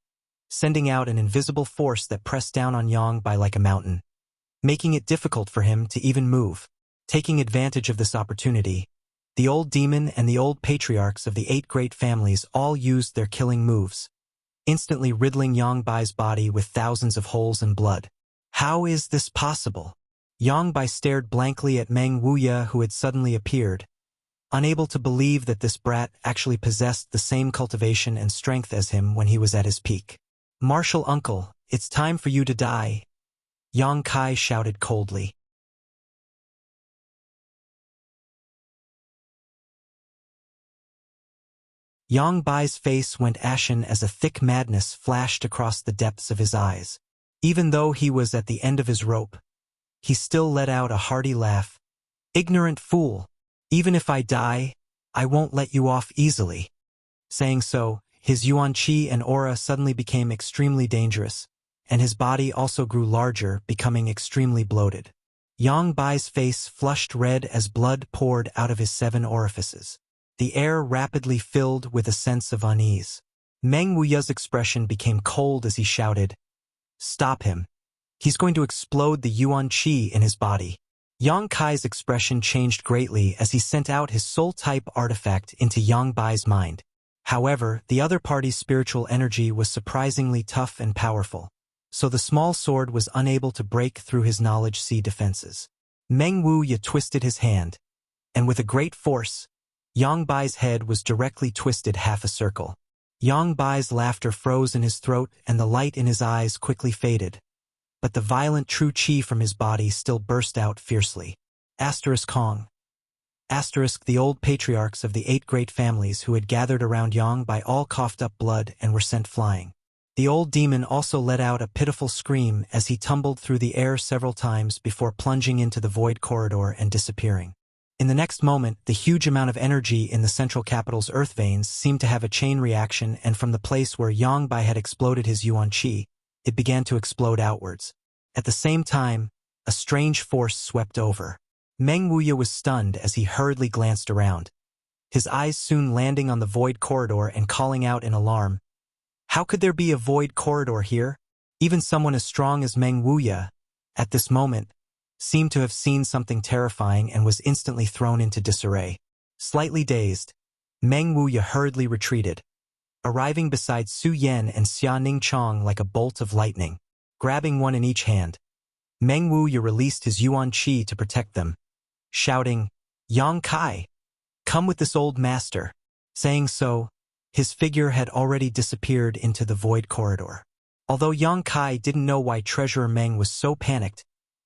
sending out an invisible force that pressed down on Yang Bai like a mountain, making it difficult for him to even move. Taking advantage of this opportunity, the old demon and the old patriarchs of the 8 great families all used their killing moves, instantly riddling Yang Bai's body with thousands of holes and blood. How is this possible? Yang Bai stared blankly at Meng Wuya, who had suddenly appeared, unable to believe that this brat actually possessed the same cultivation and strength as him when he was at his peak. "Martial uncle, it's time for you to die," Yang Kai shouted coldly. Yang Bai's face went ashen as a thick madness flashed across the depths of his eyes. Even though he was at the end of his rope, he still let out a hearty laugh. "Ignorant fool! Even if I die, I won't let you off easily." Saying so, his yuan qi and aura suddenly became extremely dangerous, and his body also grew larger, becoming extremely bloated. Yang Bai's face flushed red as blood poured out of his 7 orifices. The air rapidly filled with a sense of unease. Meng Wuya's expression became cold as he shouted, "Stop him. He's going to explode the yuan qi in his body." Yang Kai's expression changed greatly as he sent out his soul-type artifact into Yang Bai's mind. However, the other party's spiritual energy was surprisingly tough and powerful, so the small sword was unable to break through his knowledge sea defenses. Meng Wuya twisted his hand, and with a great force, Yang Bai's head was directly twisted half a circle. Yang Bai's laughter froze in his throat and the light in his eyes quickly faded, but the violent true qi from his body still burst out fiercely. Kong. The old patriarchs of the 8 great families who had gathered around Yang Bai all coughed up blood and were sent flying. The old demon also let out a pitiful scream as he tumbled through the air several times before plunging into the void corridor and disappearing. In the next moment, the huge amount of energy in the central capital's earth veins seemed to have a chain reaction, and from the place where Yang Bai had exploded his yuan qi, it began to explode outwards. At the same time, a strange force swept over. Meng Wuya was stunned as he hurriedly glanced around, his eyes soon landing on the void corridor and calling out in alarm, "How could there be a void corridor here?" Even someone as strong as Meng Wuya, at this moment, seemed to have seen something terrifying and was instantly thrown into disarray. Slightly dazed, Meng Wuya hurriedly retreated, arriving beside Su Yan and Xianing Chong like a bolt of lightning. Grabbing one in each hand, Meng Wuya released his yuan qi to protect them, shouting, "Yang Kai, come with this old master." Saying so, his figure had already disappeared into the void corridor. Although Yang Kai didn't know why Treasurer Meng was so panicked,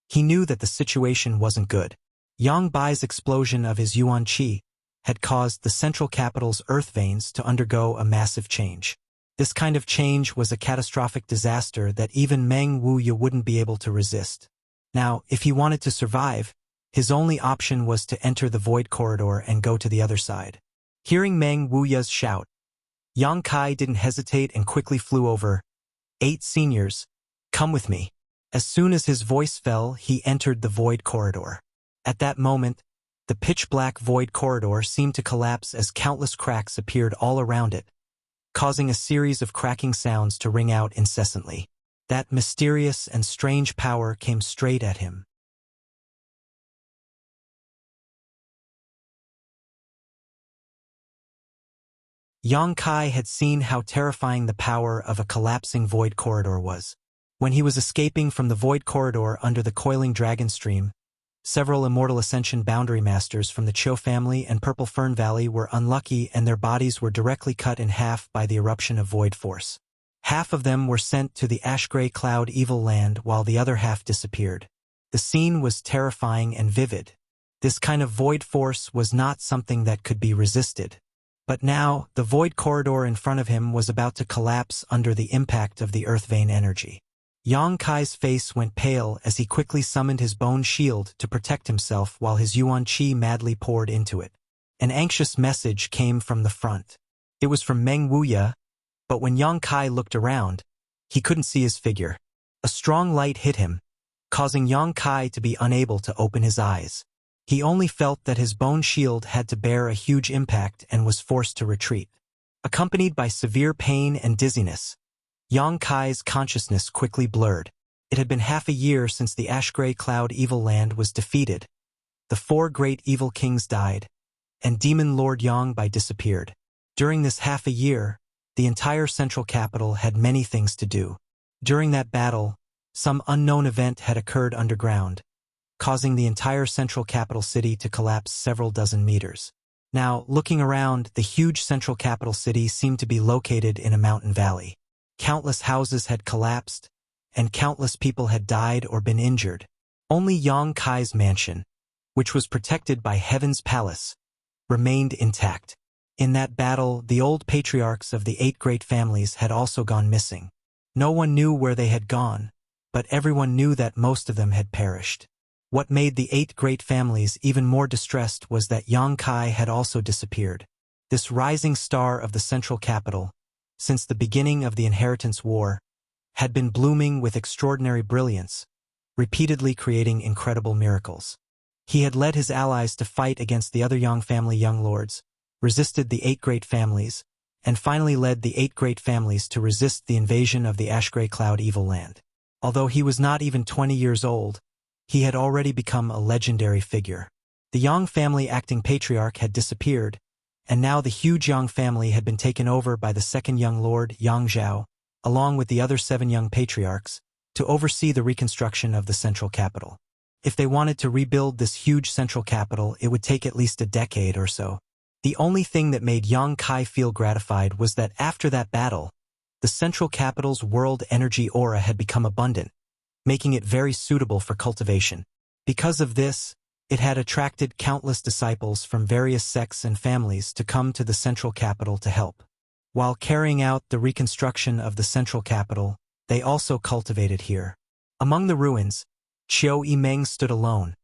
he knew that the situation wasn't good. Yang Bai's explosion of his yuan qi, had caused the central capital's earth veins to undergo a massive change. This kind of change was a catastrophic disaster that even Meng Wuya wouldn't be able to resist. Now, if he wanted to survive, his only option was to enter the void corridor and go to the other side. Hearing Meng Wuya's shout, Yang Kai didn't hesitate and quickly flew over. 8 seniors, come with me. As soon as his voice fell, he entered the void corridor. At that moment, the pitch-black void corridor seemed to collapse as countless cracks appeared all around it, causing a series of cracking sounds to ring out incessantly. That mysterious and strange power came straight at him. Yang Kai had seen how terrifying the power of a collapsing void corridor was. When he was escaping from the void corridor under the coiling dragon stream, several Immortal Ascension Boundary Masters from the Cho family and Purple Fern Valley were unlucky and their bodies were directly cut in half by the eruption of void force. Half of them were sent to the ash-gray cloud evil land while the other half disappeared. The scene was terrifying and vivid. This kind of void force was not something that could be resisted. But now, the void corridor in front of him was about to collapse under the impact of the earth vein energy. Yang Kai's face went pale as he quickly summoned his bone shield to protect himself while his yuan qi madly poured into it. An anxious message came from the front. It was from Meng Wuya, but when Yang Kai looked around, he couldn't see his figure. A strong light hit him, causing Yang Kai to be unable to open his eyes. He only felt that his bone shield had to bear a huge impact and was forced to retreat. Accompanied by severe pain and dizziness, Yang Kai's consciousness quickly blurred. It had been half a year since the ash-gray cloud evil land was defeated. The 4 great evil kings died, and Demon Lord Yang Bai disappeared. During this half a year, the entire central capital had many things to do. During that battle, some unknown event had occurred underground, causing the entire central capital city to collapse several dozen meters. Now, looking around, the huge central capital city seemed to be located in a mountain valley. Countless houses had collapsed, and countless people had died or been injured. Only Yang Kai's mansion, which was protected by Heaven's Palace, remained intact. In that battle, the old patriarchs of the 8 great families had also gone missing. No one knew where they had gone, but everyone knew that most of them had perished. What made the 8 great families even more distressed was that Yang Kai had also disappeared. This rising star of the central capital, since the beginning of the Inheritance War, had been blooming with extraordinary brilliance, repeatedly creating incredible miracles. He had led his allies to fight against the other Yang family young lords, resisted the 8 great families, and finally led the 8 great families to resist the invasion of the ash-gray cloud evil land. Although he was not even 20 years old, he had already become a legendary figure. The Yang family acting patriarch had disappeared, and now the huge Yang family had been taken over by the second young lord, Yang Zhao, along with the other 7 young patriarchs, to oversee the reconstruction of the central capital. If they wanted to rebuild this huge central capital, it would take at least a decade or so. The only thing that made Yang Kai feel gratified was that after that battle, the central capital's world energy aura had become abundant, making it very suitable for cultivation. Because of this, it had attracted countless disciples from various sects and families to come to the central capital to help. While carrying out the reconstruction of the central capital, they also cultivated here. Among the ruins, Qiu Yimeng stood alone,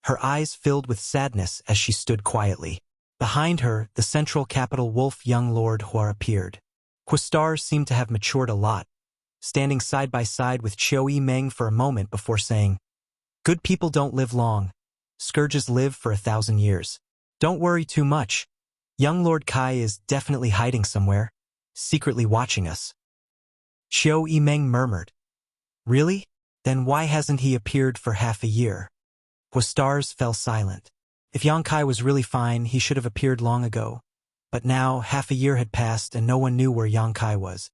her eyes filled with sadness as she stood quietly. Behind her, the central capital wolf young lord Hua appeared. Quistars seemed to have matured a lot, standing side by side with Qiu Yimeng for a moment before saying, "Good people don't live long. Scourges live for 1,000 years. Don't worry too much. Young Lord Kai is definitely hiding somewhere, secretly watching us." Qiu Yimeng murmured, "Really? Then why hasn't he appeared for half a year?" Quistars fell silent. If Yang Kai was really fine, he should have appeared long ago. But now, half a year had passed and no one knew where Yang Kai was.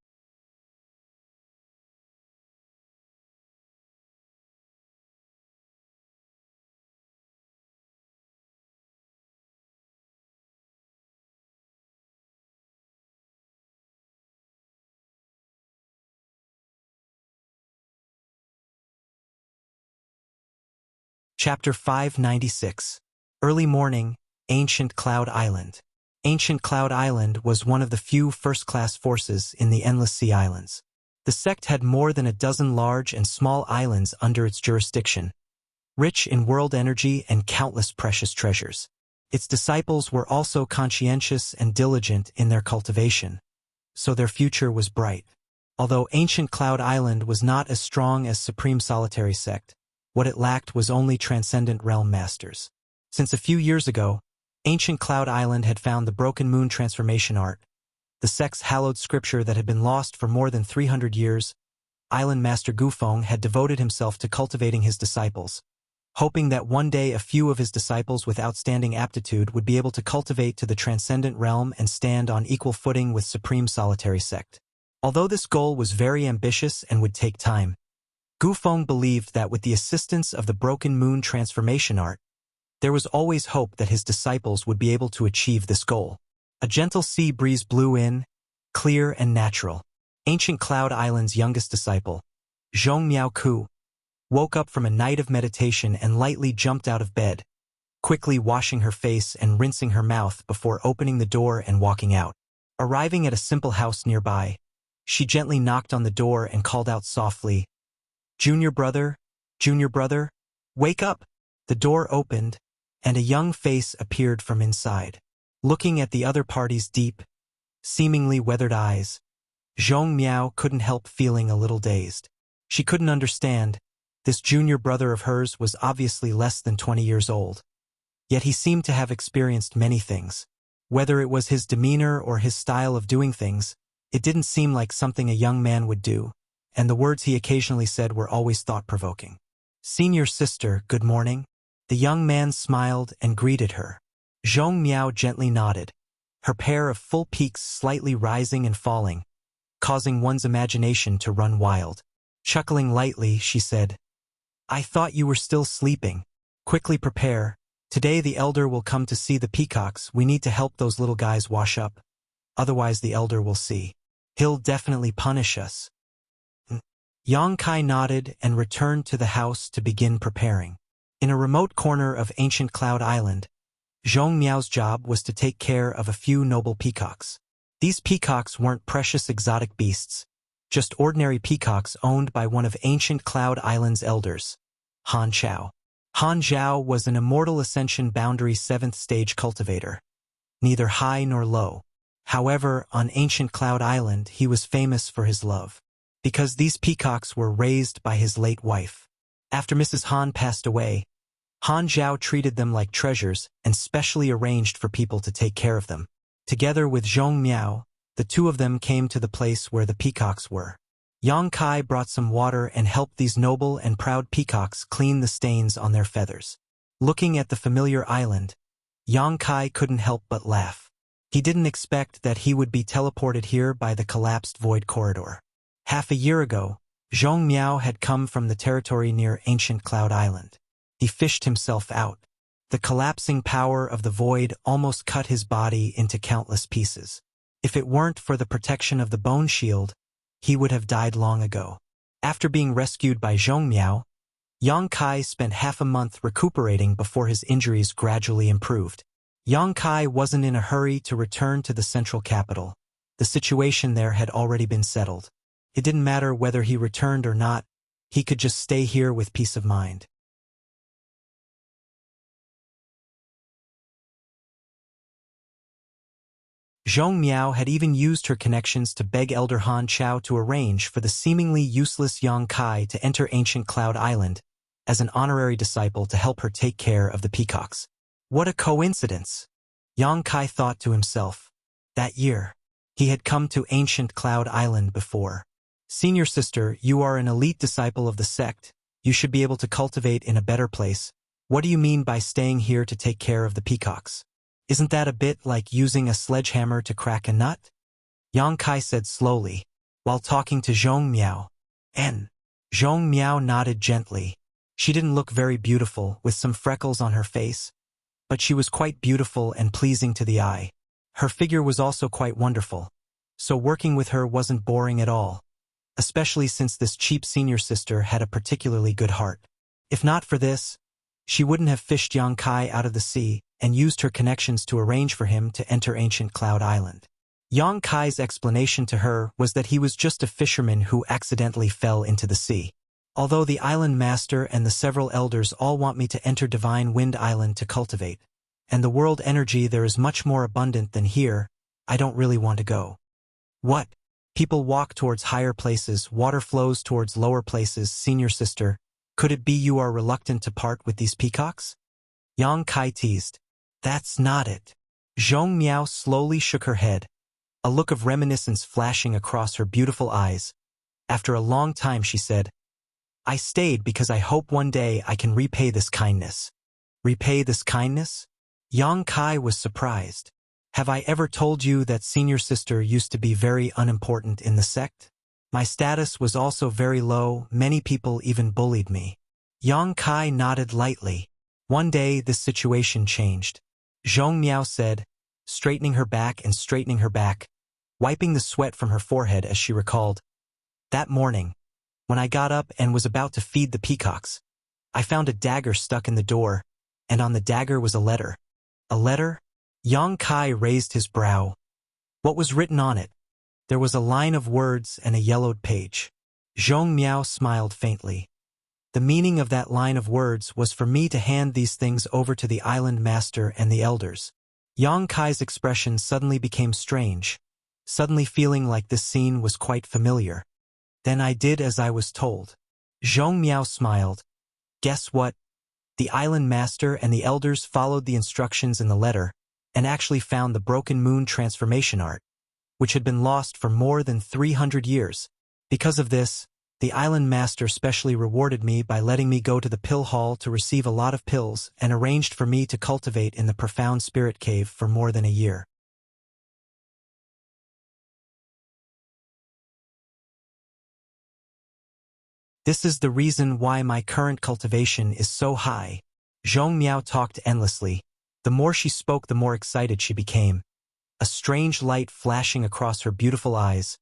Chapter 596. Early morning, Ancient Cloud Island. Ancient Cloud Island was one of the few first-class forces in the Endless Sea Islands. The sect had more than a dozen large and small islands under its jurisdiction, rich in world energy and countless precious treasures. Its disciples were also conscientious and diligent in their cultivation, so their future was bright. Although Ancient Cloud Island was not as strong as Supreme Solitary Sect, what it lacked was only Transcendent Realm Masters. Since a few years ago, Ancient Cloud Island had found the Broken Moon transformation art, the sect's hallowed scripture that had been lost for more than 300 years. Island Master Gufeng had devoted himself to cultivating his disciples, hoping that one day a few of his disciples with outstanding aptitude would be able to cultivate to the Transcendent Realm and stand on equal footing with Supreme Solitary Sect. Although this goal was very ambitious and would take time, Gufeng believed that with the assistance of the Broken Moon transformation art, there was always hope that his disciples would be able to achieve this goal. A gentle sea breeze blew in, clear and natural. Ancient Cloud Island's youngest disciple, Zhong Miaoku, woke up from a night of meditation and lightly jumped out of bed, quickly washing her face and rinsing her mouth before opening the door and walking out. Arriving at a simple house nearby, she gently knocked on the door and called out softly, Junior brother, wake up!" The door opened, and a young face appeared from inside. Looking at the other party's deep, seemingly weathered eyes, Zhong Miao couldn't help feeling a little dazed. She couldn't understand. This junior brother of hers was obviously less than 20 years old. Yet he seemed to have experienced many things. Whether it was his demeanor or his style of doing things, it didn't seem like something a young man would do, and the words he occasionally said were always thought-provoking. "Senior sister, good morning." The young man smiled and greeted her. Zhong Miao gently nodded, her pair of full peaks slightly rising and falling, causing one's imagination to run wild. Chuckling lightly, she said, "I thought you were still sleeping. Quickly prepare. Today the elder will come to see the peacocks. We need to help those little guys wash up. Otherwise the elder will see. He'll definitely punish us." Yang Kai nodded and returned to the house to begin preparing. In a remote corner of Ancient Cloud Island, Zhong Miao's job was to take care of a few noble peacocks. These peacocks weren't precious exotic beasts, just ordinary peacocks owned by one of Ancient Cloud Island's elders, Han Zhao. Han Zhao was an immortal Ascension Boundary 7th stage cultivator, neither high nor low. However, on Ancient Cloud Island he was famous for his love, because these peacocks were raised by his late wife. After Mrs. Han passed away, Han Zhao treated them like treasures and specially arranged for people to take care of them. Together with Zhong Miao, the two of them came to the place where the peacocks were. Yang Kai brought some water and helped these noble and proud peacocks clean the stains on their feathers. Looking at the familiar island, Yang Kai couldn't help but laugh. He didn't expect that he would be teleported here by the collapsed void corridor. Half a year ago, Zhong Miao had come from the territory near Ancient Cloud Island. He fished himself out. The collapsing power of the void almost cut his body into countless pieces. If it weren't for the protection of the bone shield, he would have died long ago. After being rescued by Zhong Miao, Yang Kai spent half a month recuperating before his injuries gradually improved. Yang Kai wasn't in a hurry to return to the central capital. The situation there had already been settled. It didn't matter whether he returned or not, he could just stay here with peace of mind. Zhong Miao had even used her connections to beg Elder Han Chao to arrange for the seemingly useless Yang Kai to enter Ancient Cloud Island as an honorary disciple to help her take care of the peacocks. What a coincidence! Yang Kai thought to himself. That year, he had come to Ancient Cloud Island before. "Senior sister, you are an elite disciple of the sect. You should be able to cultivate in a better place. What do you mean by staying here to take care of the peacocks? Isn't that a bit like using a sledgehammer to crack a nut?" Yang Kai said slowly, while talking to Zhong Miao. Zhong Miao nodded gently. She didn't look very beautiful, with some freckles on her face, but she was quite beautiful and pleasing to the eye. Her figure was also quite wonderful, so working with her wasn't boring at all, especially since this cheap senior sister had a particularly good heart. If not for this, she wouldn't have fished Yang Kai out of the sea and used her connections to arrange for him to enter ancient Cloud Island. Yang Kai's explanation to her was that he was just a fisherman who accidentally fell into the sea. Although the island master and the several elders all want me to enter Divine Wind Island to cultivate, and the world energy there is much more abundant than here, I don't really want to go. What? People walk towards higher places, water flows towards lower places, senior sister. Could it be you are reluctant to part with these peacocks? Yang Kai teased. That's not it. Zhong Miao slowly shook her head, a look of reminiscence flashing across her beautiful eyes. After a long time she said, I stayed because I hope one day I can repay this kindness. Repay this kindness? Yang Kai was surprised. Have I ever told you that senior sister used to be very unimportant in the sect? My status was also very low, many people even bullied me. Yang Kai nodded lightly. One day this situation changed. Zhong Miao said, straightening her back and straightening her back, wiping the sweat from her forehead as she recalled. That morning, when I got up and was about to feed the peacocks, I found a dagger stuck in the door, and on the dagger was a letter. A letter? Yang Kai raised his brow. What was written on it? There was a line of words and a yellowed page. Zhong Miao smiled faintly. The meaning of that line of words was for me to hand these things over to the island master and the elders. Yang Kai's expression suddenly became strange, suddenly feeling like this scene was quite familiar. Then I did as I was told. Zhong Miao smiled. Guess what? The island master and the elders followed the instructions in the letter and actually found the broken moon transformation art, which had been lost for more than 300 years. Because of this, the island master specially rewarded me by letting me go to the pill hall to receive a lot of pills and arranged for me to cultivate in the profound spirit cave for more than a year. This is the reason why my current cultivation is so high. Zhong Miao talked endlessly. The more she spoke, the more excited she became. A strange light flashing across her beautiful eyes,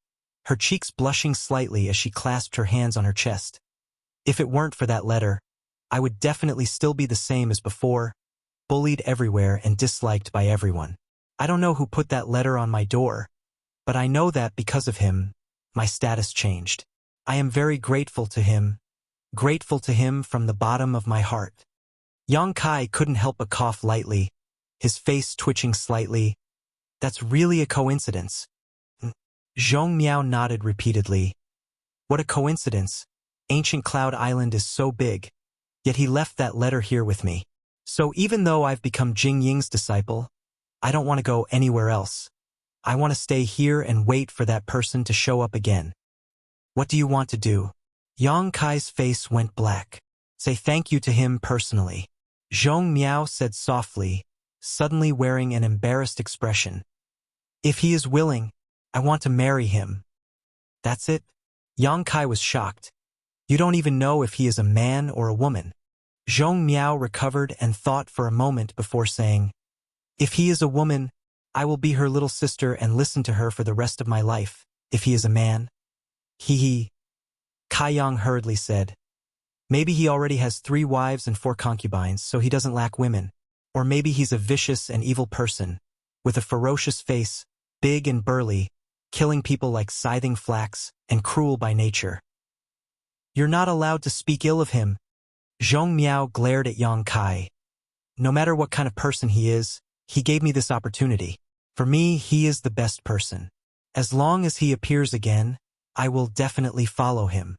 her cheeks blushing slightly as she clasped her hands on her chest. If it weren't for that letter, I would definitely still be the same as before, bullied everywhere and disliked by everyone. I don't know who put that letter on my door, but I know that because of him, my status changed. I am very grateful to him from the bottom of my heart. Yang Kai couldn't help but cough lightly, his face twitching slightly. That's really a coincidence. Zhong Miao nodded repeatedly. What a coincidence. Ancient Cloud Island is so big, yet he left that letter here with me. So even though I've become Jing Ying's disciple, I don't want to go anywhere else. I want to stay here and wait for that person to show up again. What do you want to do? Yang Kai's face went black. Say thank you to him personally. Zhong Miao said softly, suddenly wearing an embarrassed expression. If he is willing, I want to marry him. That's it? Yang Kai was shocked. You don't even know if he is a man or a woman. Zhong Miao recovered and thought for a moment before saying, if he is a woman, I will be her little sister and listen to her for the rest of my life. If he is a man, he. Kai Yang hurriedly said, maybe he already has 3 wives and 4 concubines, so he doesn't lack women. Or maybe he's a vicious and evil person, with a ferocious face, big and burly, killing people like scything flax, and cruel by nature. You're not allowed to speak ill of him. Zhong Miao glared at Yang Kai. No matter what kind of person he is, he gave me this opportunity. For me, he is the best person. As long as he appears again, I will definitely follow him.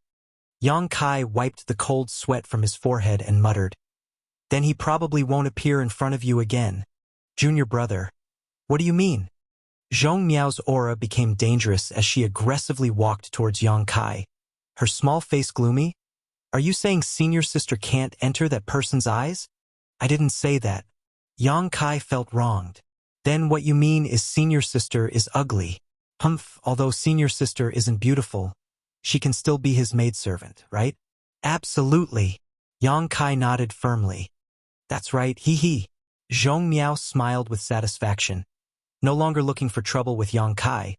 Yang Kai wiped the cold sweat from his forehead and muttered, then he probably won't appear in front of you again. Junior brother. What do you mean? Zhong Miao's aura became dangerous as she aggressively walked towards Yang Kai, her small face gloomy. Are you saying senior sister can't enter that person's eyes? I didn't say that. Yang Kai felt wronged. Then what you mean is senior sister is ugly. Humph, although senior sister isn't beautiful, she can still be his maidservant, right? Absolutely. Yang Kai nodded firmly. That's right, he. Zhong Miao smiled with satisfaction, no longer looking for trouble with Yang Kai,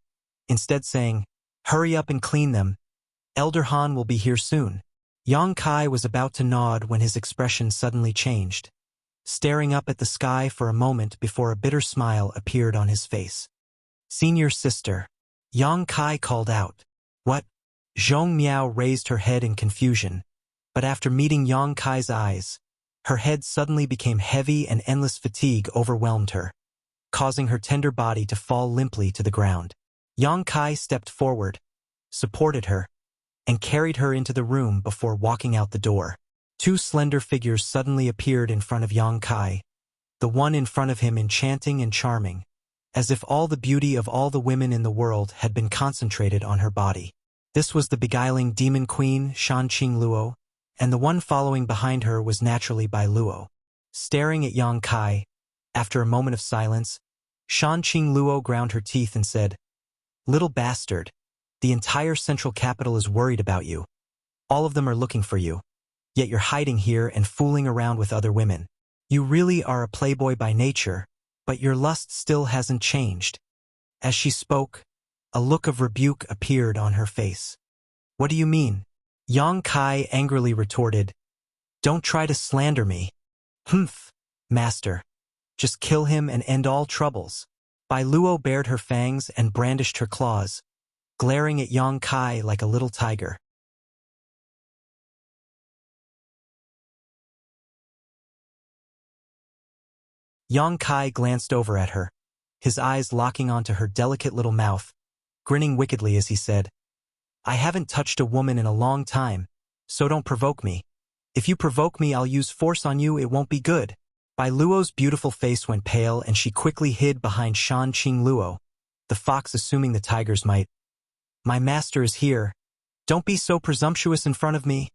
instead saying, hurry up and clean them. Elder Han will be here soon. Yang Kai was about to nod when his expression suddenly changed, staring up at the sky for a moment before a bitter smile appeared on his face. "Senior sister," Yang Kai called out. "What?" Zhong Miao raised her head in confusion, but after meeting Yang Kai's eyes, her head suddenly became heavy and endless fatigue overwhelmed her, causing her tender body to fall limply to the ground. Yang Kai stepped forward, supported her, and carried her into the room before walking out the door. Two slender figures suddenly appeared in front of Yang Kai, the one in front of him enchanting and charming, as if all the beauty of all the women in the world had been concentrated on her body. This was the beguiling demon queen Shanqing Luo, and the one following behind her was naturally Bai Luo. Staring at Yang Kai, after a moment of silence, Shanqing Luo ground her teeth and said, "Little bastard, the entire central capital is worried about you. All of them are looking for you. Yet you're hiding here and fooling around with other women. You really are a playboy by nature, but your lust still hasn't changed." As she spoke, a look of rebuke appeared on her face. "What do you mean?" Yang Kai angrily retorted, "Don't try to slander me." "Humph, master. Just kill him and end all troubles." Bai Luo bared her fangs and brandished her claws, glaring at Yang Kai like a little tiger. Yang Kai glanced over at her, his eyes locking onto her delicate little mouth, grinning wickedly as he said, "I haven't touched a woman in a long time, so don't provoke me. If you provoke me, I'll use force on you, it won't be good." Bai Luo's beautiful face went pale and she quickly hid behind Shanqing Luo, the fox assuming the tiger's might. "My master is here. Don't be so presumptuous in front of me."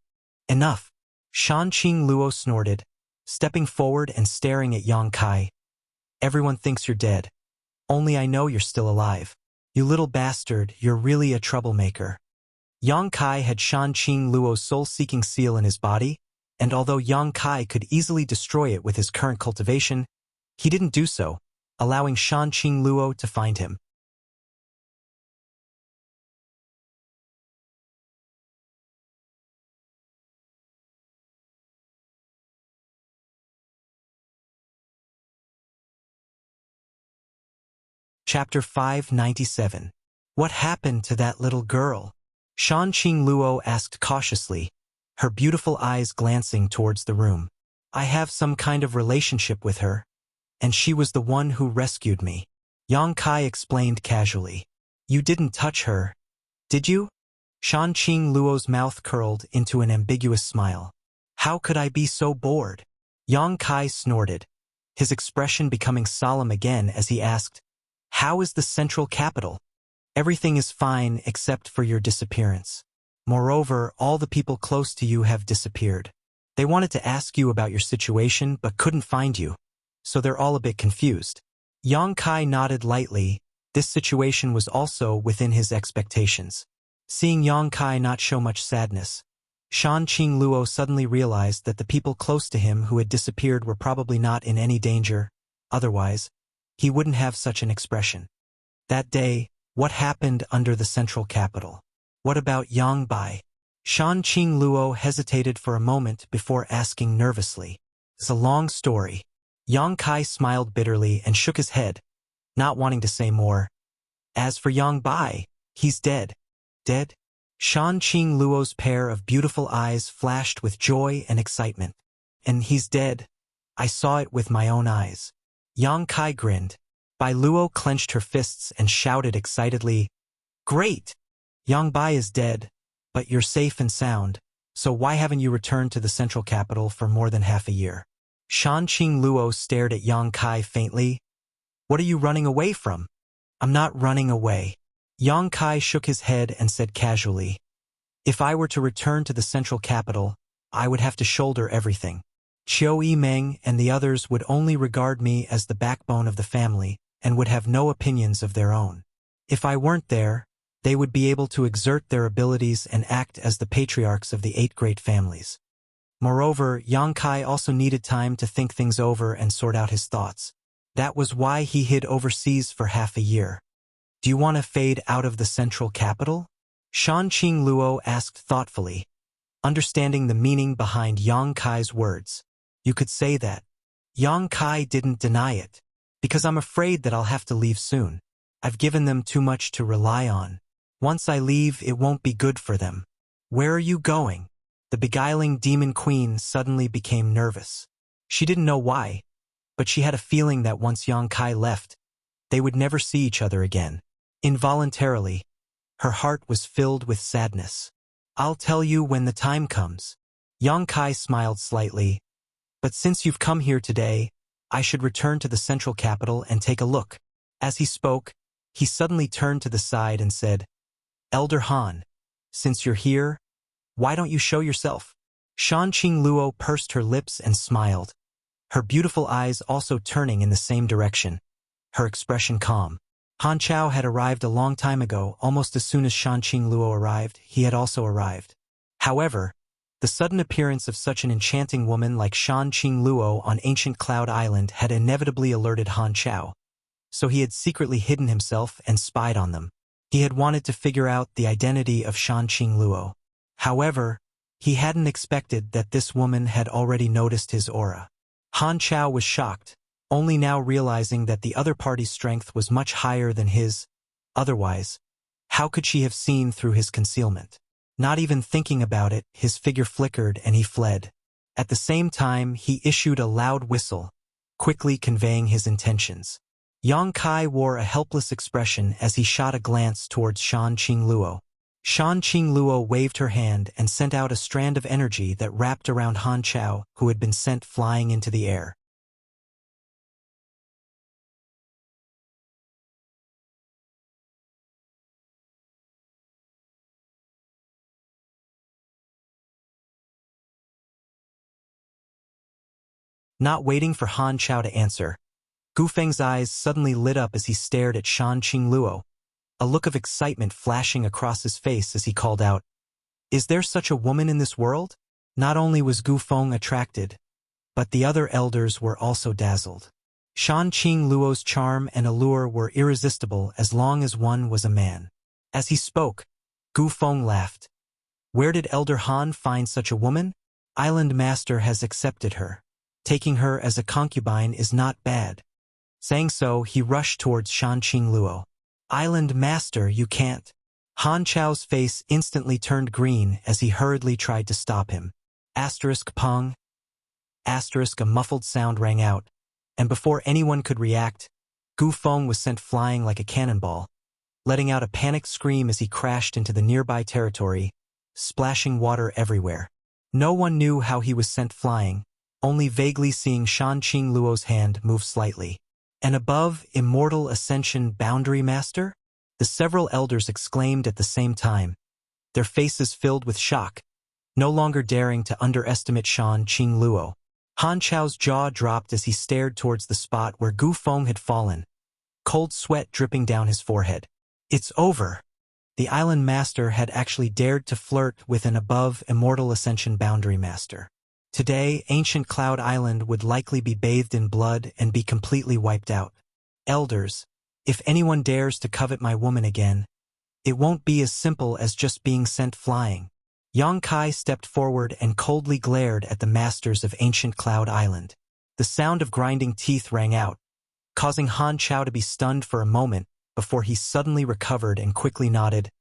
"Enough." Shanqing Luo snorted, stepping forward and staring at Yang Kai. "Everyone thinks you're dead. Only I know you're still alive. You little bastard, you're really a troublemaker." Yang Kai had Shanqing Luo's soul-seeking seal in his body, and although Yang Kai could easily destroy it with his current cultivation, he didn't do so, allowing Shanqing Luo to find him. Chapter 597. What happened to that little girl? Shanqing Luo asked cautiously, her beautiful eyes glancing towards the room. "I have some kind of relationship with her, and she was the one who rescued me," Yang Kai explained casually. "You didn't touch her, did you?" Shanqing Luo's mouth curled into an ambiguous smile. "How could I be so bored?" Yang Kai snorted, his expression becoming solemn again as he asked, "How is the central capital?" "Everything is fine except for your disappearance. Moreover, all the people close to you have disappeared. They wanted to ask you about your situation but couldn't find you, so they're all a bit confused." Yang Kai nodded lightly. This situation was also within his expectations. Seeing Yang Kai not show much sadness, Shanqing Luo suddenly realized that the people close to him who had disappeared were probably not in any danger. Otherwise, he wouldn't have such an expression. That day, what happened under the central capital? What about Yang Bai? Shanqing Luo hesitated for a moment before asking nervously. "It's a long story." Yang Kai smiled bitterly and shook his head, not wanting to say more. "As for Yang Bai, he's dead." "Dead?" Shanqing Luo's pair of beautiful eyes flashed with joy and excitement. "And he's dead. I saw it with my own eyes." Yang Kai grinned. Bai Luo clenched her fists and shouted excitedly, "Great! Yang Bai is dead, but you're safe and sound, so why haven't you returned to the central capital for more than half a year?" Shanqing Luo stared at Yang Kai faintly. "What are you running away from?" "I'm not running away." Yang Kai shook his head and said casually, "If I were to return to the central capital, I would have to shoulder everything. Qiu Yimeng and the others would only regard me as the backbone of the family and would have no opinions of their own. If I weren't there, they would be able to exert their abilities and act as the patriarchs of the 8 great families." Moreover, Yang Kai also needed time to think things over and sort out his thoughts. That was why he hid overseas for half a year. "Do you want to fade out of the central capital?" Shanqing Luo asked thoughtfully. understanding the meaning behind Yang Kai's words. You could say that Yang Kai didn't deny it, because I'm afraid that I'll have to leave soon. I've given them too much to rely on. Once I leave, it won't be good for them. Where are you going? The beguiling demon queen suddenly became nervous. She didn't know why, but she had a feeling that once Yang Kai left, they would never see each other again. Involuntarily, her heart was filled with sadness. I'll tell you when the time comes. Yang Kai smiled slightly. But since you've come here today, I should return to the central capital and take a look. As he spoke, he suddenly turned to the side and said, Elder Han, since you're here, why don't you show yourself? Shan Qingluo pursed her lips and smiled, her beautiful eyes also turning in the same direction, her expression calm. Han Chao had arrived a long time ago. Almost as soon as Shan Qingluo arrived, he had also arrived. However, the sudden appearance of such an enchanting woman like Shan Qingluo on ancient Cloud Island had inevitably alerted Han Chao, so he had secretly hidden himself and spied on them. He had wanted to figure out the identity of Shan Qingluo. However, he hadn't expected that this woman had already noticed his aura. Han Chao was shocked, only now realizing that the other party's strength was much higher than his. Otherwise, how could she have seen through his concealment? Not even thinking about it, his figure flickered and he fled. At the same time, he issued a loud whistle, quickly conveying his intentions. Yang Kai wore a helpless expression as he shot a glance towards Shan Qingluo. Shan Qingluo waved her hand and sent out a strand of energy that wrapped around Han Chao, who had been sent flying into the air. Not waiting for Han Chao to answer, Gu Feng's eyes suddenly lit up as he stared at Shan Qingluo, a look of excitement flashing across his face as he called out, Is there such a woman in this world? Not only was Gu Feng attracted, but the other elders were also dazzled. Shan Qingluo's charm and allure were irresistible as long as one was a man. As he spoke, Gu Feng laughed. Where did Elder Han find such a woman? Island Master has accepted her. Taking her as a concubine is not bad. Saying so, he rushed towards Shan Qingluo. Island Master, you can't. Han Chao's face instantly turned green as he hurriedly tried to stop him. Pong. A muffled sound rang out, and before anyone could react, Gu Feng was sent flying like a cannonball, letting out a panicked scream as he crashed into the nearby territory, splashing water everywhere. No one knew how he was sent flying, only vaguely seeing Shan Qingluo's hand move slightly. And above, Immortal Ascension Boundary Master? The several elders exclaimed at the same time, their faces filled with shock, no longer daring to underestimate Shan Qingluo. Han Chao's jaw dropped as he stared towards the spot where Gu Feng had fallen, cold sweat dripping down his forehead. It's over. The Island Master had actually dared to flirt with an above Immortal Ascension Boundary Master. Today, ancient Cloud Island would likely be bathed in blood and be completely wiped out. Elders, if anyone dares to covet my woman again, it won't be as simple as just being sent flying. Yang Kai stepped forward and coldly glared at the masters of ancient Cloud Island. The sound of grinding teeth rang out, causing Han Chao to be stunned for a moment before he suddenly recovered and quickly nodded.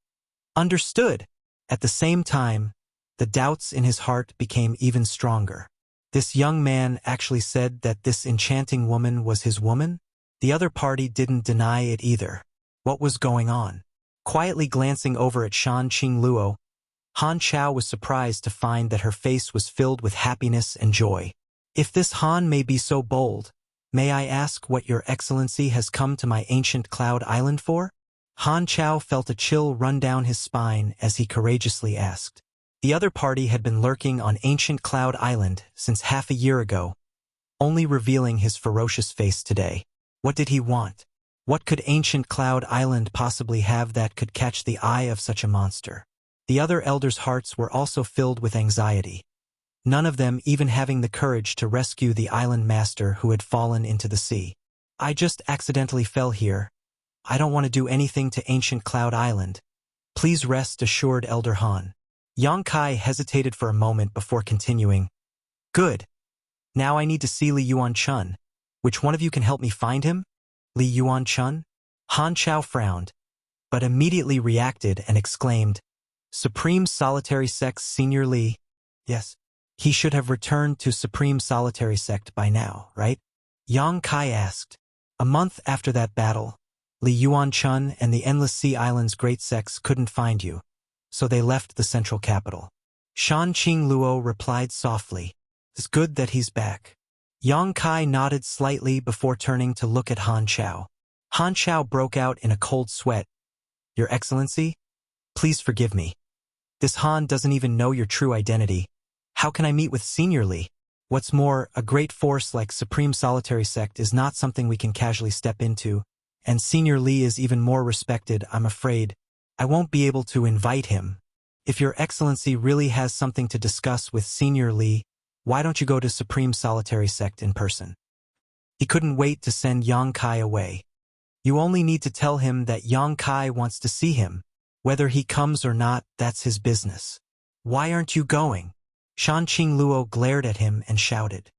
Understood. At the same time, the doubts in his heart became even stronger. This young man actually said that this enchanting woman was his woman? The other party didn't deny it either. What was going on? Quietly glancing over at Shan Qingluo, Han Chao was surprised to find that her face was filled with happiness and joy. If this Han may be so bold, may I ask what your excellency has come to my ancient Cloud Island for? Han Chao felt a chill run down his spine as he courageously asked. The other party had been lurking on ancient Cloud Island since half a year ago, only revealing his ferocious face today. What did he want? What could ancient Cloud Island possibly have that could catch the eye of such a monster? The other elders' hearts were also filled with anxiety, none of them even having the courage to rescue the island master who had fallen into the sea. I just accidentally fell here. I don't want to do anything to ancient Cloud Island. Please rest assured, Elder Han. Yang Kai hesitated for a moment before continuing. Good. Now I need to see Li Yuan-chun. Which one of you can help me find him? Li Yuan-chun? Han Chao frowned, but immediately reacted and exclaimed, Supreme Solitary Sect's Senior Li. Yes. He should have returned to Supreme Solitary Sect by now, right? Yang Kai asked. A month after that battle, Li Yuan-chun and the Endless Sea Islands Great Sects couldn't find you, so they left the central capital. Shan Qing Luo replied softly, It's good that he's back. Yang Kai nodded slightly before turning to look at Han Chao. Han Chao broke out in a cold sweat. Your Excellency? Please forgive me. This Han doesn't even know your true identity. How can I meet with Senior Li? What's more, a great force like Supreme Solitary Sect is not something we can casually step into, and Senior Li is even more respected. I'm afraid I won't be able to invite him. If Your Excellency really has something to discuss with Senior Li, why don't you go to Supreme Solitary Sect in person? He couldn't wait to send Yang Kai away. You only need to tell him that Yang Kai wants to see him. Whether he comes or not, that's his business. Why aren't you going? Shan Qing Luo glared at him and shouted.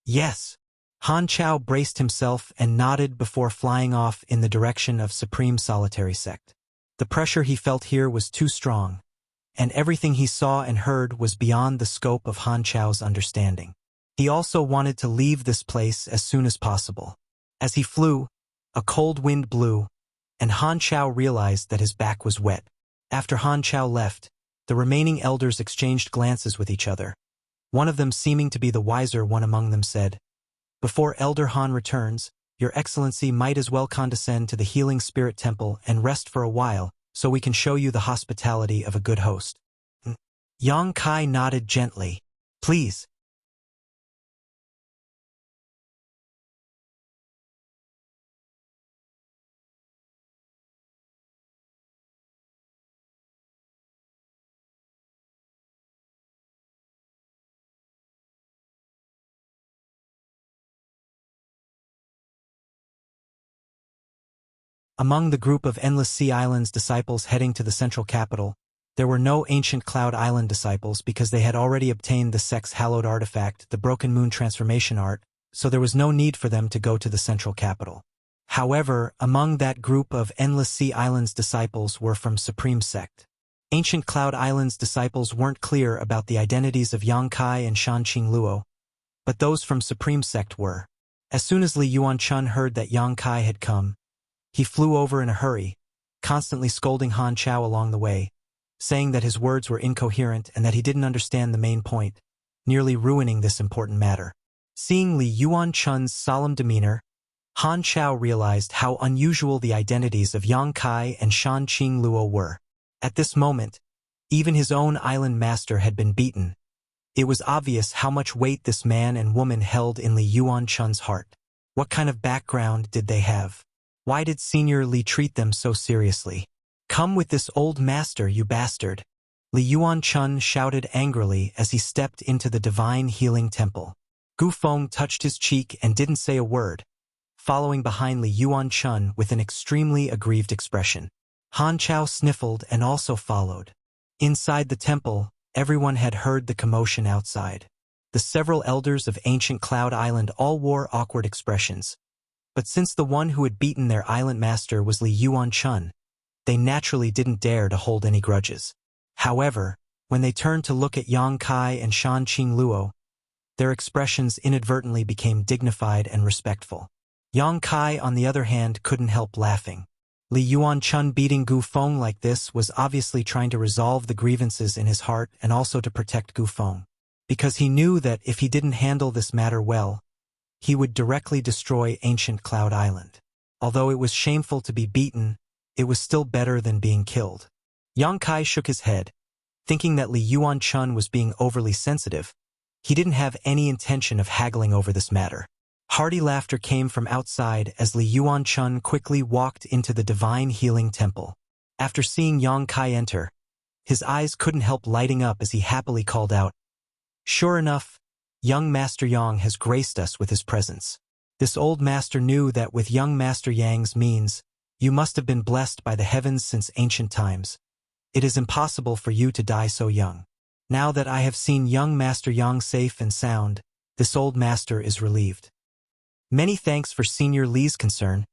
Yes. Han Chao braced himself and nodded before flying off in the direction of Supreme Solitary Sect. The pressure he felt here was too strong, and everything he saw and heard was beyond the scope of Han Chao's understanding. He also wanted to leave this place as soon as possible. As he flew, a cold wind blew, and Han Chao realized that his back was wet. After Han Chao left, the remaining elders exchanged glances with each other. One of them, seeming to be the wiser one among them, said, Before Elder Han returns, Your Excellency might as well condescend to the Healing Spirit Temple and rest for a while, so we can show you the hospitality of a good host. Yang Kai nodded gently. Please. Among the group of Endless Sea Islands disciples heading to the central capital, there were no ancient Cloud Island disciples because they had already obtained the sect's hallowed artifact, the Broken Moon Transformation Art, so there was no need for them to go to the central capital. However, among that group of Endless Sea Islands disciples were from Supreme Sect. Ancient Cloud Islands disciples weren't clear about the identities of Yang Kai and Shan Qing Luo, but those from Supreme Sect were. As soon as Li Yuan-chun heard that Yang Kai had come, he flew over in a hurry, constantly scolding Han Chao along the way, saying that his words were incoherent and that he didn't understand the main point, nearly ruining this important matter. Seeing Li Yuan-chun's solemn demeanor, Han Chao realized how unusual the identities of Yang Kai and Shan Qing Luo were. At this moment, even his own island master had been beaten. It was obvious how much weight this man and woman held in Li Yuan-chun's heart. What kind of background did they have? Why did Senior Li treat them so seriously? Come with this old master, you bastard! Li Yuan-chun shouted angrily as he stepped into the divine healing temple. Gu Feng touched his cheek and didn't say a word, following behind Li Yuan-chun with an extremely aggrieved expression. Han Chao sniffled and also followed. Inside the temple, everyone had heard the commotion outside. The several elders of ancient Cloud Island all wore awkward expressions. But since the one who had beaten their island master was Li Yuan-chun, they naturally didn't dare to hold any grudges. However, when they turned to look at Yang Kai and Shan Qing Luo, their expressions inadvertently became dignified and respectful. Yang Kai, on the other hand, couldn't help laughing. Li Yuan-chun beating Gu Feng like this was obviously trying to resolve the grievances in his heart and also to protect Gu Feng, because he knew that if he didn't handle this matter well, he would directly destroy ancient Cloud Island. Although it was shameful to be beaten, it was still better than being killed. Yang Kai shook his head, thinking that Li Yuan-chun was being overly sensitive. He didn't have any intention of haggling over this matter. Hearty laughter came from outside as Li Yuan-chun quickly walked into the divine healing temple. After seeing Yang Kai enter, his eyes couldn't help lighting up as he happily called out, "Sure enough, young Master Yang has graced us with his presence." This old master knew that with young Master Yang's means, you must have been blessed by the heavens since ancient times. It is impossible for you to die so young. Now that I have seen young Master Yang safe and sound, this old master is relieved. Many thanks for Senior Li's concern.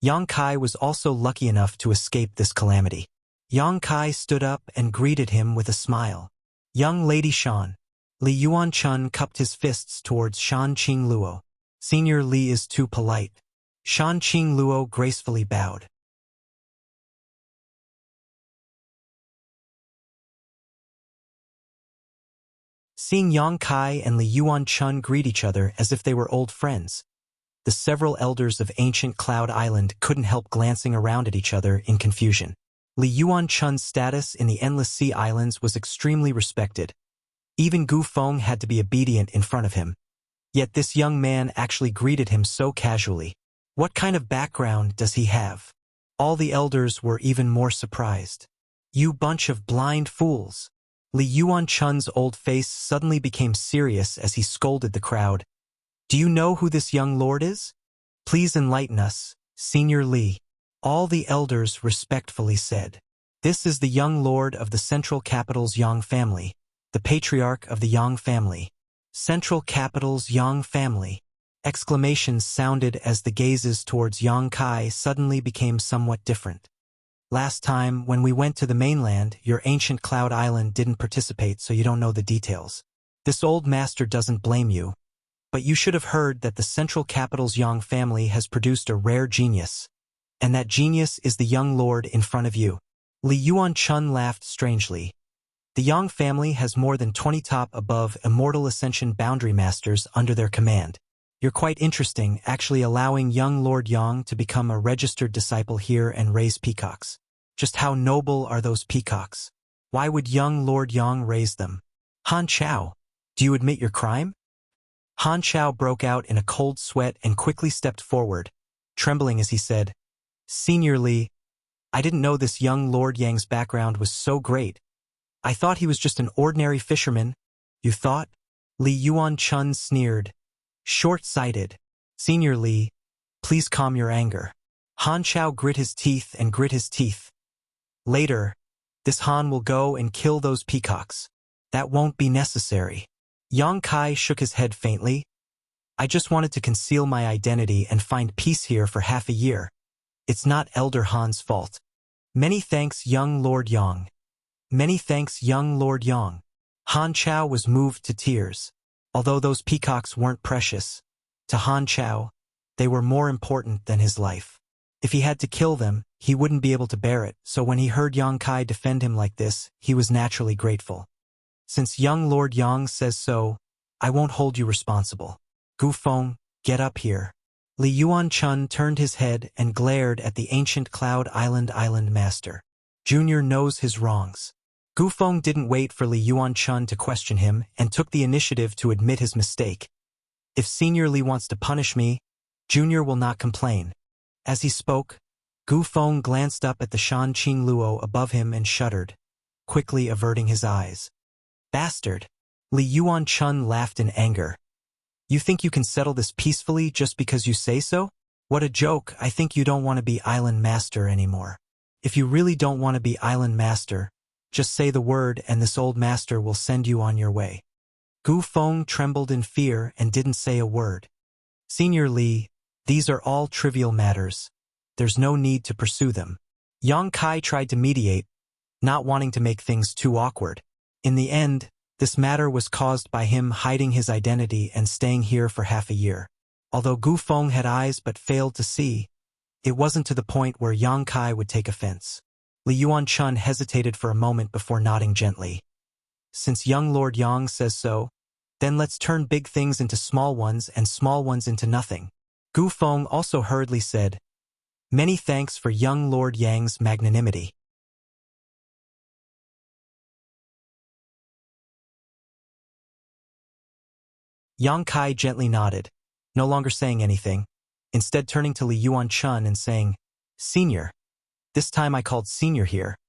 Yang Kai was also lucky enough to escape this calamity. Yang Kai stood up and greeted him with a smile. Young Lady Shan. Li Yuan-chun cupped his fists towards Shan Qingluo. Senior Li is too polite. Shan Qingluo gracefully bowed. Seeing Yang Kai and Li Yuan-chun greet each other as if they were old friends, the several elders of ancient Cloud Island couldn't help glancing around at each other in confusion. Li Yuan-chun's status in the Endless Sea Islands was extremely respected. Even Gu Feng had to be obedient in front of him. Yet this young man actually greeted him so casually. What kind of background does he have? All the elders were even more surprised. You bunch of blind fools. Li Yuan-chun's old face suddenly became serious as he scolded the crowd. Do you know who this young lord is? Please enlighten us, Senior Li. All the elders respectfully said. This is the young lord of the Central Capital's Yang family, the patriarch of the Yang family. Central Capital's Yang family. Exclamations sounded as the gazes towards Yang Kai suddenly became somewhat different. Last time, when we went to the mainland, your ancient Cloud Island didn't participate, so you don't know the details. This old master doesn't blame you. But you should have heard that the Central Capital's Yang family has produced a rare genius. And that genius is the young lord in front of you. Li Yuan-chun laughed strangely. The Yang family has more than 20 top above Immortal Ascension Boundary Masters under their command. You're quite interesting, actually allowing young Lord Yang to become a registered disciple here and raise peacocks. Just how noble are those peacocks? Why would young Lord Yang raise them? Han Chao, do you admit your crime? Han Chao broke out in a cold sweat and quickly stepped forward, trembling as he said, Senior Li, I didn't know this young Lord Yang's background was so great. I thought he was just an ordinary fisherman. You thought? Li Yuan-chun sneered. Short-sighted. Senior Li, please calm your anger. Han Chao grit his teeth and grit his teeth. Later, this Han will go and kill those peacocks. That won't be necessary. Yang Kai shook his head faintly. I just wanted to conceal my identity and find peace here for half a year. It's not Elder Han's fault. Many thanks, young Lord Yang. Many thanks, young Lord Yang. Han Chao was moved to tears. Although those peacocks weren't precious, to Han Chao, they were more important than his life. If he had to kill them, he wouldn't be able to bear it, so when he heard Yang Kai defend him like this, he was naturally grateful. Since young Lord Yang says so, I won't hold you responsible. Gu Feng, get up here. Li Yuan-chun turned his head and glared at the ancient Cloud Island master. Junior knows his wrongs. Gu Feng didn't wait for Li Yuan-chun to question him and took the initiative to admit his mistake. If Senior Li wants to punish me, Junior will not complain. As he spoke, Gu Feng glanced up at the Shan Qingluo above him and shuddered, quickly averting his eyes. Bastard! Li Yuan-chun laughed in anger. You think you can settle this peacefully just because you say so? What a joke, I think you don't want to be Island Master anymore. If you really don't want to be Island Master, just say the word and this old master will send you on your way. Gu Feng trembled in fear and didn't say a word. Senior Li, these are all trivial matters. There's no need to pursue them. Yang Kai tried to mediate, not wanting to make things too awkward. In the end, this matter was caused by him hiding his identity and staying here for half a year. Although Gu Feng had eyes but failed to see, it wasn't to the point where Yang Kai would take offense. Li Yuan-chun hesitated for a moment before nodding gently. Since young Lord Yang says so, then let's turn big things into small ones and small ones into nothing. Gu Feng also hurriedly said, Many thanks for young Lord Yang's magnanimity. Yang Kai gently nodded, no longer saying anything, instead turning to Li Yuan-chun and saying, Senior. This time I called Senior here.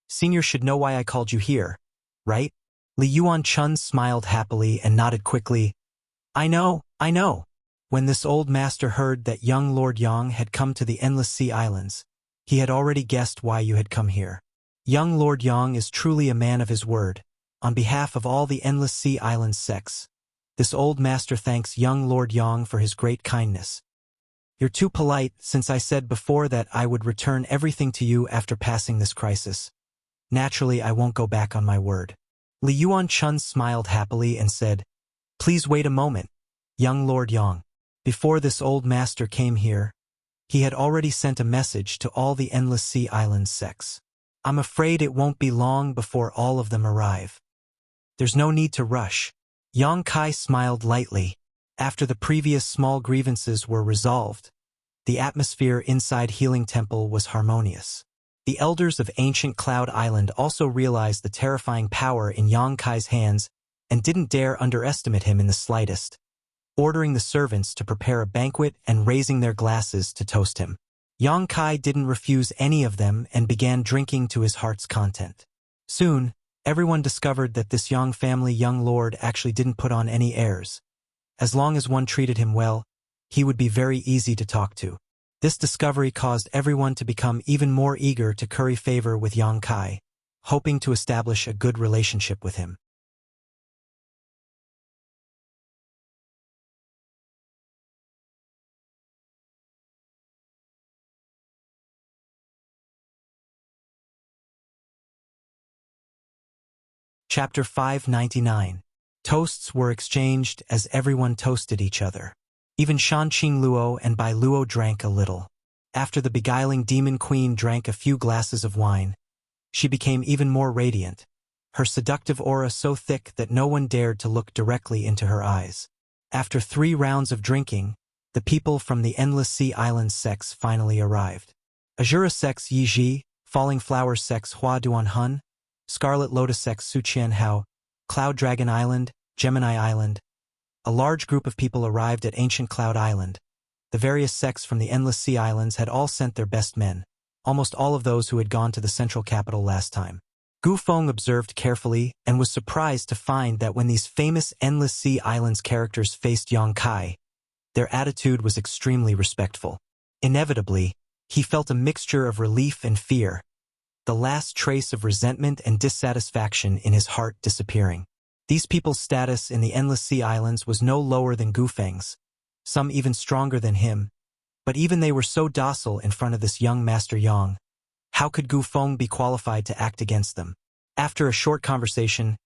Senior should know why I called you here, right? Li Yuan-chun smiled happily and nodded quickly. I know. When this old master heard that young Lord Yang had come to the Endless Sea Islands, he had already guessed why you had come here. Young Lord Yang is truly a man of his word. On behalf of all the Endless Sea Islands sects, this old master thanks young Lord Yang for his great kindness. You're too polite, since I said before that I would return everything to you after passing this crisis. Naturally, I won't go back on my word. Li Yuan-chun smiled happily and said, Please wait a moment, young Lord Yang. Before this old master came here, he had already sent a message to all the Endless Sea Islands sects. I'm afraid it won't be long before all of them arrive. There's no need to rush. Yang Kai smiled lightly. After the previous small grievances were resolved, the atmosphere inside Healing Temple was harmonious. The elders of ancient Cloud Island also realized the terrifying power in Yang Kai's hands and didn't dare underestimate him in the slightest, ordering the servants to prepare a banquet and raising their glasses to toast him. Yang Kai didn't refuse any of them and began drinking to his heart's content. Soon, everyone discovered that this Yang family young lord actually didn't put on any airs. As long as one treated him well, he would be very easy to talk to. This discovery caused everyone to become even more eager to curry favor with Yang Kai, hoping to establish a good relationship with him. Chapter 599. Toasts were exchanged as everyone toasted each other. Even Shanqing Luo and Bai Luo drank a little. After the beguiling demon queen drank a few glasses of wine, she became even more radiant, her seductive aura so thick that no one dared to look directly into her eyes. After 3 rounds of drinking, the people from the Endless Sea Islands sects finally arrived. Azura sects Yi Ji, Falling Flower sects Hua Duan Hun, Scarlet Lotus sects Su Qian Hao, Cloud Dragon Island, Gemini Island. A large group of people arrived at Ancient Cloud Island. The various sects from the Endless Sea Islands had all sent their best men, almost all of those who had gone to the central capital last time. Gu Feng observed carefully and was surprised to find that when these famous Endless Sea Islands characters faced Yang Kai, their attitude was extremely respectful. Inevitably, he felt a mixture of relief and fear, the last trace of resentment and dissatisfaction in his heart disappearing. These people's status in the Endless Sea Islands was no lower than Gu Feng's, some even stronger than him, but even they were so docile in front of this young Master Yang. How could Gu Feng be qualified to act against them? After a short conversation,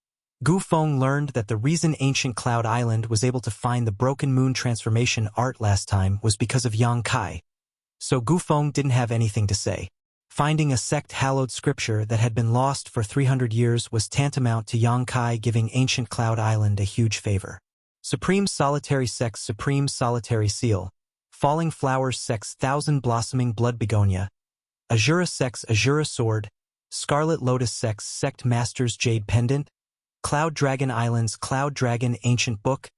Gu Feng learned that the reason Ancient Cloud Island was able to find the Broken Moon transformation art last time was because of Yang Kai. So Gu Feng didn't have anything to say. Finding a sect-hallowed scripture that had been lost for 300 years was tantamount to Yang Kai giving Ancient Cloud Island a huge favor. Supreme Solitary Sect's Supreme Solitary Seal, Falling Flowers Sect's Thousand Blossoming Blood Begonia, Azura Sect's Azura Sword, Scarlet Lotus Sect's Sect Master's Jade Pendant, Cloud Dragon Island's Cloud Dragon Ancient Book,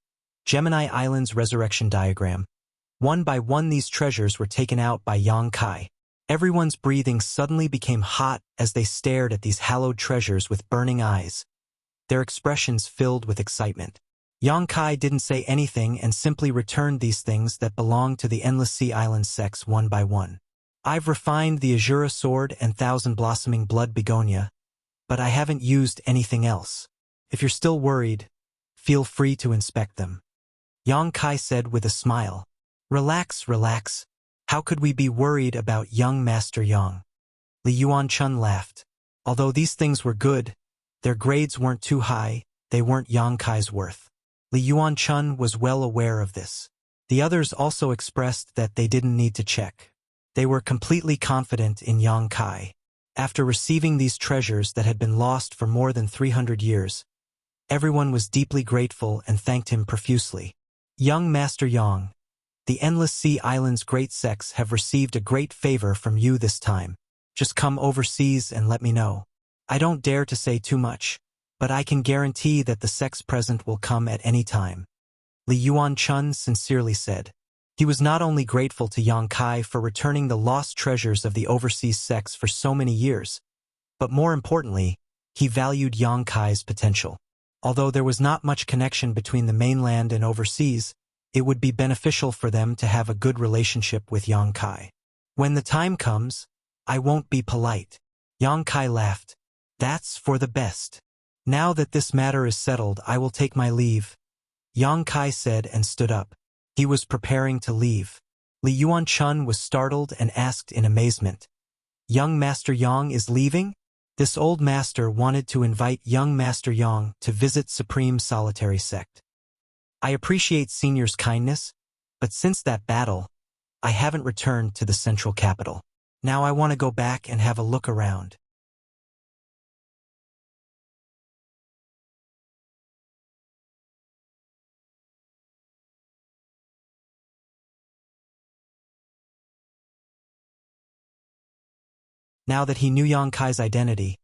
Gemini Island's Resurrection Diagram. One by one these treasures were taken out by Yang Kai. Everyone's breathing suddenly became hot as they stared at these hallowed treasures with burning eyes, their expressions filled with excitement. Yang Kai didn't say anything and simply returned these things that belonged to the Endless Sea Islands sects one by one. I've refined the Azura Sword and Thousand Blossoming Blood Begonia, but I haven't used anything else. If you're still worried, feel free to inspect them. Yang Kai said with a smile. Relax, relax. How could we be worried about young Master Yang? Li Yuan-chun laughed. Although these things were good, their grades weren't too high, they weren't Yang Kai's worth. Li Yuan-chun was well aware of this. The others also expressed that they didn't need to check. They were completely confident in Yang Kai. After receiving these treasures that had been lost for more than 300 years, everyone was deeply grateful and thanked him profusely. Young Master Yang, the Endless Sea Islands great sects have received a great favor from you this time. Just come overseas and let me know. I don't dare to say too much, but I can guarantee that the sects present will come at any time. Li Yuan-chun sincerely said. He was not only grateful to Yang Kai for returning the lost treasures of the overseas sects for so many years, but more importantly, he valued Yang Kai's potential. Although there was not much connection between the mainland and overseas, It would be beneficial for them to have a good relationship with Yang Kai. When the time comes, I won't be polite. Yang Kai laughed. That's for the best. Now that this matter is settled, I will take my leave, Yang Kai said and stood up. He was preparing to leave. Li Yuan-chun was startled and asked in amazement, Young Master Yang is leaving? This old master wanted to invite young Master Yang to visit Supreme Solitary Sect. I appreciate Senior's kindness, but since that battle, I haven't returned to the central capital. Now I want to go back and have a look around. Now that he knew Yang Kai's identity,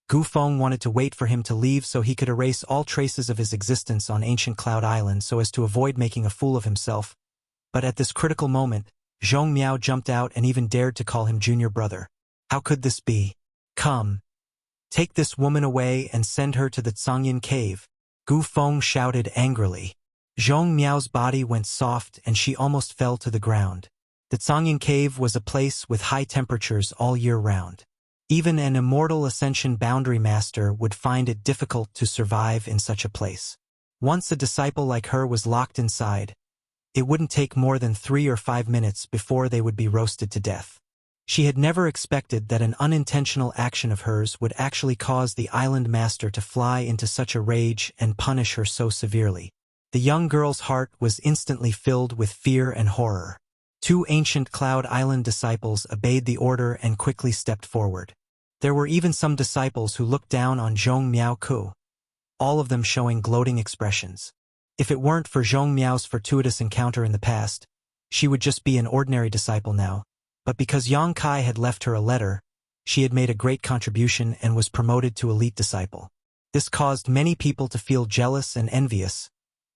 Gu Feng wanted to wait for him to leave so he could erase all traces of his existence on ancient Cloud Island so as to avoid making a fool of himself. But at this critical moment, Zhong Miao jumped out and even dared to call him junior brother. How could this be? Come. Take this woman away and send her to the Tsangyan cave, Gu Feng shouted angrily. Zhong Miao's body went soft and she almost fell to the ground. The Tsangyan cave was a place with high temperatures all year round. Even an immortal Ascension boundary master would find it difficult to survive in such a place. Once a disciple like her was locked inside, it wouldn't take more than 3 or 5 minutes before they would be roasted to death. She had never expected that an unintentional action of hers would actually cause the island master to fly into such a rage and punish her so severely. The young girl's heart was instantly filled with fear and horror. 2 ancient Cloud Island disciples obeyed the order and quickly stepped forward. There were even some disciples who looked down on Zhong Miao Ku, all of them showing gloating expressions. If it weren't for Zhong Miao's fortuitous encounter in the past, she would just be an ordinary disciple now. But because Yang Kai had left her a letter, she had made a great contribution and was promoted to elite disciple. This caused many people to feel jealous and envious,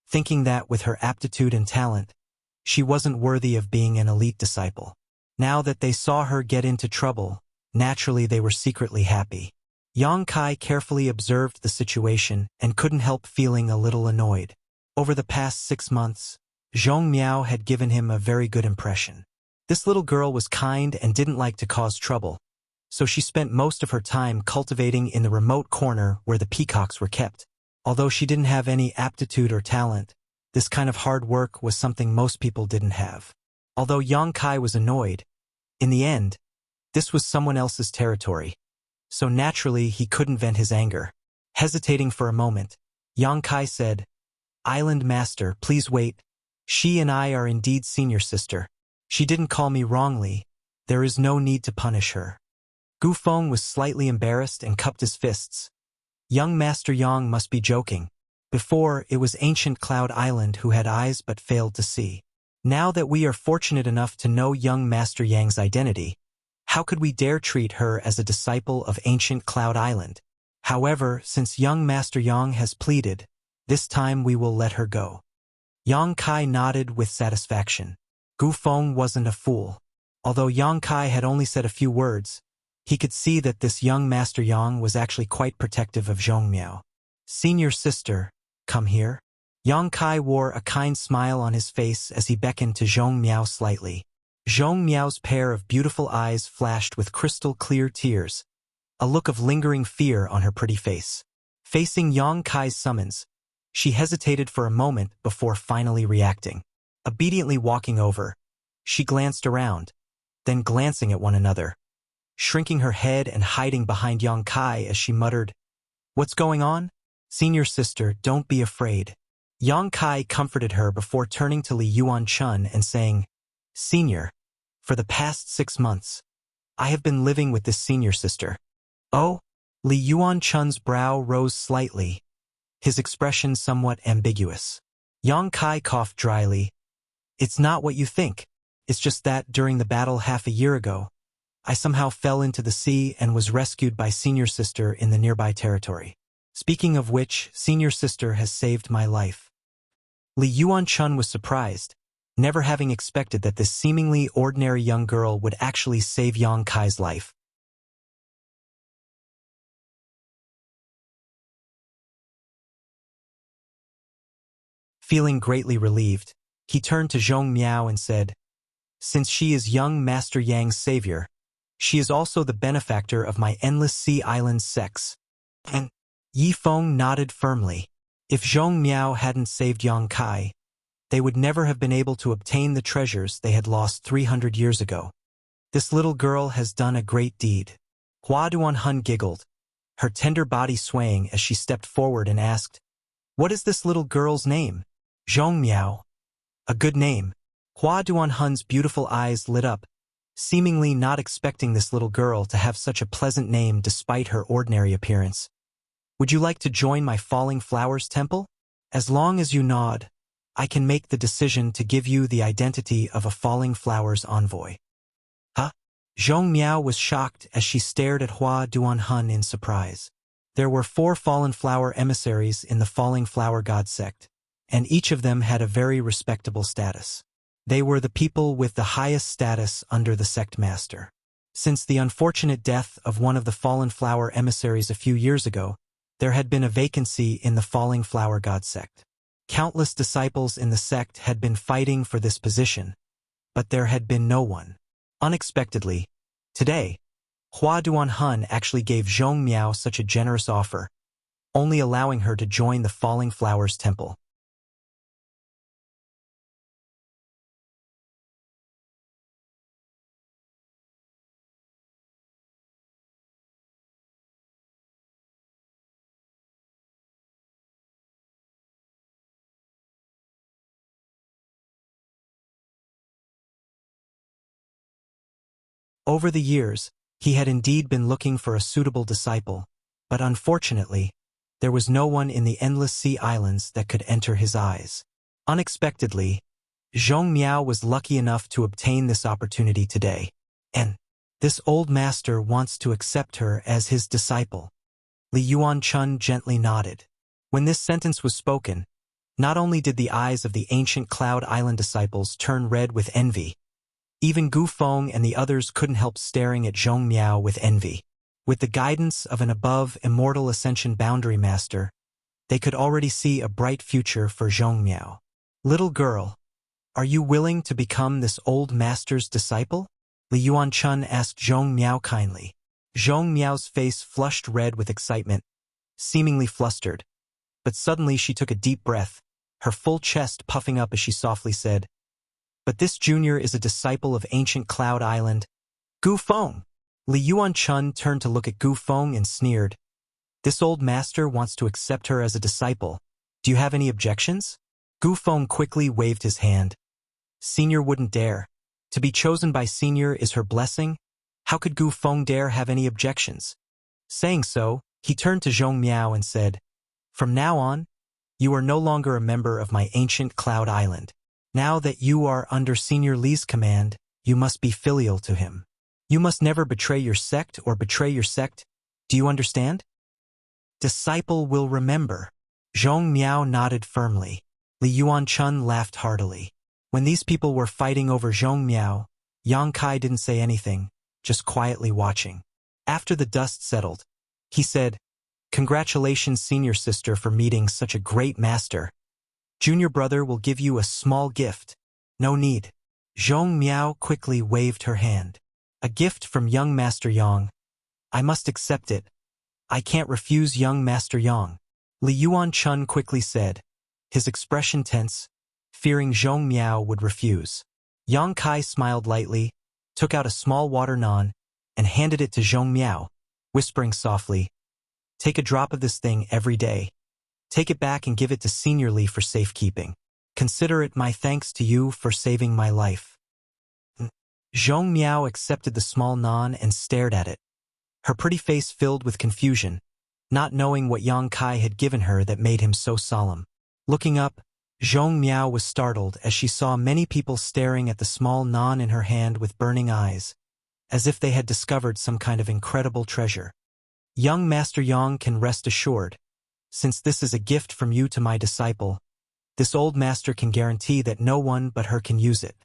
thinking that with her aptitude and talent, she wasn't worthy of being an elite disciple. Now that they saw her get into trouble, naturally they were secretly happy. Yang Kai carefully observed the situation and couldn't help feeling a little annoyed. Over the past 6 months, Zhong Miao had given him a very good impression. This little girl was kind and didn't like to cause trouble, so she spent most of her time cultivating in the remote corner where the peacocks were kept. Although she didn't have any aptitude or talent, this kind of hard work was something most people didn't have. Although Yang Kai was annoyed, in the end, this was someone else's territory, so naturally he couldn't vent his anger. Hesitating for a moment, Yang Kai said, Island Master, please wait. She and I are indeed senior sister. She didn't call me wrongly. There is no need to punish her. Gu Feng was slightly embarrassed and cupped his fists. Young Master Yang must be joking. Before, it was ancient Cloud Island who had eyes but failed to see. Now that we are fortunate enough to know young Master Yang's identity, how could we dare treat her as a disciple of ancient Cloud Island? However, since young Master Yang has pleaded, this time we will let her go. Yang Kai nodded with satisfaction. Gu Feng wasn't a fool. Although Yang Kai had only said a few words, he could see that this young Master Yang was actually quite protective of Zhong Miao. Senior sister, come here. Yang Kai wore a kind smile on his face as he beckoned to Zhong Miao slightly. Zhong Miao's pair of beautiful eyes flashed with crystal-clear tears, a look of lingering fear on her pretty face. Facing Yang Kai's summons, she hesitated for a moment before finally reacting. Obediently walking over, she glanced around, then glancing at one another, shrinking her head and hiding behind Yang Kai as she muttered, What's going on? Senior sister, don't be afraid. Yang Kai comforted her before turning to Li Yuan-chun and saying, Senior, for the past 6 months, I have been living with this senior sister. Oh? Li Yuan-chun's brow rose slightly, his expression somewhat ambiguous. Yang Kai coughed dryly. It's not what you think. It's just that during the battle half a year ago, I somehow fell into the sea and was rescued by senior sister in the nearby territory. Speaking of which, senior sister has saved my life. Li Yuan-chun was surprised, never having expected that this seemingly ordinary young girl would actually save Yang Kai's life. Feeling greatly relieved, He turned to Zhong Miao and said, "Since she is young Master Yang's savior, she is also the benefactor of my Endless Sea Island sects." And Yi Feng nodded firmly. If Zhong Miao hadn't saved Yang Kai, they would never have been able to obtain the treasures they had lost 300 years ago. This little girl has done a great deed. Hua Duanhun giggled, her tender body swaying as she stepped forward and asked, "What is this little girl's name?" "Zhong Miao." "A good name." Hua Duanhun's beautiful eyes lit up, seemingly not expecting this little girl to have such a pleasant name despite her ordinary appearance. "Would you like to join my Falling Flowers Temple? As long as you nod, I can make the decision to give you the identity of a Falling Flowers envoy." "Huh?" Zhong Miao was shocked as she stared at Hua Duanhun in surprise. There were 4 fallen flower emissaries in the Falling Flower God sect, and each of them had a very respectable status. They were the people with the highest status under the sect master. Since the unfortunate death of one of the Fallen Flower emissaries a few years ago, there had been a vacancy in the Falling Flower God sect. Countless disciples in the sect had been fighting for this position, but there had been no one. Unexpectedly, today, Hua Duanhun actually gave Zhong Miao such a generous offer, only allowing her to join the Falling Flowers Temple. Over the years, he had indeed been looking for a suitable disciple, but unfortunately, there was no one in the Endless Sea Islands that could enter his eyes. Unexpectedly, Zhong Miao was lucky enough to obtain this opportunity today, and this old master wants to accept her as his disciple. Li Yuanchun gently nodded. When this sentence was spoken, not only did the eyes of the ancient Cloud Island disciples turn red with envy, even Gu Feng and the others couldn't help staring at Zhong Miao with envy. With the guidance of an above immortal ascension boundary master, they could already see a bright future for Zhong Miao. "Little girl, are you willing to become this old master's disciple?" Li Yuanchun asked Zhong Miao kindly. Zhong Miao's face flushed red with excitement, seemingly flustered, but suddenly she took a deep breath, her full chest puffing up as she softly said, "But this junior is a disciple of ancient Cloud Island, Gu Feng." Li Yuanchun turned to look at Gu Feng and sneered, "This old master wants to accept her as a disciple. Do you have any objections?" Gu Feng quickly waved his hand. "Senior wouldn't dare. To be chosen by Senior is her blessing. How could Gu Feng dare have any objections?" Saying so, he turned to Zhong Miao and said, "From now on, you are no longer a member of my ancient Cloud Island. Now that you are under Senior Li's command, you must be filial to him. You must never betray your sect or betray your sect. Do you understand?" "Disciple will remember." Zhong Miao nodded firmly. Li Yuanchun laughed heartily. When these people were fighting over Zhong Miao, Yang Kai didn't say anything, just quietly watching. After the dust settled, he said, "Congratulations, senior sister, for meeting such a great master. Junior brother will give you a small gift." "No need." Zhong Miao quickly waved her hand. "A gift from young Master Yang. I must accept it. I can't refuse young Master Yang." Li Yuanchun quickly said, his expression tense, fearing Zhong Miao would refuse. Yang Kai smiled lightly, took out a small water nan, and handed it to Zhong Miao, whispering softly, "Take a drop of this thing every day. Take it back and give it to Senior Li for safekeeping. Consider it my thanks to you for saving my life." Zhong Miao accepted the small nan and stared at it, her pretty face filled with confusion, not knowing what Yang Kai had given her that made him so solemn. Looking up, Zhong Miao was startled as she saw many people staring at the small nan in her hand with burning eyes, as if they had discovered some kind of incredible treasure. "Young Master Yang can rest assured, since this is a gift from you to my disciple, this old master can guarantee that no one but her can use it."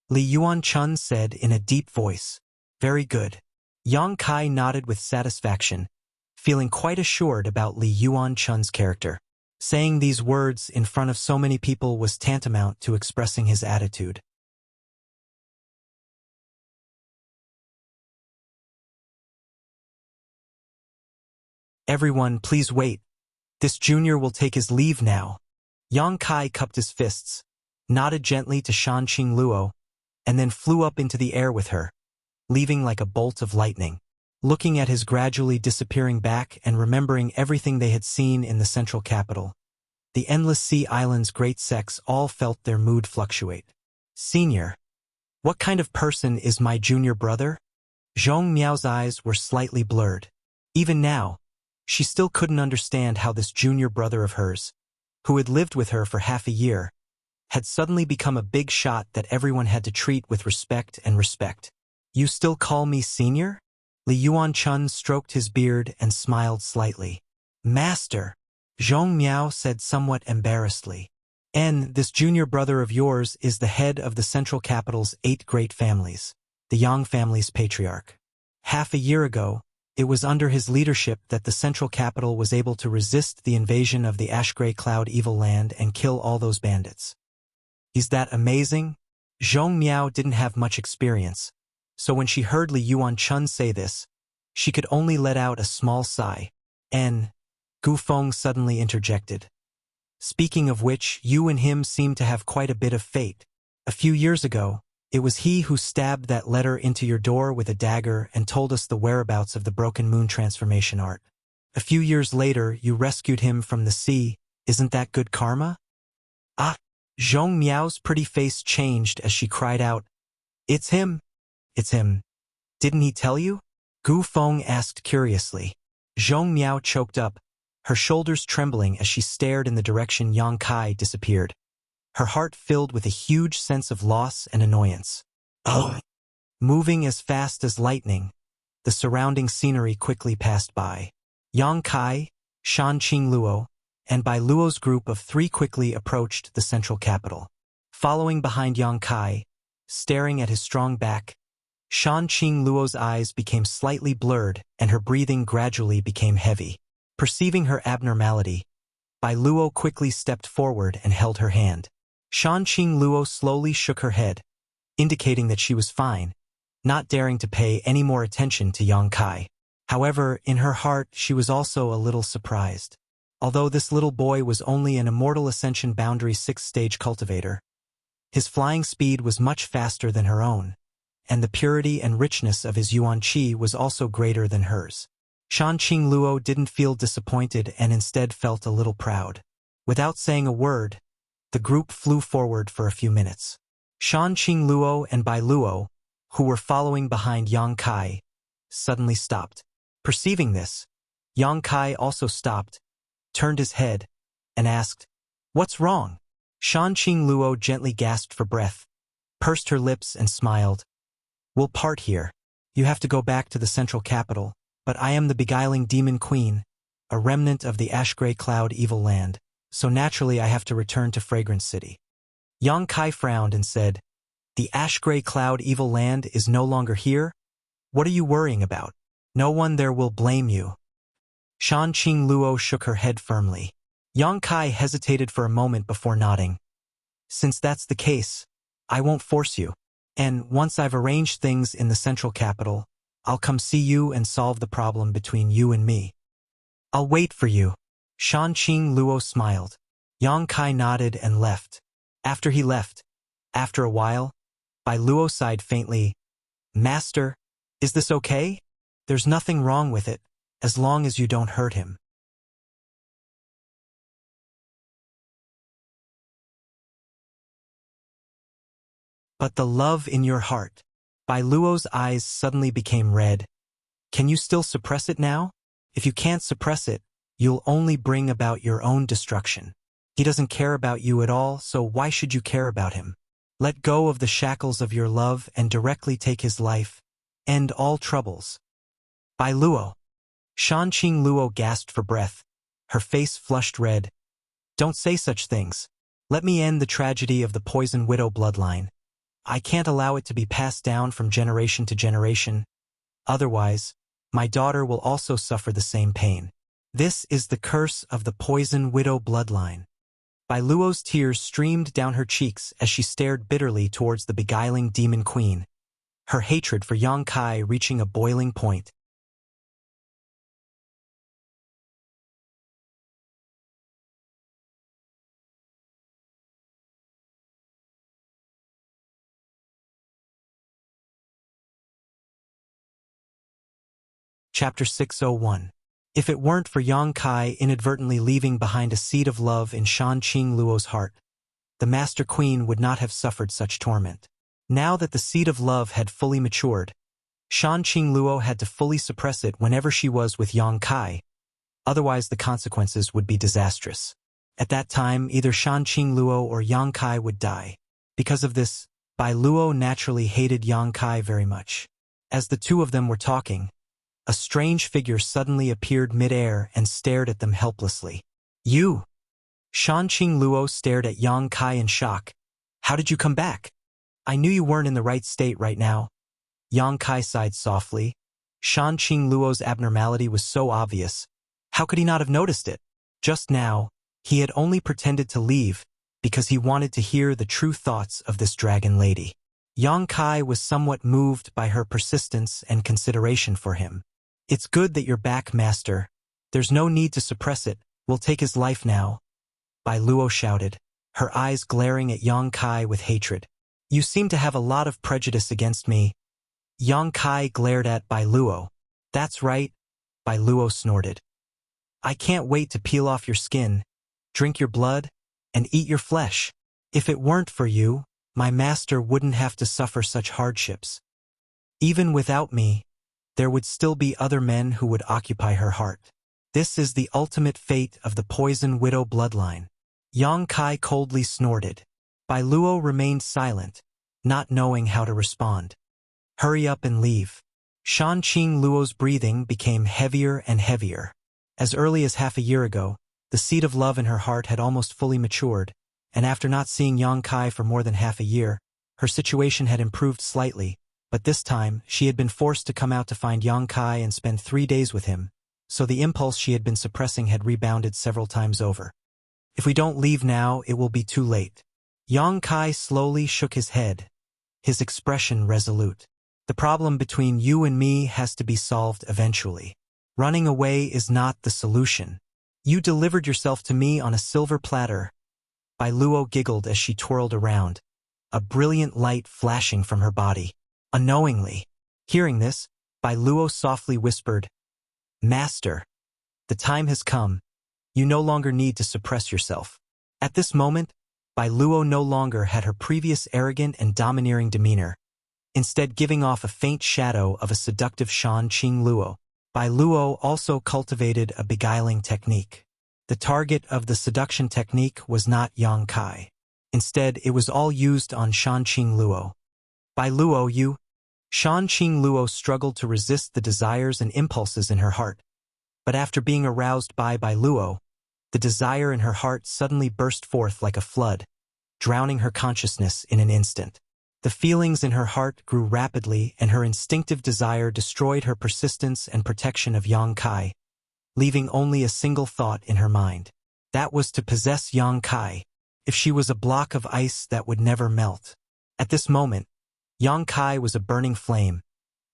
Li Yuanchun said in a deep voice, "Very good." Yang Kai nodded with satisfaction, feeling quite assured about Li Yuanchun's character. Saying these words in front of so many people was tantamount to expressing his attitude. Everyone, please wait. This junior will take his leave now. Yang Kai cupped his fists, nodded gently to Shan Qing Luo, and then flew up into the air with her, leaving like a bolt of lightning. Looking at his gradually disappearing back and remembering everything they had seen in the central capital, the endless sea island's great sects all felt their mood fluctuate. Senior, what kind of person is my junior brother? Zhong Miao's eyes were slightly blurred. Even now, she still couldn't understand how this junior brother of hers, who had lived with her for half a year, had suddenly become a big shot that everyone had to treat with respect and respect. You still call me senior? Li Yuanchun stroked his beard and smiled slightly. Master, Zhong Miao said somewhat embarrassedly. This junior brother of yours is the head of the central capital's 8 great families, the Yang family's patriarch. Half a year ago, it was under his leadership that the central capital was able to resist the invasion of the Ash-Gray Cloud evil land and kill all those bandits. Is that amazing? Zhong Miao didn't have much experience, so when she heard Li Yuanchun say this, she could only let out a small sigh. Gu Feng suddenly interjected. Speaking of which, you and him seem to have quite a bit of fate. A few years ago, it was he who stabbed that letter into your door with a dagger and told us the whereabouts of the Broken Moon transformation art. A few years later, you rescued him from the sea. Isn't that good karma? Ah! Zhong Miao's pretty face changed as she cried out, It's him! It's him! Didn't he tell you? Gu Feng asked curiously. Zhong Miao choked up, her shoulders trembling as she stared in the direction Yang Kai disappeared. Her heart filled with a huge sense of loss and annoyance. Oh! Moving as fast as lightning, the surrounding scenery quickly passed by. Yang Kai, Shan Qing Luo, and Bai Luo's group of 3 quickly approached the central capital. Following behind Yang Kai, staring at his strong back, Shan Qing Luo's eyes became slightly blurred and her breathing gradually became heavy. Perceiving her abnormality, Bai Luo quickly stepped forward and held her hand. Shan Qing Luo slowly shook her head, indicating that she was fine, not daring to pay any more attention to Yang Kai. However, in her heart she was also a little surprised. Although this little boy was only an Immortal Ascension Boundary 6th-stage cultivator, his flying speed was much faster than her own, and the purity and richness of his Yuan Qi was also greater than hers. Shan Qing Luo didn't feel disappointed and instead felt a little proud. Without saying a word, the group flew forward for a few minutes. Shan Qing Luo and Bai Luo, who were following behind Yang Kai, suddenly stopped. Perceiving this, Yang Kai also stopped, turned his head, and asked, What's wrong? Shan Qing Luo gently gasped for breath, pursed her lips and smiled. We'll part here. You have to go back to the central capital, but I am the beguiling demon queen, a remnant of the Ash-Gray Cloud evil land, so naturally I have to return to Fragrance City. Yang Kai frowned and said, The Ash-Gray Cloud evil land is no longer here? What are you worrying about? No one there will blame you. Shan Qing Luo shook her head firmly. Yang Kai hesitated for a moment before nodding. Since that's the case, I won't force you. And once I've arranged things in the central capital, I'll come see you and solve the problem between you and me. I'll wait for you. Shan Qing Luo smiled. Yang Kai nodded and left. After he left, after a while, Bai Luo sighed faintly. Master, is this okay? There's nothing wrong with it, as long as you don't hurt him. But the love in your heart. Bai Luo's eyes suddenly became red. Can you still suppress it now? If you can't suppress it, you'll only bring about your own destruction. He doesn't care about you at all, so why should you care about him? Let go of the shackles of your love and directly take his life. End all troubles. Bai Luo. Shan Qing Luo gasped for breath. Her face flushed red. Don't say such things. Let me end the tragedy of the Poison Widow bloodline. I can't allow it to be passed down from generation to generation. Otherwise, my daughter will also suffer the same pain. This is the curse of the poison widow bloodline. Bai Luo's tears streamed down her cheeks as she stared bitterly towards the beguiling demon queen, her hatred for Yang Kai reaching a boiling point. Chapter 601. If it weren't for Yang Kai inadvertently leaving behind a seed of love in Shan Qing Luo's heart, the Master Queen would not have suffered such torment. Now that the seed of love had fully matured, Shan Qing Luo had to fully suppress it whenever she was with Yang Kai, otherwise the consequences would be disastrous. At that time, either Shan Qing Luo or Yang Kai would die. Because of this, Bai Luo naturally hated Yang Kai very much. As the two of them were talking, a strange figure suddenly appeared mid-air and stared at them helplessly. You! Shan Qing Luo stared at Yang Kai in shock. How did you come back? I knew you weren't in the right state right now. Yang Kai sighed softly. Shan Qing Luo's abnormality was so obvious. How could he not have noticed it? Just now, he had only pretended to leave because he wanted to hear the true thoughts of this dragon lady. Yang Kai was somewhat moved by her persistence and consideration for him. It's good that you're back, master. There's no need to suppress it. We'll take his life now. Bai Luo shouted, her eyes glaring at Yang Kai with hatred. You seem to have a lot of prejudice against me. Yang Kai glared at Bai Luo. That's right, Bai Luo snorted. I can't wait to peel off your skin, drink your blood, and eat your flesh. If it weren't for you, my master wouldn't have to suffer such hardships. Even without me, there would still be other men who would occupy her heart. This is the ultimate fate of the poison widow bloodline. Yang Kai coldly snorted. Bai Luo remained silent, not knowing how to respond. Hurry up and leave. Shan Qing Luo's breathing became heavier and heavier. As early as half a year ago, the seed of love in her heart had almost fully matured, and after not seeing Yang Kai for more than half a year, her situation had improved slightly, but this time she had been forced to come out to find Yang Kai and spend 3 days with him, so the impulse she had been suppressing had rebounded several times over. If we don't leave now, it will be too late. Yang Kai slowly shook his head, his expression resolute. The problem between you and me has to be solved eventually. Running away is not the solution. You delivered yourself to me on a silver platter. Bai Luo giggled as she twirled around, a brilliant light flashing from her body. Unknowingly. Hearing this, Bai Luo softly whispered, Master, the time has come. You no longer need to suppress yourself. At this moment, Bai Luo no longer had her previous arrogant and domineering demeanor, instead giving off a faint shadow of a seductive Shan Qing Luo. Bai Luo also cultivated a beguiling technique. The target of the seduction technique was not Yang Kai. Instead, it was all used on Shan Qing Luo. Bai Luo, you... Shan Qing Luo struggled to resist the desires and impulses in her heart. But after being aroused by Bai Luo, the desire in her heart suddenly burst forth like a flood, drowning her consciousness in an instant. The feelings in her heart grew rapidly, and her instinctive desire destroyed her persistence and protection of Yang Kai, leaving only a single thought in her mind. That was to possess Yang Kai, if she was a block of ice that would never melt. At this moment, Yang Kai was a burning flame,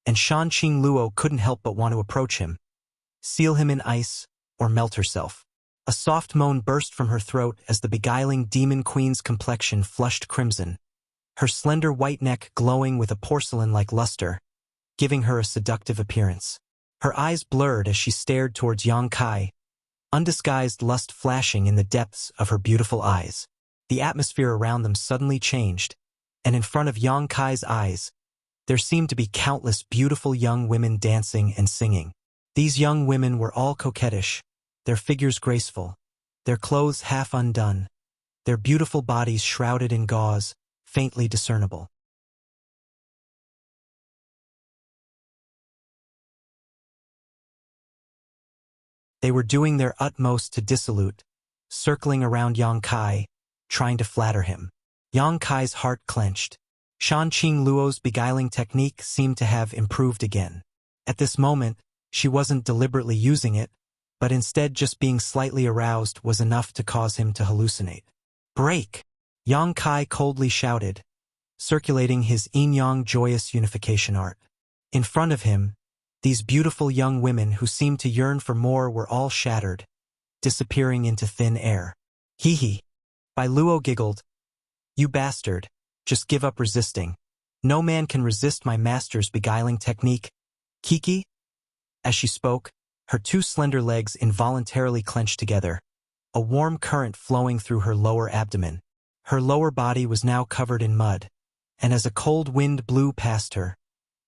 and Shan Qing Luo couldn't help but want to approach him, seal him in ice, or melt herself. A soft moan burst from her throat as the beguiling demon queen's complexion flushed crimson, her slender white neck glowing with a porcelain-like luster, giving her a seductive appearance. Her eyes blurred as she stared towards Yang Kai, undisguised lust flashing in the depths of her beautiful eyes. The atmosphere around them suddenly changed, and in front of Yang Kai's eyes, there seemed to be countless beautiful young women dancing and singing. These young women were all coquettish, their figures graceful, their clothes half undone, their beautiful bodies shrouded in gauze, faintly discernible. They were doing their utmost to dissolute, circling around Yang Kai, trying to flatter him. Yang Kai's heart clenched. Shan Qing Luo's beguiling technique seemed to have improved again. At this moment, she wasn't deliberately using it, but instead just being slightly aroused was enough to cause him to hallucinate. "Break!" Yang Kai coldly shouted, circulating his yin-yang joyous unification art. In front of him, these beautiful young women who seemed to yearn for more were all shattered, disappearing into thin air. "Hee hee." Bai Luo giggled. "You bastard, just give up resisting. No man can resist my master's beguiling technique. Kiki?" As she spoke, her two slender legs involuntarily clenched together, a warm current flowing through her lower abdomen. Her lower body was now covered in mud, and as a cold wind blew past her,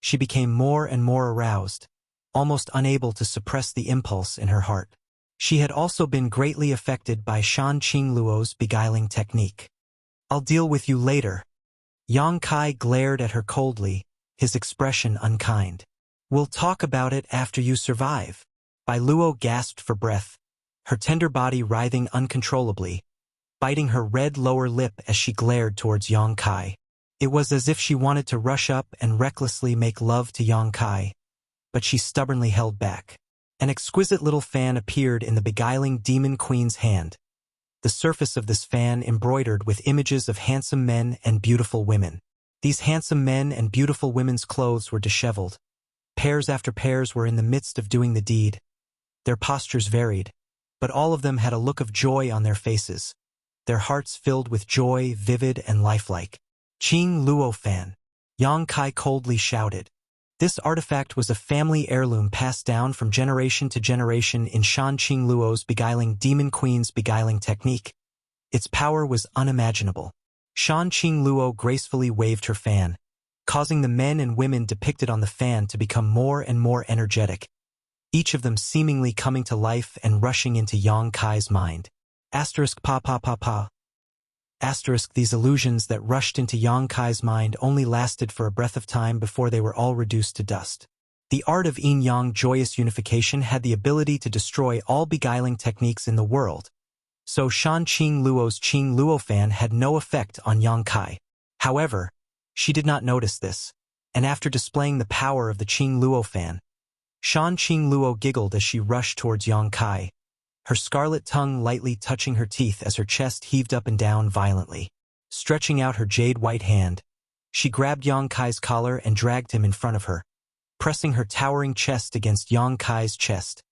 she became more and more aroused, almost unable to suppress the impulse in her heart. She had also been greatly affected by Shan Qingluo's beguiling technique. "I'll deal with you later." Yang Kai glared at her coldly, his expression unkind. "We'll talk about it after you survive." Bai Luo gasped for breath, her tender body writhing uncontrollably, biting her red lower lip as she glared towards Yang Kai. It was as if she wanted to rush up and recklessly make love to Yang Kai, but she stubbornly held back. An exquisite little fan appeared in the beguiling demon queen's hand, the surface of this fan embroidered with images of handsome men and beautiful women. These handsome men and beautiful women's clothes were disheveled. Pairs after pairs were in the midst of doing the deed. Their postures varied, but all of them had a look of joy on their faces, their hearts filled with joy, vivid and lifelike. "Qing Luo fan," Yang Kai coldly shouted. This artifact was a family heirloom passed down from generation to generation in Shan Qingluo's beguiling demon queen's beguiling technique. Its power was unimaginable. Shan Qingluo gracefully waved her fan, causing the men and women depicted on the fan to become more and more energetic, each of them seemingly coming to life and rushing into Yang Kai's mind. Asterisk pa pa pa pa. Asterisk these illusions that rushed into Yang Kai's mind only lasted for a breath of time before they were all reduced to dust. The art of yin-yang joyous unification had the ability to destroy all beguiling techniques in the world, so Shan Qingluo's Qingluo fan had no effect on Yang Kai. However, she did not notice this, and after displaying the power of the Qingluo fan, Shan Qingluo giggled as she rushed towards Yang Kai, her scarlet tongue lightly touching her teeth as her chest heaved up and down violently. Stretching out her jade-white hand, she grabbed Yang Kai's collar and dragged him in front of her, pressing her towering chest against Yang Kai's chest.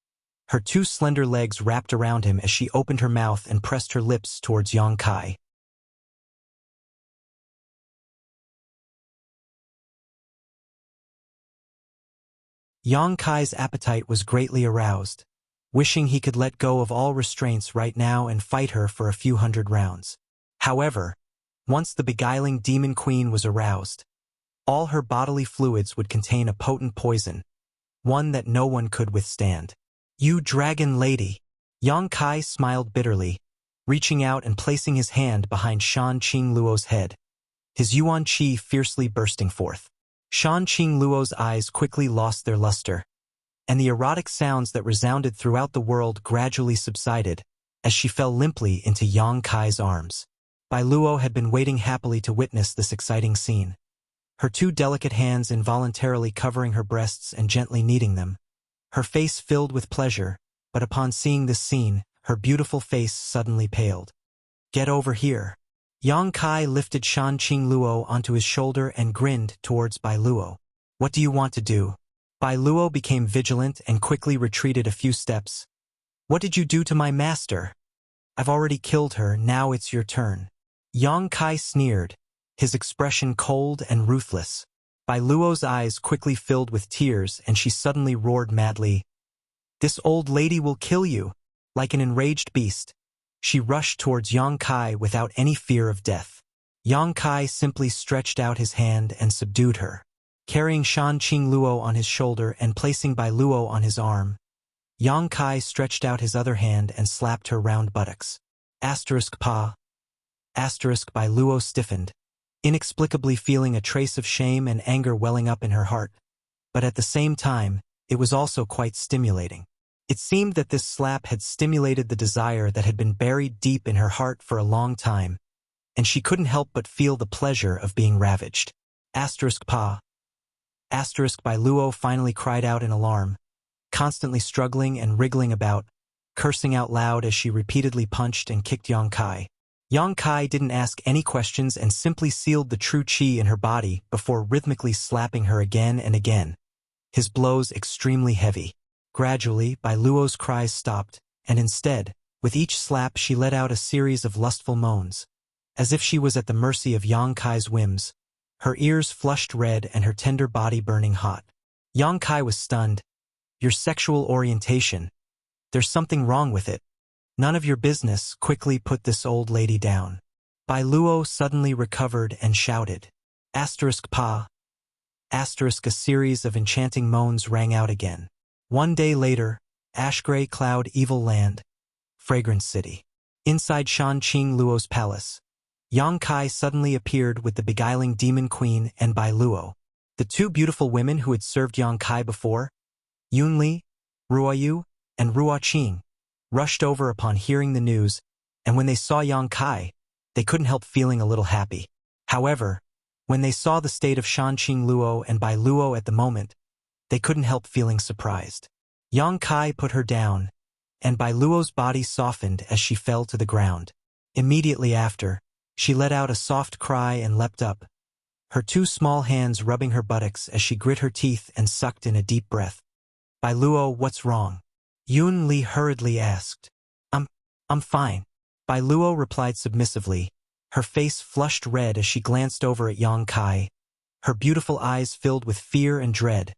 Her two slender legs wrapped around him as she opened her mouth and pressed her lips towards Yang Kai. Yang Kai's appetite was greatly aroused, wishing he could let go of all restraints right now and fight her for a few hundred rounds. However, once the beguiling demon queen was aroused, all her bodily fluids would contain a potent poison, one that no one could withstand. "You dragon lady!" Yang Kai smiled bitterly, reaching out and placing his hand behind Shan Qingluo's head, his yuan qi fiercely bursting forth. Shan Qingluo's eyes quickly lost their luster, and the erotic sounds that resounded throughout the world gradually subsided as she fell limply into Yang Kai's arms. Bai Luo had been waiting happily to witness this exciting scene, her two delicate hands involuntarily covering her breasts and gently kneading them, her face filled with pleasure, but upon seeing this scene, her beautiful face suddenly paled. "Get over here." Yang Kai lifted Shan Qingluo onto his shoulder and grinned towards Bai Luo. "What do you want to do?" Bai Luo became vigilant and quickly retreated a few steps. "What did you do to my master?" "I've already killed her, now it's your turn." Yang Kai sneered, his expression cold and ruthless. Bai Luo's eyes quickly filled with tears and she suddenly roared madly, "This old lady will kill you!" Like an enraged beast, she rushed towards Yang Kai without any fear of death. Yang Kai simply stretched out his hand and subdued her. Carrying Shan Qingluo on his shoulder and placing Bai Luo on his arm, Yang Kai stretched out his other hand and slapped her round buttocks. Asterisk pa. Asterisk Bai Luo stiffened, inexplicably feeling a trace of shame and anger welling up in her heart, but at the same time, it was also quite stimulating. It seemed that this slap had stimulated the desire that had been buried deep in her heart for a long time, and she couldn't help but feel the pleasure of being ravaged. Asterisk pa. Asterisk Bai Luo finally cried out in alarm, constantly struggling and wriggling about, cursing out loud as she repeatedly punched and kicked Yang Kai. Yang Kai didn't ask any questions and simply sealed the true qi in her body before rhythmically slapping her again and again, his blows extremely heavy. Gradually, Bai Luo's cries stopped, and instead, with each slap she let out a series of lustful moans, as if she was at the mercy of Yang Kai's whims, her ears flushed red and her tender body burning hot. Yang Kai was stunned. Your sexual orientation. There's something wrong with it. None of your business. Quickly put this old lady down. Bai Luo suddenly recovered and shouted. Pa. A series of enchanting moans rang out again. One day later, Ash-Gray Cloud Evil Land, Fragrance City. Inside Shan Qing Luo's palace, Yang Kai suddenly appeared with the beguiling demon queen and Bai Luo. The two beautiful women who had served Yang Kai before, Yun Li, Ruoyu, and Ruo Qing, rushed over upon hearing the news, and when they saw Yang Kai, they couldn't help feeling a little happy. However, when they saw the state of Shan Qing Luo and Bai Luo at the moment, they couldn't help feeling surprised. Yang Kai put her down, and Bai Luo's body softened as she fell to the ground. Immediately after, she let out a soft cry and leapt up, her two small hands rubbing her buttocks as she grit her teeth and sucked in a deep breath. Bai Luo, what's wrong? Yun Li hurriedly asked. I'm fine. Bai Luo replied submissively, her face flushed red as she glanced over at Yang Kai, her beautiful eyes filled with fear and dread,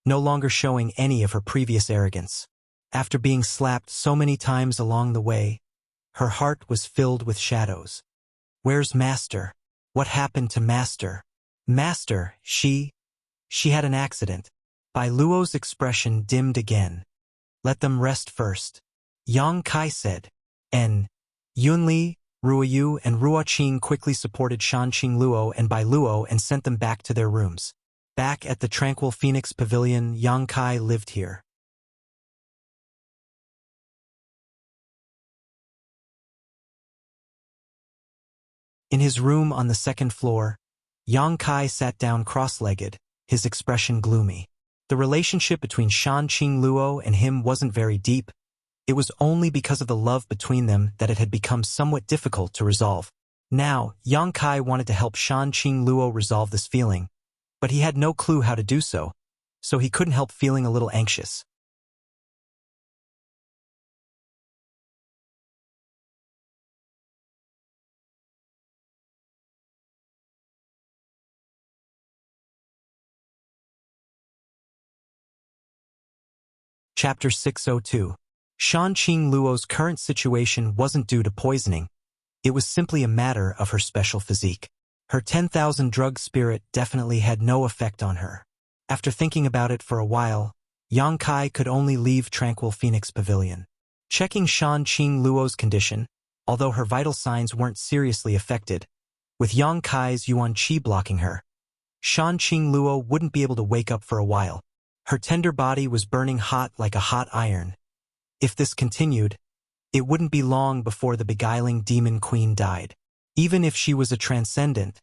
no longer showing any of her previous arrogance. After being slapped so many times along the way, her heart was filled with shadows. Where's Master? What happened to Master? Master, she had an accident. Bai Luo's expression dimmed again. Let them rest first, Yang Kai said. And Yun Li, Ruoyu, and Ruo Qing quickly supported Shan Qing Luo and Bai Luo and sent them back to their rooms. Back at the tranquil Phoenix Pavilion, Yang Kai lived here. In his room on the second floor, Yang Kai sat down cross-legged, his expression gloomy. The relationship between Shan Qing Luo and him wasn't very deep. It was only because of the love between them that it had become somewhat difficult to resolve. Now, Yang Kai wanted to help Shan Qing Luo resolve this feeling, but he had no clue how to do so he couldn't help feeling a little anxious. Chapter 602. Shan Qing Luo's current situation wasn't due to poisoning. It was simply a matter of her special physique. Her 10,000 drug spirit definitely had no effect on her. After thinking about it for a while, Yang Kai could only leave Tranquil Phoenix Pavilion. Checking Shan Qing Luo's condition, although her vital signs weren't seriously affected, with Yang Kai's Yuan Qi blocking her, Shan Qing Luo wouldn't be able to wake up for a while. Her tender body was burning hot like a hot iron. If this continued, it wouldn't be long before the beguiling demon queen died. Even if she was a transcendent,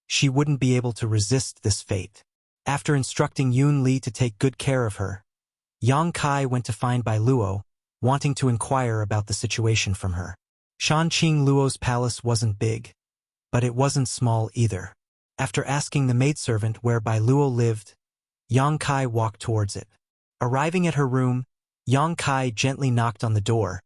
she wouldn't be able to resist this fate. After instructing Yun Li to take good care of her, Yang Kai went to find Bai Luo, wanting to inquire about the situation from her. Shan Qing Luo's palace wasn't big, but it wasn't small either. After asking the maidservant where Bai Luo lived, Yang Kai walked towards it. Arriving at her room, Yang Kai gently knocked on the door,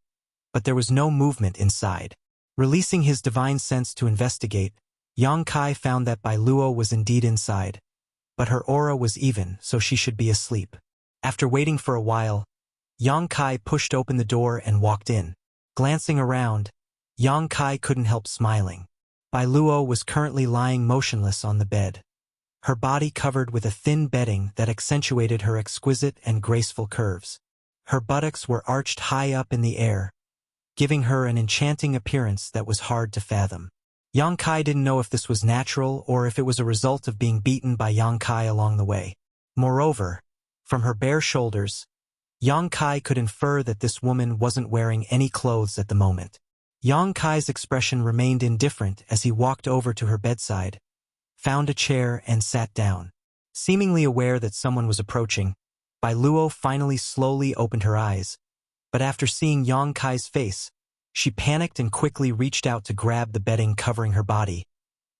but there was no movement inside. Releasing his divine sense to investigate, Yang Kai found that Bai Luo was indeed inside, but her aura was even, so she should be asleep. After waiting for a while, Yang Kai pushed open the door and walked in. Glancing around, Yang Kai couldn't help smiling. Bai Luo was currently lying motionless on the bed, her body covered with a thin bedding that accentuated her exquisite and graceful curves. Her buttocks were arched high up in the air, giving her an enchanting appearance that was hard to fathom. Yang Kai didn't know if this was natural or if it was a result of being beaten by Yang Kai along the way. Moreover, from her bare shoulders, Yang Kai could infer that this woman wasn't wearing any clothes at the moment. Yang Kai's expression remained indifferent as he walked over to her bedside, found a chair and sat down. Seemingly aware that someone was approaching, Bai Luo finally slowly opened her eyes, But after seeing Yang Kai's face, she panicked and quickly reached out to grab the bedding covering her body,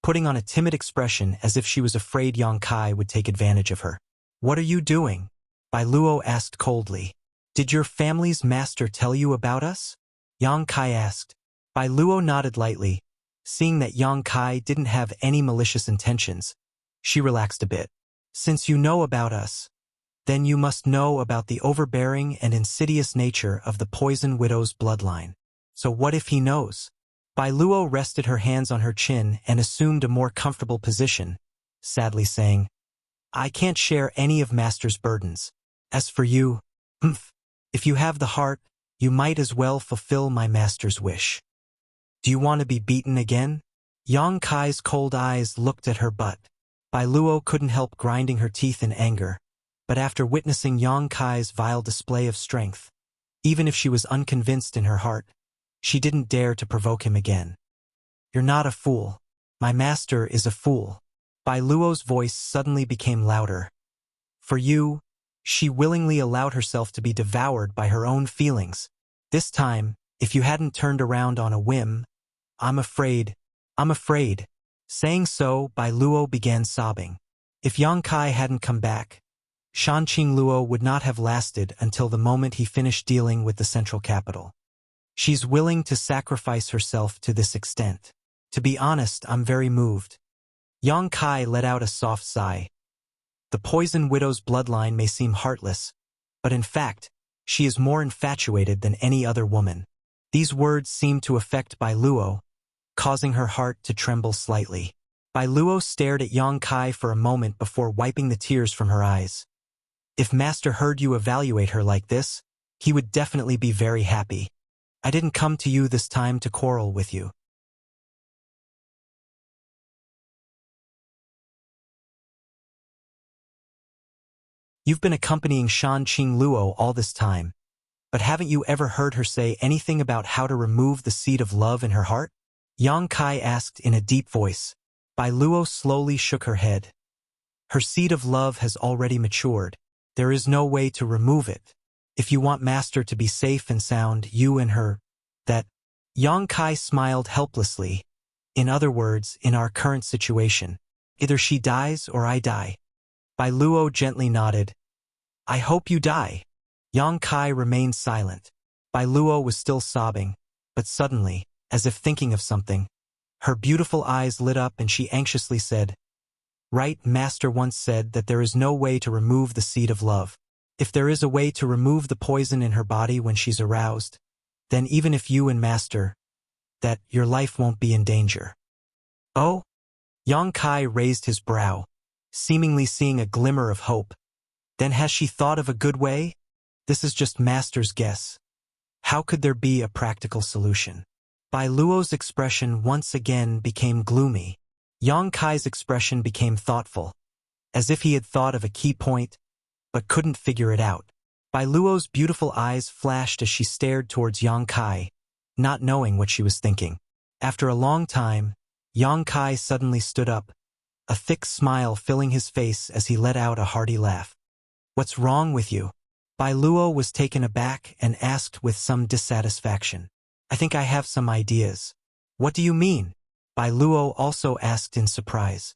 putting on a timid expression as if she was afraid Yang Kai would take advantage of her. "What are you doing?" Bai Luo asked coldly. "Did your family's master tell you about us?" Yang Kai asked. Bai Luo nodded lightly. Seeing that Yang Kai didn't have any malicious intentions, she relaxed a bit. "Since you know about us, then you must know about the overbearing and insidious nature of the Poison Widow's bloodline. So what if he knows?" Bai Luo rested her hands on her chin and assumed a more comfortable position, sadly saying, "I can't share any of Master's burdens. As for you, if you have the heart, you might as well fulfill my master's wish. Do you want to be beaten again?" Yang Kai's cold eyes looked at her butt. Bai Luo couldn't help grinding her teeth in anger, but after witnessing Yang Kai's vile display of strength, even if she was unconvinced in her heart, she didn't dare to provoke him again. "You're not a fool. My master is a fool." Bai Luo's voice suddenly became louder. "For you, she willingly allowed herself to be devoured by her own feelings. This time, if you hadn't turned around on a whim, I'm afraid. Saying so, Bai Luo began sobbing. If Yang Kai hadn't come back, Shanqing Luo would not have lasted until the moment he finished dealing with the central capital. She's willing to sacrifice herself to this extent. To be honest, I'm very moved. Yang Kai let out a soft sigh. The Poison Widow's bloodline may seem heartless, but in fact, she is more infatuated than any other woman. These words seemed to affect Bai Luo, causing her heart to tremble slightly. Bai Luo stared at Yang Kai for a moment before wiping the tears from her eyes. If Master heard you evaluate her like this, he would definitely be very happy. I didn't come to you this time to quarrel with you. You've been accompanying Shanqing Luo all this time, but haven't you ever heard her say anything about how to remove the seed of love in her heart? Yang Kai asked in a deep voice. Bai Luo slowly shook her head. Her seed of love has already matured. There is no way to remove it. If you want Master to be safe and sound, you and her, that. Yang Kai smiled helplessly. In other words, in our current situation, either she dies or I die. Bai Luo gently nodded. I hope you die. Yang Kai remained silent. Bai Luo was still sobbing, but suddenly, as if thinking of something, her beautiful eyes lit up and she anxiously said, Right, Master once said that there is no way to remove the seed of love. If there is a way to remove the poison in her body when she's aroused, then even if you and Master, that your life won't be in danger. Oh? Yang Kai raised his brow, seemingly seeing a glimmer of hope. Then has she thought of a good way? This is just Master's guess. How could there be a practical solution? Bai Luo's expression once again became gloomy. Yang Kai's expression became thoughtful, as if he had thought of a key point, but couldn't figure it out. Bai Luo's beautiful eyes flashed as she stared towards Yang Kai, not knowing what she was thinking. After a long time, Yang Kai suddenly stood up, a thick smile filling his face as he let out a hearty laugh. What's wrong with you? Bai Luo was taken aback and asked with some dissatisfaction. I think I have some ideas. What do you mean? Bai Luo also asked in surprise.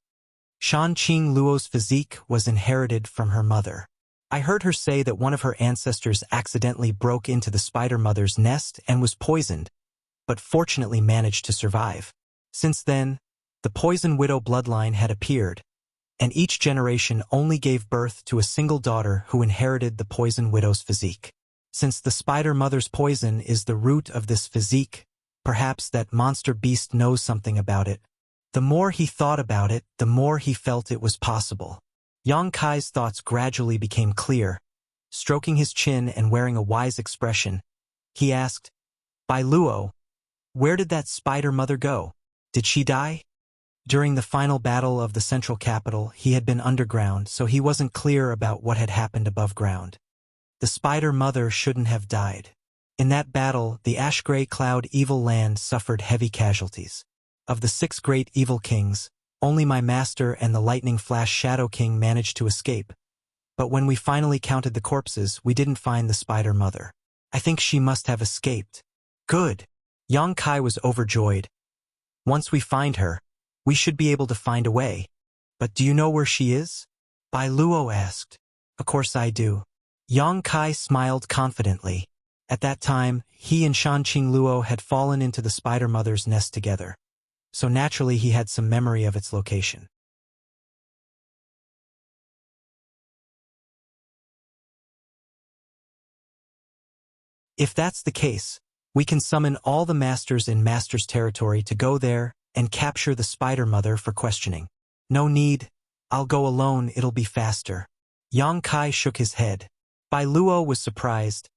Shanqing Luo's physique was inherited from her mother. I heard her say that one of her ancestors accidentally broke into the spider mother's nest and was poisoned, but fortunately managed to survive. Since then, the Poison Widow bloodline had appeared, and each generation only gave birth to a single daughter who inherited the Poison Widow's physique. Since the spider mother's poison is the root of this physique, perhaps that monster beast knows something about it. The more he thought about it, the more he felt it was possible. Yang Kai's thoughts gradually became clear. Stroking his chin and wearing a wise expression, he asked, Bai Luo, where did that spider mother go? Did she die? During the final battle of the central capital, he had been underground, so he wasn't clear about what had happened above ground. The spider mother shouldn't have died. In that battle, the ash-gray cloud evil land suffered heavy casualties. Of the 6 great evil kings, only my master and the lightning flash shadow king managed to escape. But when we finally counted the corpses, we didn't find the spider mother. I think she must have escaped. Good. Yang Kai was overjoyed. Once we find her, we should be able to find a way. But do you know where she is? Bai Luo asked. Of course I do. Yang Kai smiled confidently. At that time, he and Shanqing Luo had fallen into the spider mother's nest together. So naturally he had some memory of its location. If that's the case, we can summon all the masters in Master's territory to go there and capture the spider mother for questioning. No need. I'll go alone, it'll be faster. Yang Kai shook his head. Bai Luo was surprised.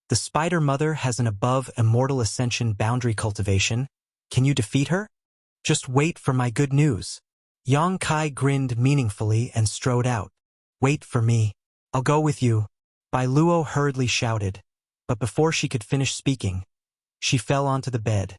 The spider mother has an above immortal ascension boundary cultivation. Can you defeat her? Just wait for my good news. Yang Kai grinned meaningfully and strode out. Wait for me. I'll go with you. Bai Luo hurriedly shouted. But before she could finish speaking, she fell onto the bed,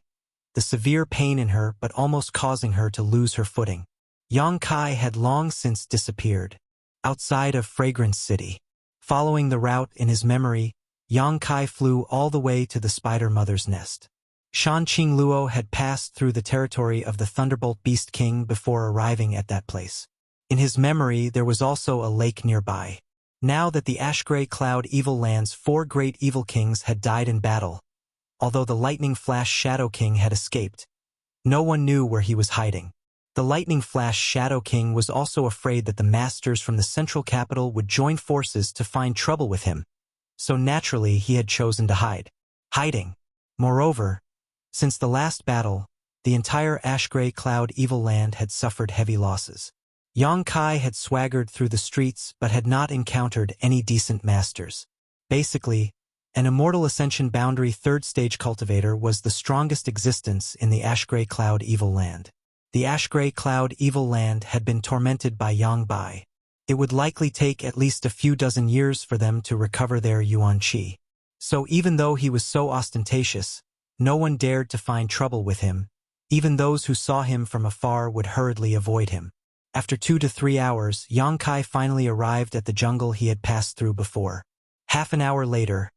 the severe pain in her but almost causing her to lose her footing. Yang Kai had long since disappeared. Outside of Fragrance City. Following the route in his memory, Yang Kai flew all the way to the spider mother's nest. Shanqing Luo had passed through the territory of the Thunderbolt Beast King before arriving at that place. In his memory there was also a lake nearby. Now that the Ash-Gray Cloud Evil Land's 4 great evil kings had died in battle, although the Lightning Flash Shadow King had escaped, no one knew where he was hiding. The Lightning Flash Shadow King was also afraid that the masters from the central capital would join forces to find trouble with him, so naturally he had chosen to hide. Hiding. Moreover, since the last battle, the entire Ash-Gray Cloud Evil Land had suffered heavy losses. Yang Kai had swaggered through the streets but had not encountered any decent masters. Basically, an Immortal Ascension Boundary 3rd Stage Cultivator was the strongest existence in the Ash-Gray Cloud Evil Land. The Ash-Gray Cloud Evil Land had been tormented by Yang Bai. It would likely take at least a few dozen years for them to recover their Yuan Qi. So even though he was so ostentatious, no one dared to find trouble with him. Even those who saw him from afar would hurriedly avoid him. After 2 to 3 hours, Yang Kai finally arrived at the jungle he had passed through before. Half an hour later,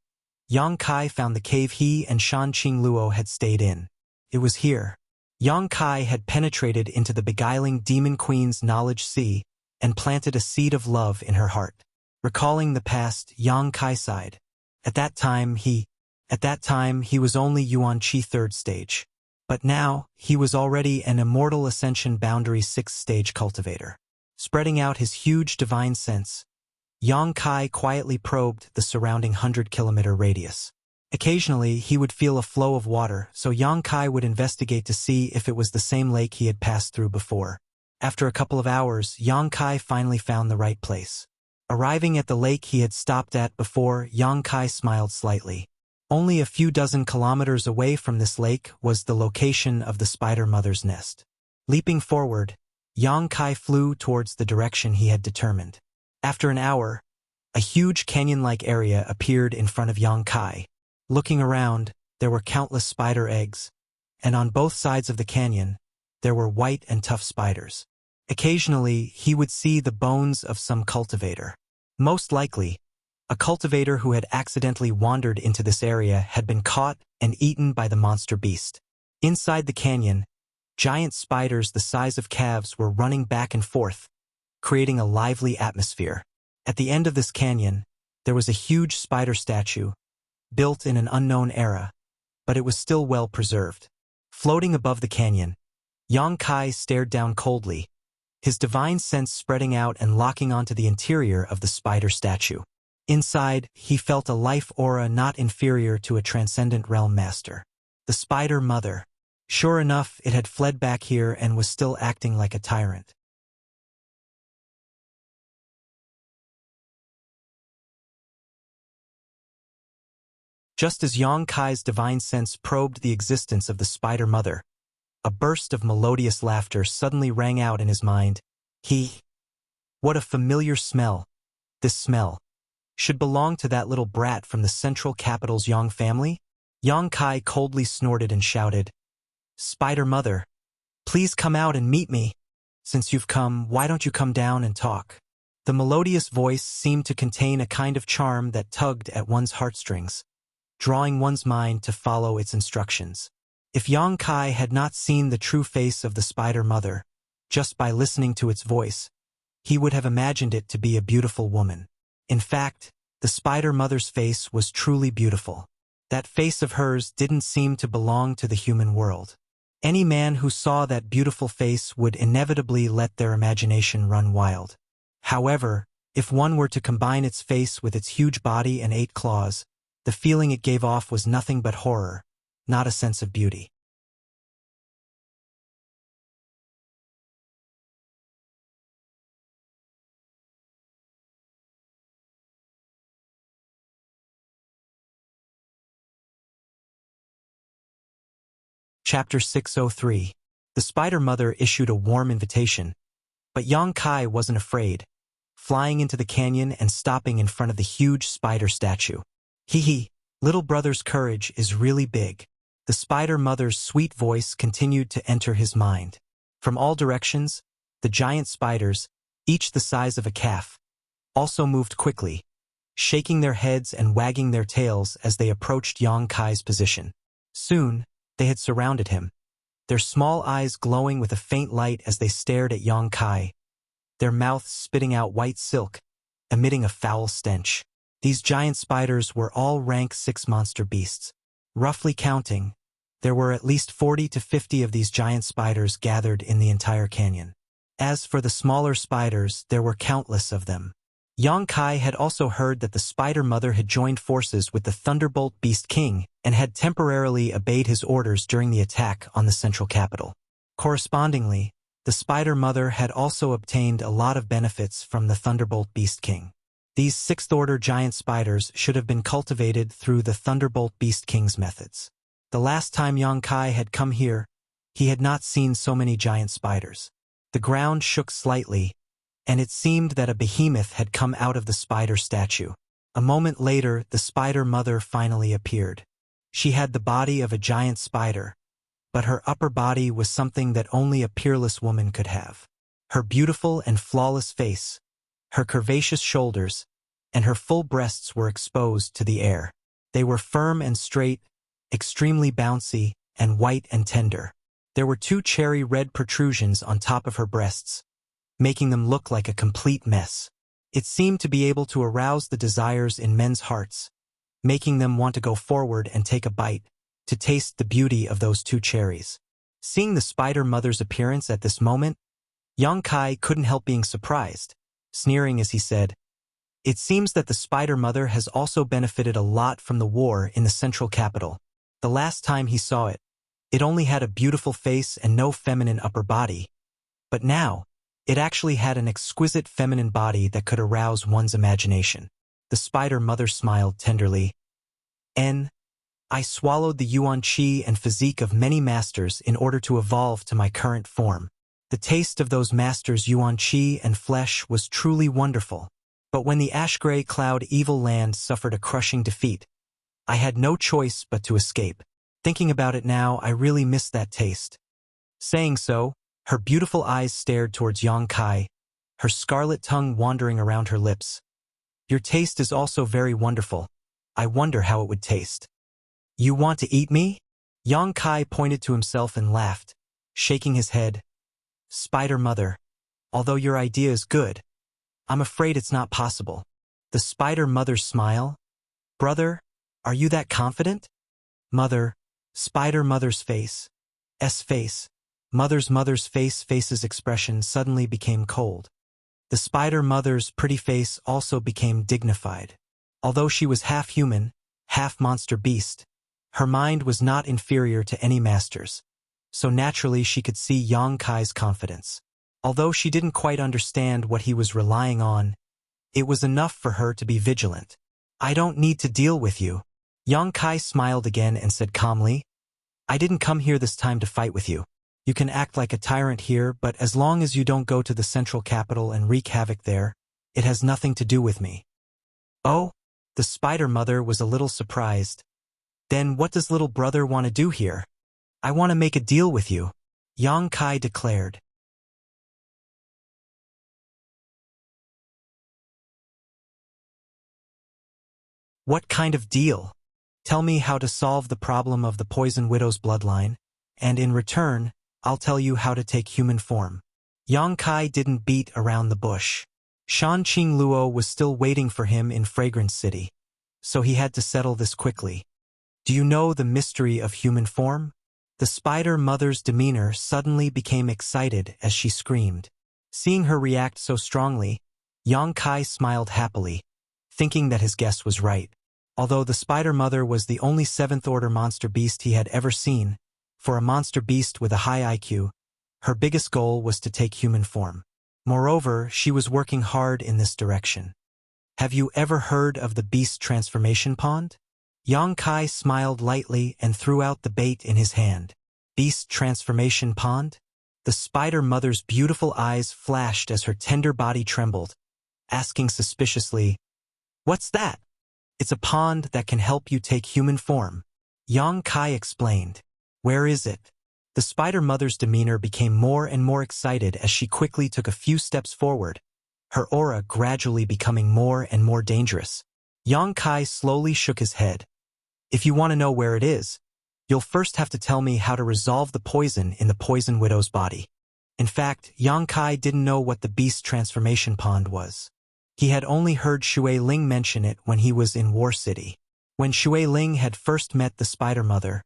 Yang Kai found the cave he and Shanqing Luo had stayed in. It was here. Yang Kai had penetrated into the beguiling Demon Queen's knowledge sea and planted a seed of love in her heart. Recalling the past, Yang Kai sighed. At that time he was only Yuan Qi 3rd stage. But now, he was already an Immortal Ascension Boundary 6th Stage Cultivator. Spreading out his huge divine sense, Yang Kai quietly probed the surrounding 100-kilometer radius. Occasionally, he would feel a flow of water, so Yang Kai would investigate to see if it was the same lake he had passed through before. After a couple of hours, Yang Kai finally found the right place. Arriving at the lake he had stopped at before, Yang Kai smiled slightly. Only a few dozen kilometers away from this lake was the location of the spider mother's nest. Leaping forward, Yang Kai flew towards the direction he had determined. After an hour, a huge canyon-like area appeared in front of Yang Kai. Looking around, there were countless spider eggs, and on both sides of the canyon, there were white and tough spiders. Occasionally, he would see the bones of some cultivator. Most likely, a cultivator who had accidentally wandered into this area had been caught and eaten by the monster beast. Inside the canyon, giant spiders the size of calves were running back and forth, creating a lively atmosphere. At the end of this canyon, there was a huge spider statue, built in an unknown era, but it was still well preserved. Floating above the canyon, Yang Kai stared down coldly, his divine sense spreading out and locking onto the interior of the spider statue. Inside, he felt a life aura not inferior to a transcendent realm master. The spider mother. Sure enough, it had fled back here and was still acting like a tyrant. Just as Yang Kai's divine sense probed the existence of the spider mother, a burst of melodious laughter suddenly rang out in his mind. What a familiar smell. This smell should belong to that little brat from the central capital's Yang family? Yang Kai coldly snorted and shouted, "Spider Mother, please come out and meet me. Since you've come, why don't you come down and talk?" The melodious voice seemed to contain a kind of charm that tugged at one's heartstrings. drawing one's mind to follow its instructions. If Yang Kai had not seen the true face of the spider mother, just by listening to its voice, he would have imagined it to be a beautiful woman. In fact, the spider mother's face was truly beautiful. That face of hers didn't seem to belong to the human world. Any man who saw that beautiful face would inevitably let their imagination run wild. However, if one were to combine its face with its huge body and 8 claws, the feeling it gave off was nothing but horror, not a sense of beauty. Chapter 603. The Spider Mother issued a warm invitation, but Yang Kai wasn't afraid, flying into the canyon and stopping in front of the huge spider statue. Hee, little brother's courage is really big. The spider mother's sweet voice continued to enter his mind. From all directions, the giant spiders, each the size of a calf, also moved quickly, shaking their heads and wagging their tails as they approached Yang Kai's position. Soon, they had surrounded him, their small eyes glowing with a faint light as they stared at Yang Kai, their mouths spitting out white silk, emitting a foul stench. These giant spiders were all rank 6 monster beasts. Roughly counting, there were at least 40 to 50 of these giant spiders gathered in the entire canyon. As for the smaller spiders, there were countless of them. Yang Kai had also heard that the Spider Mother had joined forces with the Thunderbolt Beast King and had temporarily obeyed his orders during the attack on the central capital. Correspondingly, the Spider Mother had also obtained a lot of benefits from the Thunderbolt Beast King. These 6th-order giant spiders should have been cultivated through the Thunderbolt Beast King's methods. The last time Yang Kai had come here, he had not seen so many giant spiders. The ground shook slightly, and it seemed that a behemoth had come out of the spider statue. A moment later, the Spider Mother finally appeared. She had the body of a giant spider, but her upper body was something that only a peerless woman could have. Her beautiful and flawless face, her curvaceous shoulders, and her full breasts were exposed to the air. They were firm and straight, extremely bouncy, and white and tender. There were 2 cherry-red protrusions on top of her breasts, making them look like a complete mess. It seemed to be able to arouse the desires in men's hearts, making them want to go forward and take a bite, to taste the beauty of those 2 cherries. Seeing the Spider Mother's appearance at this moment, Yang Kai couldn't help being surprised, sneering as he said, "It seems that the Spider Mother has also benefited a lot from the war in the central capital. The last time he saw it, it only had a beautiful face and no feminine upper body. But now, it actually had an exquisite feminine body that could arouse one's imagination." The Spider Mother smiled tenderly. I swallowed the yuan qi and physique of many masters in order to evolve to my current form. The taste of those masters' yuan qi and flesh was truly wonderful. But when the ash-gray cloud evil land suffered a crushing defeat, I had no choice but to escape. Thinking about it now, I really miss that taste. Saying so, her beautiful eyes stared towards Yang Kai, her scarlet tongue wandering around her lips. "Your taste is also very wonderful. I wonder how it would taste." "You want to eat me?" Yang Kai pointed to himself and laughed, shaking his head. "Spider Mother, although your idea is good, I'm afraid it's not possible." The Spider Mother's smile? "Brother, are you that confident?" "Mother," Spider Mother's face. Mother's face's expression suddenly became cold. The Spider Mother's pretty face also became dignified. Although she was half human, half monster beast, her mind was not inferior to any master's, so naturally she could see Yang Kai's confidence. Although she didn't quite understand what he was relying on, it was enough for her to be vigilant. "I don't need to deal with you." Yang Kai smiled again and said calmly, "I didn't come here this time to fight with you. You can act like a tyrant here, but as long as you don't go to the central capital and wreak havoc there, it has nothing to do with me." "Oh?" The Spider Mother was a little surprised. "Then what does little brother want to do here?" "I want to make a deal with you," Yang Kai declared. "What kind of deal?" Tell me how to solve the problem of the Poison Widow's bloodline, and in return, I'll tell you how to take human form. Yang Kai didn't beat around the bush. Shan Qing Luo was still waiting for him in Fragrance City, so he had to settle this quickly. Do you know the mystery of human form? The spider mother's demeanor suddenly became excited as she screamed. Seeing her react so strongly, Yang Kai smiled happily, thinking that his guess was right. Although the spider mother was the only seventh-order monster beast he had ever seen, for a monster beast with a high IQ, her biggest goal was to take human form. Moreover, she was working hard in this direction. Have you ever heard of the beast transformation pond? Yang Kai smiled lightly and threw out the bait in his hand. Beast transformation pond? The spider mother's beautiful eyes flashed as her tender body trembled, asking suspiciously, "What's that?" "It's a pond that can help you take human form," Yang Kai explained. "Where is it?" The spider mother's demeanor became more and more excited as she quickly took a few steps forward, her aura gradually becoming more and more dangerous. Yang Kai slowly shook his head. "If you want to know where it is, you'll first have to tell me how to resolve the poison in the Poison Widow's body." In fact, Yang Kai didn't know what the beast transformation pond was. He had only heard Shui Ling mention it when he was in War City. When Shui Ling had first met the spider mother,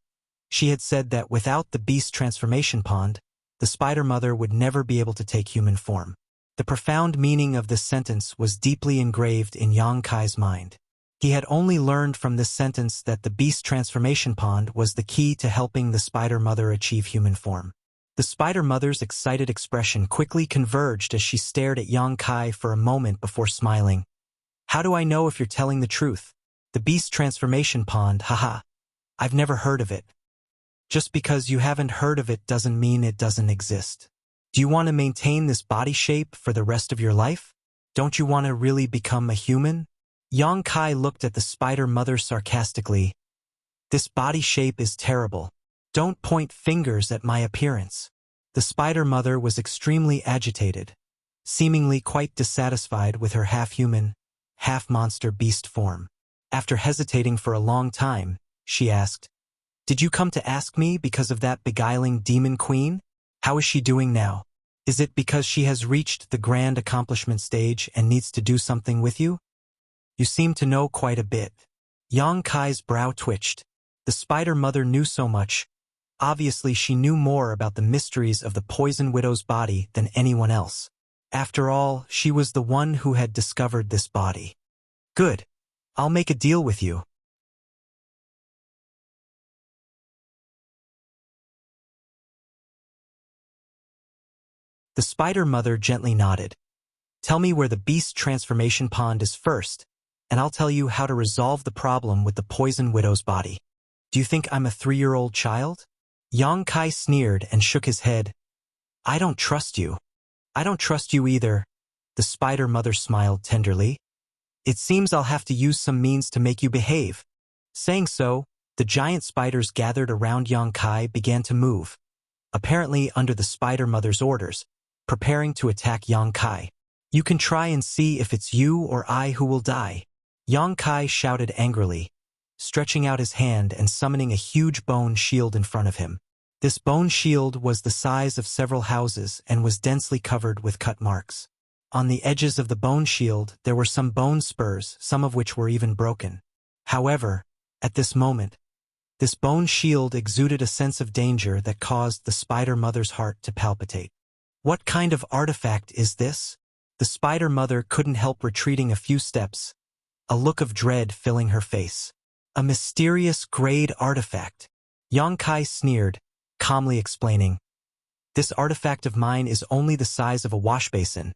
she had said that without the beast transformation pond, the spider mother would never be able to take human form. The profound meaning of this sentence was deeply engraved in Yang Kai's mind. He had only learned from this sentence that the beast transformation pond was the key to helping the spider mother achieve human form. The spider mother's excited expression quickly converged as she stared at Yang Kai for a moment before smiling. "How do I know if you're telling the truth? The beast transformation pond, haha. I've never heard of it." "Just because you haven't heard of it doesn't mean it doesn't exist. Do you want to maintain this body shape for the rest of your life? Don't you want to really become a human?" Yang Kai looked at the spider mother sarcastically. "This body shape is terrible. Don't point fingers at my appearance." The spider mother was extremely agitated, seemingly quite dissatisfied with her half-human, half-monster beast form. After hesitating for a long time, she asked, "Did you come to ask me because of that beguiling demon queen? How is she doing now? Is it because she has reached the grand accomplishment stage and needs to do something with you? You seem to know quite a bit." Yang Kai's brow twitched. The spider mother knew so much. Obviously, she knew more about the mysteries of the Poison Widow's body than anyone else. After all, she was the one who had discovered this body. "Good. I'll make a deal with you." The spider mother gently nodded. "Tell me where the beast transformation pond is first, and I'll tell you how to resolve the problem with the Poison Widow's body." "Do you think I'm a 3-year-old child?" Yang Kai sneered and shook his head. "I don't trust you." "I don't trust you either." The spider mother smiled tenderly. "It seems I'll have to use some means to make you behave." Saying so, the giant spiders gathered around Yang Kai began to move, apparently under the spider mother's orders, preparing to attack Yang Kai. "You can try and see if it's you or I who will die," Yang Kai shouted angrily, stretching out his hand and summoning a huge bone shield in front of him. This bone shield was the size of several houses and was densely covered with cut marks. On the edges of the bone shield there were some bone spurs, some of which were even broken. However, at this moment, this bone shield exuded a sense of danger that caused the spider mother's heart to palpitate. "What kind of artifact is this?" The spider mother couldn't help retreating a few steps, a look of dread filling her face. "A mysterious grade artifact," Yang Kai sneered, calmly explaining. "This artifact of mine is only the size of a wash basin,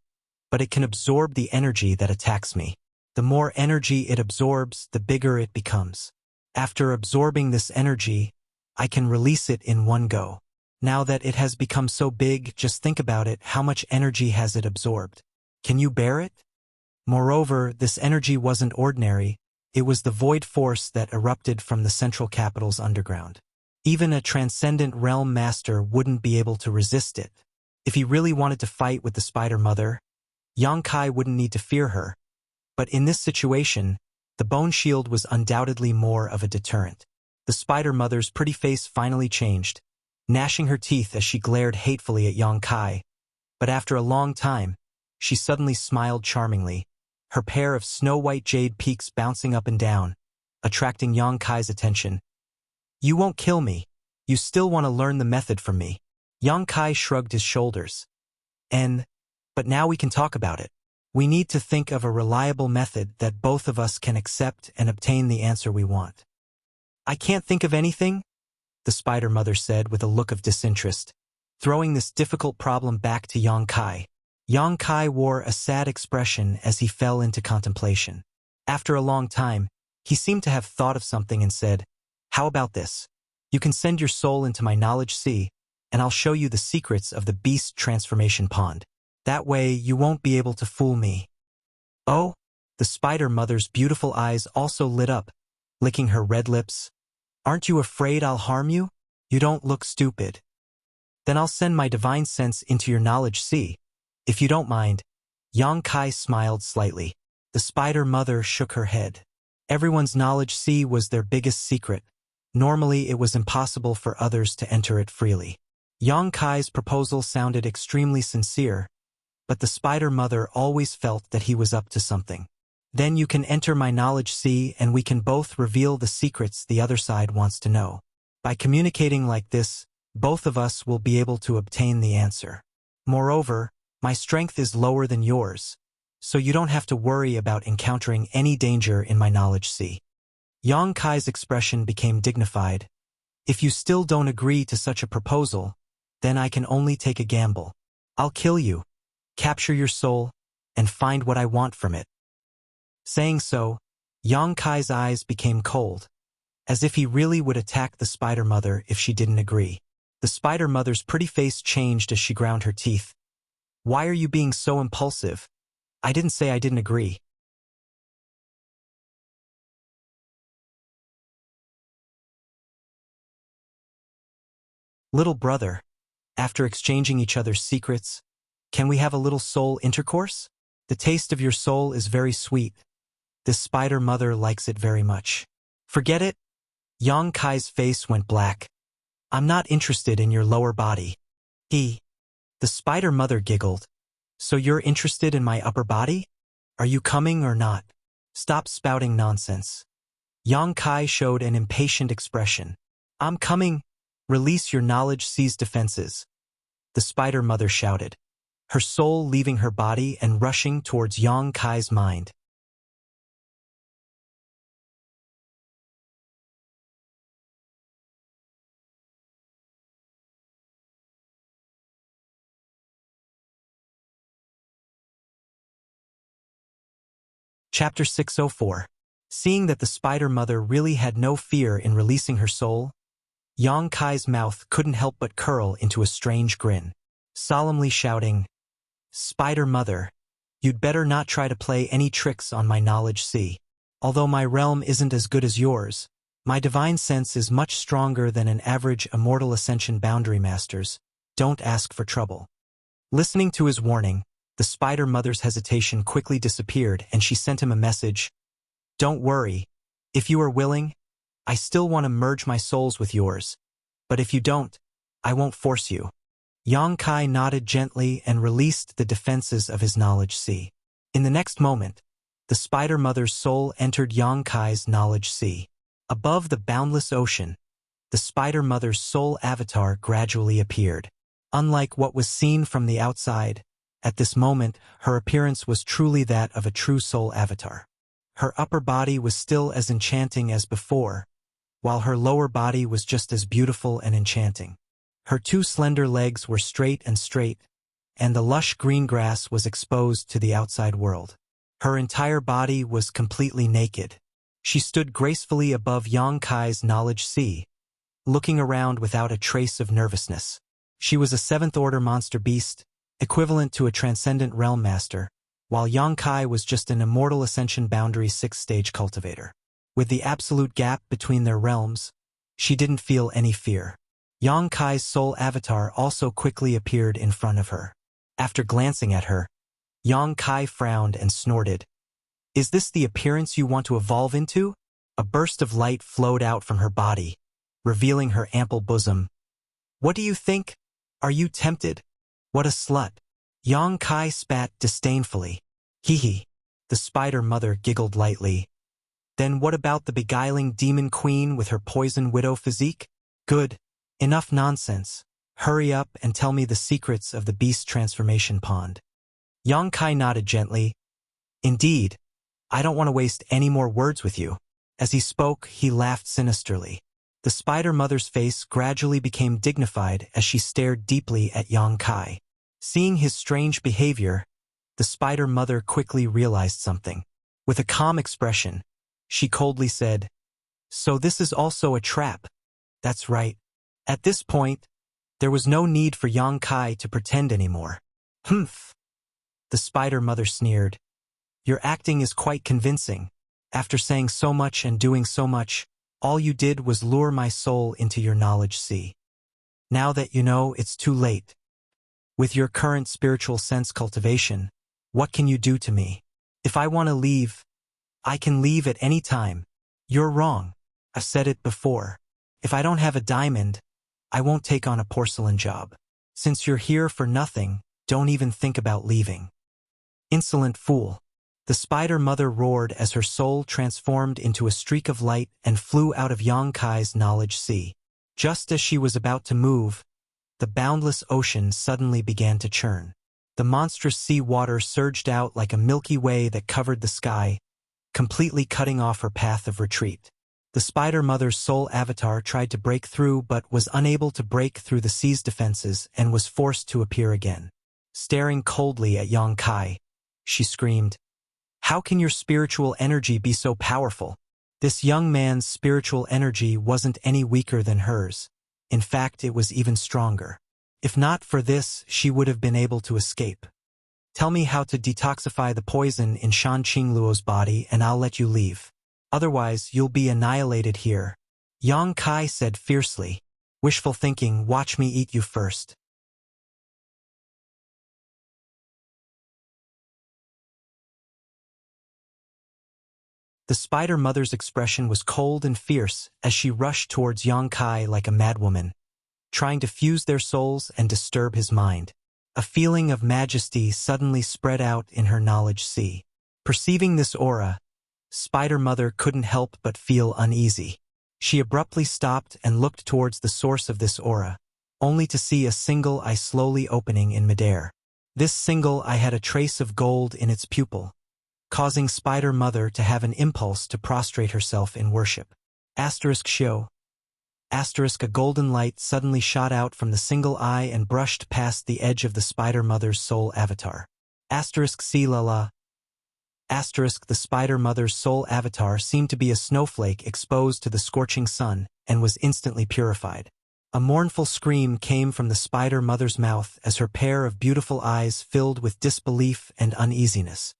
but it can absorb the energy that attacks me. The more energy it absorbs, the bigger it becomes. After absorbing this energy, I can release it in one go. Now that it has become so big, just think about it, how much energy has it absorbed? Can you bear it?" Moreover, this energy wasn't ordinary. It was the void force that erupted from the central capital's underground. Even a transcendent realm master wouldn't be able to resist it. If he really wanted to fight with the spider mother, Yang Kai wouldn't need to fear her. But in this situation, The bone shield was undoubtedly more of a deterrent. The spider mother's pretty face finally changed, gnashing her teeth as she glared hatefully at Yang Kai. But after a long time, she suddenly smiled charmingly, her pair of snow-white jade peaks bouncing up and down, attracting Yang Kai's attention. "You won't kill me. You still want to learn the method from me." Yang Kai shrugged his shoulders. But now we can talk about it. We need to think of a reliable method that both of us can accept and obtain the answer we want. "I can't think of anything," the spider mother said with a look of disinterest, throwing this difficult problem back to Yang Kai. Yang Kai wore a sad expression as he fell into contemplation. After a long time, he seemed to have thought of something and said, "How about this? You can send your soul into my knowledge sea, and I'll show you the secrets of the beast transformation pond. That way you won't be able to fool me." "Oh?" The spider mother's beautiful eyes also lit up, licking her red lips. "Aren't you afraid I'll harm you? You don't look stupid." "Then I'll send my divine sense into your knowledge sea, if you don't mind." Yang Kai smiled slightly. The spider mother shook her head. Everyone's knowledge sea was their biggest secret. Normally it was impossible for others to enter it freely. Yang Kai's proposal sounded extremely sincere, but the spider mother always felt that he was up to something. "Then you can enter my knowledge sea and we can both reveal the secrets the other side wants to know. By communicating like this, both of us will be able to obtain the answer. Moreover, my strength is lower than yours, so you don't have to worry about encountering any danger in my knowledge sea." Yang Kai's expression became dignified. "If you still don't agree to such a proposal, then I can only take a gamble. I'll kill you, capture your soul, and find what I want from it." Saying so, Yang Kai's eyes became cold, as if he really would attack the spider mother if she didn't agree. The spider mother's pretty face changed as she ground her teeth. "Why are you being so impulsive? I didn't say I didn't agree." "Little brother, after exchanging each other's secrets, can we have a little soul intercourse? The taste of your soul is very sweet. This spider mother likes it very much." "Forget it." Yang Kai's face went black. "I'm not interested in your lower body." The spider mother giggled. "So you're interested in my upper body? Are you coming or not? Stop spouting nonsense." Yang Kai showed an impatient expression. "I'm coming. Release your knowledge sea's defenses," the spider mother shouted, her soul leaving her body and rushing towards Yang Kai's mind. Chapter 604. Seeing that the spider mother really had no fear in releasing her soul, Yang Kai's mouth couldn't help but curl into a strange grin, solemnly shouting, "Spider mother, you'd better not try to play any tricks on my knowledge sea. Although my realm isn't as good as yours, my divine sense is much stronger than an average immortal ascension boundary master's. Don't ask for trouble." Listening to his warning, the spider mother's hesitation quickly disappeared and she sent him a message. "Don't worry. If you are willing, I still want to merge my souls with yours. But if you don't, I won't force you." Yang Kai nodded gently and released the defenses of his knowledge sea. In the next moment, the spider mother's soul entered Yang Kai's knowledge sea. Above the boundless ocean, the spider mother's soul avatar gradually appeared. Unlike what was seen from the outside, at this moment her appearance was truly that of a true soul avatar. Her upper body was still as enchanting as before, while her lower body was just as beautiful and enchanting. Her two slender legs were straight, and the lush green grass was exposed to the outside world. Her entire body was completely naked. She stood gracefully above Yang Kai's knowledge sea, looking around without a trace of nervousness. She was a seventh-order monster beast, equivalent to a transcendent realm master, while Yang Kai was just an immortal ascension boundary 6th-stage cultivator. With the absolute gap between their realms, she didn't feel any fear. Yang Kai's soul avatar also quickly appeared in front of her. After glancing at her, Yang Kai frowned and snorted. Is this the appearance you want to evolve into? A burst of light flowed out from her body, revealing her ample bosom. What do you think? Are you tempted? What a slut. Yang Kai spat disdainfully. Hee hee. The spider mother giggled lightly. Then what about the beguiling demon queen with her poison widow physique? Good. Enough nonsense. Hurry up and tell me the secrets of the beast transformation pond. Yang Kai nodded gently. Indeed. I don't want to waste any more words with you. As he spoke, he laughed sinisterly. The spider mother's face gradually became dignified as she stared deeply at Yang Kai. Seeing his strange behavior, the spider mother quickly realized something. With a calm expression, she coldly said, "So this is also a trap." That's right. At this point, there was no need for Yang Kai to pretend anymore. Humph. The spider mother sneered. Your acting is quite convincing. After saying so much and doing so much, all you did was lure my soul into your knowledge sea. Now that you know, it's too late. With your current spiritual sense cultivation, what can you do to me? If I want to leave, I can leave at any time. You're wrong. I've said it before. If I don't have a diamond, I won't take on a porcelain job. Since you're here for nothing, don't even think about leaving. Insolent fool. The spider mother roared as her soul transformed into a streak of light and flew out of Yang Kai's knowledge sea. Just as she was about to move, the boundless ocean suddenly began to churn. The monstrous sea water surged out like a milky way that covered the sky, completely cutting off her path of retreat. The spider mother's soul avatar tried to break through but was unable to break through the sea's defenses and was forced to appear again. Staring coldly at Yang Kai, she screamed, "How can your spiritual energy be so powerful?" This young man's spiritual energy wasn't any weaker than hers. In fact, it was even stronger. If not for this, she would have been able to escape. Tell me how to detoxify the poison in Shan Qingluo's body and I'll let you leave. Otherwise, you'll be annihilated here. Yang Kai said fiercely. Wishful thinking, watch me eat you first. The spider mother's expression was cold and fierce as she rushed towards Yang Kai like a madwoman, trying to fuse their souls and disturb his mind. A feeling of majesty suddenly spread out in her knowledge sea. Perceiving this aura, Spider Mother couldn't help but feel uneasy. She abruptly stopped and looked towards the source of this aura, only to see a single eye slowly opening in midair. This single eye had a trace of gold in its pupil, causing Spider Mother to have an impulse to prostrate herself in worship. Show. A golden light suddenly shot out from the single eye and brushed past the edge of the Spider Mother's soul avatar. The Spider Mother's soul avatar seemed to be a snowflake exposed to the scorching sun and was instantly purified. A mournful scream came from the Spider Mother's mouth as her pair of beautiful eyes filled with disbelief and uneasiness.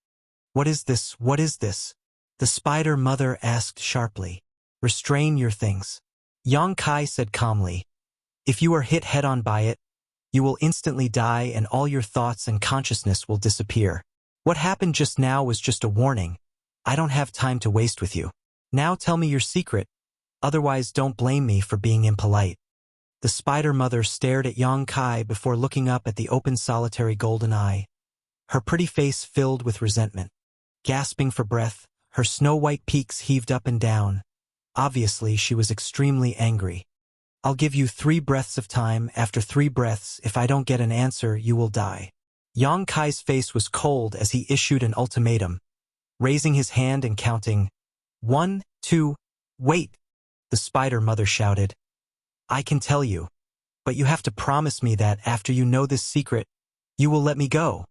What is this? What is this? The Spider Mother asked sharply. Restrain your things. Yang Kai said calmly. If you are hit head-on by it, you will instantly die and all your thoughts and consciousness will disappear. What happened just now was just a warning. I don't have time to waste with you. Now tell me your secret, otherwise don't blame me for being impolite. The Spider Mother stared at Yang Kai before looking up at the open solitary golden eye, her pretty face filled with resentment. Gasping for breath, her snow-white peaks heaved up and down. Obviously, she was extremely angry. I'll give you 3 breaths of time. After 3 breaths, if I don't get an answer, you will die. Yang Kai's face was cold as he issued an ultimatum, raising his hand and counting. 1, 2, wait, the Spider Mother shouted. I can tell you, but you have to promise me that after you know this secret, you will let me go.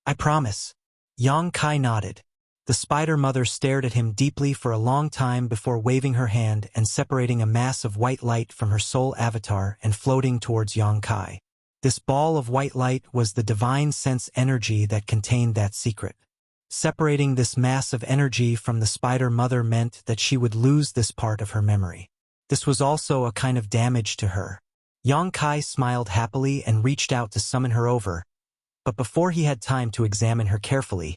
I promise. Yang Kai nodded. The Spider Mother stared at him deeply for a long time before waving her hand and separating a mass of white light from her soul avatar and floating towards Yang Kai. This ball of white light was the divine sense energy that contained that secret. Separating this mass of energy from the Spider Mother meant that she would lose this part of her memory. This was also a kind of damage to her. Yang Kai smiled happily and reached out to summon her over, but before he had time to examine her carefully,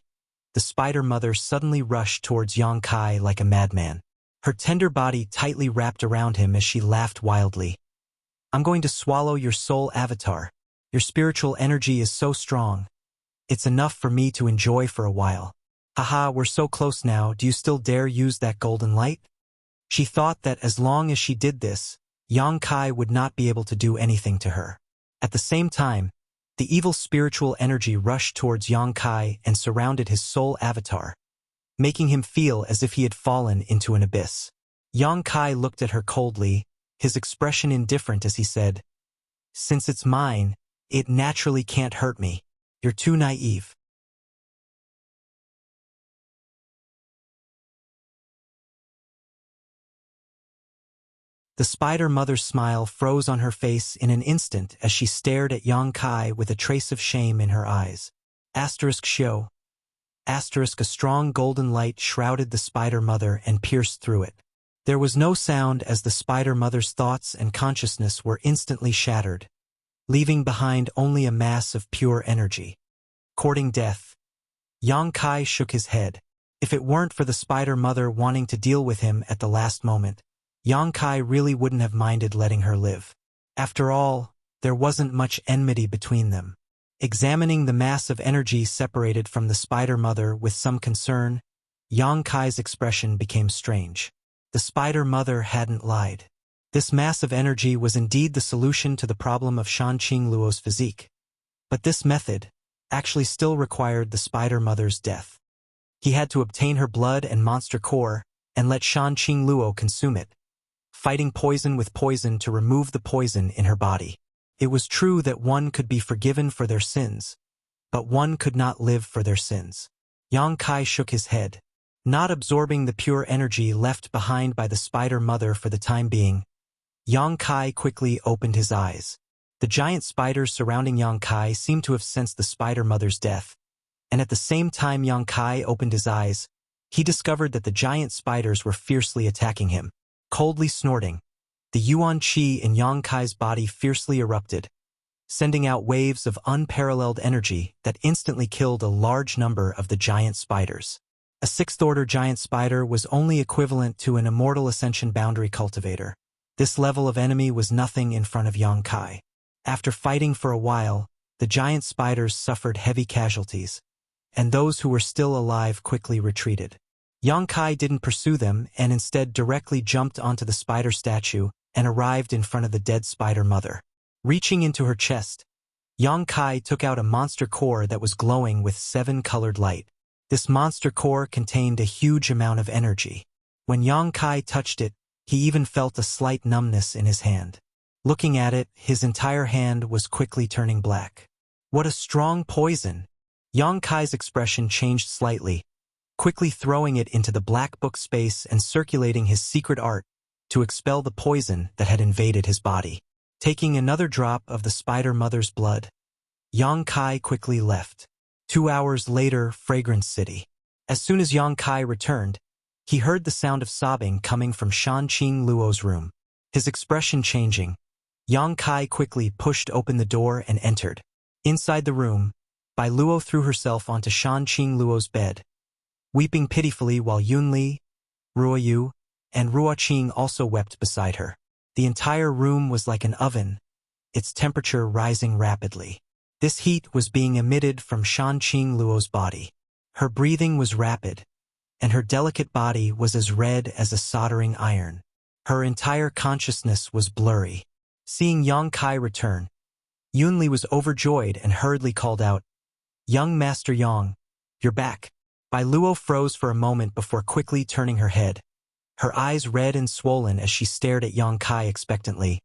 the spider mother suddenly rushed towards Yang Kai like a madman. Her tender body tightly wrapped around him as she laughed wildly. I'm going to swallow your soul avatar. Your spiritual energy is so strong. It's enough for me to enjoy for a while. Haha, we're so close now, do you still dare use that golden light? She thought that as long as she did this, Yang Kai would not be able to do anything to her. At the same time, the evil spiritual energy rushed towards Yang Kai and surrounded his soul avatar, making him feel as if he had fallen into an abyss. Yang Kai looked at her coldly, his expression indifferent as he said, "Since it's mine, it naturally can't hurt me. You're too naive." The spider mother's smile froze on her face in an instant as she stared at Yang Kai with a trace of shame in her eyes. Show. A strong golden light shrouded the spider mother and pierced through it. There was no sound as the spider mother's thoughts and consciousness were instantly shattered, leaving behind only a mass of pure energy. Courting death. Yang Kai shook his head. If it weren't for the spider mother wanting to deal with him at the last moment, Yang Kai really wouldn't have minded letting her live. After all, there wasn't much enmity between them. Examining the mass of energy separated from the spider mother with some concern, Yang Kai's expression became strange. The spider mother hadn't lied. This mass of energy was indeed the solution to the problem of Shanqing Luo's physique. But this method actually still required the spider mother's death. He had to obtain her blood and monster core and let Shanqing Luo consume it, fighting poison with poison to remove the poison in her body. It was true that one could be forgiven for their sins, but one could not live for their sins. Yang Kai shook his head, not absorbing the pure energy left behind by the spider mother for the time being. Yang Kai quickly opened his eyes. The giant spiders surrounding Yang Kai seemed to have sensed the spider mother's death, and at the same time Yang Kai opened his eyes, he discovered that the giant spiders were fiercely attacking him. Coldly snorting, the Yuan Qi in Yang Kai's body fiercely erupted, sending out waves of unparalleled energy that instantly killed a large number of the giant spiders. A sixth-order giant spider was only equivalent to an immortal ascension boundary cultivator. This level of enemy was nothing in front of Yang Kai. After fighting for a while, the giant spiders suffered heavy casualties, and those who were still alive quickly retreated. Yang Kai didn't pursue them and instead directly jumped onto the spider statue and arrived in front of the dead spider mother. Reaching into her chest, Yang Kai took out a monster core that was glowing with 7-colored light. This monster core contained a huge amount of energy. When Yang Kai touched it, he even felt a slight numbness in his hand. Looking at it, his entire hand was quickly turning black. What a strong poison! Yang Kai's expression changed slightly, quickly throwing it into the black book space and circulating his secret art to expel the poison that had invaded his body. Taking another drop of the spider mother's blood, Yang Kai quickly left. 2 hours later, Fragrance City. As soon as Yang Kai returned, he heard the sound of sobbing coming from Shanqing Luo's room. His expression changing, Yang Kai quickly pushed open the door and entered. Inside the room, Bai Luo threw herself onto Shanqing Luo's bed, weeping pitifully while Yunli, Ruoyu, and Ruoqing also wept beside her. The entire room was like an oven, its temperature rising rapidly. This heat was being emitted from Shanqing Luo's body. Her breathing was rapid, and her delicate body was as red as a soldering iron. Her entire consciousness was blurry. Seeing Yang Kai return, Yunli was overjoyed and hurriedly called out, "Young Master Yang, you're back." Bai Luo froze for a moment before quickly turning her head, her eyes red and swollen as she stared at Yang Kai expectantly,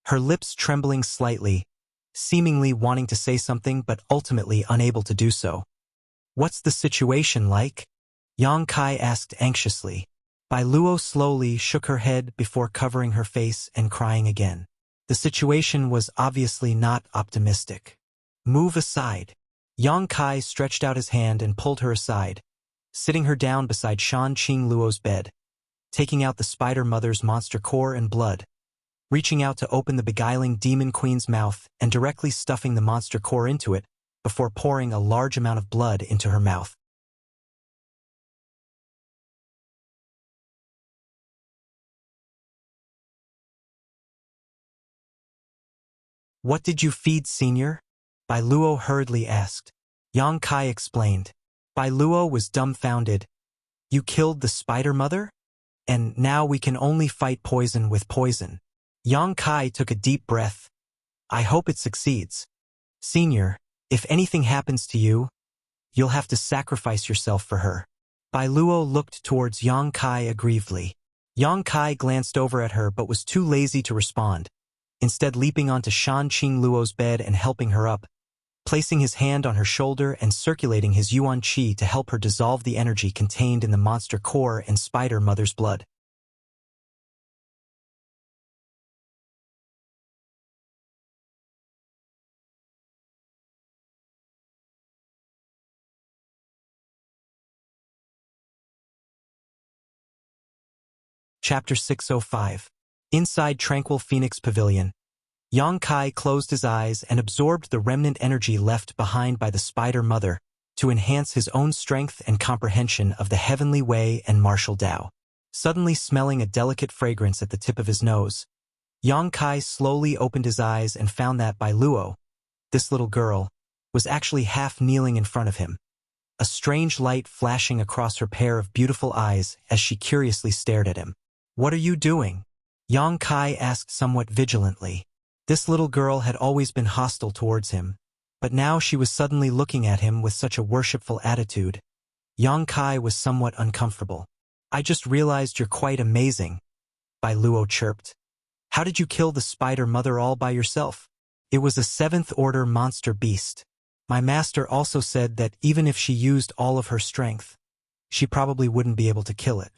her lips trembling slightly, seemingly wanting to say something but ultimately unable to do so. "What's the situation like?" Yang Kai asked anxiously. Bai Luo slowly shook her head before covering her face and crying again. The situation was obviously not optimistic. "Move aside." Yang Kai stretched out his hand and pulled her aside, sitting her down beside Shanqing Luo's bed, taking out the spider mother's monster core and blood, reaching out to open the beguiling demon queen's mouth and directly stuffing the monster core into it before pouring a large amount of blood into her mouth. What did you feed, senior? Bai Luo hurriedly asked. Yang Kai explained. Bai Luo was dumbfounded. You killed the spider mother? And now we can only fight poison with poison. Yang Kai took a deep breath. I hope it succeeds. Senior, if anything happens to you, you'll have to sacrifice yourself for her. Bai Luo looked towards Yang Kai aggrievedly. Yang Kai glanced over at her but was too lazy to respond, instead leaping onto Shan Qing Luo's bed and helping her up, placing his hand on her shoulder and circulating his yuan qi to help her dissolve the energy contained in the monster core and spider mother's blood. Chapter 605. Inside Tranquil Phoenix Pavilion, Yang Kai closed his eyes and absorbed the remnant energy left behind by the spider mother to enhance his own strength and comprehension of the heavenly way and martial Tao. Suddenly smelling a delicate fragrance at the tip of his nose, Yang Kai slowly opened his eyes and found that Bai Luo, this little girl, was actually half kneeling in front of him, a strange light flashing across her pair of beautiful eyes as she curiously stared at him. What are you doing? Yang Kai asked somewhat vigilantly. This little girl had always been hostile towards him, but now she was suddenly looking at him with such a worshipful attitude. Yang Kai was somewhat uncomfortable. I just realized you're quite amazing, Bai Luo chirped. How did you kill the spider mother all by yourself? It was a 7th order monster beast. My master also said that even if she used all of her strength, she probably wouldn't be able to kill it.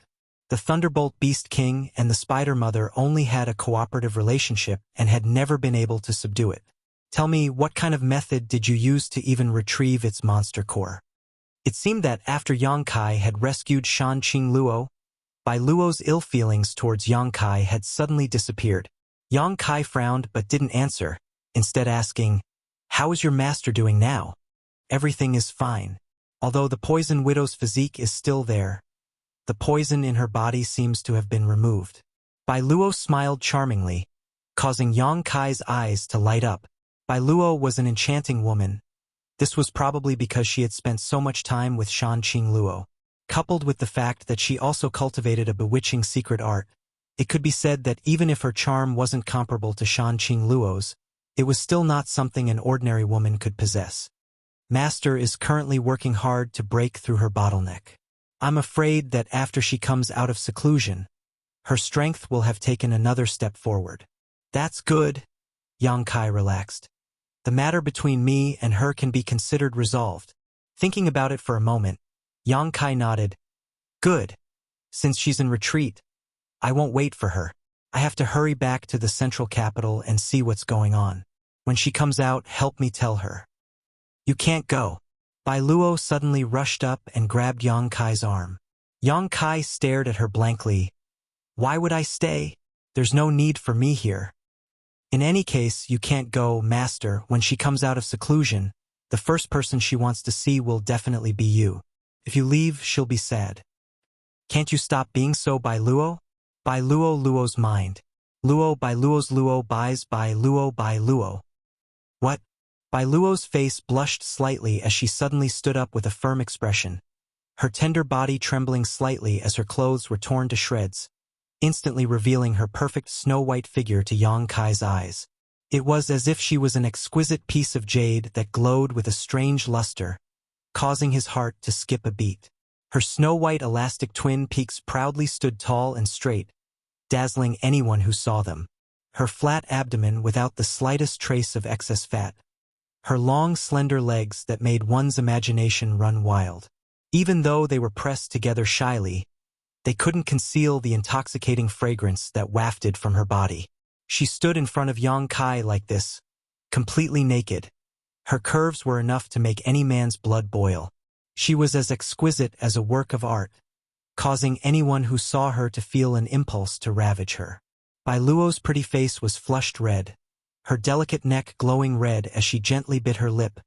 The Thunderbolt Beast King and the Spider Mother only had a cooperative relationship and had never been able to subdue it. Tell me, what kind of method did you use to even retrieve its monster core? It seemed that after Yang Kai had rescued Shan Qing Luo, Bai Luo's ill feelings towards Yang Kai had suddenly disappeared. Yang Kai frowned but didn't answer, instead asking, How is your master doing now? Everything is fine. Although the Poison Widow's physique is still there, the poison in her body seems to have been removed. Bai Luo smiled charmingly, causing Yang Kai's eyes to light up. Bai Luo was an enchanting woman. This was probably because she had spent so much time with Shan Qing Luo. Coupled with the fact that she also cultivated a bewitching secret art, it could be said that even if her charm wasn't comparable to Shan Qing Luo's, it was still not something an ordinary woman could possess. Master is currently working hard to break through her bottleneck. I'm afraid that after she comes out of seclusion, her strength will have taken another step forward. That's good. Yang Kai relaxed. The matter between me and her can be considered resolved. Thinking about it for a moment, Yang Kai nodded. Good. Since she's in retreat, I won't wait for her. I have to hurry back to the central capital and see what's going on. When she comes out, help me tell her. You can't go. Bai Luo suddenly rushed up and grabbed Yang Kai's arm. Yang Kai stared at her blankly. Why would I stay? There's no need for me here. In any case, you can't go, Master. When she comes out of seclusion, the first person she wants to see will definitely be you. If you leave, she'll be sad. Can't you stop being so, Bai Luo? Bai Luo Luo's mind. Luo Bai Luo's Luo buys Bai Luo Bai Luo. What? Bai Luo's face blushed slightly as she suddenly stood up with a firm expression, her tender body trembling slightly as her clothes were torn to shreds, instantly revealing her perfect snow-white figure to Yang Kai's eyes. It was as if she was an exquisite piece of jade that glowed with a strange luster, causing his heart to skip a beat. Her snow-white elastic twin peaks proudly stood tall and straight, dazzling anyone who saw them. Her flat abdomen without the slightest trace of excess fat. Her long, slender legs that made one's imagination run wild. Even though they were pressed together shyly, they couldn't conceal the intoxicating fragrance that wafted from her body. She stood in front of Yang Kai like this, completely naked. Her curves were enough to make any man's blood boil. She was as exquisite as a work of art, causing anyone who saw her to feel an impulse to ravage her. Bai Luo's pretty face was flushed red, her delicate neck glowing red as she gently bit her lip,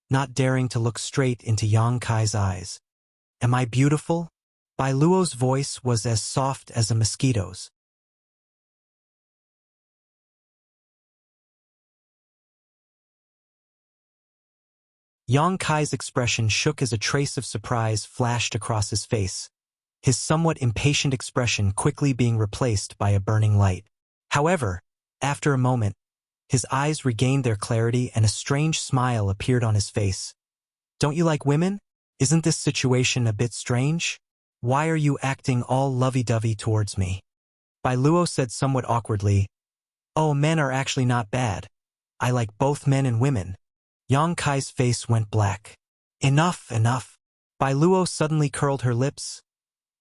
not daring to look straight into Yang Kai's eyes. Am I beautiful? Bai Luo's voice was as soft as a mosquito's. Yang Kai's expression shook as a trace of surprise flashed across his face, his somewhat impatient expression quickly being replaced by a burning light. However, after a moment, his eyes regained their clarity and a strange smile appeared on his face. Don't you like women? Isn't this situation a bit strange? Why are you acting all lovey-dovey towards me? Bai Luo said somewhat awkwardly, Oh, men are actually not bad. I like both men and women. Yang Kai's face went black. Enough, enough. Bai Luo suddenly curled her lips.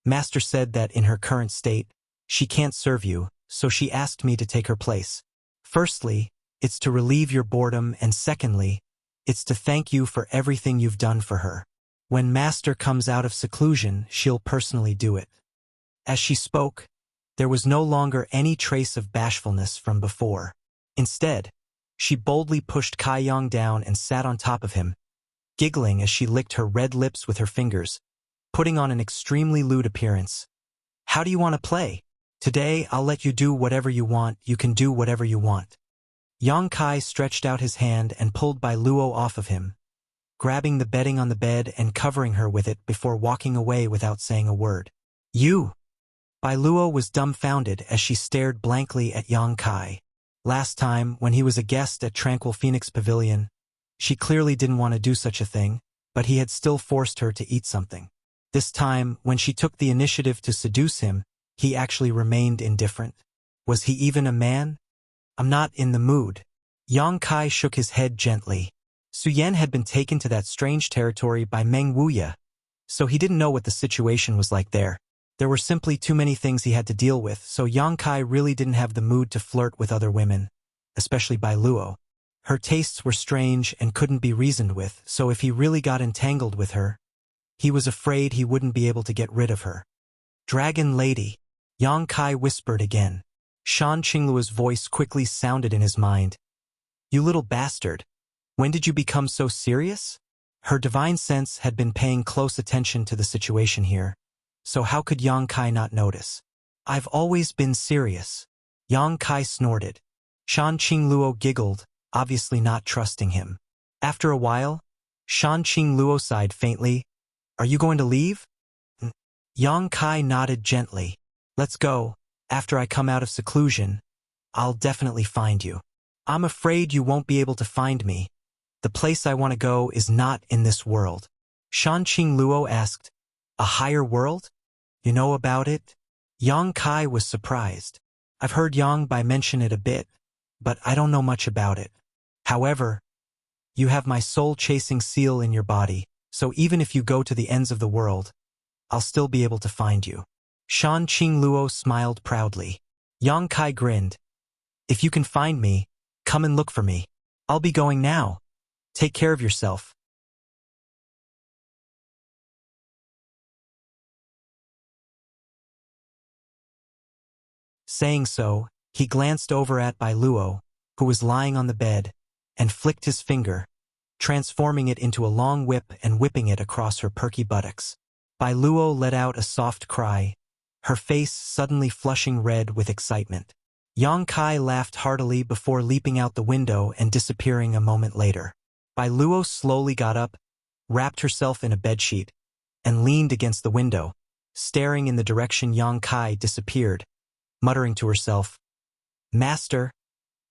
Master said that in her current state, she can't serve you, so she asked me to take her place. Firstly, it's to relieve your boredom, and secondly, it's to thank you for everything you've done for her. When Master comes out of seclusion, she'll personally do it. As she spoke, there was no longer any trace of bashfulness from before. Instead, she boldly pushed Kai Yang down and sat on top of him, giggling as she licked her red lips with her fingers, putting on an extremely lewd appearance. How do you want to play? Today, I'll let you do whatever you want, you can do whatever you want. Yang Kai stretched out his hand and pulled Bai Luo off of him, grabbing the bedding on the bed and covering her with it before walking away without saying a word. You! Bai Luo was dumbfounded as she stared blankly at Yang Kai. Last time, when he was a guest at Tranquil Phoenix Pavilion, she clearly didn't want to do such a thing, but he had still forced her to eat something. This time, when she took the initiative to seduce him, he actually remained indifferent. Was he even a man? I'm not in the mood. Yang Kai shook his head gently. Su Yan had been taken to that strange territory by Meng Wuxia, so he didn't know what the situation was like there. There were simply too many things he had to deal with, so Yang Kai really didn't have the mood to flirt with other women, especially Bai Luo. Her tastes were strange and couldn't be reasoned with, so if he really got entangled with her, he was afraid he wouldn't be able to get rid of her. Dragon Lady, Yang Kai whispered again. Shan Qingluo's voice quickly sounded in his mind. You little bastard. When did you become so serious? Her divine sense had been paying close attention to the situation here, so how could Yang Kai not notice? I've always been serious. Yang Kai snorted. Shan Qingluo giggled, obviously not trusting him. After a while, Shan Qingluo sighed faintly. Are you going to leave? Yang Kai nodded gently. Let's go. After I come out of seclusion, I'll definitely find you. I'm afraid you won't be able to find me. The place I want to go is not in this world. Shan Qingluo asked, A higher world? You know about it? Yang Kai was surprised. I've heard Yang Bai mention it a bit, but I don't know much about it. However, you have my soul-chasing seal in your body, so even if you go to the ends of the world, I'll still be able to find you. Shan Qingluo smiled proudly. Yang Kai grinned. If you can find me, come and look for me. I'll be going now. Take care of yourself. Saying so, he glanced over at Bai Luo, who was lying on the bed, and flicked his finger, transforming it into a long whip and whipping it across her perky buttocks. Bai Luo let out a soft cry, her face suddenly flushing red with excitement. Yang Kai laughed heartily before leaping out the window and disappearing a moment later. Bai Luo slowly got up, wrapped herself in a bedsheet, and leaned against the window, staring in the direction Yang Kai disappeared, muttering to herself, Master,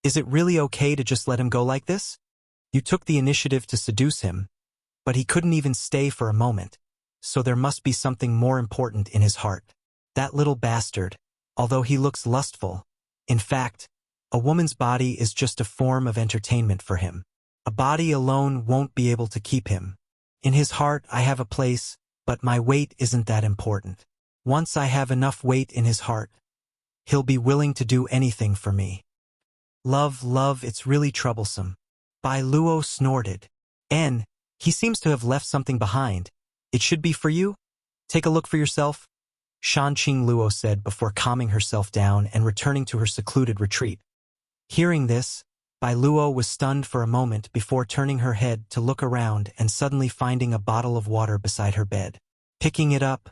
is it really okay to just let him go like this? You took the initiative to seduce him, but he couldn't even stay for a moment, so there must be something more important in his heart. That little bastard, although he looks lustful, in fact, a woman's body is just a form of entertainment for him. A body alone won't be able to keep him. In his heart I have a place, but my weight isn't that important. Once I have enough weight in his heart, he'll be willing to do anything for me. Love, it's really troublesome. Bai Luo snorted. He seems to have left something behind. It should be for you. Take a look for yourself. Shan Qingluo said before calming herself down and returning to her secluded retreat. Hearing this, Bai Luo was stunned for a moment before turning her head to look around and suddenly finding a bottle of water beside her bed. Picking it up,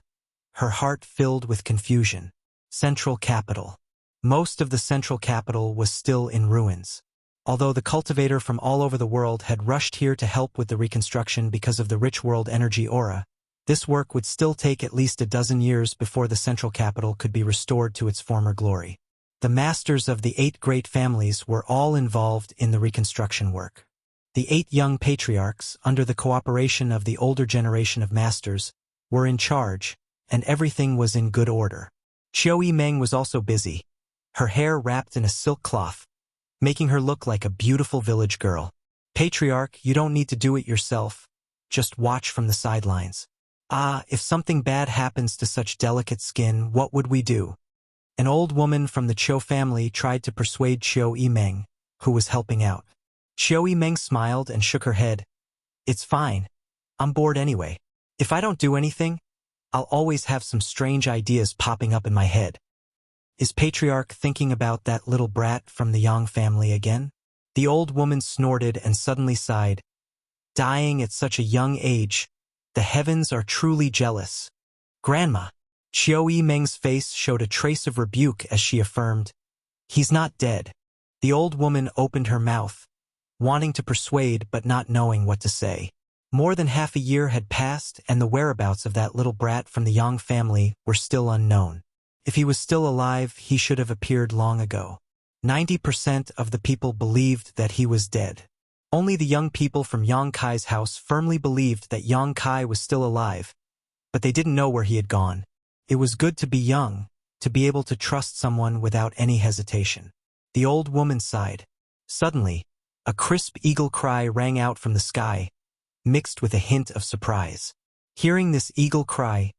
her heart filled with confusion. Central capital. Most of the central capital was still in ruins. Although the cultivator from all over the world had rushed here to help with the reconstruction because of the rich world energy aura, this work would still take at least a dozen years before the central capital could be restored to its former glory. The masters of the 8 great families were all involved in the reconstruction work. The 8 young patriarchs, under the cooperation of the older generation of masters, were in charge, and everything was in good order. Qiu Yimeng was also busy, her hair wrapped in a silk cloth, making her look like a beautiful village girl. Patriarch, you don't need to do it yourself. Just watch from the sidelines. Ah, if something bad happens to such delicate skin, what would we do? An old woman from the Qiu family tried to persuade Qiu Yimeng, who was helping out. Qiu Yimeng smiled and shook her head. It's fine. I'm bored anyway. If I don't do anything, I'll always have some strange ideas popping up in my head. Is Patriarch thinking about that little brat from the Yang family again? The old woman snorted and suddenly sighed. Dying at such a young age, the heavens are truly jealous. Grandma. Qiu Yimeng's face showed a trace of rebuke as she affirmed, he's not dead. The old woman opened her mouth, wanting to persuade but not knowing what to say. More than half a year had passed and the whereabouts of that little brat from the Yang family were still unknown. If he was still alive, he should have appeared long ago. 90% of the people believed that he was dead. Only the young people from Yang Kai's house firmly believed that Yang Kai was still alive, but they didn't know where he had gone. It was good to be young, to be able to trust someone without any hesitation. The old woman sighed. Suddenly, a crisp eagle cry rang out from the sky, mixed with a hint of surprise. Hearing this eagle cry,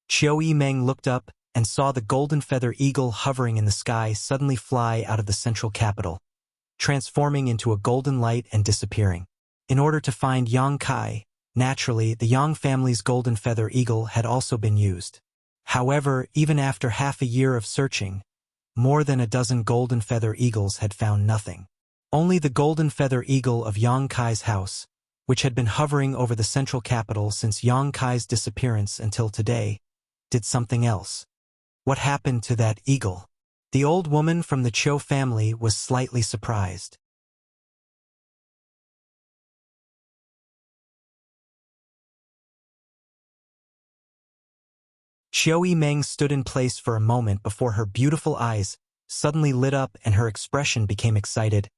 Qiu Yimeng looked up and saw the golden feather eagle hovering in the sky suddenly fly out of the central capital, transforming into a golden light and disappearing. In order to find Yang Kai, naturally, the Yang family's golden feather eagle had also been used. However, even after half a year of searching, more than a dozen golden feather eagles had found nothing. Only the golden feather eagle of Yang Kai's house, which had been hovering over the central capital since Yang Kai's disappearance until today, did something else. What happened to that eagle? The old woman from the Qiu family was slightly surprised. Qiu Yimeng stood in place for a moment before her beautiful eyes suddenly lit up and her expression became excited.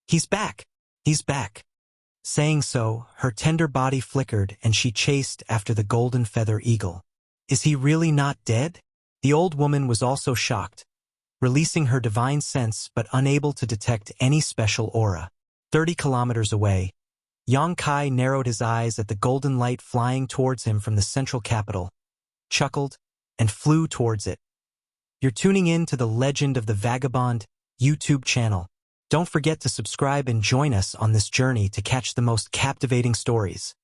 He's back! He's back! Saying so, her tender body flickered and she chased after the golden feather eagle. Is he really not dead? The old woman was also shocked, releasing her divine sense but unable to detect any special aura. 30 kilometers away, Yang Kai narrowed his eyes at the golden light flying towards him from the central capital, chuckled, and flew towards it. You're tuning in to the Legend of the Vagabond YouTube channel. Don't forget to subscribe and join us on this journey to catch the most captivating stories.